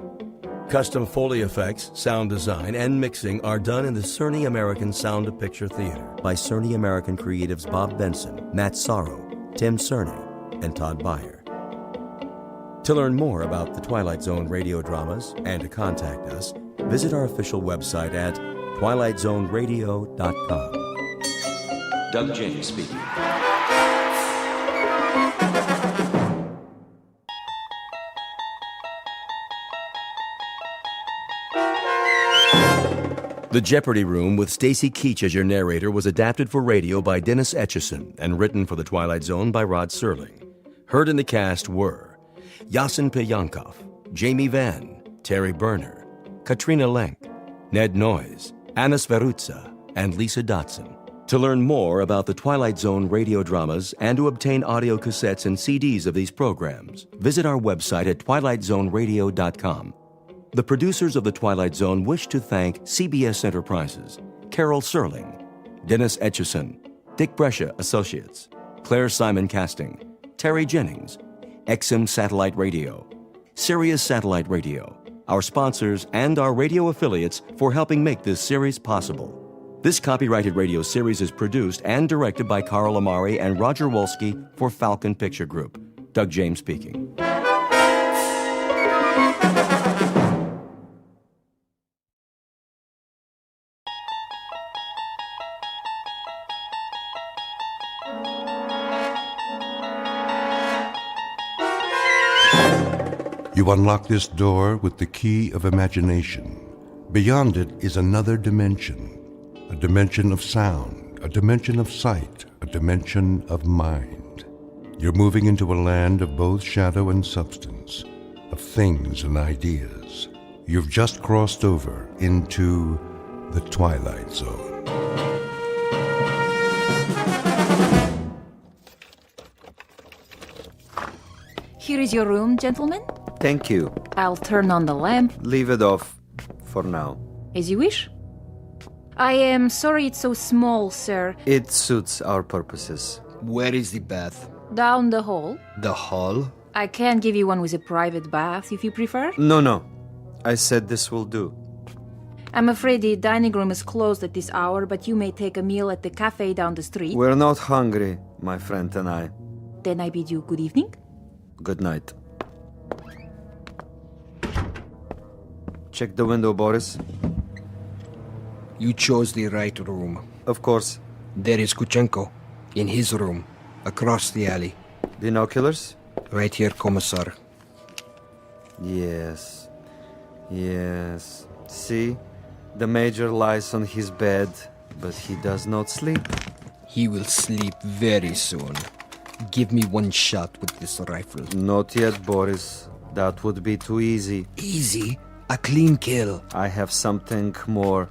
Custom Foley effects, sound design, and mixing are done in the Cerny American Sound of Picture Theater by Cerny American creatives Bob Benson, Matt Sorrow, Tim Cerny, and Todd Beyer. To learn more about the Twilight Zone radio dramas and to contact us, visit our official website at twilightzoneradio.com. Doug James speaking. The Jeopardy Room with Stacy Keach as your narrator was adapted for radio by Dennis Etchison and written for The Twilight Zone by Rod Serling. Heard in the cast were Yasin Piyankov, Jamie Vann, Terry Berner, Katrina Lenk, Ned Noyes, Anna Sverutza, and Lisa Dotson. To learn more about the Twilight Zone radio dramas and to obtain audio cassettes and CDs of these programs, visit our website at twilightzoneradio.com. The producers of The Twilight Zone wish to thank CBS Enterprises, Carol Serling, Dennis Etchison, Dick Brescia Associates, Claire Simon Casting, Terry Jennings, XM Satellite Radio, Sirius Satellite Radio, our sponsors, and our radio affiliates for helping make this series possible. This copyrighted radio series is produced and directed by Carl Amari and Roger Wolski for Falcon Picture Group. Doug James speaking. You unlock this door with the key of imagination. Beyond it is another dimension, a dimension of sound, a dimension of sight, a dimension of mind. You're moving into a land of both shadow and substance, of things and ideas. You've just crossed over into the Twilight Zone. Here is your room, gentlemen. Thank you. I'll turn on the lamp. Leave it off for now. As you wish. I am sorry it's so small, sir. It suits our purposes. Where is the bath? Down the hall. The hall? I can give you one with a private bath if you prefer. No. I said this will do. I'm afraid the dining room is closed at this hour, but you may take a meal at the cafe down the street. We're not hungry, my friend and I. Then I bid you good evening. Good night. Check the window, Boris. You chose the right room. Of course. There is Kuchenko, in his room, across the alley. Binoculars? Right here, Commissar. Yes. See? The Major lies on his bed, but he does not sleep. He will sleep very soon. Give me one shot with this rifle. Not yet, Boris. That would be too easy. Easy? A clean kill. I have something more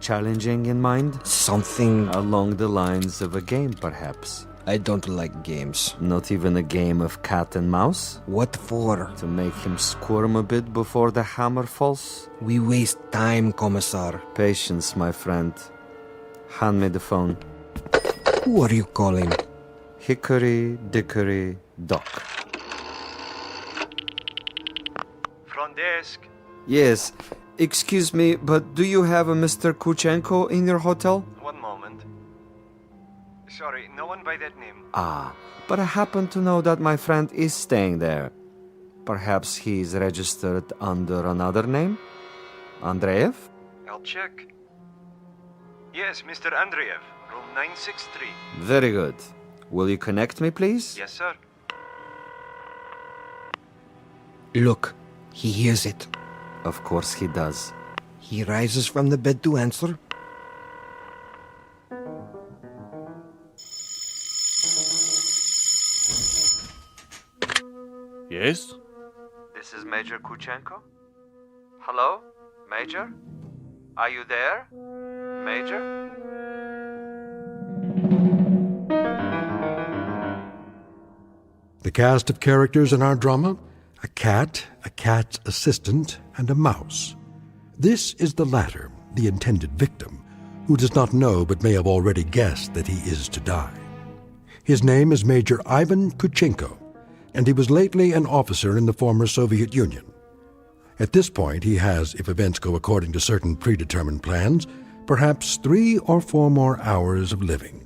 challenging in mind. Something along the lines of a game, perhaps. I don't like games. Not even a game of cat and mouse? What for? To make him squirm a bit before the hammer falls? We waste time, Commissar. Patience, my friend. Hand me the phone. Who are you calling? Hickory Dickory Dock. Front desk. Yes. Excuse me, but do you have a Mr. Kuchenko in your hotel? One moment. Sorry, no one by that name. Ah, but I happen to know that my friend is staying there. Perhaps he's registered under another name? Andreev? I'll check. Yes, Mr. Andreev, room 963. Very good. Will you connect me, please? Yes, sir. Look, he hears it. Of course he does. He rises from the bed to answer. Yes? This is Major Kuchenko? Hello? Major? Are you there? Major? The cast of characters in our drama: a cat, a cat's assistant, and a mouse. This is the latter, the intended victim, who does not know but may have already guessed that he is to die. His name is Major Ivan Kuchenko, and he was lately an officer in the former Soviet Union. At this point, he has, if events go according to certain predetermined plans, perhaps 3 or 4 more hours of living.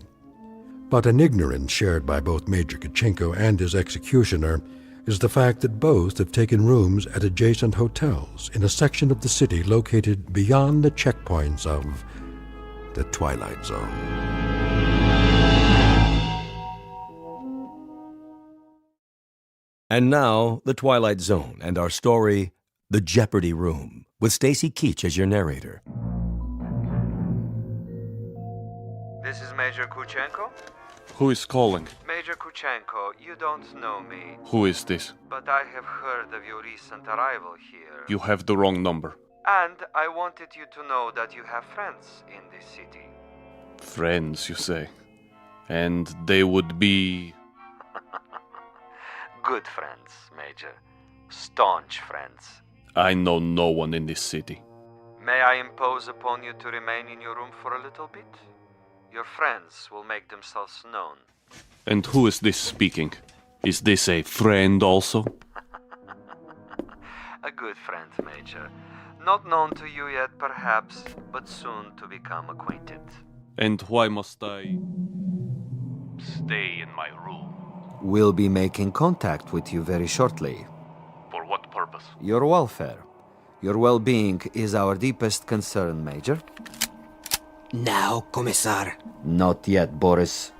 But an ignorance shared by both Major Kuchenko and his executioner is the fact that both have taken rooms at adjacent hotels in a section of the city located beyond the checkpoints of the Twilight Zone. And now, The Twilight Zone and our story, The Jeopardy Room, with Stacy Keach as your narrator. This is Major Kuchenko? Who is calling? Major Kuchenko, you don't know me. Who is this? But I have heard of your recent arrival here. You have the wrong number. And I wanted you to know that you have friends in this city. Friends, you say? And they would be... Good friends, Major. Staunch friends. I know no one in this city. May I impose upon you to remain in your room for a little bit? Your friends will make themselves known. And who is this speaking? Is this a friend also? A good friend, Major. Not known to you yet, perhaps, but soon to become acquainted. And why must I stay in my room? We'll be making contact with you very shortly. For what purpose? Your welfare. Your well-being is our deepest concern, Major. Now, Commissar. Not yet, Boris.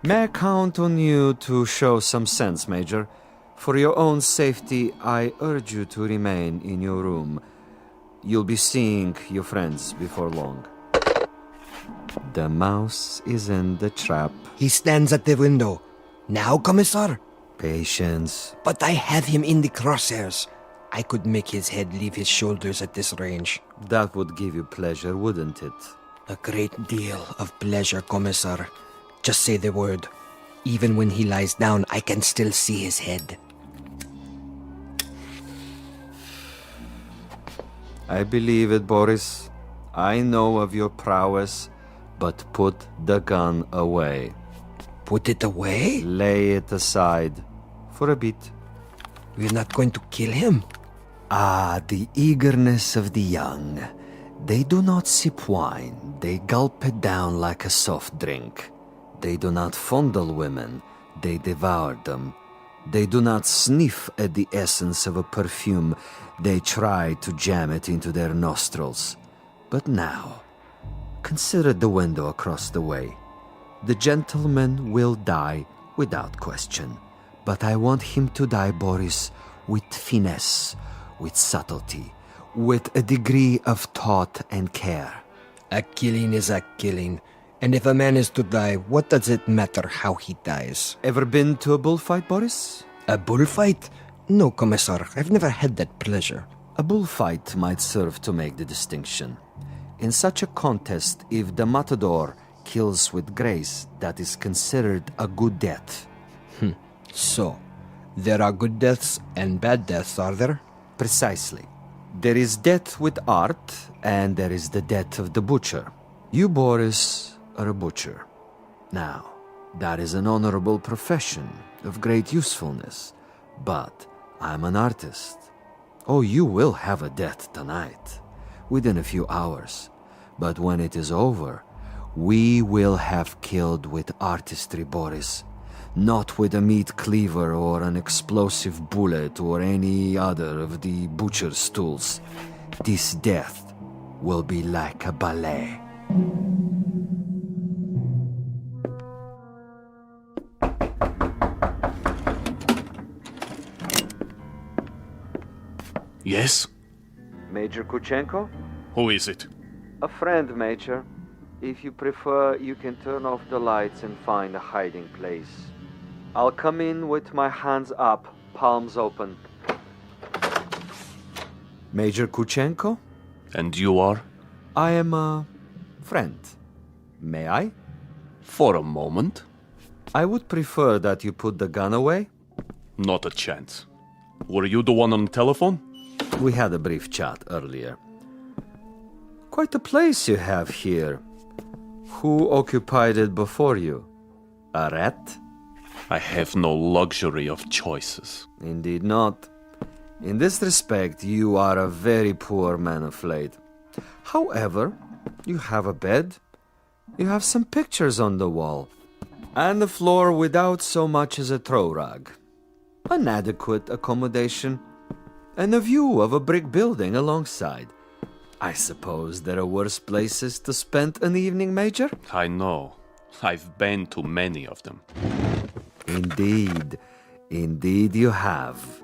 May I count on you to show some sense, Major? For your own safety, I urge you to remain in your room. You'll be seeing your friends before long. The mouse is in the trap. He stands at the window. Now, Commissar? Patience. But I have him in the crosshairs. I could make his head leave his shoulders at this range. That would give you pleasure, wouldn't it? A great deal of pleasure, Commissar. Just say the word. Even when he lies down, I can still see his head. I believe it, Boris. I know of your prowess, but put the gun away. Put it away? Lay it aside. For a bit. We're not going to kill him? Ah, the eagerness of the young. They do not sip wine. They gulp it down like a soft drink. They do not fondle women. They devour them. They do not sniff at the essence of a perfume. They try to jam it into their nostrils. But now, consider the window across the way. The gentleman will die without question. But I want him to die, Boris, with finesse, with subtlety, with a degree of thought and care. A killing is a killing. And if a man is to die, what does it matter how he dies? Ever been to a bullfight, Boris? A bullfight? No, Commissar. I've never had that pleasure. A bullfight might serve to make the distinction. In such a contest, if the matador kills with grace, that is considered a good death. So, there are good deaths and bad deaths, are there? Precisely. There is death with art, and there is the death of the butcher. You, Boris, are a butcher. Now, that is an honorable profession of great usefulness, but I'm an artist. Oh, you will have a death tonight, within a few hours, but when it is over, we will have killed with artistry, Boris, not with a meat cleaver or an explosive bullet or any other of the butcher's tools. This death will be like a ballet. Yes? Major Kuchenko? Who is it? A friend, Major. If you prefer, you can turn off the lights and find a hiding place. I'll come in with my hands up, palms open. Major Kuchenko? And you are? I am a friend. May I? For a moment. I would prefer that you put the gun away. Not a chance. Were you the one on the telephone? We had a brief chat earlier. Quite a place you have here. Who occupied it before you? A rat? I have no luxury of choices. Indeed not. In this respect, you are a very poor man of late. However, you have a bed, you have some pictures on the wall, and the floor without so much as a throw rug. An adequate accommodation, and a view of a brick building alongside. I suppose there are worse places to spend an evening, Major? I know. I've been to many of them. Indeed. Indeed you have.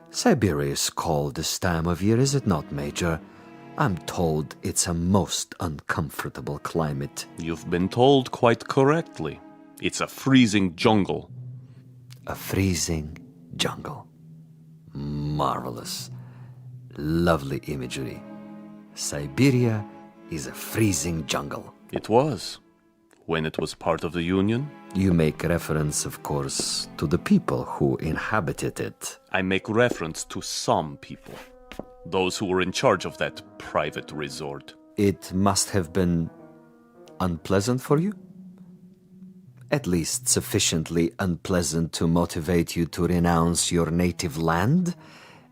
Siberia is cold this time of year, is it not, Major? I'm told it's a most uncomfortable climate. You've been told quite correctly. It's a freezing jungle. A freezing jungle. Marvelous. Lovely imagery. Siberia is a freezing jungle. It was. When it was part of the Union. You make reference, of course, to the people who inhabited it. I make reference to some people. Those who were in charge of that private resort. It must have been unpleasant for you? At least sufficiently unpleasant to motivate you to renounce your native land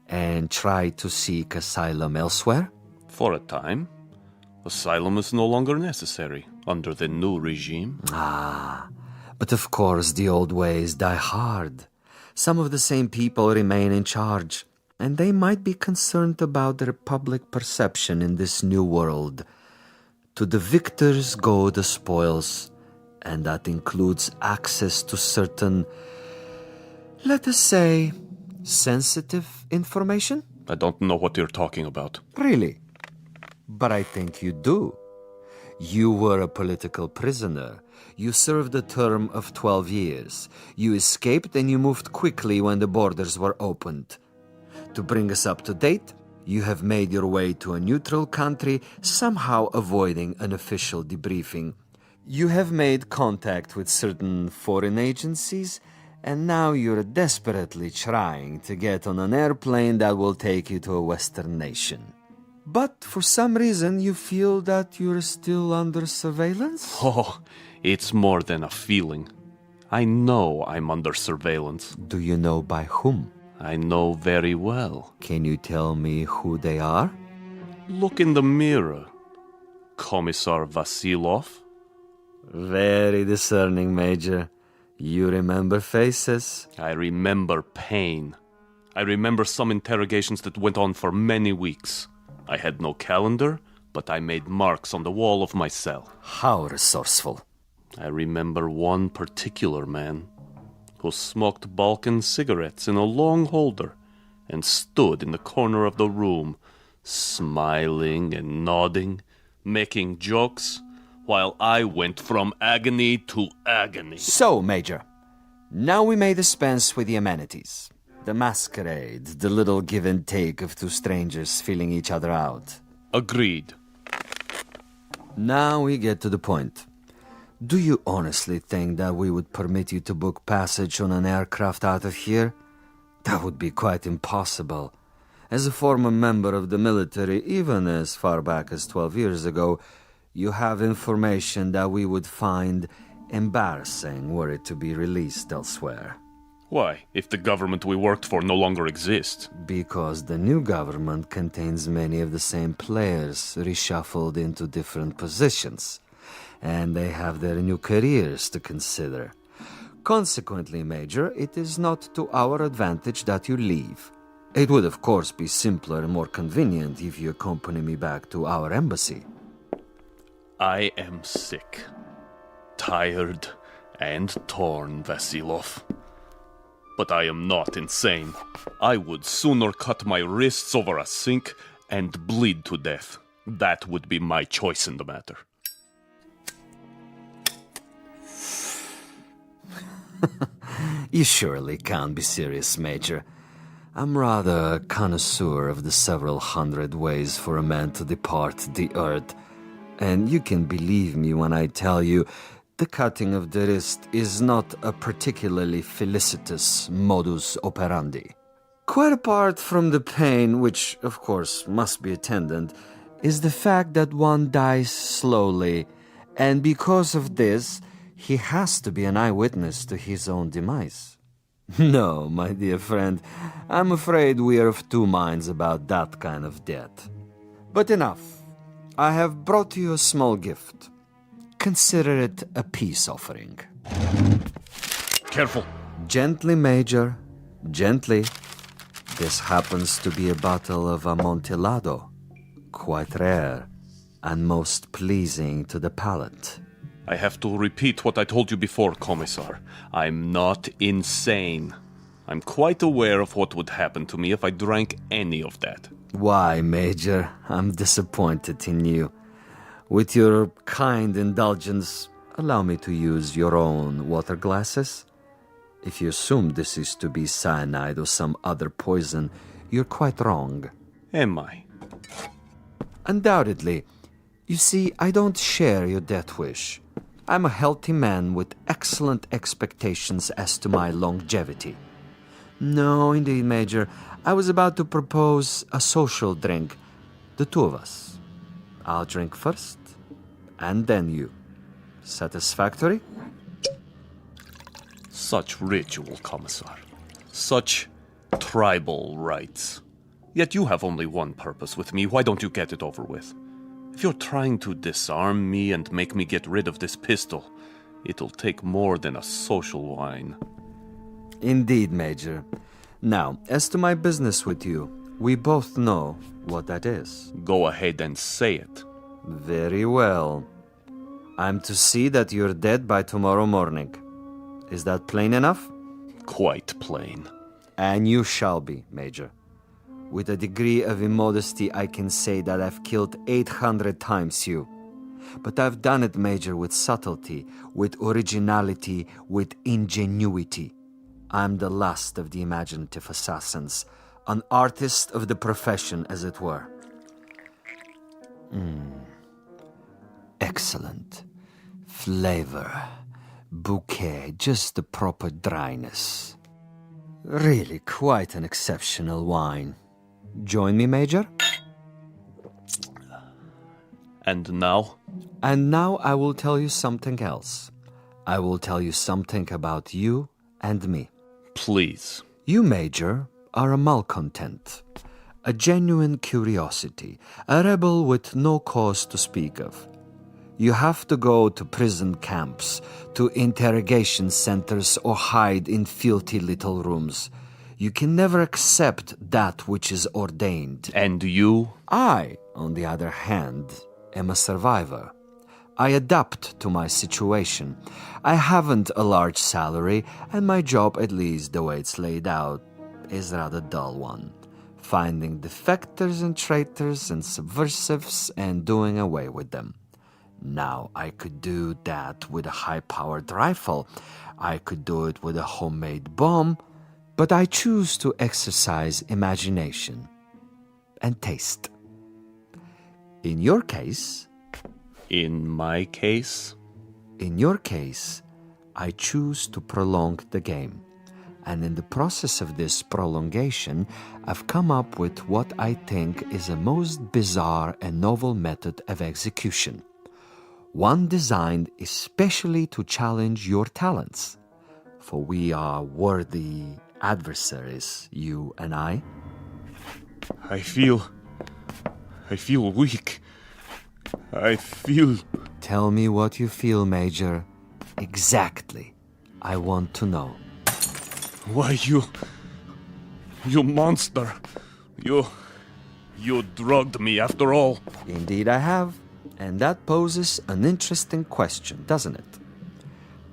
and try to seek asylum elsewhere? For a time. Asylum is no longer necessary under the new regime. But of course the old ways die hard. Some of the same people remain in charge, and they might be concerned about their public perception in this new world. To the victors go the spoils, and that includes access to certain, let us say, sensitive information? I don't know what you're talking about. Really? But I think you do. You were a political prisoner. You served a term of 12 years. You escaped and you moved quickly when the borders were opened. To bring us up to date, you have made your way to a neutral country, somehow avoiding an official debriefing. You have made contact with certain foreign agencies, and now you're desperately trying to get on an airplane that will take you to a Western nation. But for some reason, you feel that you're still under surveillance? Oh, it's more than a feeling. I know I'm under surveillance. Do you know by whom? I know very well. Can you tell me who they are? Look in the mirror. Commissar Vasilov. Very discerning, Major. You remember faces? I remember pain. I remember some interrogations that went on for many weeks. I had no calendar, but I made marks on the wall of my cell. How resourceful. I remember one particular man who smoked Balkan cigarettes in a long holder and stood in the corner of the room, smiling and nodding, making jokes, while I went from agony to agony. So, Major, now we may dispense with the amenities. The masquerade, the little give and take of two strangers feeling each other out. Agreed. Now we get to the point. Do you honestly think that we would permit you to book passage on an aircraft out of here? That would be quite impossible. As a former member of the military, even as far back as 12 years ago, you have information that we would find embarrassing were it to be released elsewhere. Why, if the government we worked for no longer exists? Because the new government contains many of the same players reshuffled into different positions, and they have their new careers to consider. Consequently, Major, it is not to our advantage that you leave. It would, of course, be simpler and more convenient if you accompany me back to our embassy. I am sick, tired, and torn, Vasilov. But I am not insane. I would sooner cut my wrists over a sink and bleed to death. That would be my choice in the matter. You surely can't be serious, Major. I'm rather a connoisseur of the several hundred ways for a man to depart the earth. And you can believe me when I tell you the cutting of the wrist is not a particularly felicitous modus operandi. Quite apart from the pain, which of course must be attendant, is the fact that one dies slowly, and because of this, he has to be an eyewitness to his own demise. No, my dear friend, I'm afraid we are of two minds about that kind of death. But enough. I have brought you a small gift. Consider it a peace offering. Careful. Gently, Major. Gently. This happens to be a bottle of Amontillado. Quite rare and most pleasing to the palate. I have to repeat what I told you before, Commissar. I'm not insane. I'm quite aware of what would happen to me if I drank any of that. Why, Major? I'm disappointed in you. With your kind indulgence, allow me to use your own water glasses. If you assume this is to be cyanide or some other poison, you're quite wrong. Am I? Undoubtedly. You see, I don't share your death wish. I'm a healthy man with excellent expectations as to my longevity. No, indeed, Major. I was about to propose a social drink. The two of us. I'll drink first, and then you. Satisfactory? Such ritual, Commissar. Such tribal rites. Yet you have only one purpose with me. Why don't you get it over with? If you're trying to disarm me and make me get rid of this pistol, it'll take more than a social wine. Indeed, Major. Now, as to my business with you, we both know what that is. Go ahead and say it. Very well. I'm to see that you're dead by tomorrow morning. Is that plain enough? Quite plain. And you shall be, Major. With a degree of immodesty, I can say that I've killed 800 times you. But I've done it, Major, with subtlety, with originality, with ingenuity. I'm the last of the imaginative assassins, an artist of the profession, as it were. Excellent. Flavor. Bouquet, just the proper dryness. Really quite an exceptional wine. Join me, Major? And now? And now I will tell you something else. I will tell you something about you and me. Please. You, Major, are a malcontent, a genuine curiosity, a rebel with no cause to speak of. You have to go to prison camps, to interrogation centers, or hide in filthy little rooms. You can never accept that which is ordained. And you? I, on the other hand, am a survivor. I adapt to my situation. I haven't a large salary, and my job, at least the way it's laid out, is a rather dull one. Finding defectors and traitors and subversives and doing away with them. Now, I could do that with a high-powered rifle. I could do it with a homemade bomb. But I choose to exercise imagination and taste. In your case... In my case? In your case, I choose to prolong the game. And in the process of this prolongation, I've come up with what I think is a most bizarre and novel method of execution. One designed especially to challenge your talents. For we are worthy adversaries, you and I. I feel weak. I feel... Tell me what you feel, Major. Exactly. I want to know. Why, you monster. You drugged me after all. Indeed I have. And that poses an interesting question, doesn't it?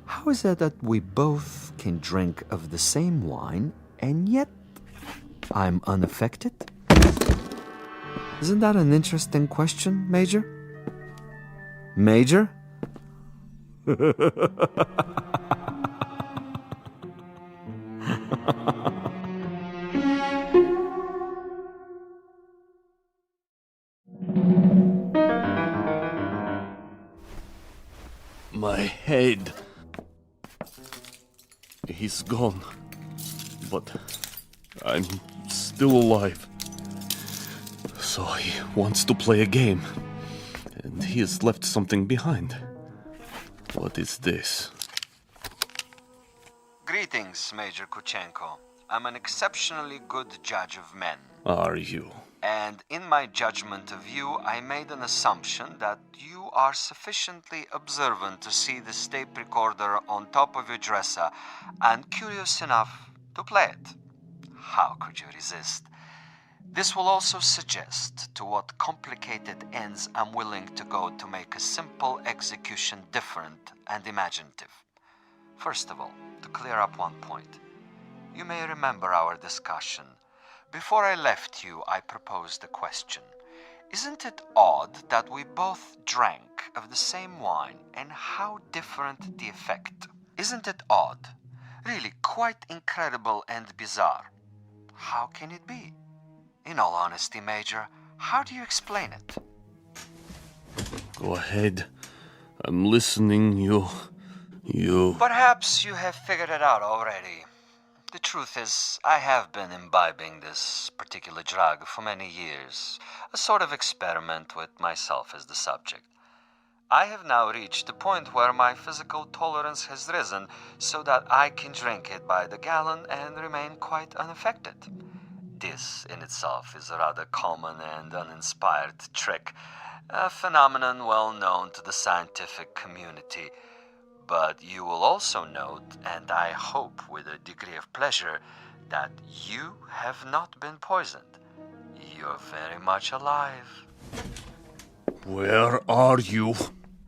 How is it that we both can drink of the same wine, and yet I'm unaffected? Isn't that an interesting question, Major? Major? My head. He's gone. But I'm still alive. So he wants to play a game. And he has left something behind. What is this? Greetings, Major Kuchenko. I'm an exceptionally good judge of men. Are you? And in my judgment of you, I made an assumption that you are sufficiently observant to see the tape recorder on top of your dresser and curious enough to play it. How could you resist? This will also suggest to what complicated ends I'm willing to go to make a simple execution different and imaginative. First of all, to clear up one point. You may remember our discussion. Before I left you, I proposed a question. Isn't it odd that we both drank of the same wine, and how different the effect? Isn't it odd? Really quite incredible and bizarre. How can it be? In all honesty, Major, how do you explain it? Go ahead. I'm listening. You... Perhaps you have figured it out already. The truth is, I have been imbibing this particular drug for many years, a sort of experiment with myself as the subject. I have now reached a point where my physical tolerance has risen so that I can drink it by the gallon and remain quite unaffected. This in itself is a rather common and uninspired trick, a phenomenon well known to the scientific community. But you will also note, and I hope with a degree of pleasure, that you have not been poisoned. You're very much alive. Where are you?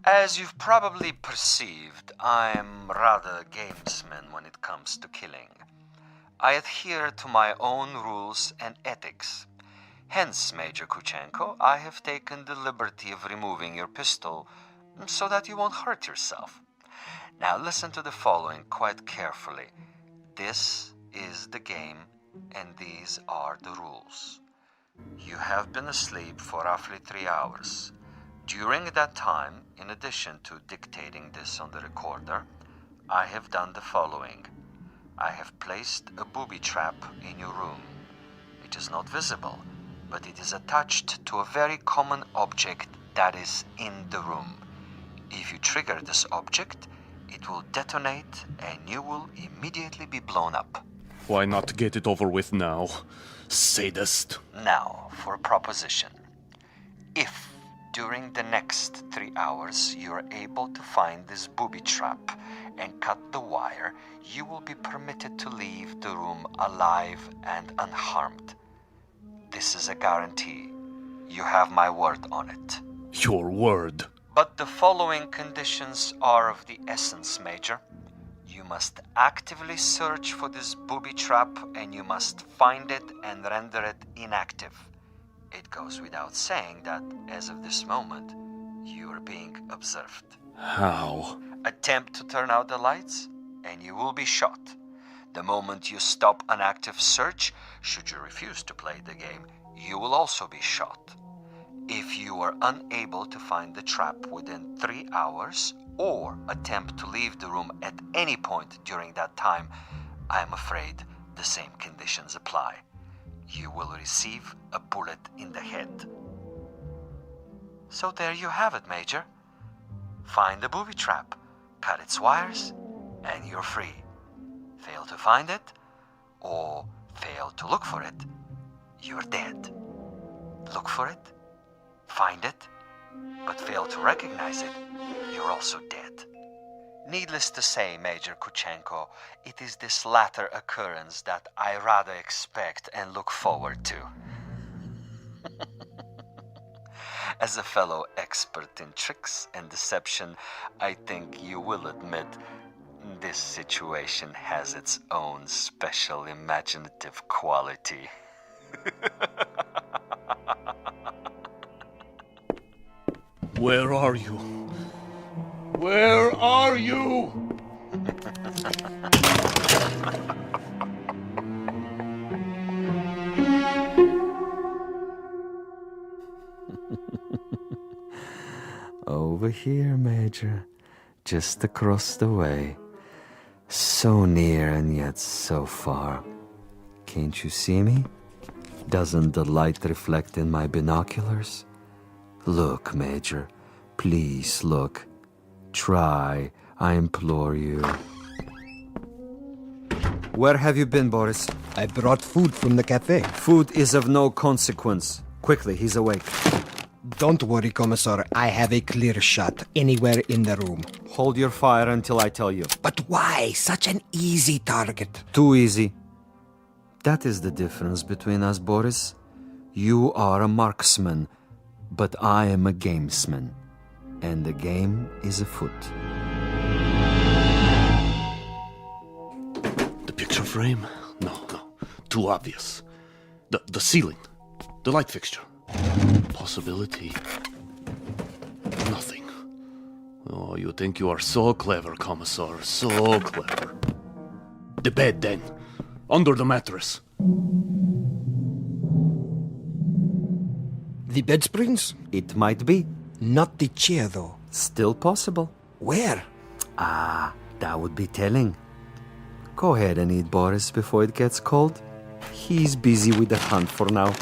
As you've probably perceived, I'm rather a gamesman when it comes to killing. I adhere to my own rules and ethics. Hence, Major Kuchenko, I have taken the liberty of removing your pistol so that you won't hurt yourself. Now listen to the following quite carefully. This is the game, and these are the rules. You have been asleep for roughly 3 hours. During that time, in addition to dictating this on the recorder, I have done the following. I have placed a booby trap in your room. It is not visible, but it is attached to a very common object that is in the room. If you trigger this object, it will detonate and you will immediately be blown up. Why not get it over with now, sadist? Now, for a proposition. If, during the next 3 hours, you are able to find this booby trap and cut the wire, you will be permitted to leave the room alive and unharmed. This is a guarantee. You have my word on it. Your word? But the following conditions are of the essence, Major. You must actively search for this booby trap, and you must find it and render it inactive. It goes without saying that, as of this moment, you are being observed. How? Attempt to turn out the lights, and you will be shot. The moment you stop an active search, should you refuse to play the game, you will also be shot. If you are unable to find the trap within 3 hours, or attempt to leave the room at any point during that time, I am afraid the same conditions apply. You will receive a bullet in the head. So there you have it, Major. Find the booby trap, cut its wires, and you're free. Fail to find it, or fail to look for it, you're dead. Look for it, find it, but fail to recognize it, you're also dead. Needless to say, Major Kuchenko, it is this latter occurrence that I rather expect and look forward to. As a fellow expert in tricks and deception, I think you will admit this situation has its own special imaginative quality. Where are you? Where are you? Over here, Major. Just across the way. So near and yet so far. Can't you see me? Doesn't the light reflect in my binoculars? Look, Major. Please look. Try, I implore you. Where have you been, Boris? I brought food from the cafe. Food is of no consequence. Quickly, he's awake. Don't worry, Commissar. I have a clear shot anywhere in the room. Hold your fire until I tell you. But why? Such an easy target. Too easy. That is the difference between us, Boris. You are a marksman, but I am a gamesman. And the game is afoot. The picture frame? No. Too obvious. The ceiling. The light fixture. Possibility. Nothing. Oh, you think you are so clever, Commissar. So clever. The bed, then. Under the mattress. The bed springs? It might be. Not the chair, though. Still possible. Where? That would be telling. Go ahead and eat, Boris, before it gets cold. He's busy with the hunt for now.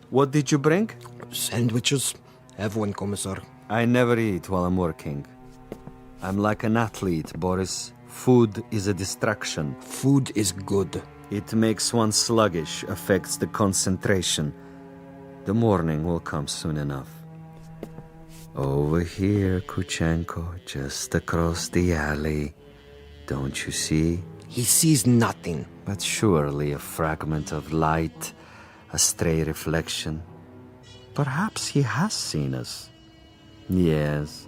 What did you bring? Sandwiches. Have one, Commissar. I never eat while I'm working. I'm like an athlete, Boris. Food is a distraction. Food is good. It makes one sluggish, affects the concentration. The morning will come soon enough. Over here, Kuchenko, just across the alley. Don't you see? He sees nothing. But surely a fragment of light, a stray reflection. Perhaps he has seen us. Yes,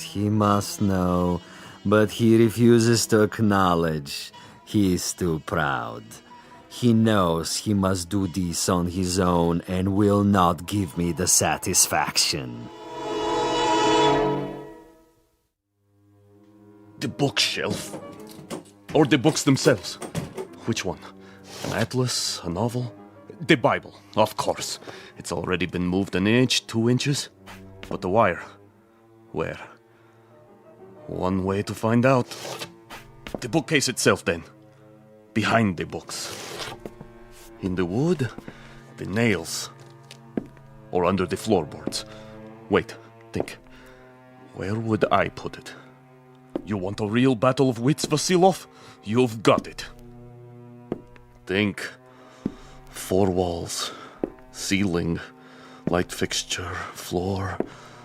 he must know, but he refuses to acknowledge. He is too proud. He knows he must do this on his own and will not give me the satisfaction. The bookshelf. Or the books themselves. Which one? An atlas? A novel? The Bible, of course. It's already been moved an inch, 2 inches. But the wire? Where? One way to find out. The bookcase itself, then. Behind the books. In the wood, the nails. Or under the floorboards. Wait, think. Where would I put it? You want a real battle of wits, Vasilov? You've got it. Think. 4 walls. Ceiling. Light fixture. Floor.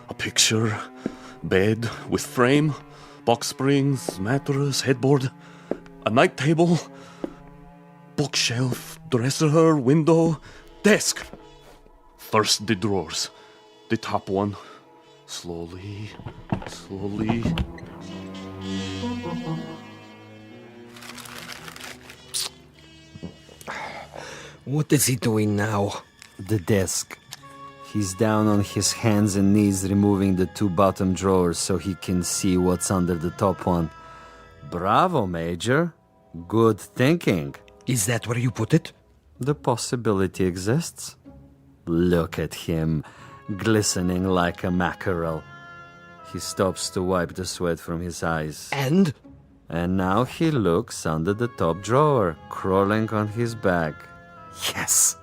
A picture. Bed with frame. Box springs. Mattress. Headboard. A night table. Bookshelf. Dresser. Window. Desk. First the drawers. The top one. Slowly. What is he doing now? The desk. He's down on his hands and knees removing the 2 bottom drawers so he can see what's under the top one. Bravo, Major. Good thinking. Is that where you put it? The possibility exists. Look at him, glistening like a mackerel. He stops to wipe the sweat from his eyes. And? And now he looks under the top drawer, crawling on his back. Yes!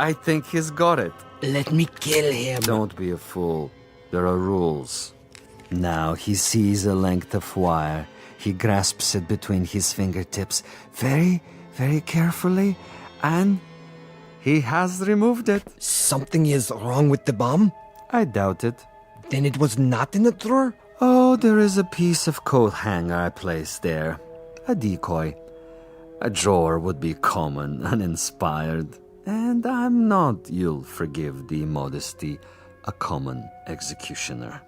I think he's got it. Let me kill him. Don't be a fool. There are rules. Now he sees a length of wire. He grasps it between his fingertips very, very carefully, and he has removed it. Something is wrong with the bomb? I doubt it. Then it was not in the drawer? Oh, there is a piece of coat hanger I placed there. A decoy. A drawer would be common, uninspired. And I'm not, you'll forgive the modesty, a common executioner.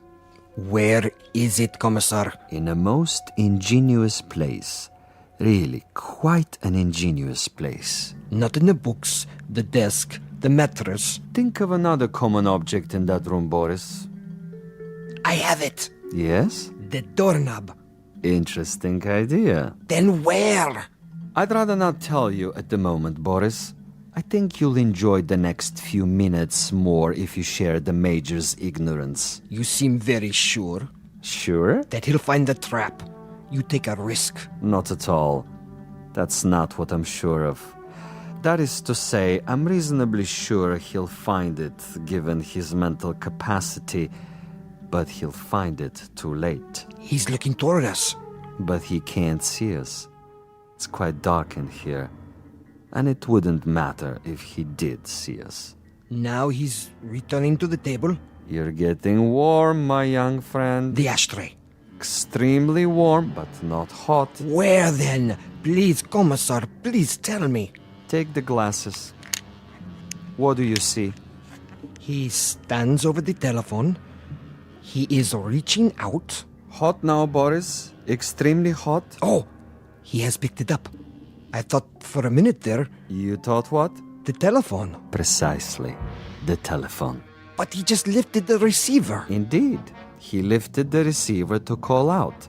Where is it, Commissar? In a most ingenious place. Really, quite an ingenious place. Not in the books, the desk, the mattress. Think of another common object in that room, Boris. I have it. Yes? The doorknob. Interesting idea. Then where? I'd rather not tell you at the moment, Boris. I think you'll enjoy the next few minutes more if you share the Major's ignorance. You seem very sure. Sure? That he'll find the trap. You take a risk. Not at all. That's not what I'm sure of. That is to say, I'm reasonably sure he'll find it, given his mental capacity, but he'll find it too late. He's looking toward us. But he can't see us. It's quite dark in here. And it wouldn't matter if he did see us. Now he's returning to the table. You're getting warm, my young friend. The ashtray. Extremely warm, but not hot. Where then? Please, Commissar, please tell me. Take the glasses. What do you see? He stands over the telephone. He is reaching out. Hot now, Boris. Extremely hot. Oh, he has picked it up. I thought for a minute there... You thought what? The telephone. Precisely. The telephone. But he just lifted the receiver. Indeed. He lifted the receiver to call out.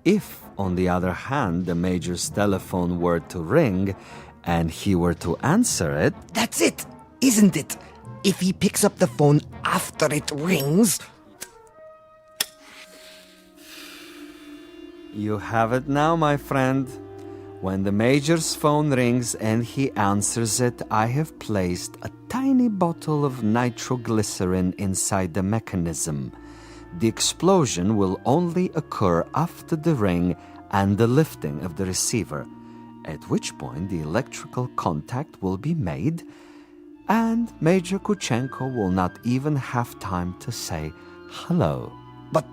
If, on the other hand, the Major's telephone were to ring, and he were to answer it... That's it, isn't it? If he picks up the phone after it rings... You have it now, my friend. When the Major's phone rings and he answers it, I have placed a tiny bottle of nitroglycerin inside the mechanism. The explosion will only occur after the ring and the lifting of the receiver, at which point the electrical contact will be made, and Major Kuchenko will not even have time to say hello. But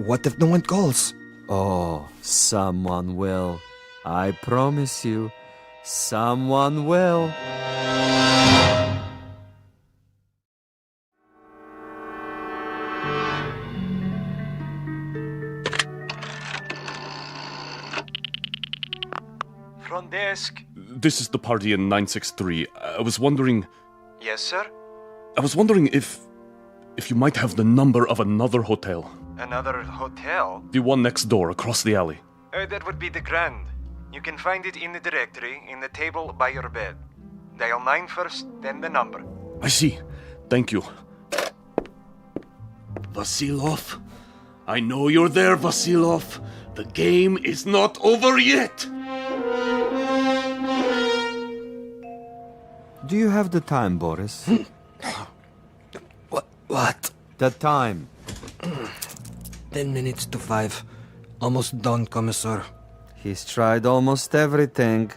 what if no one calls? Oh, someone will. I promise you, someone will. Front desk. This is the party in 963. I was wondering... Yes, sir? I was wondering if you might have the number of another hotel. Another hotel? The one next door, across the alley. That would be the Grand. You can find it in the directory, in the table by your bed. Dial 9 first, then the number. I see. Thank you. Vasilov? I know you're there, Vasilov. The game is not over yet. Do you have the time, Boris? What? The time. 10 minutes to 5. Almost done, Commissar. He's tried almost everything.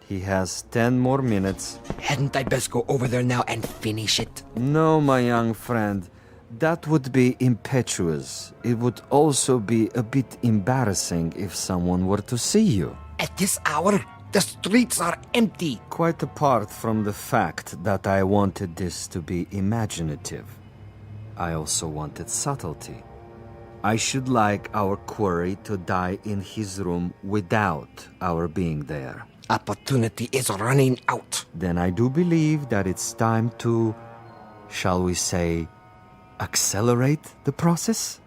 He has 10 more minutes. Hadn't I best go over there now and finish it? No, my young friend. That would be impetuous. It would also be a bit embarrassing if someone were to see you. At this hour, the streets are empty. Quite apart from the fact that I wanted this to be imaginative, I also wanted subtlety. I should like our quarry to die in his room without our being there. Opportunity is running out. Then I do believe that it's time to, shall we say, accelerate the process?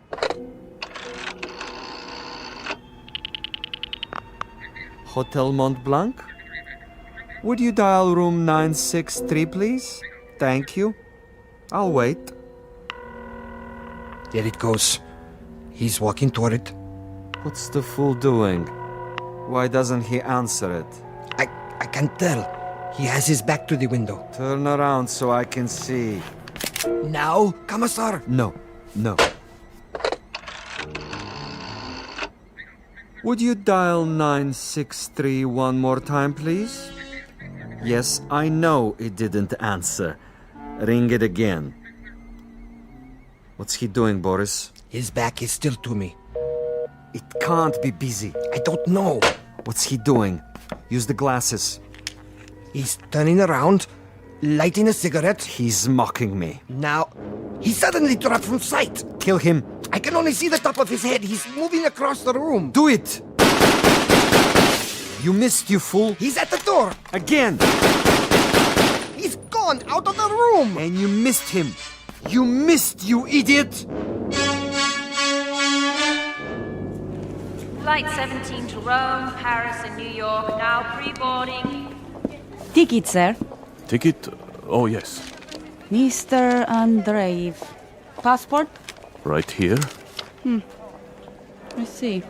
Hotel Mont Blanc? Would you dial room 963, please? Thank you. I'll wait. There it goes. He's walking toward it. What's the fool doing? Why doesn't he answer it? I can't tell. He has his back to the window. Turn around so I can see. Now, Commissar. No. Would you dial 963 one more time, please? Yes, I know it didn't answer. Ring it again. What's he doing, Boris? His back is still to me. It can't be busy. I don't know. What's he doing? Use the glasses. He's turning around, lighting a cigarette. He's mocking me. Now, he suddenly dropped from sight. Kill him. I can only see the top of his head. He's moving across the room. Do it! You missed, you fool. He's at the door. Again. He's gone out of the room. And you missed him. You missed, you idiot. Flight 17 to Rome, Paris, and New York, now pre-boarding. Ticket, sir. Ticket? Oh, yes. Mr. Andreev. Passport? Right here. I see.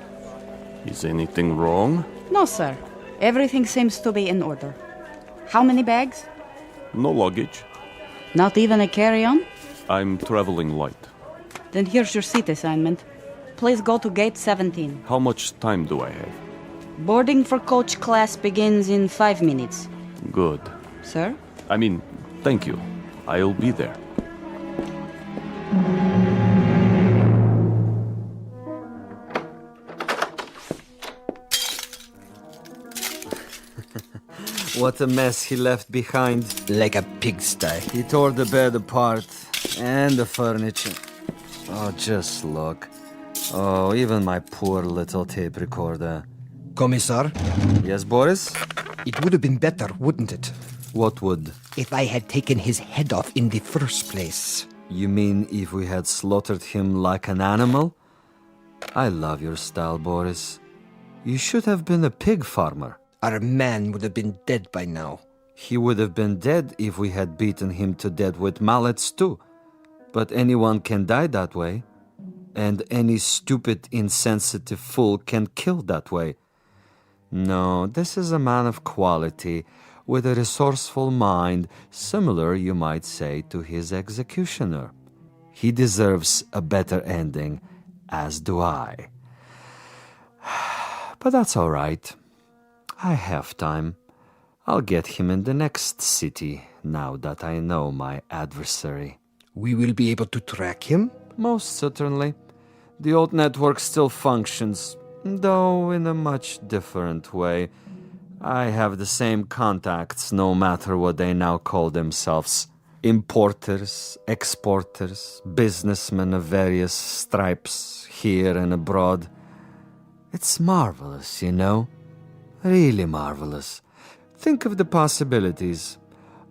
Is anything wrong? No, sir. Everything seems to be in order. How many bags? No luggage. Not even a carry-on? I'm traveling light. Then here's your seat assignment. Please go to gate 17. How much time do I have? Boarding for coach class begins in 5 minutes. Good. Sir? Thank you. I'll be there. What a mess he left behind. Like a pigsty. He tore the bed apart. And the furniture. Oh, just look. Oh, even my poor little tape recorder. Commissar? Yes, Boris? It would have been better, wouldn't it? What would? If I had taken his head off in the first place. You mean if we had slaughtered him like an animal? I love your style, Boris. You should have been a pig farmer. Our man would have been dead by now. He would have been dead if we had beaten him to death with mallets too. But anyone can die that way. And any stupid, insensitive fool can kill that way. No, this is a man of quality, with a resourceful mind, similar, you might say, to his executioner. He deserves a better ending, as do I. But that's all right. I have time. I'll get him in the next city, now that I know my adversary. We will be able to track him? Most certainly. The old network still functions, though in a much different way. I have the same contacts, no matter what they now call themselves. Importers, exporters, businessmen of various stripes, here and abroad. It's marvelous, you know? Really marvelous. Think of the possibilities.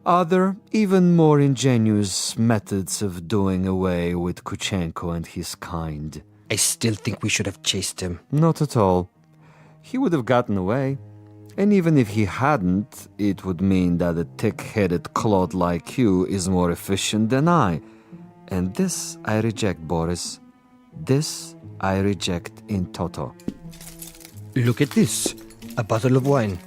Other, even more ingenious methods of doing away with Kuchenko and his kind. I still think we should have chased him. Not at all. He would have gotten away. And even if he hadn't, it would mean that a thick-headed clod like you is more efficient than I. And this I reject, Boris. This I reject in toto. Look at this. A bottle of wine.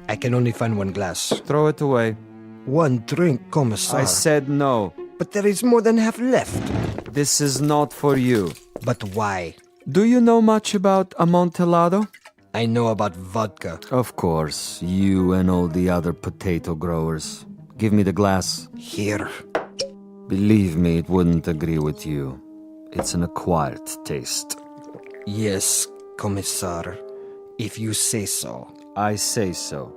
I can only find one glass. Throw it away. One drink, Commissar. I said no. But there is more than half left. This is not for you. But why? Do you know much about Amontillado? I know about vodka. Of course, you and all the other potato growers. Give me the glass. Here. Believe me, it wouldn't agree with you. It's an acquired taste. Yes, Commissar. If you say so. I say so.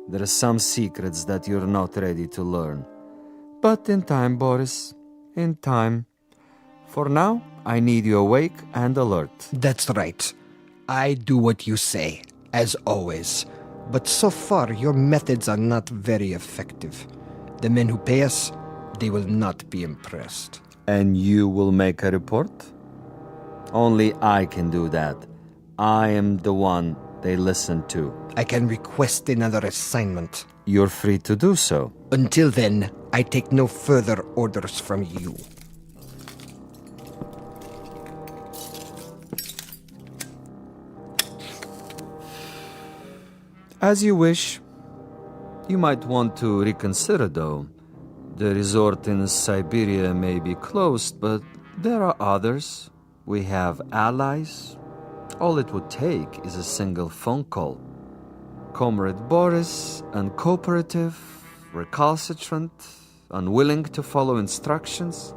There are some secrets that you're not ready to learn. But in time, Boris. In time. For now, I need you awake and alert. That's right. I do what you say, as always. But so far, your methods are not very effective. The men who pay us, they will not be impressed. And you will make a report? Only I can do that. I am the one they listen to. I can request another assignment. You're free to do so. Until then, I take no further orders from you. As you wish. You might want to reconsider, though. The resort in Siberia may be closed, but there are others. We have allies. All it would take is a single phone call. Comrade Boris, uncooperative, recalcitrant, unwilling to follow instructions.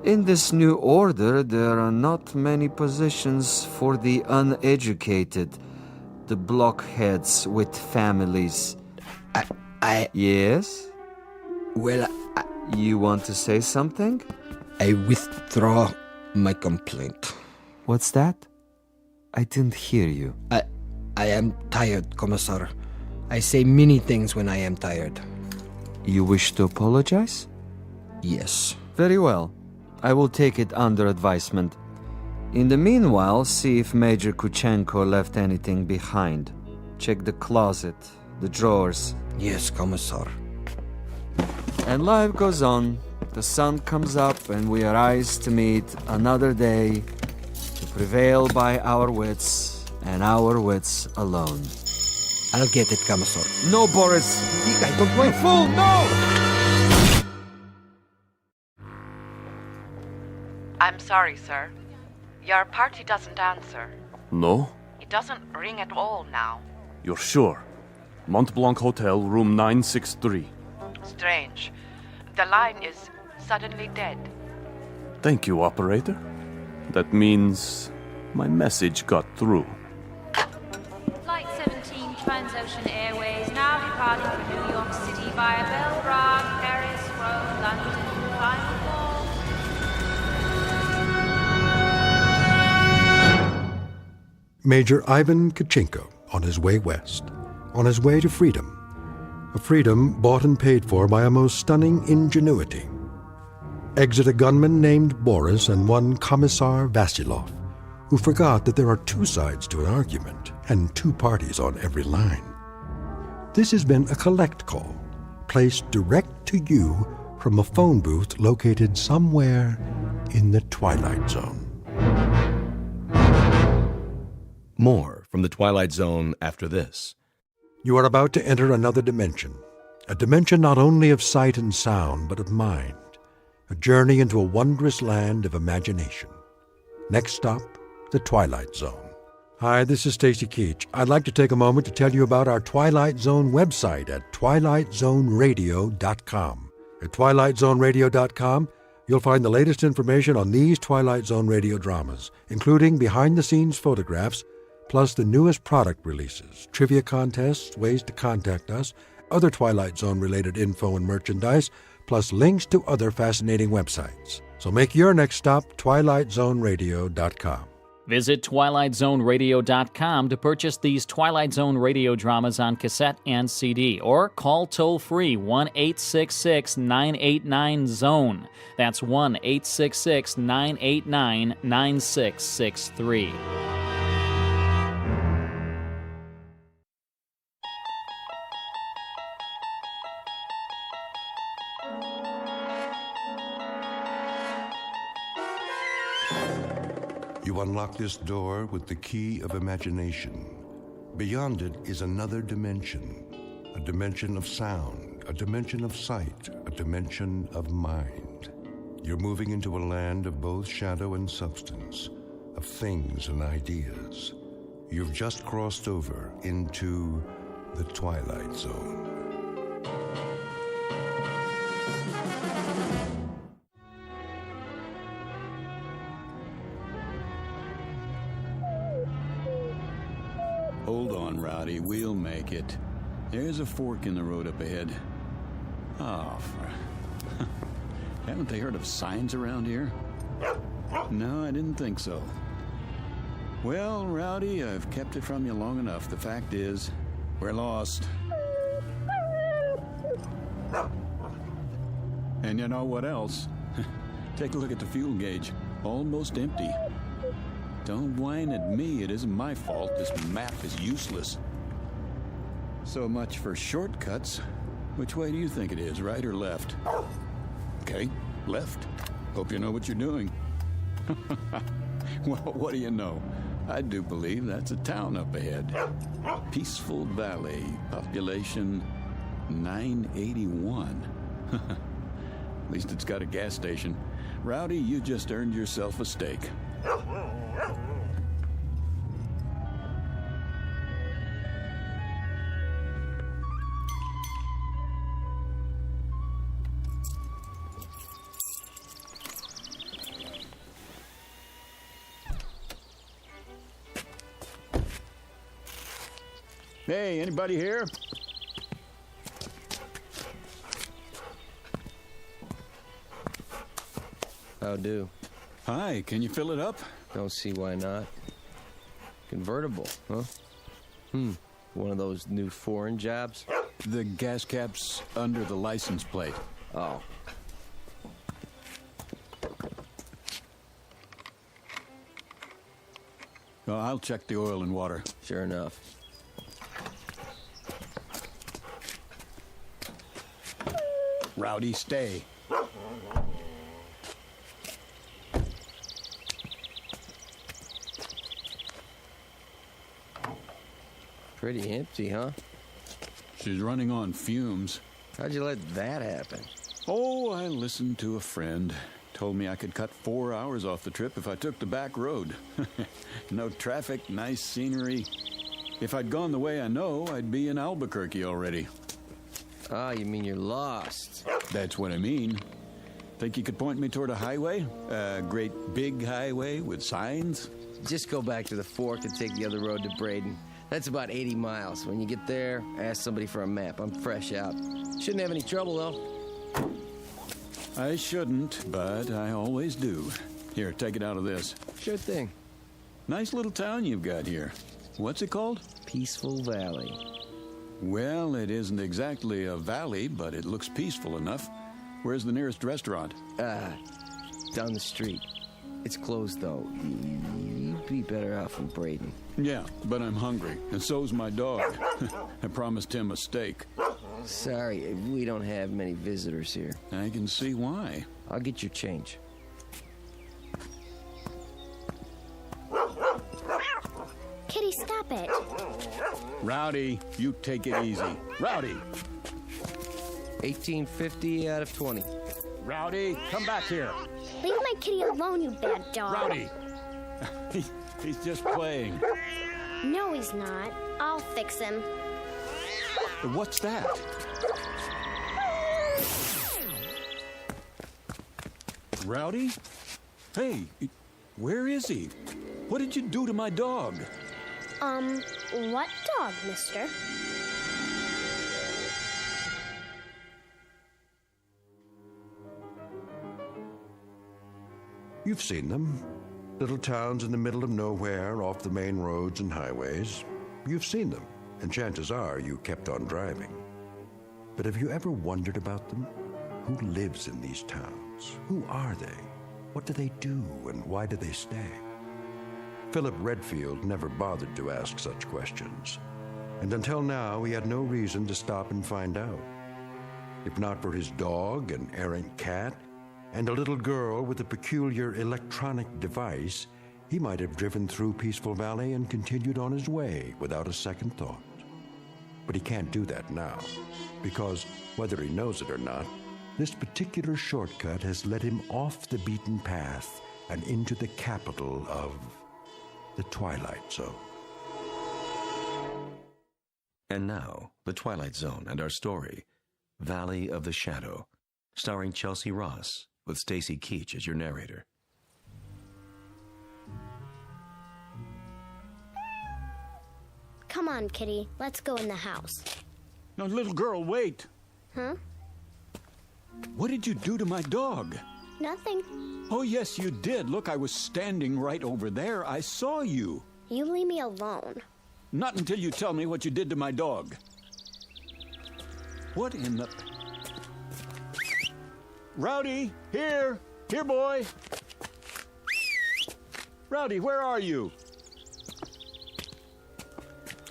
In this new order, there are not many positions for the uneducated, the blockheads with families. Yes? Well, You want to say something? I withdraw my complaint. What's that? I didn't hear you. I am tired, Commissar. I say many things when I am tired. You wish to apologize? Yes. Very well. I will take it under advisement. In the meanwhile, see if Major Kuchenko left anything behind. Check the closet, the drawers. Yes, Commissar. And life goes on. The sun comes up and we arise to meet another day, to prevail by our wits and our wits alone. I'll get it, Commissar. No, Boris! I don't want... You fool, no! I'm sorry, sir. Your party doesn't answer. No? It doesn't ring at all now. You're sure? Mont Blanc Hotel, room 963. Strange. The line is suddenly dead. Thank you, operator. That means my message got through. Flight 17 Transocean Airways now departing for New York City via Belgrade, Paris, Rome, London, final call. Major Ivan Kuchenko on his way west, on his way to freedom. A freedom bought and paid for by a most stunning ingenuity. Exit a gunman named Boris and one Commissar Vasilov, who forgot that there are two sides to an argument and two parties on every line. This has been a collect call, placed direct to you from a phone booth located somewhere in the Twilight Zone. More from the Twilight Zone after this. You are about to enter another dimension, a dimension not only of sight and sound, but of mind, a journey into a wondrous land of imagination. Next stop, the Twilight Zone. Hi, this is Stacy Keach. I'd like to take a moment to tell you about our Twilight Zone website at twilightzoneradio.com. At twilightzoneradio.com, you'll find the latest information on these Twilight Zone radio dramas, including behind-the-scenes photographs, plus the newest product releases, trivia contests, ways to contact us, other Twilight Zone-related info and merchandise, plus links to other fascinating websites. So make your next stop twilightzoneradio.com. Visit twilightzoneradio.com to purchase these Twilight Zone radio dramas on cassette and CD, or call toll-free 1-866-989-ZONE. That's 1-866-989-9663. You unlock this door with the key of imagination. Beyond it is another dimension, a dimension of sound, a dimension of sight, a dimension of mind. You're moving into a land of both shadow and substance, of things and ideas. You've just crossed over into the Twilight Zone. Hold on, Rowdy. We'll make it. There's a fork in the road up ahead. Oh, haven't they heard of signs around here? No, I didn't think so. Well, Rowdy, I've kept it from you long enough. The fact is, we're lost. And you know what else? Take a look at the fuel gauge. Almost empty. Don't whine at me. It isn't my fault. This map is useless. So much for shortcuts. Which way do you think it is, right or left? Okay, left. Hope you know what you're doing. Well, what do you know? I do believe that's a town up ahead. Peaceful Valley, population 981. At least it's got a gas station. Rowdy, you just earned yourself a steak. Hey, anybody here? How do? Hi, can you fill it up? Don't see why not. Convertible, huh? One of those new foreign jobs? The gas cap's under the license plate. Oh. Oh, I'll check the oil and water. Sure enough. Rowdy, stay. Pretty empty, huh? She's running on fumes. How'd you let that happen? Oh, I listened to a friend. Told me I could cut 4 hours off the trip if I took the back road. No traffic, nice scenery. If I'd gone the way I know, I'd be in Albuquerque already. Ah, you mean you're lost? That's what I mean. Think you could point me toward a highway? A great big highway with signs? Just go back to the fork and take the other road to Braden. That's about 80 miles. When you get there, ask somebody for a map. I'm fresh out. Shouldn't have any trouble, though. I shouldn't, but I always do. Here, take it out of this. Sure thing. Nice little town you've got here. What's it called? Peaceful Valley. Well, it isn't exactly a valley, but it looks peaceful enough. Where's the nearest restaurant? Down the street. It's closed, though. You'd be better off in Braden. Yeah, but I'm hungry, and so's my dog. I promised him a steak. Sorry, we don't have many visitors here. I can see why. I'll get your change. Kitty, stop it. Rowdy, you take it easy. Rowdy! 1850 out of 20. Rowdy, come back here. Leave my kitty alone, you bad dog. Rowdy! He's just playing. No, he's not. I'll fix him. What's that? Rowdy? Hey, where is he? What did you do to my dog? What dog, mister? You've seen them. Little towns in the middle of nowhere, off the main roads and highways. You've seen them, and chances are you kept on driving. But have you ever wondered about them? Who lives in these towns? Who are they? What do they do, and why do they stay? Philip Redfield never bothered to ask such questions, and until now he had no reason to stop and find out. If not for his dog, an errant cat, and a little girl with a peculiar electronic device, he might have driven through Peaceful Valley and continued on his way without a second thought. But he can't do that now, because, whether he knows it or not, this particular shortcut has led him off the beaten path and into the capital of the Twilight Zone. And now, the Twilight Zone and our story, Valley of the Shadow, starring Chelsea Ross, with Stacy Keach as your narrator. Come on, Kitty. Let's go in the house. No, little girl, wait. Huh? What did you do to my dog? Nothing. Oh, yes, you did. Look, I was standing right over there. I saw you. You leave me alone. Not until you tell me what you did to my dog. What in the... Rowdy, here! Here, boy! Rowdy, where are you?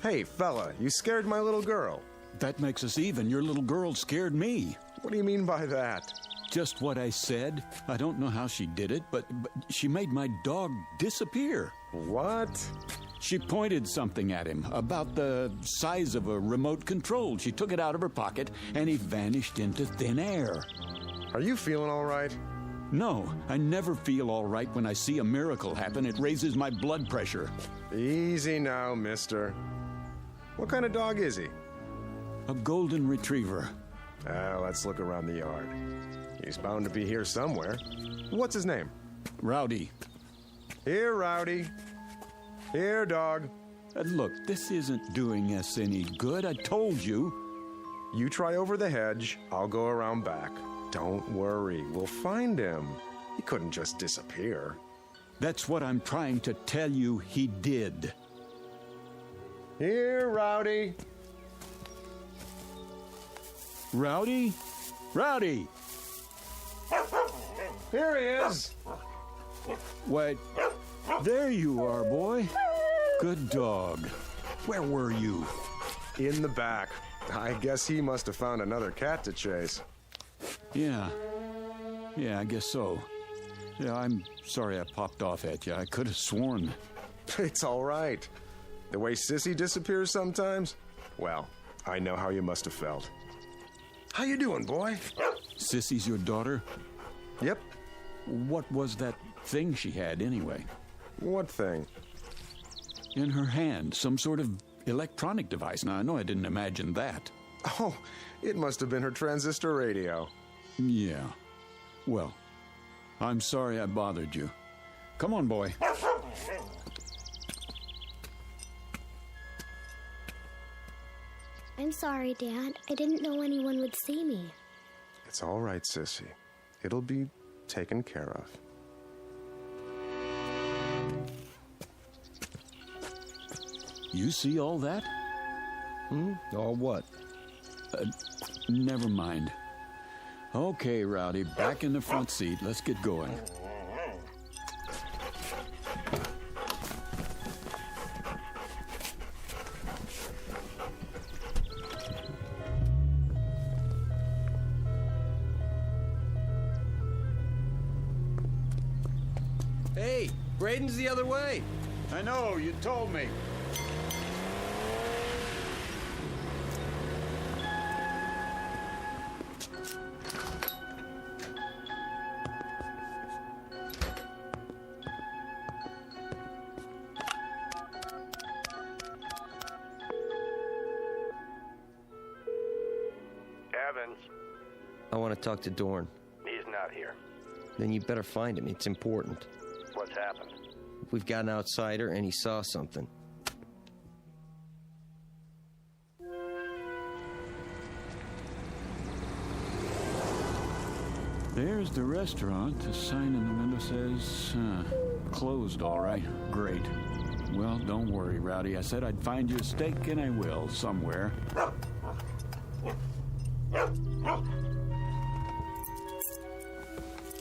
Hey, fella, you scared my little girl. That makes us even. Your little girl scared me. What do you mean by that? Just what I said. I don't know how she did it, but she made my dog disappear. What? She pointed something at him about the size of a remote control. She took it out of her pocket, and he vanished into thin air. Are you feeling all right? No, I never feel all right when I see a miracle happen. It raises my blood pressure. Easy now, mister. What kind of dog is he? A golden retriever. Let's look around the yard. He's bound to be here somewhere. What's his name? Rowdy. Here, Rowdy. Here, dog. Look, this isn't doing us any good. I told you. You try over the hedge. I'll go around back. Don't worry. We'll find him. He couldn't just disappear. That's what I'm trying to tell you he did. Here, Rowdy. Rowdy? Rowdy! Here he is. Wait, there you are, boy. Good dog. Where were you? In the back. I guess he must have found another cat to chase. Yeah, I guess so. Yeah, I'm sorry I popped off at you. I could have sworn. It's all right. The way Sissy disappears sometimes? Well, I know how you must have felt. How you doing, boy? Sissy's your daughter? Yep. What was that thing she had, anyway? What thing? In her hand, some sort of electronic device. Now, I know I didn't imagine that. Oh, it must have been her transistor radio. Yeah. Well, I'm sorry I bothered you. Come on, boy. I'm sorry, Dad. I didn't know anyone would see me. It's all right, Sissy. It'll be taken care of. You see all that? All what? Never mind. Okay, Rowdy, back in the front seat. Let's get going. Hey, Braden's the other way. I know, you told me. I want to talk to Dorn. He's not here. Then you better find him. It's important. What's happened? We've got an outsider, and he saw something. There's the restaurant. The sign in the window says, closed, all right. Great. Well, don't worry, Rowdy. I said I'd find you a steak, and I will, somewhere.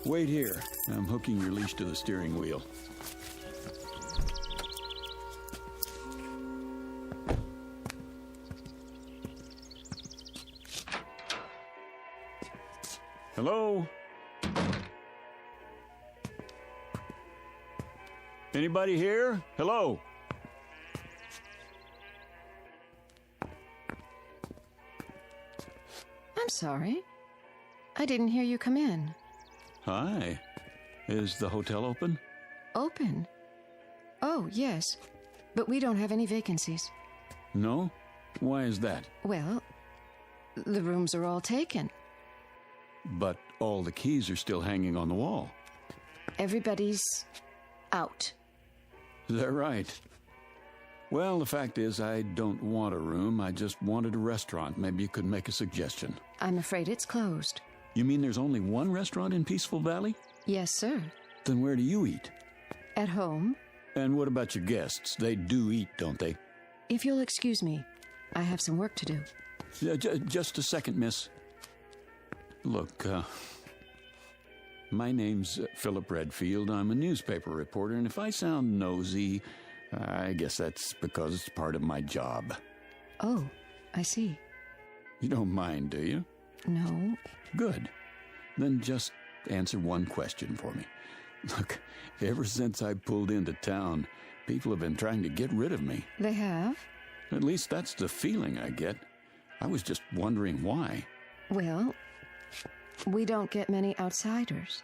Wait here. I'm hooking your leash to the steering wheel. Hello? Anybody here? Hello? I'm sorry. I didn't hear you come in. Hi. Is the hotel open? Open? Oh, yes. But we don't have any vacancies. No? Why is that? Well, the rooms are all taken. But all the keys are still hanging on the wall. Everybody's out. Is that right? Well, the fact is, I don't want a room. I just wanted a restaurant. Maybe you could make a suggestion. I'm afraid it's closed. You mean there's only one restaurant in Peaceful Valley? Yes, sir. Then where do you eat? At home. And what about your guests? They do eat, don't they? If you'll excuse me, I have some work to do. Just a second, miss. Look, my name's Philip Redfield. I'm a newspaper reporter, and if I sound nosy, I guess that's because it's part of my job. Oh, I see. You don't mind, do you? No. Good. Then just answer one question for me. Look, ever since I pulled into town, people have been trying to get rid of me. They have? At least that's the feeling I get. I was just wondering why. Well, we don't get many outsiders.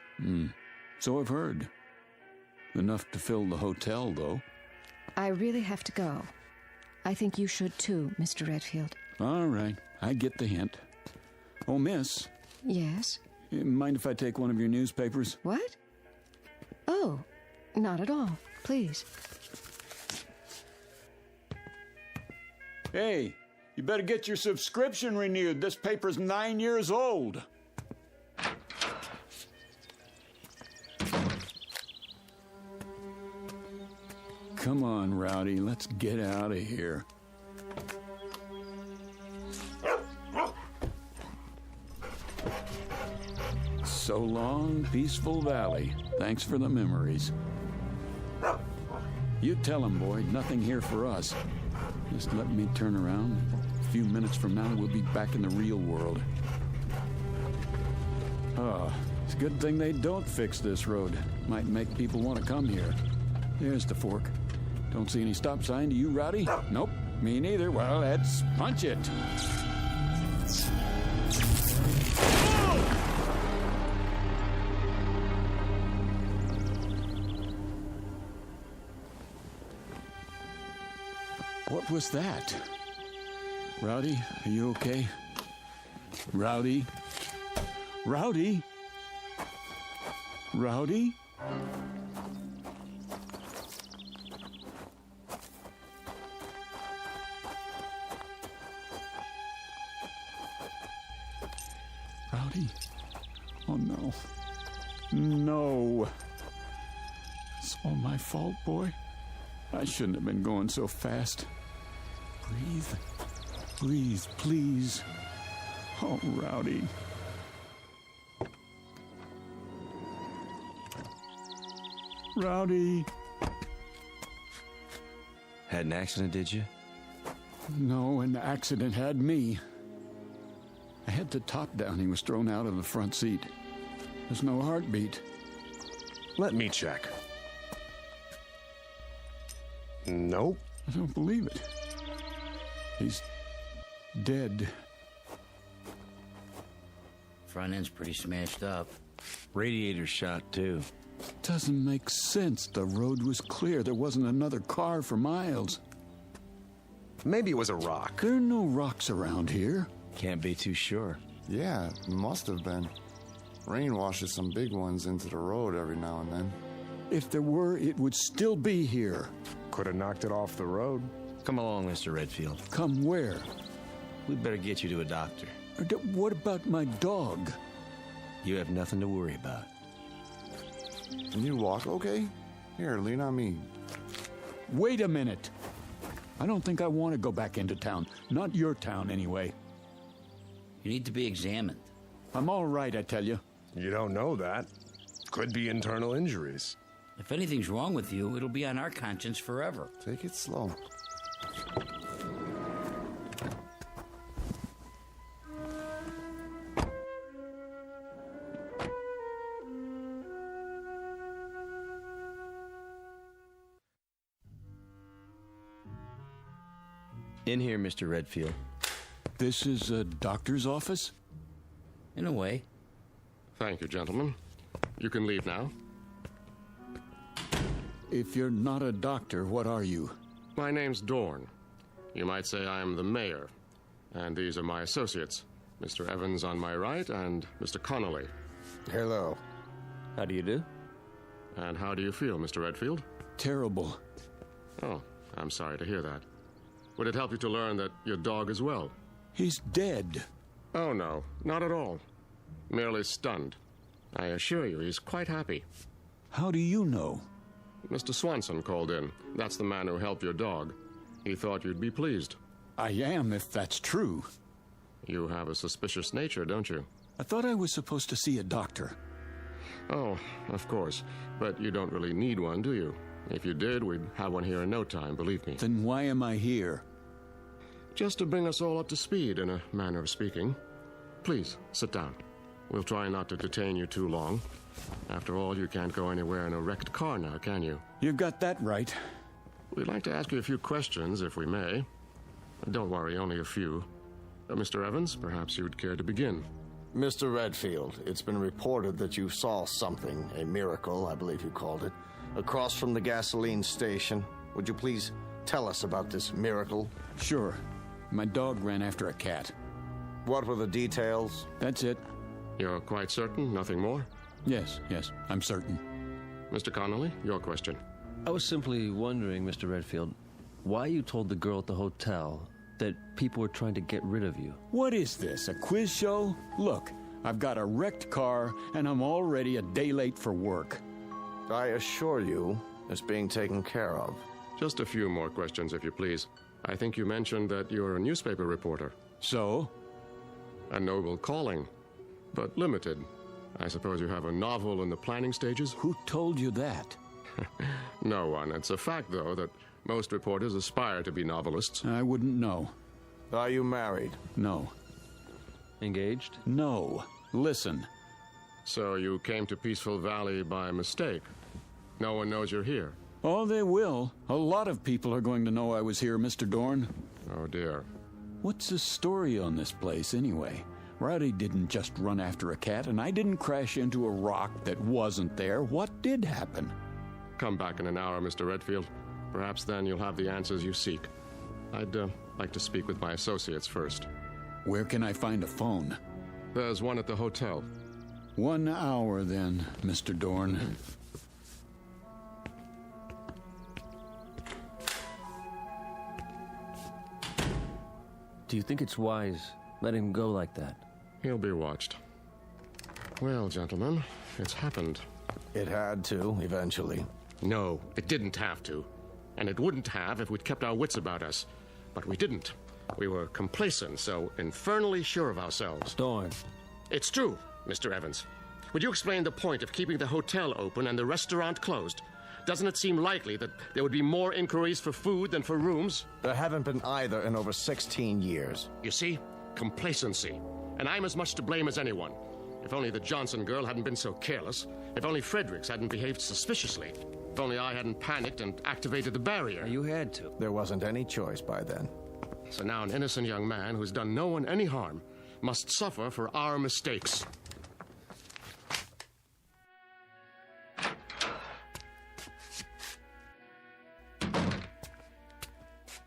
So I've heard. Enough to fill the hotel, though. I really have to go. I think you should too, Mr. Redfield. All right, I get the hint. Oh, miss. Yes? Mind if I take one of your newspapers? What? Oh, not at all. Please. Hey, you better get your subscription renewed. This paper's 9 years old. Come on, Rowdy, let's get out of here. So long, Peaceful Valley. Thanks for the memories. You tell him, boy, nothing here for us. Just let me turn around. A few minutes from now, we'll be back in the real world. Oh, it's a good thing they don't fix this road. Might make people want to come here. There's the fork. Don't see any stop sign. Do you, Rowdy? Nope, me neither. Well, let's punch it. What was that? Rowdy, are you okay? Rowdy? Rowdy? Rowdy? Rowdy? Oh, no. No. It's all my fault, boy. I shouldn't have been going so fast. Breathe. Breathe, please. Oh, Rowdy. Rowdy. Had an accident, did you? No, an accident had me. I had the top down. He was thrown out of the front seat. There's no heartbeat. Let me check. Nope. I don't believe it. He's dead. Front end's pretty smashed up. Radiator shot, too. Doesn't make sense. The road was clear. There wasn't another car for miles. Maybe it was a rock. There are no rocks around here. Can't be too sure. Yeah, must have been. Rain washes some big ones into the road every now and then. If there were, it would still be here. Could have knocked it off the road. Come along, Mr. Redfield. Come where? We'd better get you to a doctor. What about my dog? You have nothing to worry about. Can you walk okay? Here, lean on me. Wait a minute. I don't think I want to go back into town. Not your town, anyway. You need to be examined. I'm all right, I tell you. You don't know that. Could be internal injuries. If anything's wrong with you, it'll be on our conscience forever. Take it slow. In here, Mr. Redfield. This is a doctor's office? In a way. Thank you, gentlemen. You can leave now. If you're not a doctor, what are you? My name's Dorn. You might say I am the mayor. And these are my associates. Mr. Evans on my right and Mr. Connolly. Hello. How do you do? And how do you feel, Mr. Redfield? Terrible. Oh, I'm sorry to hear that. Would it help you to learn that your dog is well? He's dead. Oh, no, not at all. Merely stunned. I assure you, he's quite happy. How do you know? Mr. Swanson called in. That's the man who helped your dog. He thought you'd be pleased. I am, if that's true. You have a suspicious nature, don't you? I thought I was supposed to see a doctor. Oh, of course. But you don't really need one, do you? If you did, we'd have one here in no time, believe me. Then why am I here? Just to bring us all up to speed, in a manner of speaking. Please, sit down. We'll try not to detain you too long. After all, you can't go anywhere in a wrecked car now, can you? You've got that right. We'd like to ask you a few questions, if we may. Don't worry, only a few. Mr. Evans, perhaps you'd care to begin. Mr. Redfield, it's been reported that you saw something, a miracle, I believe you called it, across from the gasoline station. Would you please tell us about this miracle? Sure. My dog ran after a cat. What were the details? That's it. You're quite certain? Nothing more? Yes, I'm certain. Mr. Connolly, your question. I was simply wondering, Mr. Redfield, why you told the girl at the hotel that people were trying to get rid of you. What is this, a quiz show? Look, I've got a wrecked car, and I'm already a day late for work. I assure you, it's being taken care of. Just a few more questions, if you please. I think you mentioned that you're a newspaper reporter. So? A noble calling, but limited. I suppose you have a novel in the planning stages? Who told you that? No one. It's a fact, though, that most reporters aspire to be novelists. I wouldn't know. Are you married? No. Engaged? No. Listen. So you came to Peaceful Valley by mistake? No one knows you're here? Oh, they will. A lot of people are going to know I was here, Mr. Dorn. Oh, dear. What's the story on this place, anyway? Rowdy didn't just run after a cat, and I didn't crash into a rock that wasn't there. What did happen? Come back in an hour, Mr. Redfield. Perhaps then you'll have the answers you seek. I'd like to speak with my associates first. Where can I find a phone? There's one at the hotel. 1 hour, then, Mr. Dorn. Do you think it's wise letting him go like that? He'll be watched. Well, gentlemen, it's happened. It had to, eventually. No, it didn't have to. And it wouldn't have if we'd kept our wits about us. But we didn't. We were complacent, so infernally sure of ourselves. Dorn. It's true, Mr. Evans. Would you explain the point of keeping the hotel open and the restaurant closed? Doesn't it seem likely that there would be more inquiries for food than for rooms? There haven't been either in over 16 years. You see? Complacency. And I'm as much to blame as anyone. If only the Johnson girl hadn't been so careless. If only Fredericks hadn't behaved suspiciously. If only I hadn't panicked and activated the barrier. You had to. There wasn't any choice by then. So now an innocent young man who's done no one any harm must suffer for our mistakes.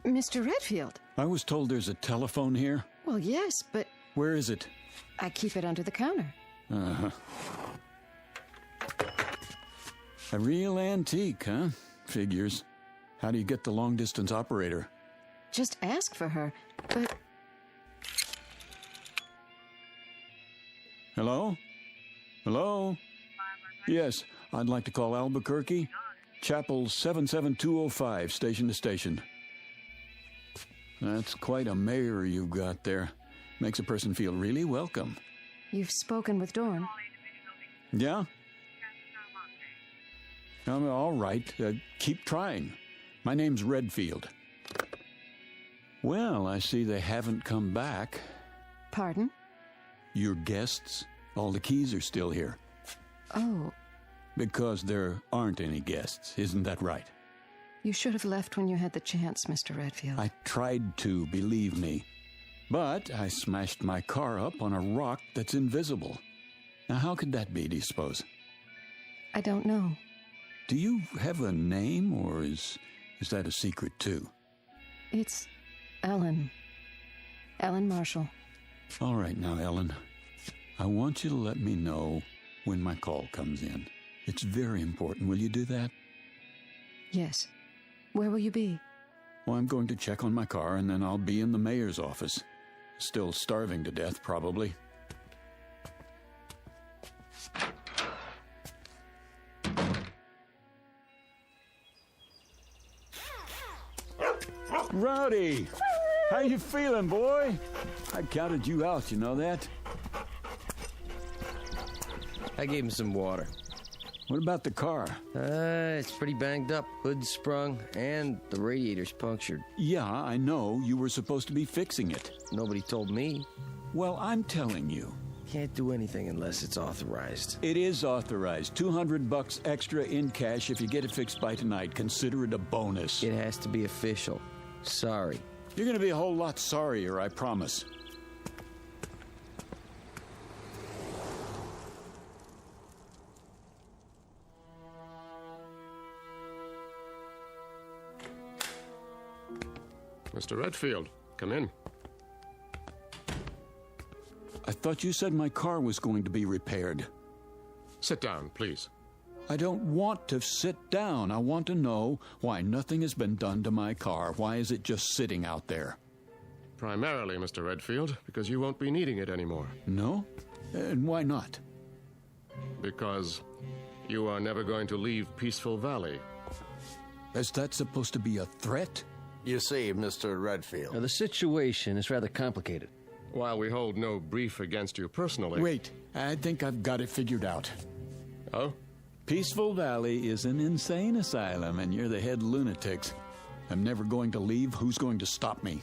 Mr. Redfield. I was told there's a telephone here. Well, yes, but... Where is it? I keep it under the counter. Uh-huh. A real antique, huh? Figures. How do you get the long-distance operator? Just ask for her, but... Hello? Hello? Yes, I'd like to call Albuquerque. Chapel 77205, station to station. That's quite a mayor you've got there. Makes a person feel really welcome. You've spoken with Dorn. Yeah? All right. Keep trying. My name's Redfield. Well, I see they haven't come back. Pardon? Your guests? All the keys are still here. Oh. Because there aren't any guests, isn't that right? You should have left when you had the chance, Mr. Redfield. I tried to, believe me. But I smashed my car up on a rock that's invisible. Now, how could that be, do you suppose? I don't know. Do you have a name, or is that a secret, too? It's Ellen. Ellen Marshall. All right now, Ellen. I want you to let me know when my call comes in. It's very important. Will you do that? Yes. Where will you be? Well, I'm going to check on my car, and then I'll be in the mayor's office. Still starving to death, probably. Rowdy! How you feeling, boy? I counted you out, you know that? I gave him some water. What about the car? It's pretty banged up. Hood's sprung, and the radiator's punctured. Yeah, I know. You were supposed to be fixing it. Nobody told me. Well, I'm telling you. Can't do anything unless it's authorized. It is authorized. $200 extra in cash if you get it fixed by tonight. Consider it a bonus. It has to be official. Sorry. You're going to be a whole lot sorrier, I promise. Mr. Redfield, come in. I thought you said my car was going to be repaired. Sit down, please. I don't want to sit down. I want to know why nothing has been done to my car. Why is it just sitting out there? Primarily, Mr. Redfield, because you won't be needing it anymore. No? And why not? Because you are never going to leave Peaceful Valley. Is that supposed to be a threat? You see, Mr. Redfield. Now, the situation is rather complicated. While we hold no brief against you personally... Wait, I think I've got it figured out. Oh? Peaceful Valley is an insane asylum, and you're the head lunatics. I'm never going to leave. Who's going to stop me?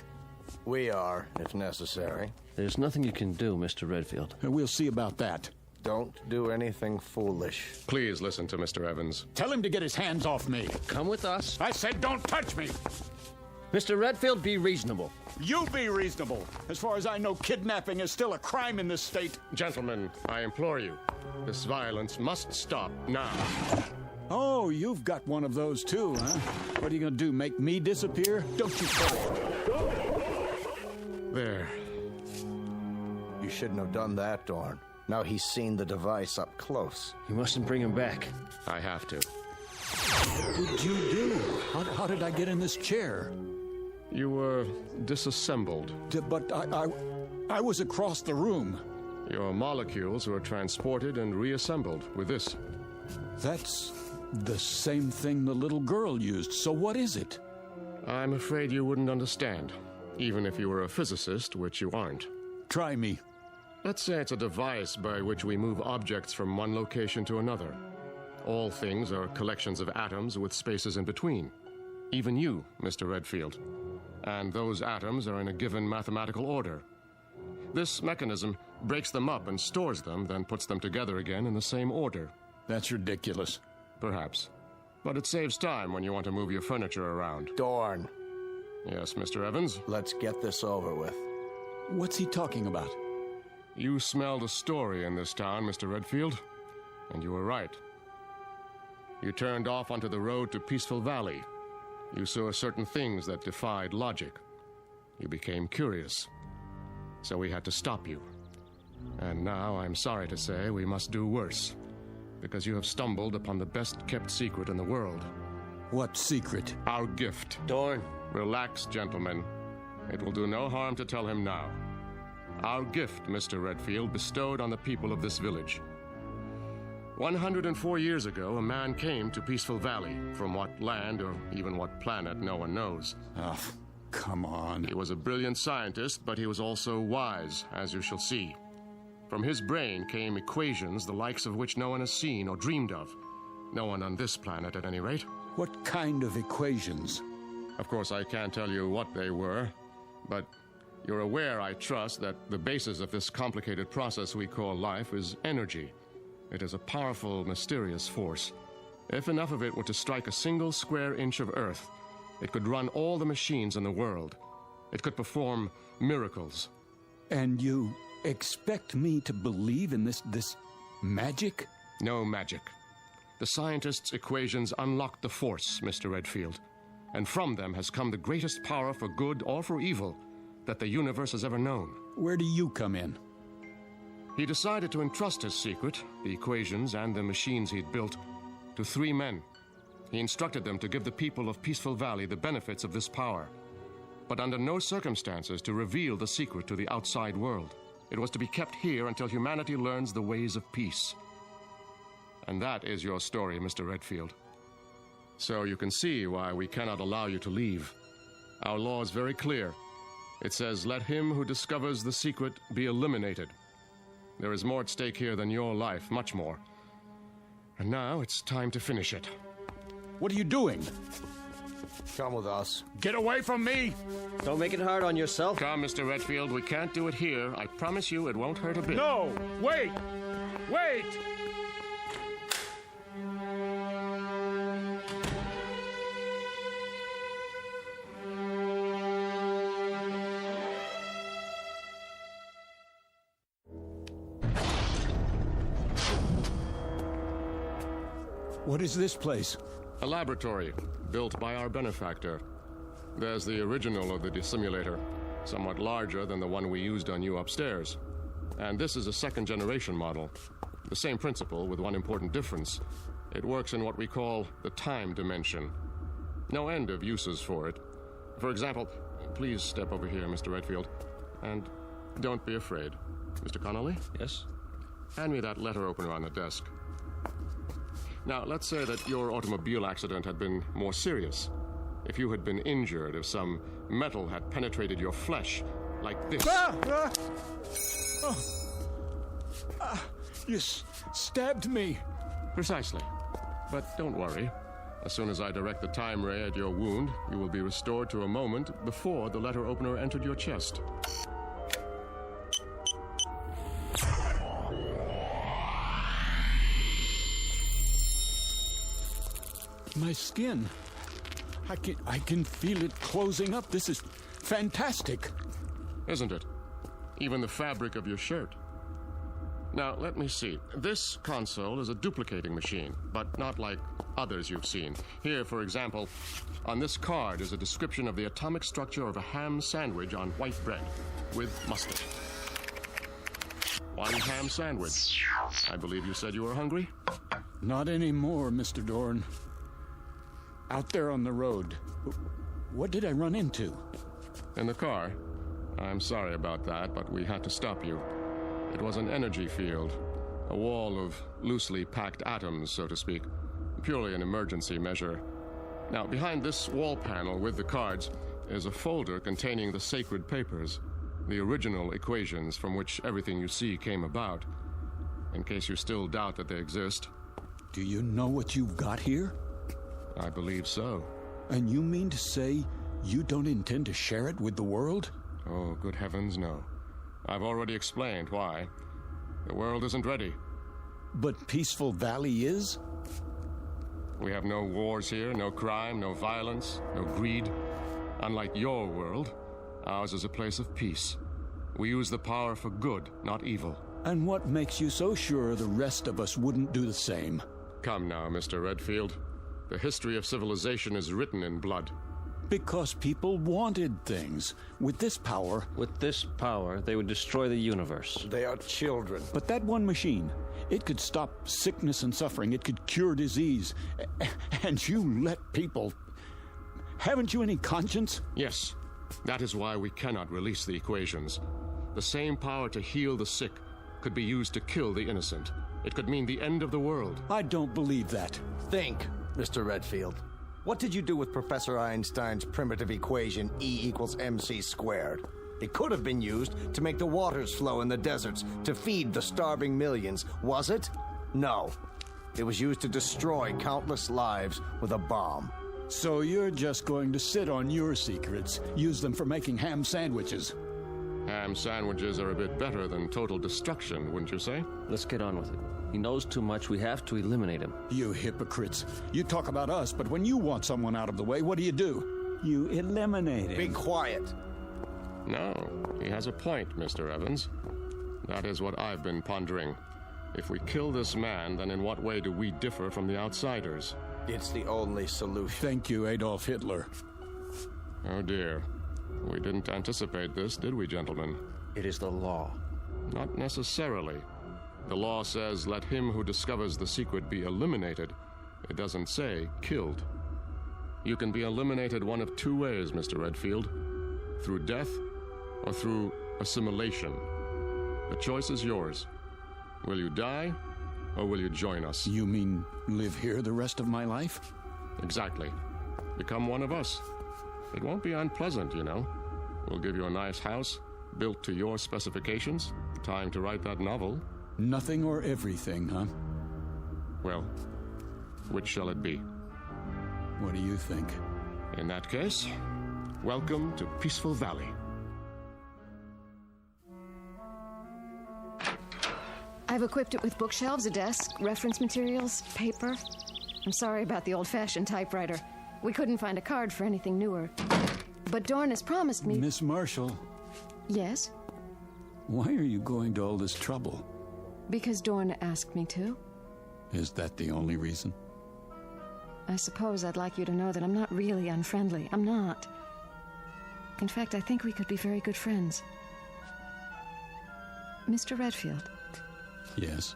We are, if necessary. There's nothing you can do, Mr. Redfield. We'll see about that. Don't do anything foolish. Please listen to Mr. Evans. Tell him to get his hands off me. Come with us. I said don't touch me! Mr. Redfield, be reasonable. You be reasonable. As far as I know, kidnapping is still a crime in this state. Gentlemen, I implore you. This violence must stop now. Oh, you've got one of those too, huh? What are you gonna do, make me disappear? Don't you There. You shouldn't have done that, Dorn. Now he's seen the device up close. You mustn't bring him back. I have to. What did you do? How did I get in this chair? You were disassembled. But I was across the room. Your molecules were transported and reassembled with this. That's the same thing the little girl used, so what is it? I'm afraid you wouldn't understand, even if you were a physicist, which you aren't. Try me. Let's say it's a device by which we move objects from one location to another. All things are collections of atoms with spaces in between. Even you, Mr. Redfield. And those atoms are in a given mathematical order. This mechanism breaks them up and stores them, then puts them together again in the same order. That's ridiculous. Perhaps. But it saves time when you want to move your furniture around. Dorn. Yes, Mr. Evans? Let's get this over with. What's he talking about? You smelled a story in this town, Mr. Redfield. And you were right. You turned off onto the road to Peaceful Valley. You saw certain things that defied logic. You became curious. So we had to stop you. And now, I'm sorry to say, we must do worse. Because you have stumbled upon the best-kept secret in the world. What secret? Our gift. Dorn. Relax, gentlemen. It will do no harm to tell him now. Our gift, Mr. Redfield, bestowed on the people of this village. 104 years ago, a man came to Peaceful Valley, from what land or even what planet no one knows. Oh, come on. He was a brilliant scientist, but he was also wise, as you shall see. From his brain came equations the likes of which no one has seen or dreamed of. No one on this planet, at any rate. What kind of equations? Of course, I can't tell you what they were, but you're aware, I trust, that the basis of this complicated process we call life is energy. It is a powerful, mysterious force. If enough of it were to strike a single square inch of Earth, it could run all the machines in the world. It could perform miracles. And you expect me to believe in this magic? No magic. The scientists' equations unlocked the force, Mr. Redfield. And from them has come the greatest power for good or for evil that the universe has ever known. Where do you come in? He decided to entrust his secret, the equations and the machines he'd built, to 3 men. He instructed them to give the people of Peaceful Valley the benefits of this power, but under no circumstances to reveal the secret to the outside world. It was to be kept here until humanity learns the ways of peace. And that is your story, Mr. Redfield. So you can see why we cannot allow you to leave. Our law is very clear. It says, let him who discovers the secret be eliminated. There is more at stake here than your life, much more. And now it's time to finish it. What are you doing? Come with us. Get away from me! Don't make it hard on yourself. Come, Mr. Redfield, we can't do it here. I promise you it won't hurt a bit. No! Wait! Wait! What is this place? A laboratory, built by our benefactor. There's the original of the dissimulator, somewhat larger than the one we used on you upstairs. And this is a second-generation model. The same principle, with one important difference. It works in what we call the time dimension. No end of uses for it. For example, please step over here, Mr. Redfield. And don't be afraid. Mr. Connolly? Yes? Hand me that letter opener on the desk. Now, let's say that your automobile accident had been more serious. If you had been injured, if some metal had penetrated your flesh, like this. You stabbed me. Precisely. But don't worry. As soon as I direct the time ray at your wound, you will be restored to a moment before the letter opener entered your chest. My skin. I can feel it closing up. This is fantastic. Isn't it? Even the fabric of your shirt. Now, let me see. This console is a duplicating machine, but not like others you've seen. Here, for example, on this card is a description of the atomic structure of a ham sandwich on white bread with mustard. One ham sandwich. I believe you said you were hungry? Not anymore, Mr. Dorn. Out there on the road, what did I run into? In the car. I'm sorry about that, but we had to stop you. It was an energy field, a wall of loosely packed atoms, so to speak. Purely an emergency measure. Now, behind this wall panel with the cards is a folder containing the sacred papers, the original equations from which everything you see came about. In case you still doubt that they exist. Do you know what you've got here? I believe so. And you mean to say you don't intend to share it with the world? Oh, good heavens, no. I've already explained why. The world isn't ready. But Peaceful Valley is? We have no wars here, no crime, no violence, no greed. Unlike your world, ours is a place of peace. We use the power for good, not evil. And what makes you so sure the rest of us wouldn't do the same? Come now, Mr. Redfield. The history of civilization is written in blood. Because people wanted things. With this power... With this power, they would destroy the universe. They are children. But that one machine, it could stop sickness and suffering. It could cure disease. And you let people... Haven't you any conscience? Yes. That is why we cannot release the equations. The same power to heal the sick could be used to kill the innocent. It could mean the end of the world. I don't believe that. Think, Mr. Redfield. What did you do with Professor Einstein's primitive equation E = mc squared? It could have been used to make the waters flow in the deserts to feed the starving millions, was it? No. It was used to destroy countless lives with a bomb. So you're just going to sit on your secrets, use them for making ham sandwiches? Ham sandwiches are a bit better than total destruction, wouldn't you say? Let's get on with it. He knows too much. We have to eliminate him. You hypocrites. You talk about us, but when you want someone out of the way, what do? You eliminate him. Be quiet. No, he has a point, Mr. Evans. That is what I've been pondering. If we kill this man, then in what way do we differ from the outsiders? It's the only solution. Thank you, Adolf Hitler. Oh dear. We didn't anticipate this, did we, gentlemen? It is the law. Not necessarily. The law says, let him who discovers the secret be eliminated. It doesn't say killed. You can be eliminated one of two ways, Mr. Redfield. Through death or through assimilation. The choice is yours. Will you die or will you join us? You mean live here the rest of my life? Exactly. Become one of us. It won't be unpleasant, you know. We'll give you a nice house, built to your specifications. Time to write that novel. Nothing or everything, huh? Well, which shall it be? What do you think? In that case, welcome to Peaceful Valley. I've equipped it with bookshelves, a desk, reference materials, paper. I'm sorry about the old-fashioned typewriter. We couldn't find a card for anything newer. But Dorn has promised me... Miss Marshall. Yes? Why are you going to all this trouble? Because Dorn asked me to. Is that the only reason? I suppose I'd like you to know that I'm not really unfriendly. I'm not. In fact, I think we could be very good friends. Mr. Redfield. Yes?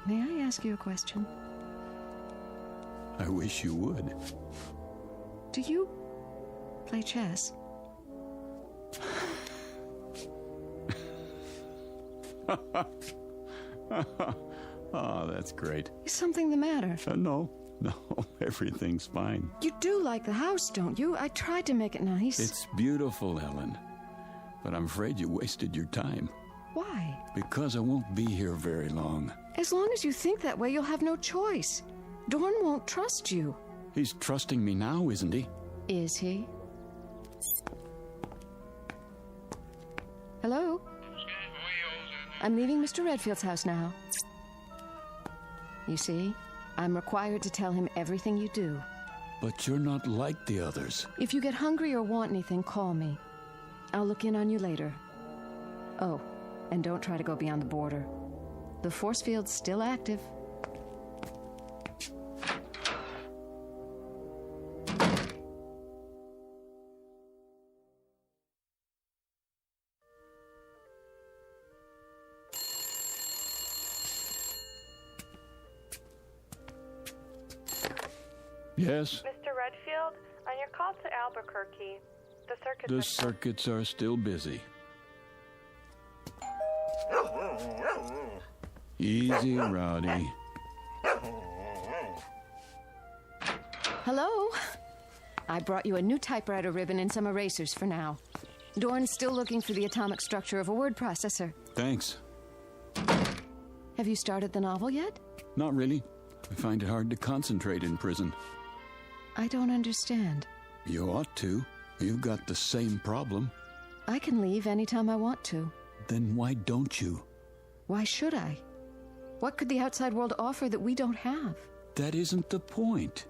May I ask you a question? I wish you would. Do you play chess? Oh, that's great. Is something the matter? No, everything's fine. You do like the house, don't you? I tried to make it nice. It's beautiful, Ellen. But I'm afraid you wasted your time. Why? Because I won't be here very long. As long as you think that way, you'll have no choice. Dorn won't trust you. He's trusting me now, isn't he? Is he? Hello? I'm leaving Mr. Redfield's house now. You see, I'm required to tell him everything you do. But you're not like the others. If you get hungry or want anything, call me. I'll look in on you later. Oh, and don't try to go beyond the border. The force field's still active. Yes? Mr. Redfield, on your call to Albuquerque, The circuits are still busy. Easy, Rowdy. Hello? I brought you a new typewriter ribbon and some erasers for now. Dorn's still looking for the atomic structure of a word processor. Thanks. Have you started the novel yet? Not really. I find it hard to concentrate in prison. I don't understand. You ought to. You've got the same problem. I can leave anytime I want to. Then why don't you? Why should I? What could the outside world offer that we don't have? That isn't the point.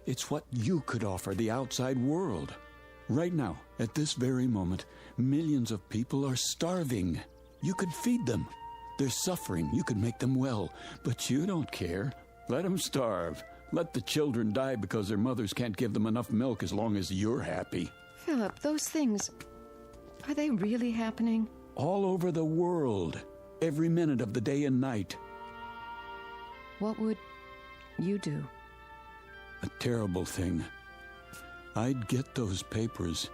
It's what you could offer the outside world. Right now, at this very moment, millions of people are starving. You could feed them. They're suffering. You could make them well. But you don't care. Let them starve. Let the children die because their mothers can't give them enough milk as long as you're happy. Philip, those things, are they really happening? All over the world. Every minute of the day and night. What would you do? A terrible thing. I'd get those papers,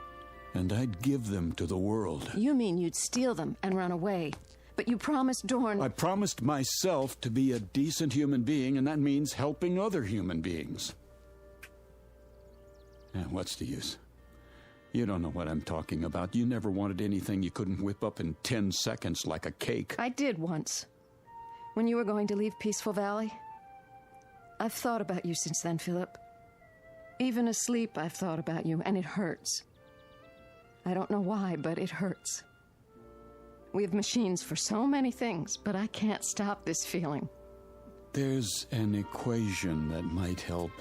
and I'd give them to the world. You mean you'd steal them and run away? But you promised Dorn... I promised myself to be a decent human being, and that means helping other human beings. And what's the use? You don't know what I'm talking about. You never wanted anything you couldn't whip up in 10 seconds like a cake. I did once. When you were going to leave Peaceful Valley. I've thought about you since then, Philip. Even asleep, I've thought about you, and it hurts. I don't know why, but it hurts. We have machines for so many things, but I can't stop this feeling. There's an equation that might help.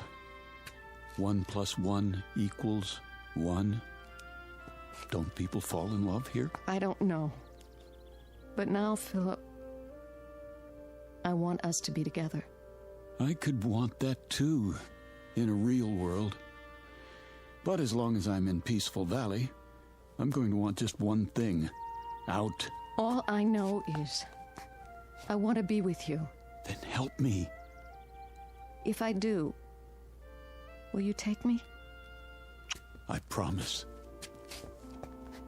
1 + 1 = 1. Don't people fall in love here? I don't know. But now, Philip, I want us to be together. I could want that too, in a real world. But as long as I'm in Peaceful Valley, I'm going to want just one thing. Out. All I know is I want to be with you. Then help me. If I do, will you take me? I promise.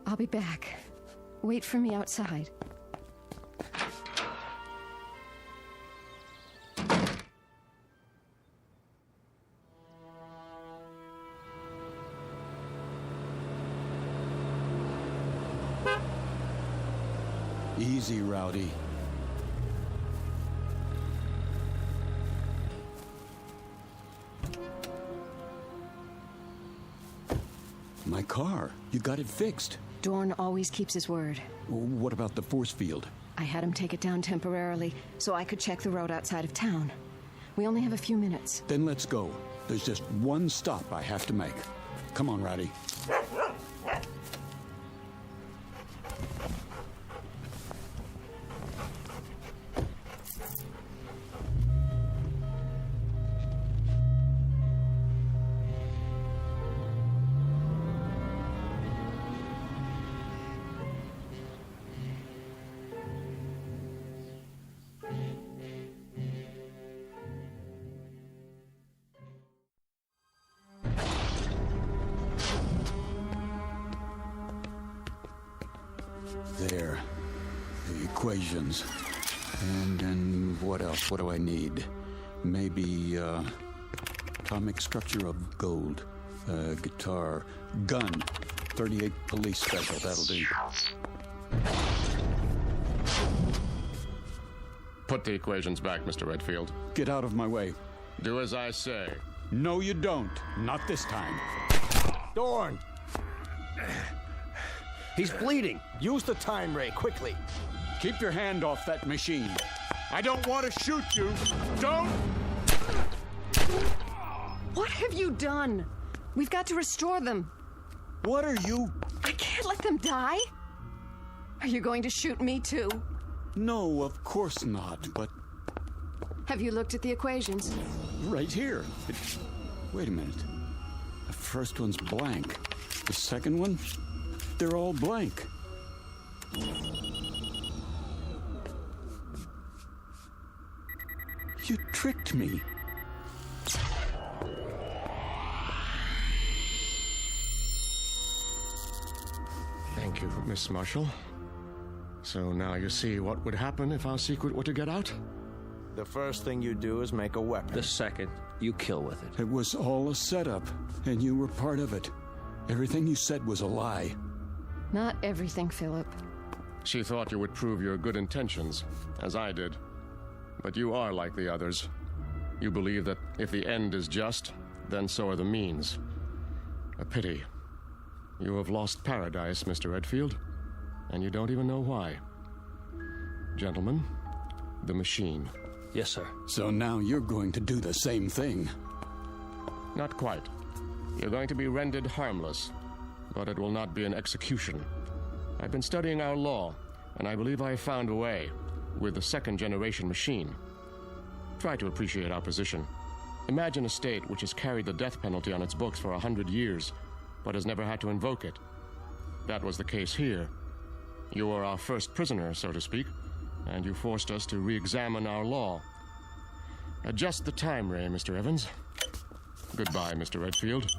I'll be back. Wait for me outside. Easy, Rowdy. my car. You got it fixed. Dorn always keeps his word. What about the force field? I had him take it down temporarily so I could check the road outside of town. We only have a few minutes. Then let's go. There's just one stop I have to make. Come on, Roddy. There. The equations. And what else? What do I need? Maybe, atomic structure of gold. Guitar. Gun. 38 police special. That'll do. Put the equations back, Mr. Redfield. Get out of my way. Do as I say. No, you don't. Not this time. Dorn! He's bleeding. Use the time ray, quickly. Keep your hand off that machine. I don't want to shoot you. Don't! What have you done? We've got to restore them. What are you? I can't let them die. Are you going to shoot me too? No, of course not, but... Have you looked at the equations? Right here. Wait a minute. The first one's blank. The second one? They're all blank. You tricked me. Thank you, Miss Marshall. So now you see what would happen if our secret were to get out? The first thing you do is make a weapon. The second, you kill with it. It was all a setup, and you were part of it. Everything you said was a lie. Not everything, Philip. She thought you would prove your good intentions, as I did. But you are like the others. You believe that if the end is just, then so are the means. A pity. You have lost paradise, Mr. Redfield, and you don't even know why. Gentlemen, the machine. Yes, sir. So now you're going to do the same thing. Not quite. You're going to be rendered harmless, but it will not be an execution. I've been studying our law, and I believe I have found a way with the second-generation machine. Try to appreciate our position. Imagine a state which has carried the death penalty on its books for 100 years, but has never had to invoke it. That was the case here. You were our first prisoner, so to speak, and you forced us to re-examine our law. Adjust the time ray, Mr. Evans. Goodbye, Mr. Redfield.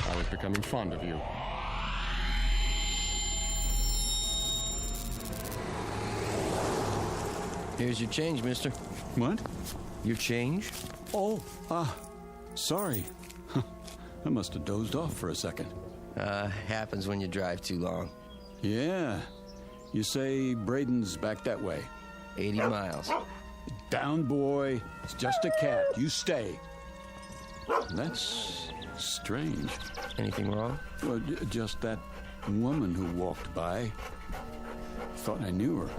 I was becoming fond of you. Here's your change, mister. What? Your change? Oh, sorry. I must have dozed off for a second. Happens when you drive too long. Yeah. You say Braden's back that way. 80 miles. Down, boy. It's just a cat. You stay. That's strange. Anything wrong? Well, just that woman who walked by. Thought I knew her.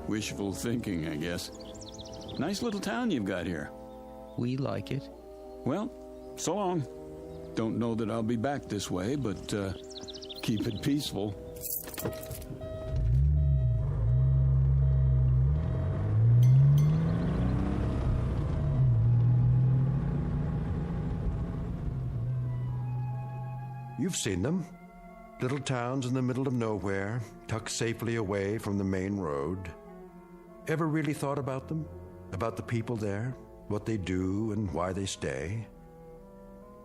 Wishful thinking, I guess. Nice little town you've got here. We like it. Well, so long. Don't know that I'll be back this way, but keep it peaceful. You've seen them. Little towns in the middle of nowhere, tucked safely away from the main road. Ever really thought about them? About the people there? What they do and why they stay?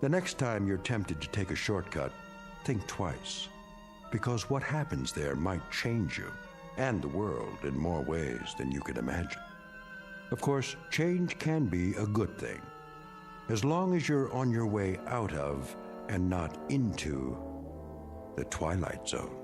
The next time you're tempted to take a shortcut, think twice. Because what happens there might change you and the world in more ways than you can imagine. Of course, change can be a good thing, as long as you're on your way out of and not into the Twilight Zone.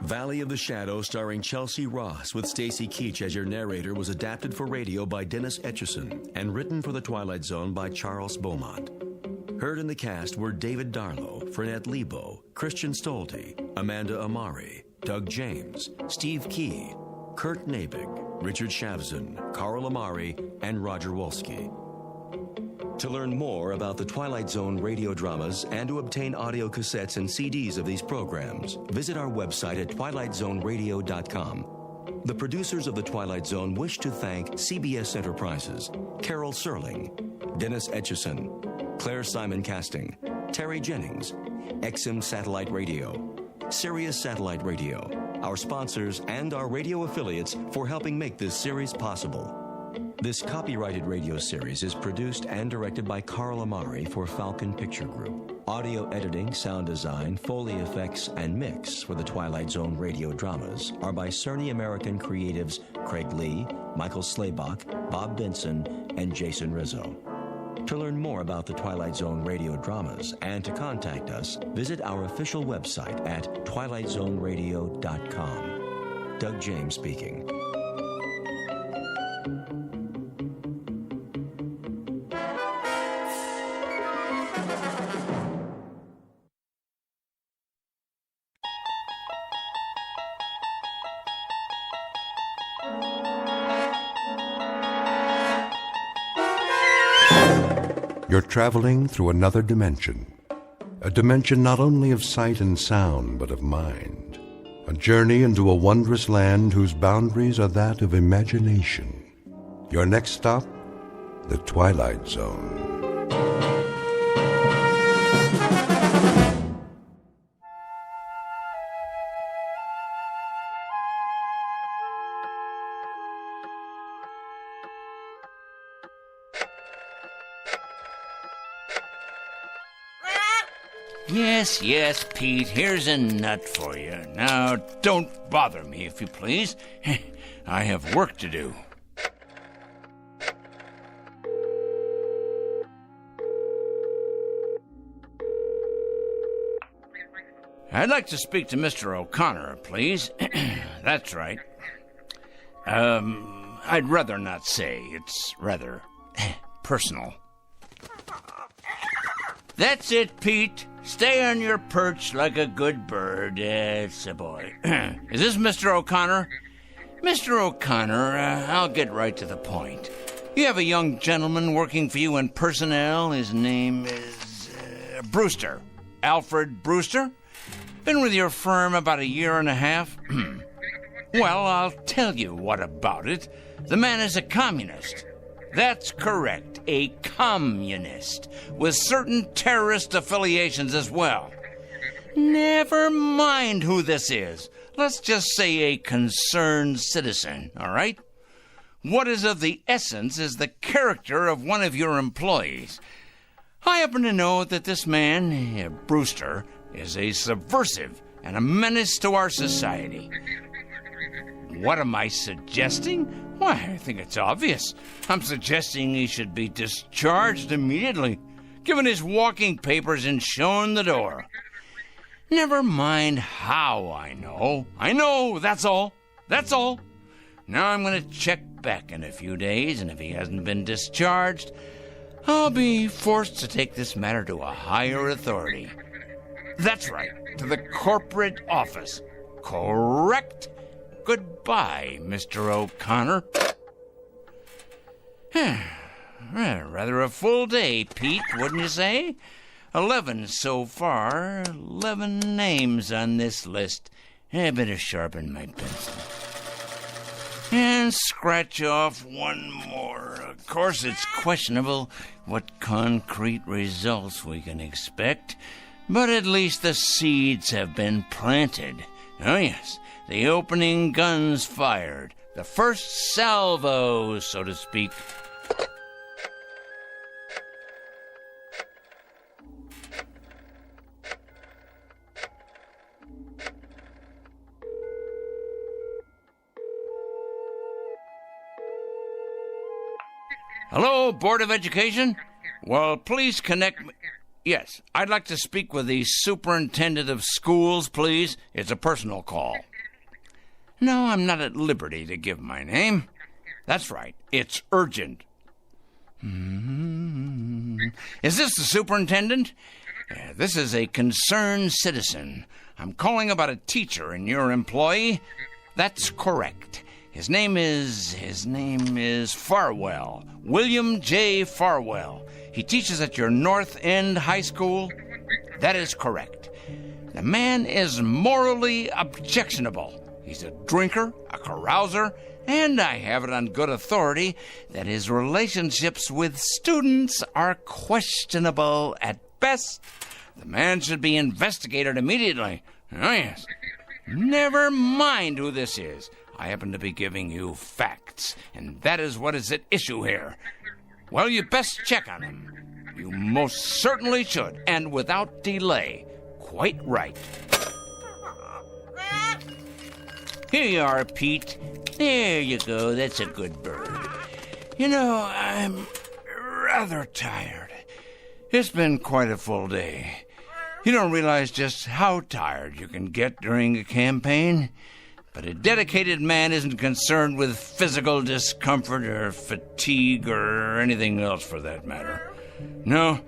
Valley of the Shadow, starring Chelsea Ross with Stacy Keach as your narrator, was adapted for radio by Dennis Etchison and written for The Twilight Zone by Charles Beaumont. Heard in the cast were David Darlow, Frenette Lebo, Christian Stolte, Amanda Amari, Doug James, Steve Key, Kurt Nabig, Richard Shavzin, Carl Amari, and Roger Wolski. To learn more about the Twilight Zone radio dramas and to obtain audio cassettes and CDs of these programs, visit our website at twilightzoneradio.com. The producers of The Twilight Zone wish to thank CBS Enterprises, Carol Serling, Dennis Etchison, Claire Simon Casting, Terry Jennings, XM Satellite Radio, Sirius Satellite Radio, our sponsors, and our radio affiliates for helping make this series possible. This copyrighted radio series is produced and directed by Carl Amari for Falcon Picture Group. Audio editing, sound design, Foley effects, and mix for the Twilight Zone radio dramas are by Cerny American creatives Craig Lee, Michael Slaybach, Bob Benson, and Jason Rizzo. To learn more about the Twilight Zone radio dramas and to contact us, visit our official website at twilightzoneradio.com. Doug James speaking. You're traveling through another dimension. A dimension not only of sight and sound, but of mind. A journey into a wondrous land whose boundaries are that of imagination. Your next stop, the Twilight Zone. Yes, Pete, here's a nut for you. Now, don't bother me, if you please. I have work to do. I'd like to speak to Mr. O'Connor, please. That's right. I'd rather not say. It's rather personal. That's it, Pete. Stay on your perch like a good bird. It's a boy. Is this Mr. O'Connor? Mr. O'Connor, I'll get right to the point. You have a young gentleman working for you in personnel. His name is Brewster. Alfred Brewster. Been with your firm about 1.5 years. Well, I'll tell you what about it. The man is a communist. That's correct, a communist, with certain terrorist affiliations as well. Never mind who this is. Let's just say a concerned citizen, all right? What is of the essence is the character of one of your employees. I happen to know that this man, Brewster, is a subversive and a menace to our society. What am I suggesting? Why, I think it's obvious. I'm suggesting he should be discharged immediately, given his walking papers and shown the door. Never mind how I know. I know, that's all. That's all. Now I'm going to check back in a few days, and if he hasn't been discharged, I'll be forced to take this matter to a higher authority. That's right, to the corporate office. Correct? Goodbye, Mr. O'Connor. Rather a full day, Pete, wouldn't you say? 11 so far. 11 names on this list. I better sharpen my pencil. And scratch off one more. Of course, it's questionable what concrete results we can expect, but at least the seeds have been planted. Oh, yes. The opening guns fired. The first salvo, so to speak. Hello, Board of Education? Well, please connect me. Yes, I'd like to speak with the superintendent of schools, please. It's a personal call. No, I'm not at liberty to give my name. That's right, it's urgent. Is this the superintendent? This is a concerned citizen. I'm calling about a teacher and your employee. That's correct. His name is Farwell. William J. Farwell. He teaches at your North End High School. That is correct. The man is morally objectionable. He's a drinker, a carouser, and I have it on good authority that his relationships with students are questionable at best. The man should be investigated immediately. Oh, yes. Never mind who this is. I happen to be giving you facts, and that is what is at issue here. Well, you best check on him. You most certainly should, and without delay. Quite right. Here you are, Pete. There you go. That's a good bird. You know, I'm rather tired. It's been quite a full day. You don't realize just how tired you can get during a campaign. But a dedicated man isn't concerned with physical discomfort or fatigue or anything else for that matter. No,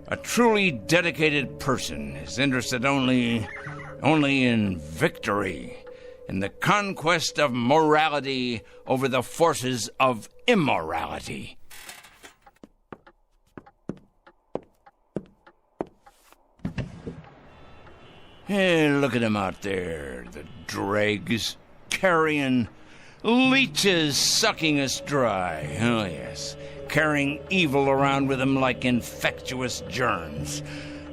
a truly dedicated person is interested only in victory, in the conquest of morality over the forces of immorality. Hey, look at him out there, the dregs, carrion, leeches sucking us dry. Oh, yes, carrying evil around with them like infectious germs.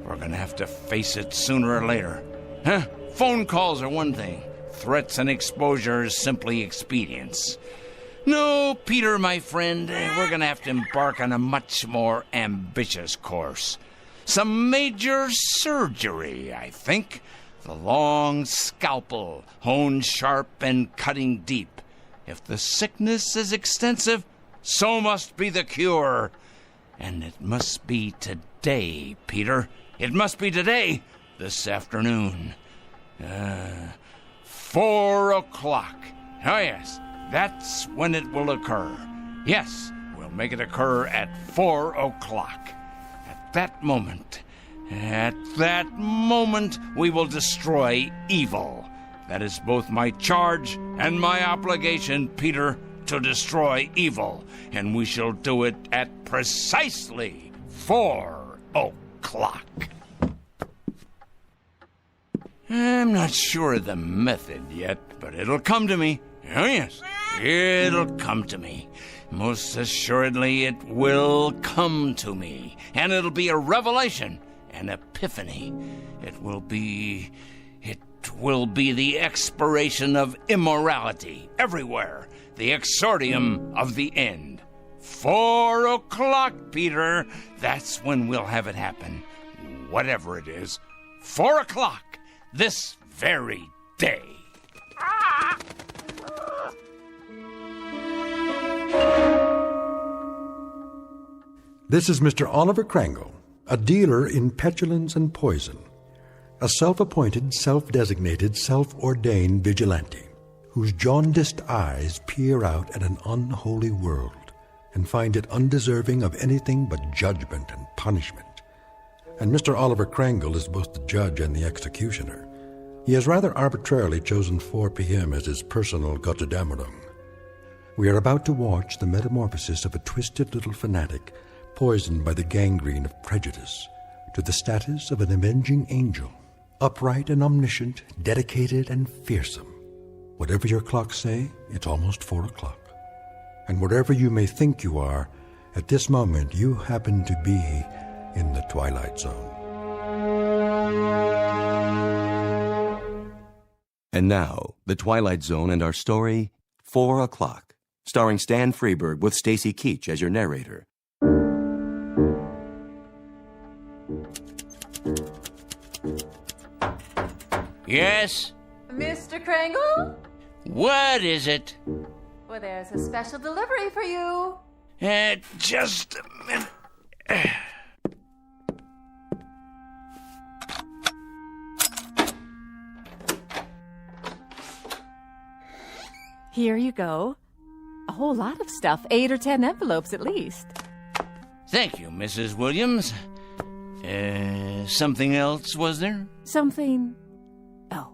We're gonna have to face it sooner or later. Huh? Phone calls are one thing. Threats and exposure is simply expedience. No, Peter, my friend, we're gonna have to embark on a much more ambitious course. Some major surgery, I think. The long scalpel, honed sharp and cutting deep. If the sickness is extensive, so must be the cure. And it must be today, Peter. It must be today, this afternoon. 4 o'clock. Oh, yes, that's when it will occur. Yes, we'll make it occur at 4 o'clock. At that moment, we will destroy evil. That is both my charge and my obligation, Peter, to destroy evil. And we shall do it at precisely 4 o'clock. I'm not sure of the method yet, but it'll come to me. Oh, yes, it'll come to me. Most assuredly, it will come to me. And it'll be a revelation, an epiphany. It will be the expiration of immorality everywhere, the exordium of the end. 4 o'clock, Peter. That's when we'll have it happen. Whatever it is. 4 o'clock, this very day. This is Mr. Oliver Krangle, a dealer in petulance and poison, a self-appointed, self-designated, self-ordained vigilante whose jaundiced eyes peer out at an unholy world and find it undeserving of anything but judgment and punishment. And Mr. Oliver Krangle is both the judge and the executioner. He has rather arbitrarily chosen 4 p.m. as his personal Gotterdammerung. We are about to watch the metamorphosis of a twisted little fanatic poisoned by the gangrene of prejudice to the status of an avenging angel, upright and omniscient, dedicated and fearsome. Whatever your clocks say, it's almost 4 o'clock. And wherever you may think you are, at this moment you happen to be in the Twilight Zone. And now, The Twilight Zone and our story, 4 o'clock, starring Stan Freberg with Stacy Keach as your narrator. Yes? Mr. Krangle? What is it? Well, there's a special delivery for you. Just a minute. Here you go. A whole lot of stuff, 8 or 10 envelopes at least. Thank you, Mrs. Williams. Something else, was there? Something... Oh,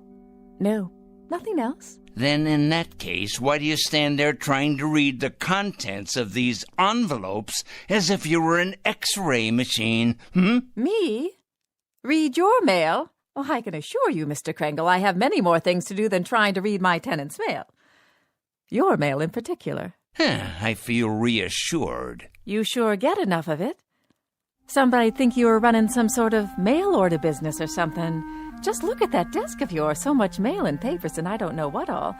no, nothing else. Then in that case, why do you stand there trying to read the contents of these envelopes as if you were an X-ray machine, Me? Read your mail? Oh, I can assure you, Mr. Kringle, I have many more things to do than trying to read my tenant's mail. Your mail in particular. I feel reassured. You sure get enough of it. Somebody'd think you were running some sort of mail order business or something. Just look at that desk of yours. So much mail and papers and I don't know what all.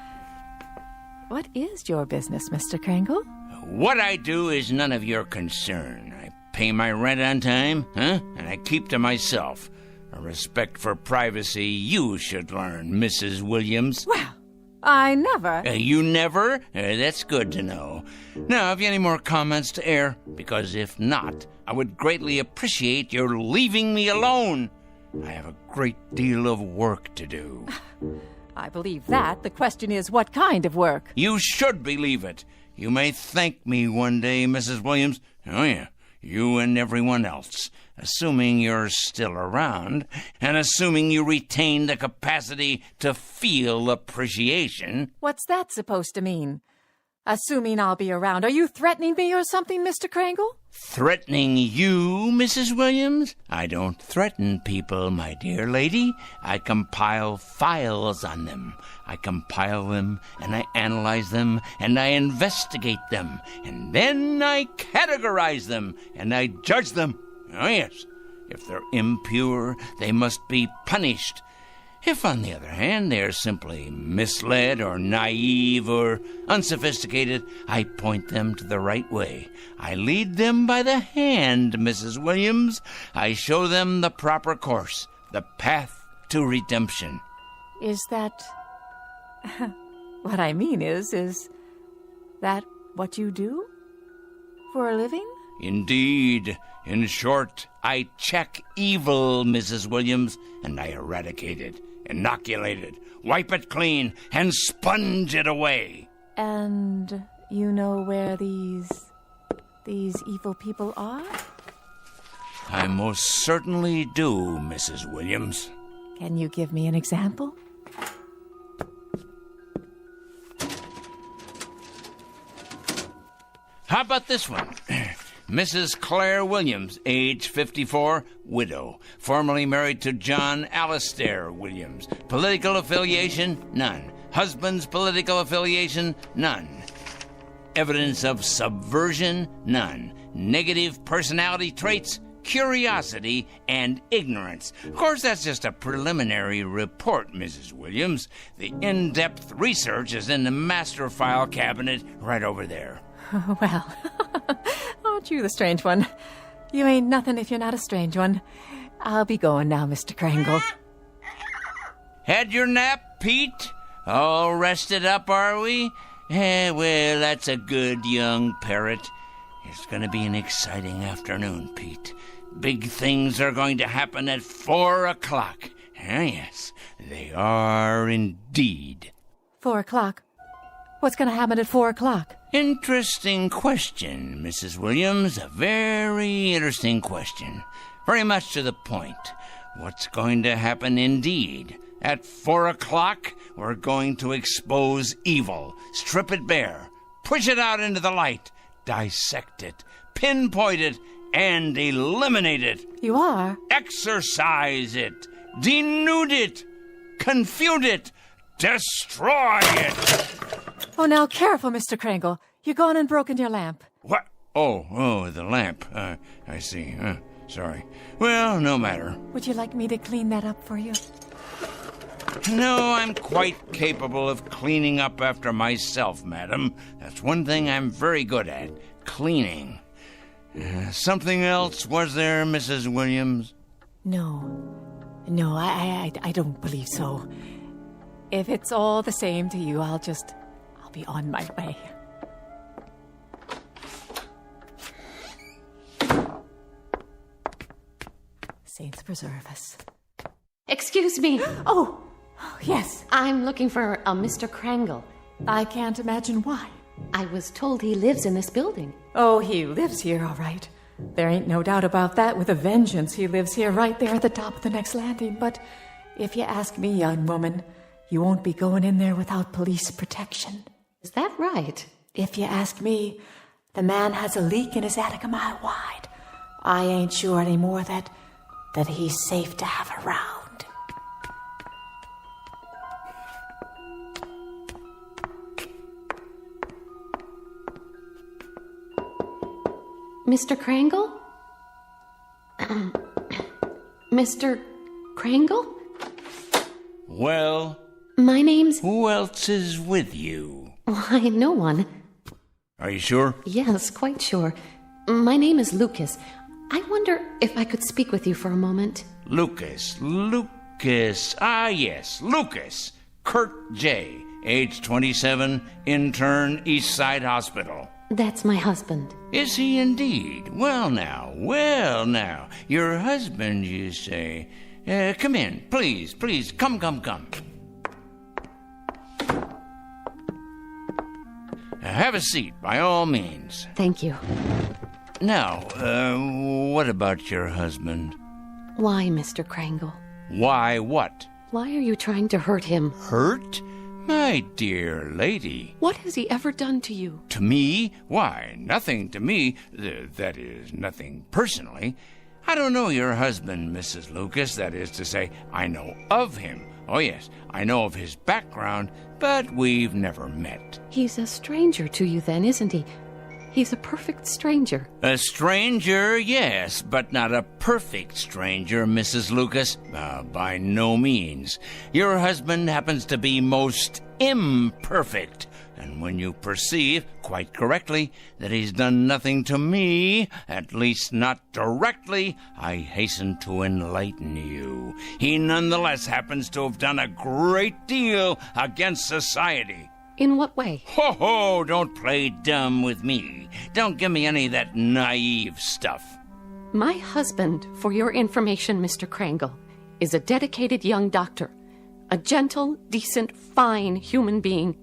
What is your business, Mr. Kringle? What I do is none of your concern. I pay my rent on time, and I keep to myself. A respect for privacy you should learn, Mrs. Williams. Well, I never... You never? That's good to know. Now, have you any more comments to air? Because if not, I would greatly appreciate your leaving me alone. I have a great deal of work to do. I believe that. The question is, what kind of work? You should believe it. You may thank me one day, Mrs. Williams. Oh, yeah. You and everyone else. Assuming you're still around, and assuming you retain the capacity to feel appreciation. What's that supposed to mean? Assuming I'll be around. Are you threatening me or something, Mr. Kringle? Threatening you, Mrs. Williams? I don't threaten people, my dear lady. I compile files on them. I compile them, and I analyze them, and I investigate them, and then I categorize them, and I judge them. Oh, yes. If they're impure, they must be punished. If, on the other hand, they are simply misled or naive or unsophisticated, I point them to the right way. I lead them by the hand, Mrs. Williams. I show them the proper course, the path to redemption. Is that... What I mean is that what you do for a living? Indeed. In short, I check evil, Mrs. Williams, and I eradicate it, inoculate it, wipe it clean, and sponge it away. And you know where these evil people are? I most certainly do, Mrs. Williams. Can you give me an example? How about this one? Mrs. Claire Williams, age 54, widow, formerly married to John Alistair Williams. Political affiliation? None. Husband's political affiliation? None. Evidence of subversion? None. Negative personality traits? Curiosity and ignorance. Of course, that's just a preliminary report, Mrs. Williams. The in-depth research is in the master file cabinet right over there. Well, aren't you the strange one? You ain't nothing if you're not a strange one. I'll be going now, Mr. Kringle. Had your nap, Pete? All rested up, are we? Well, that's a good young parrot. It's going to be an exciting afternoon, Pete. Big things are going to happen at 4 o'clock. Yes, they are indeed. 4 o'clock? What's going to happen at 4 o'clock? Interesting question, Mrs. Williams. A very interesting question. Very much to the point. What's going to happen indeed? At 4 o'clock, we're going to expose evil, strip it bare, push it out into the light, dissect it, pinpoint it, and eliminate it. You are? Exorcise it, denude it, confute it, destroy it. Oh, now, careful, Mr. Kringle. You gone and broken your lamp. What? Oh, the lamp. I see. Sorry. Well, no matter. Would you like me to clean that up for you? No, I'm quite capable of cleaning up after myself, madam. That's one thing I'm very good at, cleaning. Something else, was there, Mrs. Williams? No, I don't believe so. If it's all the same to you, I'll be on my way. Saints preserve us. Excuse me. Oh, yes. I'm looking for a Mr. Kringle. I can't imagine why. I was told he lives in this building. Oh, he lives here, all right. There ain't no doubt about that. With a vengeance, he lives here right there at the top of the next landing. But if you ask me, young woman, you won't be going in there without police protection. Is that right? If you ask me, the man has a leak in his attic a mile wide. I ain't sure anymore that he's safe to have around. Mr. Krangle? Mr. Krangle? Well? My name's... Who else is with you? Why, no one. Are you sure? Yes, quite sure. My name is Lucas. I wonder if I could speak with you for a moment. Lucas. Ah, yes, Lucas. Kurt J., age 27, intern, East Side Hospital. That's my husband. Is he indeed? Well now. Your husband, you say. Come in, please. Come. Have a seat, by all means. Thank you. Now, what about your husband? Why, Mr. Krangle? Why what? Why are you trying to hurt him? Hurt? My dear lady. What has he ever done to you? To me? Why, nothing to me. That is, nothing personally. I don't know your husband, Mrs. Lucas. That is to say, I know of him. Oh, yes, I know of his background, but we've never met. He's a stranger to you then, isn't he? He's a perfect stranger. A stranger, yes, but not a perfect stranger, Mrs. Lucas. By no means. Your husband happens to be most imperfect. And when you perceive, quite correctly, that he's done nothing to me, at least not directly, I hasten to enlighten you. He nonetheless happens to have done a great deal against society. In what way? Ho, don't play dumb with me. Don't give me any of that naive stuff. My husband, for your information, Mr. Krangle, is a dedicated young doctor. A gentle, decent, fine human being.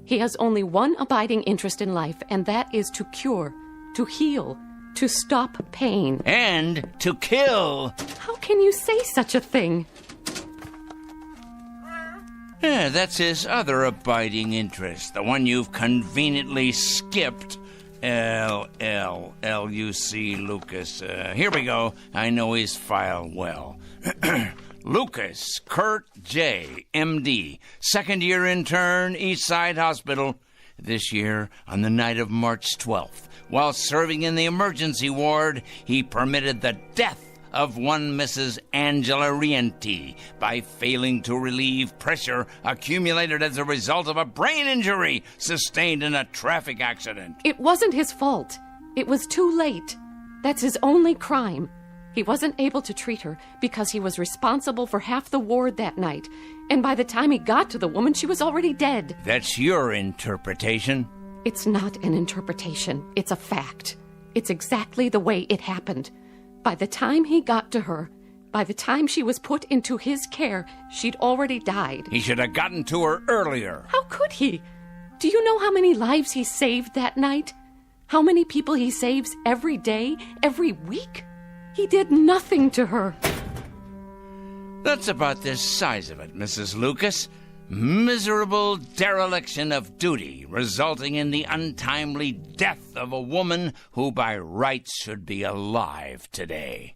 He has only one abiding interest in life, and that is to cure, to heal, to stop pain. And to kill. How can you say such a thing? Yeah, that's his other abiding interest, the one you've conveniently skipped. L-U-C, Lucas. Here we go. I know his file well. Lucas Kurt J., M.D., second-year intern, East Side Hospital. This year, on the night of March 12th, while serving in the emergency ward, he permitted the death of one Mrs. Angela Rienti by failing to relieve pressure accumulated as a result of a brain injury sustained in a traffic accident. It wasn't his fault. It was too late. That's his only crime. He wasn't able to treat her because he was responsible for half the ward that night. And by the time he got to the woman, she was already dead. That's your interpretation? It's not an interpretation. It's a fact. It's exactly the way it happened. By the time he got to her, by the time she was put into his care, she'd already died. He should have gotten to her earlier. How could he? Do you know how many lives he saved that night? How many people he saves every day, every week? He did nothing to her. That's about the size of it, Mrs. Lucas. Miserable dereliction of duty, resulting in the untimely death of a woman who by rights should be alive today.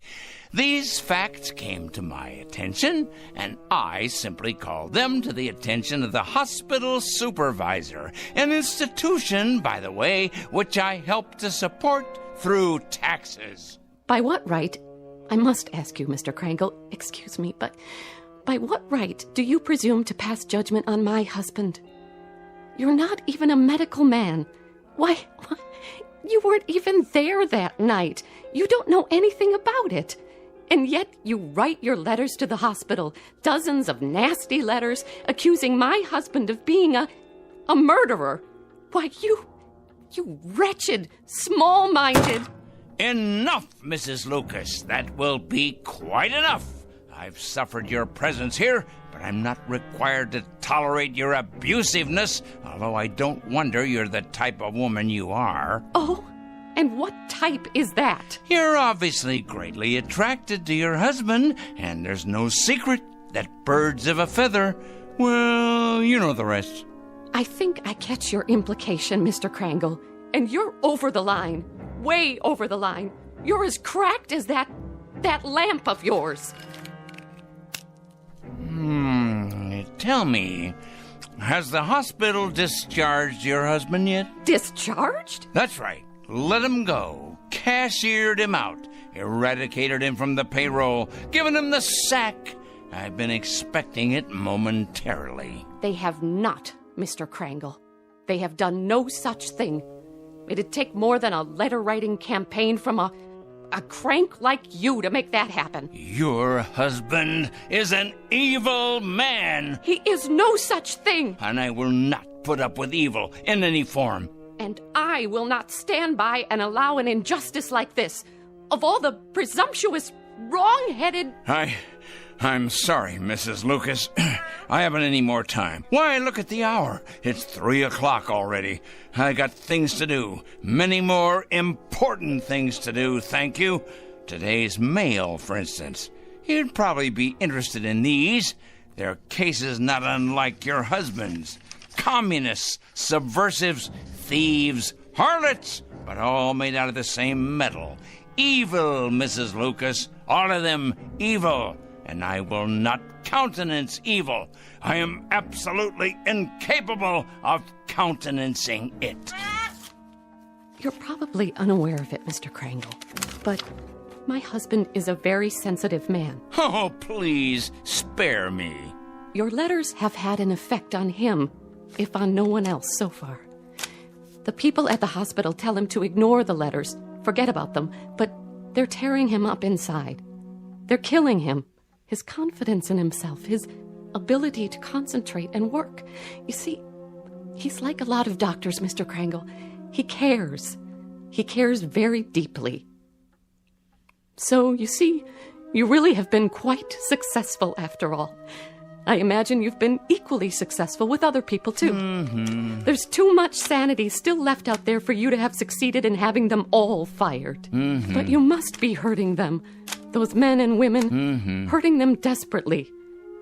These facts came to my attention, and I simply called them to the attention of the hospital supervisor, an institution, by the way, which I help to support through taxes. By what right? I must ask you, Mr. Krangle, excuse me, but by what right do you presume to pass judgment on my husband? You're not even a medical man. Why, you weren't even there that night. You don't know anything about it. And yet you write your letters to the hospital, dozens of nasty letters accusing my husband of being a murderer. Why, you wretched, small-minded... Enough, Mrs. Lucas. That will be quite enough. I've suffered your presence here, but I'm not required to tolerate your abusiveness, although I don't wonder you're the type of woman you are. Oh, and what type is that? You're obviously greatly attracted to your husband, and there's no secret that birds of a feather, well, you know the rest. I think I catch your implication, Mr. Krangle, and you're over the line. Way over the line. You're as cracked as that lamp of yours. Tell me, has the hospital discharged your husband yet? Discharged? That's right. Let him go. Cashiered him out. Eradicated him from the payroll. Given him the sack. I've been expecting it momentarily. They have not, Mr. Krangle. They have done no such thing. It'd take more than a letter-writing campaign from a crank like you to make that happen. Your husband is an evil man. He is no such thing. And I will not put up with evil in any form. And I will not stand by and allow an injustice like this. Of all the presumptuous, wrong-headed... I'm sorry, Mrs. Lucas. I haven't any more time. Why, look at the hour. It's 3 o'clock already. I got things to do. Many more important things to do, thank you. Today's mail, for instance. You'd probably be interested in these. They're cases not unlike your husband's. Communists, subversives, thieves, harlots, but all made out of the same metal. Evil, Mrs. Lucas. All of them evil. And I will not countenance evil. I am absolutely incapable of countenancing it. You're probably unaware of it, Mr. Krangle, but my husband is a very sensitive man. Oh, please, spare me. Your letters have had an effect on him, if on no one else so far. The people at the hospital tell him to ignore the letters, forget about them, but they're tearing him up inside. They're killing him. His confidence in himself, his ability to concentrate and work. You see, he's like a lot of doctors, Mr. Krangle. He cares. He cares very deeply. So, you see, you really have been quite successful after all. I imagine you've been equally successful with other people, too. Mm-hmm. There's too much sanity still left out there for you to have succeeded in having them all fired. Mm-hmm. But you must be hurting them. Those men and women, hurting them desperately,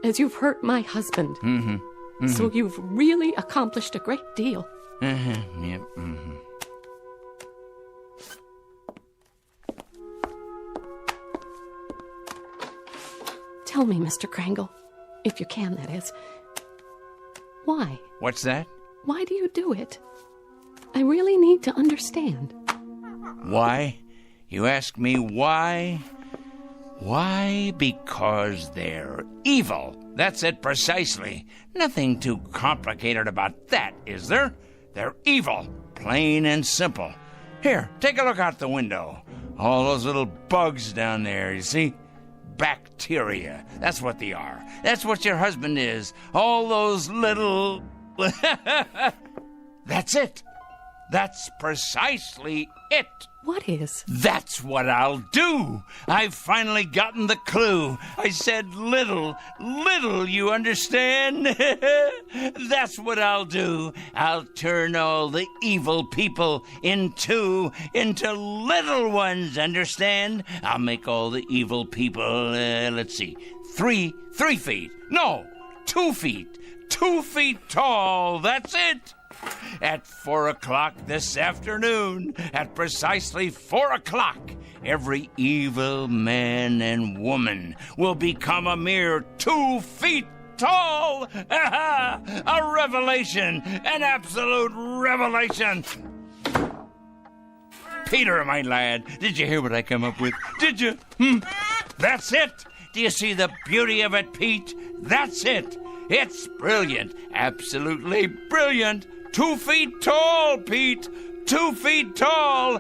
as you've hurt my husband. So you've really accomplished a great deal. Yep. Tell me, Mr. Krangle, if you can, that is. Why? What's that? Why do you do it? I really need to understand. Why? You ask me why? Why? Because they're evil. That's it precisely. Nothing too complicated about that, is there? They're evil. Plain and simple. Here, take a look out the window. All those little bugs down there, you see? Bacteria. That's what they are. That's what your husband is. All those little... That's it. That's precisely it. What is? That's what I'll do. I've finally gotten the clue. I said little, you understand? That's what I'll do. I'll turn all the evil people into little ones, understand? I'll make all the evil people, let's see, 3 feet. No, 2 feet. 2 feet tall. That's it. At 4 o'clock this afternoon, at precisely 4 o'clock, every evil man and woman will become a mere 2 feet tall. A revelation, an absolute revelation. Peter, my lad, did you hear what I come up with? Did you? That's it. Do you see the beauty of it, Pete? That's it. It's brilliant, absolutely brilliant. 2 feet tall, Pete. 2 feet tall.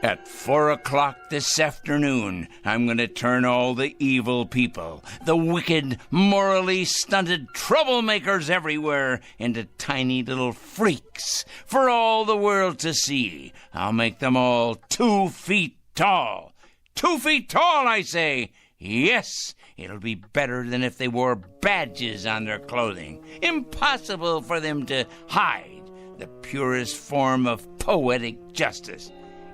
At 4 o'clock this afternoon, I'm going to turn all the evil people, the wicked, morally stunted troublemakers everywhere, into tiny little freaks for all the world to see. I'll make them all 2 feet tall. 2 feet tall, I say. Yes, it'll be better than if they wore badges on their clothing. Impossible for them to hide the purest form of poetic justice.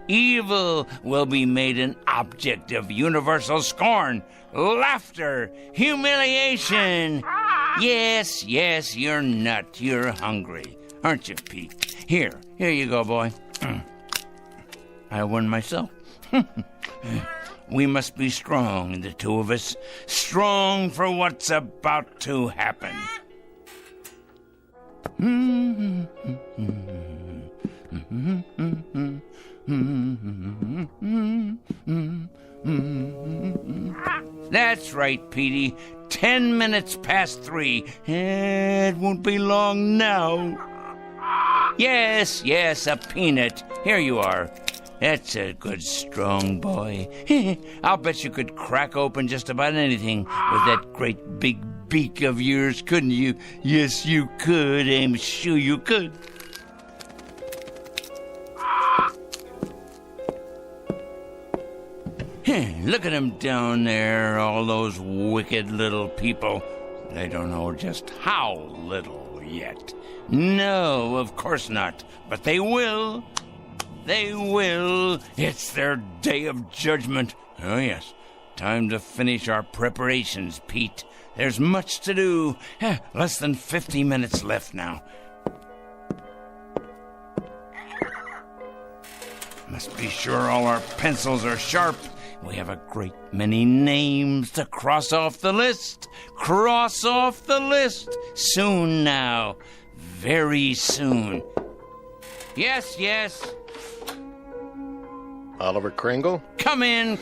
Evil will be made an object of universal scorn, laughter, humiliation. Yes, you're nut. You're hungry. Aren't you, Pete? Here you go, boy. I won myself. We must be strong, the two of us. Strong for what's about to happen. That's right, Petey. 10 minutes past 3. It won't be long now. Yes, a peanut. Here you are. That's a good, strong boy. I'll bet you could crack open just about anything with that great big beak of yours, couldn't you? Yes, you could. I'm sure you could. Look at them down there, all those wicked little people. They don't know just how little yet. No, of course not. But they will. They will. It's their day of judgment. Oh, yes. Time to finish our preparations, Pete. There's much to do. Less than 50 minutes left now. Must be sure all our pencils are sharp. We have a great many names to cross off the list. Cross off the list. Soon now. Very soon. Yes. Oliver Kringle? Come in.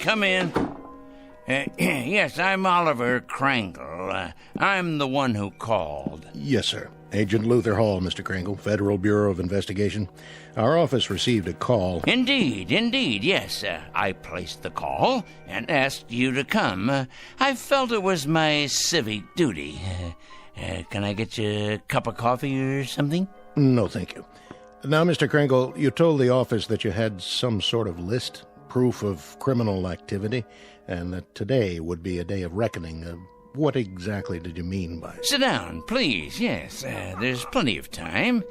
Yes, I'm Oliver Kringle. I'm the one who called. Yes, sir. Agent Luther Hall, Mr. Kringle, Federal Bureau of Investigation. Our office received a call. Indeed, yes. I placed the call and asked you to come. I felt it was my civic duty. Can I get you a cup of coffee or something? No, thank you. Now, Mr. Kringle, you told the office that you had some sort of list, proof of criminal activity, and that today would be a day of reckoning. What exactly did you mean by it? Sit down, please. Yes, there's plenty of time.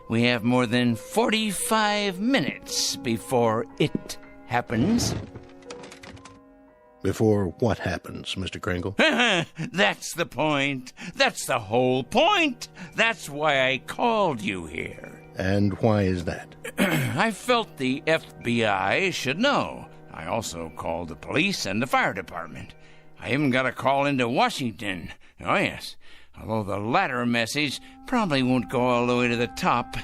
We have more than 45 minutes before it happens. Before what happens, Mr. Kringle? That's the point. That's the whole point. That's why I called you here. And why is that? I felt the FBI should know. I also called the police and the fire department. I even got a call into Washington. Oh, yes. Although the latter message probably won't go all the way to the top.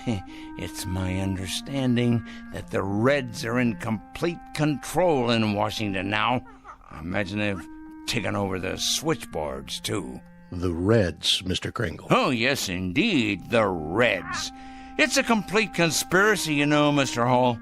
It's my understanding that the Reds are in complete control in Washington now. I imagine they've taken over the switchboards, too. The Reds, Mr. Kringle. Oh, yes, indeed, the Reds. It's a complete conspiracy, you know, Mr. Hall.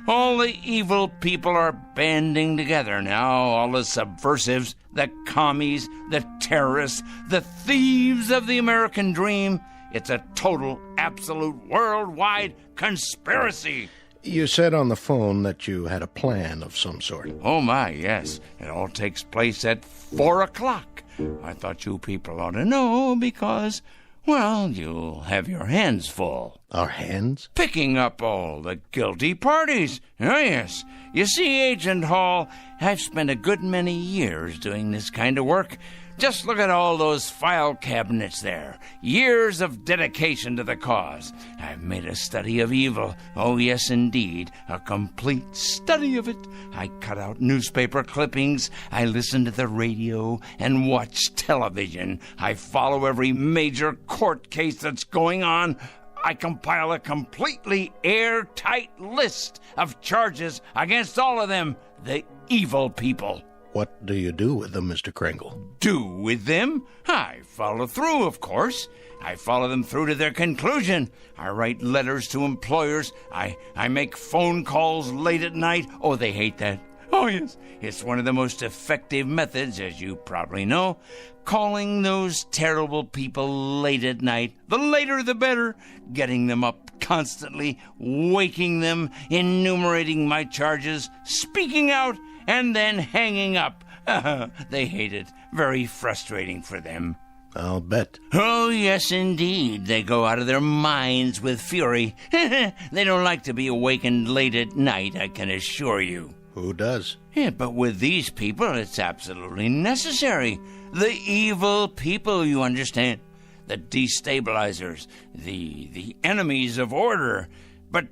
All the evil people are banding together now, all the subversives, the commies, the terrorists, the thieves of the American dream. It's a total, absolute, worldwide conspiracy. You said on the phone that you had a plan of some sort. Oh, my, yes. It all takes place at 4 o'clock. I thought you people ought to know because, well, you'll have your hands full. Our hands? Picking up all the guilty parties. Oh, yes. You see, Agent Hall, I've spent a good many years doing this kind of work. Just look at all those file cabinets there. Years of dedication to the cause. I've made a study of evil. Oh, yes, indeed. A complete study of it. I cut out newspaper clippings. I listen to the radio and watch television. I follow every major court case that's going on. I compile a completely airtight list of charges against all of them, the evil people. What do you do with them, Mr. Kringle? Do with them? I follow through, of course. I follow them through to their conclusion. I write letters to employers. I make phone calls late at night. Oh, they hate that. Oh, yes. It's one of the most effective methods, as you probably know. Calling those terrible people late at night. The later, the better. Getting them up constantly, waking them, enumerating my charges, speaking out, and then hanging up. They hate it. Very frustrating for them. I'll bet. Oh, yes, indeed. They go out of their minds with fury. They don't like to be awakened late at night, I can assure you. Who does? Yeah, but with these people, it's absolutely necessary. The evil people, you understand. The destabilizers, the enemies of order. But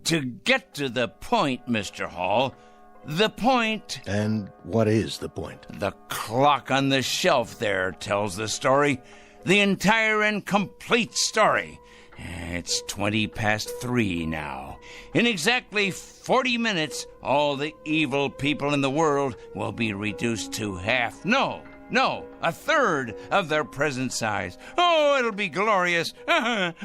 to get to the point, Mr. Hall, the point... And what is the point? The clock on the shelf there tells the story. The entire and complete story. It's 3:20 now. In exactly 40 minutes, all the evil people in the world will be reduced to half. No, a third of their present size. Oh, it'll be glorious.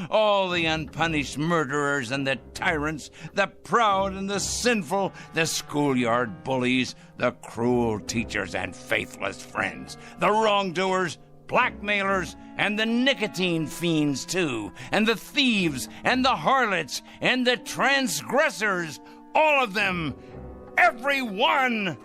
All the unpunished murderers and the tyrants, the proud and the sinful, the schoolyard bullies, the cruel teachers and faithless friends, the wrongdoers, blackmailers, and the nicotine fiends, too, and the thieves, and the harlots, and the transgressors, all of them, every one.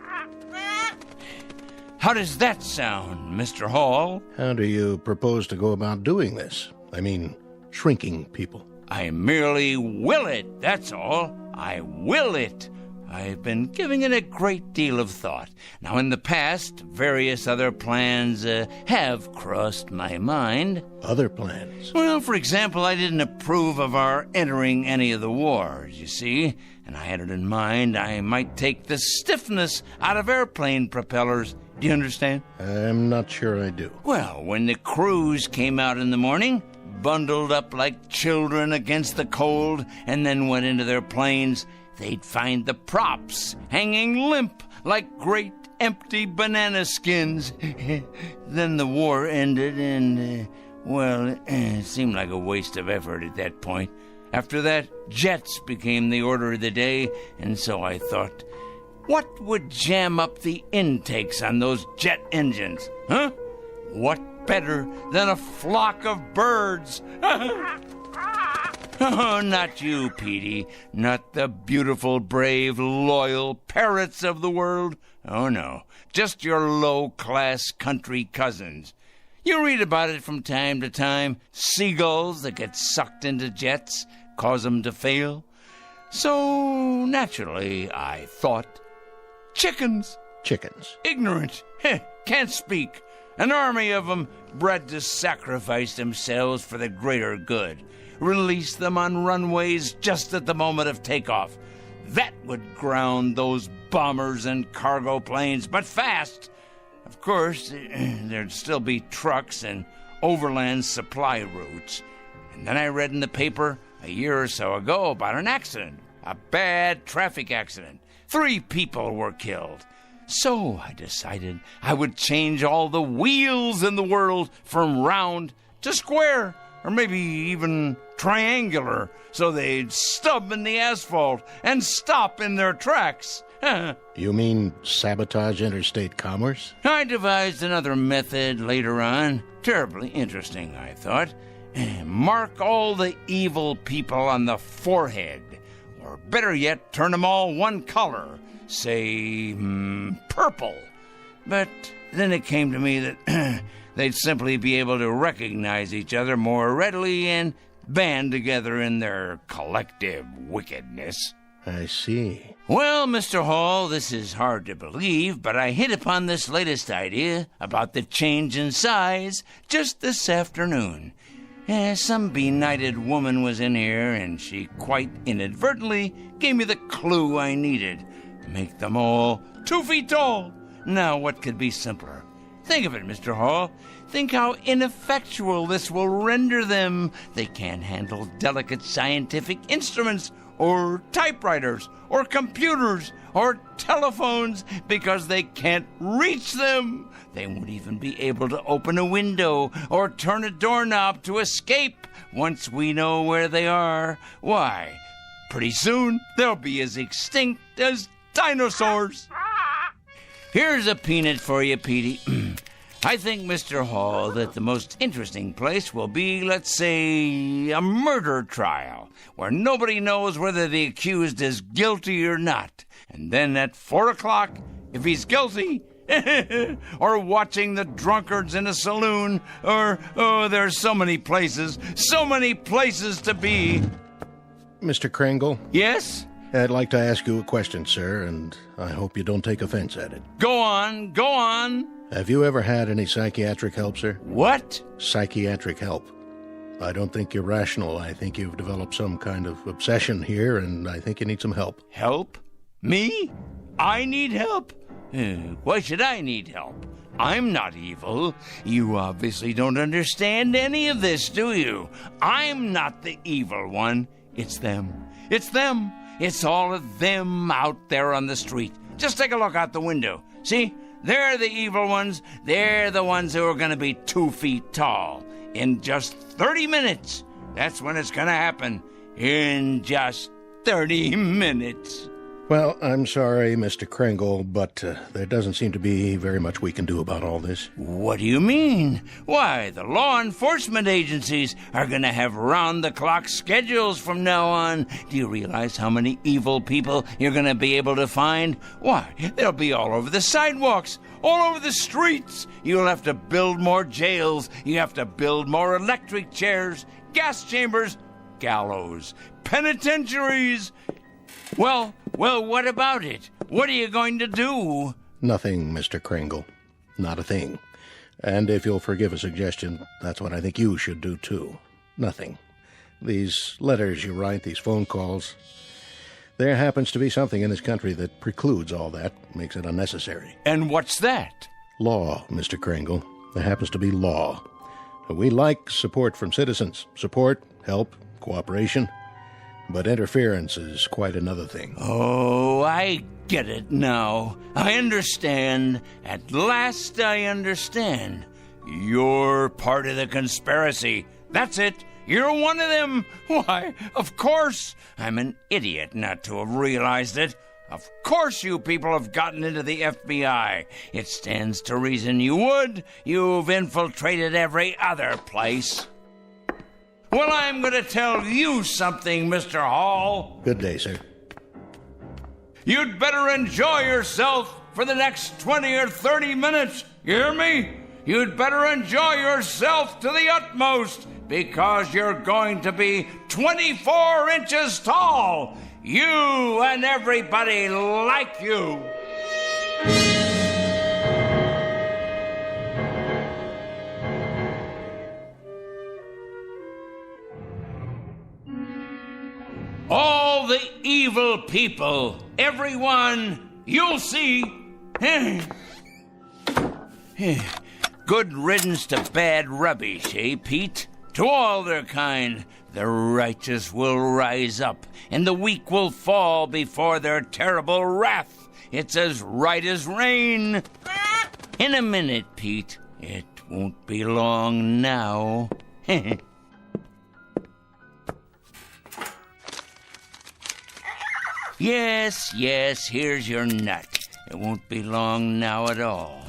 How does that sound, Mr. Hall? How do you propose to go about doing this? I mean, shrinking people. I merely will it, that's all. I will it. I've been giving it a great deal of thought. Now, in the past, various other plans have crossed my mind. Other plans? Well, for example, I didn't approve of our entering any of the wars, you see, and I had it in mind I might take the stiffness out of airplane propellers. Do you understand? I'm not sure I do. Well, when the crews came out in the morning, bundled up like children against the cold, and then went into their planes, they'd find the props hanging limp like great empty banana skins. Then the war ended and, it seemed like a waste of effort at that point. After that, jets became the order of the day, and so I thought, what would jam up the intakes on those jet engines? Huh? What better than a flock of birds? Oh, not you, Petey. Not the beautiful, brave, loyal parrots of the world. Oh, no. Just your low-class country cousins. You read about it from time to time. Seagulls that get sucked into jets, cause them to fail. So, naturally, I thought, chickens. Chickens. Ignorant. Can't speak. An army of them bred to sacrifice themselves for the greater good. Release them on runways just at the moment of takeoff. That would ground those bombers and cargo planes, but fast. Of course, there'd still be trucks and overland supply routes. And then I read in the paper a year or so ago about an accident, a bad traffic accident. 3 people were killed. So I decided I would change all the wheels in the world from round to square, or maybe even triangular, so they'd stub in the asphalt and stop in their tracks. You mean sabotage interstate commerce? I devised another method later on. Terribly interesting, I thought. Mark all the evil people on the forehead, or better yet, turn them all one color. Say, purple. But then it came to me that they'd simply be able to recognize each other more readily and band together in their collective wickedness. I see. Well, Mr. Hall, this is hard to believe, but I hit upon this latest idea about the change in size just this afternoon. Some benighted woman was in here, and she quite inadvertently gave me the clue I needed. Make them all 2 feet tall. Now, what could be simpler? Think of it, Mr. Hall. Think how ineffectual this will render them. They can't handle delicate scientific instruments or typewriters, or computers, or telephones because they can't reach them. They won't even be able to open a window or turn a doorknob to escape once we know where they are. Why, pretty soon they'll be as extinct as dinosaurs. Here's a peanut for you, Petey. I think, Mr. Hall, that the most interesting place will be, let's say, a murder trial, where nobody knows whether the accused is guilty or not. And then at 4 o'clock, if he's guilty, or watching the drunkards in a saloon, or, oh, there's so many places to be. Mr. Kringle? Yes? I'd like to ask you a question, sir, and I hope you don't take offense at it. Go on. Have you ever had any psychiatric help, sir? What? Psychiatric help. I don't think you're rational. I think you've developed some kind of obsession here, and I think you need some help. Help? Me? I need help? Why should I need help? I'm not evil. You obviously don't understand any of this, do you? I'm not the evil one. It's them. It's all of them out there on the street. Just take a look out the window. See? They're the evil ones. They're the ones who are going to be 2 feet tall in just 30 minutes. That's when it's going to happen. In just 30 minutes. Well, I'm sorry, Mr. Kringle, but there doesn't seem to be very much we can do about all this. What do you mean? Why, the law enforcement agencies are going to have round-the-clock schedules from now on. Do you realize how many evil people you're going to be able to find? Why, they'll be all over the sidewalks, all over the streets. You'll have to build more jails. You have to build more electric chairs, gas chambers, gallows, penitentiaries. Well, what about it? What are you going to do? Nothing, Mr. Kringle. Not a thing. And if you'll forgive a suggestion, that's what I think you should do, too. Nothing. These letters you write, these phone calls, there happens to be something in this country that precludes all that, makes it unnecessary. And what's that? Law, Mr. Kringle. There happens to be law. We like support from citizens. Support, help, cooperation. But interference is quite another thing. Oh, I get it now. I understand. At last I understand. You're part of the conspiracy. That's it. You're one of them. Why, of course. I'm an idiot not to have realized it. Of course you people have gotten into the FBI. It stands to reason you would. You've infiltrated every other place. Well, I'm going to tell you something, Mr. Hall. Good day, sir. You'd better enjoy yourself for the next 20 or 30 minutes. You hear me? You'd better enjoy yourself to the utmost, because you're going to be 24 inches tall. You and everybody like you. All the evil people, everyone, you'll see. Good riddance to bad rubbish, eh, Pete? To all their kind, the righteous will rise up, and the weak will fall before their terrible wrath. It's as right as rain. In a minute, Pete. It won't be long now. Yes, here's your nut. It won't be long now at all.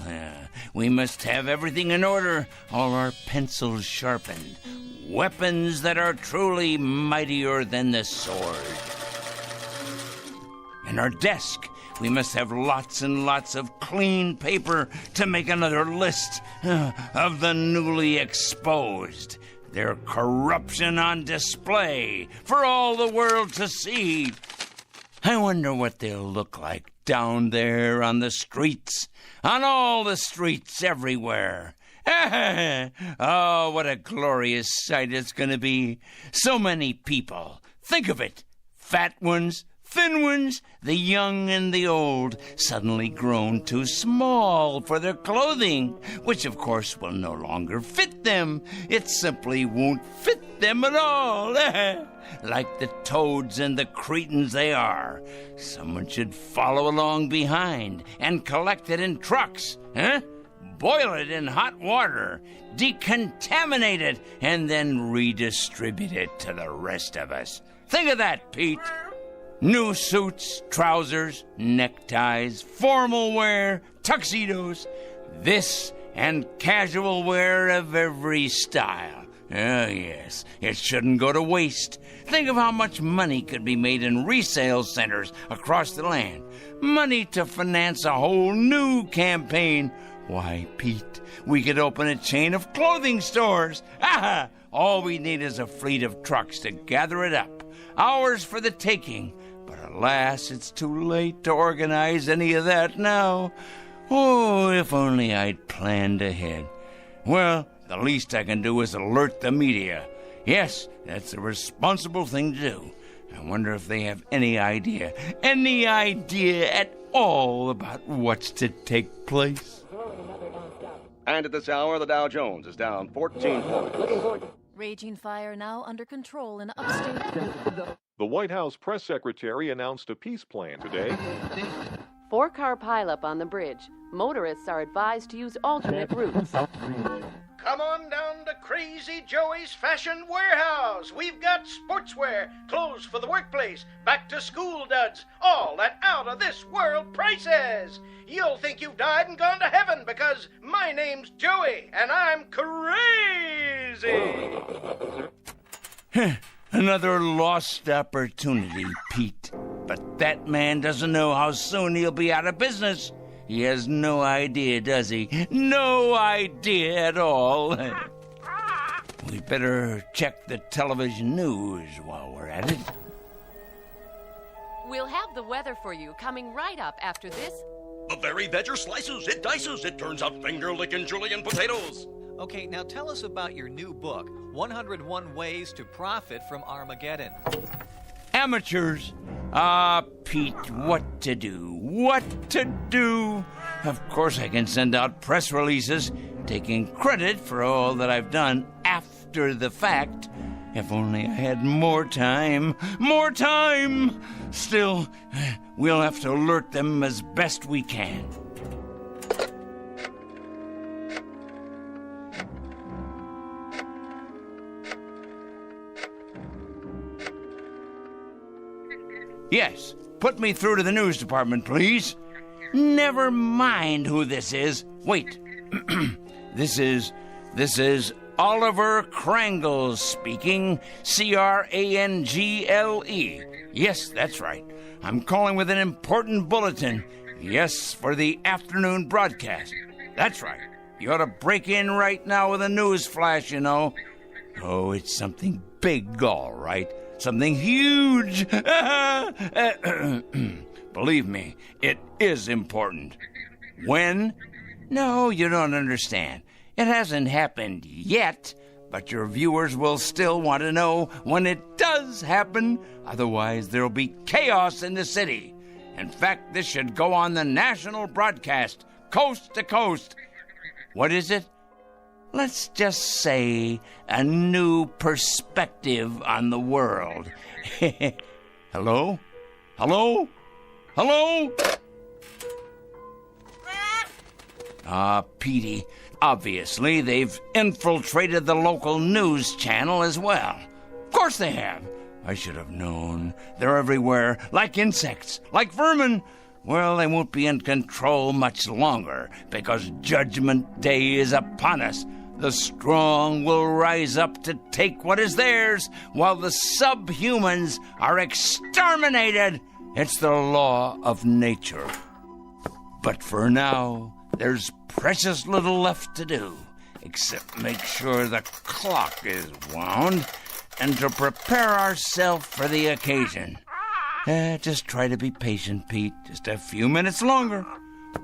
We must have everything in order, all our pencils sharpened, weapons that are truly mightier than the sword. And our desk, we must have lots and lots of clean paper to make another list of the newly exposed. Their corruption on display for all the world to see. I wonder what they'll look like down there on the streets, on all the streets everywhere. Oh, what a glorious sight it's going to be. So many people. Think of it. Fat ones, thin ones, the young and the old, suddenly grown too small for their clothing, which of course will no longer fit them. It simply won't fit them at all. Like the toads and the cretins they are. Someone should follow along behind and collect it in trucks, huh? Boil it in hot water, decontaminate it, and then redistribute it to the rest of us. Think of that, Pete. New suits, trousers, neckties, formal wear, tuxedos, this and casual wear of every style. Oh, yes, it shouldn't go to waste. Think of how much money could be made in resale centers across the land. Money to finance a whole new campaign. Why, Pete, we could open a chain of clothing stores. Aha! All we need is a fleet of trucks to gather it up. Ours for the taking. But alas, it's too late to organize any of that now. Oh, if only I'd planned ahead. Well, the least I can do is alert the media. Yes, that's a responsible thing to do. I wonder if they have any idea at all about what's to take place. And at this hour, the Dow Jones is down 14 points. Raging fire now under control in upstate. The White House press secretary announced a peace plan today. 4-car pileup on the bridge. Motorists are advised to use alternate routes. Come on down to Crazy Joey's Fashion Warehouse. We've got sportswear, clothes for the workplace, back-to-school duds, all at out-of-this-world prices. You'll think you've died and gone to heaven because my name's Joey and I'm crazy. Another lost opportunity, Pete. But that man doesn't know how soon he'll be out of business. He has no idea, does he? No idea at all. We better check the television news while we're at it. We'll have the weather for you coming right up after this. The very vegger slices, it dices, it turns out finger-licking julienne potatoes. Okay, now tell us about your new book, 101 Ways to Profit from Armageddon. Amateurs. Pete, what to do? What to do? Of course I can send out press releases taking credit for all that I've done after the fact. If only I had more time. More time! Still, we'll have to alert them as best we can. Yes, put me through to the news department, please. Never mind who this is. Wait. This is Oliver Krangle speaking. Crangle. Yes, that's right. I'm calling with an important bulletin. Yes, for the afternoon broadcast. That's right. You ought to break in right now with a news flash, you know. Oh, it's something big, all right. Something huge. Believe me, it is important. When? No, you don't understand. It hasn't happened yet, but your viewers will still want to know when it does happen. Otherwise, there'll be chaos in the city. In fact, this should go on the national broadcast, coast to coast. What is it? Let's just say a new perspective on the world. Hello? Hello? Hello? Petey, obviously they've infiltrated the local news channel as well. Of course they have. I should have known. They're everywhere, like insects, like vermin. Well, they won't be in control much longer, because Judgment Day is upon us. The strong will rise up to take what is theirs, while the subhumans are exterminated. It's the law of nature. But for now, there's precious little left to do, except make sure the clock is wound and to prepare ourselves for the occasion. Just try to be patient, Pete. Just a few minutes longer.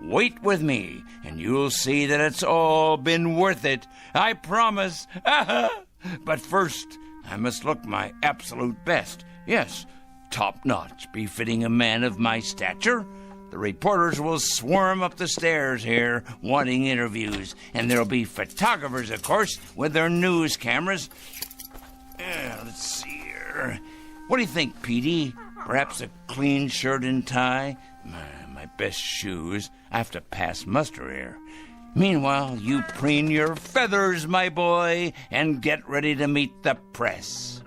Wait with me, and you'll see that it's all been worth it. I promise. But first, I must look my absolute best. Yes, top-notch, befitting a man of my stature. The reporters will swarm up the stairs here, wanting interviews. And there'll be photographers, of course, with their news cameras. Let's see here. What do you think, Petey? Perhaps a clean shirt and tie? My best shoes. I have to pass muster here. Meanwhile, you preen your feathers, my boy, and get ready to meet the press.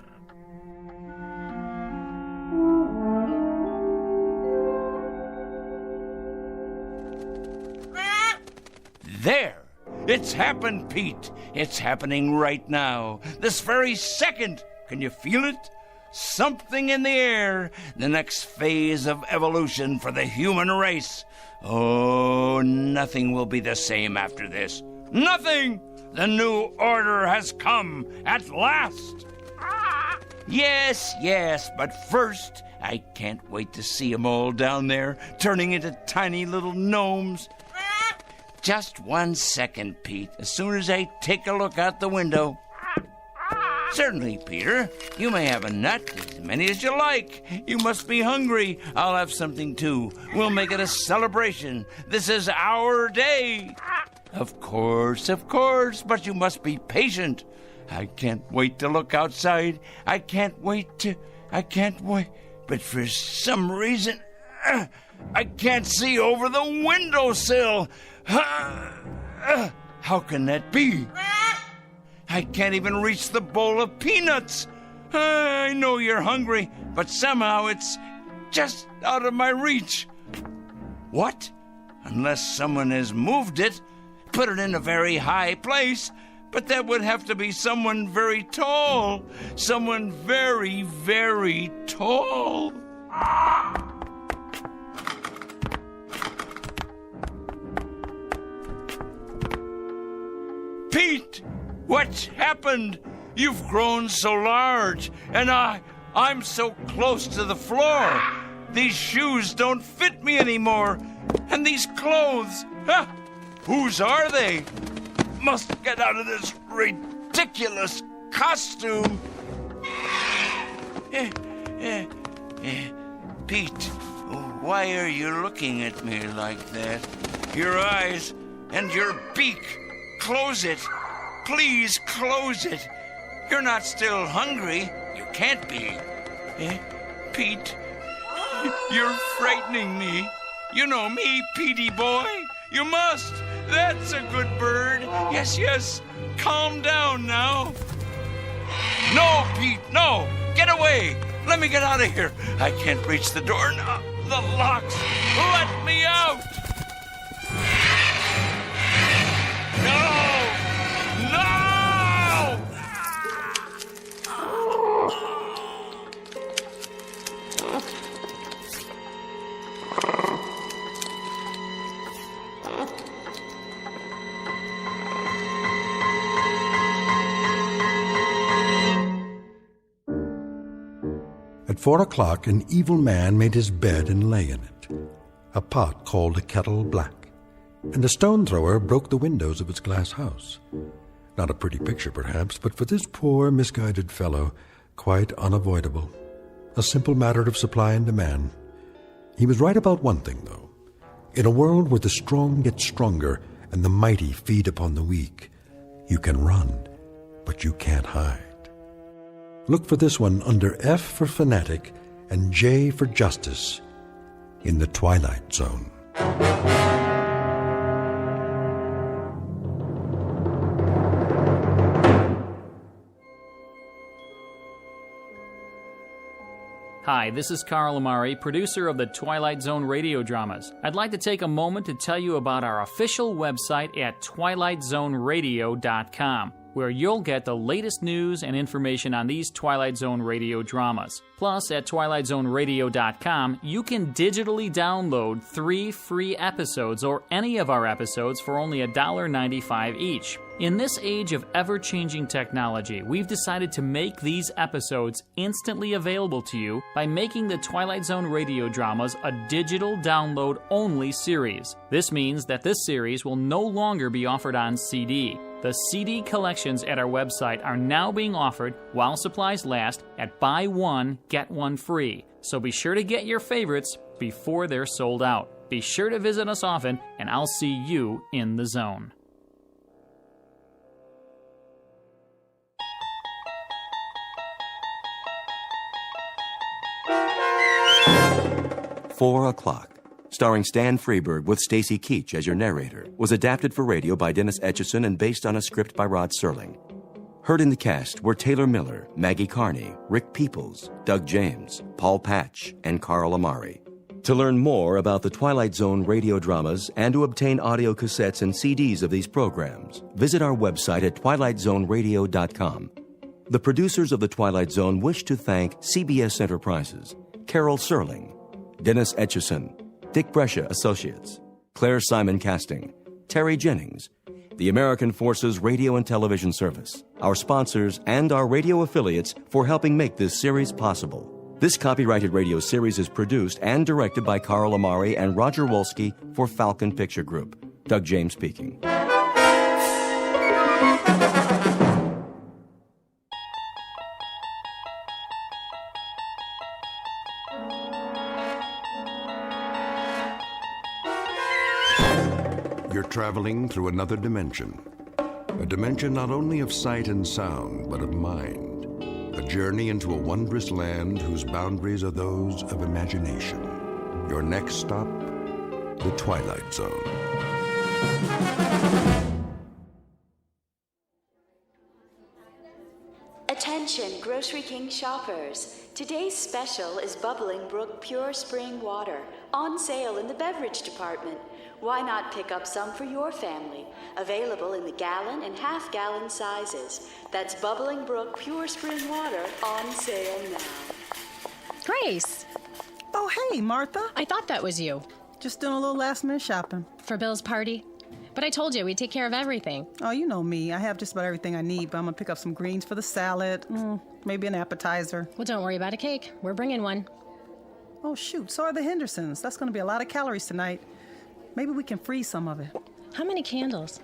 There! It's happened, Pete. It's happening right now. This very second. Can you feel it? Something in the air. The next phase of evolution for the human race. Oh, nothing will be the same after this. Nothing! The new order has come at last. Yes, but first, I can't wait to see 'em all down there, turning into tiny little gnomes. Just 1 second, Pete, as soon as I take a look out the window. Certainly, Peter. You may have a nut, as many as you like. You must be hungry. I'll have something, too. We'll make it a celebration. This is our day. Of course, but you must be patient. I can't wait to look outside. I can't wait. But for some reason, I can't see over the windowsill. How can that be? I can't even reach the bowl of peanuts. I know you're hungry, but somehow it's just out of my reach. What? Unless someone has moved it, put it in a very high place, but that would have to be someone very tall. Someone very, very tall. Pete! What's happened? You've grown so large, and I'm so close to the floor. These shoes don't fit me anymore. And these clothes, whose are they? Must get out of this ridiculous costume. Pete, why are you looking at me like that? Your eyes and your beak. Close it. Please close it. You're not still hungry. You can't be. Pete, you're frightening me. You know me, Petey boy. You must. That's a good bird. Yes. Calm down now. No, Pete, no. Get away. Let me get out of here. I can't reach the door now. The locks. Let me out. At 4 o'clock, an evil man made his bed and lay in it. A pot called a kettle black, and a stone thrower broke the windows of its glass house. Not a pretty picture, perhaps, but for this poor, misguided fellow, quite unavoidable. A simple matter of supply and demand. He was right about one thing, though. In a world where the strong get stronger and the mighty feed upon the weak, you can run, but you can't hide. Look for this one under F for Fanatic and J for Justice in the Twilight Zone. Hi, this is Carl Amari, producer of the Twilight Zone radio dramas. I'd like to take a moment to tell you about our official website at twilightzoneradio.com, where you'll get the latest news and information on these Twilight Zone radio dramas. Plus, at twilightzoneradio.com, you can digitally download 3 free episodes or any of our episodes for only $1.95 each. In this age of ever-changing technology, we've decided to make these episodes instantly available to you by making the Twilight Zone radio dramas a digital download-only series. This means that this series will no longer be offered on CD. The CD collections at our website are now being offered while supplies last at buy one, get one free. So be sure to get your favorites before they're sold out. Be sure to visit us often, and I'll see you in the zone. 4 o'clock, starring Stan Freberg with Stacy Keach as your narrator, was adapted for radio by Dennis Etchison and based on a script by Rod Serling. Heard in the cast were Taylor Miller, Maggie Carney, Rick Peoples, Doug James, Paul Patch, and Carl Amari. To learn more about the Twilight Zone radio dramas and to obtain audio cassettes and CDs of these programs, visit our website at twilightzoneradio.com. The producers of The Twilight Zone wish to thank CBS Enterprises, Carol Serling, Dennis Etchison, Dick Brescia Associates, Claire Simon Casting, Terry Jennings, the American Forces Radio and Television Service, our sponsors, and our radio affiliates for helping make this series possible. This copyrighted radio series is produced and directed by Carl Amari and Roger Wolski for Falcon Picture Group. Doug James speaking. You're traveling through another dimension. A dimension not only of sight and sound, but of mind. A journey into a wondrous land whose boundaries are those of imagination. Your next stop, the Twilight Zone. Attention, Grocery King shoppers. Today's special is Bubbling Brook Pure Spring Water, on sale in the beverage department. Why not pick up some for your family? Available in the gallon and half-gallon sizes. That's Bubbling Brook Pure Spring Water, on sale now. Grace! Oh, hey, Martha. I thought that was you. Just doing a little last-minute shopping. For Bill's party? But I told you we'd take care of everything. Oh, you know me. I have just about everything I need, but I'm gonna pick up some greens for the salad. Maybe an appetizer. Well, don't worry about a cake. We're bringing one. Oh, shoot. So are the Hendersons. That's gonna be a lot of calories tonight. Maybe we can freeze some of it. How many candles?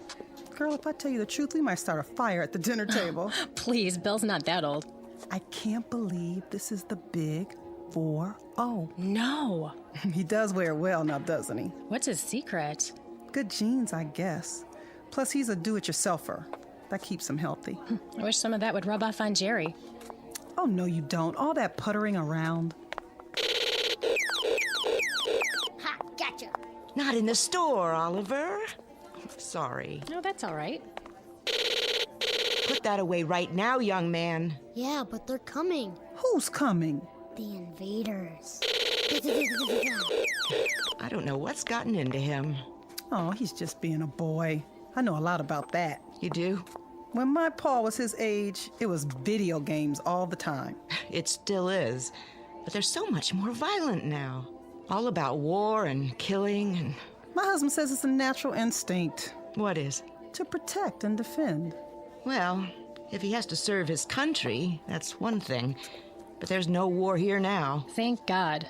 Girl, if I tell you the truth, we might start a fire at the dinner table. Please, Bill's not that old. I can't believe this is the big 4-0. No. He does wear well now, doesn't he? What's his secret? Good genes, I guess. Plus, he's a do-it-yourselfer. That keeps him healthy. I wish some of that would rub off on Jerry. Oh, no, you don't. All that puttering around. Ha, gotcha. Not in the store, Oliver. Sorry. No, that's all right. Put that away right now, young man. Yeah, but they're coming. Who's coming? The invaders. I don't know what's gotten into him. Oh, he's just being a boy. I know a lot about that. You do? When my pa was his age, it was video games all the time. It still is. But they're so much more violent now. All about war and killing and... My husband says it's a natural instinct. What is? To protect and defend. Well, if he has to serve his country, that's one thing. But there's no war here now. Thank God.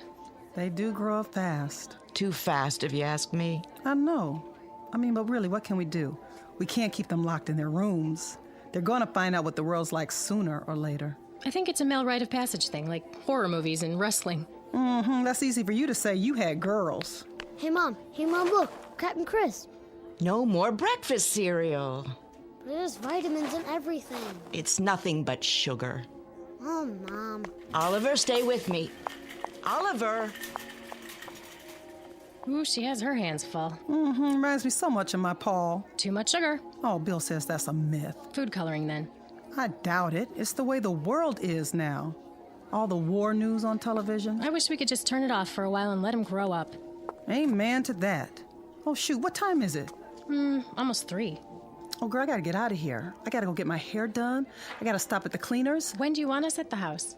They do grow up fast. Too fast, if you ask me. I know. But really, what can we do? We can't keep them locked in their rooms. They're going to find out what the world's like sooner or later. I think it's a male rite of passage thing, like horror movies and wrestling. That's easy for you to say. You had girls. Hey, Mom, look. Captain Chris. No more breakfast cereal. But there's vitamins in everything. It's nothing but sugar. Oh, Mom. Oliver, stay with me. Oliver! Ooh, she has her hands full. Reminds me so much of my pa. Too much sugar. Oh, Bill says that's a myth. Food coloring, then. I doubt it. It's the way the world is now. All the war news on television. I wish we could just turn it off for a while and let him grow up. Amen to that. Oh, shoot, what time is it? Almost 3. Oh, girl, I gotta get out of here. I gotta go get my hair done. I gotta stop at the cleaners. When do you want us at the house?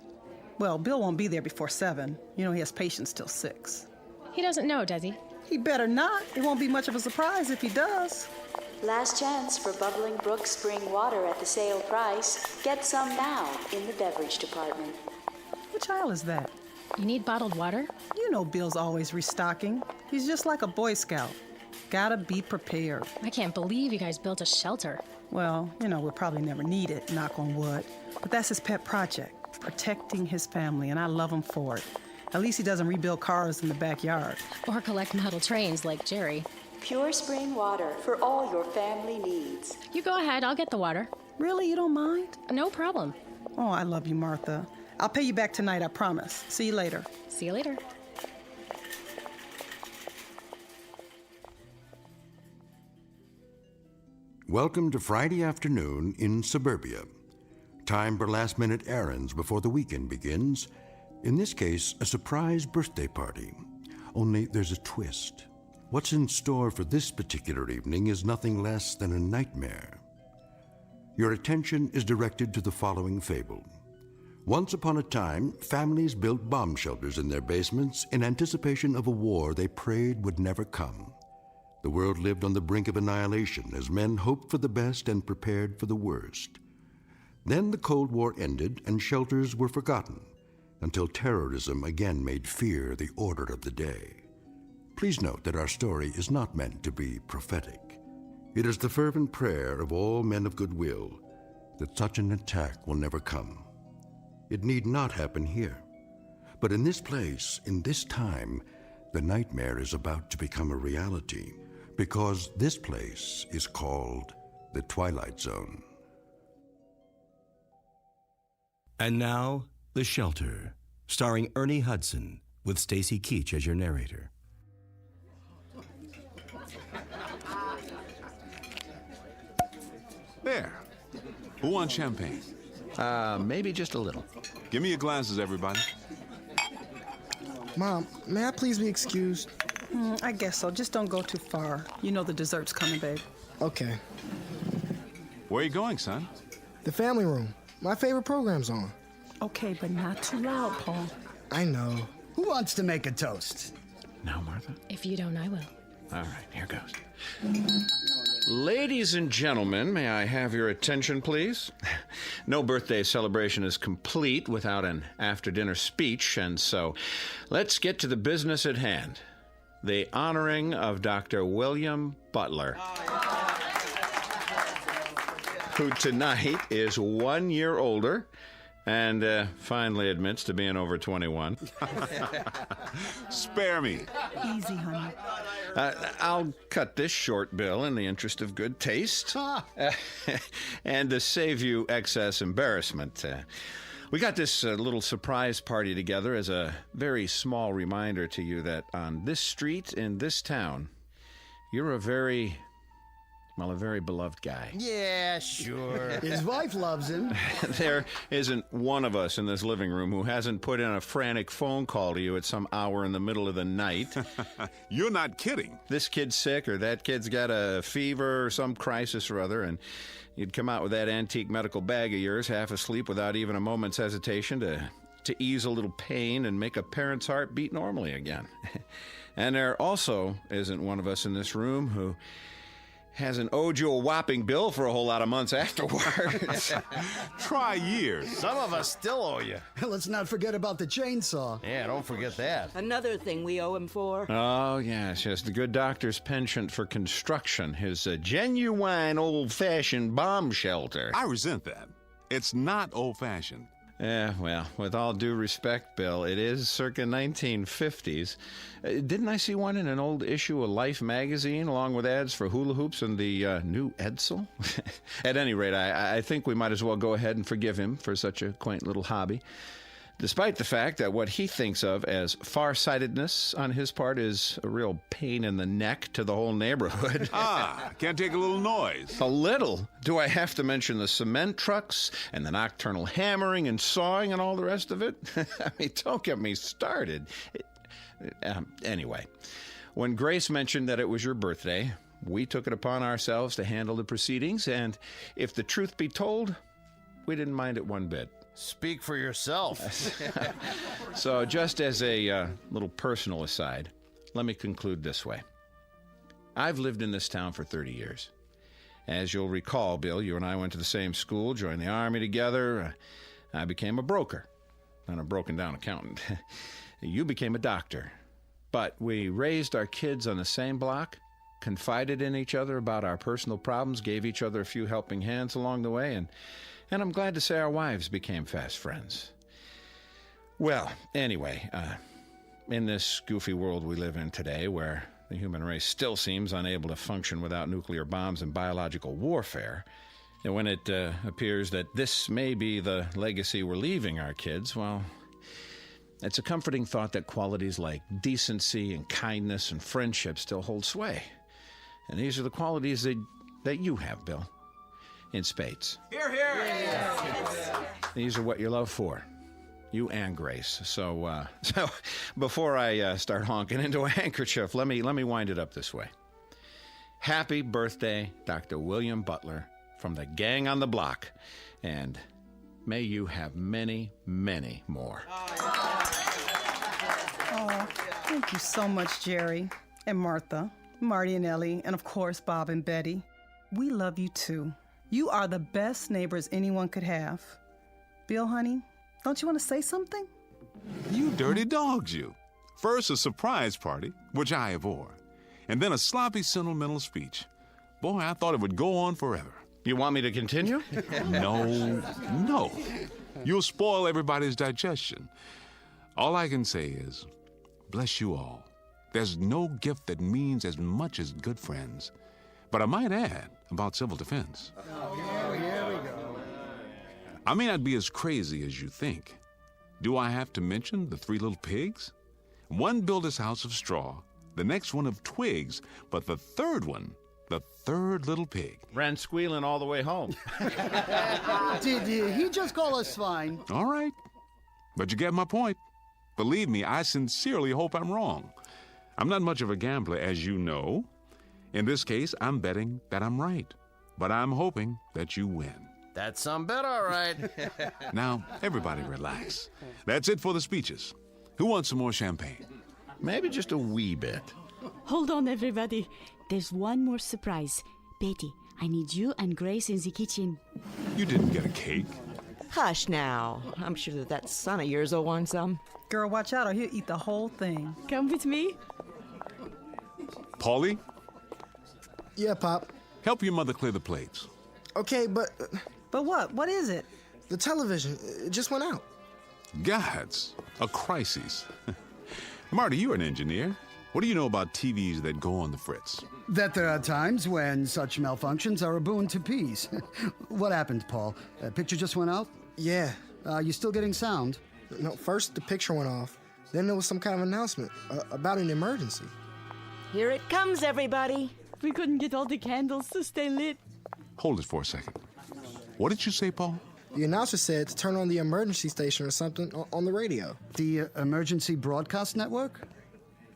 Well, Bill won't be there before 7. You know, he has patients till 6. He doesn't know, does he? He better not. It won't be much of a surprise if he does. Last chance for Bubbling Brook Spring Water at the sale price. Get some now in the beverage department. Which aisle is that? You need bottled water? You know Bill's always restocking. He's just like a Boy Scout. Gotta be prepared. I can't believe you guys built a shelter. Well, we'll probably never need it, knock on wood. But that's his pet project, protecting his family, and I love him for it. At least he doesn't rebuild cars in the backyard. Or collect model trains like Jerry. Pure spring water for all your family needs. You go ahead, I'll get the water. Really? You don't mind? No problem. Oh, I love you, Martha. I'll pay you back tonight, I promise. See you later. See you later. Welcome to Friday afternoon in suburbia. Time for last-minute errands before the weekend begins. In this case, a surprise birthday party. Only there's a twist. What's in store for this particular evening is nothing less than a nightmare. Your attention is directed to the following fable. Once upon a time, families built bomb shelters in their basements in anticipation of a war they prayed would never come. The world lived on the brink of annihilation as men hoped for the best and prepared for the worst. Then the Cold War ended and shelters were forgotten until terrorism again made fear the order of the day. Please note that our story is not meant to be prophetic. It is the fervent prayer of all men of goodwill that such an attack will never come. It need not happen here. But in this place, in this time, the nightmare is about to become a reality because this place is called the Twilight Zone. And now, The Shelter, starring Ernie Hudson, with Stacy Keach as your narrator. There. Who wants champagne? Maybe just a little. Give me your glasses, everybody. Mom, may I please be excused? I guess so. Just don't go too far. You know the dessert's coming, babe. Okay. Where are you going, son? The family room. My favorite program's on. Okay, but not too loud, Paul. I know. Who wants to make a toast? Now, Martha? If you don't, I will. All right, here goes. Ladies and gentlemen, may I have your attention, please? No birthday celebration is complete without an after-dinner speech, and so let's get to the business at hand. The honoring of Dr. William Butler, who tonight is 1 year older and finally admits to being over 21. Spare me. Easy, honey. I'll cut this short, Bill, in the interest of good taste and to save you excess embarrassment. We got this little surprise party together as a very small reminder to you that on this street in this town, you're a very beloved guy. Yeah, sure. His wife loves him. There isn't one of us in this living room who hasn't put in a frantic phone call to you at some hour in the middle of the night. You're not kidding. This kid's sick, or that kid's got a fever or some crisis or other, and you'd come out with that antique medical bag of yours, half asleep without even a moment's hesitation to ease a little pain and make a parent's heart beat normally again. And there also isn't one of us in this room who hasn't owed you a whopping bill for a whole lot of months afterwards. Try years. Some of us still owe you. Let's not forget about the chainsaw. Yeah, don't forget that. Another thing we owe him for. Oh, yes, the good doctor's penchant for construction, his genuine old-fashioned bomb shelter. I resent that. It's not old-fashioned. Yeah, well, with all due respect, Bill, it is circa 1950s. Didn't I see one in an old issue of Life magazine, along with ads for hula hoops and the new Edsel? At any rate, I think we might as well go ahead and forgive him for such a quaint little hobby, despite the fact that what he thinks of as farsightedness on his part is a real pain in the neck to the whole neighborhood. Can't take a little noise. A little? Do I have to mention the cement trucks and the nocturnal hammering and sawing and all the rest of it? I mean, don't get me started. Anyway, when Grace mentioned that it was your birthday, we took it upon ourselves to handle the proceedings, and if the truth be told, we didn't mind it one bit. Speak for yourself. So just as a little personal aside, let me conclude this way. I've lived in this town for 30 years. As you'll recall, Bill, you and I went to the same school, joined the Army together. I became a broker, and a broken-down accountant. You became a doctor. But we raised our kids on the same block, confided in each other about our personal problems, gave each other a few helping hands along the way, and I'm glad to say our wives became fast friends. Well, anyway, in this goofy world we live in today, where the human race still seems unable to function without nuclear bombs and biological warfare, and when it appears that this may be the legacy we're leaving our kids, well, it's a comforting thought that qualities like decency and kindness and friendship still hold sway. And these are the qualities that that you have, Bill, in spades. Here, here! These are what you love for. You and Grace. So before I start honking into a handkerchief, let me wind it up this way. Happy birthday, Dr. William Butler, from the gang on the block, and may you have many, many more. Oh, thank you so much, Jerry and Martha, Marty and Ellie, and of course, Bob and Betty. We love you too. You are the best neighbors anyone could have. Bill, honey, don't you want to say something? You dirty dogs, you. First, a surprise party, which I abhor, and then a sloppy, sentimental speech. Boy, I thought it would go on forever. You want me to continue? No. You'll spoil everybody's digestion. All I can say is, bless you all. There's no gift that means as much as good friends. But I might add about civil defense. Here we go. I may not be as crazy as you think. Do I have to mention the 3 little pigs? One built his house of straw, the next one of twigs, but the third one, the third little pig, ran squealing all the way home. Did he just call us swine? All right, but you get my point. Believe me, I sincerely hope I'm wrong. I'm not much of a gambler, as you know. In this case, I'm betting that I'm right, but I'm hoping that you win. That's some bet, all right. Now, everybody relax. That's it for the speeches. Who wants some more champagne? Maybe just a wee bit. Hold on, everybody. There's one more surprise. Betty, I need you and Grace in the kitchen. You didn't get a cake. Hush now. I'm sure that son of yours will want some. Girl, watch out or he'll eat the whole thing. Come with me. Paulie? Yeah, Pop. Help your mother clear the plates. Okay, but... But what? What is it? The television. It just went out. Gods, a crisis. Marty, you're an engineer. What do you know about TVs that go on the fritz? That there are times when such malfunctions are a boon to peace. What happened, Paul? Picture just went out? Yeah. You still getting sound? No, first the picture went off. Then there was some kind of announcement about an emergency. Here it comes, everybody. We couldn't get all the candles to stay lit. Hold it for a second. What did you say, Paul? The announcer said to turn on the emergency station or something on the radio. The emergency broadcast network?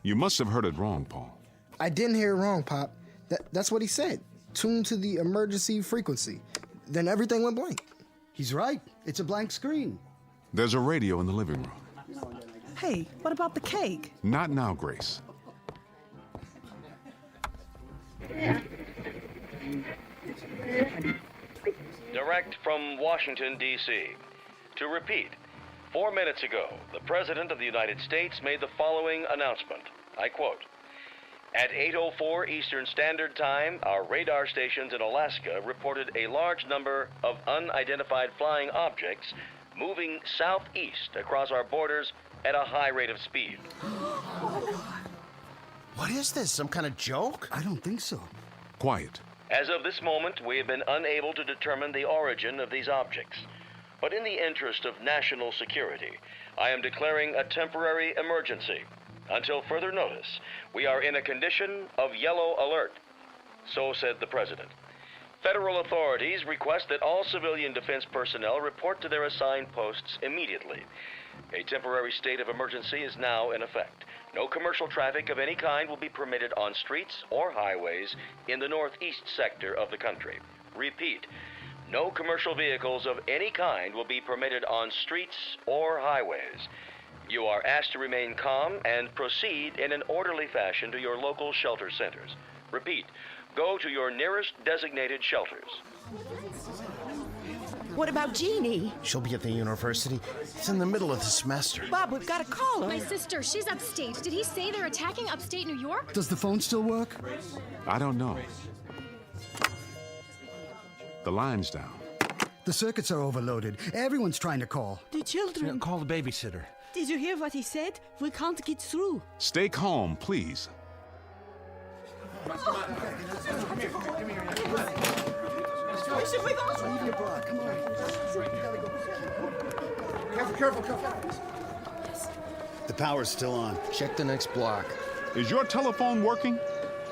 You must have heard it wrong, Paul. I didn't hear it wrong, Pop. That's what he said. Tune to the emergency frequency. Then everything went blank. He's right. It's a blank screen. There's a radio in the living room. Hey, what about the cake? Not now, Grace. Direct from Washington, D.C. To repeat, 4 minutes ago, the President of the United States made the following announcement. I quote, "At 8:04 Eastern Standard Time, our radar stations in Alaska reported a large number of unidentified flying objects moving southeast across our borders at a high rate of speed." What is this, some kind of joke? I don't think so. Quiet. As of this moment, we have been unable to determine the origin of these objects. But in the interest of national security, I am declaring a temporary emergency. Until further notice, we are in a condition of yellow alert. So said the President. Federal authorities request that all civilian defense personnel report to their assigned posts immediately. A temporary state of emergency is now in effect. No commercial traffic of any kind will be permitted on streets or highways in the northeast sector of the country. Repeat, no commercial vehicles of any kind will be permitted on streets or highways. You are asked to remain calm and proceed in an orderly fashion to your local shelter centers. Repeat, go to your nearest designated shelters. What about Jeannie? She'll be at the university. It's in the middle of the semester. Bob, we've got to call her. My sister, she's upstate. Did he say they're attacking upstate New York? Does the phone still work? I don't know. The line's down. The circuits are overloaded. Everyone's trying to call. The children. Call the babysitter. Did you hear what he said? We can't get through. Stay calm, please. Careful. The power's still on. Check the next block. Is your telephone working?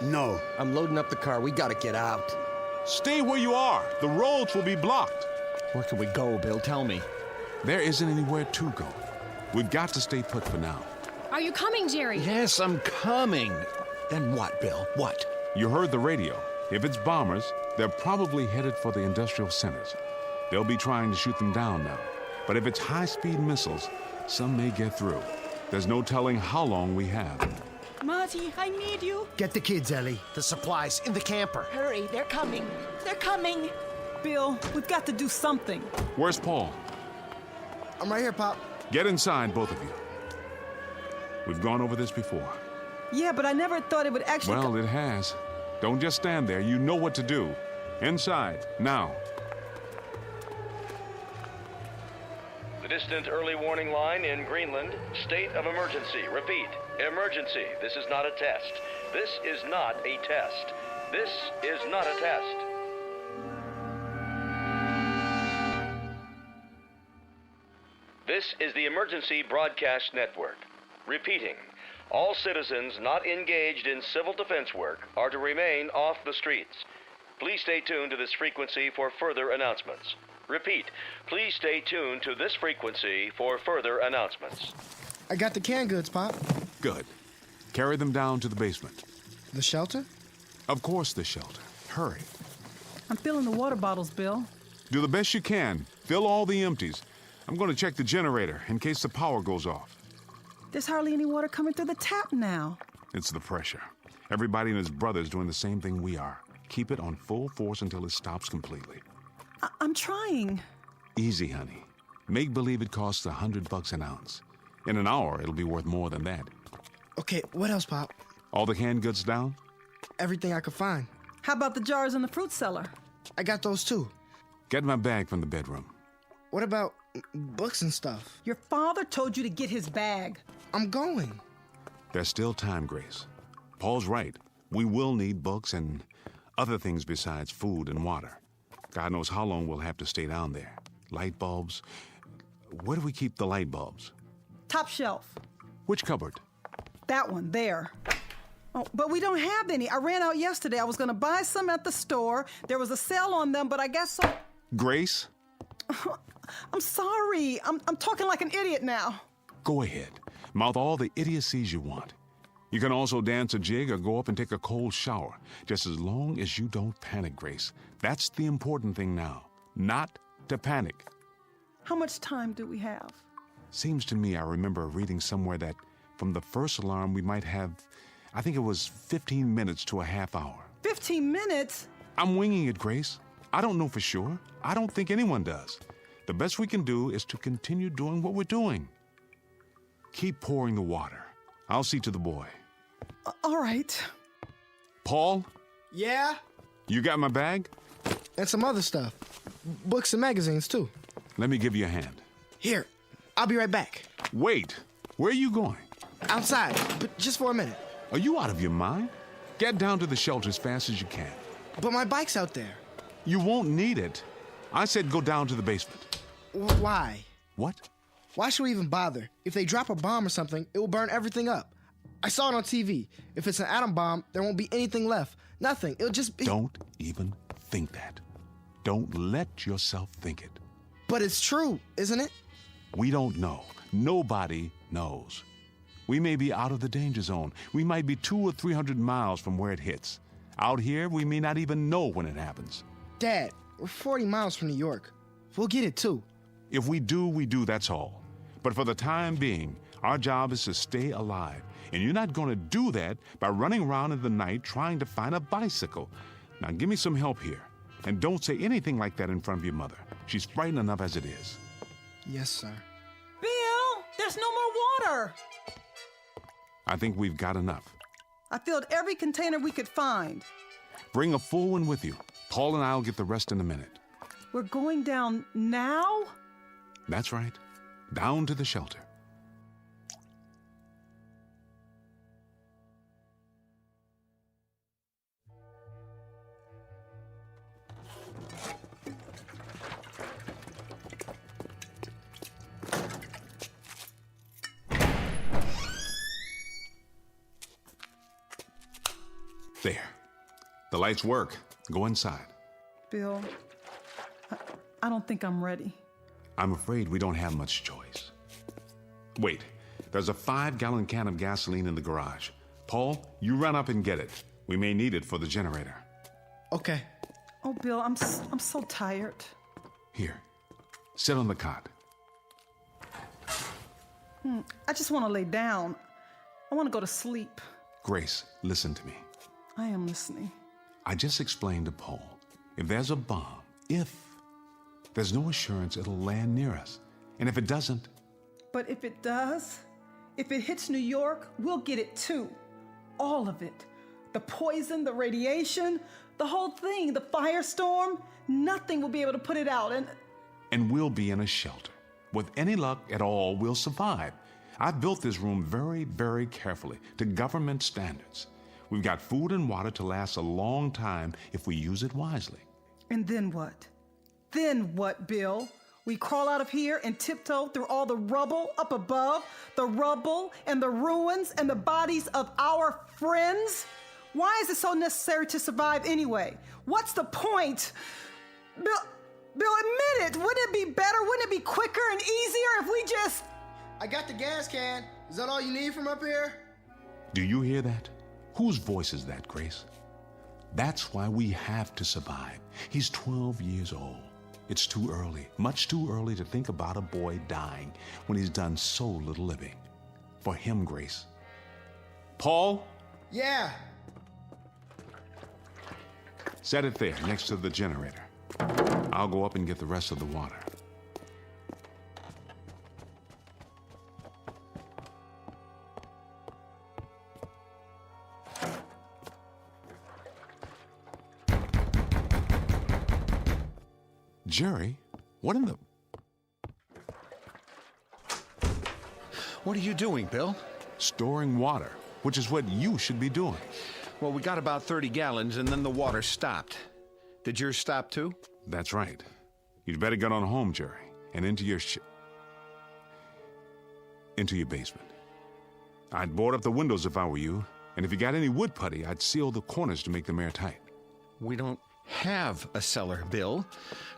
No. I'm loading up the car. We gotta get out. Stay where you are. The roads will be blocked. Where can we go, Bill? Tell me. There isn't anywhere to go. We've got to stay put for now. Are you coming, Jerry? Yes, I'm coming. Then what, Bill? What? You heard the radio. If it's bombers, they're probably headed for the industrial centers. They'll be trying to shoot them down now. But if it's high-speed missiles, some may get through. There's no telling how long we have. Marty, I need you. Get the kids, Ellie. The supplies in the camper. Hurry, they're coming. They're coming. Bill, we've got to do something. Where's Paul? I'm right here, Pop. Get inside, both of you. We've gone over this before. Yeah, but I never thought it would actually... Well, it has. Don't just stand there. You know what to do. Inside, now. The distant early warning line in Greenland, state of emergency. Repeat, emergency. This is not a test. This is not a test. This is not a test. This is the Emergency Broadcast Network. Repeating, all citizens not engaged in civil defense work are to remain off the streets. Please stay tuned to this frequency for further announcements. Repeat, please stay tuned to this frequency for further announcements. I got the canned goods, Pop. Good. Carry them down to the basement. The shelter? Of course, the shelter. Hurry. I'm filling the water bottles, Bill. Do the best you can. Fill all the empties. I'm going to check the generator in case the power goes off. There's hardly any water coming through the tap now. It's the pressure. Everybody and his brother's doing the same thing we are. Keep it on full force until it stops completely. I'm trying. Easy, honey. Make believe it costs $100 an ounce. In an hour, it'll be worth more than that. Okay, what else, Pop? All the canned goods down? Everything I could find. How about the jars in the fruit cellar? I got those too. Get my bag from the bedroom. What about books and stuff? Your father told you to get his bag. I'm going. There's still time, Grace. Paul's right. We will need books and other things besides food and water. God knows how long we'll have to stay down there. Light bulbs. Where do we keep the light bulbs? Top shelf. Which cupboard? That one, there. Oh, but we don't have any. I ran out yesterday. I was going to buy some at the store. There was a sale on them, but I guess so. Grace? I'm sorry. I'm talking like an idiot now. Go ahead. Mouth all the idiocies you want. You can also dance a jig or go up and take a cold shower, just as long as you don't panic, Grace. That's the important thing now. Not to panic. How much time do we have? Seems to me I remember reading somewhere that from the first alarm we might have, I think it was 15 minutes to a half hour. 15 minutes? I'm winging it, Grace. I don't know for sure. I don't think anyone does. The best we can do is to continue doing what we're doing. Keep pouring the water. I'll see to the boy. All right. Paul? Yeah? You got my bag? And some other stuff. Books and magazines, too. Let me give you a hand. Here, I'll be right back. Wait. Where are you going? Outside, but just for a minute. Are you out of your mind? Get down to the shelter as fast as you can. But my bike's out there. You won't need it. I said go down to the basement. Why? What? Why should we even bother? If they drop a bomb or something, it will burn everything up. I saw it on TV. If it's an atom bomb, there won't be anything left. Nothing. It'll just be... Don't even think that. Don't let yourself think it. But it's true, isn't it? We don't know. Nobody knows. We may be out of the danger zone. We might be 200 or 300 miles from where it hits. Out here, we may not even know when it happens. Dad, we're 40 miles from New York. We'll get it, too. If we do, we do, that's all. But for the time being, our job is to stay alive. And you're not going to do that by running around in the night trying to find a bicycle. Now, give me some help here. And don't say anything like that in front of your mother. She's frightened enough as it is. Yes, sir. Bill, there's no more water. I think we've got enough. I filled every container we could find. Bring a full one with you. Paul and I'll get the rest in a minute. We're going down now? That's right. Down to the shelter. There. The lights work. Go inside. Bill, I don't think I'm ready. I'm afraid we don't have much choice. Wait, there's a 5-gallon can of gasoline in the garage. Paul, you run up and get it. We may need it for the generator. Okay. Oh, Bill, I'm so tired. Here, sit on the cot. I just want to lay down. I want to go to sleep. Grace, listen to me. I am listening. I just explained to Paul, if there's a bomb, there's no assurance it'll land near us. And if it doesn't... But if it does, if it hits New York, we'll get it too. All of it. The poison, the radiation, the whole thing, the firestorm, nothing will be able to put it out. And we'll be in a shelter. With any luck at all, we'll survive. I've built this room very, very carefully to government standards. We've got food and water to last a long time if we use it wisely. And then what? Then what, Bill? We crawl out of here and tiptoe through all the rubble up above, the rubble and the ruins and the bodies of our friends? Why is it so necessary to survive anyway? What's the point? Bill, admit it. Wouldn't it be better? Wouldn't it be quicker and easier if we just... I got the gas can. Is that all you need from up here? Do you hear that? Whose voice is that, Grace? That's why we have to survive. He's 12 years old. It's too early, much too early to think about a boy dying when he's done so little living. For him, Grace. Paul? Yeah. Set it there, next to the generator. I'll go up and get the rest of the water. Jerry, what in the... What are you doing, Bill? Storing water, which is what you should be doing. Well, we got about 30 gallons, and then the water stopped. Did yours stop, too? That's right. You'd better get on home, Jerry, and into your basement. I'd board up the windows if I were you, and if you got any wood putty, I'd seal the corners to make them airtight. We don't have a cellar, Bill.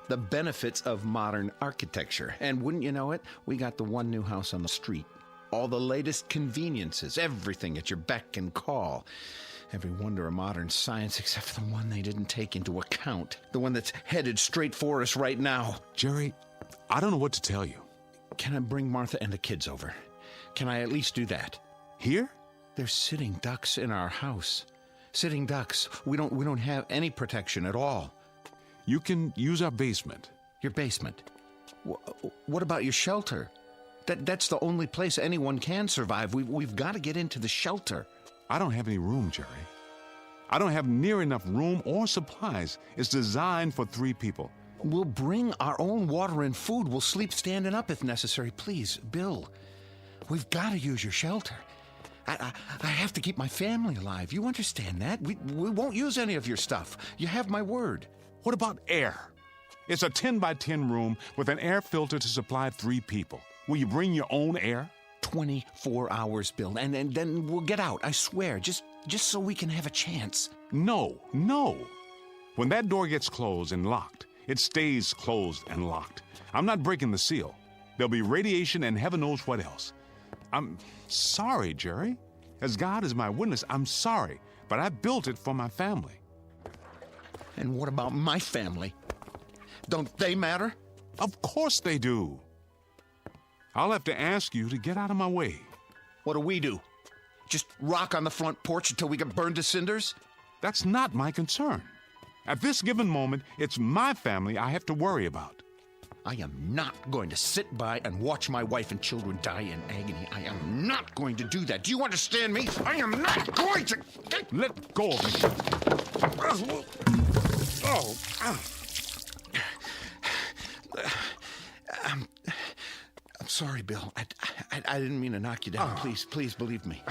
The benefits of modern architecture. And wouldn't you know it, we got the one new house on the street. All the latest conveniences, everything at your beck and call. Every wonder of modern science except for the one they didn't take into account. The one that's headed straight for us right now. Jerry, I don't know what to tell you. Can I bring Martha and the kids over? Can I at least do that? Here? There's sitting ducks in our house. Sitting ducks. We don't have any protection at all. You can use our basement. Your basement? What about your shelter? That's the only place anyone can survive. We've got to get into the shelter. I don't have any room, Jerry. I don't have near enough room or supplies. It's designed for 3 people. We'll bring our own water and food. We'll sleep standing up if necessary. Please, Bill, we've got to use your shelter. I have to keep my family alive. You understand that? We won't use any of your stuff. You have my word. What about air? It's a 10 by 10 room with an air filter to supply 3 people. Will you bring your own air? 24 hours, Bill, and then we'll get out, I swear, just so we can have a chance. No. When that door gets closed and locked, it stays closed and locked. I'm not breaking the seal. There'll be radiation and heaven knows what else. I'm sorry, Jerry. As God is my witness, I'm sorry, but I built it for my family. And what about my family? Don't they matter? Of course they do. I'll have to ask you to get out of my way. What do we do? Just rock on the front porch until we get burned to cinders? That's not my concern. At this given moment, it's my family I have to worry about. I am not going to sit by and watch my wife and children die in agony. I am not going to do that. Do you understand me? I am not going to... Let go of me. I'm sorry, Bill. I didn't mean to knock you down. Please believe me.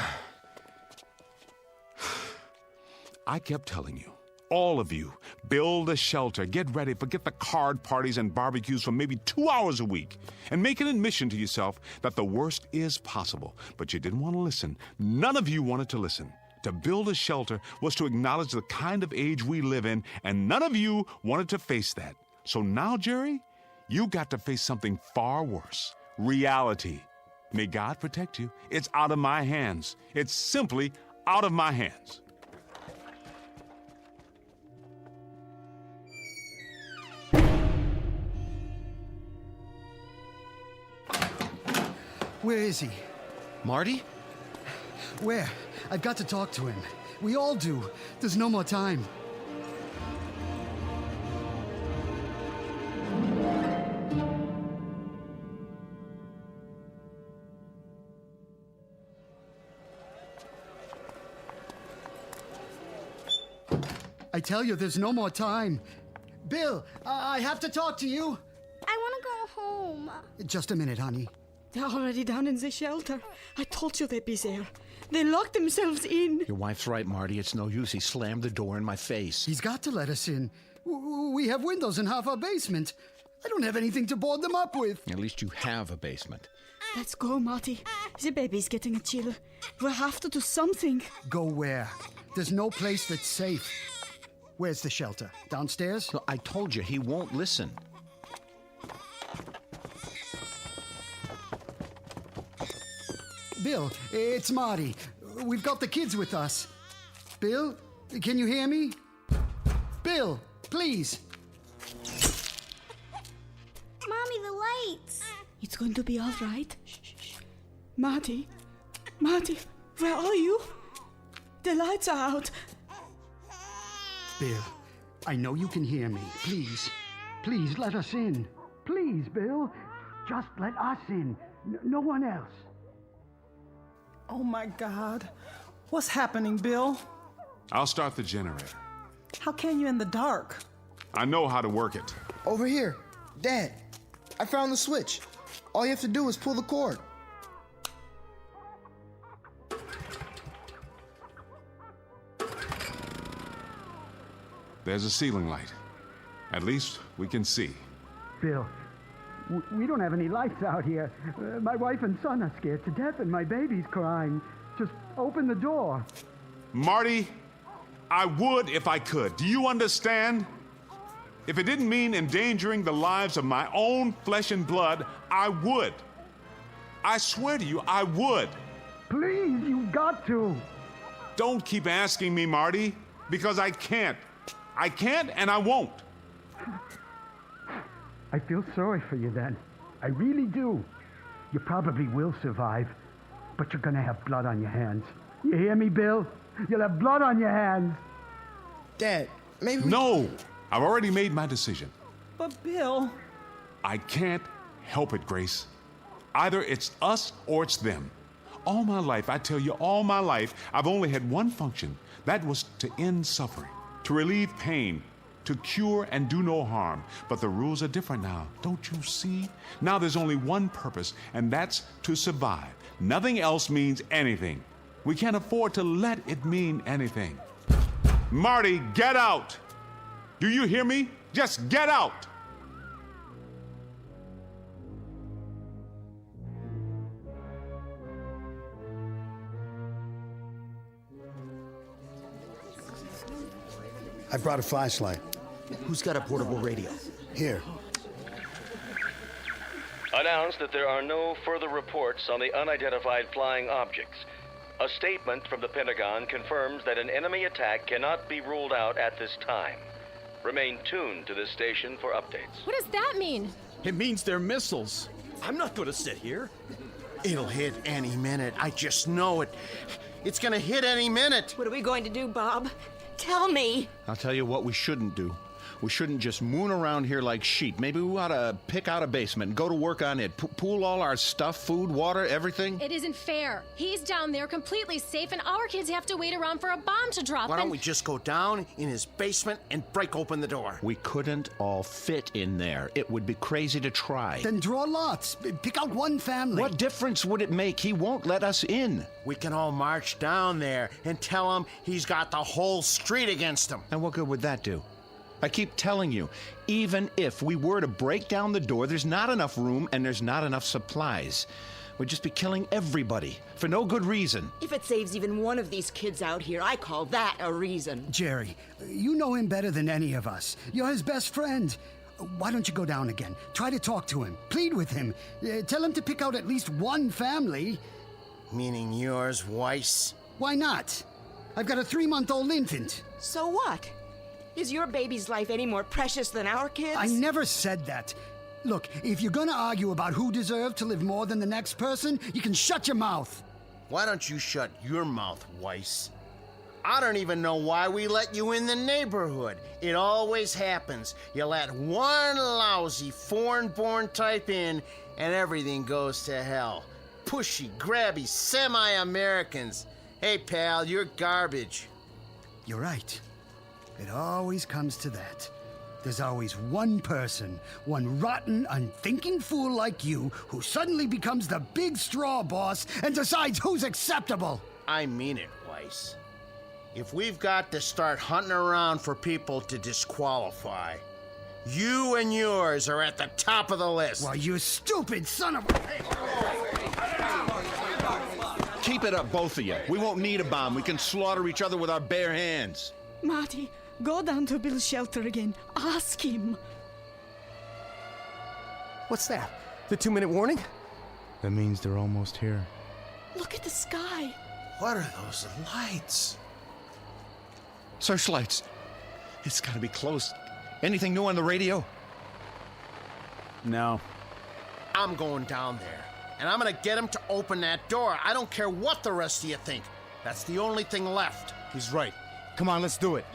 I kept telling you, all of you, build a shelter, get ready, forget the card parties and barbecues for maybe 2 hours a week, and make an admission to yourself that the worst is possible. But you didn't want to listen. None of you wanted to listen. To build a shelter was to acknowledge the kind of age we live in, and none of you wanted to face that. So now, Jerry, you got to face something far worse. Reality. May God protect you. It's out of my hands. It's simply out of my hands. Where is he? Marty? Where? I've got to talk to him. We all do. There's no more time. I tell you, there's no more time. Bill, I have to talk to you. I want to go home. Just a minute, honey. They're already down in the shelter. I told you they'd be there. They locked themselves in. Your wife's right, Marty. It's no use. He slammed the door in my face. He's got to let us in. We have windows in half our basement. I don't have anything to board them up with. At least you have a basement. Let's go, Marty. The baby's getting a chill. We'll have to do something. Go where? There's no place that's safe. Where's the shelter? Downstairs? No, I told you, he won't listen. Bill, it's Marty. We've got the kids with us. Bill, can you hear me? Bill, please. Mommy, the lights. It's going to be all right. Shh, shh, shh. Marty, where are you? The lights are out. Bill, I know you can hear me. Please let us in. Please, Bill. Just let us in. No one else. Oh my God. What's happening, Bill? I'll start the generator. How can you in the dark? I know how to work it. Over here. Dad, I found the switch. All you have to do is pull the cord. There's a ceiling light. At least we can see. Bill, we don't have any lights out here. My wife and son are scared to death and my baby's crying. Just open the door. Marty, I would if I could. Do you understand? If it didn't mean endangering the lives of my own flesh and blood, I would. I swear to you, I would. Please, you've got to. Don't keep asking me, Marty, because I can't. I can't and I won't. I feel sorry for you then. I really do. You probably will survive, but you're gonna have blood on your hands. You hear me, Bill? You'll have blood on your hands. Dad, maybe No! I've already made my decision. But Bill... I can't help it, Grace. Either it's us or it's them. All my life, I tell you, all my life, I've only had one function. That was to end suffering, to relieve pain, to cure and do no harm. But the rules are different now, don't you see? Now there's only one purpose, and that's to survive. Nothing else means anything. We can't afford to let it mean anything. Marty, get out! Do you hear me? Just get out! I brought a flashlight. Who's got a portable radio? Here. Announced that there are no further reports on the unidentified flying objects. A statement from the Pentagon confirms that an enemy attack cannot be ruled out at this time. Remain tuned to this station for updates. What does that mean? It means they're missiles. I'm not going to sit here. It'll hit any minute. I just know it. It's gonna hit any minute. What are we going to do, Bob? Tell me. I'll tell you what we shouldn't do. We shouldn't just moon around here like sheep. Maybe we ought to pick out a basement and go to work on it. Pool all our stuff, food, water, everything. It isn't fair. He's down there completely safe, and our kids have to wait around for a bomb to drop. Why don't we just go down in his basement and break open the door? We couldn't all fit in there. It would be crazy to try. Then draw lots. Pick out one family. What difference would it make? He won't let us in. We can all march down there and tell him he's got the whole street against him. And what good would that do? I keep telling you, even if we were to break down the door, there's not enough room and there's not enough supplies. We'd just be killing everybody for no good reason. If it saves even one of these kids out here, I call that a reason. Jerry, you know him better than any of us. You're his best friend. Why don't you go down again? Try to talk to him. Plead with him. Tell him to pick out at least one family. Meaning yours, Weiss? Why not? I've got a 3-month-old infant. So what? Is your baby's life any more precious than our kids? I never said that. Look, if you're gonna argue about who deserved to live more than the next person, you can shut your mouth. Why don't you shut your mouth, Weiss? I don't even know why we let you in the neighborhood. It always happens. You let one lousy foreign-born type in, and everything goes to hell. Pushy, grabby, semi-Americans. Hey, pal, you're garbage. You're right. It always comes to that. There's always one person, one rotten, unthinking fool like you, who suddenly becomes the big straw boss and decides who's acceptable. I mean it, Weiss. If we've got to start hunting around for people to disqualify, you and yours are at the top of the list. Well, you stupid son of a... Keep it up, both of you. We won't need a bomb. We can slaughter each other with our bare hands. Marty, go down to Bill's shelter again. Ask him. What's that? The 2-minute warning? That means they're almost here. Look at the sky. What are those lights? Searchlights. It's gotta be close. Anything new on the radio? No. I'm going down there, and I'm gonna get him to open that door. I don't care what the rest of you think. That's the only thing left. He's right. Come on, let's do it.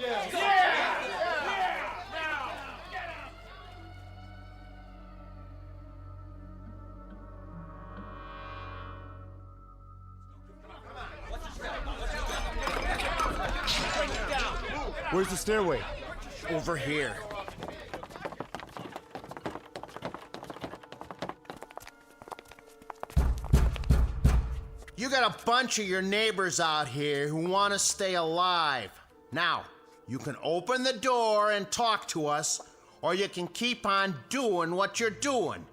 Where's the stairway? Over here. You got a bunch of your neighbors out here who want to stay alive. Now, you can open the door and talk to us, or you can keep on doing what you're doing.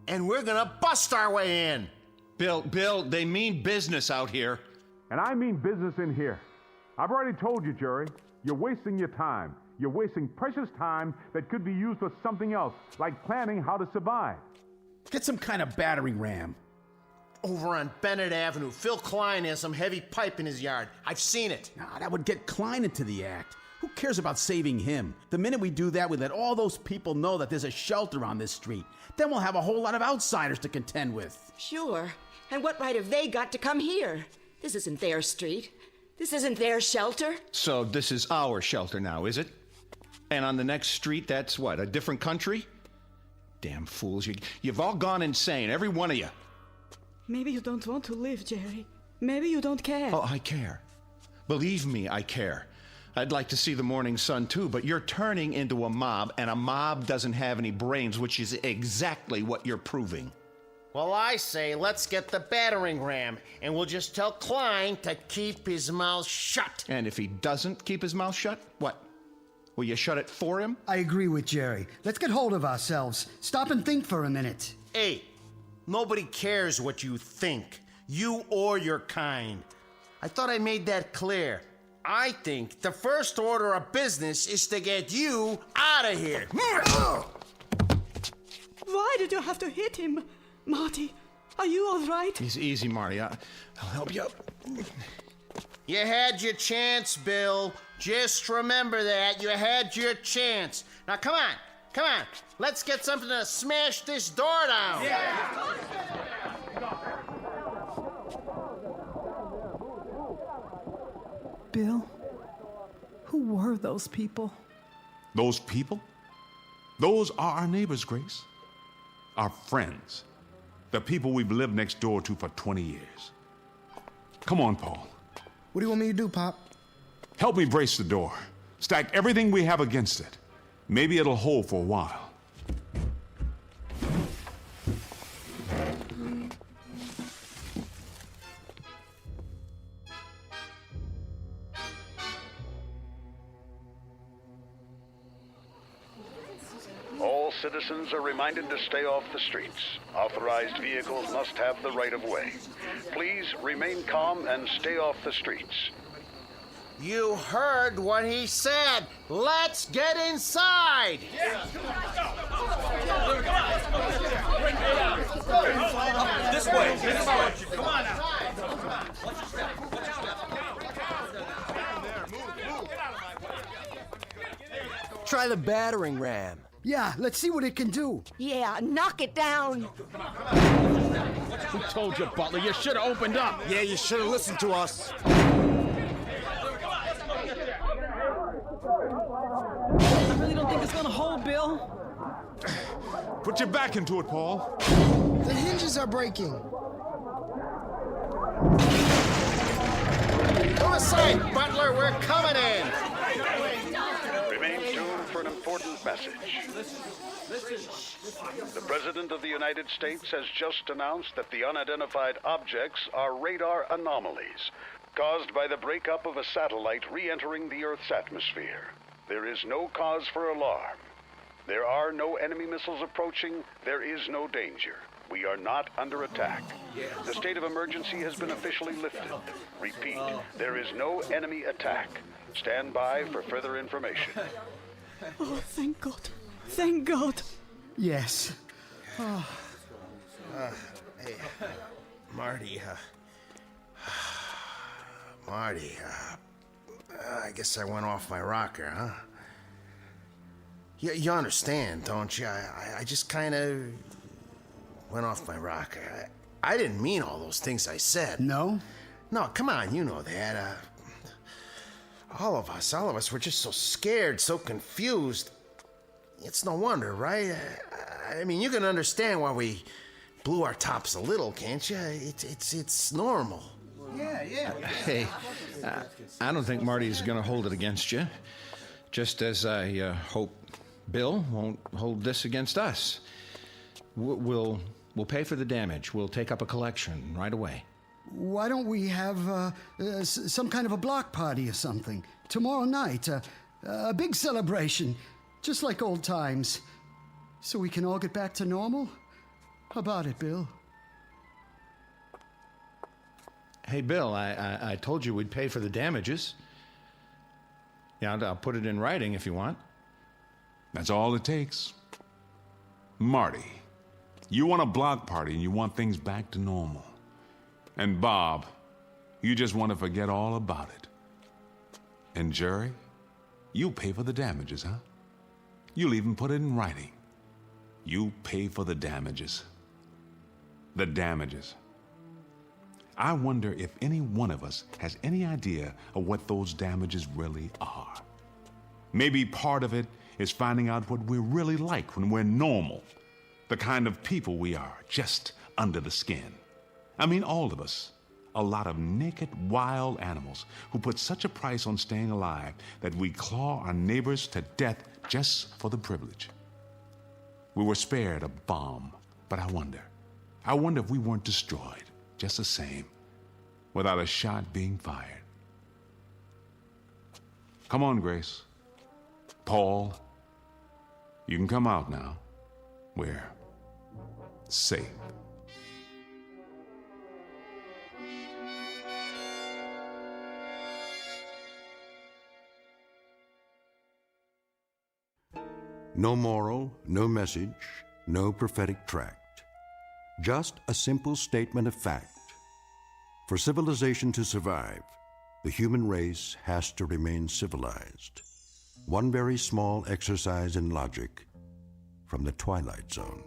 And we're gonna bust our way in. Bill, they mean business out here. And I mean business in here. I've already told you, Jerry, you're wasting your time. You're wasting precious time that could be used for something else, like planning how to survive. Get some kind of battering ram. Over on Bennett Avenue, Phil Klein has some heavy pipe in his yard. I've seen it. Nah, that would get Klein into the act. Who cares about saving him? The minute we do that, we let all those people know that there's a shelter on this street. Then we'll have a whole lot of outsiders to contend with. Sure. And what right have they got to come here? This isn't their street. This isn't their shelter. So this is our shelter now, is it? And on the next street, that's what, a different country? Damn fools, you've all gone insane, every one of you. Maybe you don't want to live, Jerry. Maybe you don't care. Oh, I care. Believe me, I care. I'd like to see the morning sun too, but you're turning into a mob, and a mob doesn't have any brains, which is exactly what you're proving. Well, I say let's get the battering ram, and we'll just tell Klein to keep his mouth shut. And if he doesn't keep his mouth shut, what? Will you shut it for him? I agree with Jerry. Let's get hold of ourselves. Stop and think for a minute. Hey, nobody cares what you think, you or your kind. I thought I made that clear. I think the first order of business is to get you out of here. Why did you have to hit him? Marty, are you all right? Easy, Marty. I'll help you up. You had your chance, Bill. Just remember that. You had your chance. Now, come on. Let's get something to smash this door down. Bill, who were those people? Those people? Those are our neighbors, Grace. Our friends. The people we've lived next door to for 20 years. Come on, Paul. What do you want me to do, Pop? Help me brace the door. Stack everything we have against it. Maybe it'll hold for a while. All citizens are reminded to stay off the streets. Authorized vehicles must have the right of way. Please remain calm and stay off the streets. You heard what he said. Let's get inside. This way. Come on now. Try the battering ram. Yeah, let's see what it can do. Yeah, knock it down. Who told you, Butler? You should have opened up. Yeah, you should have listened to us. I really don't think it's gonna hold, Bill. Put your back into it, Paul. The hinges are breaking. Go aside, Butler. We're coming in. Remain tuned for an important message. The President of the United States has just announced that the unidentified objects are radar anomalies caused by the breakup of a satellite re-entering the Earth's atmosphere. There is no cause for alarm. There are no enemy missiles approaching. There is no danger. We are not under attack. The state of emergency has been officially lifted. Repeat, there is no enemy attack. Stand by for further information. Oh, thank God. Thank God. Yes. Hey, Marty, I guess I went off my rocker, huh? You understand, don't you? I just kind of went off my rocker. I didn't mean all those things I said. No? No, come on, you know that. All of us were just so scared, so confused. It's no wonder, right? I mean, you can understand why we blew our tops a little, can't you? It's normal. Yeah. Hey, I don't think Marty's going to hold it against you. Just as I hope Bill won't hold this against us. We'll pay for the damage. We'll take up a collection right away. Why don't we have some kind of a block party or something? Tomorrow night, a big celebration, just like old times. So we can all get back to normal? How about it, Bill? Hey, Bill, I told you we'd pay for the damages. Yeah, I'll put it in writing if you want. That's all it takes. Marty, you want a block party and you want things back to normal. And Bob, you just want to forget all about it. And Jerry, you pay for the damages, huh? You'll even put it in writing. You pay for the damages. The damages. I wonder if any one of us has any idea of what those damages really are. Maybe part of it is finding out what we're really like when we're normal. The kind of people we are, just under the skin. I mean, all of us. A lot of naked, wild animals who put such a price on staying alive that we claw our neighbors to death just for the privilege. We were spared a bomb, but I wonder if we weren't destroyed just the same, without a shot being fired. Come on, Grace. Paul, you can come out now. We're safe. No moral, no message, no prophetic tract. Just a simple statement of fact. For civilization to survive, the human race has to remain civilized. One very small exercise in logic from the Twilight Zone.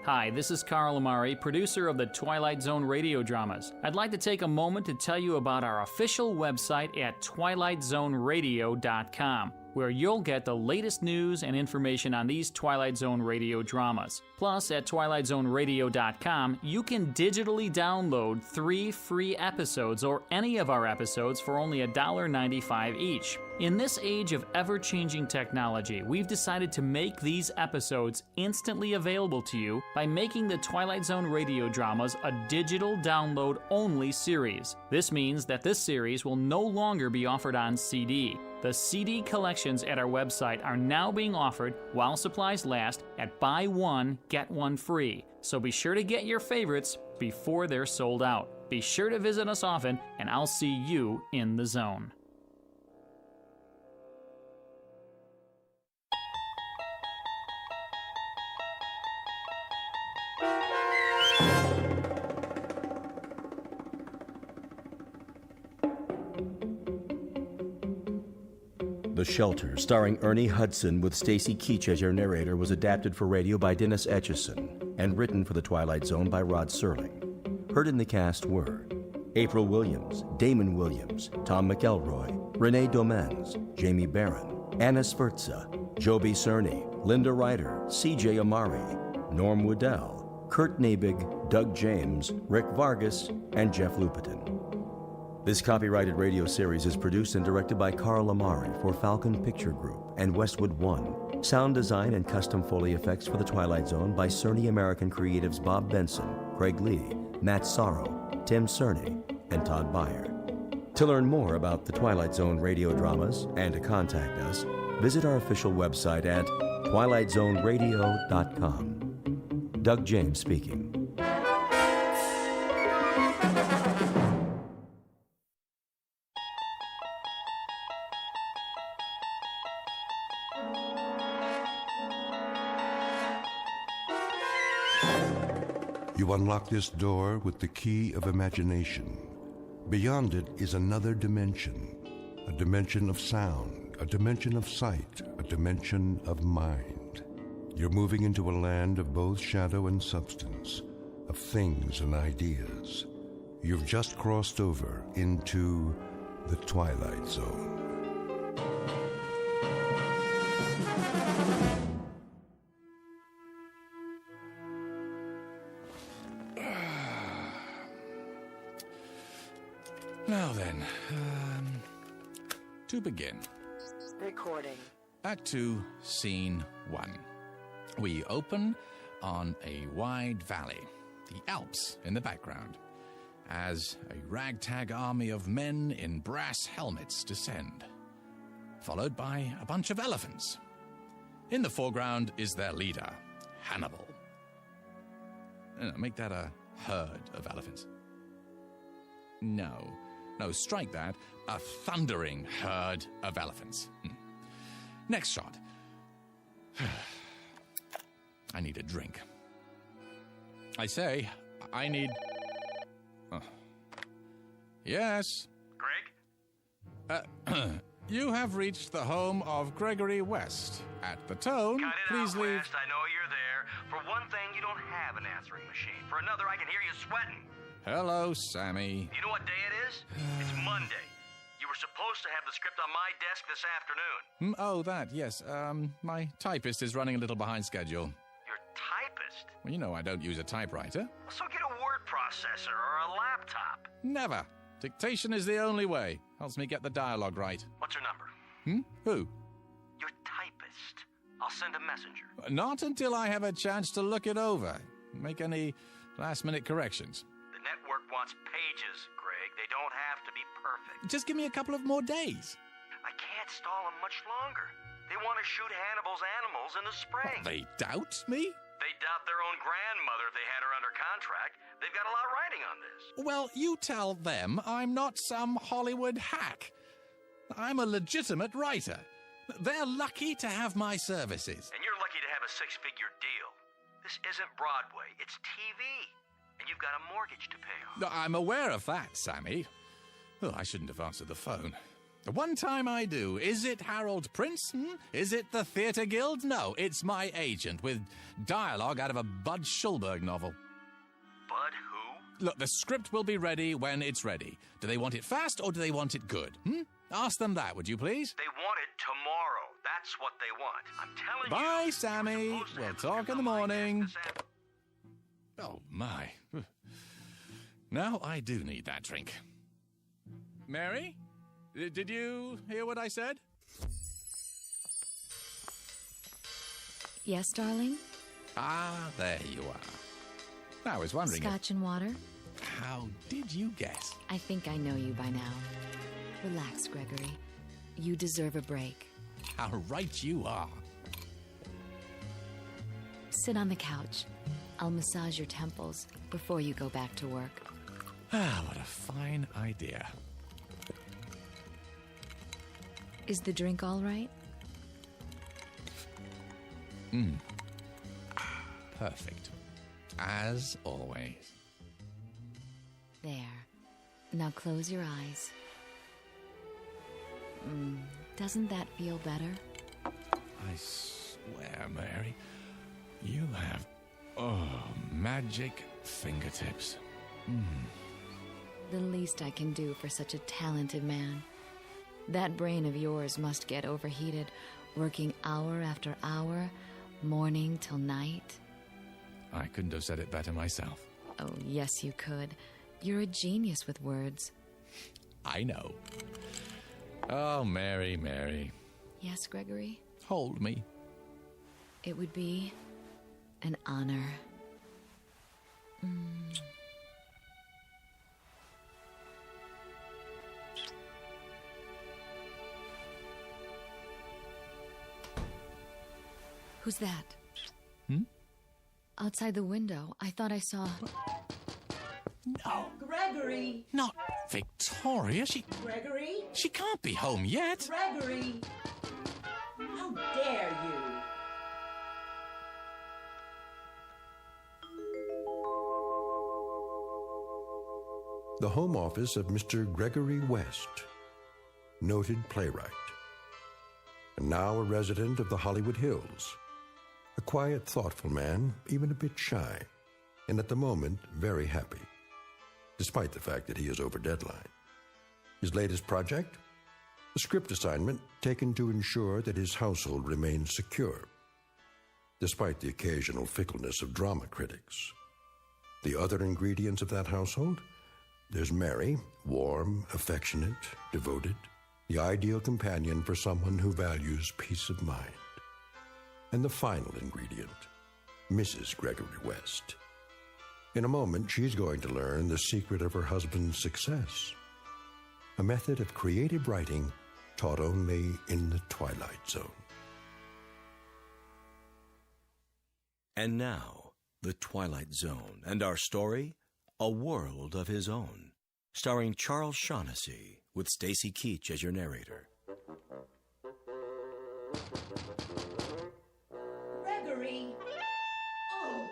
Hi, this is Carl Amari, producer of the Twilight Zone radio dramas. I'd like to take a moment to tell you about our official website at twilightzoneradio.com. where you'll get the latest news and information on these Twilight Zone radio dramas. Plus, at twilightzoneradio.com, you can digitally download 3 free episodes or any of our episodes for only $1.95 each. In this age of ever-changing technology, we've decided to make these episodes instantly available to you by making the Twilight Zone radio dramas a digital download-only series. This means that this series will no longer be offered on CD. The CD collections at our website are now being offered while supplies last at buy one, get one free. So be sure to get your favorites before they're sold out. Be sure to visit us often, and I'll see you in the zone. The Shelter, starring Ernie Hudson with Stacy Keach as your narrator, was adapted for radio by Dennis Etchison and written for The Twilight Zone by Rod Serling. Heard in the cast were April Williams, Damon Williams, Tom McElroy, Renee Domenz, Jamie Barron, Anna Sferza, Joby Cerny, Linda Ryder, C.J. Amari, Norm Waddell, Kurt Nabig, Doug James, Rick Vargas, and Jeff Lupetin. This copyrighted radio series is produced and directed by Carl Amari for Falcon Picture Group and Westwood One. Sound design and custom Foley effects for The Twilight Zone by Cerny American creatives Bob Benson, Craig Lee, Matt Sorrow, Tim Cerny, and Todd Beyer. To learn more about The Twilight Zone radio dramas and to contact us, visit our official website at twilightzoneradio.com. Doug James speaking. You unlock this door with the key of imagination. Beyond it is another dimension, a dimension of sound, a dimension of sight, a dimension of mind. You're moving into a land of both shadow and substance, of things and ideas. You've just crossed over into the Twilight Zone. Now then, to begin. Recording. Act 2, Scene 1. We open on a wide valley, the Alps in the background, as a ragtag army of men in brass helmets descend, followed by a bunch of elephants. In the foreground is their leader, Hannibal. Make that a herd of elephants. No, strike that. A thundering herd of elephants. Next shot. I need a drink. I say, I need... Oh. Yes? Greg? You have reached the home of Gregory West. At the tone, Cut it please out, leave... West. I know you're there. For one thing, you don't have an answering machine. For another, I can hear you sweating. Hello, Sammy. You know what day it is? It's Monday. You were supposed to have the script on my desk this afternoon. Oh, that, yes. My typist is running a little behind schedule. Your typist? Well, you know I don't use a typewriter. So get a word processor or a laptop. Never. Dictation is the only way. Helps me get the dialogue right. What's her number? Who? Your typist. I'll send a messenger. Not until I have a chance to look it over. Make any last-minute corrections. The network wants pages, Greg. They don't have to be perfect. Just give me a couple of more days. I can't stall them much longer. They want to shoot Hannibal's animals in the spring. They doubt me? They doubt their own grandmother if they had her under contract. They've got a lot riding on this. Well, you tell them I'm not some Hollywood hack. I'm a legitimate writer. They're lucky to have my services. And you're lucky to have a six-figure deal. This isn't Broadway, it's TV. And you've got a mortgage to pay off. I'm aware of that, Sammy. Oh, I shouldn't have answered the phone. One time I do. Is it Harold Prince? Is it the Theatre Guild? No, it's my agent with dialogue out of a Bud Schulberg novel. Bud who? Look, the script will be ready when it's ready. Do they want it fast or do they want it good? Ask them that, would you please? They want it tomorrow. That's what they want. I'm telling Bye, you. Sammy. We'll talk in the morning. Oh, my. Now I do need that drink. Mary? Did you hear what I said? Yes, darling? Ah, there you are. I was wondering Scotch and water? How did you guess? I think I know you by now. Relax, Gregory. You deserve a break. How right you are. Sit on the couch. I'll massage your temples before you go back to work. Ah, what a fine idea. Is the drink all right? Perfect. As always. There. Now close your eyes. Doesn't that feel better? I swear, Mary, you have, magic fingertips. The least I can do for such a talented man. That brain of yours must get overheated, working hour after hour, morning till night. I couldn't have said it better myself. Oh, yes, you could. You're a genius with words. I know. Oh, Mary, Mary. Yes, Gregory? Hold me. It would be an honor. Who's that? Outside the window, I thought I saw... No. Gregory! Not Victoria. Gregory? She can't be home yet. Gregory! How dare you! The home office of Mr. Gregory West, noted playwright, and now a resident of the Hollywood Hills. A quiet, thoughtful man, even a bit shy, and at the moment, very happy, despite the fact that he is over deadline. His latest project? A script assignment taken to ensure that his household remains secure, despite the occasional fickleness of drama critics. The other ingredients of that household? There's Mary, warm, affectionate, devoted, the ideal companion for someone who values peace of mind. And the final ingredient, Mrs. Gregory West. In a moment, she's going to learn the secret of her husband's success, a method of creative writing taught only in the Twilight Zone. And now, the Twilight Zone, and our story, A World of His Own, starring Charles Shaughnessy, with Stacy Keach as your narrator. Gregory! Oh!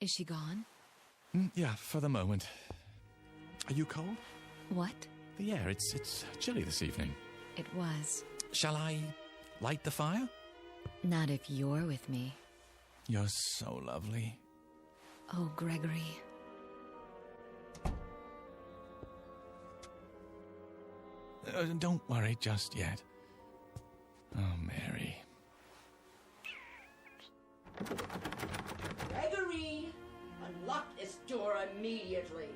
Is she gone? Yeah, for the moment. Are you cold? What? The air, it's chilly this evening. It was. Shall I light the fire? Not if you're with me. You're so lovely. Oh, Gregory. Don't worry just yet. Oh, Mary. Gregory! Unlock this door immediately.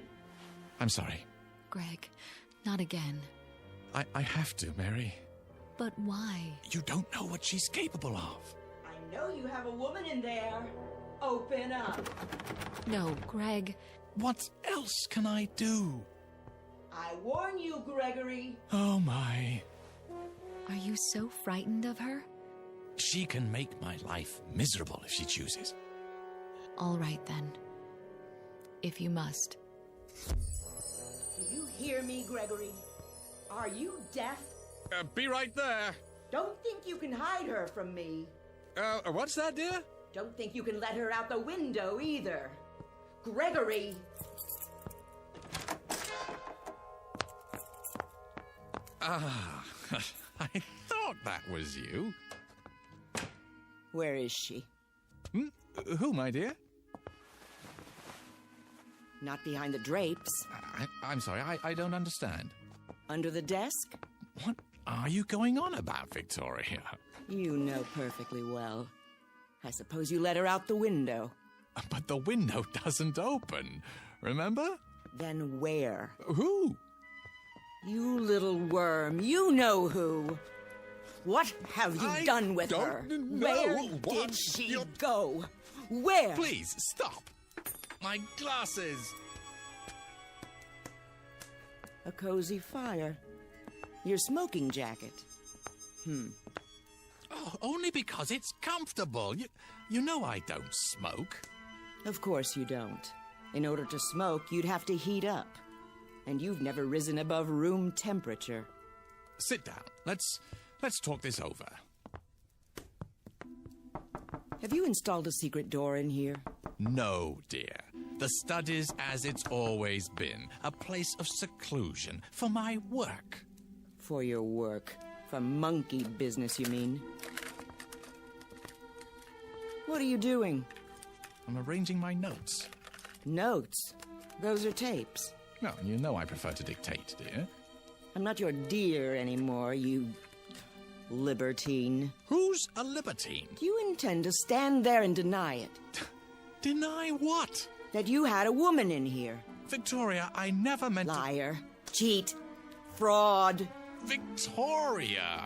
I'm sorry. Greg, not again. I have to, Mary. But why? You don't know what she's capable of. I know you have a woman in there. Open up. No, Greg. What else can I do? I warn you, Gregory. Oh, my. Are you so frightened of her? She can make my life miserable if she chooses. All right, then. If you must. Do you hear me, Gregory? Are you deaf? Be right there. Don't think you can hide her from me. What's that, dear? Don't think you can let her out the window either. Gregory! Ah, I thought that was you. Where is she? Who, my dear? Not behind the drapes. I'm sorry, I don't understand. Under the desk? What are you going on about, Victoria? You know perfectly well. I suppose you let her out the window. But the window doesn't open, remember? Then where? Who? You little worm, you know who. What have you done with her? Where did she go? Where? Please, stop. My glasses. A cozy fire. Your smoking jacket. Oh, only because it's comfortable. You know I don't smoke. Of course you don't. In order to smoke, you'd have to heat up. And you've never risen above room temperature. Sit down. Let's talk this over. Have you installed a secret door in here? No, dear. The study's as it's always been. A place of seclusion for my work. For your work. For monkey business, you mean? What are you doing? I'm arranging my notes. Notes? Those are tapes. Well, you know I prefer to dictate, dear. I'm not your dear anymore, you libertine. Who's a libertine? Do you intend to stand there and deny it? Deny what? That you had a woman in here. Victoria, I never meant Liar. Cheat. Fraud. Victoria!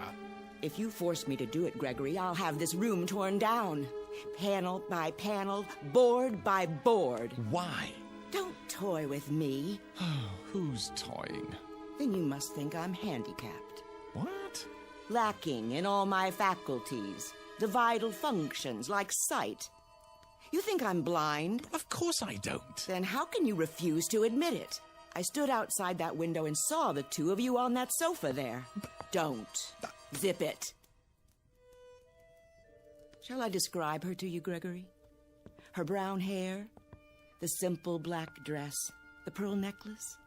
If you force me to do it, Gregory, I'll have this room torn down. Panel by panel, board by board. Why? Don't toy with me. Who's toying? Then you must think I'm handicapped. What? Lacking in all my faculties. The vital functions, like sight. You think I'm blind? Of course I don't. Then how can you refuse to admit it? I stood outside that window and saw the two of you on that sofa there. Don't. Zip it. Shall I describe her to you, Gregory? Her brown hair, the simple black dress, the pearl necklace,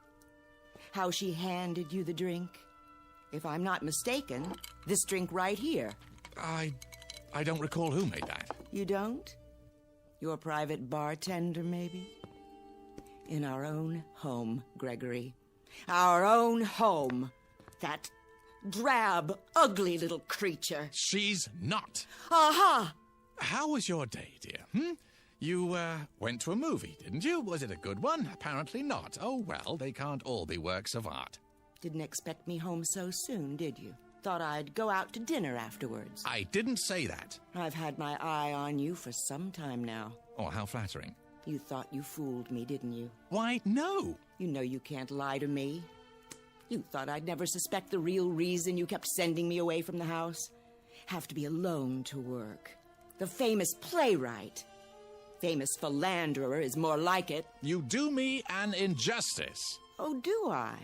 how she handed you the drink. If I'm not mistaken, this drink right here. I don't recall who made that. You don't? Your private bartender, maybe? In our own home, Gregory. Our own home. That drab, ugly little creature. She's not. Aha! How was your day, dear? You, went to a movie, didn't you? Was it a good one? Apparently not. Oh, well, they can't all be works of art. Didn't expect me home so soon, did you? Thought I'd go out to dinner afterwards. I didn't say that. I've had my eye on you for some time now. Oh, how flattering. You thought you fooled me, didn't you? Why, no. You know you can't lie to me. You thought I'd never suspect the real reason you kept sending me away from the house. Have to be alone to work. The famous playwright. Famous philanderer is more like it. You do me an injustice. Oh, do I?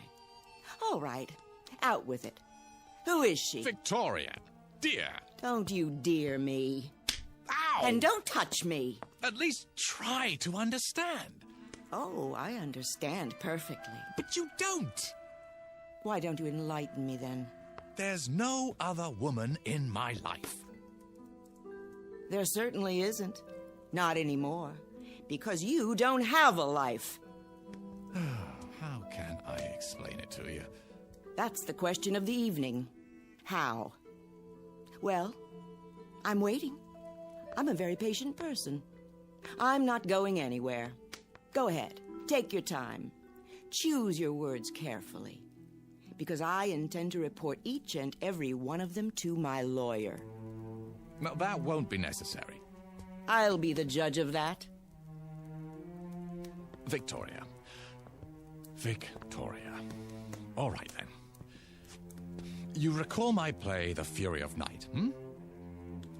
All right. Out with it. Who is she? Victoria. Dear. Don't you dear me. Ow! And don't touch me. At least try to understand. Oh, I understand perfectly. But you don't. Why don't you enlighten me then? There's no other woman in my life. There certainly isn't. Not anymore. Because you don't have a life. How can I explain it to you? That's the question of the evening. How? Well, I'm waiting. I'm a very patient person. I'm not going anywhere. Go ahead. Take your time. Choose your words carefully. Because I intend to report each and every one of them to my lawyer. No, that won't be necessary. I'll be the judge of that. Victoria. All right, then. You recall my play, The Fury of Night,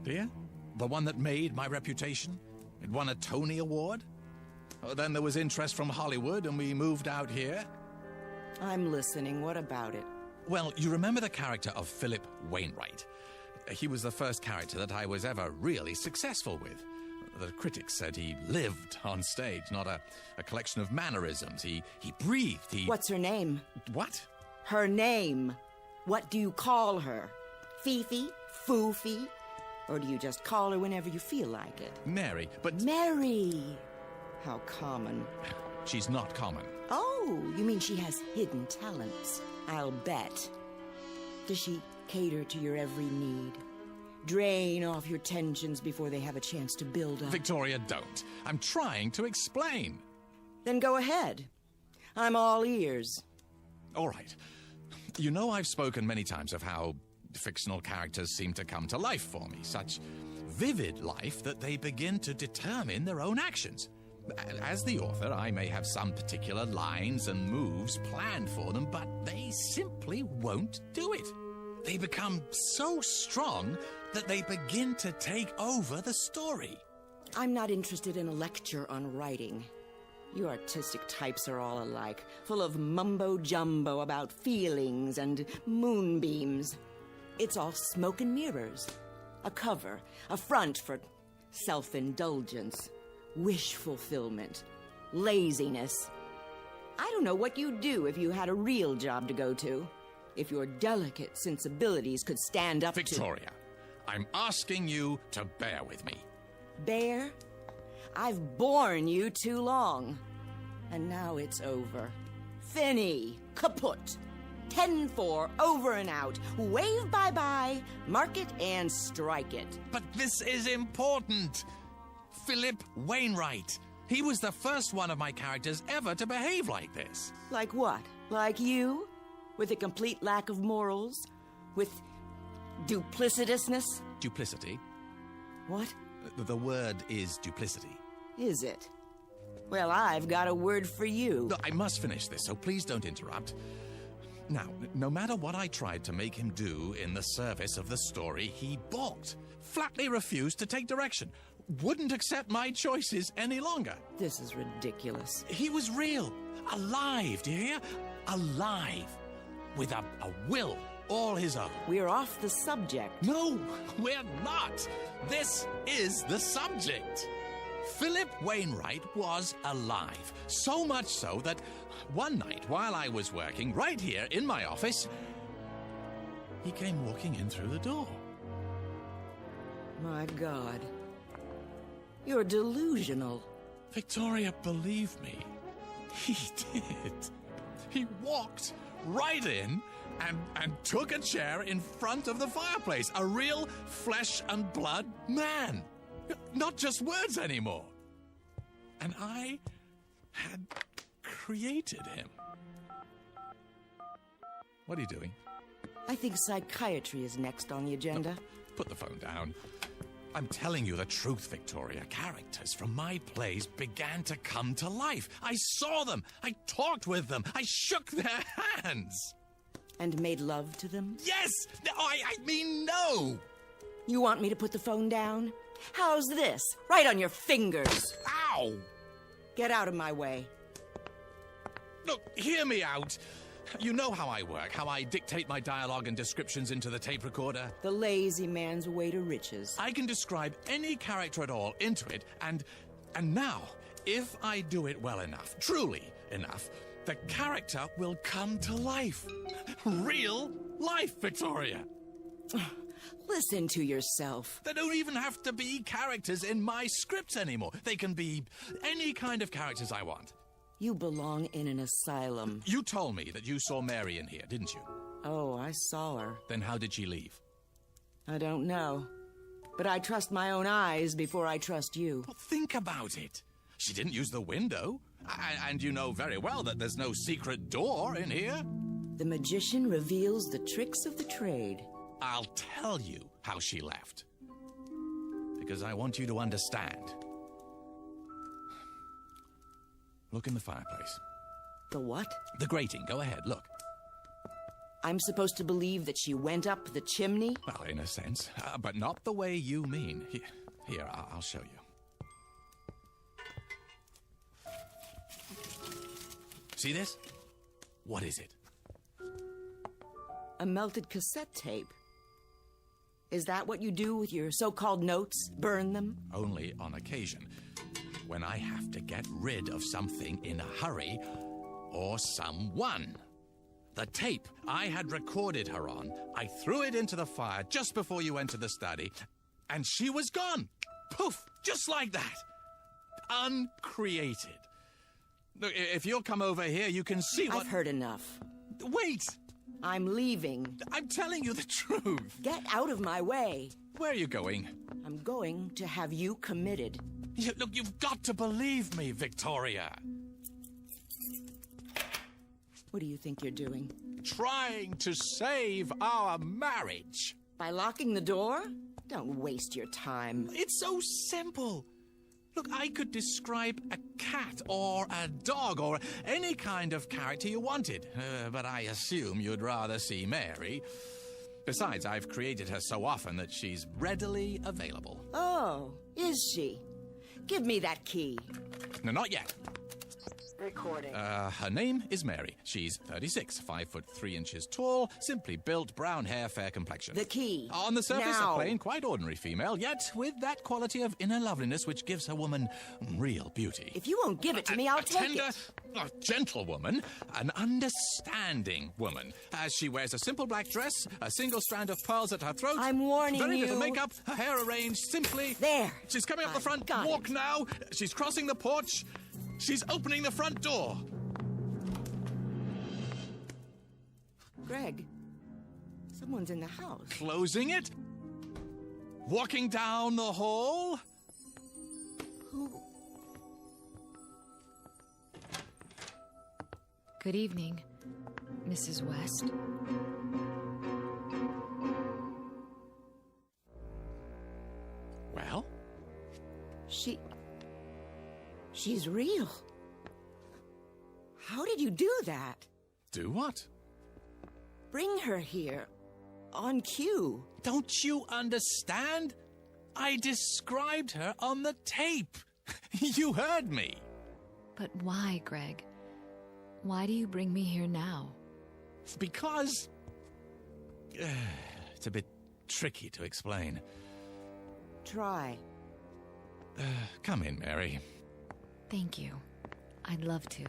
Dear? The one that made my reputation? It won a Tony Award? Then there was interest from Hollywood, and we moved out here. I'm listening. What about it? Well, you remember the character of Philip Wainwright. He was the first character that I was ever really successful with. The critics said he lived on stage, not a collection of mannerisms. He breathed, What's her name? What? Her name. What do you call her? Fifi? Foofy? Or do you just call her whenever you feel like it? Mary, but... Mary! How common. She's not common. Oh, you mean she has hidden talents? I'll bet. Does she cater to your every need? Drain off your tensions before they have a chance to build up? Victoria, don't. I'm trying to explain. Then go ahead. I'm all ears. All right. You know I've spoken many times of how fictional characters seem to come to life for me. Such vivid life that they begin to determine their own actions. As the author, I may have some particular lines and moves planned for them, but they simply won't do it. They become so strong that they begin to take over the story. I'm not interested in a lecture on writing. You artistic types are all alike, full of mumbo-jumbo about feelings and moonbeams. It's all smoke and mirrors. A cover, a front for self-indulgence, wish fulfillment, laziness. I don't know what you'd do if you had a real job to go to. If your delicate sensibilities could stand up Victoria, I'm asking you to bear with me. Bear? I've borne you too long. And now it's over. Finny, kaput. 10-4, over and out. Wave bye-bye, mark it and strike it. But this is important. Philip Wainwright. He was the first one of my characters ever to behave like this. Like what? Like you? With a complete lack of morals? With duplicitousness? Duplicity? What? The word is duplicity. Is it? Well, I've got a word for you. Look, I must finish this, so please don't interrupt. Now, no matter what I tried to make him do in the service of the story, he balked. Flatly refused to take direction. Wouldn't accept my choices any longer. This is ridiculous. He was real. Alive, do you hear? Alive. With a will all his own. We're off the subject. No, we're not. This is the subject. Philip Wainwright was alive. So much so that one night while I was working right here in my office, he came walking in through the door. My God. You're delusional. Victoria, believe me, he did. He walked right in and took a chair in front of the fireplace. A real flesh and blood man. Not just words anymore. And I had created him. What are you doing? I think psychiatry is next on the agenda. No, put the phone down. I'm telling you the truth, Victoria. Characters from my plays began to come to life. I saw them. I talked with them. I shook their hands. And made love to them? Yes! I mean no! You want me to put the phone down? How's this? Right on your fingers. Ow! Get out of my way. Look, hear me out. You know how I work, how I dictate my dialogue and descriptions into the tape recorder. The lazy man's way to riches. I can describe any character at all into it, and now, if I do it well enough, truly enough, the character will come to life. Real life, Victoria. Listen to yourself. They don't even have to be characters in my scripts anymore. They can be any kind of characters I want. You belong in an asylum. You told me that you saw Mary in here, didn't you? Oh, I saw her. Then how did she leave? I don't know. But I trust my own eyes before I trust you. Well, think about it. She didn't use the window. And you know very well that there's no secret door in here. The magician reveals the tricks of the trade. I'll tell you how she left. Because I want you to understand. Look in the fireplace. The what? The grating. Go ahead, look. I'm supposed to believe that she went up the chimney? Well, in a sense, but not the way you mean. Here, I'll show you. See this? What is it? A melted cassette tape. Is that what you do with your so-called notes? Burn them? Only on occasion. When I have to get rid of something in a hurry, or someone. The tape I had recorded her on, I threw it into the fire just before you entered the study, and she was gone. Poof! Just like that. Uncreated. Look, if you'll come over here, you can see what... I've heard enough. Wait! I'm leaving. I'm telling you the truth. Get out of my way. Where are you going? I'm going to have you committed. Look, you've got to believe me, Victoria. What do you think you're doing? Trying to save our marriage. By locking the door? Don't waste your time. It's so simple. Look, I could describe a cat or a dog or any kind of character you wanted, but I assume you'd rather see Mary. Besides, I've created her so often that she's readily available. Oh, is she? Give me that key. No, not yet. Recording. Her name is Mary. She's 36, 5 foot 3 inches tall, simply built, brown hair, fair complexion. The key. On the surface, now. A plain, quite ordinary female, yet with that quality of inner loveliness which gives a woman real beauty. If you won't give it to me, I'll take it. A gentlewoman, an understanding woman. As she wears a simple black dress, a single strand of pearls at her throat. I'm warning very you. little makeup, her hair arranged simply. There. She's coming up the front walk now. She's crossing the porch. She's opening the front door. Greg, someone's in the house. Closing it? Walking down the hall? Who? Good evening, Mrs. West. Well? She's real. How did you do that? Do what? Bring her here. On cue. Don't you understand? I described her on the tape. You heard me. But why, Greg? Why do you bring me here now? Because... it's a bit tricky to explain. Try. Come in, Mary. Thank you. I'd love to.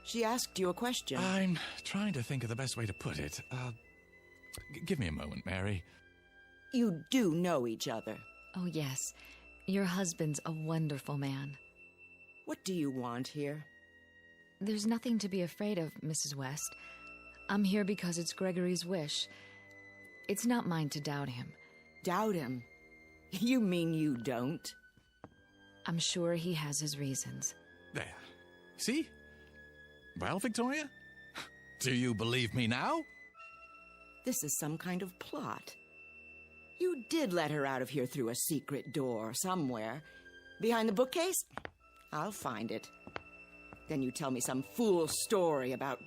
She asked you a question. I'm trying to think of the best way to put it. Give me a moment, Mary. You do know each other. Oh, yes. Your husband's a wonderful man. What do you want here? There's nothing to be afraid of, Mrs. West. I'm here because it's Gregory's wish. It's not mine to doubt him. Doubt him? You mean you don't? I'm sure he has his reasons. There. See? Well, Victoria? Do you believe me now? This is some kind of plot. You did let her out of here through a secret door somewhere. Behind the bookcase? I'll find it. Then you tell me some fool story about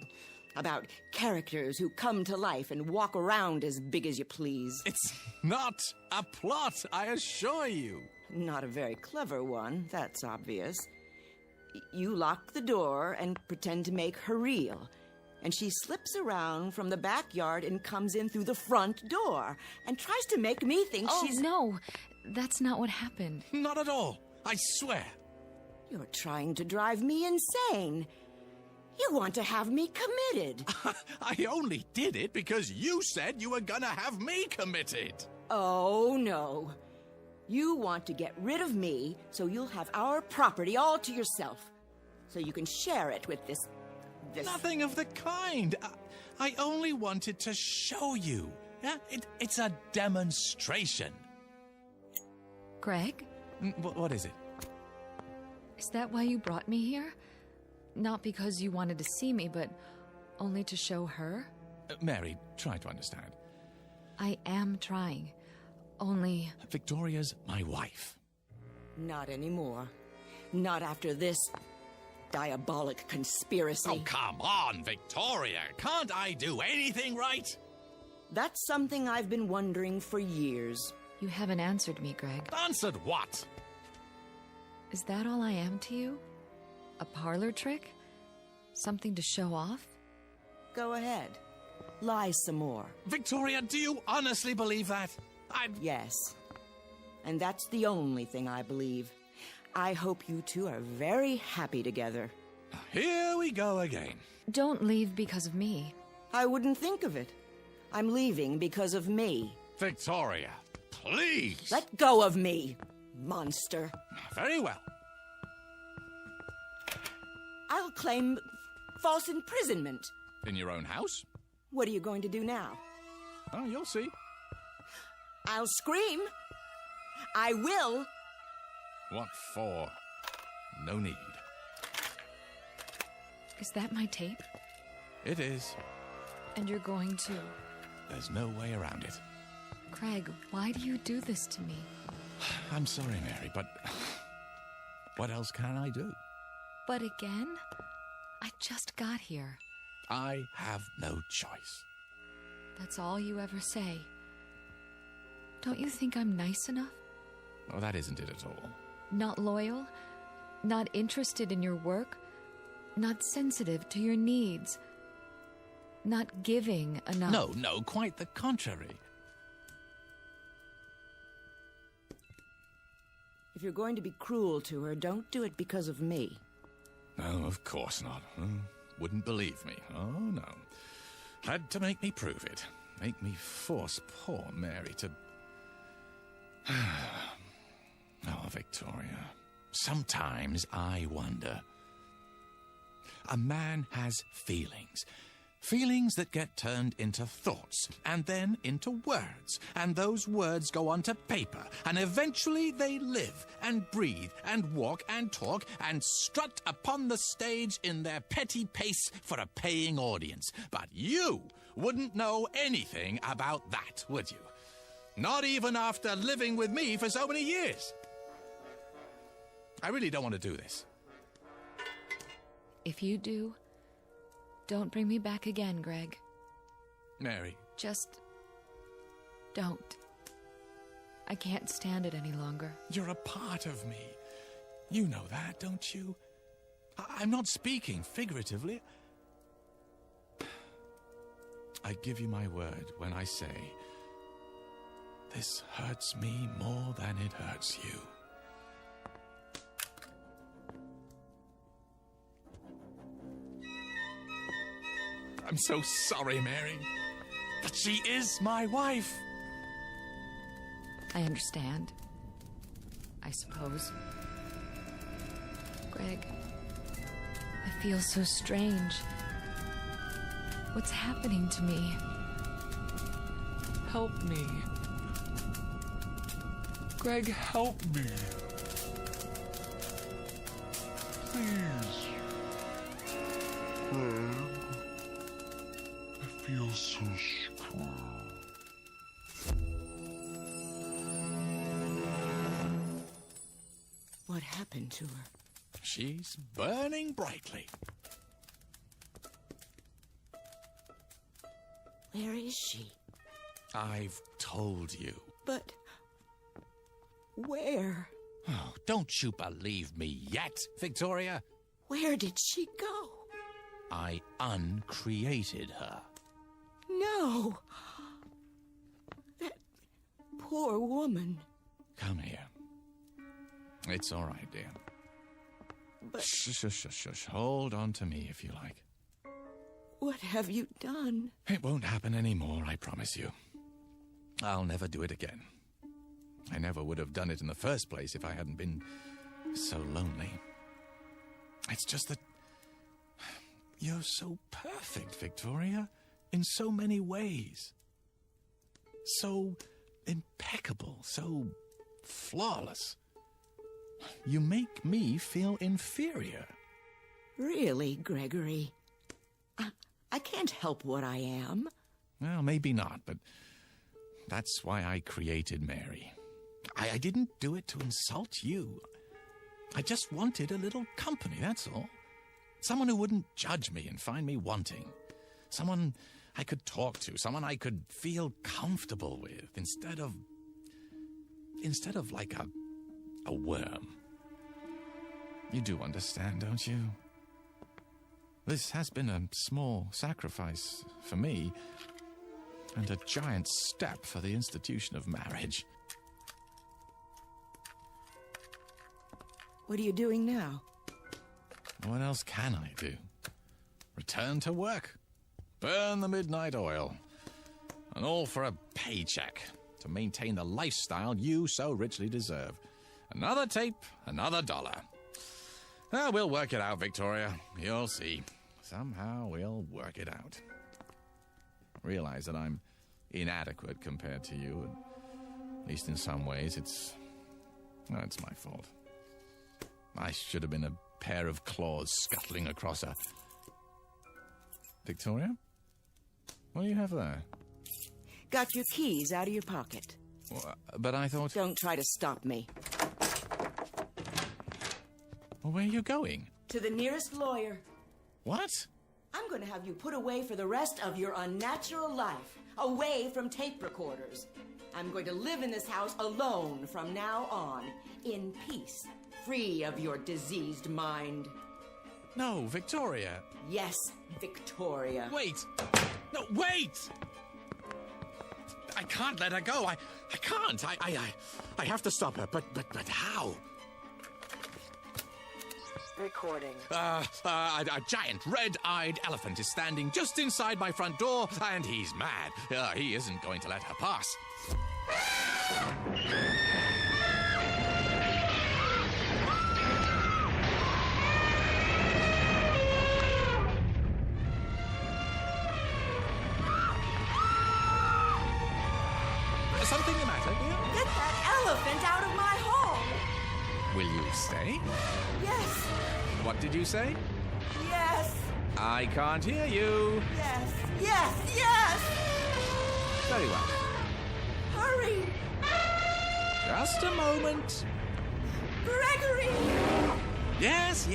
characters who come to life and walk around as big as you please. It's not a plot, I assure you. Not a very clever one, that's obvious. You lock the door and pretend to make her real. And she slips around from the backyard and comes in through the front door and tries to make me think she's... Oh, no. That's not what happened. Not at all. I swear. You're trying to drive me insane. You want to have me committed. I only did it because you said you were gonna have me committed. Oh, no. You want to get rid of me so you'll have our property all to yourself. So you can share it with this... Nothing of the kind. I only wanted to show you. Yeah, it's a demonstration. Greg? What is it? Is that why you brought me here? Not because you wanted to see me, but only to show her? Mary, try to understand. I am trying. Only... Victoria's my wife. Not anymore. Not after this diabolic conspiracy. Oh, come on, Victoria. Can't I do anything right? That's something I've been wondering for years. You haven't answered me, Greg. Answered what? Is that all I am to you? A parlor trick? Something to show off? Go ahead. Lie some more. Victoria, do you honestly believe that? Yes. And that's the only thing I believe. I hope you two are very happy together. Here we go again. Don't leave because of me. I wouldn't think of it. I'm leaving because of me. Victoria, please. Let go of me, monster. Very well. I'll claim false imprisonment. In your own house? What are you going to do now? Oh, you'll see. I'll scream. I will. What for? No need. Is that my tape? It is. And you're going to? There's no way around it. Craig, why do you do this to me? I'm sorry, Mary, but what else can I do? But again? I just got here. I have no choice. That's all you ever say. Don't you think I'm nice enough? Oh, that isn't it at all. Not loyal? Not interested in your work? Not sensitive to your needs? Not giving enough? No, quite the contrary. If you're going to be cruel to her, don't do it because of me. No, of course not. Wouldn't believe me. Oh, no. Had to make me prove it. Make me force poor Mary to... Oh, Victoria. Sometimes I wonder. A man has feelings. Feelings that get turned into thoughts, and then into words. And those words go onto paper, and eventually they live, and breathe, and walk, and talk, and strut upon the stage in their petty pace for a paying audience. But you wouldn't know anything about that, would you? Not even after living with me for so many years. I really don't want to do this. If you do, don't bring me back again, Greg. Mary. Just don't. I can't stand it any longer. You're a part of me. You know that, don't you? I'm not speaking figuratively. I give you my word when I say, this hurts me more than it hurts you. I'm so sorry, Mary, but she is my wife. I understand. I suppose. Greg, I feel so strange. What's happening to me? Help me. Greg, help me. Please. Greg. I feel so strong. What happened to her? She's burning brightly. Where is she? I've told you. But where? Oh, don't you believe me yet, Victoria? Where did she go? I uncreated her. No. That poor woman. Come here. It's all right, dear. But Shush. Hold on to me if you like. what have you done? It won't happen anymore, I promise you. I'll never do it again. I never would have done it in the first place if I hadn't been so lonely. It's just that you're so perfect, Victoria, in so many ways. So impeccable, so flawless. You make me feel inferior. Really, Gregory? I can't help what I am. Well, maybe not, but that's why I created Mary. I didn't do it to insult you. I just wanted a little company, that's all. Someone who wouldn't judge me and find me wanting. Someone I could talk to, someone I could feel comfortable with, instead of like a worm. You do understand, don't you? This has been a small sacrifice for me, and a giant step for the institution of marriage. What are you doing now? What else can I do? Return to work. Burn the midnight oil. And all for a paycheck to maintain the lifestyle you so richly deserve. Another tape, another dollar. Oh, we'll work it out, Victoria. You'll see. Somehow we'll work it out. Realize that I'm inadequate compared to you, and at least in some ways it's my fault. I should have been a pair of claws scuttling across a... Victoria? What do you have there? Got your keys out of your pocket. Well, but I thought... Don't try to stop me. Well, where are you going? To the nearest lawyer. What? I'm going to have you put away for the rest of your unnatural life. Away from tape recorders. I'm going to live in this house alone from now on. In peace. Free of your diseased mind. No, Victoria. Yes, Victoria. Wait! No, wait! I can't let her go. I can't. I have to stop her. But how? Recording. A giant red-eyed elephant is standing just inside my front door, and he's mad. He isn't going to let her pass. Something the matter, dear? Get that elephant out of my home! Will you stay? Yes. What did you say? Yes. I can't hear you. Yes. Yes. Yes. Very well. Hurry. Just a moment. Gregory. Yes.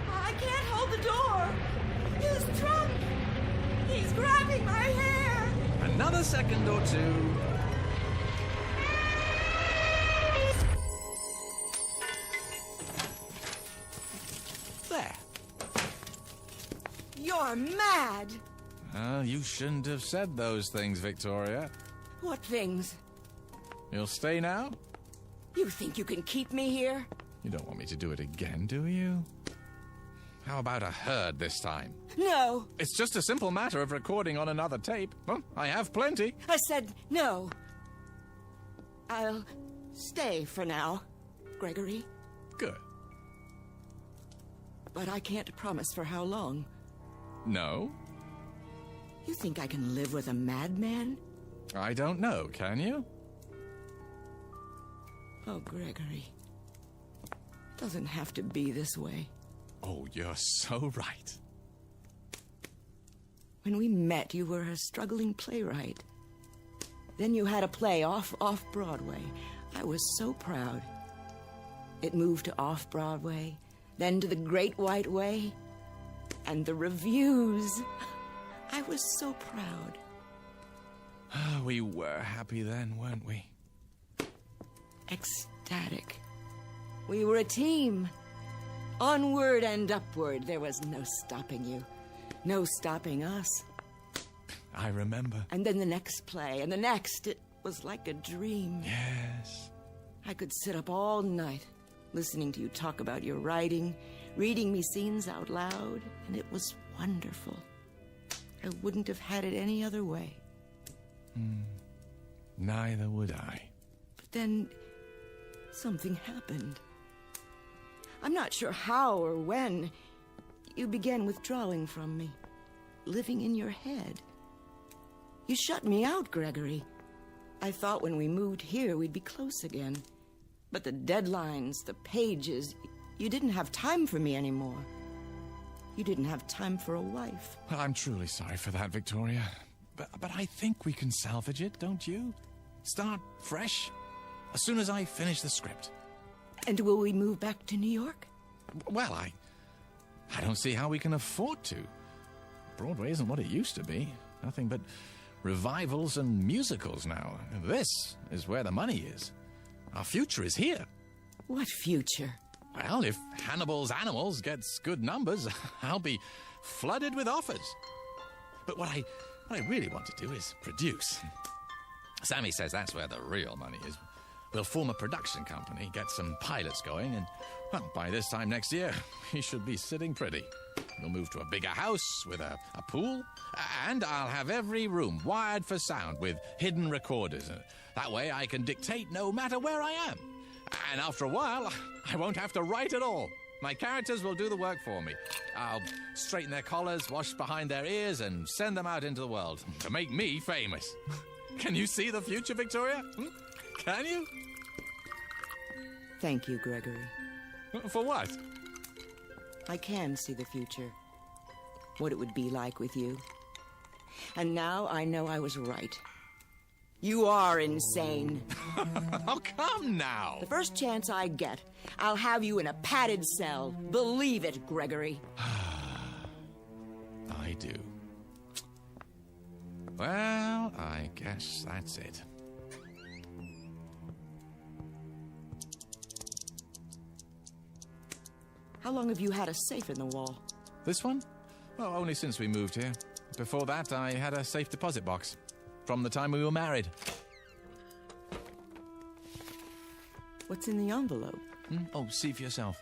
I can't hold the door. His trunk. He's grabbing my hair. Another second or two. There. You're mad. You shouldn't have said those things, Victoria. What things? You'll stay now? You think you can keep me here? You don't want me to do it again, do you? How about a herd this time? No. It's just a simple matter of recording on another tape. Well, I have plenty. I said no. I'll stay for now, Gregory. Good. But I can't promise for how long. No? You think I can live with a madman? I don't know, can you? Oh, Gregory. Doesn't have to be this way. Oh, you're so right. When we met, you were a struggling playwright. Then you had a play off Broadway. I was so proud. It moved to off-Broadway, then to the Great White Way, and the reviews. I was so proud. We were happy then, weren't we? Ecstatic. We were a team. Onward and upward. There was no stopping you. No stopping us. I remember. And then the next play, and the next. It was like a dream. Yes. I could sit up all night, listening to you talk about your writing, reading me scenes out loud, and it was wonderful. I wouldn't have had it any other way. Neither would I. But then, something happened. I'm not sure how or when. You began withdrawing from me, living in your head. You shut me out, Gregory. I thought when we moved here we'd be close again. But the deadlines, the pages, you didn't have time for me anymore. You didn't have time for a wife. Well, I'm truly sorry for that, Victoria. But I think we can salvage it, don't you? Start fresh, as soon as I finish the script. And will we move back to New York? Well, I don't see how we can afford to. Broadway isn't what it used to be. Nothing but revivals and musicals now. This is where the money is. Our future is here. What future? Well, if Hannibal's Animals gets good numbers, I'll be flooded with offers. But what I really want to do is produce. Sammy says that's where the real money is. We'll form a production company, get some pilots going, and, well, by this time next year, we should be sitting pretty. We'll move to a bigger house with a pool, and I'll have every room wired for sound with hidden recorders. That way I can dictate no matter where I am. And after a while, I won't have to write at all. My characters will do the work for me. I'll straighten their collars, wash behind their ears, and send them out into the world to make me famous. Can you see the future, Victoria? Can you? Thank you, Gregory. For what? I can see the future. What it would be like with you. And now I know I was right. You are insane. Oh, come now. The first chance I get, I'll have you in a padded cell. Believe it, Gregory. I do. Well, I guess that's it. How long have you had a safe in the wall? This one? Well, only since we moved here. Before that, I had a safe deposit box. From the time we were married. What's in the envelope? Oh, see for yourself.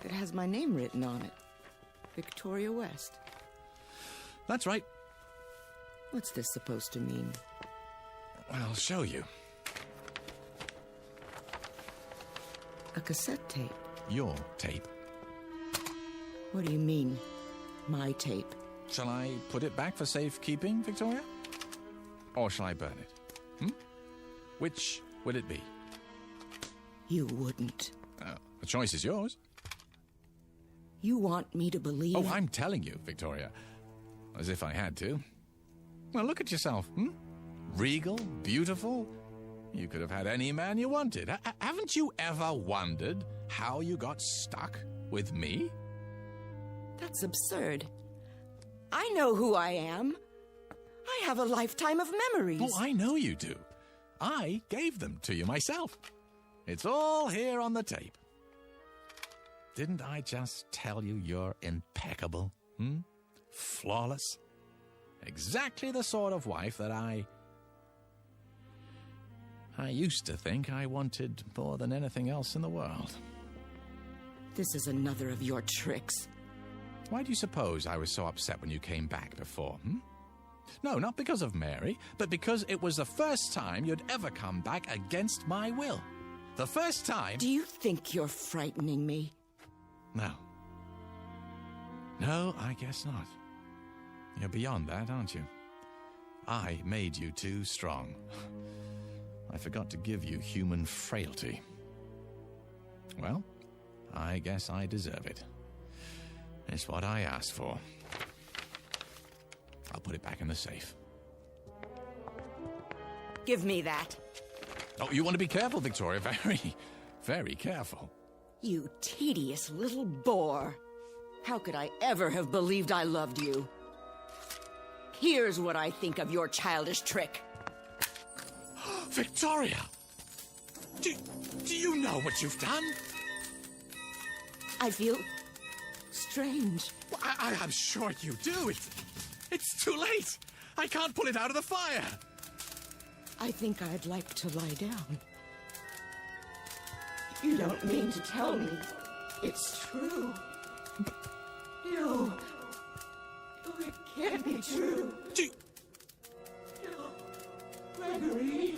It has my name written on it. Victoria West. That's right. What's this supposed to mean? I'll show you. A cassette tape. Your tape. What do you mean, my tape? Shall I put it back for safekeeping, Victoria? Or shall I burn it? Which will it be? You wouldn't. The choice is yours. You want me to believe... Oh, I'm telling you, Victoria. As if I had to. Well, look at yourself, Regal, beautiful. You could have had any man you wanted. Haven't you ever wondered how you got stuck with me? That's absurd. I know who I am. I have a lifetime of memories. Oh, I know you do. I gave them to you myself. It's all here on the tape. Didn't I just tell you you're impeccable? Flawless? Exactly the sort of wife that I used to think I wanted more than anything else in the world. This is another of your tricks. Why do you suppose I was so upset when you came back before, No, not because of Mary, but because it was the first time you'd ever come back against my will. The first time... Do you think you're frightening me? No. No, I guess not. You're beyond that, aren't you? I made you too strong. I forgot to give you human frailty. Well, I guess I deserve it. It's what I asked for. I'll put it back in the safe. Give me that. Oh, you want to be careful, Victoria. Very, very careful. You tedious little bore. How could I ever have believed I loved you? Here's what I think of your childish trick. Victoria! Do you know what you've done? I feel strange. Well, I'm sure you do. It's too late. I can't pull it out of the fire. I think I'd like to lie down. You don't mean to tell me it's true. No. Oh, it can't be true. No. Gregory.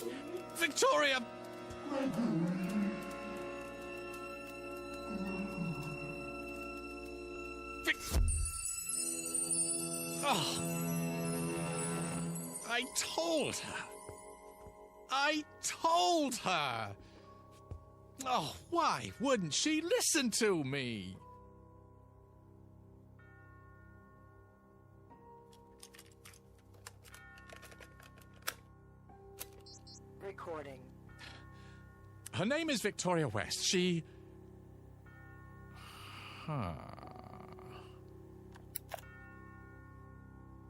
Victoria! Oh. I told her. I told her. Oh, why wouldn't she listen to me? Recording. Her name is Victoria West. She...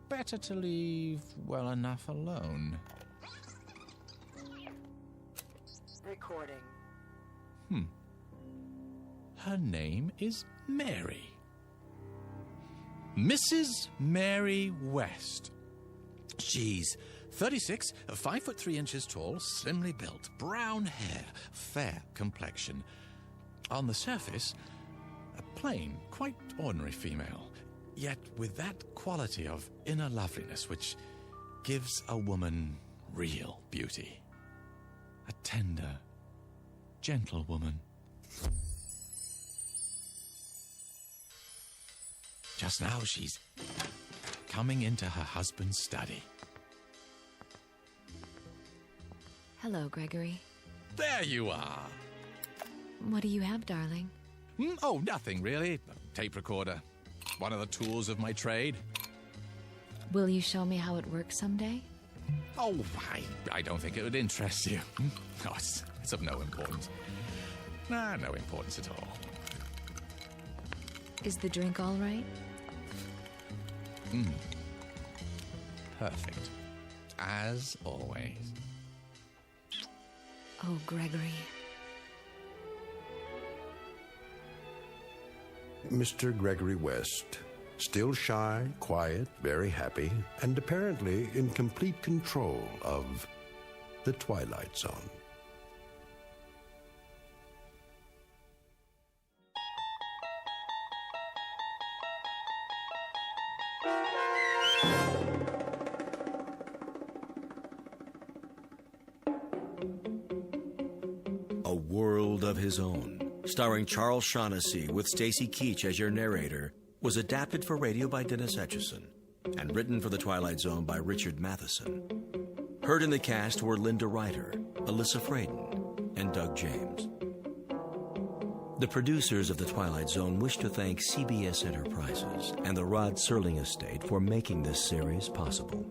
Better to leave well enough alone. Recording. Her name is Mary. Mrs. Mary West. She's 36, 5 foot 3 inches tall, slimly built, brown hair, fair complexion. On the surface, a plain, quite ordinary female, yet with that quality of inner loveliness which gives a woman real beauty. A tender, gentle woman. Just now she's coming into her husband's study. Hello, Gregory. There you are. What do you have, darling? Oh, nothing really. A tape recorder. One of the tools of my trade. Will you show me how it works someday? Oh, I don't think it would interest you. Oh, it's of no importance. Nah, no importance at all. Is the drink all right? Perfect. As always. Oh, Gregory. Mr. Gregory West, still shy, quiet, very happy, and apparently in complete control of the Twilight Zone. A World of His Own, starring Charles Shaughnessy with Stacy Keach as your narrator, was adapted for radio by Dennis Etchison and written for The Twilight Zone by Richard Matheson. Heard in the cast were Linda Ryder, Alyssa Fraden, and Doug James. The producers of The Twilight Zone wish to thank CBS Enterprises and the Rod Serling estate for making this series possible.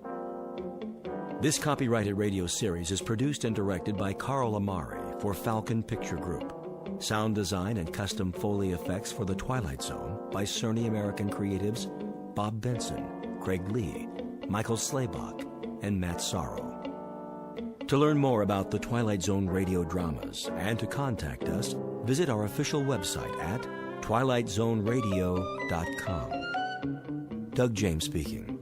This copyrighted radio series is produced and directed by Carl Amari for Falcon Picture Group. Sound design and custom Foley effects for The Twilight Zone by Cerny American creatives Bob Benson, Craig Lee, Michael Slaybach, and Matt Sorrow. To learn more about The Twilight Zone radio dramas and to contact us, visit our official website at twilightzoneradio.com. Doug James speaking.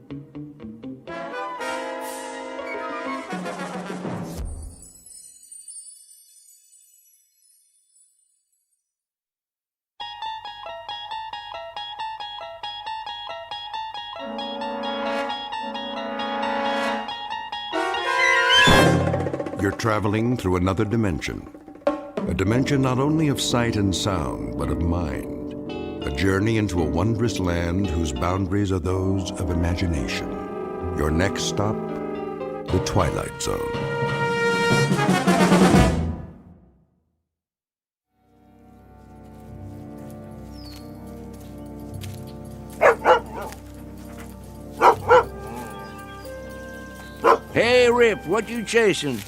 You're traveling through another dimension. A dimension not only of sight and sound, but of mind. A journey into a wondrous land whose boundaries are those of imagination. Your next stop, the Twilight Zone. Hey, Rip, what you chasing?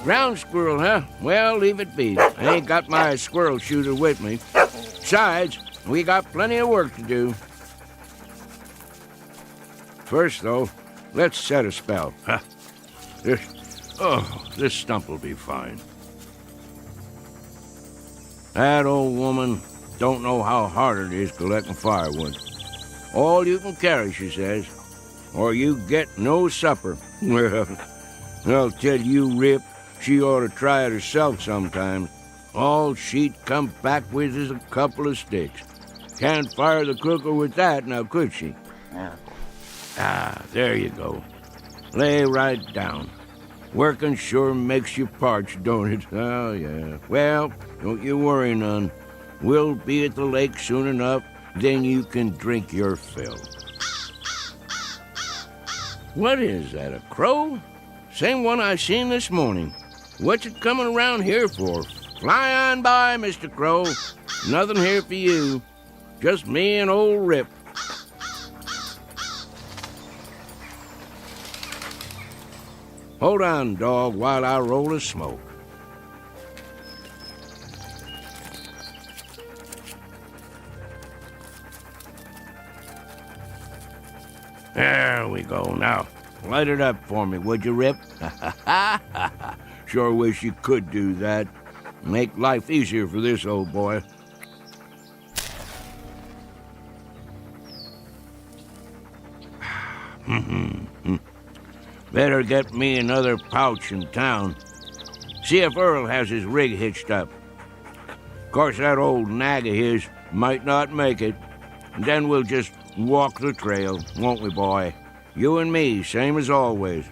Ground squirrel, huh? Well, leave it be. I ain't got my squirrel shooter with me. Besides, we got plenty of work to do. First, though, let's set a spell. Huh? This stump will be fine. That old woman don't know how hard it is collecting firewood. All you can carry, she says, or you get no supper. Well, I'll tell you, Rip, she ought to try it herself sometime. All she'd come back with is a couple of sticks. Can't fire the cooker with that, now could she? There you go. Lay right down. Working sure makes you parched, don't it? Oh, yeah. Well, don't you worry none. We'll be at the lake soon enough, then you can drink your fill. What is that, a crow? Same one I seen this morning. What's it coming around here for? Fly on by, Mr. Crow. Nothing here for you. Just me and old Rip. Hold on, dog, while I roll a smoke. There we go. Now, light it up for me, would you, Rip? Sure wish you could do that. Make life easier for this old boy. Better get me another pouch in town. See if Earl has his rig hitched up. Of course, that old nag of his might not make it. And then we'll just walk the trail, won't we, boy? You and me, same as always.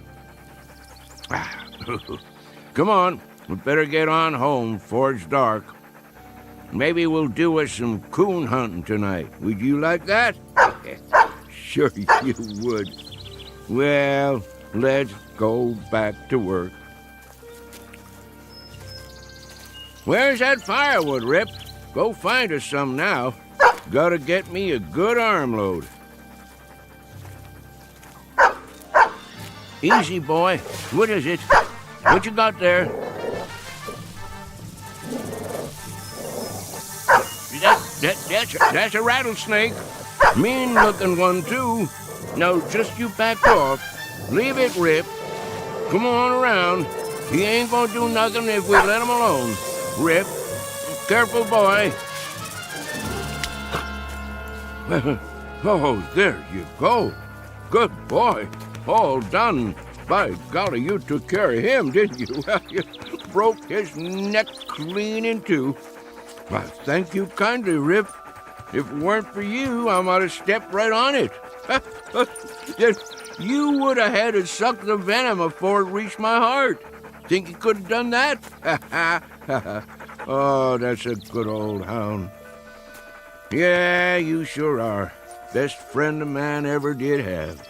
Come on, we better get on home before it's dark. Maybe we'll do us some coon hunting tonight. Would you like that? Sure you would. Well, let's go back to work. Where's that firewood, Rip? Go find us some now. Gotta get me a good armload. Easy, boy. What is it? What you got there? That's a rattlesnake. Mean-looking one, too. Now, just you back off. Leave it, Rip. Come on around. He ain't gonna do nothing if we let him alone. Rip, careful, boy. Oh, there you go. Good boy. All done. By golly, you took care of him, didn't you? You broke his neck clean in two. Well, thank you kindly, Rip. If it weren't for you, I might have stepped right on it. You would have had to suck the venom before it reached my heart. Think you could have done that? Oh, that's a good old hound. Yeah, you sure are. Best friend a man ever did have.